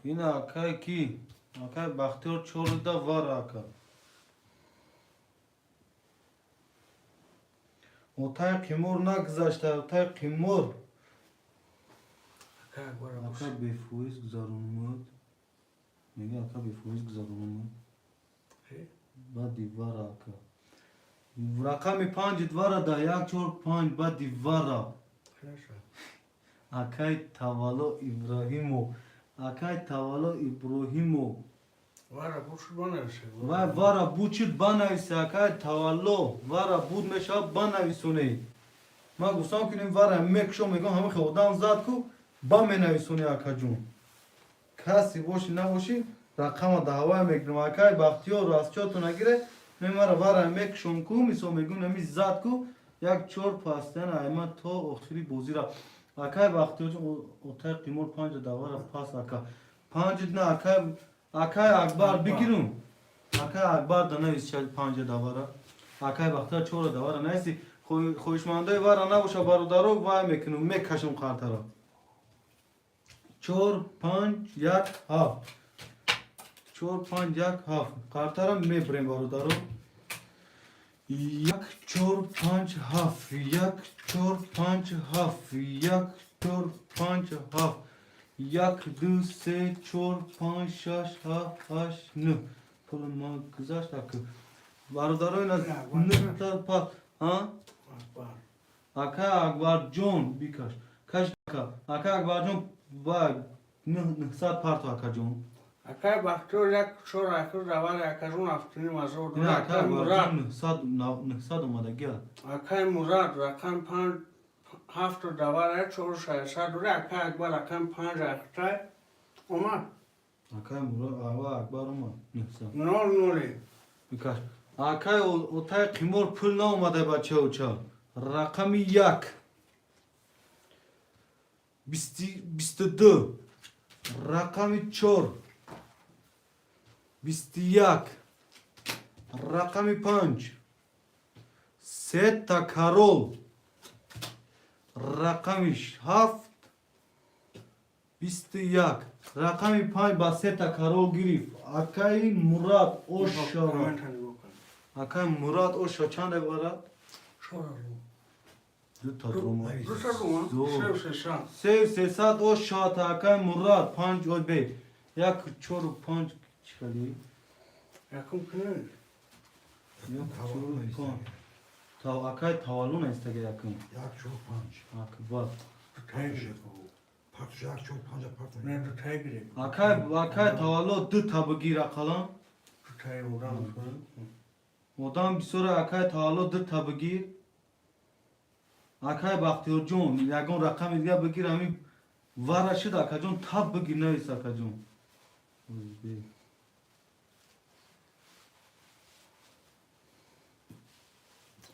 Yine akay ki akay bakıyor çor da var akay. Otay kimor nagzaşta otay kimor. Akar var bu. Akay befuiz gzarunumut. Nege akay befuiz gzarunumut. Badi vara akay. Rakami 5 vara da yak çor 5 badi vara. Neyse. Akay tavalo İbrahimo. Akay tavalo İbrahimo. Var bu şu bana bir şey. Vay vara buçit bana ise akay tavalo. Vara bud meşa bana isune. Ma gusam kinim vara mekşo megon hamı xodan zat ku ba mena isune akacun. Kasi boşi ne boşi rakama da hava mekrim akay baktiyor rastçotuna gire. Memara vara mekşon ku miso megun emi zat ku yak çor pasten ayma to oxtiri bozira. Akay baktiyor otay qimor 5 da vara pas aka. 5 ne akay akbar bikirum. Akay akbar da ne ischal 5 da vara. Akay baktiyor çora da vara. Neyse خوشمانده وارا نباشه برادرو وای میکنم میکشم خاطر چور 5 1 7 چور 5 1 7 خاطرم میبریم برادرو یک چور 5 7 یک چور 5 7 یک چور 5 7 یک دو سه چور 5 6 7 8 9 پول ما گذاشت که برادرو اینا نقطه پا ها Akbar. Aka Akbar John birkaç. Kaç dakika? Aka Akbar John var. Ne saat parto Aka John. Akar baktıyor yak şu rakı da var yakarın aftını mazor. Ne Aka Akar Akbar Murat. John ne saat olmadı gel. Akar Murat rakam pan hafta da var ya çoğu şey. Sadece akar Akbar rakam pan rakta. Ama Aka Murat Ava Akbar ama ne saat. nol. Birkaç. Aka otay kimor pul ne olmadı baça uça. Rakami yak. 22. Rakami çor. 21. Rakami 5. Seta karol. Rakami 7. 21. Rakami 5 ba seta karol girif. Akay Murat o şara. Akay Murat o şaçan ev varat. Tutadroma. Sev sesat o şat akay Murat 5 o be. Yak çoru 5 çıkali. Yakın kınır. Yok çoru 5. Tav akay tavaluna istege yakın. Jak çok panç. Akbar. Jak çok panca partner. Ne tutaya gireyim. Akay tavalo dı tabı gira kalan. Tutaya uğram. Odan bir sonra akay tavalo dı tabı gir. Akay bakıyor John. Yagon rakam ilgiye bigir ami varaşı da akacon tab bigir ne is akacon.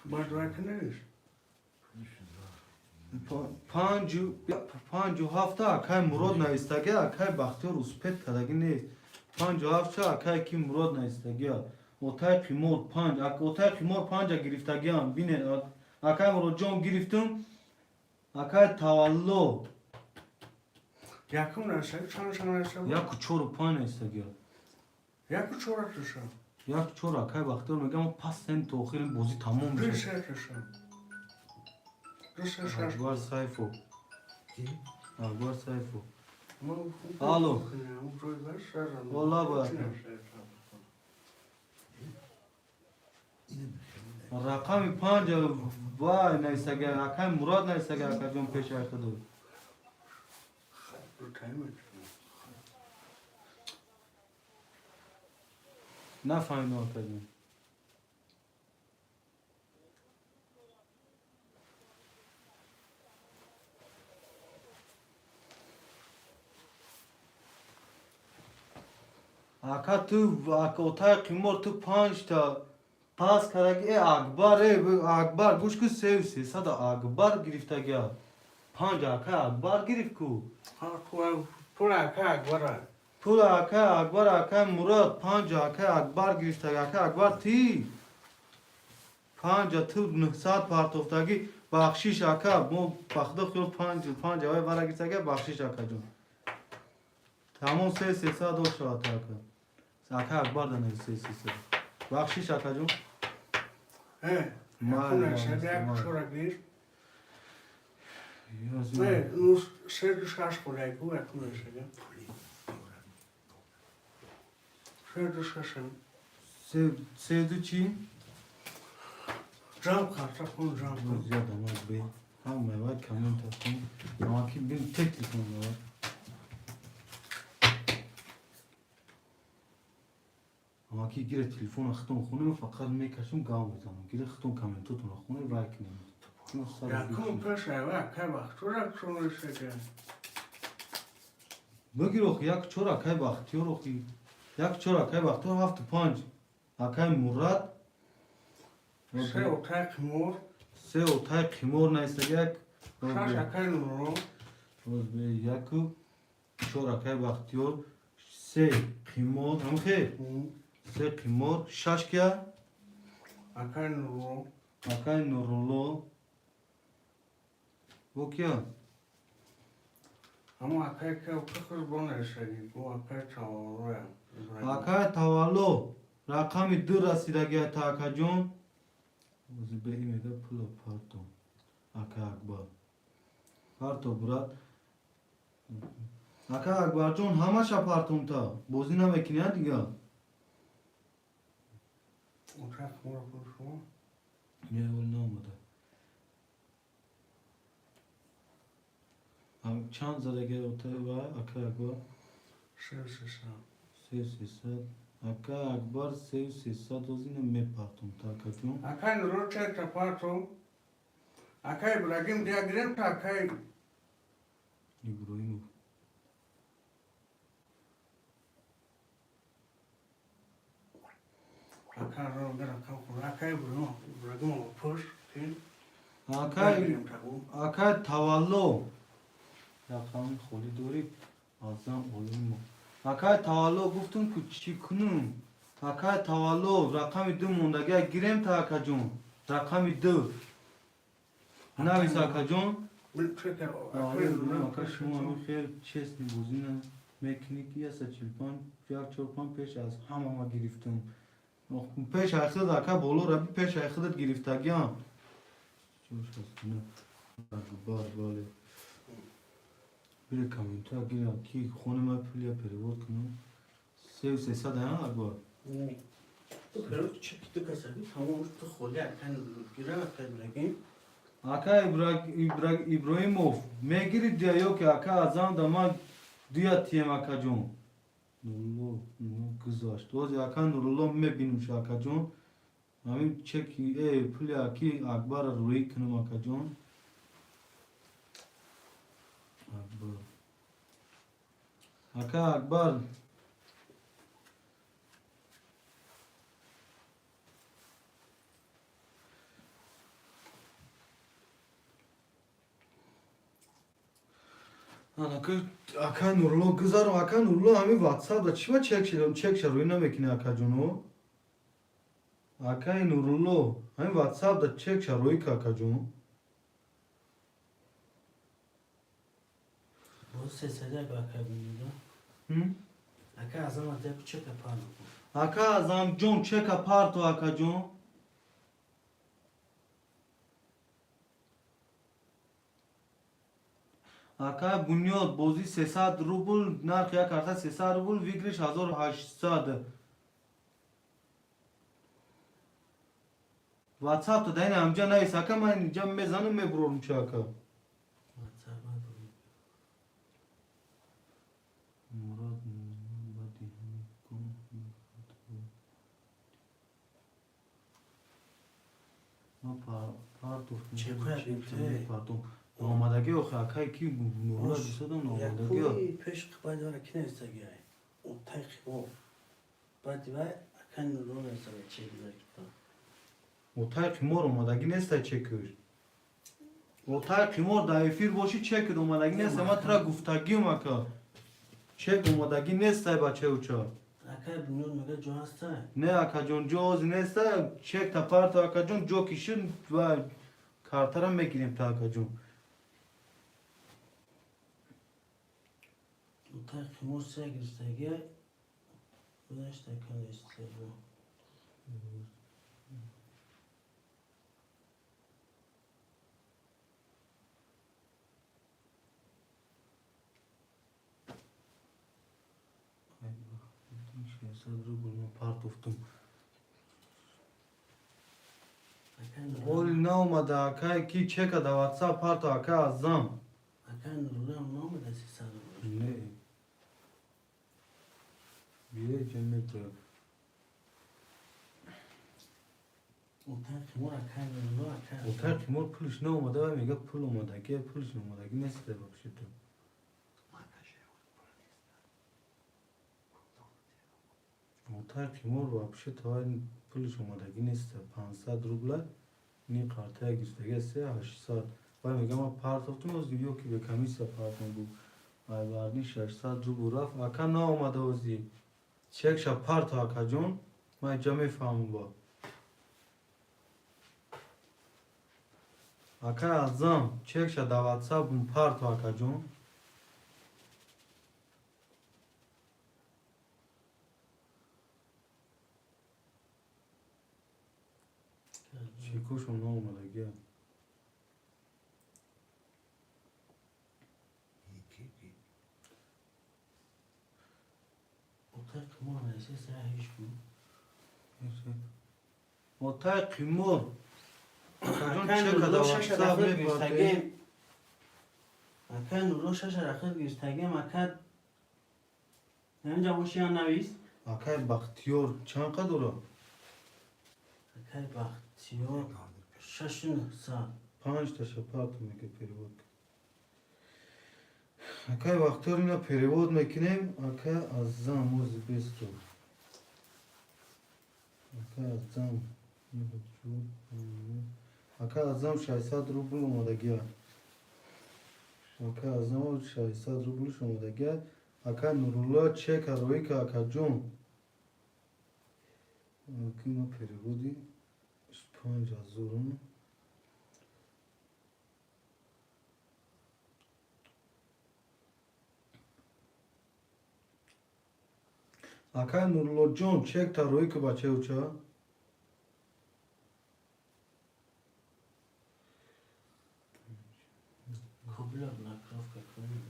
Bak kınır. پنج و هفته اکای مراد نایستگی اکای بختیار اسپت کدگی نیست 57 اکای کی مراد نایستگی اوتای قیمور 5 اوتای قیمور 5 گرفتگی هم بینه اکای مراد جان گرفتم اکای تولد یکم نشه چند نشه یک چور و 5 نایستگی یک چورا تشه یک چور اکای بختیار میگم پس سن تو آخر بازی تمام دوی میشه سه تشه دوی سه شش اکبر سیفو کی؟ اکبر سیفو الو الو. والا با. رقم 5 وای نایستگی اکای مراد نایستگی اکای جان پیش اخدو نفهمیدم اکای جان اکا تو اوتای قیمور تو 5 تا پاس کردگی اکبر گوش کو 300 اکبر گرفتگی 5 اکای اکبر گرفت کو پول اکا اکبره پول اکای اکبر اکای مراد 5 اکای اکبر گرفتگی اکای اکبر تی 5 تو 900 پارتوفتگی بخشیش اکا مو بخدا خیل 5 اوای برا گرفتگی بخشیش اکا جون تمام 300 دو شاد اکا اکای اکبر دنه 300 بخشیش اکا جون یکم نشه یک چورا گیر نه نوش سه دوش کش خورای گو یکم نشه سه دوش کشم سه دو چی؟ جام کارتا کن جام کن زیاد آمد بی هم مواد کامنت کن اما که بین تکلی کن مواد اما که گیره تلفون اختون خونه فقط میکشم گام بزنم گیره اختون کامنتاتون خونه رای کنیم یکم پس ایوه اکای بختورا چون نشه بگیر اخی یک چور اکای بختیار اخی یک چور اکای بختیار 7 و 5 اکای مراد سه اوتای قیمور 3 اوتای قیمور نایستگی یک شش اکای نورو روز به یک چور اکای بختیار 3 قیمور هم خیر 3 قیمور 6 کیا اکای نورو اکای نورولو بو کیا اما اکای که اوکه خود بانه شدی گو اکای چاوروه اکای تولو رقم 2 رسیدگی تا اکا جون روز به این میگه پولا پارتو اکای اکبر پارتو برات اکای اکبر جون همه شا پارتون تا بوزی نمیکنی دیگه اوتای قیمور کن شما یه اول نامده هم چند زدگی اوتای و اکای اکبر سه سه 300 اکای اکبر 300 روزی نمیپارتون تا اکا جون اکای نورو چه تپاتو اکای براگیم دیگریم تا اکای ابراهیمو اکای رو گرم کم کن اکای براگیم رو پوش کن اکای اکای تولو رقم خولی دوری ازم اولیم اکای تولو گفتم که چی کنم اکای تولو رقم 2 موندگی گیرم تا اکا جون رقم 2 نویس اکا جون اکا شما همین خیلی چستی بوزینه مکنیکی هست 45 یک 45 پیش از همه ما گرفتم پیش اخدت اکا بولو ربی پیش اخدت گرفتگی هم چوش هست نه بار باله بره کامنت ها گیره کی خونه ما پولیا پریورد کنم 300 ها اکبر تو برای چه تو کسبی تمامش تو خودی اکن گیره اکن برگیم اکا ابراهیموف میگیری دیایو که اکا ازم دما دیا تیم اکا جون نورلو گذاشت دوزی اکا نورلو میبینم شا اکا جون همین چکی پولیا کی اکبر روی کنم اکا جون اکبر اکا اکبر Aka Nurullo kızarım Aka Nurullo hami WhatsApp'da çıma çek şaroyu ne mekine Aka Cunu. Aka Nurullo hami WhatsApp'da çek şaroyu ka Aka Cunu. Bu sesler bakabiliyor. Hı? Aka azam adı küçük yapar. Aka zam John çek aparto Aka Cunu. Aka bunyod bozi 300 rubl narx ya karta 300 rubl vigrish 1800. WhatsApp to dayne amca nais Aka man jam mezanım me brorum çaka. Murad pardon. Nomadagi o Aka ki Nurullo disada nomadagi. Yakuy peş kıpaydı var ki ne istedi yani. O tayk o. Badi var akan Nurullo mesela çekilir ki. Otay qimor omadagi nesta çekiyor. Otay qimor da efir boşi çekir omadagi nesta ma tra guftagiyum aka. Çek omadagi nesta bache uça. Aka bilmiyorum ne kadar hasta. Ne aka jon joz nesta çek tapar ta aka jon jo kişin ve kartaram mekilim ta aka jon. O tayk mor sevgili istedi. Bu da işte kan istedi. Sadru bulma part oftum. Akan Ol ne olmadı aka ki çek ada WhatsApp part aka azam. Akan Nurullo ne oldu da siz sanırım. Ne? Bir cennet bırak. O tayk mor akan Nurullo akan. Otay qimor pulish ne olmadı ve mega pul omadagi pulish omadagi nesta bakşıdı. Otay qimor вообще-то pulish omadagi nesta 500 rubla ni qartaya girstege 800 va mega ma part oftum oz yok ki be kamisa part bu ay varni 600 rubl raf aka ne olmadı ozi çek şa part aka jon ma jame fahm ba aka azam çek şa da WhatsApp un part aka jon çekuş ne olmadı gel. O tayk mor neyse sen hiç bu. Otay qimor aka jon Akan çek ada Nurullo WhatsApp şaşır ne part gösterge. Akan Nurullo şaşır akıl gösterge akan. Nemca bu şey anlavis. aka baxtiyor çan qadora Akay bak diyor. Şaşın sağ. 5 ta part mega перевод. Aka baxtiyor ne перевод mekinem aka azam oz besto. Aka azam ne bakıyor? Aka azam 600 rubl omadagi. Aka azam 600 rubl omadagi. Aka Nurullo çek aroy ka aka jon. Kima переводи 5000. Aka Nurullo jon çek ta roy ka bache uça. Kubla nakrovka kuyuyor.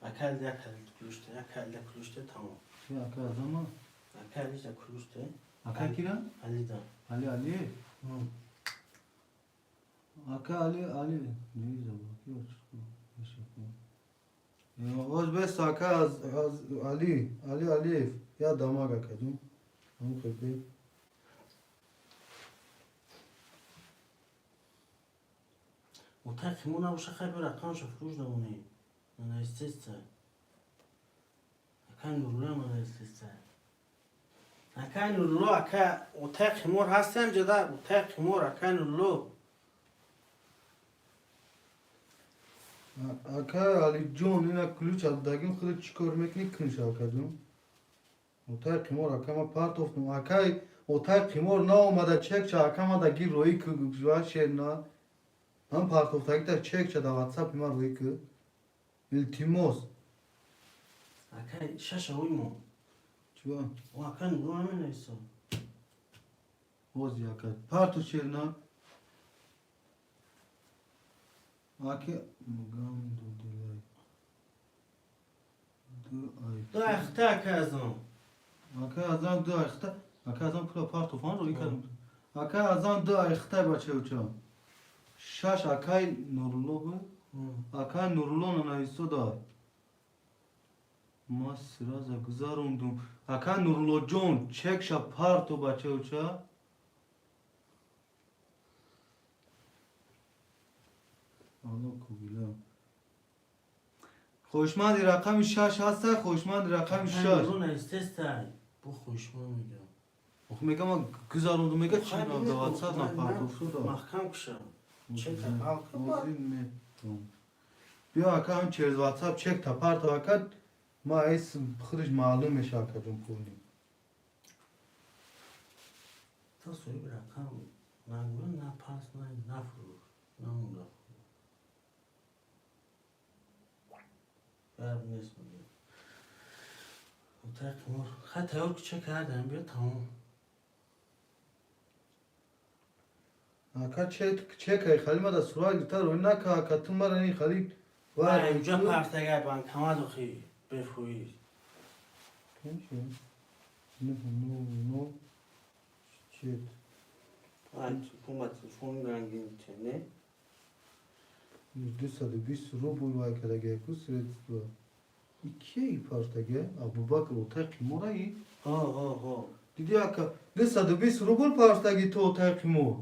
Akal da kuluştu. Akal da kuluştu tamam. Ya aka azama. Akal da kuluştu. Aka kira? Ali da. Ali. Hı. Aka Ali. Ne bakıyor? Ya oz bes aka az Ali Aliyev ya damag aka jon. Ham khebe. O tayk mona bu şaka bir akan şofruj da bunu. Ona istese. Akan Nurullo ona istese. Akan Nurullo aka o tayk mor hastem ceda o tayk mor akan Nurullo. Aka Ali John ina kuluç aldagim kılıç çıkarmak ne kınış aka John. Otay kimor aka ma part of no aka otay kimor na olmadı çek aka ma da gir roy kı şey na. Ham part of da çek da WhatsApp ma roy kı. İltimos. Akay şaşa uymu. Çuva. O akan bu ama neyse. Oz aka. Part of şey na. Ake mugam do delay. Do ay. Da ahta kazım. Aka azan do ayxta. Aka azan pula part of an roy kı. Aka azan do ayxta bache uça. Şaş akay nurlo bu. Aka nurlo na iso da. Mas sıraza gızarundum. Aka nurlo John çek şa parto bache uça. Allah kubila. خوشمند رقم 6 هست خوشمند رقم 6 Bu ne istestay. Bu hoşuma gidiyor. خب میگم گذاروندم میگه چی رو دا واتساپ نا پرداخت دا Mahkam kuşa. Çek halka bak. بیا اکا هم چرز واتساپ چک تا پارت اکا ما ایس خرج معلومش اکا جون پولی Ta soyu bırakam. Nangın na pas na furu. Nangın. Ver ne soruyor. O tek mor. Hatta yok çekerden bir tamam. اکا چک ای خالی ما دا سوال گرتا روی نکا اکا تم برانی خالی Vay اینجا پرتگه بان کماد خی بفوی. نو چت Vay hukumet fon rengin tane. 220 روبل وای کده گه کو سرت دو ایکی ای پارتگه ابو بکر اوتای قیمورایی Ha. دیدی اکا 220 روبل پارتگی تو اوتای قیمور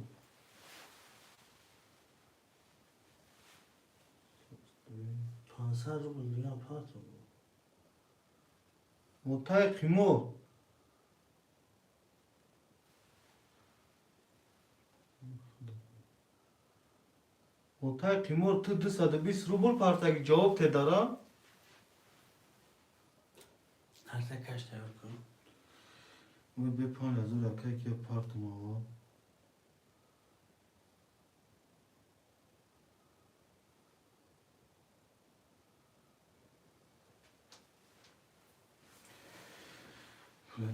Pansar rubl diye patron. اوتای قیمور اوتای قیمور تو 220 روبل پارتگی جواب ته دارا Her tek kaç tane konu? و به 5000 اکا که پارت ما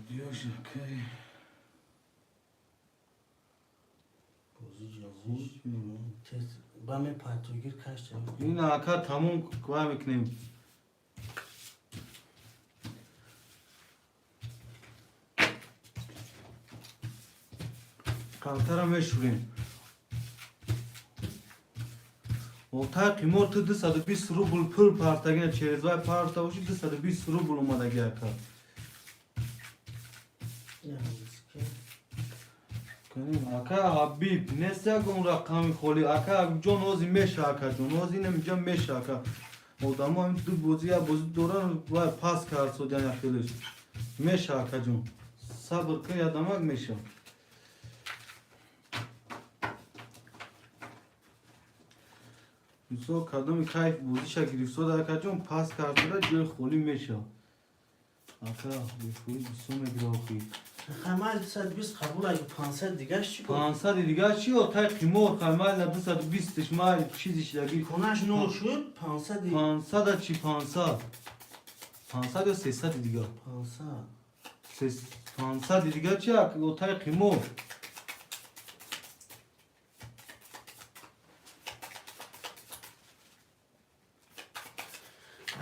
دیوش اکای Bozu yazmış. Tez. Bame patogir kaç tane? این اکا تموم کوه میکنیم کمتر میشوریم اوتای قیمور تو 220 روبل پول پارتگین چیزوای پارتا باشی 220 روبل اومده گه اکا Yalnız ki. کنیم اکا حبیب نسیا گم رقمی خولی اکا جون اوزی میشه اکا جون اوزی نمیجا میشه اکا odamı هم دو بوزی یا بوزی دوران وای پاس کرد سودن اخیلش میشه اکا جون صبر کن یادمک میشه سو کدوم کیف بوزی شکری سو اکا جون پاس کرد را جوی خولی میشه اکا بیفوی بسو میگراخی Hemen 220 kabul ayı panser digaş çıkıyor. 500 دیگه چی اوتای قیمور خمال 220 مال چیزیش لگی Konaş ne oluşuyor? Panser değil. 500 چی 500 500 یا 300 دیگه Panser. 500 دیگه چی اوتای قیمور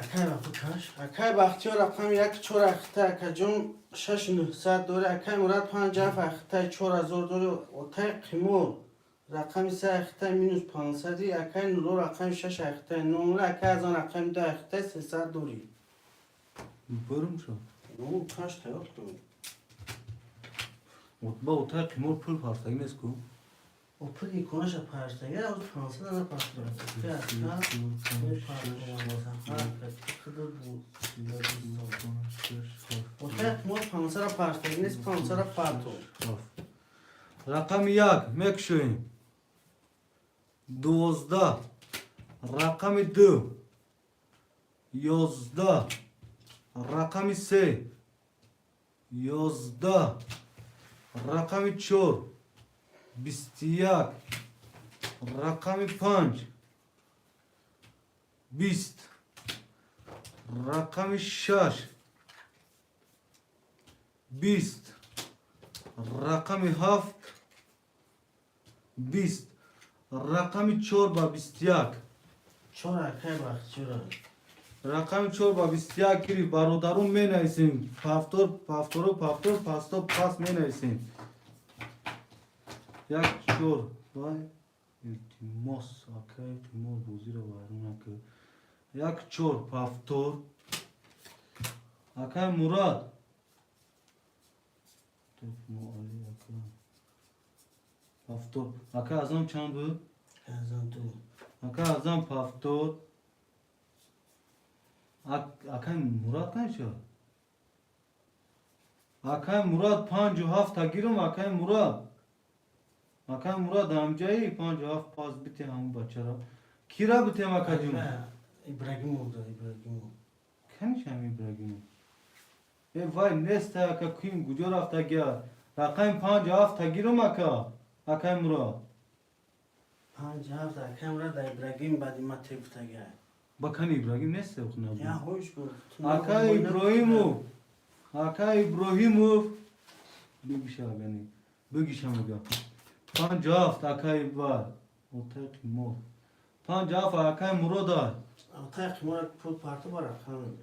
Akay bak bu kaç? Akay baktıyor rakam yak çor akta akacım 6900 دوره akay Murat 50 akta çor azor دوره otay qimor rakam ise akta minus 500 دی akay nuro rakam 6 akta numara akay azan rakam 2 akta 300 دوری برم شو نو kaç ta yok تو با اوتای قیمور پول پارتگی نیست کو o puli konaşa parça ya o 500 da parça ya akta ne parça otay qimor 500 parça نیست 500 parça رقم یک مکشویم 12 رقم 2 11 رقم 3 11 رقم 4 21 رقم 5 20 رقم 6 20 رقم 7 20 رقم 4 با 21 چرا اکای وقت چرا رقم 4 با 21 گیری برادرون می نویسیم پفتور پاستا پاس می نویسیم یک 4 وای التماس اکای التماس بوزی رو وارون اکای یک 4 پفتور اکای مراد پفتور اکای ازم چند بود؟ ازم تو اکای ازم پفتور اکای مراد کنشو اکای مراد 57 تا گیرم اکای مراد همجایی 57 پاس بیتی همون بچه را کی را بیتیم اکای جون؟ ابراهیم oldu ابراهیم کمیش هم ابراهیم ای وای نیست اکا کیم کجا رفته گیا رقم 57 تا گیرم اکای مراد 5 هفت اکای مراد ابراهیم بعد ما تیپ تگه بکن ابراهیم نیست بخونه یا هوش گفت اکای ابراهیمو بگیش آگانی بگیش هم اگه 57 اکای بار اوتاق مور 57 اکای مراد اتاق مراد پول پارتو برا خانم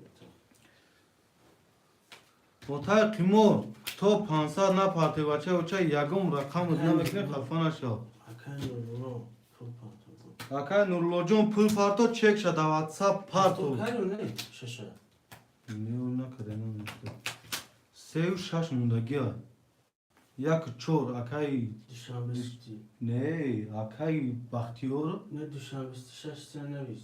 اوتاق قیمور تو 500 نپارتی بچه اوچه یکم رقم نمیکنی خفانه شو اکای نورو پول پارتو اکای نورلو جون پول پارتو چک شده واتساپ پارتو کارو نه ششه نیو نکده نمیشته 3 و 6 مونده گیا یک 4 اکای دوشنبه ستی نه اکای بختیور نه دوشنبه ستی شش سه نویس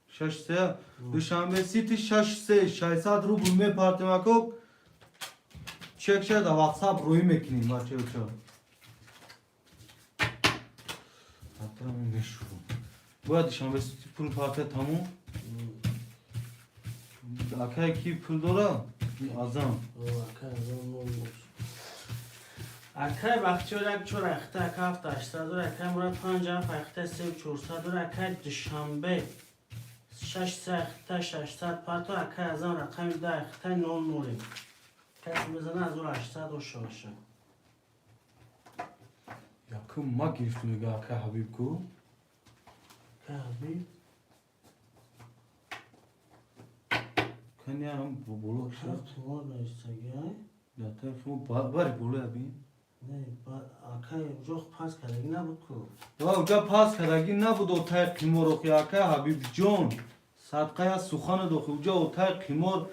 6 3 دوشنبه سیتی 6 3 600 روبل می پارتی مکو چک شده واتساپ روی میکنیم بچه اوچه حتما میشورم باید دوشنبه سیتی پول پارتی تموم اکای کی پول داره؟ ازم اکای وقتی یک چور اخته اکای هفت اشته داره اکای مراد 5 هفت اخته 3 400 داره اکای دوشنبه 6 3 اخته 600 پارتو اکای از آن رقم 10 اخته 0 0 کسی بزنه از اون 800 و شاشه یکم ما گرفتیم دیگه اکای حبیب کو که حبیب کنی هم بولو شد هفت مار نوشتگی های یا تلفون باری بولو ابی نه اکای جوخ پاس کردگی نبود که و اوجا پاس کردگی نبود اوتای قیمور اخی اکای حبیب جون صدقه از سخان دوخی اوجا اوتای قیمور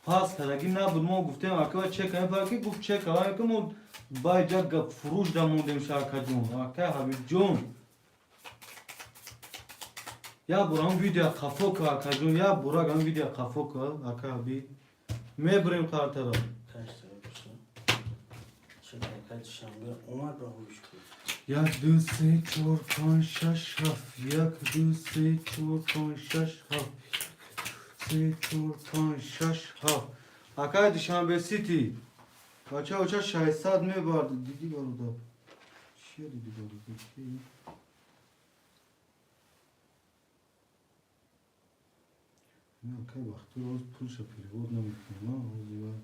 پاس کردگی نبود ما گفتیم اکای چک های فرقی گفت چک های که ما بای جا فروش دموندیم شاکا جون اکای حبیب جون یا برام ویدیو خفو که اکا جون یا برام هم ویدیو خفو که اکا حبیب میبریم خاطر را کشته بشه چه اکای دوشنبه اومد را هوش بود 1 2 3 4 5 6 7 1 2 3 4 5 6 7 3 4 5 6 7 اکای دوشنبه سیتی بچه اوچه 600 میبرد دیدی برو چیه دیدی برو چی نه اکای وقتی روز پولش پیرود نمیکنه نه روزی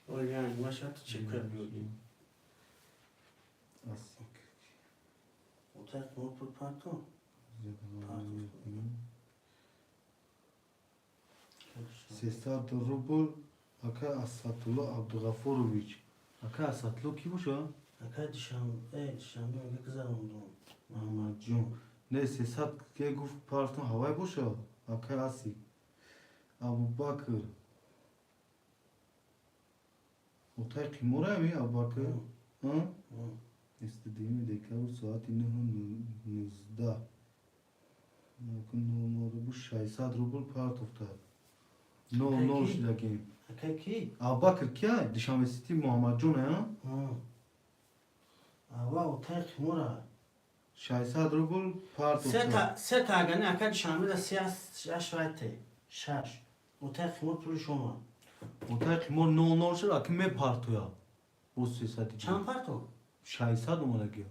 باید یعنی ما شاید چک کرد بیودیم اصلا اتاق ما پول پارتو سیستاد روبل اکای اساتولو عبدالغفورویچ اکای اساتولو کی باشه؟ اکای دوشنبه میگه که زرموندم محمد جون نه سیستاد که گفت پارتون هوای باشه اکای اسی ابو بکر اوتای قیموره همی ابو بکر ها؟ استدیمی دکه ساعت 9:19 ممکن 9 روبل 600 روبل پارت افتاد 9 شده گیم اکای کی؟ ابو بکر کیه؟ دوشنبه سیتی محمد جون ها؟ اوا اتاق مورا 600 روبل پارت افتاد سه تا اگه نه اکای دوشنبه ده 6 وقته 6 Otay qimor puli shoma. Otay qimor 00 shir akı me partoya. O 300 Çand parto? 600 اومده گیا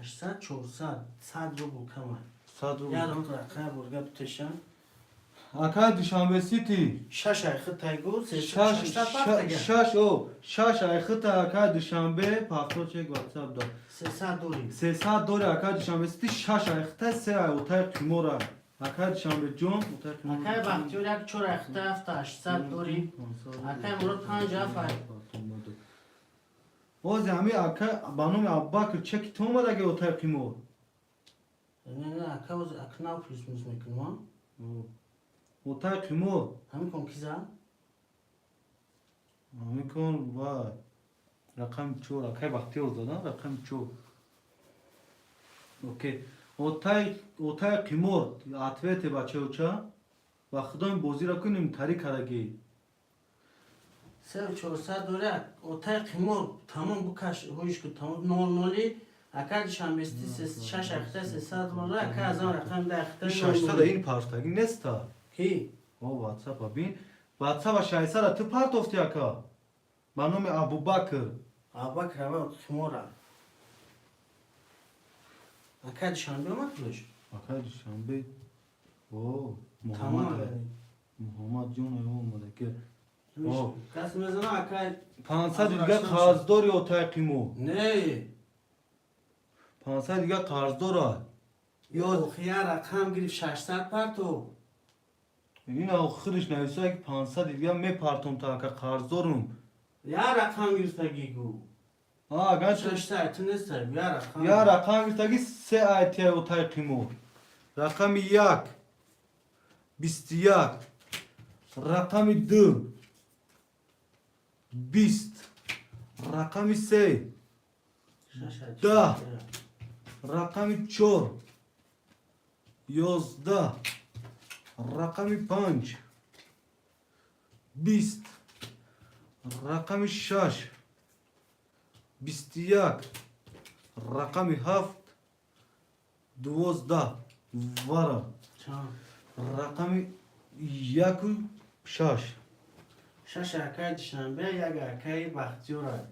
600 400 100 ruble kama. 100 رو Yarın rakaya burga tutuşan. اکا دوشنبه سیتی Şaş ayxı taygo شش 600 parto gel. شش او شش ایختا اکا دوشنبه پافتو چک واتساپ دا 300 dori. 300 دوره اکا دوشنبه سیتی شش ایختا سه اوتای قیمورا اکا دوشنبه جون اوتای قیمورا Akay baktıyor ya çor ayxı hafta 800 dori. Akay murad 5 afay. او زمی اکا بانوم اباکر چک تو اومده گه اوتای قیمور Ne akay o aknav plus mekin var. اوتای قیمور Hem konkiza. میکن وای رقم چور اکای وقتی رو دادن رقم چور اوکی اوتای قیمور عطویت بچه اوچا و خدایم بازی را کنیم تاری کرگی 400 dori. Otay qimor tamam bu kaş hoş ku tamam 00'li. Akay şambesti 6 ayxı 300 dori. Akay azam rakam da ayxı. شاشتا دا این پارتگی نستا Ki او واتساپ بین واتساپ شایسا را تو پارت افتی اکا بانوم ابو بکر Aba krava qimora. Akay şambe olmak buluş. اکای دوشنبه او Tamam. محمد محمد جون اومده که Oh. Kasmezana akay 500 دیگه قرضداری اوتای قیمور ne? 500 دیگه قرضدار Yo khiyar rakam girip 600 parto. این آخرش نویسه که 500 دیگه می پارتون تا که قرض دارم Ya rakam girip gigu. اگر 600 tunesta ya rakam. یا رقم گرفتگی 3 آیتی اوتای قیمور رقم 1 21 رقم 2 20 رقم 3 Da. رقم 4 11 رقم 5 20 رقم 6 21 رقم 7 12 وارا Çam. رقم 1 6 Şaş akay dişanbe ya akay bahtiyora.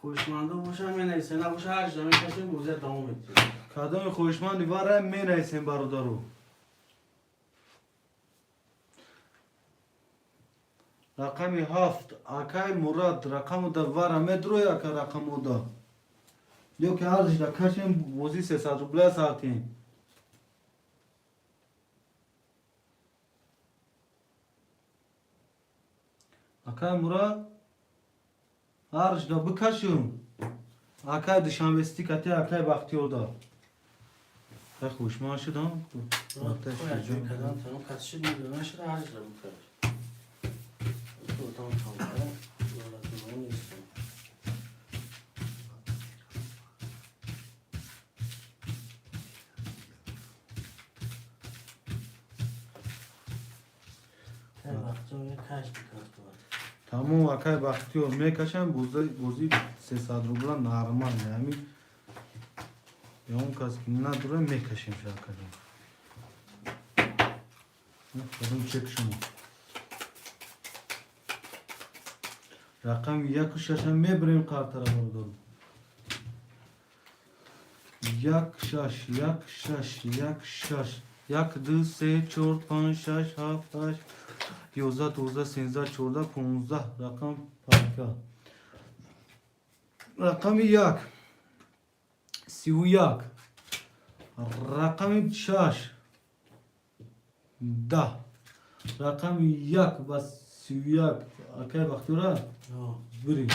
Xoşmanda boşam ya neyse ne boşa her zaman kaçın buze devam ediyor. کدام خوشمندی واره می نیسیم برادرو رقم 7 اکای مراد رقم دا واره می دروی اکا رقم دا یو که ارزش دا کشیم بوزی 300 روبله ساعتیم اکای مراد ارزش دا بکشیم اکای دوشنبه کتی اکای بختیار دا خیلی خوشمند شدم آتش Koyacak جون. kadar tamam kaçışı milyon aşırı harcayacağım bu kadar. Tamam tamam. Yola durmanı istiyorum. Baktım ya kaç bir kartı var. تمام اکای بختیار میکشم بوزی 300 روبله نرمال یعنی یا اون کس که نداره میکشیم شاکرم خودم چک شما رقم 1 و 6 هم میبریم کارت را بردارم 1 6 1 6 1 6 1 2 3 4 5 6 7 8 11 12 13 14 15 رقم پاکا رقم 1 31 رقم 6 10 رقم 1 و 31 اکای بختیاره Yo. بریم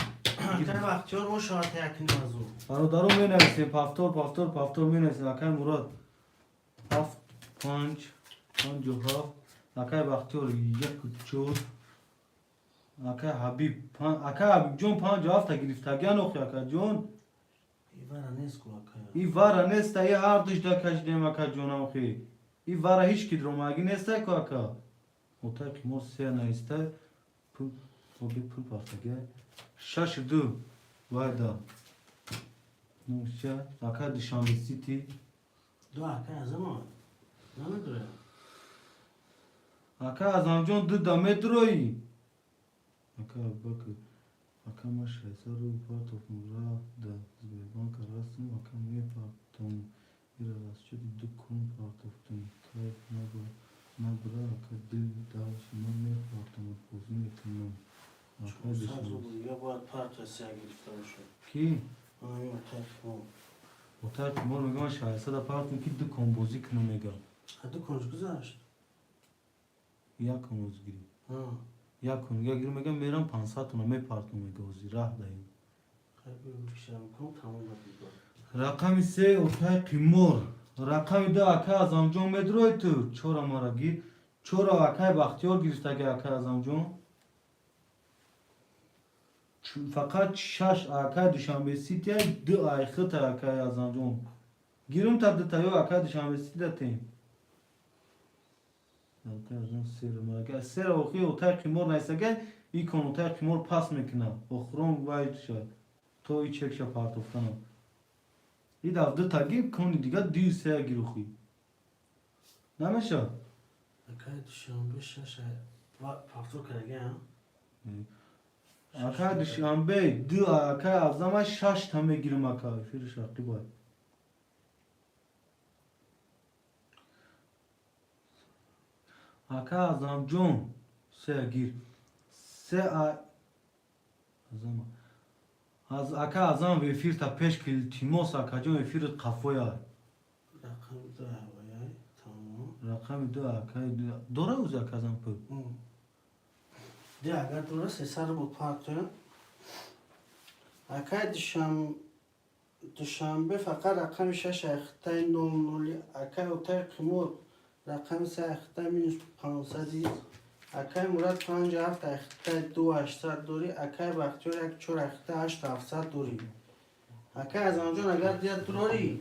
Akar bakıyor o şartı yakın mazur. برادرم می نویسیم پافتور می نویسیم اکای مراد 7 5 57 اکای بختیار 1 4 اکای حبیب جون 57 گرفتگی نوخی اکای جون İvara nesko akar. ای واره نیست ای هر دوش دا کشیدیم اکای جونم خی ای واره هیچ کی درو مگی نیست که اکا اوتا که مو سه نیسته پول پول پافتگی 6 2 وایدا نوشه اکای دوشنبه سیتی Do akar zaman. Ne mi duruyor? Aka Azamcan du damet royi. Aka bak. Aka maşa sarı part of mura da zbeban karasın. Aka me partom. Biraz çünkü dukun part of tum. Kayıp nabra aka dil daha sonra me partom pozun etmem. Aka Saz düşünüyorum. olur ya bu parçası ya giriften şu. Ki Ay otak o. otar kumar mega şahesa da partom ki du kombozik no mega. Hadi konuş güzel. Ya konuz giri. Ha. Ya konu ya giri mega meram pansatuna me partom mega ozi rah dayım. Kaybı bir şey yapalım tamam hadi. Rakam ise otay qimor. Rakam da aka azamjon medroytu. Chora maragi. Chora akay baxtiyor giristagi aka azamjon. Fakat şaş aka dushanbesi te du ay khita aka azamjon. Girum tabda tayo aka dushanbesi da te. Aka azam ser maragi. Ser oxi otay qimor naysage ikon otay qimor pas mekna. Oxron vayt şa. To içek şa partoftanam. İyi davdı tagi konu diga düğü seya giruhi. Nameşa? Akay dışarı şaşa. Va parto karage ha. Aka dışanbe dü aka avzama şaş tame girim aka. Şöyle şarkı var. Aka azam con seya gir. Se a azama. Az aka azam ve fir ta peşkil timos aka con ve fir kafoya. Rakam da havaya. Tamam. Rakam dü aka dora uz aka azam pı. Hı. De agar durursa sarı bu parto. Akay duşanbe fakat rakam şaşa ihtay 00 akay otay qimor rakam sa ihtay minus 500 akay murad 57 ihtay 2800 dori akay baxtiyor ek 4 ihtay 8700 dori akay azamjon agar diya durori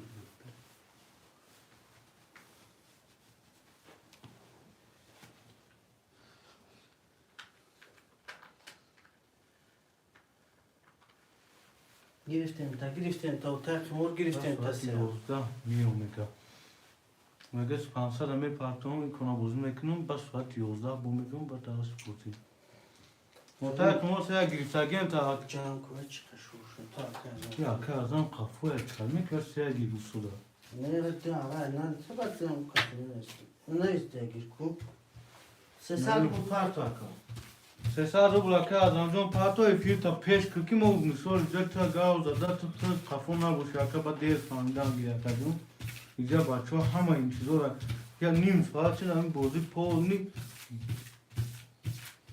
گرفتیم تا اتاق قمار گرفتیم تا سه Yozda miyo mega. Mega sponsor da me partom ikona bozum eknum bas saat yozda bu megum bata sporti. Ota kumo seya girsagen ta جان کوه چقدر شوشون تا کردم ya ka azam kafoya çıkarmak her seya gibi suda. نه رد آقا نه سبت دارم کسی نیست نه است دیگر کو سه سال بود پارتو اکا Sesa rubla ka azamjon pato e filta peş kıkim olmuş sol jeta gauza da tut kafona bu şaka ba der fandan giya tabu. İca baço hama imşizora ya nim façın am bozuk polni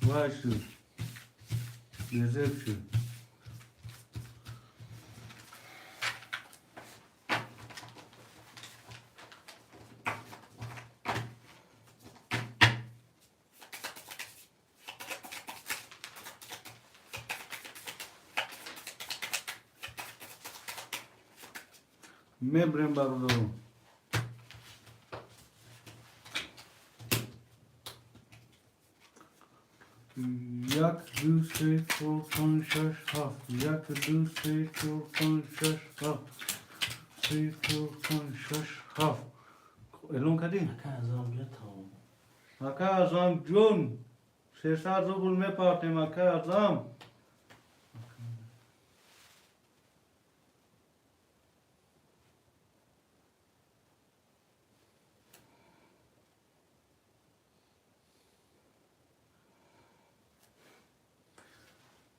vay şu. Lezzet şu. Membrem barulho. Jak du se konuşar haf. Jak du se konuşar haf. Se konuşar haf. Elon kadın. اکا ازام بیا تمام Aka azam John. Sesar zobul me partem aka azam.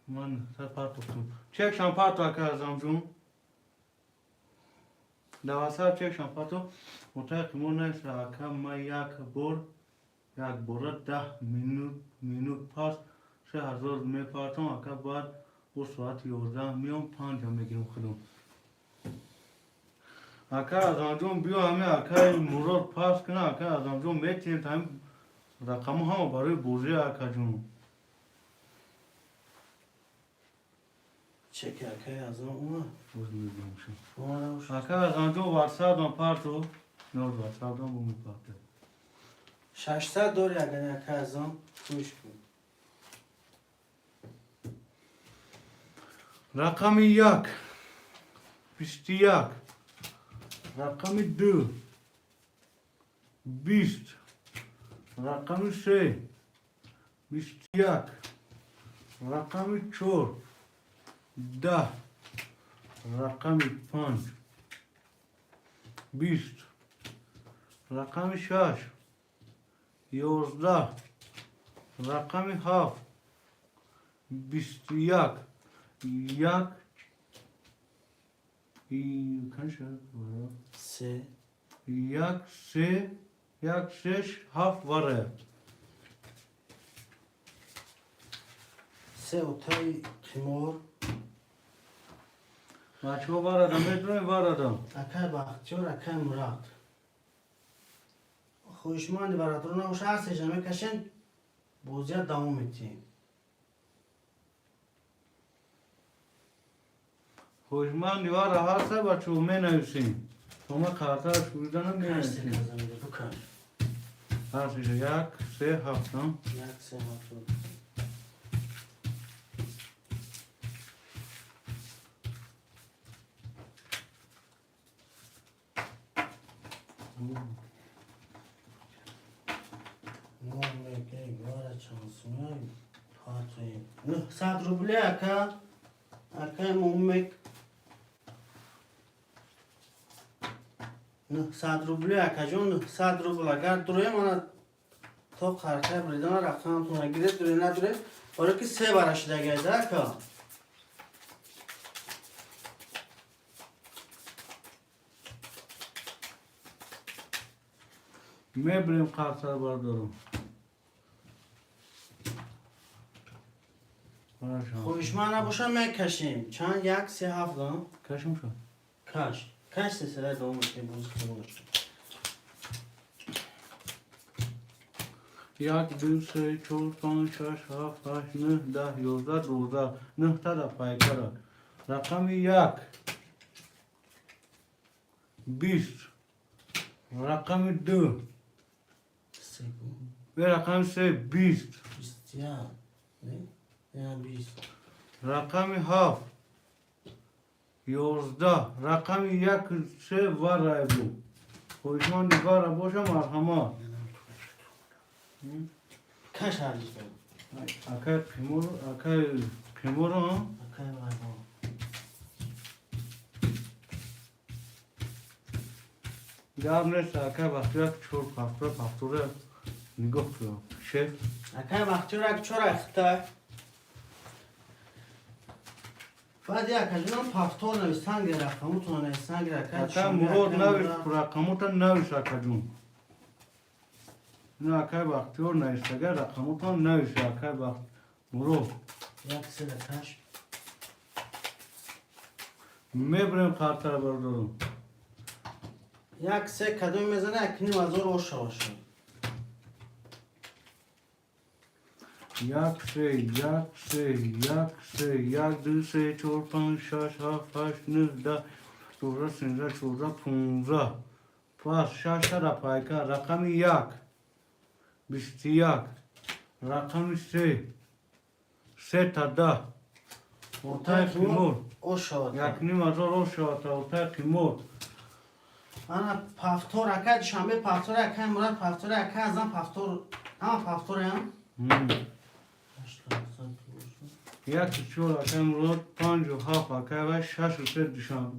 Man, ta parto tu. Çek şamparto aka azam John. Davasa çek şamparto. Ota kimona sa aka mayak bor. Yak bora 10 minut pas. Se hazır me partom aka bar. O saat yozda miyon panca megirim khudum. Aka azam John biyo hame aka muror pas kına aka azam John metin tam rakamı ham barı boze aka John. چک اکا ازام اومد Bozulmuşum. اومدم شد Aka azam John WhatsApp'dan parto. Nor WhatsApp'dan bu mu parto. 600 دوری اگر اکا ازام خوش کن Rakamı yak. Pişti yak. Rakamı dü. Bist. رقم 3 21 رقم 4 10 رقم 5 20 رقم 6 11 رقم 7 21 یک کن شد سه یک سه یک شش هفت واره سه اوتای قمار بچه ها واردم میتونیم واردم اکای بختیار اکای مراد خوشماندی برات رو نوش هستش همه کشن بوزیت دوام میتیم خوشمند دیوار هست بچه ها می نویسیم شما خاطر شویدن می هستی نویسیم نزم میده بکن هستش یک سه هفت یک سه هفتاد نه صد روبلی اکا مومک نه صد روبلی اکا جون نه صد روبل اگر دوره مانا تا خرکه بریدن رقم تو نگیره دوره ندوره برای که سه برش دگه اکا می بریم خاطر بردارم خوشمان نباشه میکشیم چند یک سه هفت دارم کشم شد کش سه سره دوم که بوز خونش یک دو سه چهار پنج شش هفت هشت نه ده یازده دوازده نه تا در پیکره رقم یک 20 رقم 2 سه گون به رقم 3 20 بیستیا نه یا بیست رقم 7 11 رقم 1 3 واره بود خوشمان دیگاره باشه مرحمت کش هرچی دارم اکای پیمور ها اکای بایبا در نیست اکای وقتی یک چور پفتوره نگاه کنم شف اکای وقتی رو اک چور اخته بعد یک اجنان پفتور نویستن گره رقموتون نویستن گره اکای مراد نویست رقموتا نویست اکای جون نه اکای وقتی رو نویسته رقموتا نویست اکای وقت مراد یک سه کش میبریم خاطر بردارم یک سه کدوم میزنه اکنیم از او روشه باشه یک سه یک دو سه چهار پنج شش هفت هشت نه ده 12 13 14 15 پس 6 تا در پایکه رقم 1 21 رقم 3 تا 10 اوتای قیمور او شد 1500 او شد اوتای قیمور انا پفتور اکای شنبه پفتور اکای مراد پفتور اکای ازم پفتور اما پفتور هم یک چور اکای مراد 5 و 7 اکای و 6 و 3 دوشنبه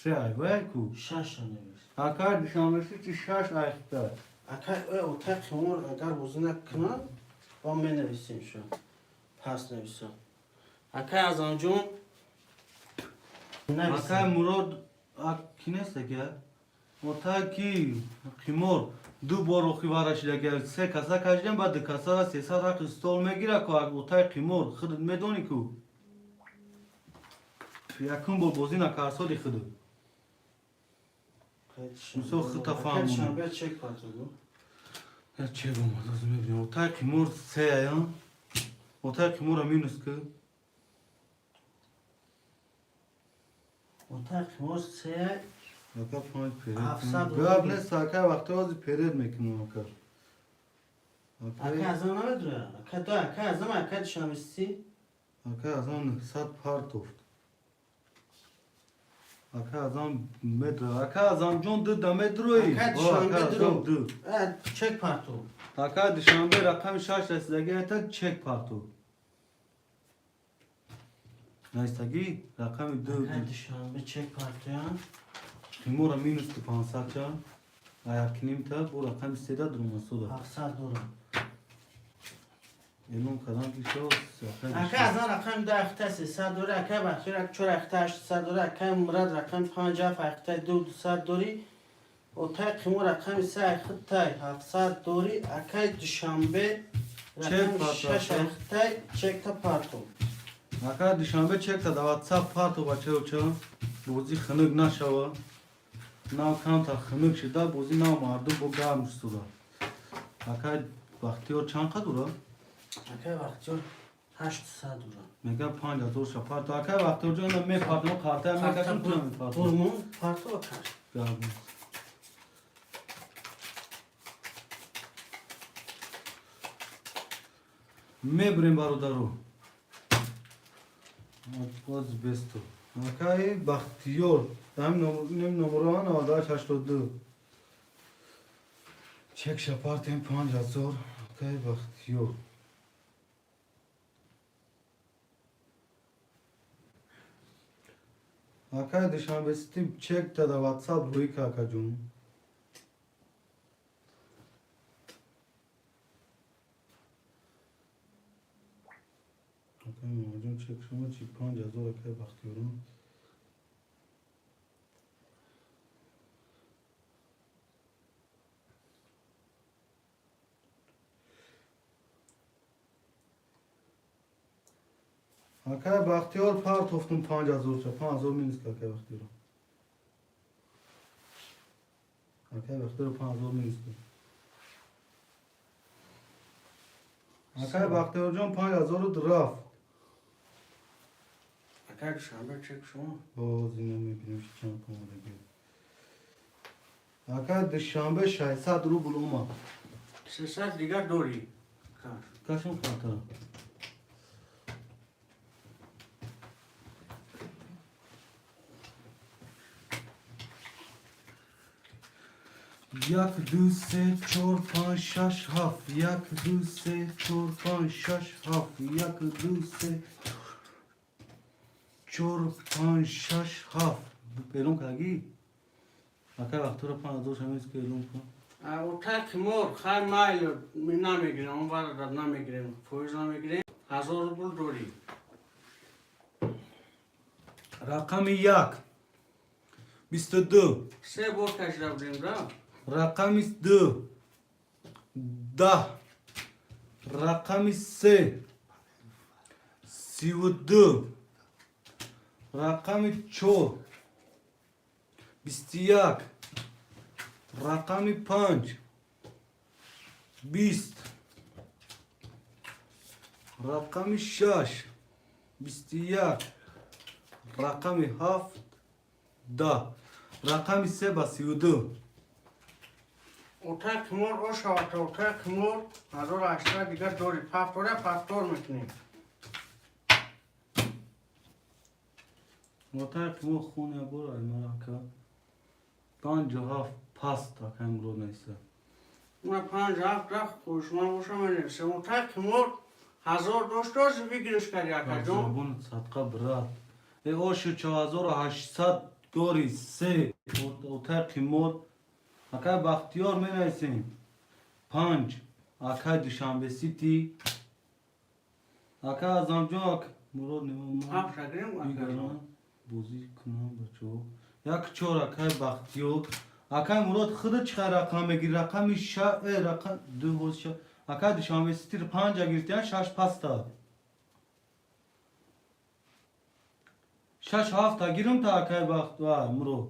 3 ای وای کو شش نویس اکای دوشنبه 6 ایخته اکای او تقیمور اگر بوزی نکنن با می نویسیم شو پس نویسم اکای از آنجون اکای مراد کی نیست که اوتا کی قیمور دو بار اوخی وارش لگه سه کسا کشیدن بعد کسا 300 رق استول میگیره که اوتای قیمور خودت میدونی کو یکم بار بازی نکرسادی خودت مسو خطا فهم شنبه چک پاتو چه بوم لازم ببینم اوتای قیمور سه یا اوتای قیمور مینوس که او تقیمور سه اکا پانچ پرید 700 گاب نیست اکا وقتی وازی پرید میکنم اکا اکای از آن نمیدونه اکای دو اکای از آن اکای شنبستی اکا از آن 100 پارت افت Aka azam medro. Aka azam John da medroyi. Aka dışanbe dro. Du. Çek parto. Aka dışanbe rakam şaş resizdagi eta çek parto. Naistagi rakam du. Aka dışanbe çek parto ya. Timura minus 500 ça. Ayaknim ta bu rakam isteda durması da. Aksar doğru. Elon kadan ki şu. Aka azan rakam da aktası. Sadori aka bakıyor. Çor aktaş. Sadori aka murad rakam 50 aktay 2 sadori. Otay kimo rakam ise aktay. Aksar doğru. Aka dışanbe. Çek Rakam parto, 6 aka. aktay. Çek ta parto. Aka dışanbe çek ta da WhatsApp parto bache uça. Bozi xınık naşava. Nav kanta xınık şida bozi nav mardu bu garmış suda. Aka vaxtiyor çanka dura. Aka bakıyor. 8 sadori. Mega 5000 şapar. Ta aka vaxtiyor canım me parto karta me kaçın turam parto. Durmun parto bakar. Garmış. Me brin barudaro. Az besto. Akay Bahtiyar. Hem numaran adaş 82. Çek şapart hem 5000. Akay Bahtiyar. Akay dışanbesi çek tada WhatsApp ruhi kakacun. Akay macun çek şunu çek 5000 akay Bahtiyar'ın. Akay Bahtiyar par toftum 5000 ça 5000 minus akay Bahtiyar. Akay Bahtiyar 5000 minus. Akay Bahtiyar can 5000 draf. Aka dışanbe çek şunu. O zine میبینیم چند پامونه گیر اکا دشنبه 600 روبل اوما 300 دیگر دوری. کار. کاشون خاطر یک دو سه چهار پنج شش هفت یک دو سه چهار پنج شش هفت یک دو سه چهار پنج شش هفت پیلون کاگی اکا وقت رو 5000 شمیز که پیلون کن Otay kimor خال مایل می نمیگیرم. اون وارد داد نمیگیرم. فویز نمیگیرم. 1000 روبل دوری. رقم یک 22 سه بار کش رفتیم را. رقم دو 10 رقم سه 32 رقم 4 21 رقم 5 20 رقم 6 21 رقم 7 10 رقم 3 با 32 Otay kimor o şavata. Otay kimor 1080 دیگر دوری. پافتور میکنیم. مطمئن که ما خونه برای مراکه 50 پاستا کنگرو نیسته اون 50 رفت خوشما باشم نمیسه. Otay kimor 1200 بگیرش کردی اکا جون. زبون صدقه برات ای اوشو 4800 دوری سه اوتر قیمور اکا بختیار می نیسیم 5 اکا دوشنبه سیتی اکا از آنجا مراد نیمون هفت شگریم اکا جون. بوزی کنم بچو یک چور اکای بختیار اکای مراد خود چقدر رقم بگیر رقم رقم دو باز شا اکای دوشنبه سیتی رو 5 گرفتیان 6 پاستا 6 هفته گیرم تا اکای بختیار مرو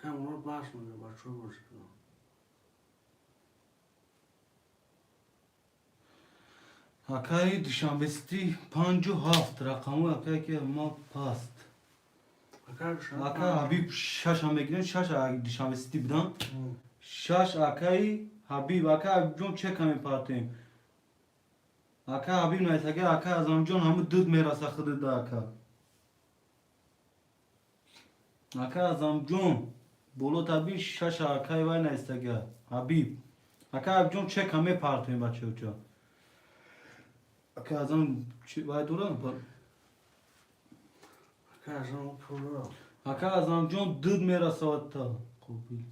همون رو باش میگه بچه رو باش کنم. اکای دوشنبه سیتی 57 رقمو اکای که ما پاست اکای حبیب 6 هم بگیرن 6 دوشنبه سیتی بدن 6 اکای حبیب اکای جون چه کمی پارتیم اکای حبیب نیست اکای از آن جون همه دود میرسه خود دا اکای Aka azamcun. Bolo tabi şaş akay vay nestega. Habib. Aka abcun çek hame partoyu bache uça. Aka azam vay duran par. Kazan pulu. Aka azamcun dıd mera savatta. Kobil.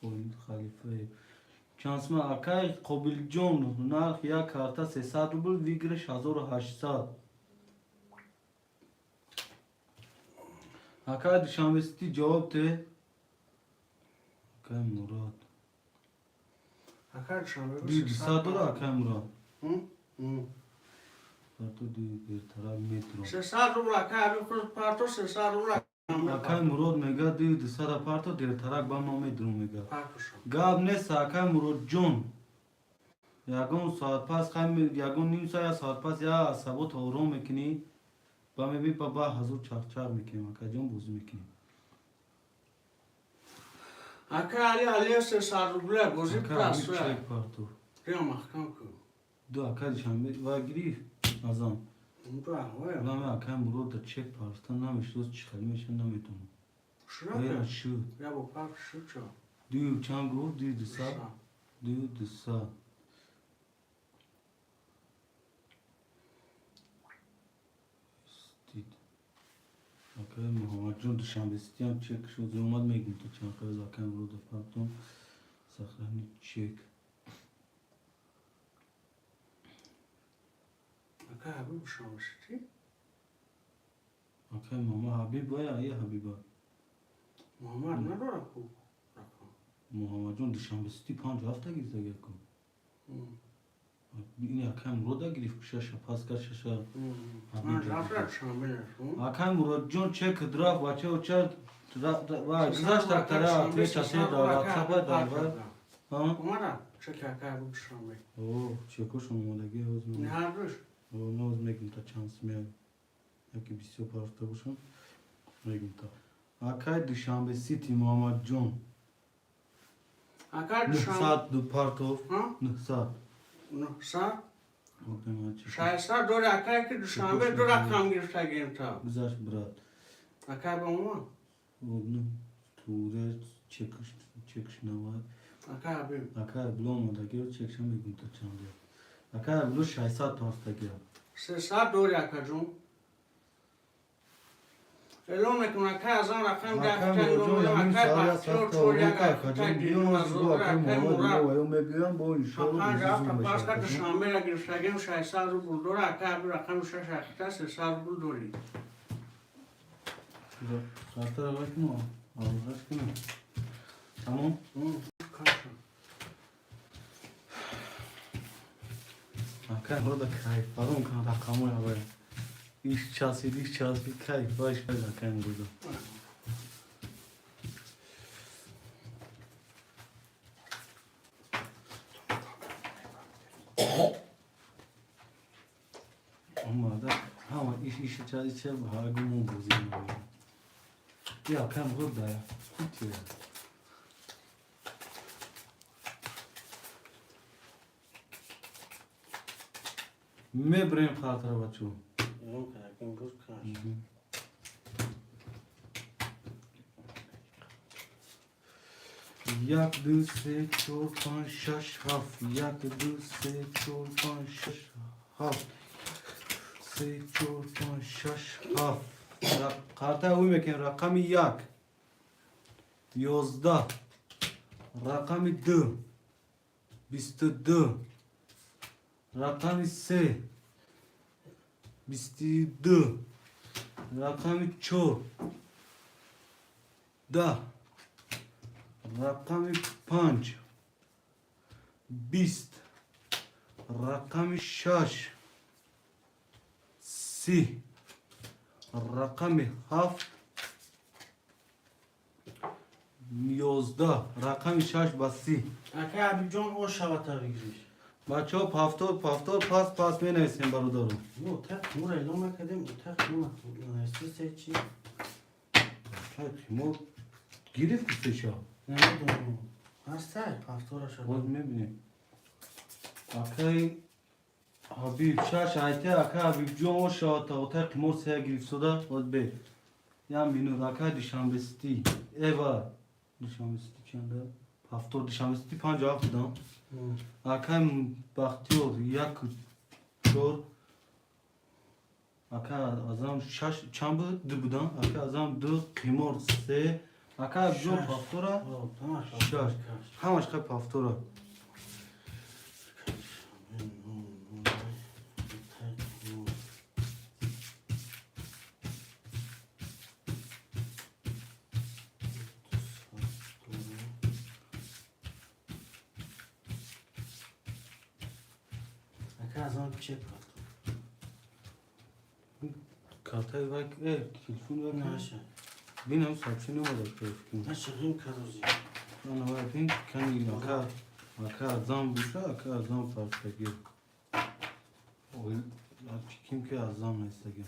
Kobil khalife. Chansma akay Kobil John narx ya karta 300 rubl vigrish 1800. Aka dışanbesti cevap de. Aka Murat. Akar şambe. Bir saat ora Aka Murat. Hı? Hı. Parto bir taraf metro. Se sa rubla ka bir kurs parto se sa rubla. Aka Murat mega de sara parto de taraf bama metro mega. Parto şam. Gab ne Aka Murat John. Yagon saat pas khaym yagon nim sa ya saat pas ya sabot orom mekni. Bame bir baba hazır çarçar mekim Aka John buz mekim. Aka ali se sa rubla bozi Aka pras. bir çek parto. Rıya mahkam ku. Do Aka dışanbe va girif azam. Ba ve. Bame Aka Murat da çek parto nam işlos çıkarmış nametum. Şuna Veya be. şu. Ya bu park şu ço. Diyor çango diyor disa. Diyor disa. Stit. Aka Muhammed John dışanbestiyan çek şu zumad megin to çanka Aka Murat da parto. Sahrani çek. Aka abi bu şamıştı. Aka mama Habib veya ya Habiba. Muhammed ne dora ku. Muhammed John dışanbesti 5 hafta gizle gelko. Hı. Yine Aka Murat da girif kuşa pas kaşa. Hı. Ben zaten şambe ne? Aka Murat John çek draf vaçe uçar. Va gzaş taktara tre çase da WhatsApp da var. Ha? Umara çek aka bu şambe. O çekoş onu da ge Ne ozma. yapmış? O ne ozmekim ta şans mı? Yaki bir şey parta boşum. Megim ta. Aka Duşanbe City Muhammed John. Aka şambe. Nıhsat du partov. Ha? Nıhsat. Nuhsa. Bakın açık. Şaysa dora aka ki şambe dora kam girse genta. Güzel brat. Aka bu mu? Onu tuğra çekiş ne var? Aka abi. Aka blom da ge çekşem megim ta çandı. Aka blu şaysa tosta ge. Se sa dora aka jun. Elome kun aka zan rakam da Aka aka Murat aka yamin sağya aka safta çor ya aka aka John di diyor ma bu zora aka aka Murat mura. diyor o mebiyan bu inşallah Aka ja bizim paska da meşakası. şambe la girse gen şaysa ru buldora aka bir rakam şaşa aka se sa buldori. Kartlara bakın mı? Allah aşkına. Tamam. Hı. Kaçın. Aka burada kayıp. Adam kan rakamı ya böyle. İş çalsın kayıp. Baş ver aka burada. Ama iş çalsın hargımı bozuyor. Ya kan burada ya. Bitiyor. मैं ब्रेन खाता रहा बच्चों Yok aka gur kaç. Yak dü se çorpan şaş haf yak dü se çorpan şaş haf se çorpan şaş haf karta uymeken rakamı yak yozda rakamı d bistı d rakamı se bisti d rakamı ço da rakamı panç bist rakamı şaş si rakamı haf yozda rakamı şaş basi Aka abi John o şavata giriş. Maço paftor pas mı neysin barudaru Bu tek mura elome kadem tek mura. Neyse seçi. Mo girif kısa Ne oldu? Hasta pastora şavata. Boz ne bileyim Akay Habib şaş ayte aka Habib John o şahata o tek mor seya girif soda boz be یا مینو رکای دیشانبستی ایوا دیشانبستی چنده هفتور دیشانبستی 57 دام رکای بختیور یک چور رکای ازم شش چند بود دو بودم رکای ازم دو قیمور سه رکای جو هفتورا شش همش خیلی هفتورا Kazan çek attım. Kartay vay telefon var Ne mı? aşağı? Benim saçını var telefon. Ne çıkayım karozi? Ana var ben kendi aka azam buşa aka azam parça gir. O kim ki azam neyse gir.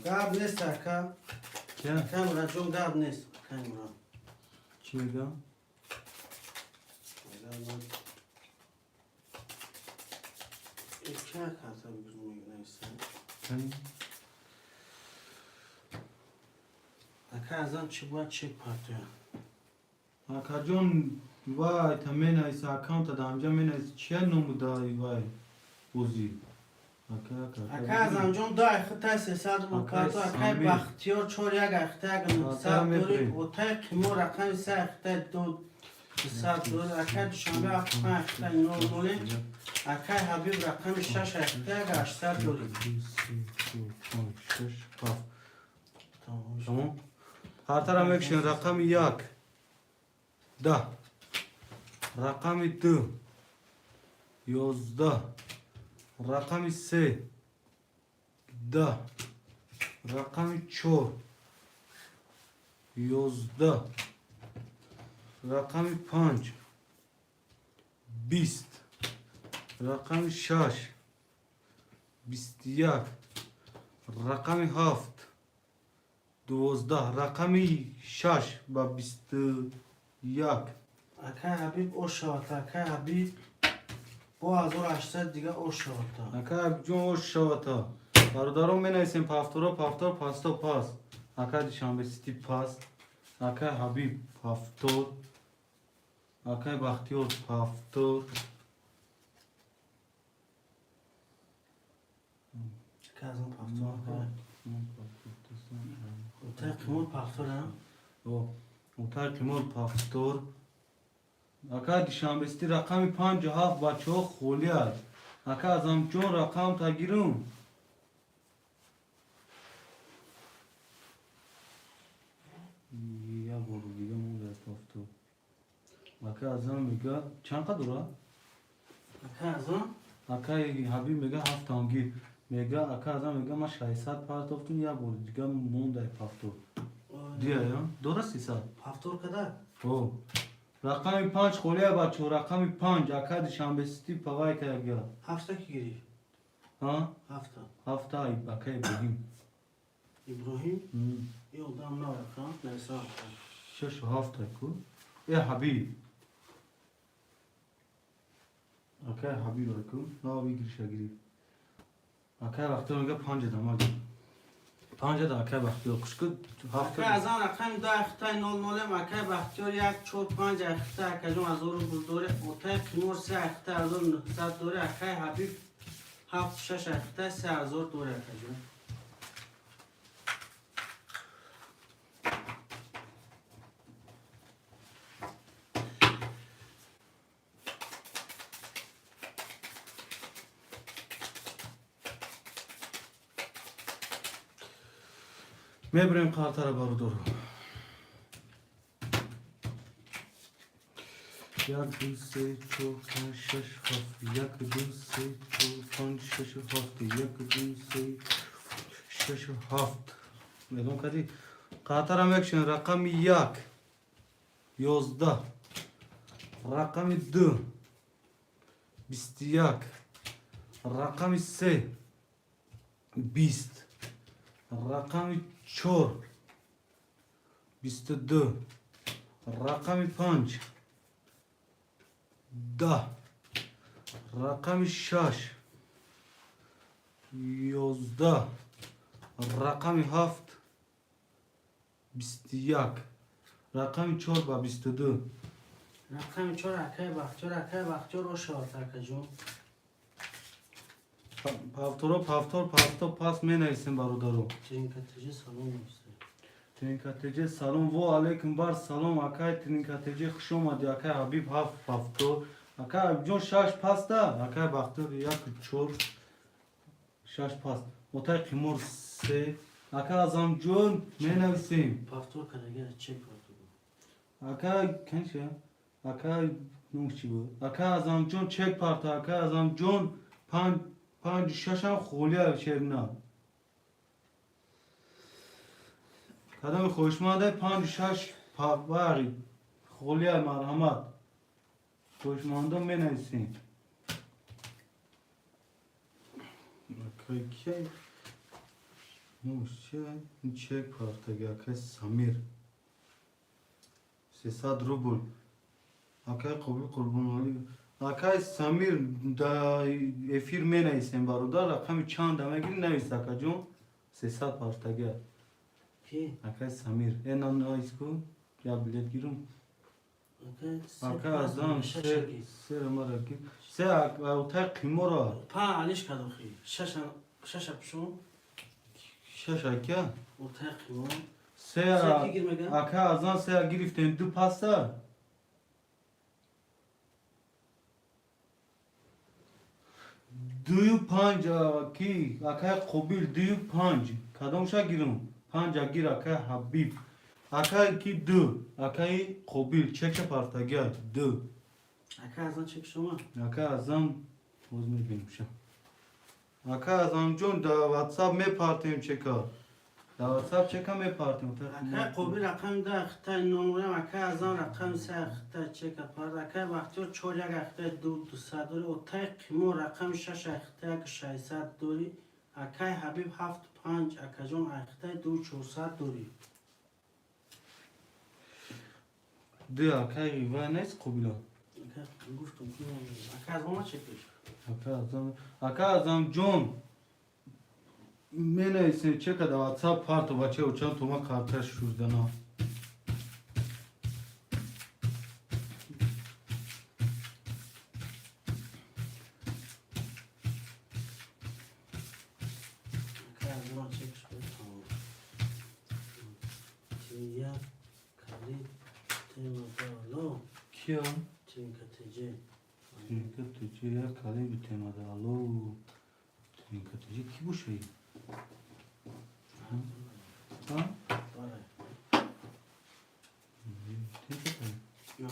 Gab neyse aka. Kya? Kamera çok gab neyse. Kamera. Çiğga? İki aka tabii bizim neyse. Hani? Aka azam çıkma çek partiyor. Aka John vay tamena is account da amca mena is çiğ nomu da vay bozi. Aka azam çok daha xitay sesad bu kartı aka baktıyor çorya gakta gnu sab dori otay kimor aka ise xitay do sab dori aka düşanbe aka xitay nol aka habib rakam şaş aka gaştar dori. Tamam. Her taraf ekşin rakam yak. Da. Rakam 2. 11. Rakam 3. Da. Rakam 4. 11. Rakam 5. 20. Rakam 6. 21. Rakam 7. 12. Rakam 6 با 21. Aka habib o şavata aka habib bu azor açtı diga o şavata. Aka جون o şavata. Bardarım men aysen paftora paftor pasto pas. Aka dişanbe sti pas. Aka habib paftor. Aka bahtiyar paftor. Kazım paftor. Otay kimor paftor ha? O Otar Timur paftor. Aka dişanbe sti rakam 5 7 بچه ها خولیار. Aka azam جون rakam ta girum. Ya boru giga munda paftor. Aka azam mega çanka dura. Aka azam Aka habib mega haftangi. Mega aka azam mega ma 600 paftortun ya boru giga munda paftor. Diye ya. Doğrusu ise. paftor kadar. O. Rakam 5 خولیار بچه rakam 5 aka dişanbe sti pavay kaya gya. Hafta ki giri. Ha? Hafta. Hafta ay bakay bugün. İbrahim yoldan ne rakam neyse. شش هفته کو ای حبیب اکای حبیب کو ناوی گریشگیری اکای وقتی میگه 5 دام اگه 5 دا اکای وقتی کشکو Aka هفته azam rakam da xitay nol nolem aka baktıyor yak çok panc xitay aka jom azor buldore otay kimor se xitay azor nıhsat dore aka habib haft şaş xitay se azor dore aka jom. میبریم قطر بارو دارو یک دو سه چهار پنج شش هفت یک دو سه چهار پنج شش هفت یک دو سه شش هفت میدون کدی قطر هم یکشن رقم 1 11 رقم 2 21 رقم 3 20 رقم 4 22 رقم 5 ده رقم 6 11 رقم 7 21 رقم 4 با 22 رقم 4 اکای بختیار و شارت اکا جون پافتور پاس می نویسیم برادرو ترینکاتجی سالون نوسته ترینکاتجی سلام و علیکم بر سلام اکای ترینکاتجی خوش اومدی اکای حبیب هفت پافتور اکای حبیب جون 6 پاس ده اکای بختور 1 4 6 پاس اتای قیمور 3 اکای ازم جون می نویسیم پافتور کرده چک پافتور اکای کنشه اکای نوشی بود اکای ازم جون چک پارتا اکای ازم جون 5 6 هم خولیه شرنا کدام خوشمانده 5 6 پاوری خولیه مرحمت خوشمانده می نویسیم اکای که نوشه این چک پارتا اکای سمیر 300 روبل اکای قربان علی اکای سمیر دا افیر می نویسیم برادر رقم چند مگیری نویس اکا جون 300 پارتگه کی؟ اکای سمیر این نایس کو یا بلیت گیرم اکای ازم سر مرا گیر سه اوتای قیمو را پا علیش کدو خی شش پشون 6 اکا اوتای قیمون سه سه کی گیر مگه؟ اکای ازم سه گرفتیم 2 پاستا دوی 5 کی اکای قبیل دوی 5 کدامشا گیرم 5 گیر اکای حبیب اکای کی 2 اکای قبیل چک پارتاگی 2 اکا از آن چک شما؟ اکای ازم باز میگیمشم اکای ازم جون دا واتساپ می پارتیم چکا دا واتساپ چکا می پارتیم اکا قوبی رقم ده اختای نمورم اکا از آن رقم سه اختای چک پارد اکا وقتی چول یک اختای 200 دوری اوتای قیمو رقم 6 اختای 600 دوری اکای حبیب 7 5 اکا جون اختای 2400 دوری دو اکای ریوه نیست قبیلا اکا گفتم که اکا از ما چکش اکای ازم جون می نویسیم چکا دا واتساپ پارتو بچه و چند توما کارتش شوردنا اکا از ما چکش بود تیویا کلید تیما دالو کیا؟ تینکتجه ترینکا تجی یا کلی بیتیم ده الو ترینکا تجی کی بوشه ای؟ ها؟ باره ترینکا تجی نه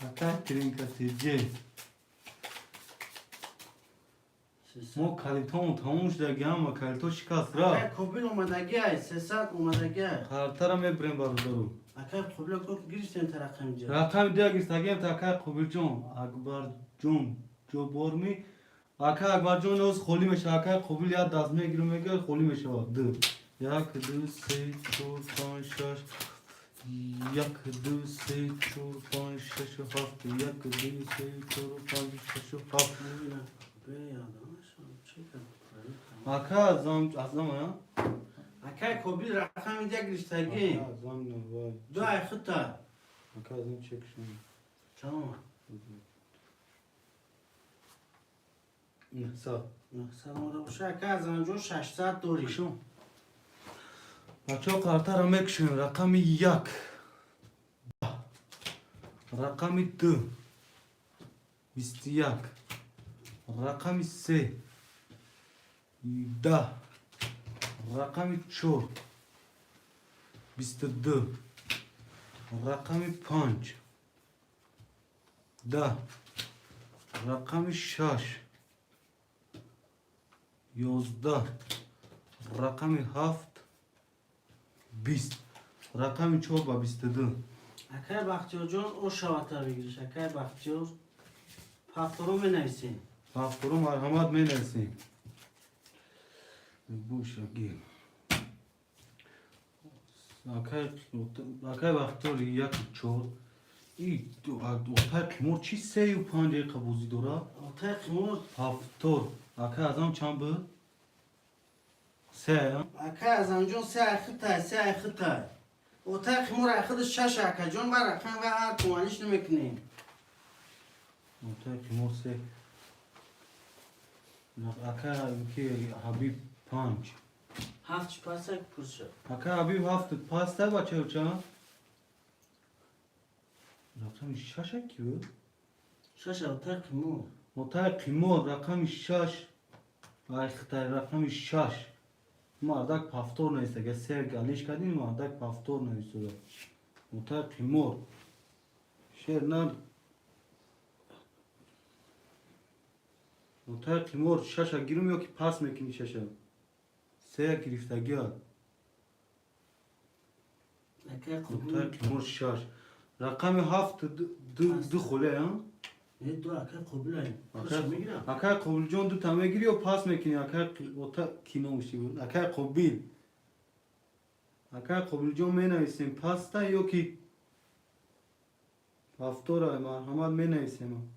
اکای ترینکا تجی مو کلیتون تموم شده گم و کلیتو شکست را اکا کوبیل اومدگی های 300 اومدگی های کارتر می بریم برادرو اکا کوبیل گفت گریستیم ترقم جا رقم دیگه گیستگیم تا اکای قبیل جون اکبر جون جو برمی اکای اکبر جون اوز خولی میشه اکای قبیل یا دست میگیرم میگه خولی میشه دو 1 2 3 4 5 6 1 2 3 4 5 6 7 1 2 3 4 5 6 7 ببینم به یادمشم چی کنم اکای ازم ها اکا کوبیل رقم دیگه گریستگی ازم نوای دو ای خطا اکای ازم چک شون چون نحسا نقصد اومده باشه اکا از آنجا 600 دوری شون بچه ها کارتر رو میکشون رقم 1 رقم 2 21 رقم 3 10 رقم 4 22 رقم 5 10 رقم 6 11 رقم 7 20 رقم 4 با 22 اکا بختیار جان او شواتر بگیرش اکا بختیار پافتورو می نویسیم Paftoro marhamat menelsin. Bu şakir. Akay vaqtor yak chor. Otay qimor chi 35 daqiqa bozi dora? Otay qimor. Haftor. Akay azam çambı? Se. Akay azamjon se xitay. Otay qimor axid shash akajon var raqam ve har tumanish nemekne. Otay qimor se. Akay ki Habib 5. Haft pasak pursa. Akay Habib haft pasta bacha uça. Rakam şaşa ki bu? Shash otay qimor. Otay qimor rakam şaş. Ay xitay rakam şaş. Mardak paftor neyse ki ser galiş kadın mardak paftor neyse. Otay qimor. Şernar Otay qimor şaşa girmiyor ki pas mekini şaşa. Ser giriftagi ad. Akay Otay qimor. qimor şaş. Rakami haft du khule ha. Ne do akay qobilay. Akay migira. Akay qobiljon du tame giriyor pas mekini akay ota kinomushi bu. Akay qobil. Akay qobiljon mena isim pasta yok ki. Paftora marhamat mena isim.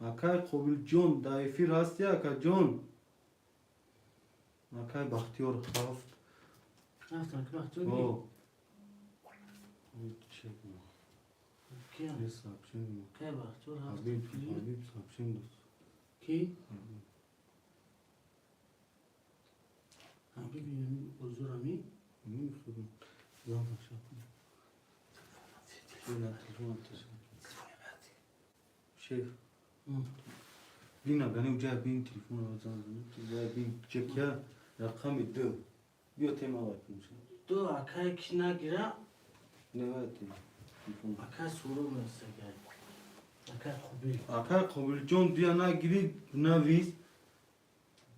Akay qobiljon daifir hasti akay jon. Akay baxtiyor haft. Haft akay to. O. Çek. Ki. Ne sapşın? Akay baxtur haft. Habib sapşın dost. Ki. Habib uzurami. Ne yapıyorsun? Zaman şapın. Şöyle telefon atıyorsun. Şey. Bina gani uca bin telefon alacağım. Uca bin çek ya. Rakam iddi. Bir tema bakmış. Do akay kina gira. Ne var ki? Akay suru mesela. Akay qobil. Akar kabul John diyana giri navis.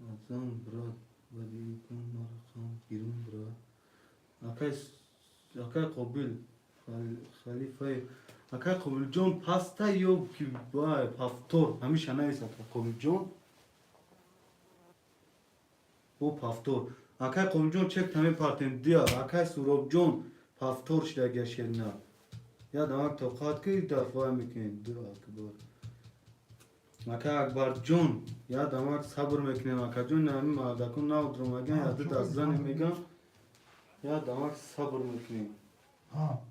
Azam brat. Vadi kun marakam girin brat. Akar kabul. Khalifa. Akar kabul John pasta yok ki vay paftor. Hamisha neyse kabul John. Bu paftor. Akar kabul John çek tamam partim diyor. Akar surab John paftor şile geçerine. Ya damak tokat ki defa mekin dur akbar. Maka akbar John ya damak sabır mekine maka John nami mada kun na udrum agan ya da dazran megan ya damak sabır mekine. Ha.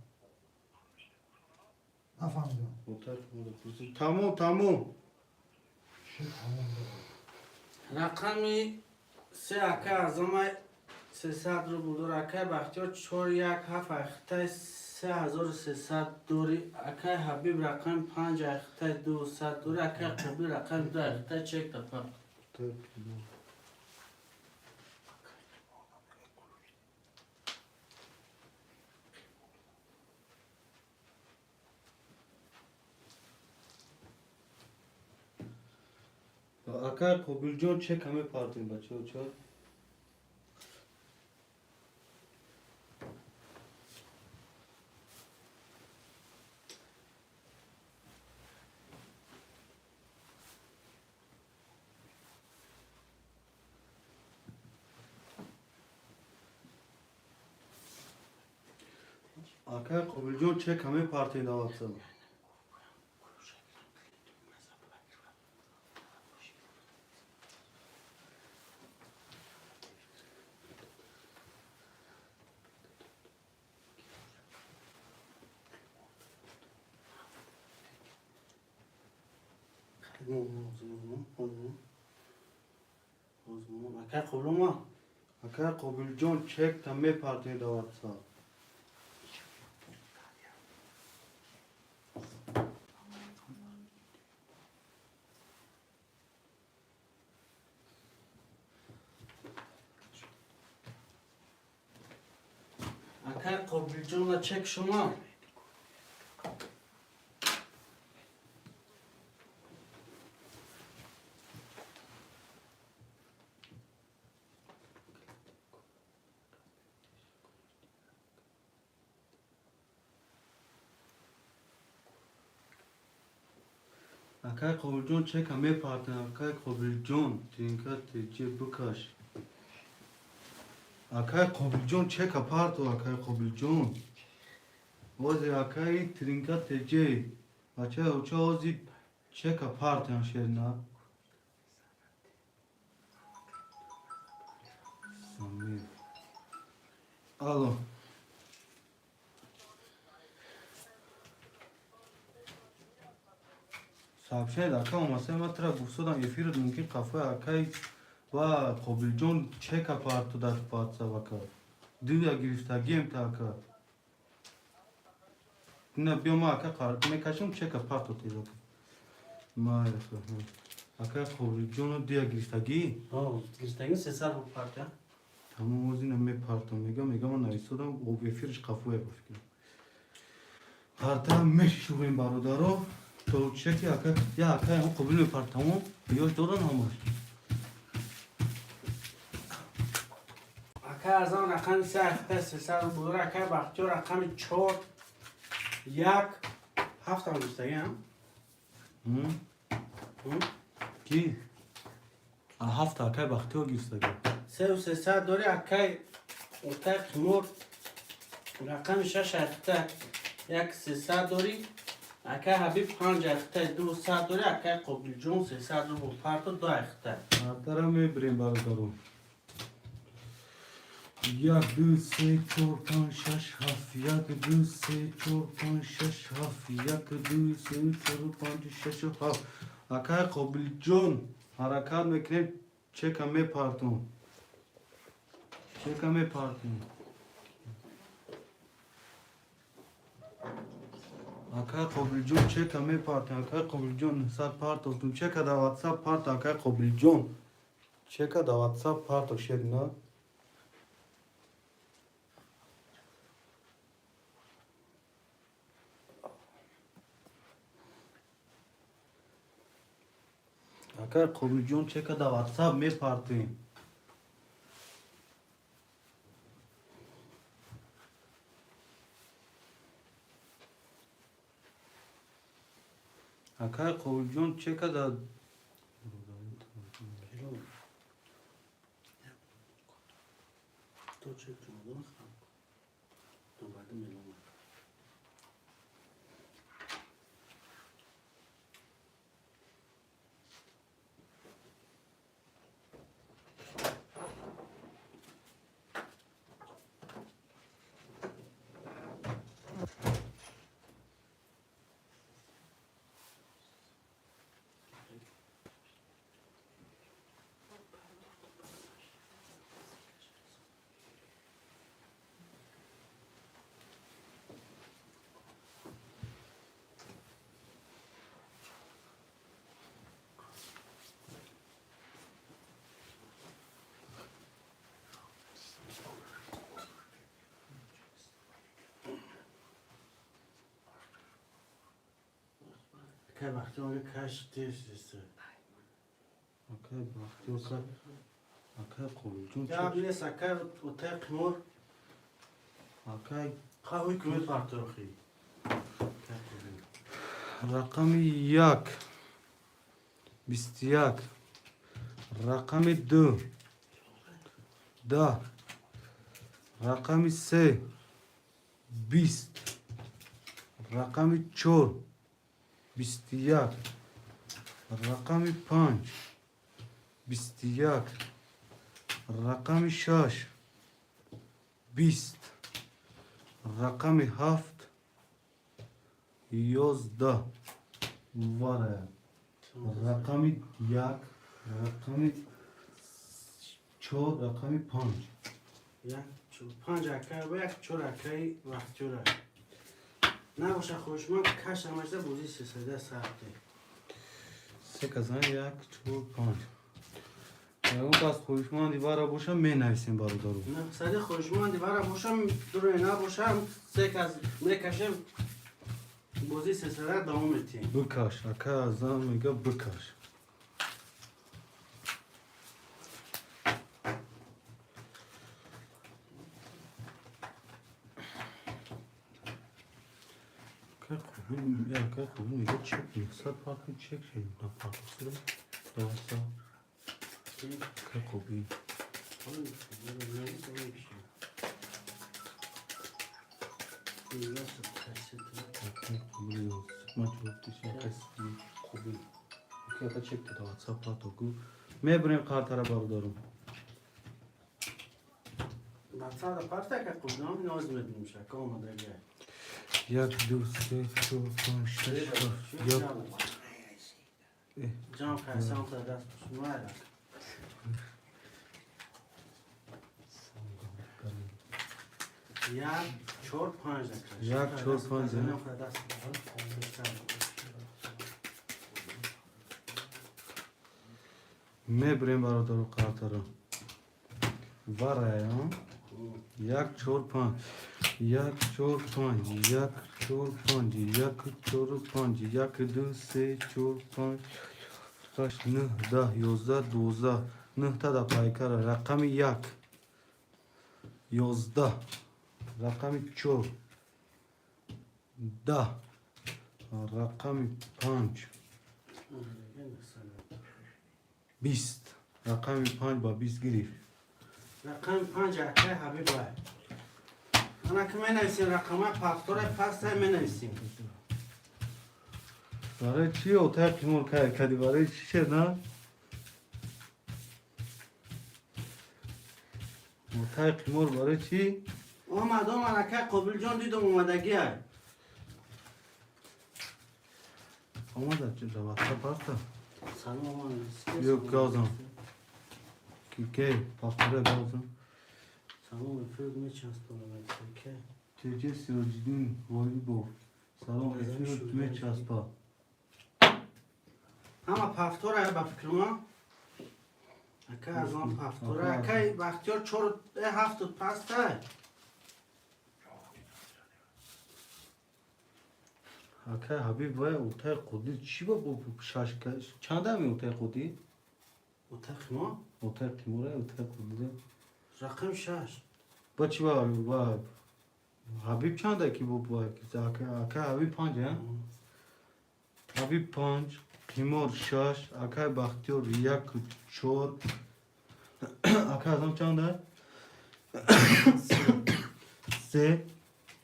Efendim. Otar kursu. Tamam. Şey tamam. Raqami se akay azamay 300 rubl dor akay baxtiyor 417 axtay 3300 dori akay Habib raqam 5 axtay 200 dori akay qobil raqam 2 axtay çek da pak. Akar kabul John çek hame partim bache uçar. Akar kabul John çek hame partim davatsın. Akay qobilma. Akar kabul John çek tamme partim davatsın. Akay qobiljonla çek şuma. Akay Qobiljon çek ame partner Akay Qobiljon tinka tece bukaş. Akay Qobiljon çek aparto Akay Qobiljon. Ozi Akay trinka tece. Açay uça ozi çek aparto şerna. Samir. Alo. Сообщает, ака омаса матра гуфтодам эфирот мумкин қафои акай ва Қобилҷон чек апарту дар ватсап ака. Дия гирифтагием та ака. На биома ака қард мекашам чек апарту тез ака. Май ака Қобилҷоно дия гирифтагӣ? Гирифтагӣ 300 рубл парта. Тамом озина мепартам мегам нависодам об эфирш қафое бошки. Парта мешурем бародаро. То чеки ака я ака ҳам қобил мепартамон ёш доран ҳамаш. Ака аз он рақами 300 рубл ака бахтиёр рақами 4 1 7 гирифтагӣ Ки? Ҳафта акай бахтиёр гирифтагӣ. 300 дори акай қимор рақами 6 ҳафта як 300 дори акай ҳабиб 5 ҳафта 200 дори акай Қобилҷон 300 рубл парто 2 ҳафта. Артара мебирем бародаро. 1 2 3 4 5 6 7 1 2 3 4 5 6 7 1 2 3 4 5 6 7 акай Қобилҷон ҳаракат мекунем чека мепартон. Чека мепартон. Акай Қобилҷон чека мепартон. Акай Қобилҷон 100 партов. Чека да WhatsApp парт акай Қобилҷон. Чека да WhatsApp парт шедна. Акай Қобилҷон чека да WhatsApp мепартем. Акай Қобилҷон чека да То чек ҷумадон хам. То баъди мелом. Акай бахтиёр каш тез ист. Акай бахтиёр акай Қобилҷон Я бинес акай отай қимор акай қаҳои кумет партохи. рақами 1 21 рақами 2 10 рақами 3 20 рақами 4 21 рақами 5 21 рақами 6 20 рақами 7 11 варая рақами 1 рақами 4 рақами 5 як 5 акай ва як 4 акай бахтиёр. Набоша хушманд каш ҳамаша бози 300 сахте. се казан 1 4 5 ягон пас хушманди бара бошам менависем бародаро. На сади хушманди бара бошам дуре набошам се каз мекашем бози 300 давом метем. Быкаш ака азам мега быкаш. Akay kubi میگه چک 900 farklı çek şey. Ne farklısı da? Doğası. Akay kubi. Akay kubi yok. Sıkma çok dışı. Akay kubi. Akay akay çekti doğası. Patogu. Me buraya kartara bardarım. Baksana da parça ka kubi ama ne özmedim şaka olmadı ya. یک دو سه چهار پنج شش هفت یک Cam kaysan da ders tutmaya da. Ya çok panjda. یک چهار پنج می بریم برادر قطر وارای یک چهار پنج یک چهار پنج یک چهار پنج یک چهار پنج یک دو سه چهار پنج هشت نه ده یازده دوازده نه تا دا پایکار رقم یک یازده رقم چهار ده رقم پنج 20 رقم 5 با 20 گرفت رقم 5 اکه حبیب بای انا که می نویسیم رقم پافتور پس می نویسیم برای چی اتاق قیمور کردی برای چی شد نه؟ اتاق قیمور برای چی؟ اومدم اکه قبول جان دیدم اومدگی های آمده چه دوسته پاستا سلام آمان Yok gazım. Ki paspora gazım. سلام افراد می چست کنم که Tece sirojidin vali bu. Salon efirot me çaspa. اما پافتور های با فکر ما اکه از آن پافتور اکه وقتی ها چور هفت پست های Haka Habib vay otaq qudi çi bu şaşka çanda mı otaq qudi? اتاق ما Otaq qimora otaq qudi. رقم 6 Baçı var. Habib çanda ki bu ki aka Habib panj ha? Habib panj qimor şaş aka baxtiyor yak çor aka adam çanda? Se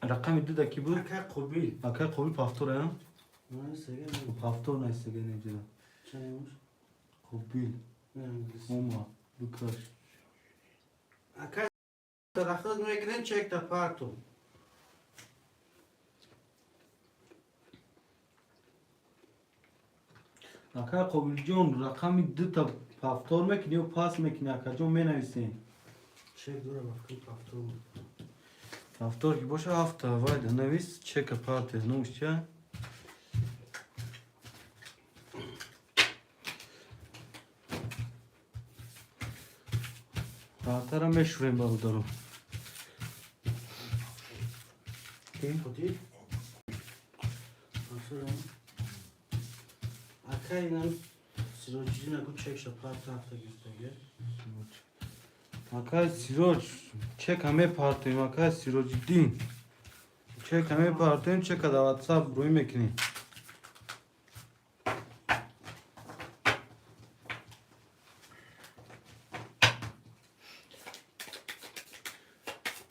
رقم دو دکی بود اکه قبیل اکه قوی پافتور هم نه سگه پافتور نیست گه نجدا چه نیموش قبیل نه انگلیسی اوما بکش اکه درختات میگیرن چک تا پارتو اکه قبیل جون رقم دو تا پافتور میکنی و پاس میکنی اکه جون می نویسین چک دوره وقتی پارتو پافتور که باشه هفته وایده نویس چک پارته نوش چه پارترم بشوریم برو دارو خودی آسورم اکه اینم سیروجی نگو چک شا پارتو هفته گرفتگه اکه سیروج چک همه پارتیم اکه سیروج دین چک همه پارتیم چک دا واتساپ روی میکنی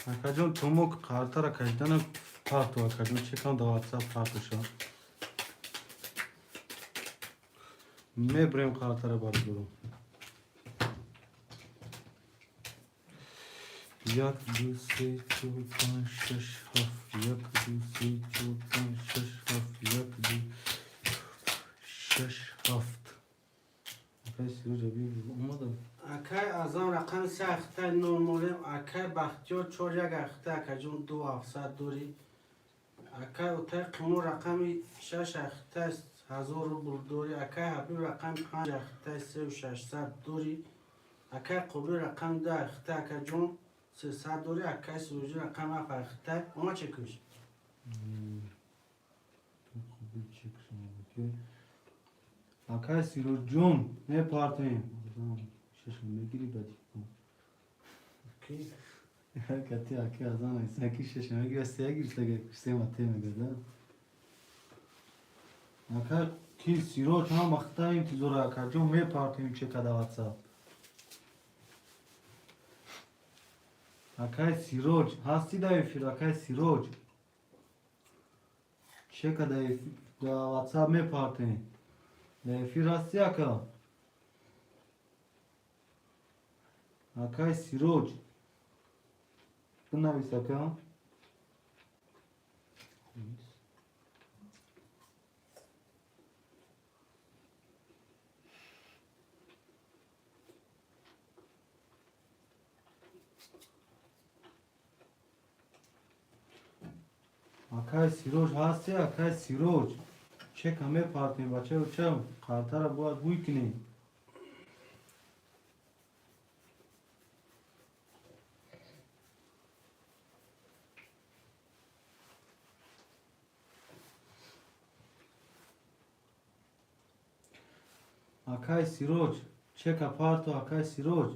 اکه جون تومو کارتا را کشدن پارتو اکه جون چکم دا واتساپ پارتو شا می بریم کارتا را بارد برو یک دو سه چهار پنج شش هفت یک دو سه چهار پنج شش هفت یک دو شش هفت اکه سیروج ابی اومده اکه از آن رقم سه اخته نورمالیم اکه بختیار چور یک اخته اکه جون 2700 دوری اکه اتاق قیمو رقم 6 اخته 1000 روبل دوری اکه حبیب رقم 5 اخته 3600 دوری اکه قبیل رقم 2 اخته اکه جون 300 دوری اکه سروجی رقم 7 اخته اما چه کش؟ اکه سیروج جون نه پارتیم ششم میگیری بدی کی؟ کتی اکه از آن ایسا کی ششم میگیری سه گیرسته سه ماته میگرده Aka ki Siroj هم وقتا انتظار اکا جو می پارتیم چه کده واتساپ اکای سیروج هستی در افیر اکای سیروج چه کده در واتساپ می پارتیم در افیر هستی اکا اکای سیروج بنویس اکا اکای سیروج هستی اکای سیروج چه کمه پارتیم بچه و چه خاطر را باید بوی کنیم اکای سیروج چه که پارتو اکای سیروج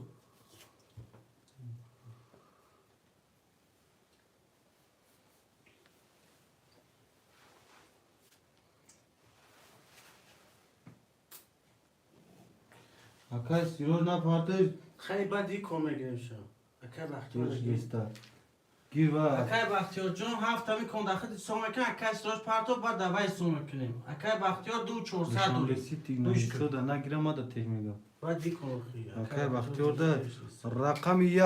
اکای سیروج نه پارتو خیلی بدی کمه گیرشم اکای بختیار جوش گیر گسته گیر و اکای بختیار جون هفته میکن داخل سومکن اکای سراج پرتو بعد دوای سومکنیم اکای بختیار 2400 دوری سی تیگ نویسو ده نگیره ما ده تیگ میگم بدی کن خیلی اکای بختیار ده رقم 1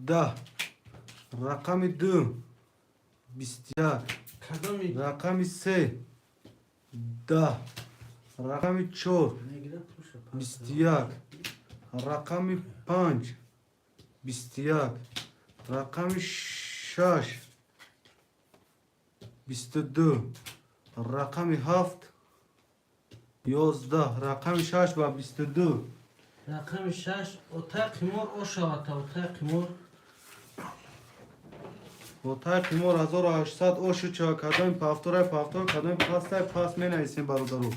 10 رقم 2 21 کدامی رقم 3 10 رقم 4 نگیره توشه 21 رقم 5 21 رقم 6 22 رقم 7 11 رقم 6 و 22 رقم 6 اتاق مور او شواتا اتاق مور اتاق قیمور 1800 اوشو چه کدام پافتور کدام پاس می نویسیم برادرو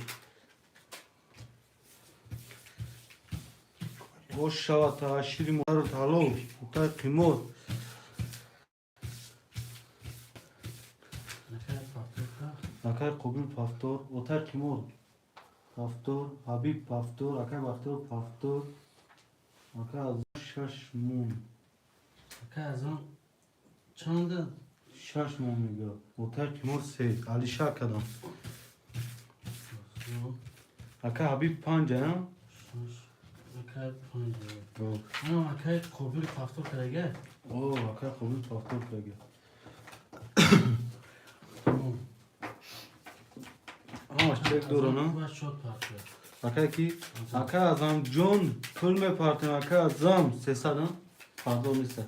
اوش شود تا شیری مدر تالو اتاق قیمور اکای قبول پافتور اتاق قیمور پافتور حبیب پافتور اکای بختور پافتور اکای از 6 مون اکای از اون چند 6 مون میگه اتاق قیمور 3 علی شا کدام اکای حبیب 5 ها اکای 5 اما اکای قبول پافتور کرده اوه اکای قبول پافتور کرده چک دورانه باید شد پافتور اکای کی اکای ازم جون پول می پارتیم اکای ازم 300 ها پاردون نیست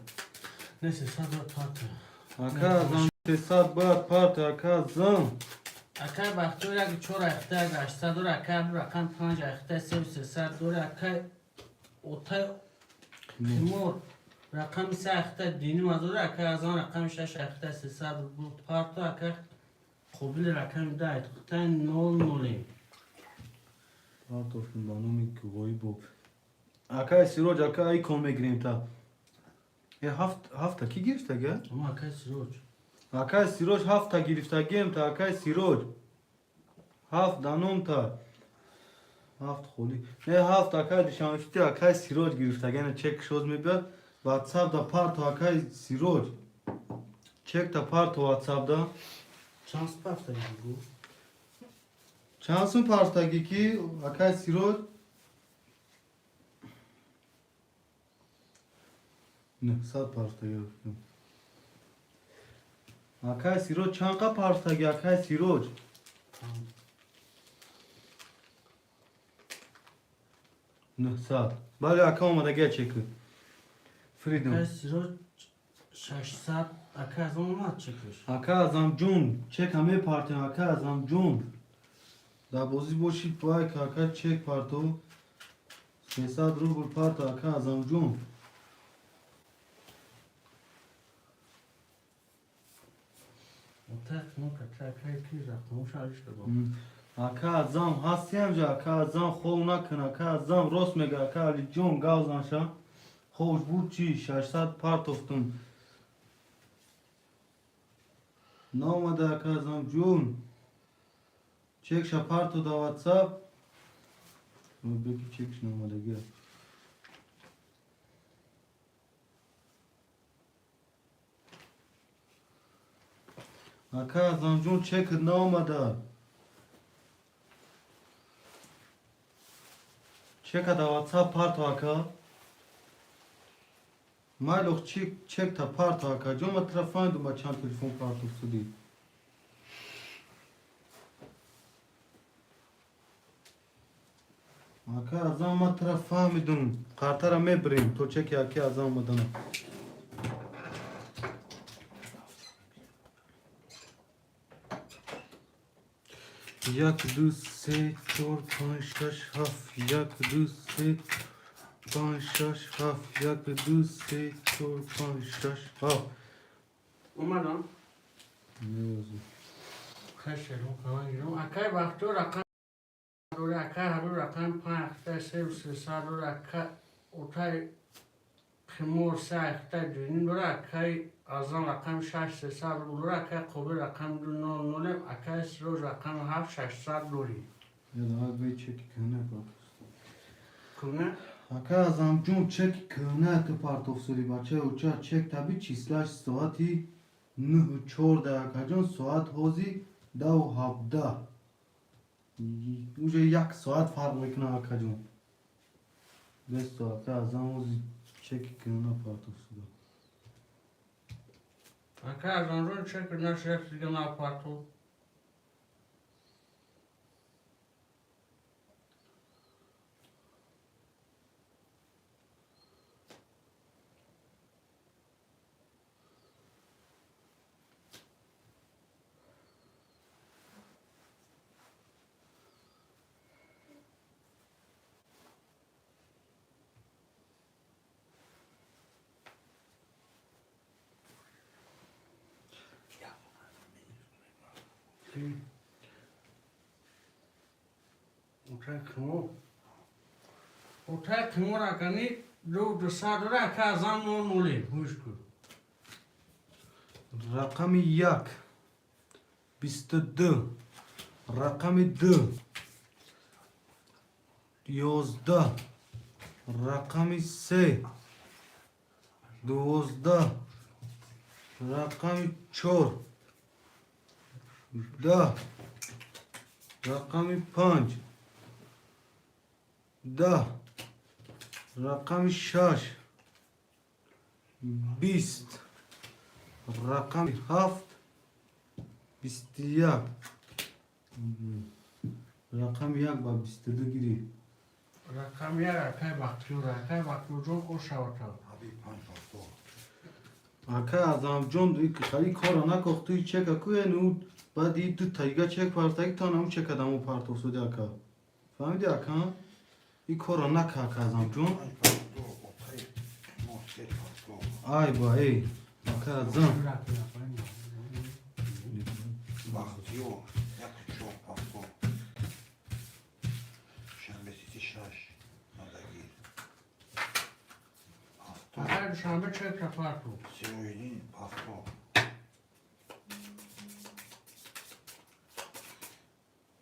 نیست صد پافتور اکای ازم 300 باید پارت اکای ازم اکای بختور یک 4 اخته 800 دور اکای رقم 5 اخته 300 دور اکای اتاق قیمور رقم 3 اخته دینی مزور اکای از آن رقم 6 اخته 300 بود پارتو اکای قبول رقم 10 اخته 00 پارتوفن بانومی که وای بو اکای سیروج اکای کن میگیریم تا هفته کی گرفته گه؟ اما اکای سروج اکای سیروج هفته گرفته گیم تا اکای سیروج هفت دانم تا هفت خولی نه هفت اکای دیشانفتی اکای سیروج گرفته گیم چک شد میبید واتساپ دا پارت اکای سیروج چک تا پارت واتساپ دا چانس پافتور بگو چانسون پارتگی کی اکای سیروج نه 100 پارتگی اکای سیروج چانقا پارتگی اکای سیروج 900 بله اکا اومده گه چک فریدم اکای سروج 600 اکای از اون اومد چکش اکا ازم جون چک همه پارتی اکا ازم جون در بازی باشید پای که اکا چک پارتو 300 روبل پارت اکا ازم جون اتاق قیمور اکای کی رقموش علیش بگو اکا ازم هستیم جا اکا ازم خوب نکن اکا ازم راست میگه اکا علی جون گاوزنشا خوش بود چی 600 پارت افتون نامده اکا ازم جون Çek şaparto da WhatsApp. Belki çek şunu numara gel. Aka zancun çek ne olmadı. Çek da WhatsApp parto aka. Maloch çek ta parto aka. Cuma telefon du maçan telefon parto sudi. Aka azam ma telefon midun. Kartara mebrim. To çek ya ki azam madana. یک دو سه چهار پنج شش هفت یک دو سه پنج شش هفت یک دو سه چهار پنج شش هفت اومدم نه yazıyor. خشلو کامنگیرم اکای وقتو رقم دوره اکای هرو رقم 5 اختای 300 دوره اکای اوتای خمور 3 اختای دینی دوره اکای ازان رقم 600 دوره اکای قوی رقم 200 اکای سروز رقم 7600 دوری Ya da abi çek kına bak. کنه Aka azamcun çek kına te partofsuri bache uça çek tabi çislaş saati nuh çor da akacan saat hozi dav habda. Uje yak saat farklı akacan. 5 saat azam hozi çek kına partofsuri. اکای ازان رون چک نش یک دیگه نپارتو اوتای خمور اوتای خمور اکنی دو ساعت دوره اکای ازان نولی گوش کن Rakami yak. 22. Rakami 2. 11. Rakami 3. 12. Rakami 4. 10. Rakami 5. 10. Rakami 6. 20. رقم 7 21 رقم 1 با 22 گیری رقم یک اکای وقتی جون او شوتا Abi pan pasto. اکا ازم جون دوی که خیلی کارا نکخت توی چک اکوی نو بعد این دو تایگا چک پارتایی تا نمو چک ادامو پارتو سودی اکا فهمیدی اکا؟ این کارا نکه اکا ازم جون Pan pasto. Okay. Moske pasto. ای با ای اکا ازم Bakıyor. Yakıyor pasto. Şembesi şaş. Nada gir. Pasto. اکای دوشنبه چک تپارتو Seroidin pasto.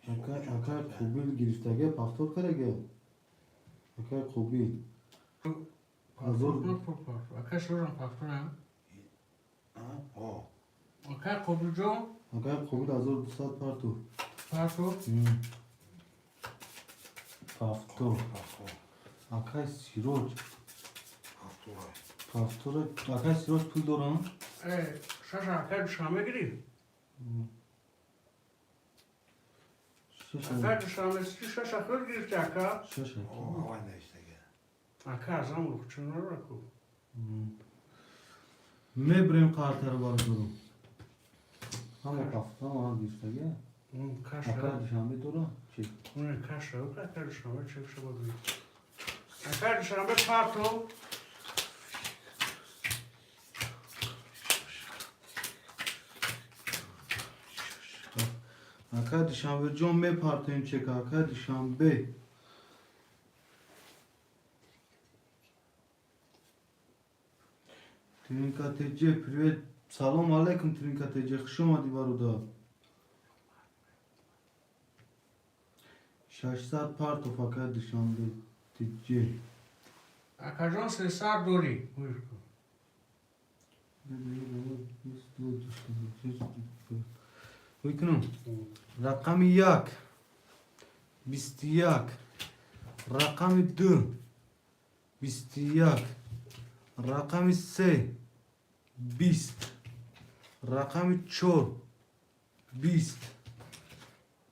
اکا خوبی گرفتگه پاختور کرده اکا خوبی پارتو پارتو اکای شورم پارتو نه Ha? O. اکای خوبی جون اکا خوبی 1200 پارتو پارتو پافتور Pasto. اکا سیروج Pasto. پافتور اکا سیروج پول دارم شش اکای دوشنبه گیری شش اکای دوشنبه شش اکای گرفتی اکا شش O havayla işte gel. اکای ازم لوکچون رو رکو مبرم قارتر بار دارم همه پافتور هم گرفتگه کاش اکا دوشنبه دارم چی اون کاش رو اکای دوشنبه چک شو بگوی اکای دوشنبه پارتو اکا دوشنبه جون می پارتویم چک اکا دوشنبه ترینکاتجه پریوت سلام علیکم ترینکاتجه خوش اومدی برادر 600 پارتوف اکا دوشنبه تیجه Akajon 300 دوری. بوش کن. بکنم رقم 1 21 رقم 2 21 رقم 3 20 رقم 4 20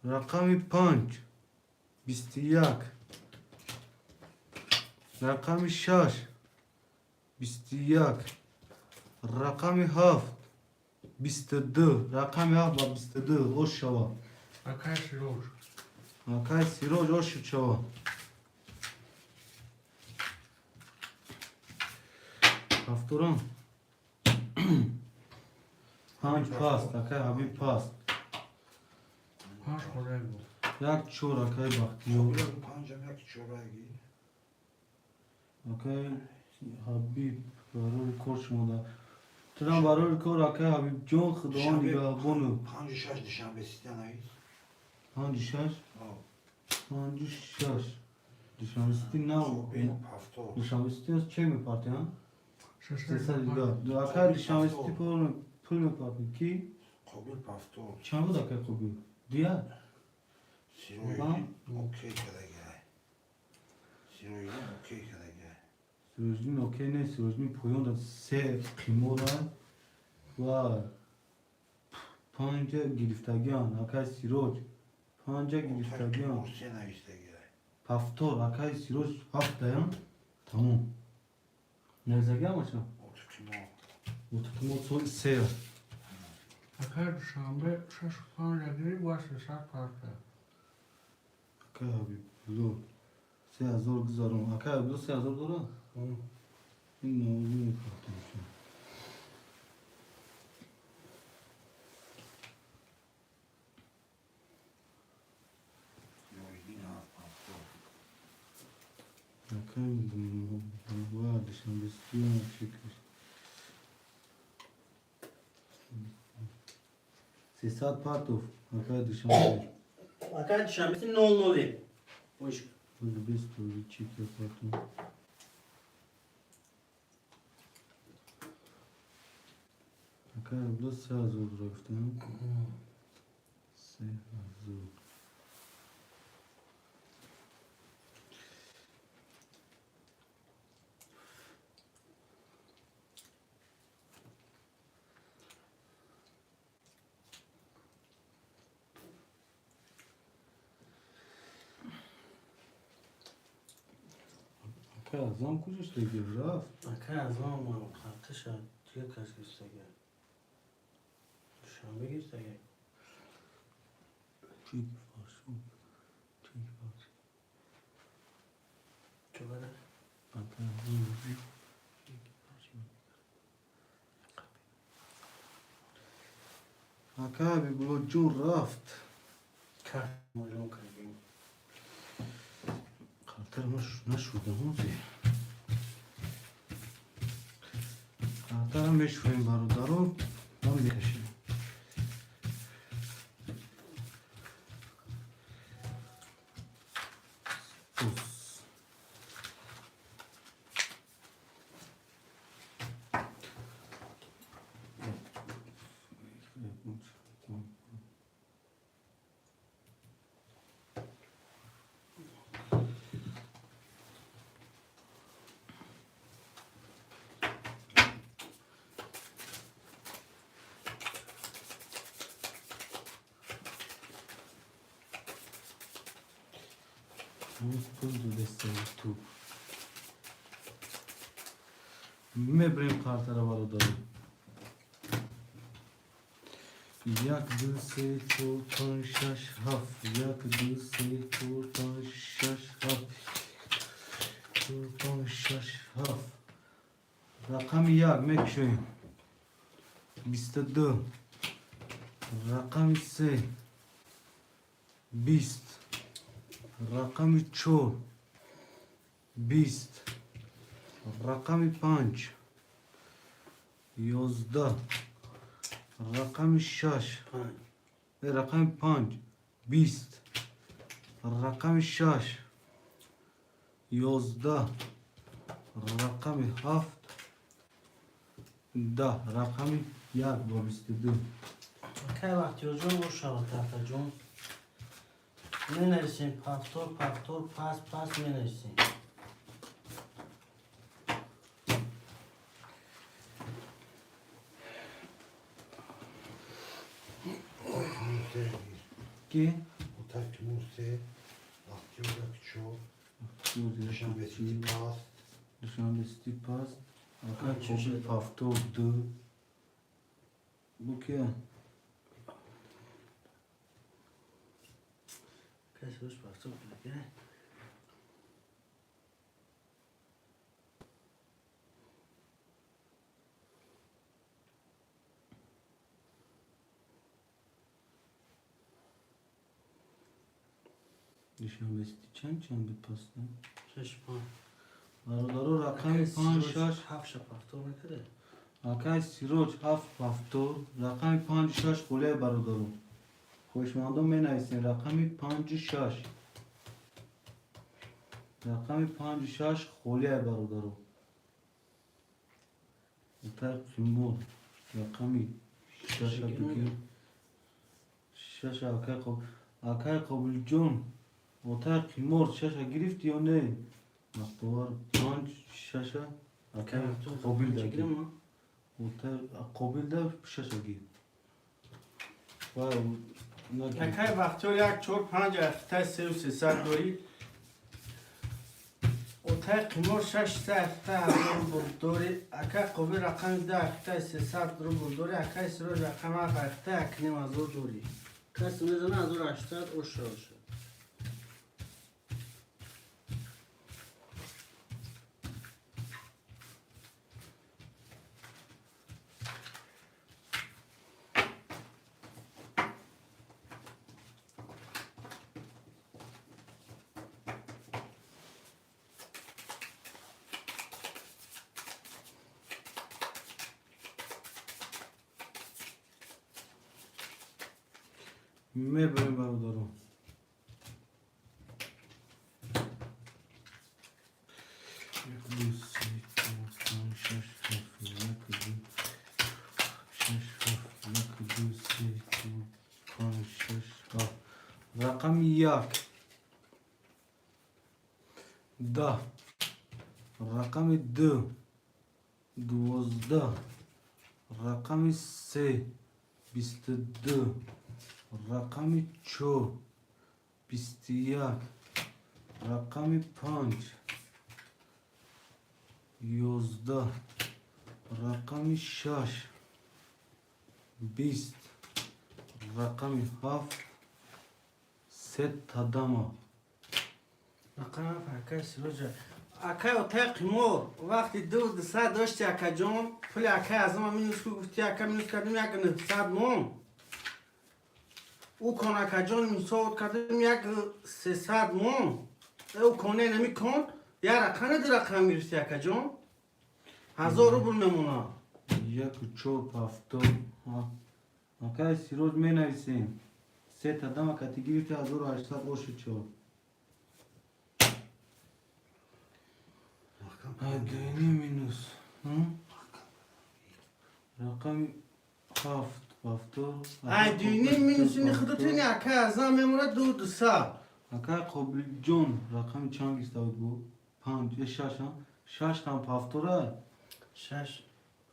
رقم 5 21 رقم 6 21 رقم 7 22 رقم 7 و 22 hoş şava. Akay Siroş. Akay Siroj hoş şava. Haftoran. Hangi past? Akay Habib past. Haş kolay bu. Yak çor Akay Bahtiyar. Biraz pancam yak çoraya giy. Akay Habib baror koşmada. Tran baror kor Akay Habib John Khdan diga bunu. Pancı şaş dışan besitten ayız. Hangi şaş? Al. Hangi şaş? Dışarısı ne o? Benim hafta ol. Dışarısı çek mi parti ha? Sesler Sesler diga. Akay dışarısı pul mu parti ki? Kobil hafta ol. Çangu da Akay kobu. Diğer. Siroyun Tamam. okey kadar gel. Siroyun okey kadar gel. Sirojnin okey ne? Sirojnin poyon da se kimo da var. Panca giriftagyan. Akay Siroj. Panca giriftagyan. Sen ayızda gel. Paftor. Akay Siroj haftaya. Tamam. Nezege ama şu. Otur kim o? Oturtum o soy se. Akay Duşanbe şaş kan legri bu 300 parça. Akay abi. Lo. Se azor güzarum. Akay abi lo se azor dora. İnne oğlum yaptım şu. Siroyun hafta ol. Akay var dışarı istiyor çıkmış. Sesat Partov. Akay dışarı. Akay dışarı ne oluyor? Boş. Böyle bir story çekiyor Partov. Akay abla se azor raftan. Se azor. Akay azam kuruş da geliyor raf. Akay az ama kartışa diye kaç geçse gel. Dışarı geçse gel. Çok var şu. Çok var. Çok ara. Akay azam. Akay abi bu cun raft. Kart. Mojum kaybım. Kartarmış ne şurada mı? Kartarım 5 frame var o daro. Tam bir kaşı. Us. Tudo desse tu. Me brim kartara var o da. Yak dılse çoltan şaş haf. Yak dılse çoltan şaş haf. Çoltan şaş haf. Rakam yak mekşoy. 22. Rakam ise 20. رقم 4 20 رقم 5 11 رقم 6 Pan. رقم 5 20 رقم 6 11 رقم 7 10 رقم 1 با 22 که وقتی جون رو شود تحت جون می نرسیم پفتور پس می نرسیم کی؟ Otak Muse, Aktyorak Ço, Şambesi Pas, دوشنبه پس آخر قبل هفتاد دو بو کیه؟ کسی روش پفتور بگه دوشنبه چند بپسته؟ 6 پان برادرو رقم 5 6 7 شب پفتور میکرده آکای سیروج 7 هفتور رقم 5 6 قوله برادرو خوشمندم می نویسین رقم 5 6 رقم 5 6 قوله برادرو اتاق قیمور رقم 6 بگیر 6 آکای قبول جون اتاق قیمور 6 گرفتی یا نه؟ مختبار 5 6 آکای قبول داری قابل ده ششگی واو اکای وقتی یک 4 5 اختای 300 داری اتای قیمور 6 روبل داری اکای قبل رقم 10 اختای 300 روبل داری اکای سروج رقم 7 اختای اکنیم از داری کسی میزنه از 80 او شد میبریم برادرم یک دو سه چهار پنج شش هفت یک دو شش هفت یک دو سه چهار پنج شش هفت رقم 1 10 رقم 2 12 رقم 3 22 رقم 4 21 رقم 5 11 رقم 6 20 رقم 7 سه تداما رقم 7 اکای سروج اکای اتای قیمور وقتی 200 داشتی اکای جون پلی اکای از ما مینوس که گفتی اکای مینوس کردیم یک 900 مون او کن اکای جون میسود کردیم یک 300 مون او کنه نمی کن یا رقم ندی رقم گرفتی اکای جون 1000 روبل میمونه یک چوب هفتاد آکای سیروز می نویسیم سه تداما کتی گرفتی 1800 اوش چوب دینی مینوس رقم 7 هفتاد ای دینی مینوس اینی خودتونی اکای از ما میمونه 200 اکای قبل جون رقم چند گرفته بود 5 6 6 هم هفتوره 6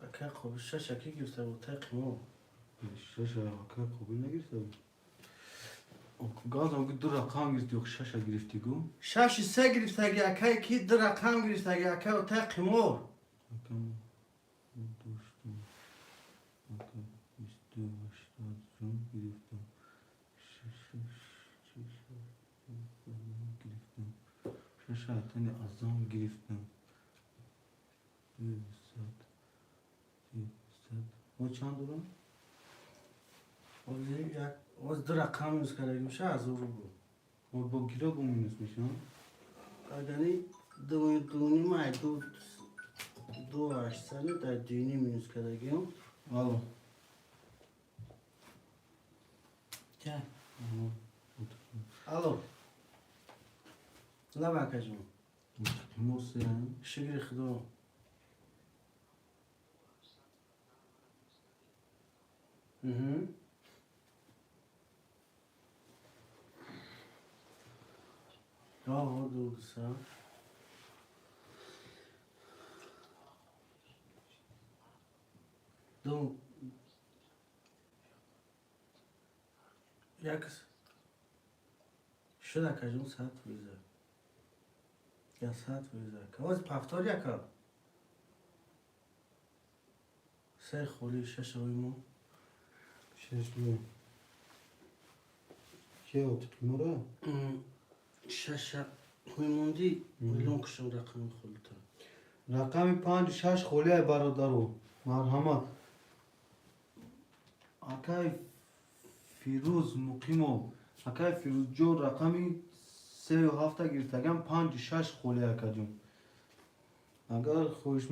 اکای خوب 6 اکی گرفته بود اتای قیمور 6 اکای قبل نگرفته بود گاز هم که دو رقم گرفتی و 6 گرفتی گو 6 3 گرفتگی اکای کی 2 رقم گرفتگی اکای اتای قیمور اکم دوستم اکم 22 80 جون گرفتم 6 گرفتم 6 تنی ازام گرفتم 200 و چند دورم؟ از 2 رقم میز کرده میشه از او رو بود و با گیره با مینوس میشه یعنی دونی مای 2800 در دینی مینوس کرده گیم الو چه؟ الو لا بکجون موسیقی شگری خدا آه دوسا دو یکس شده کجون ساعت ویزه یا ساعت ویزه که از پفتار یکا سه خولی شش اویمو شش بو که اوتومورا شش اویموندی میلون کشم رقم خولتا رقم 5 6 خوله برادرو مرحمت اکای فیروز مقیمو اکای فیروز جو رقمی 3 و 7 گرفتگم 5 6 خوله اکجون اگر خوشم